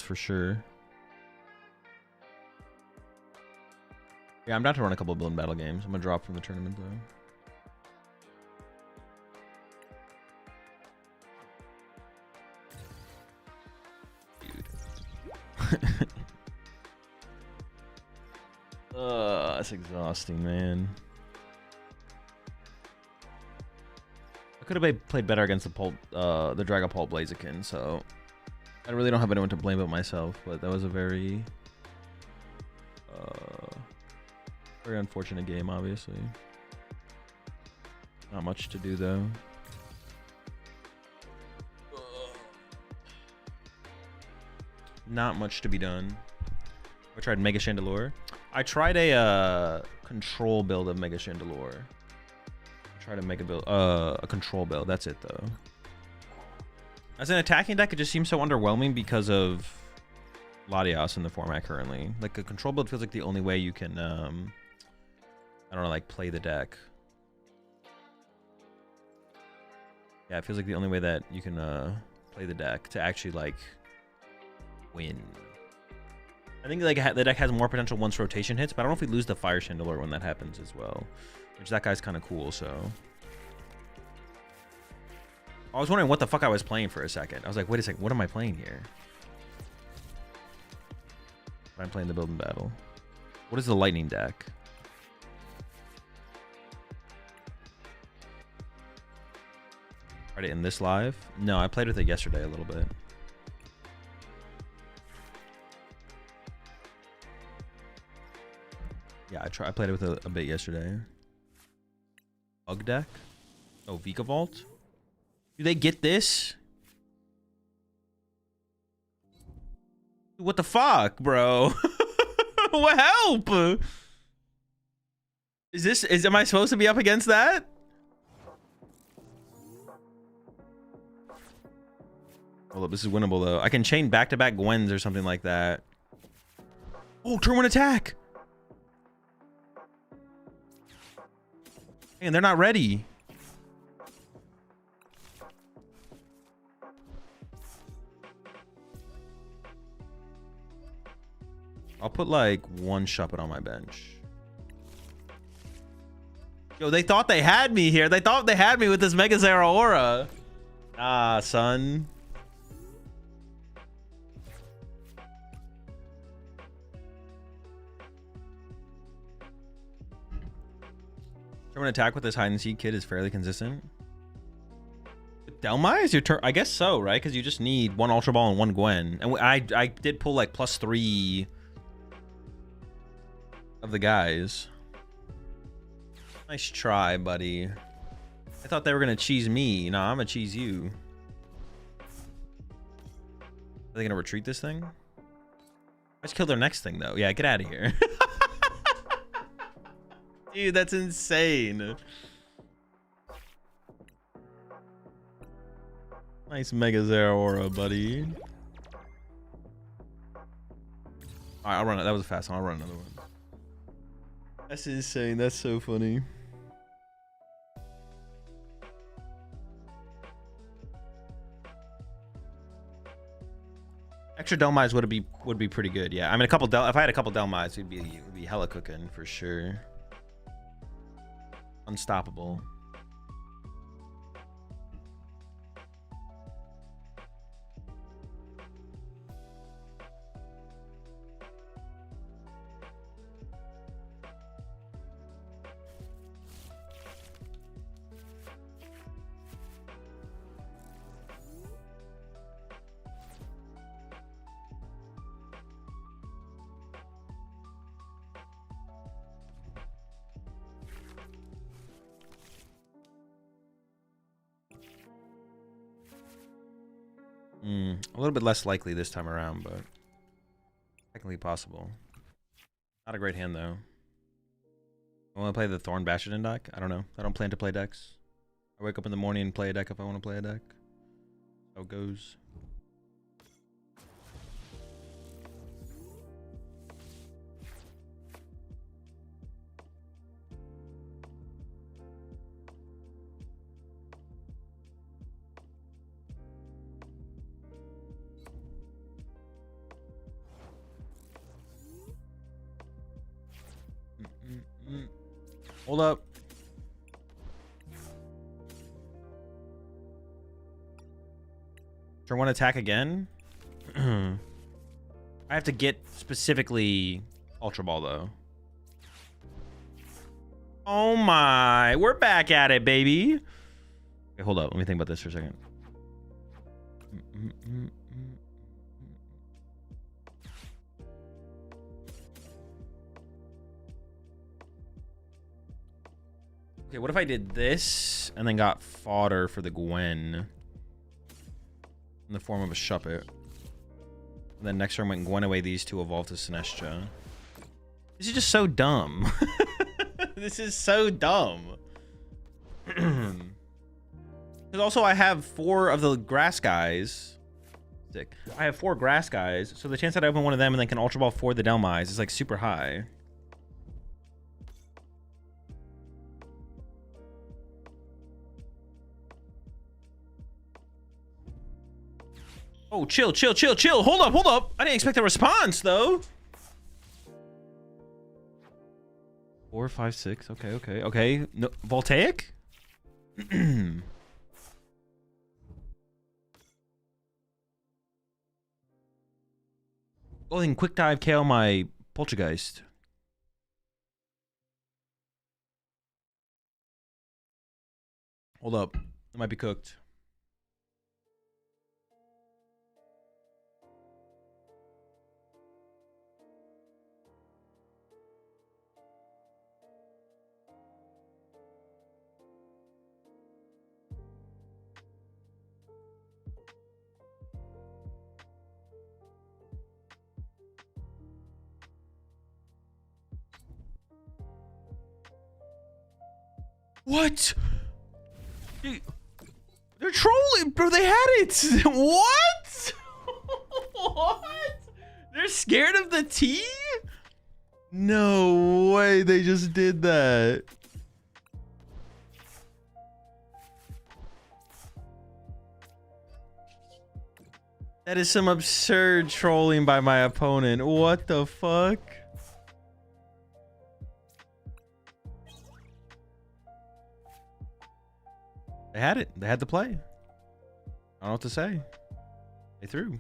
for sure. Yeah, I'm down to run a couple of build and battle games. I'm gonna drop from the tournament though. That's exhausting, man. I could have played better against the Dragapult Blaziken, so I really don't have anyone to blame but myself. But that was a very unfortunate game, obviously. Not much to do though. Not much to be done. I tried Mega Chandelure. I tried a control build of Mega Chandelure. I tried to make a control build. That's it though. As an attacking deck, it just seems so underwhelming because of Latios in the format currently. Like a control build feels like the only way you can I don't know, like play the deck. Yeah, it feels like the only way that you can play the deck to actually like win. I think like the deck has more potential once rotation hits, but I don't know if we lose the Fire Chandelure when that happens as well. Which that guy's kind of cool, so. I was wondering what the fuck I was playing for a second. I was like, wait a second, what am I playing here? I'm playing the build and battle. What is the lightning deck? Tried it in this live? No, I played with it yesterday a little bit. Yeah, I played it with a bit yesterday. Bug deck? Oh, Vika Vault? Do they get this? What the fuck, bro? What help? Am I supposed to be up against that? Hold up, this is winnable though. I can chain back-to-back Gwens or something like that. Oh, turn 1 attack. And they're not ready. I'll put like 1 Shuppet on my bench. Yo, they thought they had me here. They thought they had me with this Mega Zeraora. Ah, son. Turn attack with this hide and seek kid is fairly consistent. With Delmai is your turn? I guess so, right? Because you just need 1 Ultra Ball and 1 Gwen. And I did pull like +3 of the guys. Nice try, buddy. I thought they were gonna cheese me. Nah, I'm gonna cheese you. Are they gonna retreat this thing? Let's kill their next thing, though. Yeah, get out of here. Dude, that's insane. Nice Mega Zeraora, buddy. Alright, I'll run it. That was a fast one. I'll run another one. That's insane. That's so funny. Extra Delmise would be pretty good. Yeah, I mean if I had a couple Delmise, it'd be hella cooking for sure. Unstoppable. A little bit less likely this time around, but technically possible. Not a great hand, though. I want to play the Thorn Bastion deck? I don't know. I don't plan to play decks. I wake up in the morning and play a deck if I want to play a deck. How it goes. Hold up. Turn one attack again. I have to get specifically Ultra Ball though. Oh my, we're back at it, baby. Okay, hold up. Let me think about this for a second. Okay, what if I did this and then got fodder for the Gwen in the form of a Shuppet? And then next turn went Gwen away these two, evolve to Sinestro. This is just so dumb. This is so dumb. Because also I have 4 of the grass guys. Sick. I have 4 grass guys, so the chance that I open one of them and then can Ultra Ball for the Delmise is like super high. Oh, chill, chill, chill, chill. Hold up, hold up. I didn't expect a response, though. 4, 5, 6. Okay, okay, okay. No, Voltaic? Oh, then quick dive KO my Poltergeist. Hold up. It might be cooked. What? They're trolling, bro. They had it. What? What? They're scared of the T? No way. They just did that. That is some absurd trolling by my opponent. What the fuck? They had it. They had the play. I don't know what to say. They threw.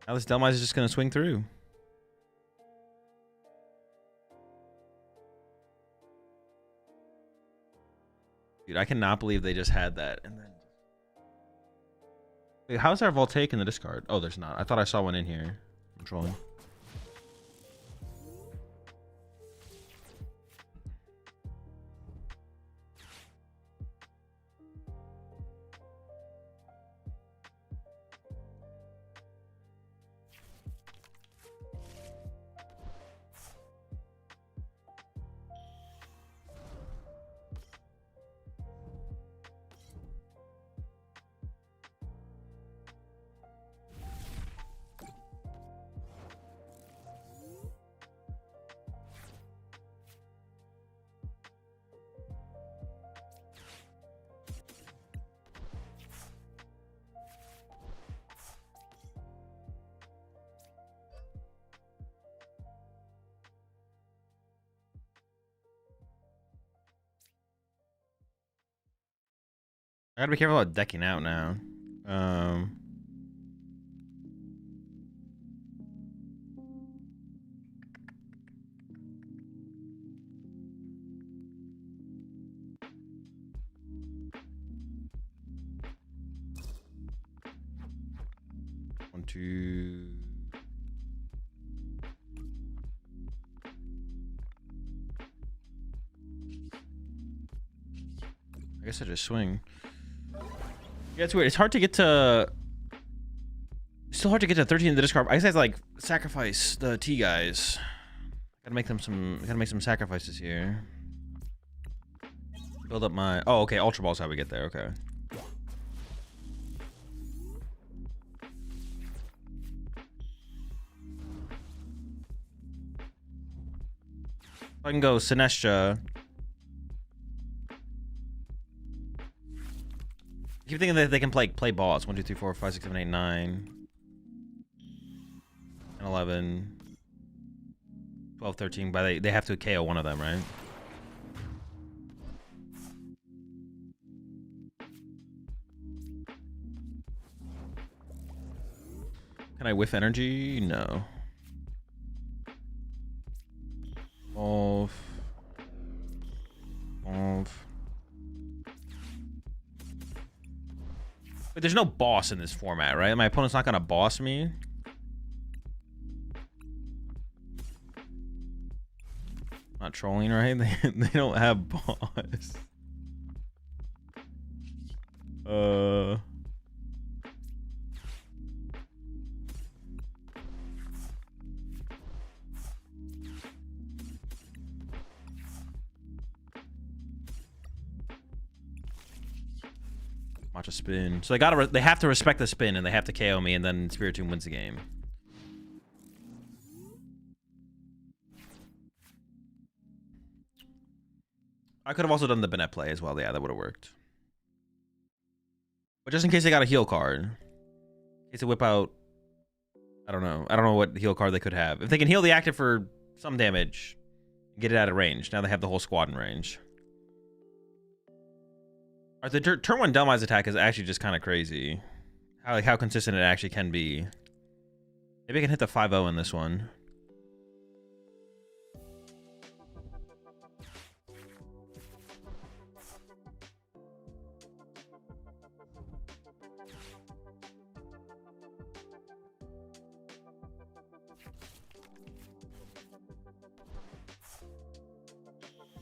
Now this Delmise is just going to swing through. Dude, I cannot believe they just had that. And then... Wait, how's our Voltaic in the discard? Oh, there's not. I thought I saw one in here. I'm trolling. I gotta be careful about decking out now. One, two. I guess I just swing. Yeah, it's weird. It's hard to get to. It's still hard to get to 13 in the discard. I guess I have to, like, sacrifice the T guys. Gotta make them some. Gotta make some sacrifices here. Build up my. Oh, okay. Ultra Ball's how we get there. Okay. I can go Sinestro. I keep thinking that they can play boss. 1, 2, 3, 4, 5, 6, 7, 8, 9, 10, 11, 12, 13. But they have to KO one of them, right? Can I whiff energy? No. 12. But there's no boss in this format, right? My opponent's not gonna boss me. Not trolling, right? They don't have boss. Watch a spin. So they have to respect the spin, and they have to KO me, and then Spiritomb wins the game. I could have also done the Bennett play as well. Yeah, that would have worked. But just in case they got a heal card, in case they whip out, I don't know. I don't know what heal card they could have. If they can heal the active for some damage, get it out of range. Now they have the whole squad in range. The turn 1 Delmize attack is actually just kind of crazy. How consistent it actually can be. Maybe I can hit the 5-0 in this one.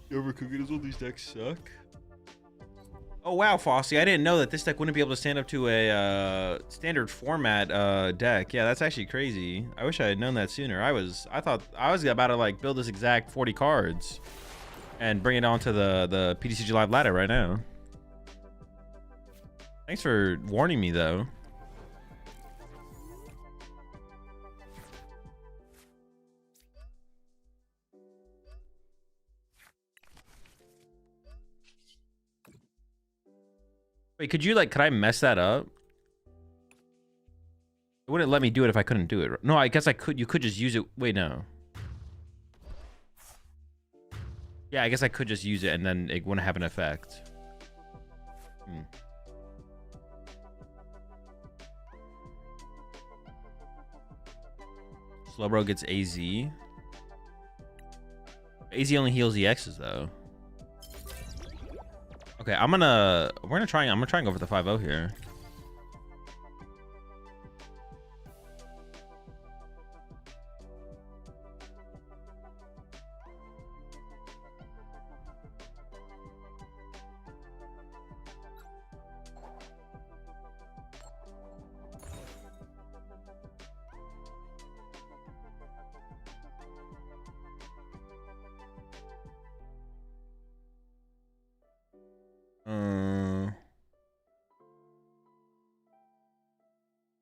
You overcooked it as well. These decks suck. Oh wow, Fossey! I didn't know that this deck wouldn't be able to stand up to a standard format deck. Yeah, that's actually crazy. I wish I had known that sooner. I thought I was about to like build this exact 40 cards and bring it onto the PTCG Live ladder right now. Thanks for warning me though. Wait, could I mess that up? It wouldn't let me do it if I couldn't do it. No, I guess I could. You could just use it. Wait, no. Yeah, I guess I could just use it and then it wouldn't have an effect. Slowbro gets AZ. AZ only heals EXs though. Okay, I'm gonna try and go for the 5-0 here.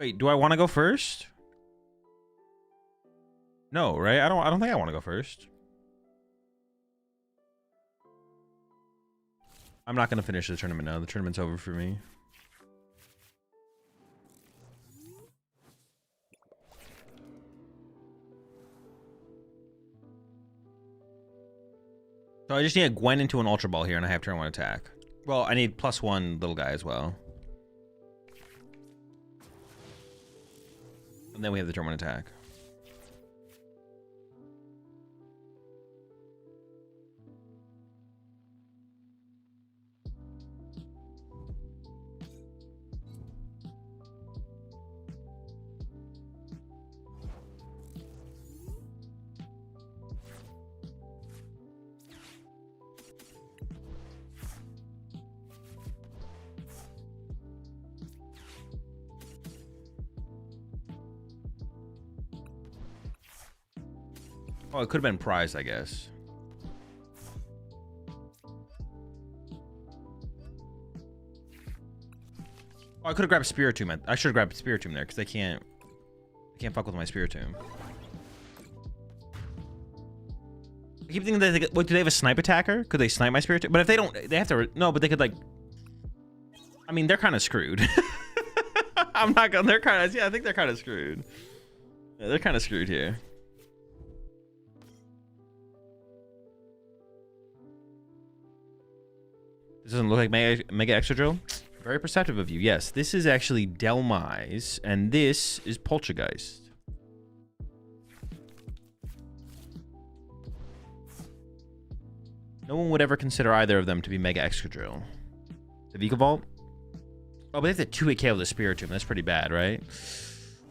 Wait, do I want to go first? No, right? I don't think I want to go first. I'm not gonna finish the tournament now. The tournament's over for me. So I just need a Gwen into an Ultra Ball here, and I have turn 1 attack. Well, I need +1 little guy as well. And then we have the turn 1 attack. Oh, it could have been prize, I guess. Oh, I could have grabbed Spiritomb. I should have grabbed Spiritomb there because I can't fuck with my Spiritomb. I keep thinking that do they have a snipe attacker? Could they snipe my Spiritomb? But if they don't, they have to. No, but they could like. I mean, they're kind of screwed. I'm not gonna. They're kind of. Yeah, I think they're kind of screwed. Yeah, they're kind of screwed here. This doesn't look like Mega Extra Drill. Very perceptive of you. Yes, this is actually Delmise, and this is Poltergeist. No one would ever consider either of them to be Mega Extra Drill. The Vika Vault? Oh, but they have the 2-hit KO of the Spiritomb. That's pretty bad, right?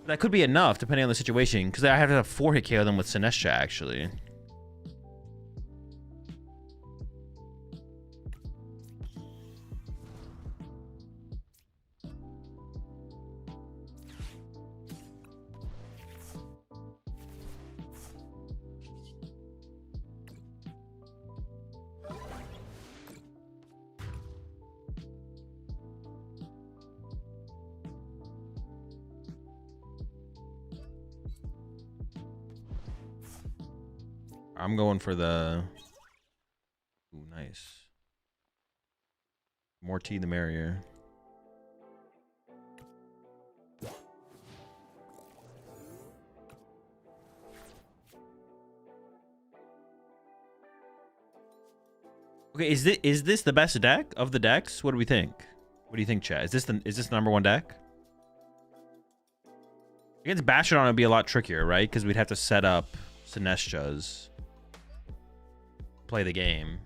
That could be enough, depending on the situation, because I have to have 4-hit KO them with Sinestro, actually. I'm going for the... Ooh, nice. More tea, the merrier. Okay, is this the best deck of the decks? What do we think? What do you think, chat? Is this the #1 deck? Against Bastrodon, it would be a lot trickier, right? Because we'd have to set up Sinestros. Play the game.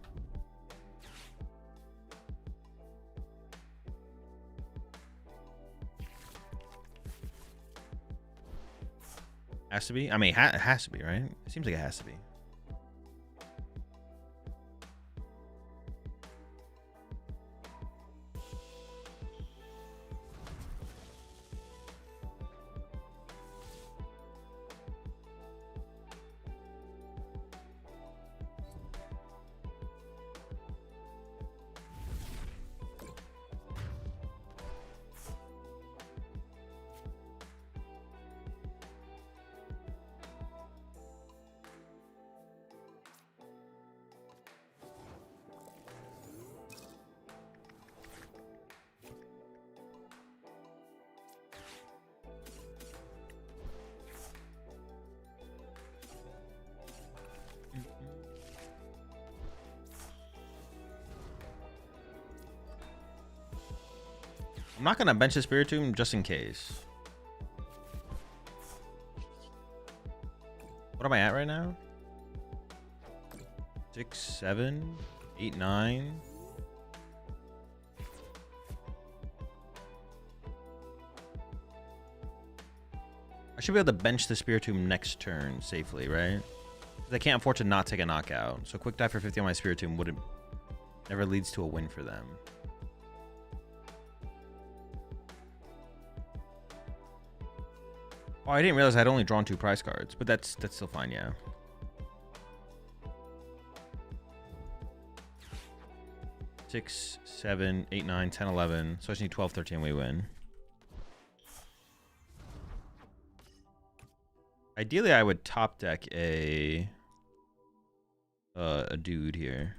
Has to be? I mean, it has to be, right? It seems like it has to be. I'm not gonna bench the Spiritomb just in case. What am I at right now? 6, 7, 8, 9. I should be able to bench the Spiritomb next turn safely, right? Because I can't afford to not take a knockout. So quick dive for 50 on my Spiritomb wouldn't never leads to a win for them. Oh, I didn't realize I'd only drawn 2 prize cards, but that's still fine, yeah. Six, 7, 8, 9, 10, 11. So I just need 12, 13, we win. Ideally, I would top deck a dude here.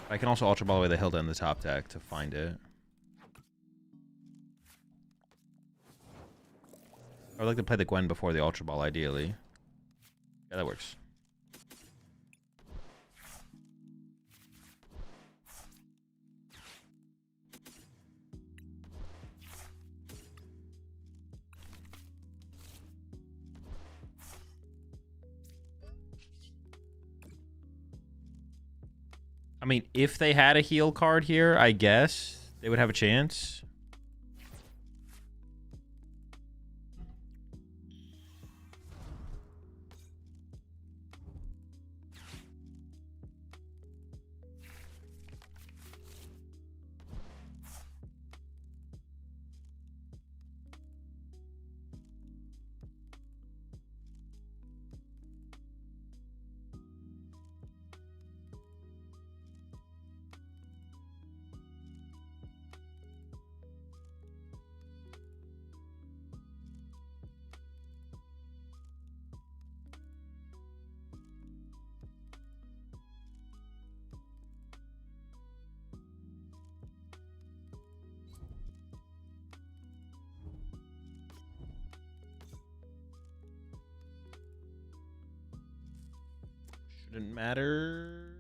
I can also Ultra Ball away the Hilda in the top deck to find it. I would like to play the Gwen before the Ultra Ball, ideally. Yeah, that works. I mean, if they had a heal card here, I guess they would have a chance. Shouldn't matter.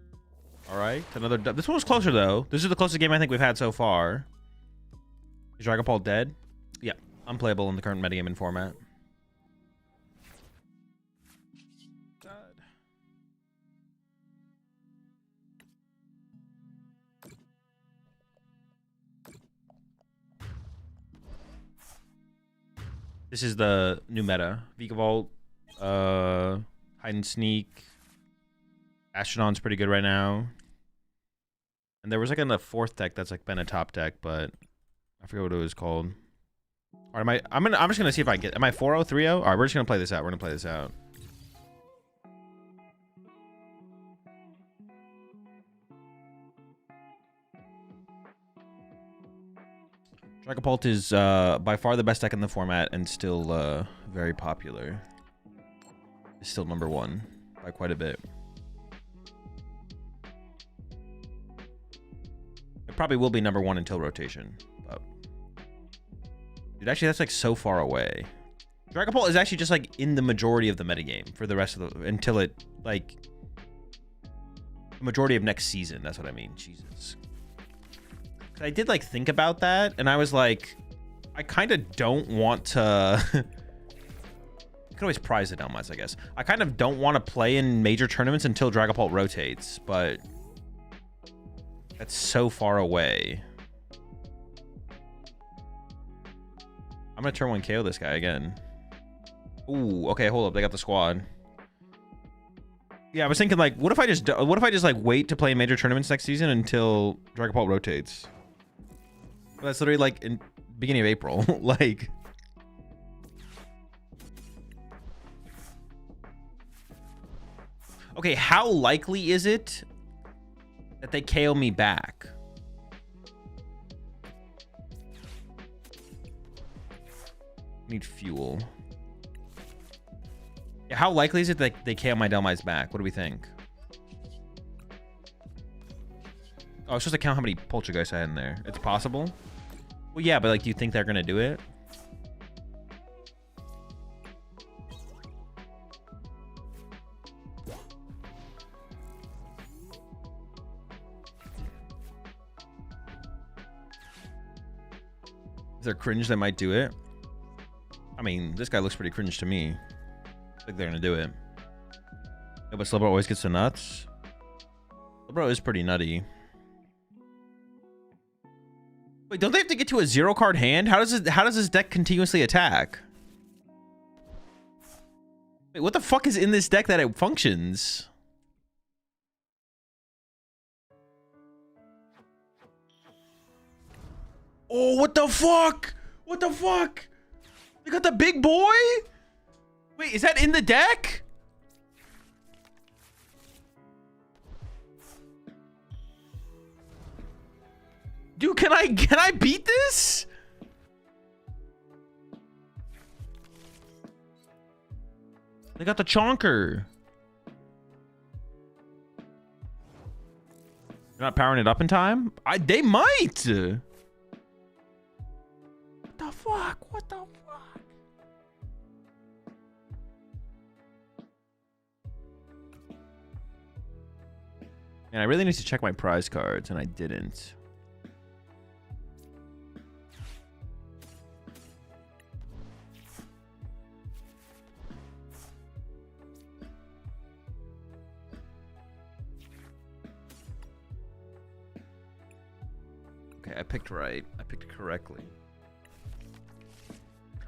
All right, another. This one was closer though. This is the closest game I think we've had so far. Is Dragon Ball dead? Yeah, unplayable in the current metagame and format. God. This is the new meta. Vika Vault, hide and sneak. Astronaut's pretty good right now. And there was like in the fourth deck that's like been a top deck, but I forget what it was called. All right, I'm just gonna see if I get. Am I 4-0, 3-0? All right, we're just gonna play this out. We're gonna play this out. Dragapult is by far the best deck in the format and still very popular. It's still #1 by quite a bit. It probably will be #1 until rotation. But dude, actually, that's like so far away. Dragapult is actually just like in the majority of the metagame for the rest of the until it like the majority of next season. That's what I mean. Jesus. I did like think about that, and I was like, I kind of don't want to. You can always prize it downwards, I guess. I kind of don't want to play in major tournaments until Dragapult rotates, but that's so far away. I'm gonna turn 1 KO this guy again. Ooh, okay, hold up. They got the squad. Yeah, I was thinking like, what if I just like wait to play in major tournaments next season until Dragapult rotates? That's literally like in beginning of April. Like, okay, how likely is it that they KO me back? Need fuel. Yeah, how likely is it that they KO my Delmise back? What do we think? Oh, I was supposed to count how many Poltergeists I had in there. It's possible. Well, yeah, but like, do you think they're gonna do it? Is there cringe that might do it? I mean, this guy looks pretty cringe to me. I think they're gonna do it. Yeah, but Slowbro always gets the nuts. Slowbro is pretty nutty. Wait, don't they have to get to a 0-card hand? How does this deck continuously attack? Wait, what the fuck is in this deck that it functions? Oh, what the fuck? What the fuck? They got the big boy? Wait, is that in the deck? Dude, can I beat this? They got the chonker. They're not powering it up in time? They might. What the fuck? What the fuck? Man, I really need to check my prize cards, and I didn't. Okay, I picked right. I picked correctly.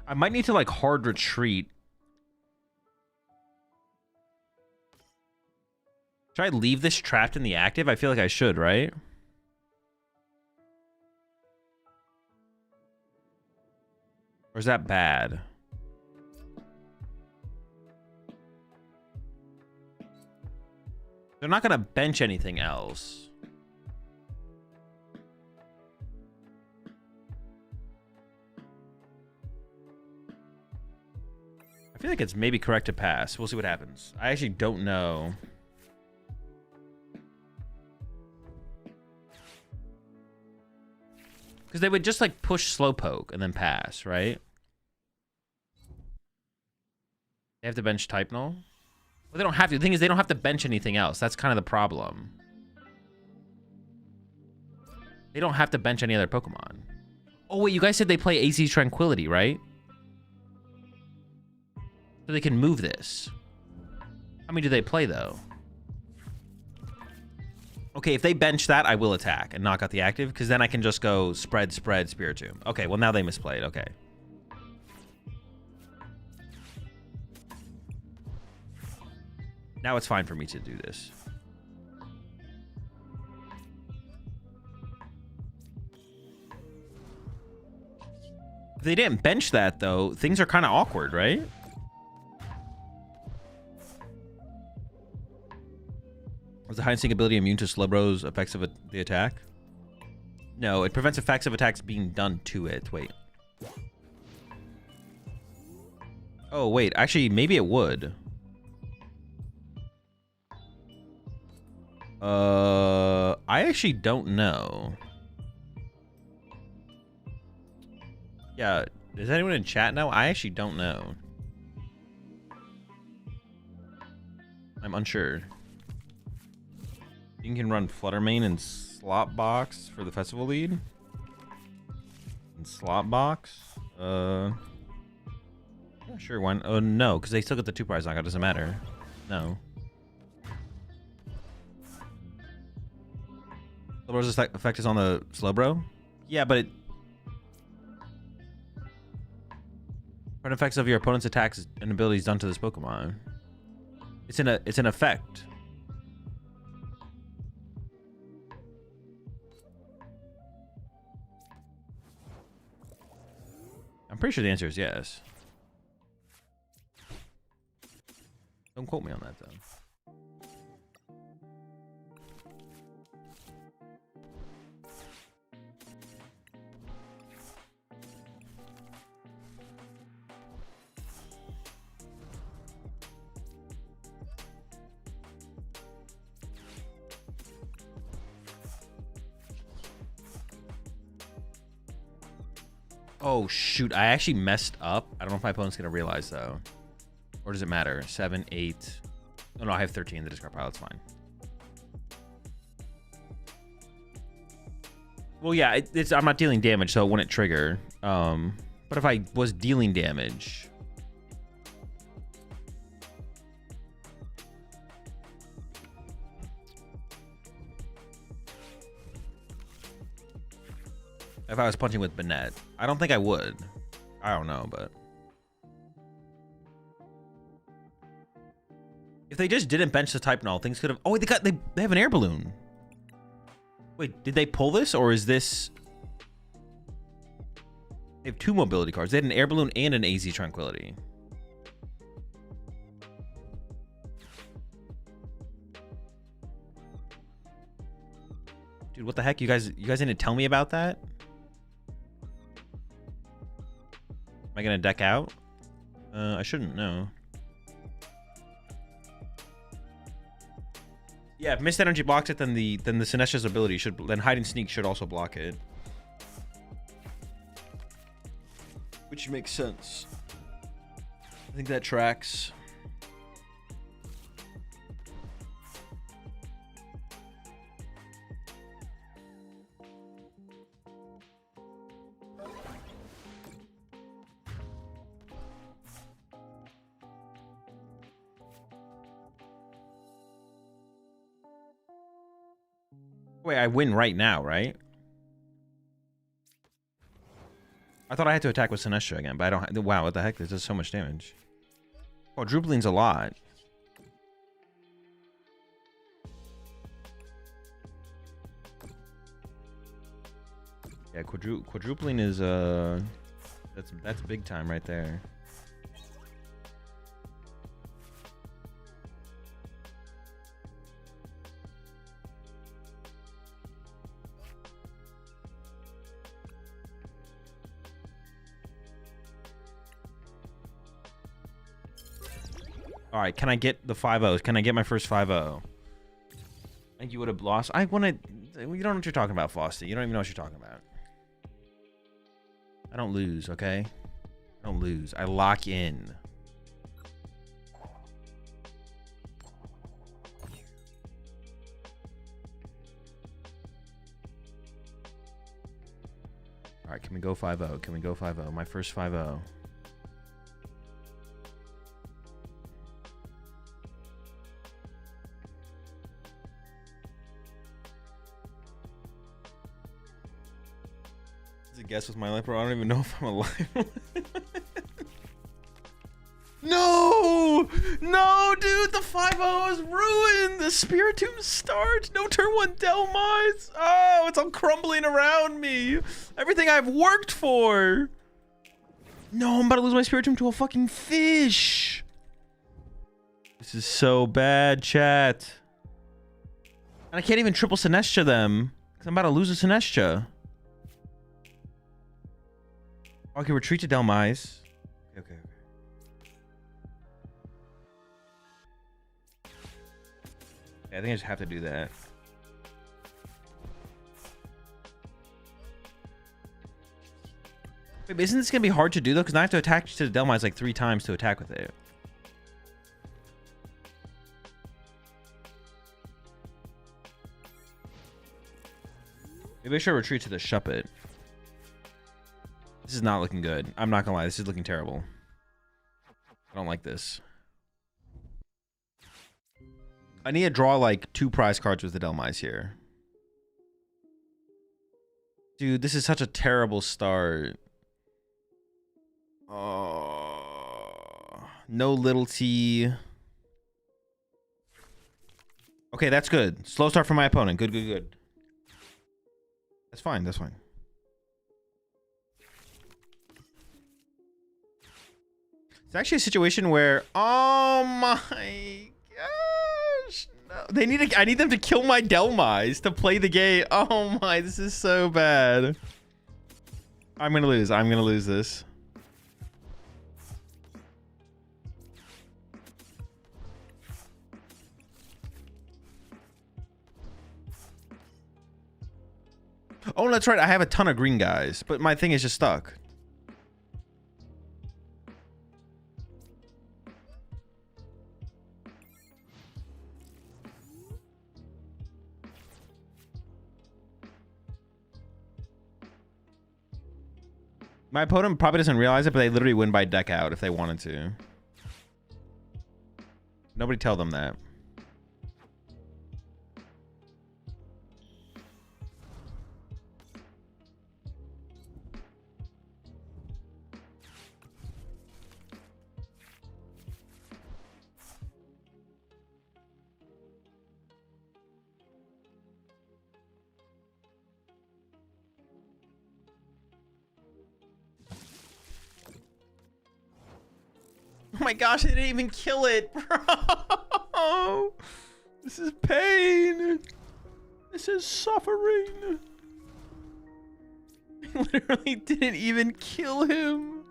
I might need to like hard retreat. Should I leave this trapped in the active? I feel like I should, right? Or is that bad? They're not gonna bench anything else. I feel like it's maybe correct to pass. We'll see what happens. I actually don't know. Because they would just like push Slowpoke and then pass, right? They have to bench Type Null? Well, they don't have to. The thing is, they don't have to bench anything else. That's kind of the problem. They don't have to bench any other Pokemon. Oh, wait, you guys said they play AZ Tranquility, right? So they can move this. How many do they play, though? Okay, if they bench that, I will attack and knock out the active, because then I can just go spread, Spiritomb. Okay, well, now they misplayed. Okay. Now it's fine for me to do this. If they didn't bench that, though, things are kind of awkward, right? Was the hide and seek ability immune to Slowbro's effects of the attack? No, it prevents effects of attacks being done to it. Wait. Oh, wait. Actually, maybe it would. I actually don't know. Yeah, does anyone in chat know? I actually don't know. I'm unsure. You can run Fluttermane and Slot Box for the festival lead. And Slot Box? Yeah, sure, one. Oh, no, because they still get the 2 prize knockout. It doesn't matter. No. Slowbro's effect is on the Slowbro? Yeah, but it... Current effects of your opponent's attacks and abilities done to this Pokemon. It's an effect. I'm pretty sure the answer is yes. Don't quote me on that, though. Oh, shoot. I actually messed up. I don't know if my opponent's going to realize, though. Or does it matter? 7, 8. Oh, no, I have 13 in the discard pile. It's fine. Well, yeah, I'm not dealing damage, so it wouldn't trigger. But if I was dealing damage... If I was punching with Banette. I don't think I would. I don't know, but... If they just didn't bench the Type Null, things could have... Oh, they have an air balloon. Wait, did they pull this, or is this... They have 2 mobility cards. They had an air balloon and an AZ Tranquility. Dude, what the heck? You guys didn't tell me about that? Am I gonna deck out? I shouldn't know. Yeah, if Mist Energy blocks it, then the Sinestre's ability should, then Hide and Sneak should also block it. Which makes sense. I think that tracks. Wait, I win right now, right? I thought I had to attack with Sinestra again, but I don't. Wow, what the heck? This does so much damage. Quadrupling's a lot. Yeah, quadrupling is that's big time right there. All right, can I get the 5-0s? Can I get my first 5-0? I think you would have lost. I want to. You don't know what you're talking about, Frosty. You don't even know what you're talking about. I don't lose, okay? I don't lose. I lock in. All right, can we go 5-0? Can we go 5-0? My first 5-0. Guess with my life, bro. I don't even know if I'm alive. No, dude, the 5-0 is ruined. The Spiritomb starts. No turn 1 Delmise. Oh, it's all crumbling around me. Everything I've worked for. No, I'm about to lose my Spiritomb to a fucking fish. This is so bad, chat. And I can't even triple Sinestra them because I'm about to lose a Sinestra. Okay, retreat to Delmise. Okay. Yeah, I think I just have to do that. Wait, but isn't this gonna be hard to do though? Because I have to attach to the Delmise like 3 times to attack with it. Maybe I should retreat to the Shuppet. This is not looking good. I'm not gonna lie, this is looking terrible. I don't like this. I need to draw like 2 prize cards with the Delmise here. Dude, this is such a terrible start. Oh, no little T. Okay, that's good. Slow start for my opponent. Good. That's fine, that's fine. It's actually a situation where, oh my gosh, no. I need them to kill my Delmise to play the game. Oh my, this is so bad. I'm gonna lose this. Oh, that's right. I have a ton of green guys, but my thing is just stuck. My opponent probably doesn't realize it, but they literally win by deck out if they wanted to. Nobody tell them that. Oh my gosh, I didn't even kill it, bro. This is pain. This is suffering. I literally didn't even kill him.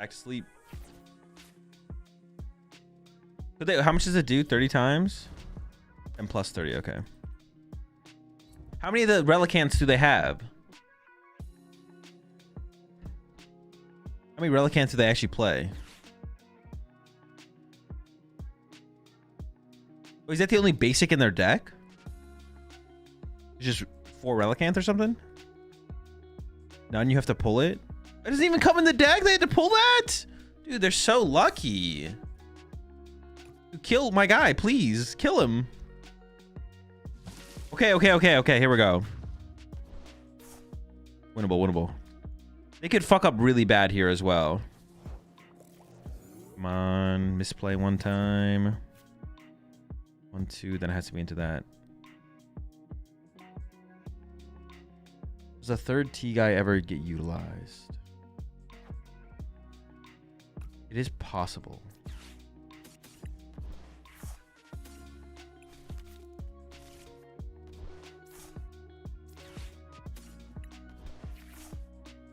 Back to sleep. How much does it do? 30 times? And plus 30, okay. How many of the Relicants do they have? How many Relicants do they actually play? Oh, is that the only basic in their deck? It's just 4 Relicants or something? None, you have to pull it? It doesn't even come in the deck? They had to pull that? Dude, they're so lucky. Kill my guy, please. Kill him. Okay, here we go. Winnable. They could fuck up really bad here as well. Come on, misplay one time. 1, 2, then it has to be into that. Does a third T guy ever get utilized? It is possible.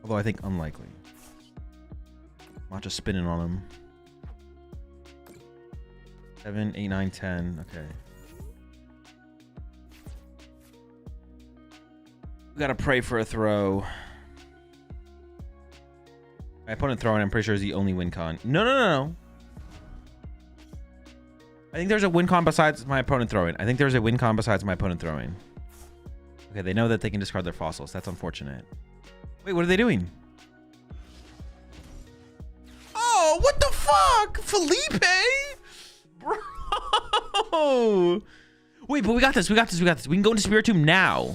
Although I think unlikely. Not just spinning on him. 7, 8, 9, 10. Okay. We gotta pray for a throw. My opponent throwing, I'm pretty sure, is the only win con. No. I think there's a win con besides my opponent throwing. Okay, they know that they can discard their fossils. That's unfortunate. Wait, what are they doing? Oh, what the fuck? Felipe? Bro. Wait, but we got this. We can go into Spiritomb now.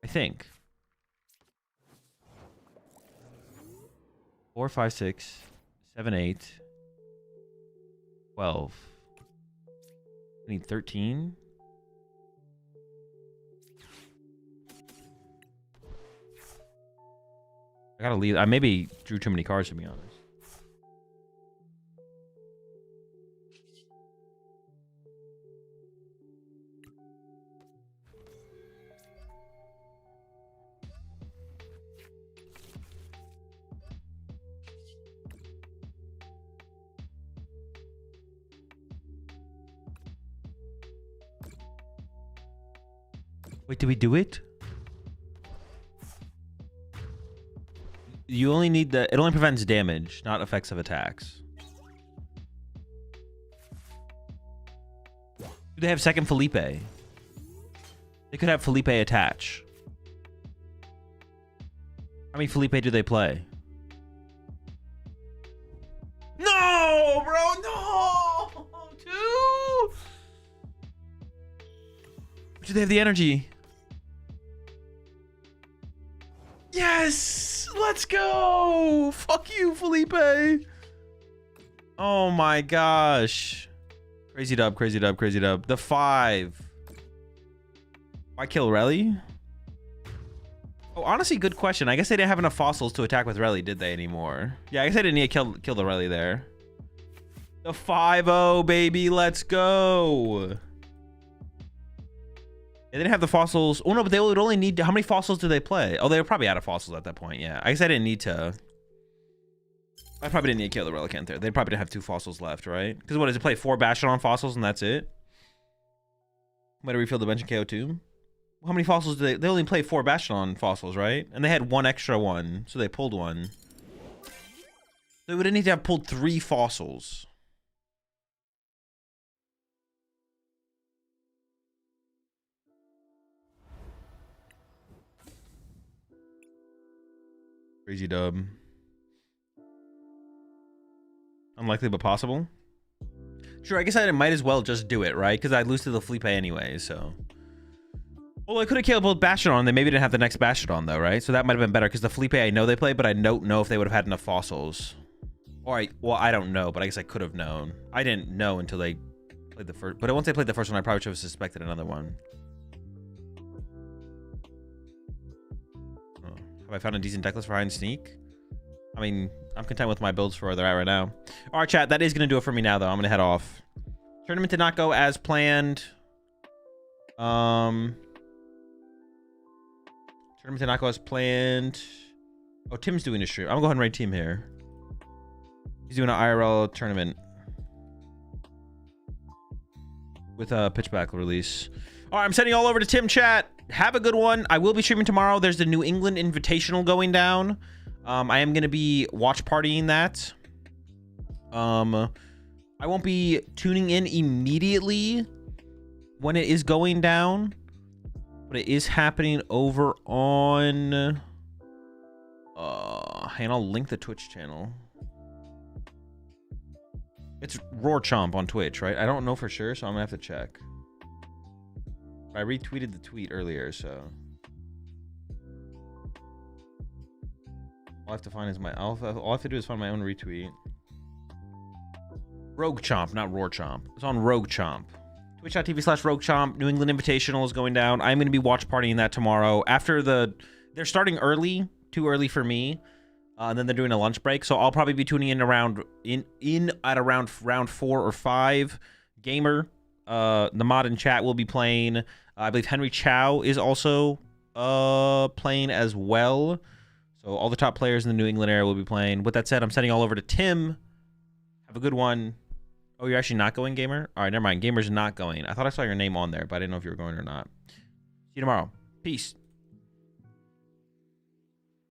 I think. 4, 5, 6, 7, 8, 12. I need 13. I gotta leave. I maybe drew too many cards, to be honest. Wait, did we do it? You only need the... It only prevents damage, not effects of attacks. Do they have second Felipe? They could have Felipe attach. How many Felipe do they play? No, bro, no! 2? Do they have the energy? Yes! Let's go! Fuck you, Felipe! Oh my gosh. Crazy dub. The 5. Why kill Relly? Oh, honestly, good question. I guess they didn't have enough fossils to attack with Relly, did they, anymore? Yeah, I guess I didn't need to kill the Relly there. The 5-0, baby. Let's go. They didn't have the fossils. Oh, no, but they would only need... How many fossils do they play? Oh, they were probably out of fossils at that point. Yeah, I guess I didn't need to... I probably didn't need to kill the Relicant there. They probably didn't have 2 fossils left, right? Because what, does it play 4 Bastion fossils and that's it? Might refill the bench and KO Tomb? How many fossils do they... They only play 4 Bastion fossils, right? And they had 1 extra one, so they pulled 1. They would need to have pulled 3 fossils. Crazy dub. Unlikely but possible. Sure, I guess I might as well just do it, right? Because I'd lose to the Felipe anyway, so. Well, I could have killed both Bastion. They maybe didn't have the next Bastion though, right? So that might have been better because the Felipe I know they play, but I don't know if they would have had enough fossils. Or well, I don't know, but I guess I could have known. I didn't know until they played the first. But once they played the first one, I probably should have suspected another one. Have I found a decent deck list for hide and sneak? I mean, I'm content with my builds for where they're at right now. All right, chat. That is going to do it for me now, though. I'm going to head off. Tournament did not go as planned. Tournament Tanako is planned. Oh, Tim's doing a stream. I'm gonna go ahead and write Tim here. He's doing an IRL tournament with a pitchback release. All right, I'm sending all over to Tim chat. Have a good one. I will be streaming tomorrow. There's the New England Invitational going down. I am going to be watch partying that. I won't be tuning in immediately when it is going down, but it is happening over on... and I'll link the Twitch channel. It's Roar Chomp on Twitch, right? I don't know for sure, so I'm gonna have to check. I retweeted the tweet earlier, so all I have to find is my alpha. All I have to do is find my own retweet. Rogue Chomp, not Roar Chomp. It's on Rogue Chomp. Twitch.tv/Rogue Chomp. New England Invitational is going down. I'm gonna be watch partying that tomorrow. After they're starting early, too early for me. And then they're doing a lunch break, so I'll probably be tuning in around round 4 or 5. Gamer, the mod in chat will be playing. I believe Henry Chow is also playing as well. So all the top players in the New England area will be playing. With that said, I'm sending all over to Tim. Have a good one. Oh, you're actually not going, Gamer? All right, never mind. Gamer's not going. I thought I saw your name on there, but I didn't know if you were going or not. See you tomorrow. Peace.